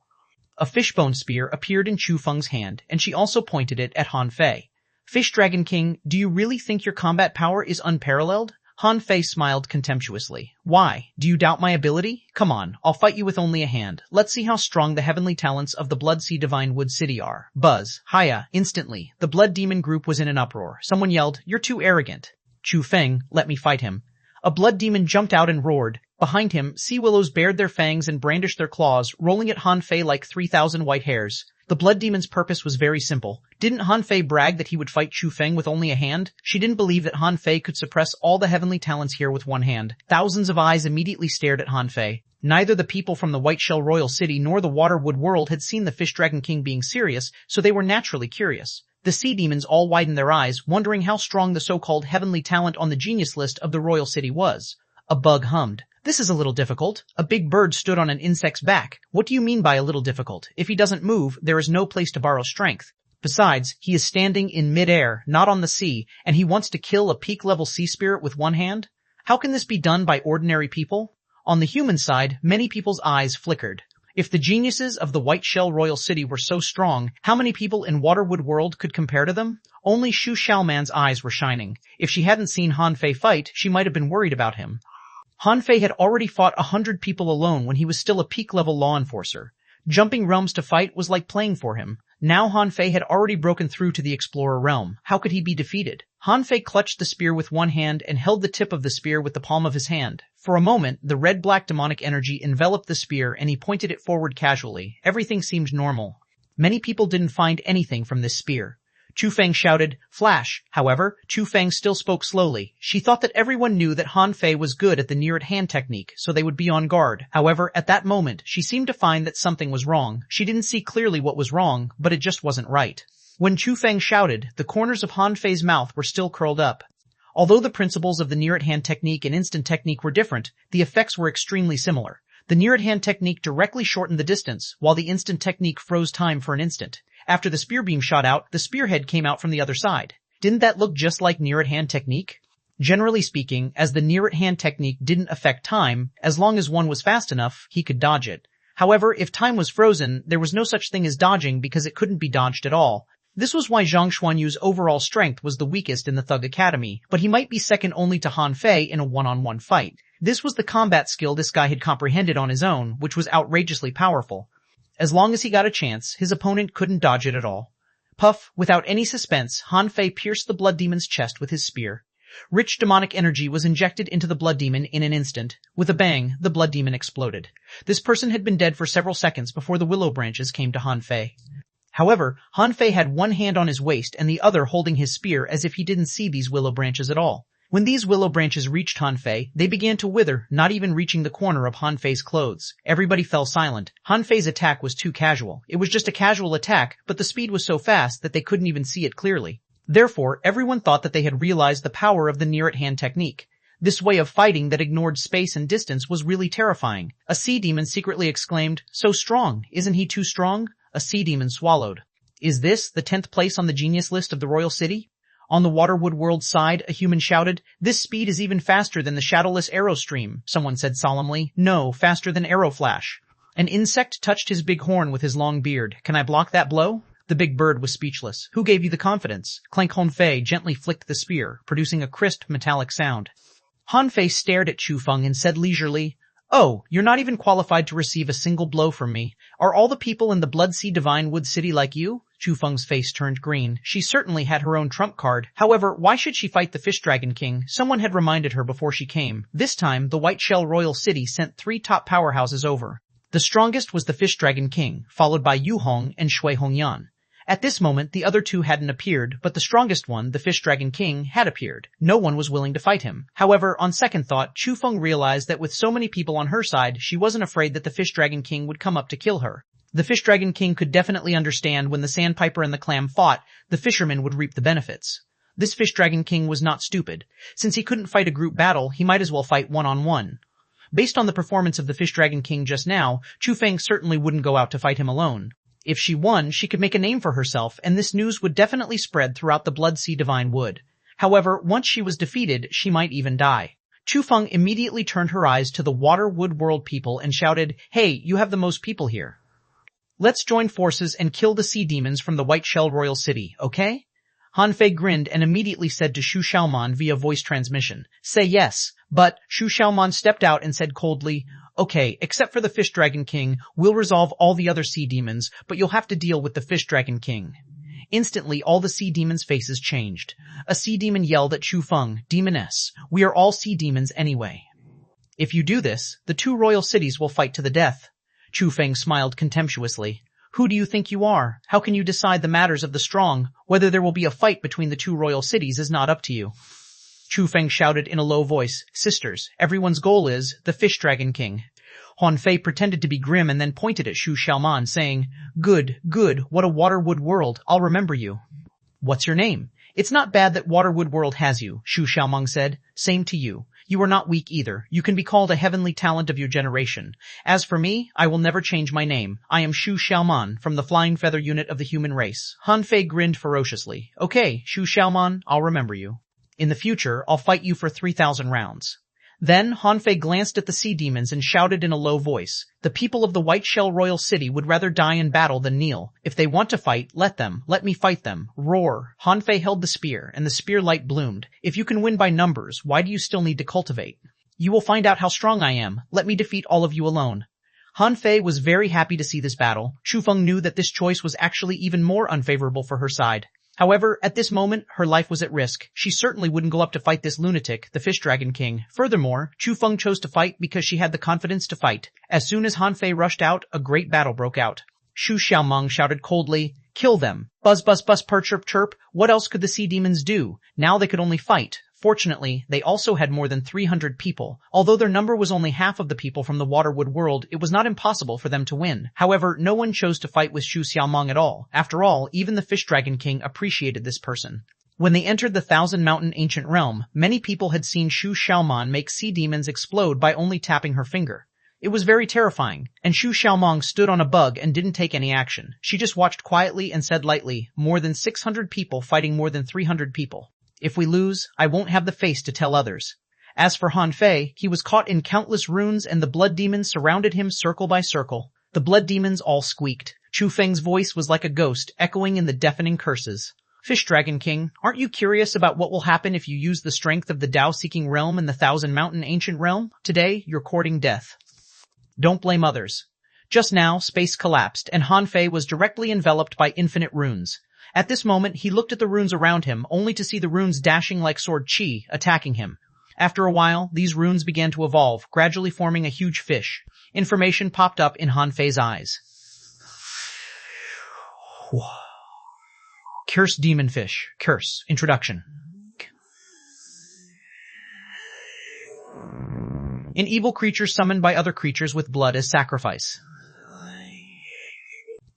A: A fishbone spear appeared in Chu Feng's hand, and she also pointed it at Han Fei. Fish Dragon King, do you really think your combat power is unparalleled? Han Fei smiled contemptuously. Why? Do you doubt my ability? Come on, I'll fight you with only a hand. Let's see how strong the heavenly talents of the Blood Sea Divine Wood City are. Buzz. Hiya. Instantly, the blood demon group was in an uproar. Someone yelled, "You're too arrogant." Chu Feng, let me fight him. A blood demon jumped out and roared. Behind him, sea willows bared their fangs and brandished their claws, rolling at Han Fei like 3,000 white hairs. The blood demon's purpose was very simple. Didn't Han Fei brag that he would fight Chu Feng with only a hand? She didn't believe that Han Fei could suppress all the heavenly talents here with one hand. Thousands of eyes immediately stared at Han Fei. Neither the people from the White Shell Royal City nor the Waterwood world had seen the Fish Dragon King being serious, so they were naturally curious. The sea demons all widened their eyes, wondering how strong the so-called heavenly talent on the genius list of the royal city was. A bug hummed. This is a little difficult. A big bird stood on an insect's back. What do you mean by a little difficult? If he doesn't move, there is no place to borrow strength. Besides, he is standing in mid-air, not on the sea, and he wants to kill a peak-level sea spirit with one hand? How can this be done by ordinary people? On the human side, many people's eyes flickered. If the geniuses of the White Shell Royal City were so strong, how many people in Waterwood World could compare to them? Only Shu Xiaoman's eyes were shining. If she hadn't seen Han Fei fight, she might have been worried about him. Han Fei had already fought 100 people alone when he was still a peak-level law enforcer. Jumping realms to fight was like playing for him. Now Han Fei had already broken through to the Explorer realm. How could he be defeated? Han Fei clutched the spear with one hand and held the tip of the spear with the palm of his hand. For a moment, the red-black demonic energy enveloped the spear and he pointed it forward casually. Everything seemed normal. Many people didn't find anything from this spear. Chu Feng shouted, "Flash!" However, Chu Feng still spoke slowly. She thought that everyone knew that Han Fei was good at the near-at-hand technique, so they would be on guard. However, at that moment, she seemed to find that something was wrong. She didn't see clearly what was wrong, but it just wasn't right. When Chu Feng shouted, the corners of Han Fei's mouth were still curled up. Although the principles of the near-at-hand technique and instant technique were different, the effects were extremely similar. The near-at-hand technique directly shortened the distance, while the instant technique froze time for an instant. After the spear beam shot out, the spearhead came out from the other side. Didn't that look just like near-at-hand technique? Generally speaking, as the near-at-hand technique didn't affect time, as long as one was fast enough, he could dodge it. However, if time was frozen, there was no such thing as dodging because it couldn't be dodged at all. This was why Zhang Xuanyu's overall strength was the weakest in the Thug Academy, but he might be second only to Han Fei in a one-on-one fight. This was the combat skill this guy had comprehended on his own, which was outrageously powerful. As long as he got a chance, his opponent couldn't dodge it at all. Puff, without any suspense, Han Fei pierced the blood demon's chest with his spear. Rich demonic energy was injected into the blood demon in an instant. With a bang, the blood demon exploded. This person had been dead for several seconds before the willow branches came to Han Fei. However, Han Fei had one hand on his waist and the other holding his spear as if he didn't see these willow branches at all. When these willow branches reached Han Fei, they began to wither, not even reaching the corner of Han Fei's clothes. Everybody fell silent. Han Fei's attack was too casual. It was just a casual attack, but the speed was so fast that they couldn't even see it clearly. Therefore, everyone thought that they had realized the power of the near-at-hand technique. This way of fighting that ignored space and distance was really terrifying. A sea demon secretly exclaimed, "So strong! Isn't he too strong?" A sea demon swallowed. Is this the 10th place on the genius list of the royal city? On the Waterwood World side, a human shouted, "This speed is even faster than the shadowless arrow stream." Someone said solemnly, "No, faster than arrow flash." An insect touched his big horn with his long beard. "Can I block that blow?" The big bird was speechless. Who gave you the confidence? Clank Hanfei gently flicked the spear, producing a crisp metallic sound. Hanfei stared at Chu Feng and said leisurely, "Oh, you're not even qualified to receive a single blow from me. Are all the people in the Blood Sea Divine Wood City like you?" Chu Feng's face turned green. She certainly had her own trump card. However, why should she fight the Fish Dragon King? Someone had reminded her before she came. This time, the White Shell Royal City sent 3 top powerhouses over. The strongest was the Fish Dragon King, followed by Yu Hong and xuanhuan. At this moment, the other 2 hadn't appeared, but the strongest one, the Fish Dragon King, had appeared. No one was willing to fight him. However, on second thought, Chu Feng realized that with so many people on her side, she wasn't afraid that the Fish Dragon King would come up to kill her. The Fish Dragon King could definitely understand when the Sandpiper and the Clam fought, the fishermen would reap the benefits. This Fish Dragon King was not stupid. Since he couldn't fight a group battle, he might as well fight one-on-one. Based on the performance of the Fish Dragon King just now, Chu Feng certainly wouldn't go out to fight him alone. If she won, she could make a name for herself, and this news would definitely spread throughout the Blood Sea Divine Wood. However, once she was defeated, she might even die. Chu Feng immediately turned her eyes to the Water Wood World people and shouted, "Hey, you have the most people here. Let's join forces and kill the sea demons from the White Shell Royal City, okay?" Hanfei grinned and immediately said to xuanhuan via voice transmission, "Say yes." But xuanhuan stepped out and said coldly, "Okay, except for the Fish Dragon King, we'll resolve all the other sea demons, but you'll have to deal with the Fish Dragon King." Instantly, all the sea demons' faces changed. A sea demon yelled at Chu Feng, "Demoness, we are all sea demons anyway. If you do this, the 2 royal cities will fight to the death." Chu Feng smiled contemptuously. "Who do you think you are? How can you decide the matters of the strong? Whether there will be a fight between the 2 royal cities is not up to you." Chu Feng shouted in a low voice, "Sisters, everyone's goal is the Fish Dragon King." Hanfei pretended to be grim and then pointed at xuanhuan, saying, Good, what a Waterwood world, I'll remember you." "What's your name?" "It's not bad that Waterwood world has you," xuanhuan said. "Same to you. You are not weak either. You can be called a heavenly talent of your generation. As for me, I will never change my name. I am xuanhuan from the Flying Feather Unit of the human race." Hanfei grinned ferociously. "Okay, xuanhuan, I'll remember you. In the future, I'll fight you for 3,000 rounds. Then Hanfei glanced at the sea demons and shouted in a low voice, "The people of the White Shell Royal City would rather die in battle than kneel. If they want to fight, let them. Let me fight them. Roar." Hanfei held the spear, and the spear light bloomed. "If you can win by numbers, why do you still need to cultivate? You will find out how strong I am. Let me defeat all of you alone." Hanfei was very happy to see this battle. Chu Feng knew that this choice was actually even more unfavorable for her side. However, at this moment, her life was at risk. She certainly wouldn't go up to fight this lunatic, the Fish Dragon King. Furthermore, Chu Feng chose to fight because she had the confidence to fight. As soon as Hanfei rushed out, a great battle broke out. xuanhuan shouted coldly, "Kill them. Buzz, buzz, buzz, purr, chirp, chirp." What else could the sea demons do? Now they could only fight. Fortunately, they also had more than 300 people. Although their number was only half of the people from the Waterwood world, it was not impossible for them to win. However, no one chose to fight with xuanhuan at all. After all, even the Fish Dragon King appreciated this person. When they entered the Thousand Mountain Ancient Realm, many people had seen xuanhuan make sea demons explode by only tapping her finger. It was very terrifying, and xuanhuan stood on a bug and didn't take any action. She just watched quietly and said lightly, "More than 600 people fighting more than 300 people. If we lose, I won't have the face to tell others." As for Hanfei, he was caught in countless runes and the blood demons surrounded him circle by circle. The blood demons all squeaked. Chu Feng's voice was like a ghost, echoing in the deafening curses. "Fish Dragon King, aren't you curious about what will happen if you use the strength of the Tao-seeking realm in the Thousand Mountain Ancient Realm? Today, you're courting death. Don't blame others." Just now, space collapsed, and Hanfei was directly enveloped by infinite runes. At this moment, he looked at the runes around him, only to see the runes dashing like sword chi, attacking him. After a while, these runes began to evolve, gradually forming a huge fish. Information popped up in Hanfei's eyes. Curse Demon Fish. Curse. Introduction. An evil creature summoned by other creatures with blood as sacrifice.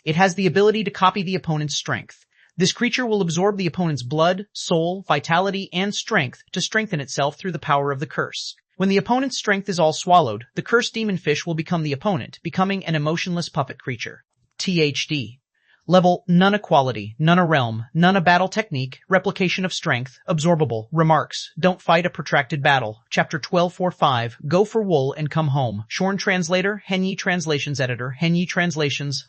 A: It has the ability to copy the opponent's strength. This creature will absorb the opponent's blood, soul, vitality, and strength to strengthen itself through the power of the curse. When the opponent's strength is all swallowed, the cursed demon fish will become the opponent, becoming an emotionless puppet creature. THD. Level, none a quality, none a realm, none a battle technique, replication of strength, absorbable, remarks, don't fight a protracted battle. Chapter 1245, go for wool and come home. Shorn translator, Henyi translations editor, Henyi translations,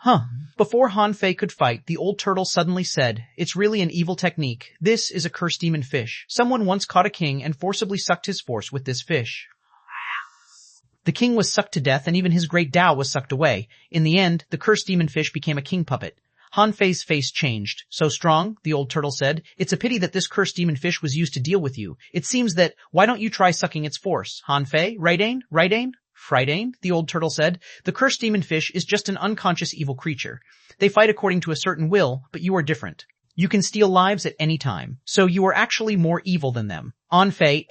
A: Before Han Fei could fight, the old turtle suddenly said, it's really an evil technique. This is a cursed demon fish. Someone once caught a king and forcibly sucked his force with this fish. The king was sucked to death and even his great Tao was sucked away. In the end, the cursed demon fish became a king puppet. Han Fei's face changed. So strong, the old turtle said. It's a pity that this cursed demon fish was used to deal with you. It seems that, why don't you try sucking its force? Han Fei, right Ain? Frightain, the old turtle said. The cursed demon fish is just an unconscious evil creature. They fight according to a certain will, but you are different. You can steal lives at any time, so you are actually more evil than them. Han Fei,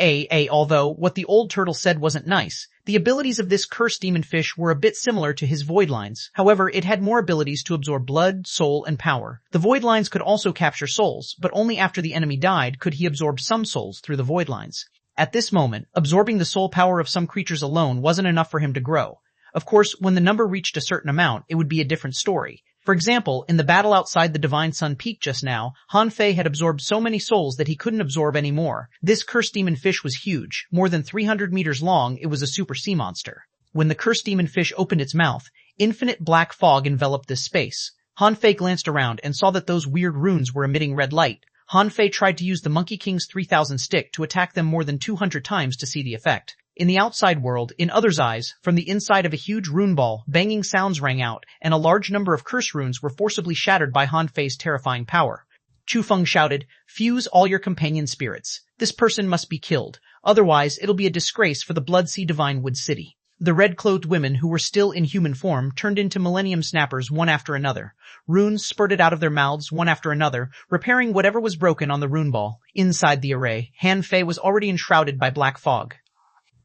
A: although what the old turtle said wasn't nice. The abilities of this cursed demon fish were a bit similar to his void lines. However, it had more abilities to absorb blood, soul, and power. The void lines could also capture souls, but only after the enemy died could he absorb some souls through the void lines. At this moment, absorbing the soul power of some creatures alone wasn't enough for him to grow. Of course, when the number reached a certain amount, it would be a different story. For example, in the battle outside the Divine Sun Peak just now, Han Fei had absorbed so many souls that he couldn't absorb any more. This cursed demon fish was huge. More than 300 meters long, it was a super sea monster. When the cursed demon fish opened its mouth, infinite black fog enveloped this space. Han Fei glanced around and saw that those weird runes were emitting red light. Han Fei tried to use the Monkey King's 3000 stick to attack them more than 200 times to see the effect. In the outside world, in others' eyes, from the inside of a huge rune ball, banging sounds rang out, and a large number of curse runes were forcibly shattered by Han Fei's terrifying power. Chu Feng shouted, fuse all your companion spirits. This person must be killed. Otherwise, it'll be a disgrace for the Blood Sea Divine Wood City. The red-clothed women who were still in human form turned into Millennium Snappers one after another. Runes spurted out of their mouths one after another, repairing whatever was broken on the rune ball. Inside the array, Han Fei was already enshrouded by black fog.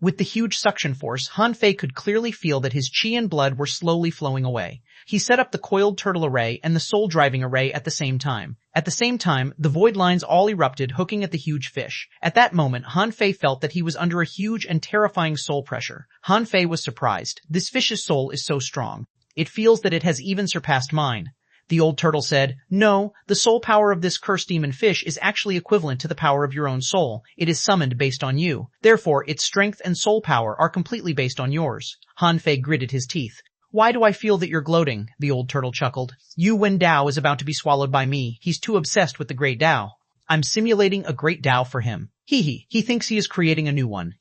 A: With the huge suction force, Han Fei could clearly feel that his chi and blood were slowly flowing away. He set up the coiled turtle array and the soul driving array at the same time. At the same time, the void lines all erupted, hooking at the huge fish. At that moment, Han Fei felt that he was under a huge and terrifying soul pressure. Han Fei was surprised. This fish's soul is so strong. It feels that it has even surpassed mine. The old turtle said, no, the soul power of this cursed demon fish is actually equivalent to the power of your own soul. It is summoned based on you. Therefore, its strength and soul power are completely based on yours. Han Fei gritted his teeth. Why do I feel that you're gloating? The old turtle chuckled. Wen Dao is about to be swallowed by me. He's too obsessed with the great Dao. I'm simulating a great Dao for him. He thinks he is creating a new one.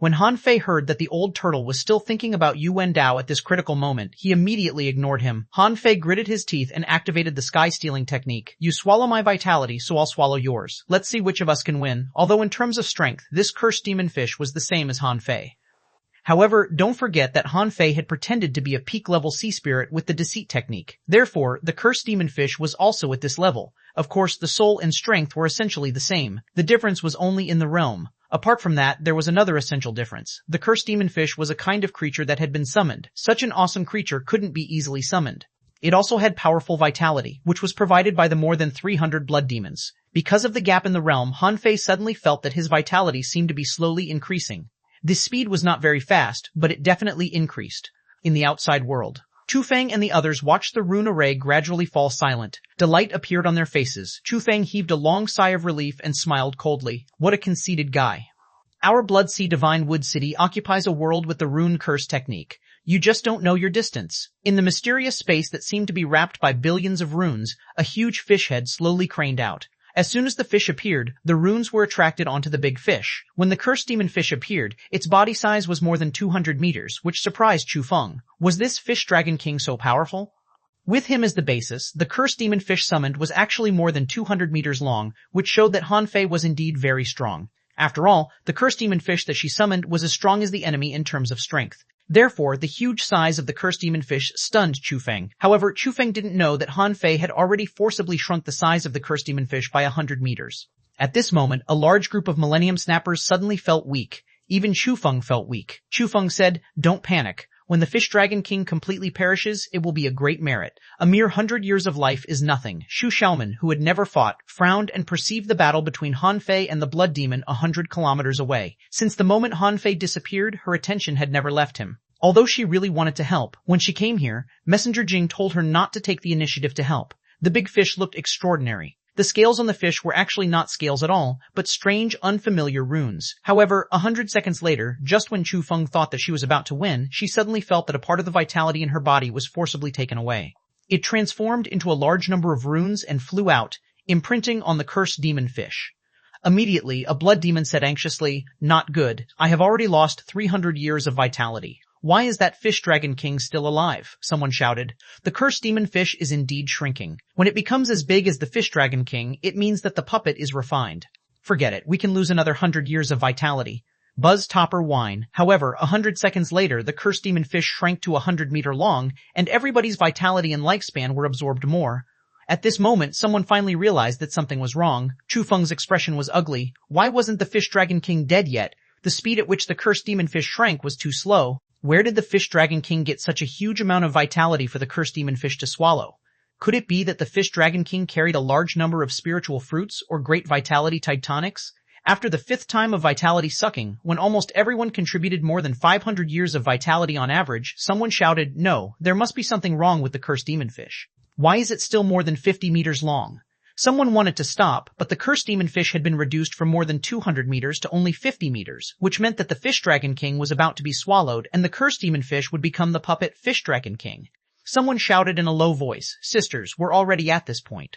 A: When Han Fei heard that the old turtle was still thinking about Wen Dao at this critical moment, he immediately ignored him. Han Fei gritted his teeth and activated the sky stealing technique. You swallow my vitality, so I'll swallow yours. Let's see which of us can win. Although in terms of strength, this cursed demon fish was the same as Han Fei. However, don't forget that Han Fei had pretended to be a peak-level sea spirit with the deceit technique. Therefore, the cursed demon fish was also at this level. Of course, the soul and strength were essentially the same. The difference was only in the realm. Apart from that, there was another essential difference. The cursed demon fish was a kind of creature that had been summoned. Such an awesome creature couldn't be easily summoned. It also had powerful vitality, which was provided by the more than 300 blood demons. Because of the gap in the realm, Han Fei suddenly felt that his vitality seemed to be slowly increasing. This speed was not very fast, but it definitely increased. In the outside world, Chu Feng and the others watched the rune array gradually fall silent. Delight appeared on their faces. Chu Feng heaved a long sigh of relief and smiled coldly. What a conceited guy. Our Blood Sea Divine Wood City occupies a world with the rune curse technique. You just don't know your distance. In the mysterious space that seemed to be wrapped by billions of runes, a huge fish head slowly craned out. As soon as the fish appeared, the runes were attracted onto the big fish. When the cursed demon fish appeared, its body size was more than 200 meters, which surprised Chu Feng. Was this fish dragon king so powerful? With him as the basis, the cursed demon fish summoned was actually more than 200 meters long, which showed that Han Fei was indeed very strong. After all, the cursed demon fish that she summoned was as strong as the enemy in terms of strength. Therefore, the huge size of the cursed demon fish stunned Chu Feng. However, Chu Feng didn't know that Han Fei had already forcibly shrunk the size of the cursed demon fish by 100 meters. At this moment, a large group of Millennium Snappers suddenly felt weak. Even Chu Feng felt weak. Chu Feng said, don't panic. When the Fish Dragon King completely perishes, it will be a great merit. A mere 100 years of life is nothing. Xu Xiaoman, who had never fought, frowned and perceived the battle between Han Fei and the Blood Demon 100 kilometers away. Since the moment Han Fei disappeared, her attention had never left him. Although she really wanted to help, when she came here, Messenger Jing told her not to take the initiative to help. The big fish looked extraordinary. The scales on the fish were actually not scales at all, but strange, unfamiliar runes. However, 100 seconds later, just when Chu Feng thought that she was about to win, she suddenly felt that a part of the vitality in her body was forcibly taken away. It transformed into a large number of runes and flew out, imprinting on the cursed demon fish. Immediately, a blood demon said anxiously, "Not good. I have already lost 300 years of vitality." "Why is that fish dragon king still alive?" someone shouted. "The cursed demon fish is indeed shrinking. When it becomes as big as the fish dragon king, it means that the puppet is refined." "Forget it. We can lose another 100 years of vitality." Buzz Topper whined. However, 100 seconds later, the cursed demon fish shrank to 100-meter long, and everybody's vitality and lifespan were absorbed more. At this moment, someone finally realized that something was wrong. Chu Feng's expression was ugly. Why wasn't the fish dragon king dead yet? The speed at which the cursed demon fish shrank was too slow. Where did the fish dragon king get such a huge amount of vitality for the cursed demon fish to swallow? Could it be that the fish dragon king carried a large number of spiritual fruits or great vitality titanics? After the 5th time of vitality sucking, when almost everyone contributed more than 500 years of vitality on average, someone shouted, "No, there must be something wrong with the cursed demon fish. Why is it still more than 50 meters long?" Someone wanted to stop, but the cursed demon fish had been reduced from more than 200 meters to only 50 meters, which meant that the fish dragon king was about to be swallowed, and the cursed demon fish would become the puppet fish dragon king. Someone shouted in a low voice, "Sisters, we're already at this point."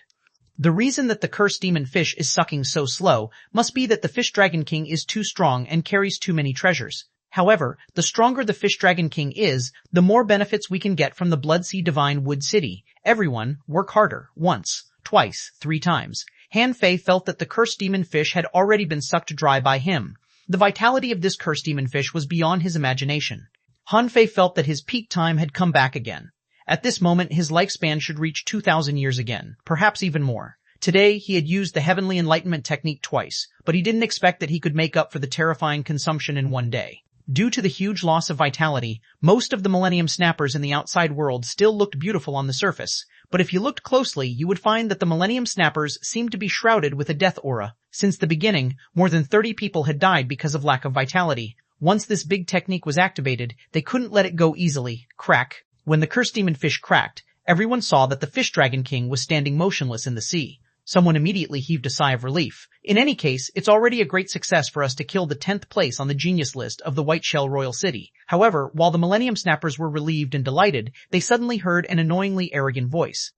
A: The reason that the cursed demon fish is sucking so slow must be that the fish dragon king is too strong and carries too many treasures. However, the stronger the fish dragon king is, the more benefits we can get from the Blood Sea Divine Wood City. Everyone, work harder. Once, twice, 3 times. Han Fei felt that the cursed demon fish had already been sucked dry by him. The vitality of this cursed demon fish was beyond his imagination. Han Fei felt that his peak time had come back again. At this moment, his lifespan should reach 2,000 years again, perhaps even more. Today, he had used the heavenly enlightenment technique twice, but he didn't expect that he could make up for the terrifying consumption in one day. Due to the huge loss of vitality, most of the Millennium Snappers in the outside world still looked beautiful on the surface, but if you looked closely, you would find that the Millennium Snappers seemed to be shrouded with a death aura. Since the beginning, more than 30 people had died because of lack of vitality. Once this big technique was activated, they couldn't let it go easily. Crack. When the cursed demon fish cracked, everyone saw that the fish dragon king was standing motionless in the sea. Someone immediately heaved a sigh of relief. In any case, it's already a great success for us to kill the 10th place on the genius list of the White Shell Royal City. However, while the Millennium Snappers were relieved and delighted, they suddenly heard an annoyingly arrogant voice.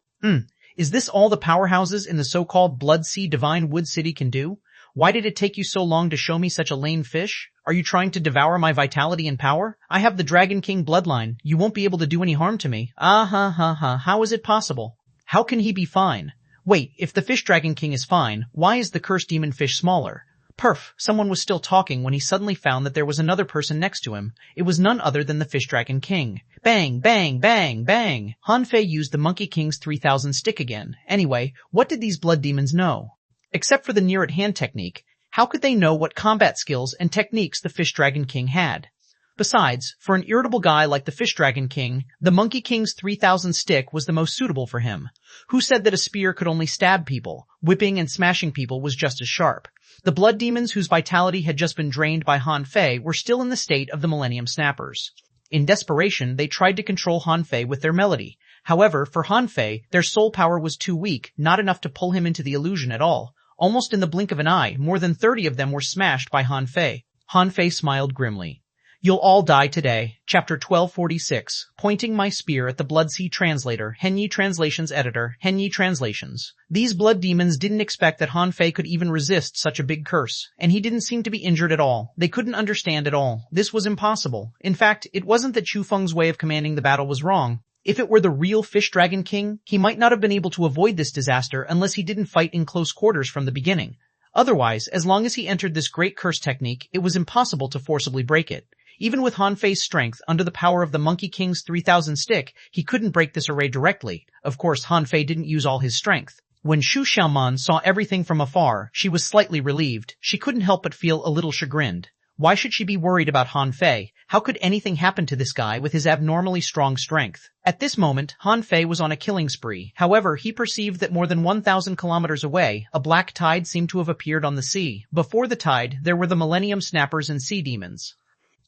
A: Is this all the powerhouses in the so-called Blood Sea Divine Wood City can do? Why did it take you so long to show me such a lame fish? Are you trying to devour my vitality and power? I have the Dragon King bloodline. You won't be able to do any harm to me. How is it possible? How can he be fine? Wait, if the fish dragon king is fine, why is the cursed demon fish smaller? Perf, someone was still talking when he suddenly found that there was another person next to him. It was none other than the fish dragon king. Bang, bang, bang, bang. Han Fei used the Monkey King's 3000 stick again. Anyway, what did these blood demons know? Except for the near-at-hand technique, how could they know what combat skills and techniques the fish dragon king had? Besides, for an irritable guy like the Fish Dragon King, the Monkey King's 3000 stick was the most suitable for him. Who said that a spear could only stab people? Whipping and smashing people was just as sharp. The blood demons whose vitality had just been drained by Han Fei were still in the state of the Millennium Snappers. In desperation, they tried to control Han Fei with their melody. However, for Han Fei, their soul power was too weak, not enough to pull him into the illusion at all. Almost in the blink of an eye, more than 30 of them were smashed by Han Fei. Han Fei smiled grimly. You'll all die today. Chapter 1246. Pointing my spear at the Blood Sea Translator, Henyi Translations Editor, Henyi Translations. These blood demons didn't expect that Han Fei could even resist such a big curse, and he didn't seem to be injured at all. They couldn't understand at all. This was impossible. In fact, it wasn't that Chu Feng's way of commanding the battle was wrong. If it were the real Fish Dragon King, he might not have been able to avoid this disaster unless he didn't fight in close quarters from the beginning. Otherwise, as long as he entered this great curse technique, it was impossible to forcibly break it. Even with Han Fei's strength, under the power of the Monkey King's 3000 stick, he couldn't break this array directly. Of course, Han Fei didn't use all his strength. When Xu Xiaoman saw everything from afar, she was slightly relieved. She couldn't help but feel a little chagrined. Why should she be worried about Han Fei? How could anything happen to this guy with his abnormally strong strength? At this moment, Han Fei was on a killing spree. However, he perceived that more than 1,000 kilometers away, a black tide seemed to have appeared on the sea. Before the tide, there were the Millennium Snappers and sea demons.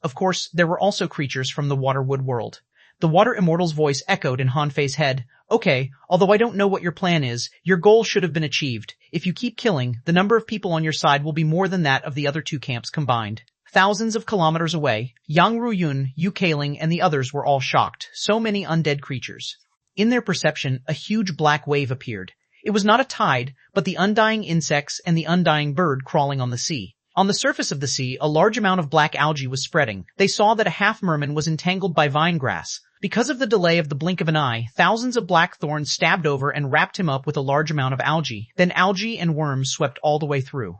A: Of course, there were also creatures from the Waterwood world. The water immortal's voice echoed in Han Fei's head. Okay, although I don't know what your plan is, your goal should have been achieved. If you keep killing, the number of people on your side will be more than that of the other two camps combined. Thousands of kilometers away, Yang Ruyun, Yu Keiling, and the others were all shocked. So many undead creatures. In their perception, a huge black wave appeared. It was not a tide, but the undying insects and the undying bird crawling on the sea. On the surface of the sea, a large amount of black algae was spreading. They saw that a half-merman was entangled by vine grass. Because of the delay of the blink of an eye, thousands of black thorns stabbed over and wrapped him up with a large amount of algae. Then algae and worms swept all the way through.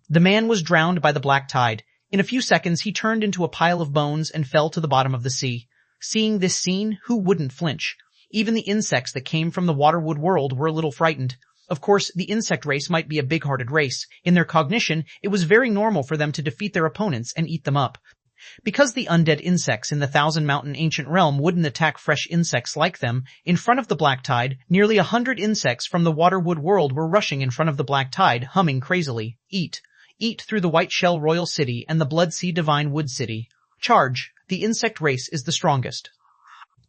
A: The man was drowned by the black tide. In a few seconds, he turned into a pile of bones and fell to the bottom of the sea. Seeing this scene, who wouldn't flinch? Even the insects that came from the waterwood world were a little frightened. Of course, the insect race might be a big-hearted race. In their cognition, it was very normal for them to defeat their opponents and eat them up. Because the undead insects in the Thousand Mountain ancient realm wouldn't attack fresh insects like them, in front of the black tide, nearly 100 insects from the waterwood world were rushing in front of the black tide, humming crazily. Eat. Eat through the White Shell Royal City and the Blood Sea Divine Wood City. Charge. The insect race is the strongest.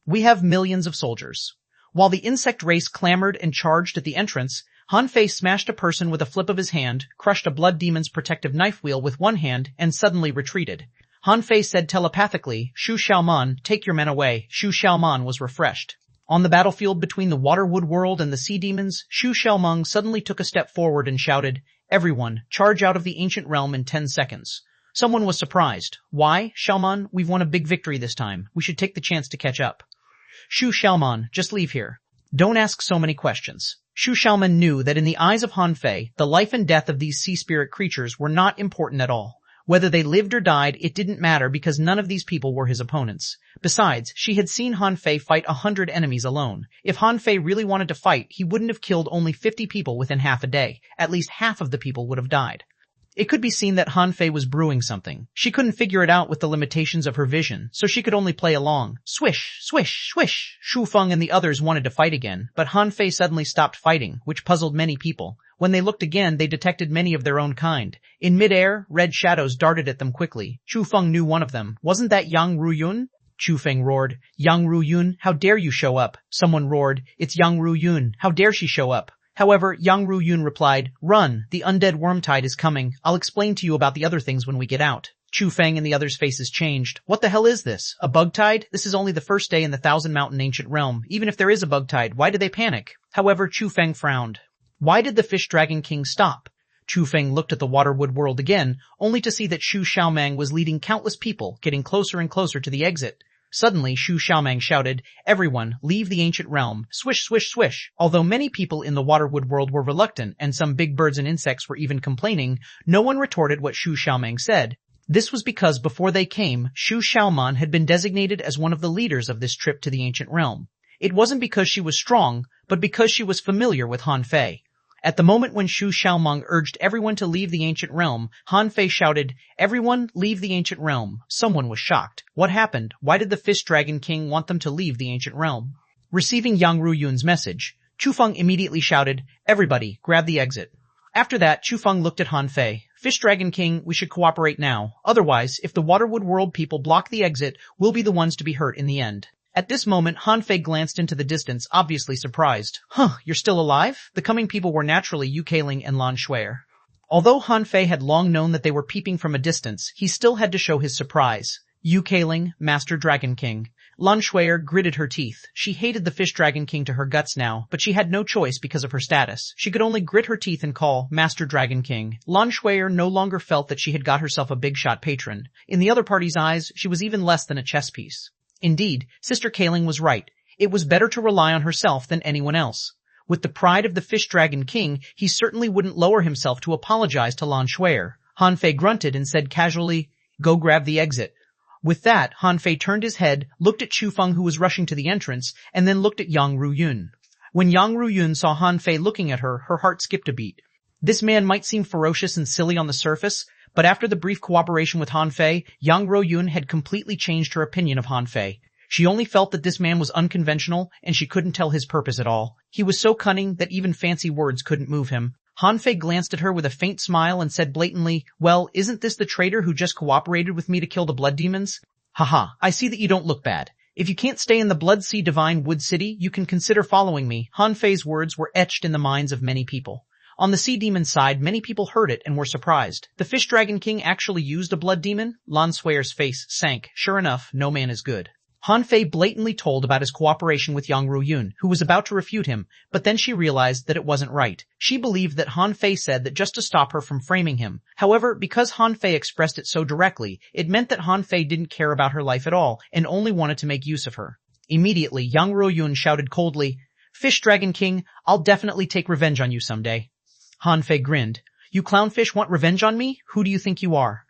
A: We have millions of soldiers. While the insect race clamored and charged at the entrance, Han Fei smashed a person with a flip of his hand, crushed a blood demon's protective knife wheel with one hand, and suddenly retreated. Han Fei said telepathically, xuanhuan, take your men away. Xuanhuan was refreshed. On the battlefield between the waterwood world and the sea demons, xuanhuan suddenly took a step forward and shouted, everyone, charge out of the ancient realm in 10 seconds. Someone was surprised. Why, Xiaoman, we've won a big victory this time. We should take the chance to catch up. Xiaoman, just leave here. Don't ask so many questions. Xiaoman knew that in the eyes of Han Fei, the life and death of these sea spirit creatures were not important at all. Whether they lived or died, it didn't matter because none of these people were his opponents. Besides, she had seen Han Fei fight 100 enemies alone. If Han Fei really wanted to fight, he wouldn't have killed only 50 people within half a day. At least half of the people would have died. It could be seen that Han Fei was brewing something. She couldn't figure it out with the limitations of her vision, so she could only play along. Swish, swish, swish. Shu Feng and the others wanted to fight again, but Han Fei suddenly stopped fighting, which puzzled many people. When they looked again, they detected many of their own kind. In midair, red shadows darted at them quickly. Chu Feng knew one of them. Wasn't that Yang Ruyun? Chu Feng roared. Yang Ruyun, how dare you show up? Someone roared. It's Yang Ruyun. How dare she show up? However, Yang Ruyun replied, run, the undead worm tide is coming. I'll explain to you about the other things when we get out. Chu Feng and the others' faces changed. What the hell is this? A bug tide? This is only the first day in the Thousand Mountain ancient realm. Even if there is a bug tide, why do they panic? However, Chu Feng frowned. Why did the Fish Dragon King stop? Chu Feng looked at the waterwood world again, only to see that Shu Xiaomang was leading countless people, getting closer and closer to the exit. Suddenly, Shu Xiaomang shouted, everyone, leave the ancient realm. Swish, swish, swish. Although many people in the waterwood world were reluctant, and some big birds and insects were even complaining, no one retorted what Shu Xiaomang said. This was because before they came, Shu Xiaoman had been designated as one of the leaders of this trip to the ancient realm. It wasn't because she was strong, but because she was familiar with Han Fei. At the moment when Shu Xiaomang urged everyone to leave the ancient realm, Han Fei shouted, everyone, leave the ancient realm. Someone was shocked. What happened? Why did the Fish Dragon King want them to leave the ancient realm? Receiving Yang Ruyun's message, Chu Feng immediately shouted, everybody, grab the exit. After that, Chu Feng looked at Han Fei. Fish Dragon King, we should cooperate now. Otherwise, if the Waterwood World people block the exit, we'll be the ones to be hurt in the end. At this moment, Han Fei glanced into the distance, obviously surprised. You're still alive? The coming people were naturally Yu Keiling and Lan Shuer. Although Han Fei had long known that they were peeping from a distance, he still had to show his surprise. Yu Keiling, Master Dragon King. Lan Shuer gritted her teeth. She hated the Fish Dragon King to her guts now, but she had no choice because of her status. She could only grit her teeth and call, Master Dragon King. Lan Shuer no longer felt that she had got herself a big-shot patron. In the other party's eyes, she was even less than a chess piece. Indeed, Sister Keiling was right. It was better to rely on herself than anyone else. With the pride of the Fish Dragon King, he certainly wouldn't lower himself to apologize to Lan Shuer. Han Fei grunted and said casually, go grab the exit. With that, Han Fei turned his head, looked at Chu Feng who was rushing to the entrance, and then looked at Yang Ruyun. When Yang Ruyun saw Han Fei looking at her, her heart skipped a beat. This man might seem ferocious and silly on the surface, but after the brief cooperation with Han Fei, Yang Ruyun had completely changed her opinion of Han Fei. She only felt that this man was unconventional, and she couldn't tell his purpose at all. He was so cunning that even fancy words couldn't move him. Han Fei glanced at her with a faint smile and said blatantly, well, isn't this the traitor who just cooperated with me to kill the blood demons? Haha, I see that you don't look bad. If you can't stay in the Blood Sea Divine Wood City, you can consider following me. Han Fei's words were etched in the minds of many people. On the sea demon side, many people heard it and were surprised. The Fish Dragon King actually used a blood demon? Lan Sui's face sank. Sure enough, no man is good. Han Fei blatantly told about his cooperation with Yang Ruoyun, who was about to refute him, but then she realized that it wasn't right. She believed that Han Fei said that just to stop her from framing him. However, because Han Fei expressed it so directly, it meant that Han Fei didn't care about her life at all and only wanted to make use of her. Immediately, Yang Ruoyun shouted coldly, "Fish Dragon King, I'll definitely take revenge on you someday." Han Fei grinned. "You clownfish want revenge on me? Who do you think you are?"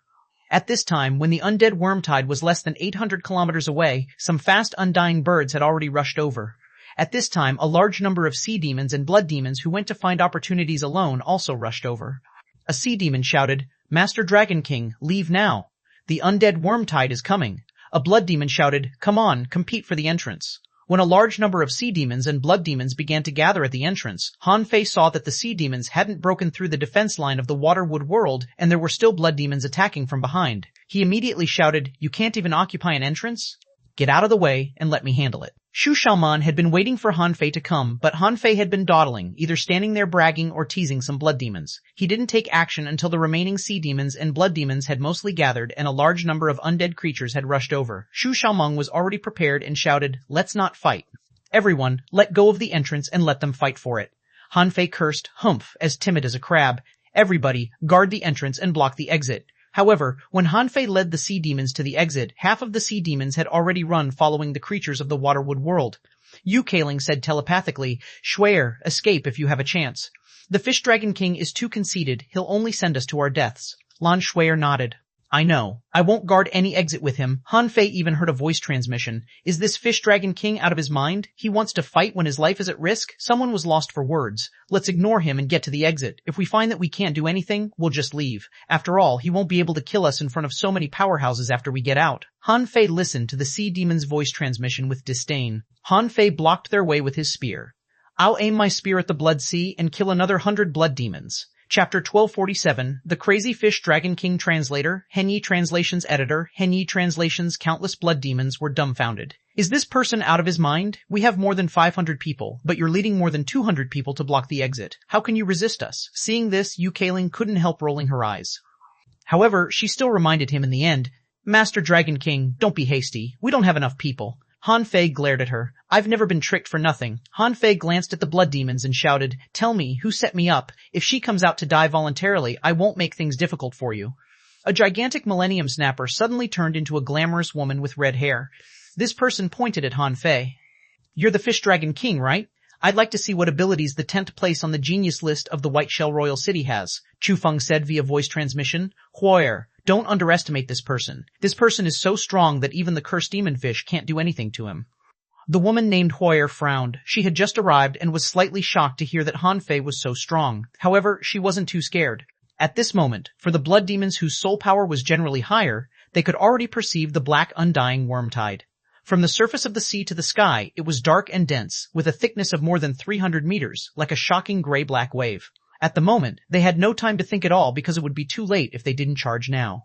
A: At this time, when the undead worm tide was less than 800 kilometers away, some fast undying birds had already rushed over. At this time, a large number of sea demons and blood demons who went to find opportunities alone also rushed over. A sea demon shouted, "Master Dragon King, leave now. The undead worm tide is coming." A blood demon shouted, "Come on, compete for the entrance." When a large number of sea demons and blood demons began to gather at the entrance, Han Fei saw that the sea demons hadn't broken through the defense line of the Waterwood world and there were still blood demons attacking from behind. He immediately shouted, "You can't even occupy an entrance? Get out of the way and let me handle it." Xuanhuan had been waiting for Han Fei to come, but Han Fei had been dawdling, either standing there bragging or teasing some blood demons. He didn't take action until the remaining sea demons and blood demons had mostly gathered and a large number of undead creatures had rushed over. Xuanhuan was already prepared and shouted, "Let's not fight. Everyone, let go of the entrance and let them fight for it." Han Fei cursed, "Humph, as timid as a crab. Everybody, guard the entrance and block the exit." However, when Han Fei led the sea demons to the exit, half of the sea demons had already run following the creatures of the Waterwood world. Yu Kaling said telepathically, "Shuer, escape if you have a chance. The Fish Dragon King is too conceited, he'll only send us to our deaths." Lan Shuer nodded. "I know. I won't guard any exit with him." Han Fei even heard a voice transmission. "Is this Fish Dragon King out of his mind? He wants to fight when his life is at risk?" Someone was lost for words. "Let's ignore him and get to the exit. If we find that we can't do anything, we'll just leave. After all, he won't be able to kill us in front of so many powerhouses after we get out." Han Fei listened to the sea demon's voice transmission with disdain. Han Fei blocked their way with his spear. "I'll aim my spear at the Blood Sea and kill another 100 blood demons." Chapter 1247, The Crazy Fish Dragon King Translator, Henyi Translations Editor, Henyi Translations Countless blood demons were dumbfounded. "Is this person out of his mind? We have more than 500 people, but you're leading more than 200 people to block the exit. How can you resist us?" Seeing this, Yu Kaling couldn't help rolling her eyes. However, she still reminded him in the end, "Master Dragon King, don't be hasty. We don't have enough people." Han Fei glared at her. "I've never been tricked for nothing." Han Fei glanced at the blood demons and shouted, "Tell me, who set me up? If she comes out to die voluntarily, I won't make things difficult for you." A gigantic Millennium Snapper suddenly turned into a glamorous woman with red hair. This person pointed at Han Fei. "You're the Fish Dragon King, right? I'd like to see what abilities the 10th place on the genius list of the White Shell Royal City has," Chu Feng said via voice transmission. "Huo'er, don't underestimate this person. This person is so strong that even the cursed demon fish can't do anything to him." The woman named Huo'er frowned. She had just arrived and was slightly shocked to hear that Han Fei was so strong. However, she wasn't too scared. At this moment, for the blood demons whose soul power was generally higher, they could already perceive the black undying worm tide. From the surface of the sea to the sky, it was dark and dense, with a thickness of more than 300 meters, like a shocking gray-black wave. At the moment, they had no time to think at all because it would be too late if they didn't charge now.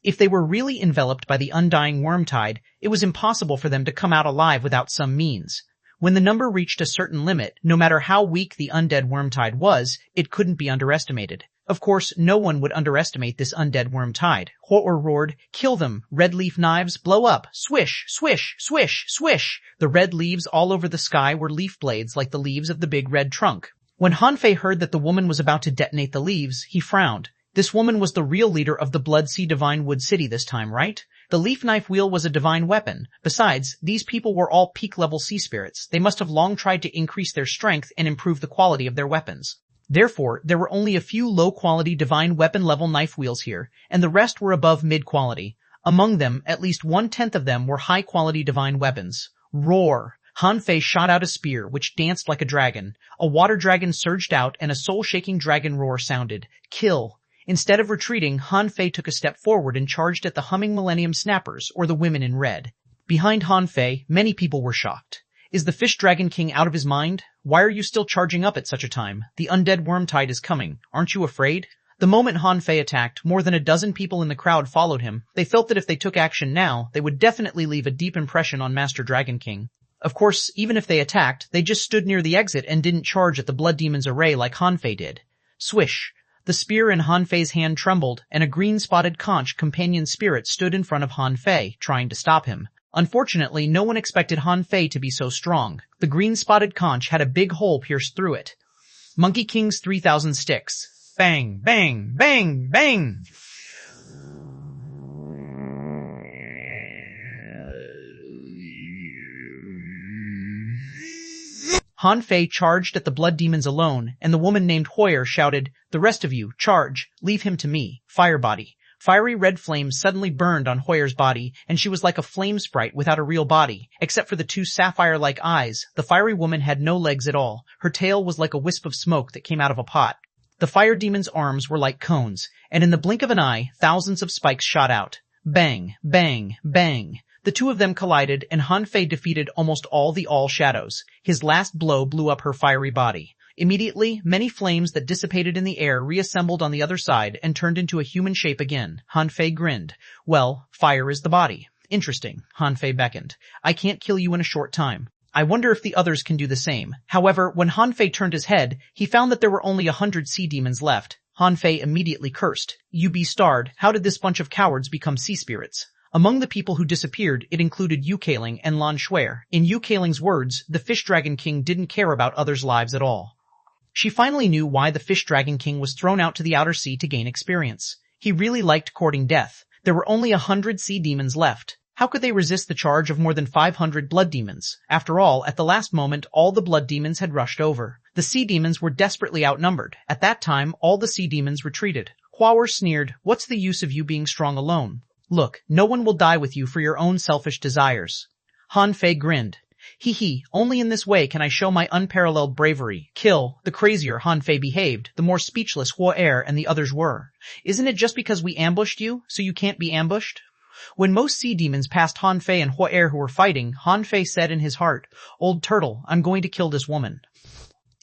A: If they were really enveloped by the undying worm tide, it was impossible for them to come out alive without some means. When the number reached a certain limit, no matter how weak the undead worm tide was, it couldn't be underestimated. Of course, no one would underestimate this undead worm tide. Huo'er roared, "Kill them! Red leaf knives, blow up! Swish, swish, swish, swish!" The red leaves all over the sky were leaf blades like the leaves of the big red trunk. When Han Fei heard that the woman was about to detonate the leaves, he frowned. This woman was the real leader of the Blood Sea Divine Wood City this time, right? The leaf knife wheel was a divine weapon. Besides, these people were all peak-level sea spirits. They must have long tried to increase their strength and improve the quality of their weapons. Therefore, there were only a few low-quality divine weapon-level knife wheels here, and the rest were above mid-quality. Among them, at least 1/10 of them were high-quality divine weapons. Roar! Han Fei shot out a spear, which danced like a dragon. A water dragon surged out, and a soul-shaking dragon roar sounded. Kill! Instead of retreating, Han Fei took a step forward and charged at the humming Millennium Snappers, or the women in red. Behind Han Fei, many people were shocked. "Is the Fish Dragon King out of his mind? Why are you still charging up at such a time? The undead worm tide is coming. Aren't you afraid?" The moment Han Fei attacked, more than a dozen people in the crowd followed him. They felt that if they took action now, they would definitely leave a deep impression on Master Dragon King. Of course, even if they attacked, they just stood near the exit and didn't charge at the Blood Demon's array like Han Fei did. Swish! The spear in Han Fei's hand trembled, and a green-spotted conch companion spirit stood in front of Han Fei, trying to stop him. Unfortunately, no one expected Han Fei to be so strong. The green-spotted conch had a big hole pierced through it. Monkey King's 3,000 sticks. Bang, bang, bang, bang! Han Fei charged at the blood demons alone, and the woman named Hoyer shouted, "The rest of you, charge! Leave him to me! Fire body!" Fiery red flames suddenly burned on Hoyer's body, and she was like a flame sprite without a real body. Except for the two sapphire-like eyes, the fiery woman had no legs at all. Her tail was like a wisp of smoke that came out of a pot. The fire demon's arms were like cones, and in the blink of an eye, thousands of spikes shot out. Bang, bang, bang. The two of them collided, and Han Fei defeated almost all the All-Shadows. His last blow blew up her fiery body. Immediately, many flames that dissipated in the air reassembled on the other side and turned into a human shape again. Han Fei grinned. Well, fire is the body. Interesting. Han Fei beckoned. I can't kill you in a short time. I wonder if the others can do the same. However, when Han Fei turned his head, he found that there were only 100 sea demons left. Han Fei immediately cursed. You be-starred, how did this bunch of cowards become sea spirits? Among the people who disappeared, it included Yu Kaling and Lan Shuer. In Yu Kaling's words, the Fish Dragon King didn't care about others' lives at all. She finally knew why the Fish Dragon King was thrown out to the outer sea to gain experience. He really liked courting death. There were only 100 sea demons left. How could they resist the charge of more than 500 blood demons? After all, at the last moment, all the blood demons had rushed over. The sea demons were desperately outnumbered. At that time, all the sea demons retreated. Huawei sneered, "What's the use of you being strong alone? Look, no one will die with you for your own selfish desires." Han Fei grinned. Hee, only in this way can I show my unparalleled bravery. Kill. The crazier Han Fei behaved, the more speechless Huo and the others were. Isn't it just because we ambushed you, so you can't be ambushed? When most sea demons passed Han Fei and Huo who were fighting, Han Fei said in his heart, "Old turtle, I'm going to kill this woman.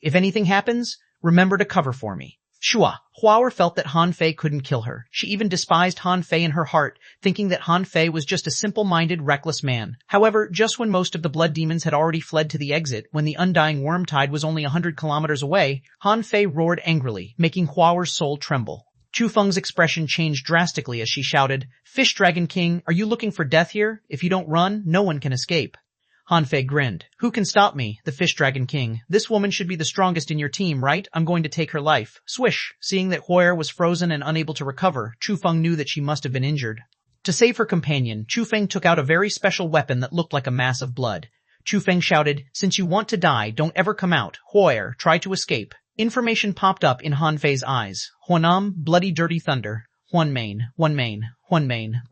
A: If anything happens, remember to cover for me." Shua. Huo felt that Han Fei couldn't kill her. She even despised Han Fei in her heart, thinking that Han Fei was just a simple-minded, reckless man. However, just when most of the blood demons had already fled to the exit, when the undying worm tide was only 100 kilometers away, Han Fei roared angrily, making Huo's soul tremble. Chu Feng's expression changed drastically as she shouted, "Fish Dragon King, are you looking for death here? If you don't run, no one can escape." Han Fei grinned. "Who can stop me? The Fish Dragon King. This woman should be the strongest in your team, right? I'm going to take her life." Swish! Seeing that Huo was frozen and unable to recover, Chu Feng knew that she must have been injured. To save her companion, Chu Feng took out a very special weapon that looked like a mass of blood. Chu Feng shouted, "Since you want to die, don't ever come out. Huo, try to escape." Information popped up in Han Fei's eyes. Huanam, bloody dirty thunder. Huanmain,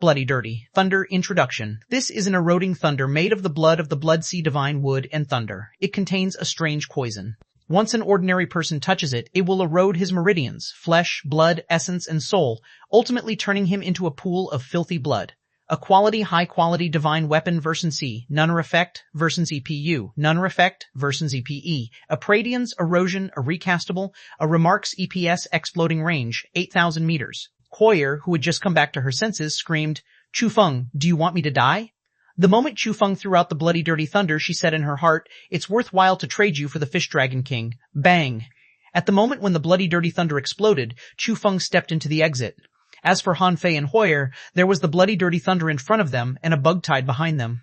A: bloody dirty. Thunder, introduction. This is an eroding thunder made of the blood sea divine wood and thunder. It contains a strange poison. Once an ordinary person touches it, it will erode his meridians, flesh, blood, essence, and soul, ultimately turning him into a pool of filthy blood. A high-quality divine weapon versus C. Nunner effect versus EPU. Nunner effect versus EPE. A Pradian's erosion, a recastable, a remarks EPS exploding range, 8,000 meters. Hoyer, who had just come back to her senses, screamed, "Chu Feng, do you want me to die?" The moment Chu Feng threw out the bloody dirty thunder, she said in her heart, "It's worthwhile to trade you for the Fish Dragon King." Bang! At the moment when the bloody dirty thunder exploded, Chu Feng stepped into the exit. As for Han Fei and Hoyer, there was the bloody dirty thunder in front of them and a bug tide behind them.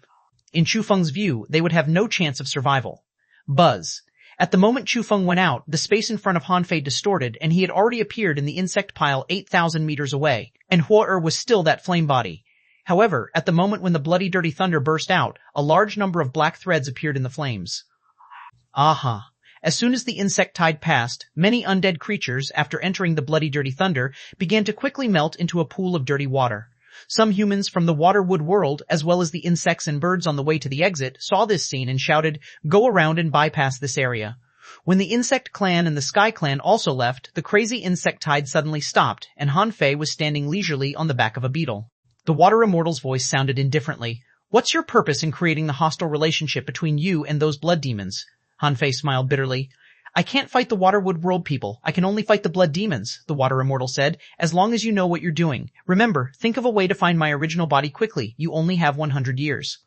A: In Chu Feng's view, they would have no chance of survival. Buzz. At the moment Chu Feng went out, the space in front of Han Fei distorted, and he had already appeared in the insect pile 8,000 meters away, and Huo was still that flame body. However, at the moment when the bloody dirty thunder burst out, a large number of black threads appeared in the flames. Aha! As soon as the insect tide passed, many undead creatures, after entering the bloody dirty thunder, began to quickly melt into a pool of dirty water. Some humans from the Waterwood world, as well as the insects and birds on the way to the exit, saw this scene and shouted, "Go around and bypass this area." When the Insect Clan and the Sky Clan also left, the crazy insect tide suddenly stopped, and Han Fei was standing leisurely on the back of a beetle. The Water Immortal's voice sounded indifferently. "What's your purpose in creating the hostile relationship between you and those blood demons?" Han Fei smiled bitterly. I can't fight the Waterwood World people. I can only fight the blood demons, the Water Immortal said, as long as you know what you're doing. Remember, think of a way to find my original body quickly. You only have 100 years.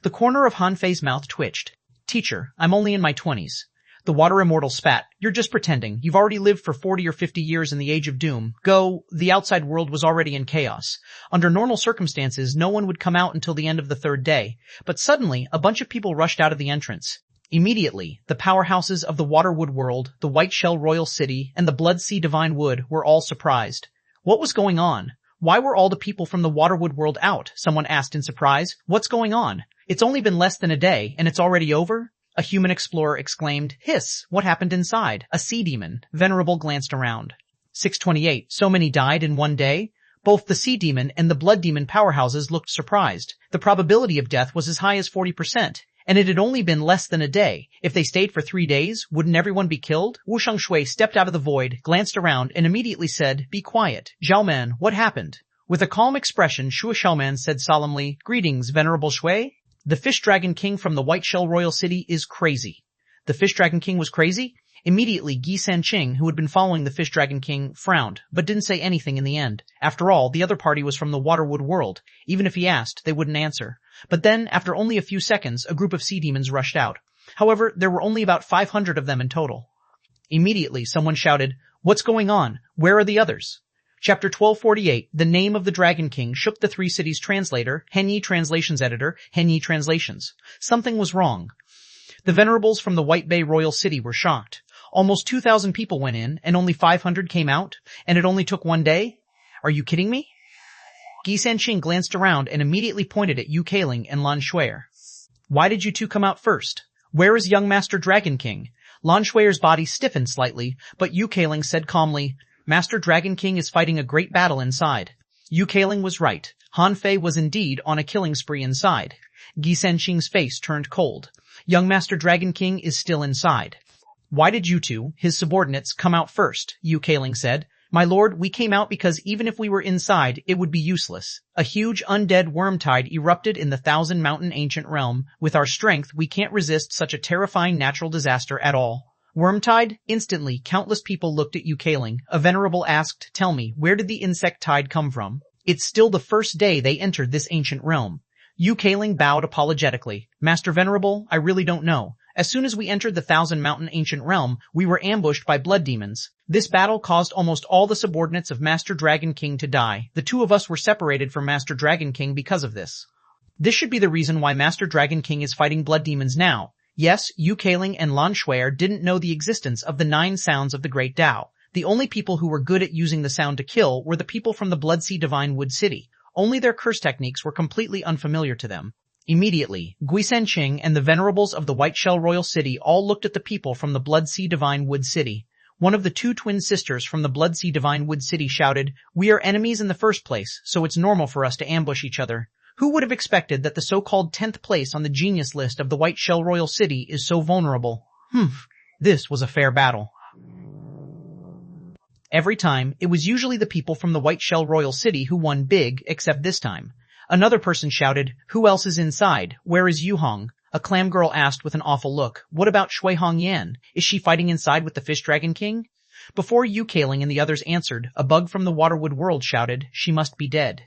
A: The corner of Han Fei's mouth twitched. Teacher, I'm only in my 20s. The Water Immortal spat. You're just pretending. You've already lived for 40 or 50 years in the Age of Doom. Go. The outside world was already in chaos. Under normal circumstances, no one would come out until the end of the third day. But suddenly, a bunch of people rushed out of the entrance. Immediately, the powerhouses of the Waterwood World, the White Shell Royal City, and the Blood Sea Divine Wood were all surprised. What was going on? Why were all the people from the Waterwood World out? Someone asked in surprise. What's going on? It's only been less than a day, and it's already over? A human explorer exclaimed. Hiss! What happened inside? A sea demon. Venerable glanced around. 628. So many died in one day? Both the sea demon and the blood demon powerhouses looked surprised. The probability of death was as high as 40%. And it had only been less than a day. If they stayed for 3 days, wouldn't everyone be killed? Wu Shangshui stepped out of the void, glanced around, and immediately said, Be quiet. Xiaoman, what happened? With a calm expression, Shu Xiaoman said solemnly, Greetings, Venerable Shui. The Fish Dragon King from the White Shell Royal City is crazy. The Fish Dragon King was crazy? Immediately, Gi Sanqing, who had been following the Fish Dragon King, frowned, but didn't say anything in the end. After all, the other party was from the Waterwood World. Even if he asked, they wouldn't answer. But then, after only a few seconds, a group of sea demons rushed out. However, there were only about 500 of them in total. Immediately, someone shouted, What's going on? Where are the others? Chapter 1248, The Name of the Dragon King shook the Three Cities translator, Henyi Translations editor, Henyi Translations. Something was wrong. The venerables from the White Bay Royal City were shocked. Almost 2,000 people went in, and only 500 came out, and it only took 1 day? Are you kidding me? Gi Sanqing glanced around and immediately pointed at Yu Keiling and Lan Shuier. Why did you two come out first? Where is young Master Dragon King? Lan Shuier's body stiffened slightly, but Yu Keiling said calmly, Master Dragon King is fighting a great battle inside. Yu Keiling was right. Han Fei was indeed on a killing spree inside. Gi Sanqing's face turned cold. Young Master Dragon King is still inside. Why did you two, his subordinates, come out first? Yu Keiling said. My lord, we came out because even if we were inside, it would be useless. A huge undead worm tide erupted in the Thousand Mountain ancient realm. With our strength, we can't resist such a terrifying natural disaster at all. Wormtide? Instantly, countless people looked at Yu Keiling. A venerable asked, Tell me, where did the insect tide come from? It's still the first day they entered this ancient realm. Yu Keiling bowed apologetically. Master Venerable, I really don't know. As soon as we entered the Thousand Mountain ancient realm, we were ambushed by blood demons. This battle caused almost all the subordinates of Master Dragon King to die. The two of us were separated from Master Dragon King because of this. This should be the reason why Master Dragon King is fighting blood demons now. Yes, Yu Keiling and Lan Shuier didn't know the existence of the 9 sounds of the Great Tao. The only people who were good at using the sound to kill were the people from the Blood Sea Divine Wood City. Only their curse techniques were completely unfamiliar to them. Immediately, Gui Sanqing and the venerables of the White Shell Royal City all looked at the people from the Blood Sea Divine Wood City. One of the 2 twin sisters from the Blood Sea Divine Wood City shouted, We are enemies in the first place, so it's normal for us to ambush each other. Who would have expected that the so-called 10th place on the genius list of the White Shell Royal City is so vulnerable? This was a fair battle. Every time, it was usually the people from the White Shell Royal City who won big, except this time. Another person shouted, Who else is inside? Where is Yu Hong? A clam girl asked with an awful look, What about Shui Hong Yan? Is she fighting inside with the Fish Dragon King? Before Yu Keiling and the others answered, a bug from the Waterwood World shouted, She must be dead.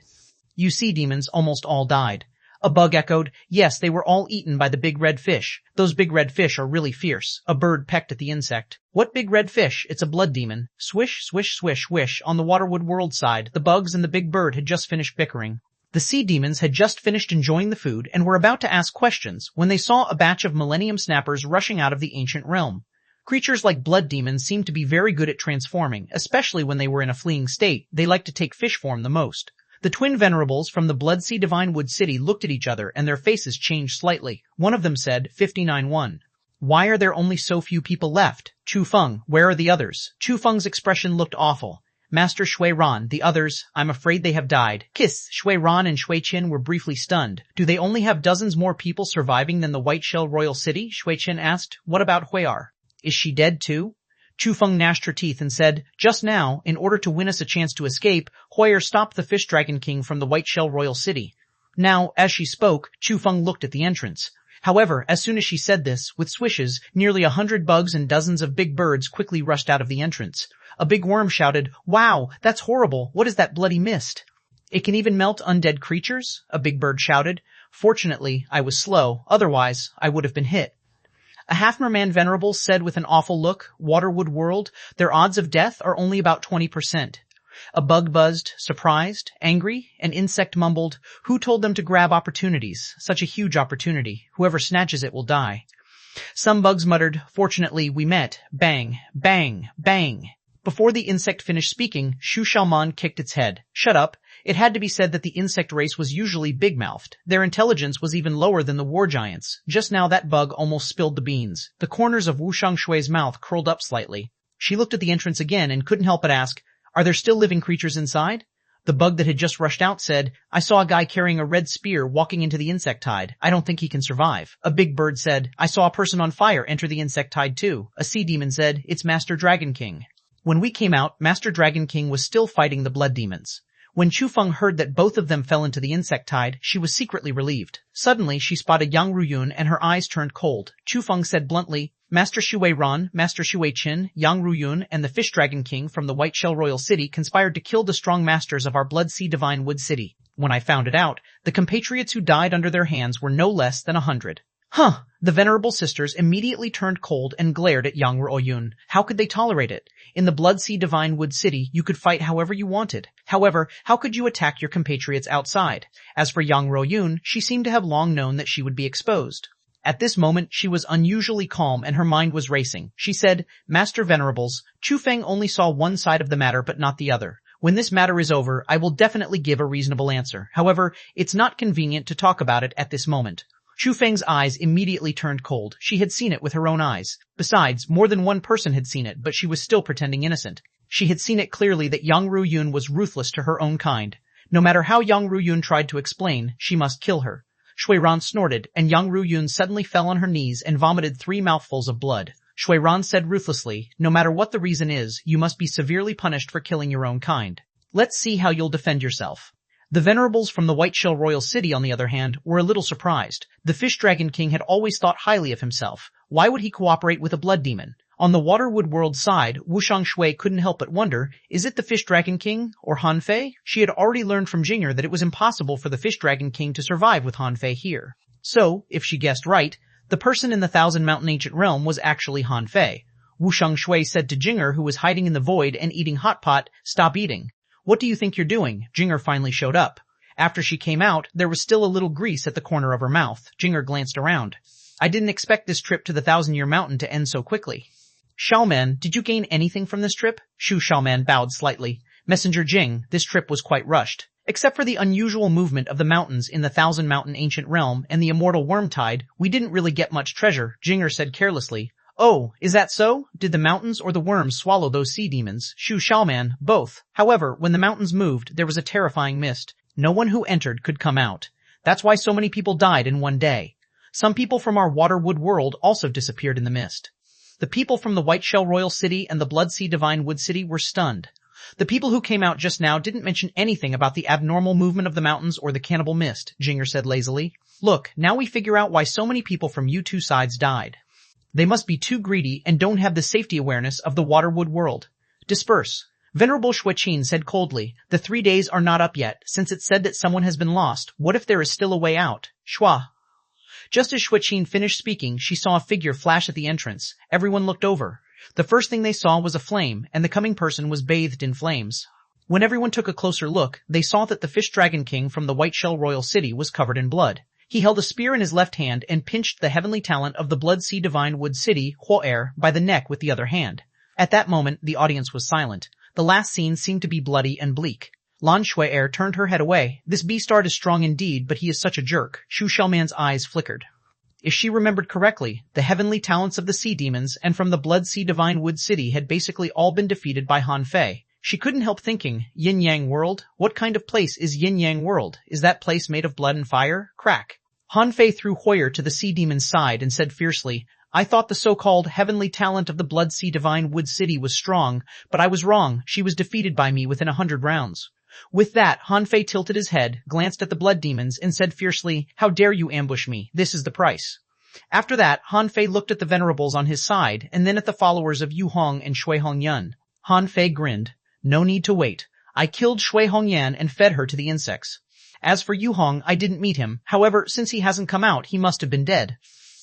A: You sea demons almost all died. A bug echoed, Yes, they were all eaten by the big red fish. Those big red fish are really fierce. A bird pecked at the insect. What big red fish? It's a blood demon. Swish, swish, swish, wish. On the Waterwood World side, the bugs and the big bird had just finished bickering. The sea demons had just finished enjoying the food and were about to ask questions when they saw a batch of Millennium Snappers rushing out of the ancient realm. Creatures like blood demons seemed to be very good at transforming, especially when they were in a fleeing state. They liked to take fish form the most. The twin venerables from the Blood Sea Divine Wood City looked at each other and their faces changed slightly. One of them said, 59-1. Why are there only so few people left? Chu Feng, where are the others? Chu Feng's expression looked awful. Master Shui Ran, the others, I'm afraid they have died. Kiss, Shui Ran and Shui Qin were briefly stunned. Do they only have dozens more people surviving than the White Shell Royal City? Shui Qin asked. What about Huiyar? Is she dead too? Chu Feng gnashed her teeth and said, Just now, in order to win us a chance to escape, Huiyar stopped the Fish Dragon King from the White Shell Royal City. Now, as she spoke, Chu Feng looked at the entrance. However, as soon as she said this, with swishes, nearly 100 bugs and dozens of big birds quickly rushed out of the entrance. A big worm shouted, "Wow, that's horrible. What is that bloody mist?" "It can even melt undead creatures?" a big bird shouted. Fortunately, I was slow, otherwise I would have been hit. A half-merman venerable said with an awful look, "Waterwood world, their odds of death are only about 20%. A bug buzzed, surprised, angry. An insect mumbled, "Who told them to grab opportunities? Such a huge opportunity. Whoever snatches it will die." Some bugs muttered, "Fortunately, we met." Bang, bang, bang. Before the insect finished speaking, xuanhuan kicked its head. "Shut up." It had to be said that the insect race was usually big-mouthed. Their intelligence was even lower than the war giants. Just now that bug almost spilled the beans. The corners of Wu Shangshui's mouth curled up slightly. She looked at the entrance again and couldn't help but ask, "Are there still living creatures inside?" The bug that had just rushed out said, "I saw a guy carrying a red spear walking into the insect tide. I don't think he can survive." A big bird said, "I saw a person on fire enter the insect tide too." A sea demon said, "It's Master Dragon King." When we came out, Master Dragon King was still fighting the blood demons. When Chufeng heard that both of them fell into the insect tide, she was secretly relieved. Suddenly, she spotted Yang Ruyun and her eyes turned cold. Chufeng said bluntly, "Master Shui Ran, Master Shui Qin, Yang Ruyun, and the Fish Dragon King from the White Shell Royal City conspired to kill the strong masters of our Blood Sea Divine Wood City. When I found it out, the compatriots who died under their hands were no less than 100. Huh! The venerable sisters immediately turned cold and glared at Yang Ruyun. How could they tolerate it? In the Blood Sea Divine Wood City, you could fight however you wanted. However, how could you attack your compatriots outside? As for Yang Ruyun, she seemed to have long known that she would be exposed. At this moment, she was unusually calm and her mind was racing. She said, "Master Venerables, Chufeng only saw one side of the matter but not the other. When this matter is over, I will definitely give a reasonable answer. However, it's not convenient to talk about it at this moment." Chufeng's eyes immediately turned cold. She had seen it with her own eyes. Besides, more than one person had seen it, but she was still pretending innocent. She had seen it clearly that Yang Ruyun was ruthless to her own kind. No matter how Yang Ruyun tried to explain, she must kill her. Shui Ran snorted, and Yang Ruyun suddenly fell on her knees and vomited 3 mouthfuls of blood. Shui Ran said ruthlessly, "No matter what the reason is, you must be severely punished for killing your own kind. Let's see how you'll defend yourself." The venerables from the White Shell Royal City, on the other hand, were a little surprised. The Fish Dragon King had always thought highly of himself. Why would he cooperate with a blood demon? On the Waterwood World side, Wu Shangshui couldn't help but wonder, is it the Fish Dragon King or Han Fei? She had already learned from Jinger that it was impossible for the Fish Dragon King to survive with Han Fei here. So, if she guessed right, the person in the Thousand Mountain Ancient Realm was actually Han Fei. Wu Shangshui said to Jinger, who was hiding in the void and eating hot pot, "Stop eating." "What do you think you're doing?" Jinger finally showed up. After she came out, there was still a little grease at the corner of her mouth. Jinger glanced around. "I didn't expect this trip to the Thousand-Year Mountain to end so quickly." "Xiaoman, did you gain anything from this trip?" Shu Xiaoman bowed slightly. "Messenger Jing, this trip was quite rushed. Except for the unusual movement of the mountains in the Thousand Mountain Ancient Realm and the immortal worm tide, we didn't really get much treasure," Jinger said carelessly. "Oh, is that so? Did the mountains or the worms swallow those sea demons?" Shu Xiaoman, "Both. However, when the mountains moved, there was a terrifying mist. No one who entered could come out. That's why so many people died in one day. Some people from our Waterwood world also disappeared in the mist." The people from the White Shell Royal City and the Blood Sea Divine Wood City were stunned. "The people who came out just now didn't mention anything about the abnormal movement of the mountains or the cannibal mist," Jinger said lazily. "Look, now we figure out why so many people from you two sides died. They must be too greedy and don't have the safety awareness of the Waterwood world. Disperse." Venerable Xueqin said coldly, "The 3 days are not up yet. Since it's said that someone has been lost, what if there is still a way out?" Shua. Just as Xueqin finished speaking, she saw a figure flash at the entrance. Everyone looked over. The first thing they saw was a flame, and the coming person was bathed in flames. When everyone took a closer look, they saw that the Fish Dragon King from the White Shell Royal City was covered in blood. He held a spear in his left hand and pinched the heavenly talent of the Blood Sea Divine Wood City, Howl, by the neck with the other hand. At that moment, the audience was silent. The last scene seemed to be bloody and bleak. Lan Shui turned her head away. "This beastard is strong indeed, but he is such a jerk." Shu Xiaoman's eyes flickered. If she remembered correctly, the heavenly talents of the sea demons and from the Blood Sea Divine Wood City had basically all been defeated by Han Fei. She couldn't help thinking, Yin Yang World? What kind of place is Yin Yang World? Is that place made of blood and fire? Crack. Han Fei threw Hoyer to the sea demon's side and said fiercely, "I thought the so-called heavenly talent of the Blood Sea Divine Wood City was strong, but I was wrong. She was defeated by me within 100 rounds. With that, Han Fei tilted his head, glanced at the blood demons, and said fiercely, "How dare you ambush me? This is the price." After that, Han Fei looked at the venerables on his side, and then at the followers of Yu Hong and xuanhuan. Han Fei grinned. No need to wait. I killed xuanhuan and fed her to the insects. As for Yu Hong, I didn't meet him. However, since he hasn't come out, he must have been dead.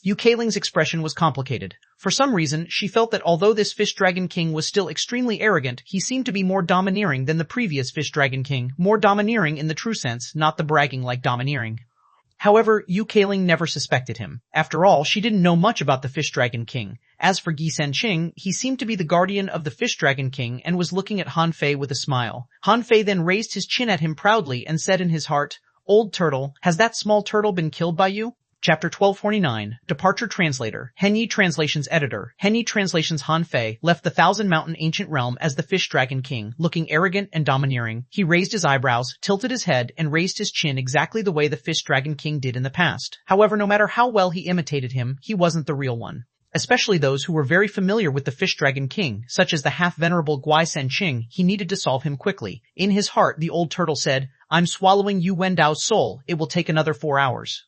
A: Yu Kailing's expression was complicated. For some reason, she felt that although this Fish Dragon King was still extremely arrogant, he seemed to be more domineering than the previous Fish Dragon King, more domineering in the true sense, not the bragging like domineering. However, Yu Kailing never suspected him. After all, she didn't know much about the Fish Dragon King. As for Gi Sanqing, he seemed to be the guardian of the Fish Dragon King and was looking at Han Fei with a smile. Han Fei then raised his chin at him proudly and said in his heart, "Old turtle, has that small turtle been killed by you?" Chapter 1249, Departure Translator, Henyi Translations Editor, Henyi Translations. Han Fei left the Thousand Mountain ancient realm as the Fish Dragon King, looking arrogant and domineering. He raised his eyebrows, tilted his head, and raised his chin exactly the way the Fish Dragon King did in the past. However, no matter how well he imitated him, he wasn't the real one. Especially those who were very familiar with the Fish Dragon King, such as the half-venerable Guai Sanqing, he needed to solve him quickly. In his heart, the old turtle said, "I'm swallowing Yu Wendao's soul. It will take another 4 hours."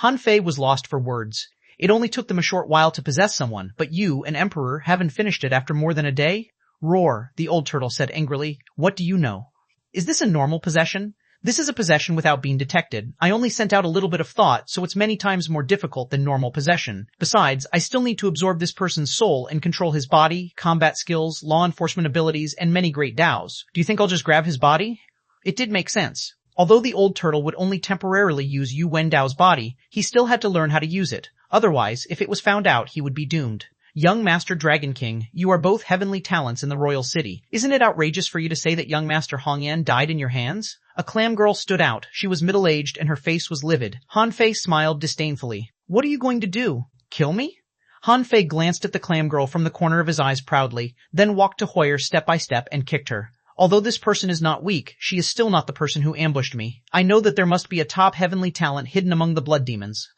A: Han Fei was lost for words. It only took them a short while to possess someone, but you, an emperor, haven't finished it after more than a day? Roar, the old turtle said angrily. What do you know? Is this a normal possession? This is a possession without being detected. I only sent out a little bit of thought, so it's many times more difficult than normal possession. Besides, I still need to absorb this person's soul and control his body, combat skills, law enforcement abilities, and many great Daos. Do you think I'll just grab his body? It did make sense. Although the old turtle would only temporarily use Yu Wendao's body, he still had to learn how to use it. Otherwise, if it was found out, he would be doomed. Young Master Dragon King, you are both heavenly talents in the royal city. Isn't it outrageous for you to say that young Master Hongyan died in your hands? A clam girl stood out. She was middle-aged and her face was livid. Han Fei smiled disdainfully. What are you going to do? Kill me? Han Fei glanced at the clam girl from the corner of his eyes proudly, then walked to Hoyer step by step and kicked her. Although this person is not weak, she is still not the person who ambushed me. I know that there must be a top heavenly talent hidden among the blood demons.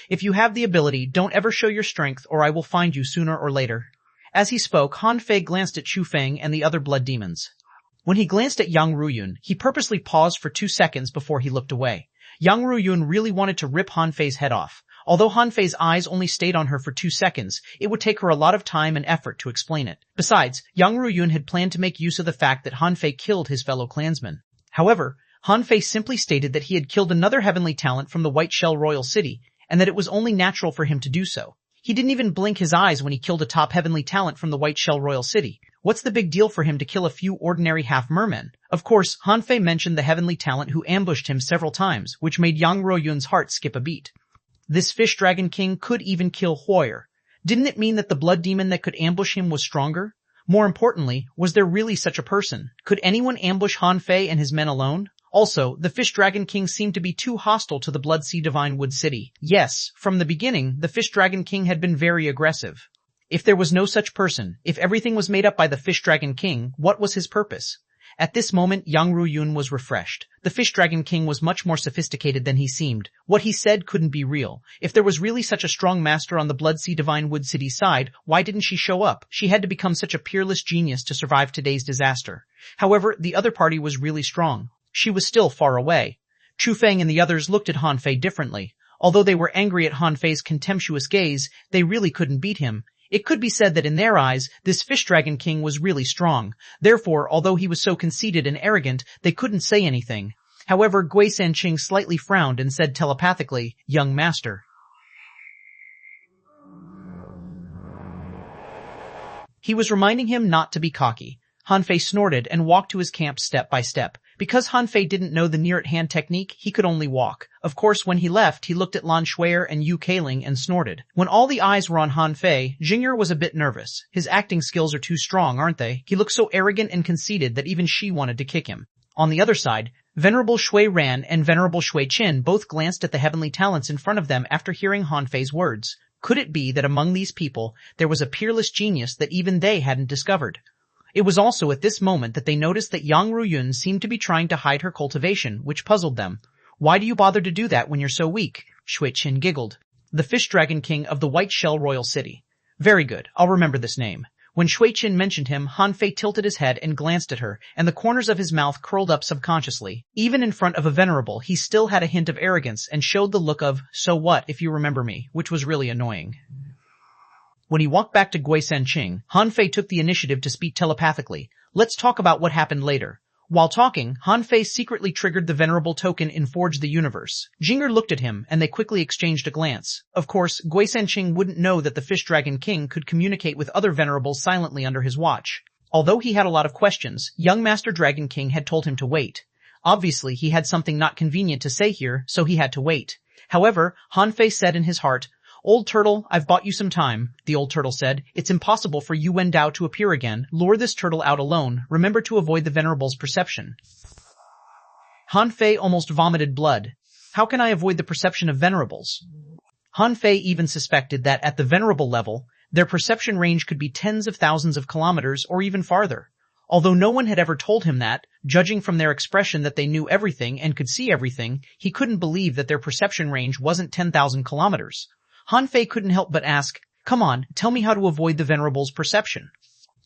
A: If you have the ability, don't ever show your strength or I will find you sooner or later. As he spoke, Han Fei glanced at Chu Feng and the other blood demons. When he glanced at Yang Ruyun, he purposely paused for 2 seconds before he looked away. Yang Ruyun really wanted to rip Han Fei's head off. Although Han Fei's eyes only stayed on her for 2 seconds, it would take her a lot of time and effort to explain it. Besides, Yang Ruyun had planned to make use of the fact that Han Fei killed his fellow clansmen. However, Han Fei simply stated that he had killed another heavenly talent from the White Shell Royal City, and that it was only natural for him to do so. He didn't even blink his eyes when he killed a top heavenly talent from the White Shell Royal City. What's the big deal for him to kill a few ordinary half-mermen? Of course, Han Fei mentioned the heavenly talent who ambushed him several times, which made Yang Ruyun's heart skip a beat. This Fish Dragon King could even kill Hoyer. Didn't it mean that the blood demon that could ambush him was stronger? More importantly, was there really such a person? Could anyone ambush Han Fei and his men alone? Also, the Fish Dragon King seemed to be too hostile to the Blood Sea Divine Wood City. Yes, from the beginning, the Fish Dragon King had been very aggressive. If there was no such person, if everything was made up by the Fish Dragon King, what was his purpose? At this moment, Yang Ruyun was refreshed. The Fish Dragon King was much more sophisticated than he seemed. What he said couldn't be real. If there was really such a strong master on the Blood Sea Divine Wood City side, why didn't she show up? She had to become such a peerless genius to survive today's disaster. However, the other party was really strong. She was still far away. Chu Feng and the others looked at Han Fei differently. Although they were angry at Han Fei's contemptuous gaze, they really couldn't beat him. It could be said that in their eyes, this Fish Dragon King was really strong. Therefore, although he was so conceited and arrogant, they couldn't say anything. However, Gui Sanqing slightly frowned and said telepathically, "Young master." He was reminding him not to be cocky. Han Fei snorted and walked to his camp step by step. Because Han Fei didn't know the near-at-hand technique, he could only walk. Of course, when he left, he looked at Lan Shuier and Yu Kailing and snorted. When all the eyes were on Han Fei, Jing'er was a bit nervous. His acting skills are too strong, aren't they? He looked so arrogant and conceited that even she wanted to kick him. On the other side, Venerable Shui Ran and Venerable Shui Qin both glanced at the heavenly talents in front of them after hearing Han Fei's words. Could it be that among these people, there was a peerless genius that even they hadn't discovered? It was also at this moment that they noticed that Yang Ruyun seemed to be trying to hide her cultivation, which puzzled them. Why do you bother to do that when you're so weak? Shui Qin giggled. The Fish Dragon King of the White Shell Royal City. Very good, I'll remember this name. When Shui-Chin mentioned him, Han Fei tilted his head and glanced at her, and the corners of his mouth curled up subconsciously. Even in front of a venerable, he still had a hint of arrogance and showed the look of, "So what if you remember me," which was really annoying. When he walked back to Gui Sanqing, Han Fei took the initiative to speak telepathically. "Let's talk about what happened later." While talking, Han Fei secretly triggered the venerable token in Forge the Universe. Jinger looked at him, and they quickly exchanged a glance. Of course, Gui Sanqing wouldn't know that the Fish Dragon King could communicate with other venerables silently under his watch. Although he had a lot of questions, young Master Dragon King had told him to wait. Obviously, he had something not convenient to say here, so he had to wait. However, Han Fei said in his heart, "Old turtle, I've bought you some time." The old turtle said, "It's impossible for Yu Wendao to appear again. Lure this turtle out alone. Remember to avoid the venerable's perception." Han Fei almost vomited blood. How can I avoid the perception of venerables? Han Fei even suspected that at the venerable level, their perception range could be tens of thousands of kilometers or even farther. Although no one had ever told him that, judging from their expression that they knew everything and could see everything, he couldn't believe that their perception range wasn't 10,000 kilometers. Han Fei couldn't help but ask, "Come on, tell me how to avoid the venerable's perception."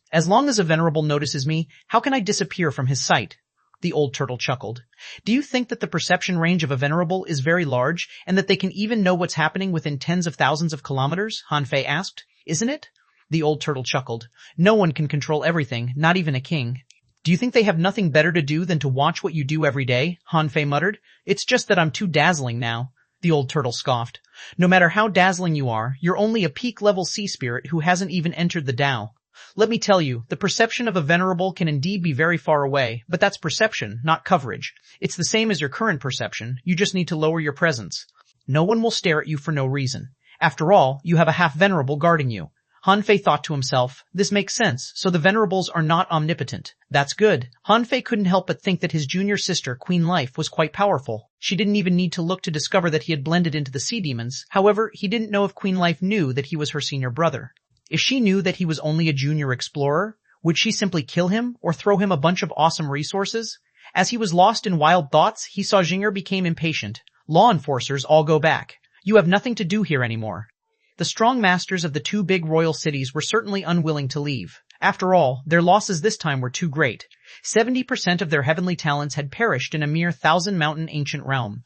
A: "As long as a venerable notices me, how can I disappear from his sight?" The old turtle chuckled. "Do you think that the perception range of a venerable is very large, and that they can even know what's happening within tens of thousands of kilometers?" Han Fei asked. "Isn't it?" The old turtle chuckled. "No one can control everything, not even a king." "Do you think they have nothing better to do than to watch what you do every day?" Han Fei muttered. "It's just that I'm too dazzling now." The old turtle scoffed. "No matter how dazzling you are, you're only a peak-level sea spirit who hasn't even entered the Tao. Let me tell you, the perception of a venerable can indeed be very far away, but that's perception, not coverage. It's the same as your current perception, you just need to lower your presence. No one will stare at you for no reason. After all, you have a half-venerable guarding you." Han Fei thought to himself, this makes sense, so the venerables are not omnipotent. That's good. Han Fei couldn't help but think that his junior sister, Queen Life, was quite powerful. She didn't even need to look to discover that he had blended into the sea demons. However, he didn't know if Queen Life knew that he was her senior brother. If she knew that he was only a junior explorer, would she simply kill him or throw him a bunch of awesome resources? As he was lost in wild thoughts, he saw Jinger became impatient. "Law enforcers all go back. You have nothing to do here anymore." The strong masters of the two big royal cities were certainly unwilling to leave. After all, their losses this time were too great. 70% of their heavenly talents had perished in a mere 1,000-mountain ancient realm.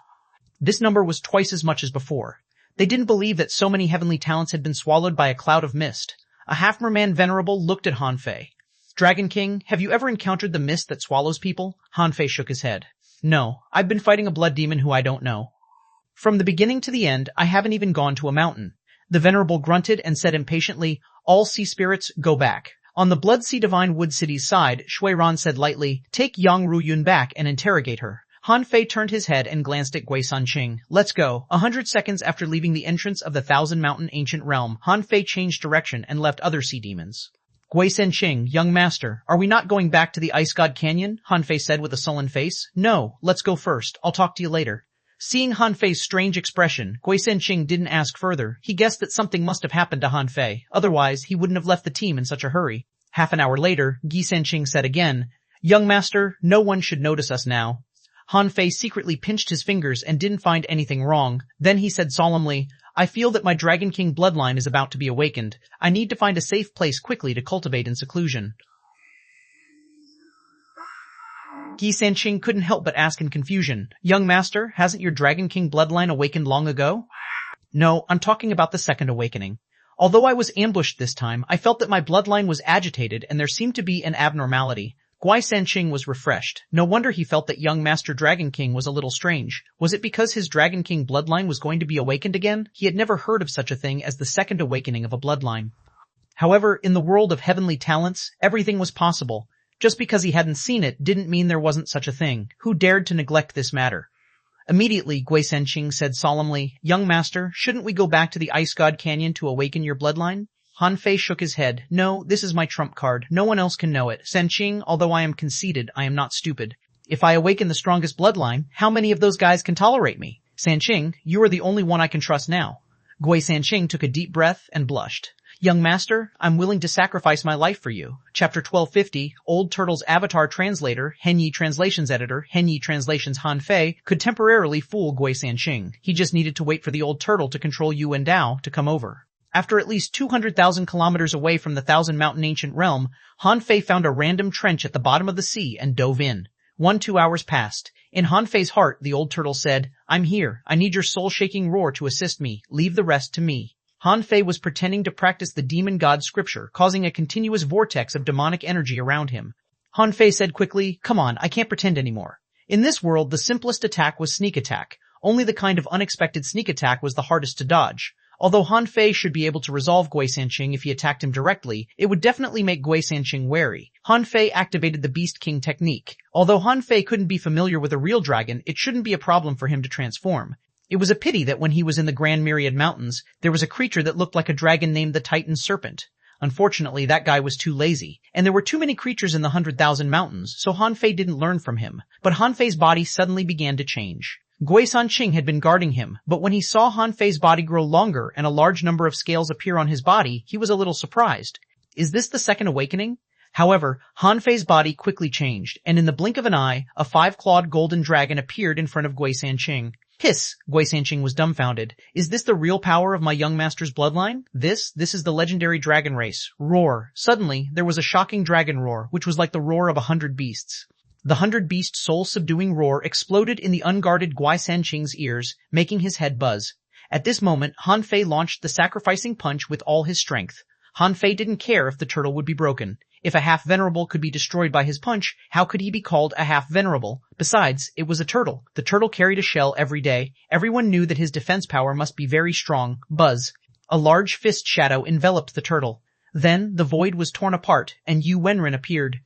A: This number was twice as much as before. They didn't believe that so many heavenly talents had been swallowed by a cloud of mist. A half-merman venerable looked at Han Fei. "Dragon King, have you ever encountered the mist that swallows people?" Han Fei shook his head. "No, I've been fighting a blood demon who I don't know. From the beginning to the end, I haven't even gone to a mountain." The venerable grunted and said impatiently, "All sea spirits, go back." On the Blood Sea Divine Wood City's side, Xuanhuan said lightly, "Take Yang Ruyun back and interrogate her." Han Fei turned his head and glanced at Gui Sanqing. "Let's go." 100 seconds after leaving the entrance of the 1,000-mountain ancient realm, Han Fei changed direction and left other sea demons. "Gui Sanqing, young master, are we not going back to the Ice God Canyon?" Han Fei said with a sullen face. "No, let's go first. I'll talk to you later." Seeing Han Fei's strange expression, Gui Sanqing didn't ask further. He guessed that something must have happened to Han Fei. Otherwise, he wouldn't have left the team in such a hurry. Half an hour later, Gui Sanqing said again, "Young master, no one should notice us now." Han Fei secretly pinched his fingers and didn't find anything wrong. Then he said solemnly, "I feel that my Dragon King bloodline is about to be awakened. I need to find a safe place quickly to cultivate in seclusion." Gui Sanqing couldn't help but ask in confusion, "Young master, hasn't your Dragon King bloodline awakened long ago?" "No, I'm talking about the second awakening. Although I was ambushed this time, I felt that my bloodline was agitated and there seemed to be an abnormality." Gui Sanqing was refreshed. No wonder he felt that young Master Dragon King was a little strange. Was it because his Dragon King bloodline was going to be awakened again? He had never heard of such a thing as the second awakening of a bloodline. However, in the world of heavenly talents, everything was possible. Just because he hadn't seen it didn't mean there wasn't such a thing. Who dared to neglect this matter? Immediately, Gui Sanqing said solemnly, "Young master, shouldn't we go back to the Ice God Canyon to awaken your bloodline?" Han Fei shook his head. "No, this is my trump card. No one else can know it. Sanqing, although I am conceited, I am not stupid. If I awaken the strongest bloodline, how many of those guys can tolerate me? Sanqing, you are the only one I can trust now." Gui Sanqing took a deep breath and blushed. "Young master, I'm willing to sacrifice my life for you." Chapter 1250, Old Turtle's Avatar Translator, Henyi Translations Editor, Henyi Translations Han Fei, could temporarily fool Gui Sanqing. He just needed to wait for the Old Turtle to control Yu Wendao to come over. After at least 200,000 kilometers away from the Thousand Mountain ancient realm, Han Fei found a random trench at the bottom of the sea and dove in. 2 hours passed. In Han Fei's heart, the old turtle said, "I'm here. I need your soul-shaking roar to assist me. Leave the rest to me." Han Fei was pretending to practice the demon god scripture, causing a continuous vortex of demonic energy around him. Han Fei said quickly, "Come on, I can't pretend anymore." In this world, the simplest attack was sneak attack. Only the kind of unexpected sneak attack was the hardest to dodge. Although Han Fei should be able to resolve Gui Sanqing if he attacked him directly, it would definitely make Gui Sanqing wary. Han Fei activated the Beast King technique. Although Han Fei couldn't be familiar with a real dragon, it shouldn't be a problem for him to transform. It was a pity that when he was in the Grand Myriad Mountains, there was a creature that looked like a dragon named the Titan Serpent. Unfortunately, that guy was too lazy, and there were too many creatures in the 100,000 mountains, so Han Fei didn't learn from him. But Han Fei's body suddenly began to change. Gui Sanqing had been guarding him, but when he saw Han Fei's body grow longer and a large number of scales appear on his body, he was a little surprised. Is this the second awakening? However, Han Fei's body quickly changed, and in the blink of an eye, a 5-clawed golden dragon appeared in front of Gui Sanqing. Hiss! Gui Sanqing was dumbfounded. Is this the real power of my young master's bloodline? This is the legendary dragon race. Roar! Suddenly, there was a shocking dragon roar, which was like the roar of 100 beasts. The 100-beast soul-subduing roar exploded in the unguarded Gui Sanqing's ears, making his head buzz. At this moment, Han Fei launched the sacrificing punch with all his strength. Han Fei didn't care if the turtle would be broken. If a half-venerable could be destroyed by his punch, how could he be called a half-venerable? Besides, it was a turtle. The turtle carried a shell every day. Everyone knew that his defense power must be very strong. Buzz. A large fist shadow enveloped the turtle. Then, the void was torn apart, and Yu Wenren appeared.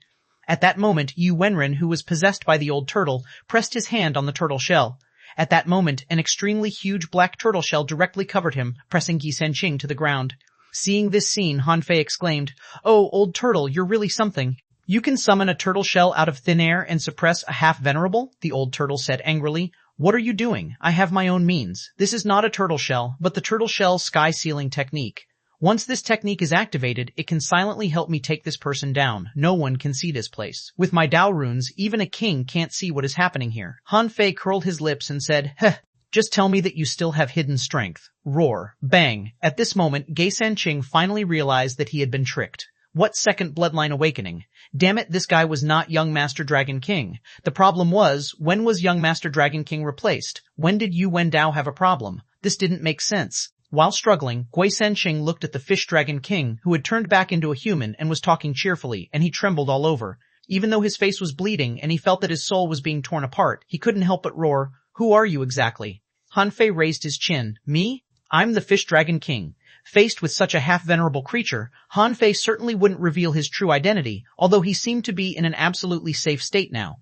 A: At that moment, Yu Wenren, who was possessed by the old turtle, pressed his hand on the turtle shell. At that moment, an extremely huge black turtle shell directly covered him, pressing Gui Sanqing to the ground. Seeing this scene, Han Fei exclaimed, "Oh, old turtle, you're really something. You can summon a turtle shell out of thin air and suppress a half-venerable?" The old turtle said angrily. "What are you doing? I have my own means. This is not a turtle shell, but the turtle shell sky-sealing technique. Once this technique is activated, it can silently help me take this person down. No one can see this place. With my Dao runes, even a king can't see what is happening here." Han Fei curled his lips and said, "Heh, just tell me that you still have hidden strength." Roar. Bang. At this moment, Gui Sanqing finally realized that he had been tricked. What second bloodline awakening? Damn it, this guy was not young Master Dragon King. The problem was, when was young Master Dragon King replaced? When did Yu Wendao have a problem? This didn't make sense. While struggling, Gui Sanqing looked at the Fish Dragon King, who had turned back into a human and was talking cheerfully, and he trembled all over. Even though his face was bleeding and he felt that his soul was being torn apart, he couldn't help but roar, "Who are you exactly?" Han Fei raised his chin. "Me? I'm the Fish Dragon King." Faced with such a half-venerable creature, Han Fei certainly wouldn't reveal his true identity, although he seemed to be in an absolutely safe state now.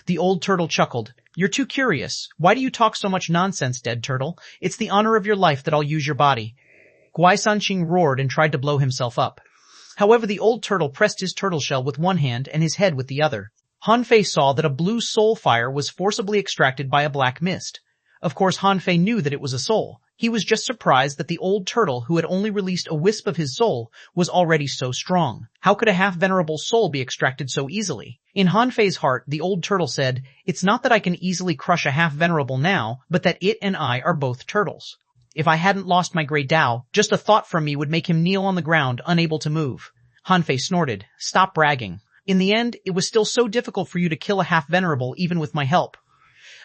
A: The old turtle chuckled. "You're too curious. Why do you talk so much nonsense, dead turtle? It's the honor of your life that I'll use your body." Gui Sanqing roared and tried to blow himself up. However, the old turtle pressed his turtle shell with one hand and his head with the other. Han Fei saw that a blue soul fire was forcibly extracted by a black mist. Of course, Han Fei knew that it was a soul. He was just surprised that the old turtle, who had only released a wisp of his soul, was already so strong. How could a half-venerable soul be extracted so easily? In Han Fei's heart, the old turtle said, "It's not that I can easily crush a half-venerable now, but that it and I are both turtles. If I hadn't lost my Grey Dao, just a thought from me would make him kneel on the ground, unable to move." Han Fei snorted. "Stop bragging. In the end, it was still so difficult for you to kill a half-venerable even with my help."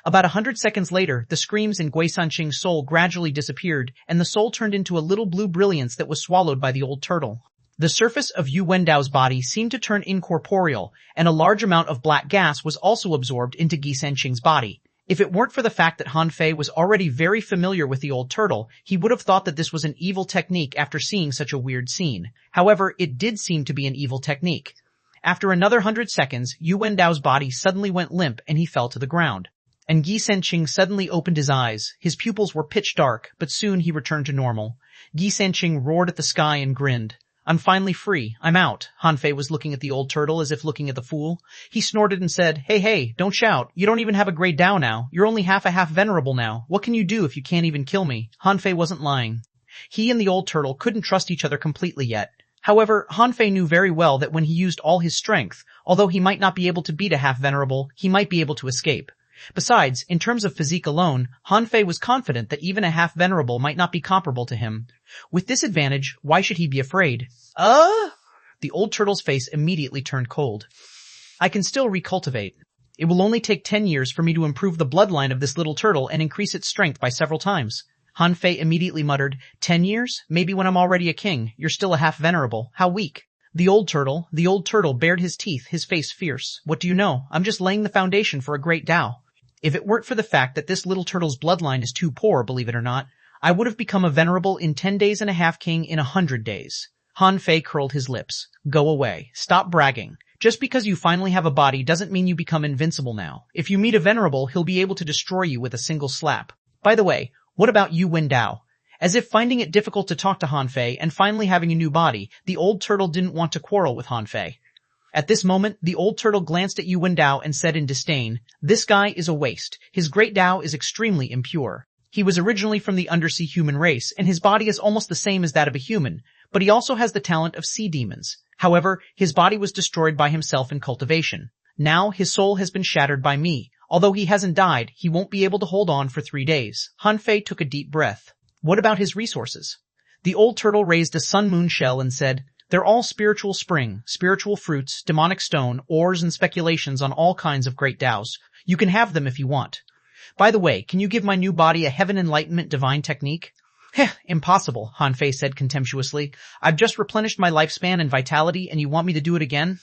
A: About 100 seconds later, the screams in Gui Sanqing's soul gradually disappeared, and the soul turned into a little blue brilliance that was swallowed by the old turtle. The surface of Yu Wendao's body seemed to turn incorporeal, and a large amount of black gas was also absorbed into Gui Sanqing's body. If it weren't for the fact that Han Fei was already very familiar with the old turtle, he would have thought that this was an evil technique after seeing such a weird scene. However, it did seem to be an evil technique. After another 100 seconds, Yu Wendao's body suddenly went limp and he fell to the ground. And Gui Sanqing suddenly opened his eyes. His pupils were pitch dark, but soon he returned to normal. Gui Sanqing roared at the sky and grinned. "I'm finally free. I'm out." Han Fei was looking at the old turtle as if looking at the fool. He snorted and said, Hey, don't shout. You don't even have a Grey Dao now. You're only half-venerable now. What can you do if you can't even kill me?" Han Fei wasn't lying. He and the old turtle couldn't trust each other completely yet. However, Han Fei knew very well that when he used all his strength, although he might not be able to beat a half-venerable, he might be able to escape. Besides, in terms of physique alone, Han Fei was confident that even a half-venerable might not be comparable to him. With this advantage, why should he be afraid? The old turtle's face immediately turned cold. I can still recultivate. It will only take 10 years for me to improve the bloodline of this little turtle and increase its strength by several times. Han Fei immediately muttered, 10 years? Maybe when I'm already a king. You're still a half-venerable. How weak. The old turtle bared his teeth, his face fierce. What do you know? I'm just laying the foundation for a great Tao. If it weren't for the fact that this little turtle's bloodline is too poor, believe it or not, I would have become a venerable in 10 days and a half king in 100 days. Han Fei curled his lips. Go away. Stop bragging. Just because you finally have a body doesn't mean you become invincible now. If you meet a venerable, he'll be able to destroy you with a single slap. By the way, what about Yu Wendao? As if finding it difficult to talk to Han Fei and finally having a new body, the old turtle didn't want to quarrel with Han Fei. At this moment, the old turtle glanced at Yu Wendao and said in disdain, this guy is a waste. His great Tao is extremely impure. He was originally from the undersea human race, and his body is almost the same as that of a human, but he also has the talent of sea demons. However, his body was destroyed by himself in cultivation. Now his soul has been shattered by me. Although he hasn't died, he won't be able to hold on for 3 days. Han Fei took a deep breath. What about his resources? The old turtle raised a sun-moon shell and said, they're all spiritual spring, spiritual fruits, demonic stone, ores and speculations on all kinds of great Taos. You can have them if you want. By the way, can you give my new body a heaven enlightenment divine technique? Heh, impossible, Han Fei said contemptuously. I've just replenished my lifespan and vitality and you want me to do it again?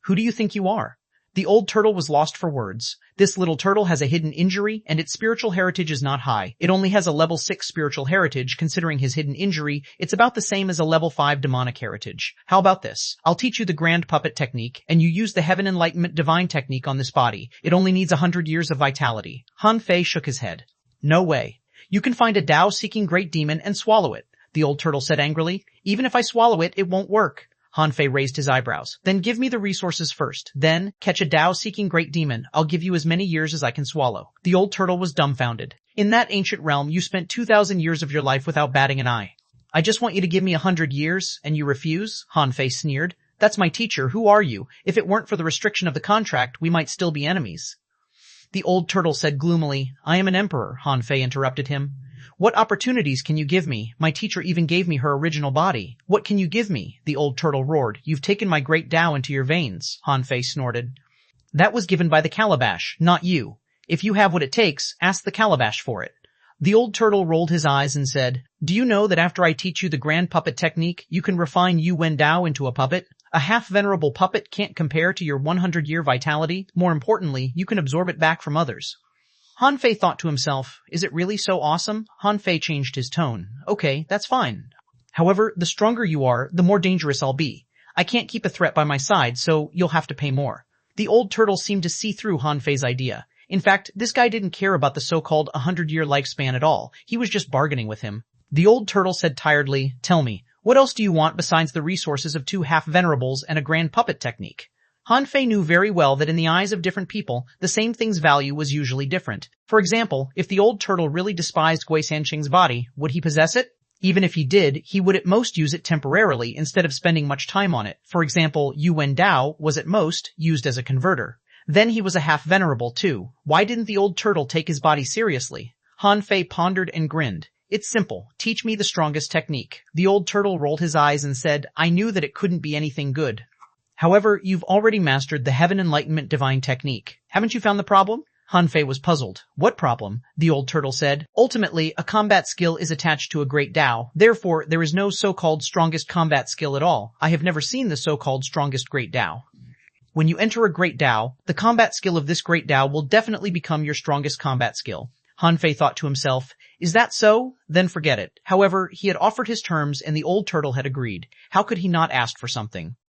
A: Who do you think you are? The old turtle was lost for words. This little turtle has a hidden injury, and its spiritual heritage is not high. It only has a level 6 spiritual heritage. Considering his hidden injury, it's about the same as a level 5 demonic heritage. How about this? I'll teach you the grand puppet technique, and you use the heaven enlightenment divine technique on this body. It only needs 100 years of vitality. Han Fei shook his head. No way. You can find a Tao-seeking great demon and swallow it, the old turtle said angrily. Even if I swallow it, it won't work. Han Fei raised his eyebrows. Then give me the resources first. Then, catch a Tao-seeking great demon. I'll give you as many years as I can swallow. The old turtle was dumbfounded. In that ancient realm, you spent 2,000 years of your life without batting an eye. I just want you to give me 100 years, and you refuse? Han Fei sneered. That's my teacher. Who are you? If it weren't for the restriction of the contract, we might still be enemies. The old turtle said gloomily, I am an emperor, Han Fei interrupted him. What opportunities can you give me? My teacher even gave me her original body. What can you give me? The old turtle roared. You've taken my great Tao into your veins, Han Fei snorted. That was given by the calabash, not you. If you have what it takes, ask the calabash for it. The old turtle rolled his eyes and said, do you know that after I teach you the grand puppet technique, you can refine Yu Wendao into a puppet? A half-venerable puppet can't compare to your 100-year vitality. More importantly, you can absorb it back from others. Han Fei thought to himself, is it really so awesome? Han Fei changed his tone. Okay, that's fine. However, the stronger you are, the more dangerous I'll be. I can't keep a threat by my side, so you'll have to pay more. The old turtle seemed to see through Han Fei's idea. In fact, this guy didn't care about the so-called 100-year lifespan at all. He was just bargaining with him. The old turtle said tiredly, tell me, what else do you want besides the resources of 2 half-venerables and a grand puppet technique? Han Fei knew very well that in the eyes of different people, the same thing's value was usually different. For example, if the old turtle really despised Gui Sanqing's body, would he possess it? Even if he did, he would at most use it temporarily instead of spending much time on it. For example, Yu Wendao was at most used as a converter. Then he was a half-venerable too. Why didn't the old turtle take his body seriously? Han Fei pondered and grinned. It's simple. Teach me the strongest technique. The old turtle rolled his eyes and said, I knew that it couldn't be anything good. However, you've already mastered the Heaven Enlightenment Divine Technique. Haven't you found the problem? Han Fei was puzzled. What problem? The old turtle said. Ultimately, a combat skill is attached to a great Tao. Therefore, there is no so-called strongest combat skill at all. I have never seen the so-called strongest great Tao. When you enter a great Tao, the combat skill of this great Tao will definitely become your strongest combat skill. Han Fei thought to himself, is that so? Then forget it. However, he had offered his terms and the old turtle had agreed. How could he not ask for something?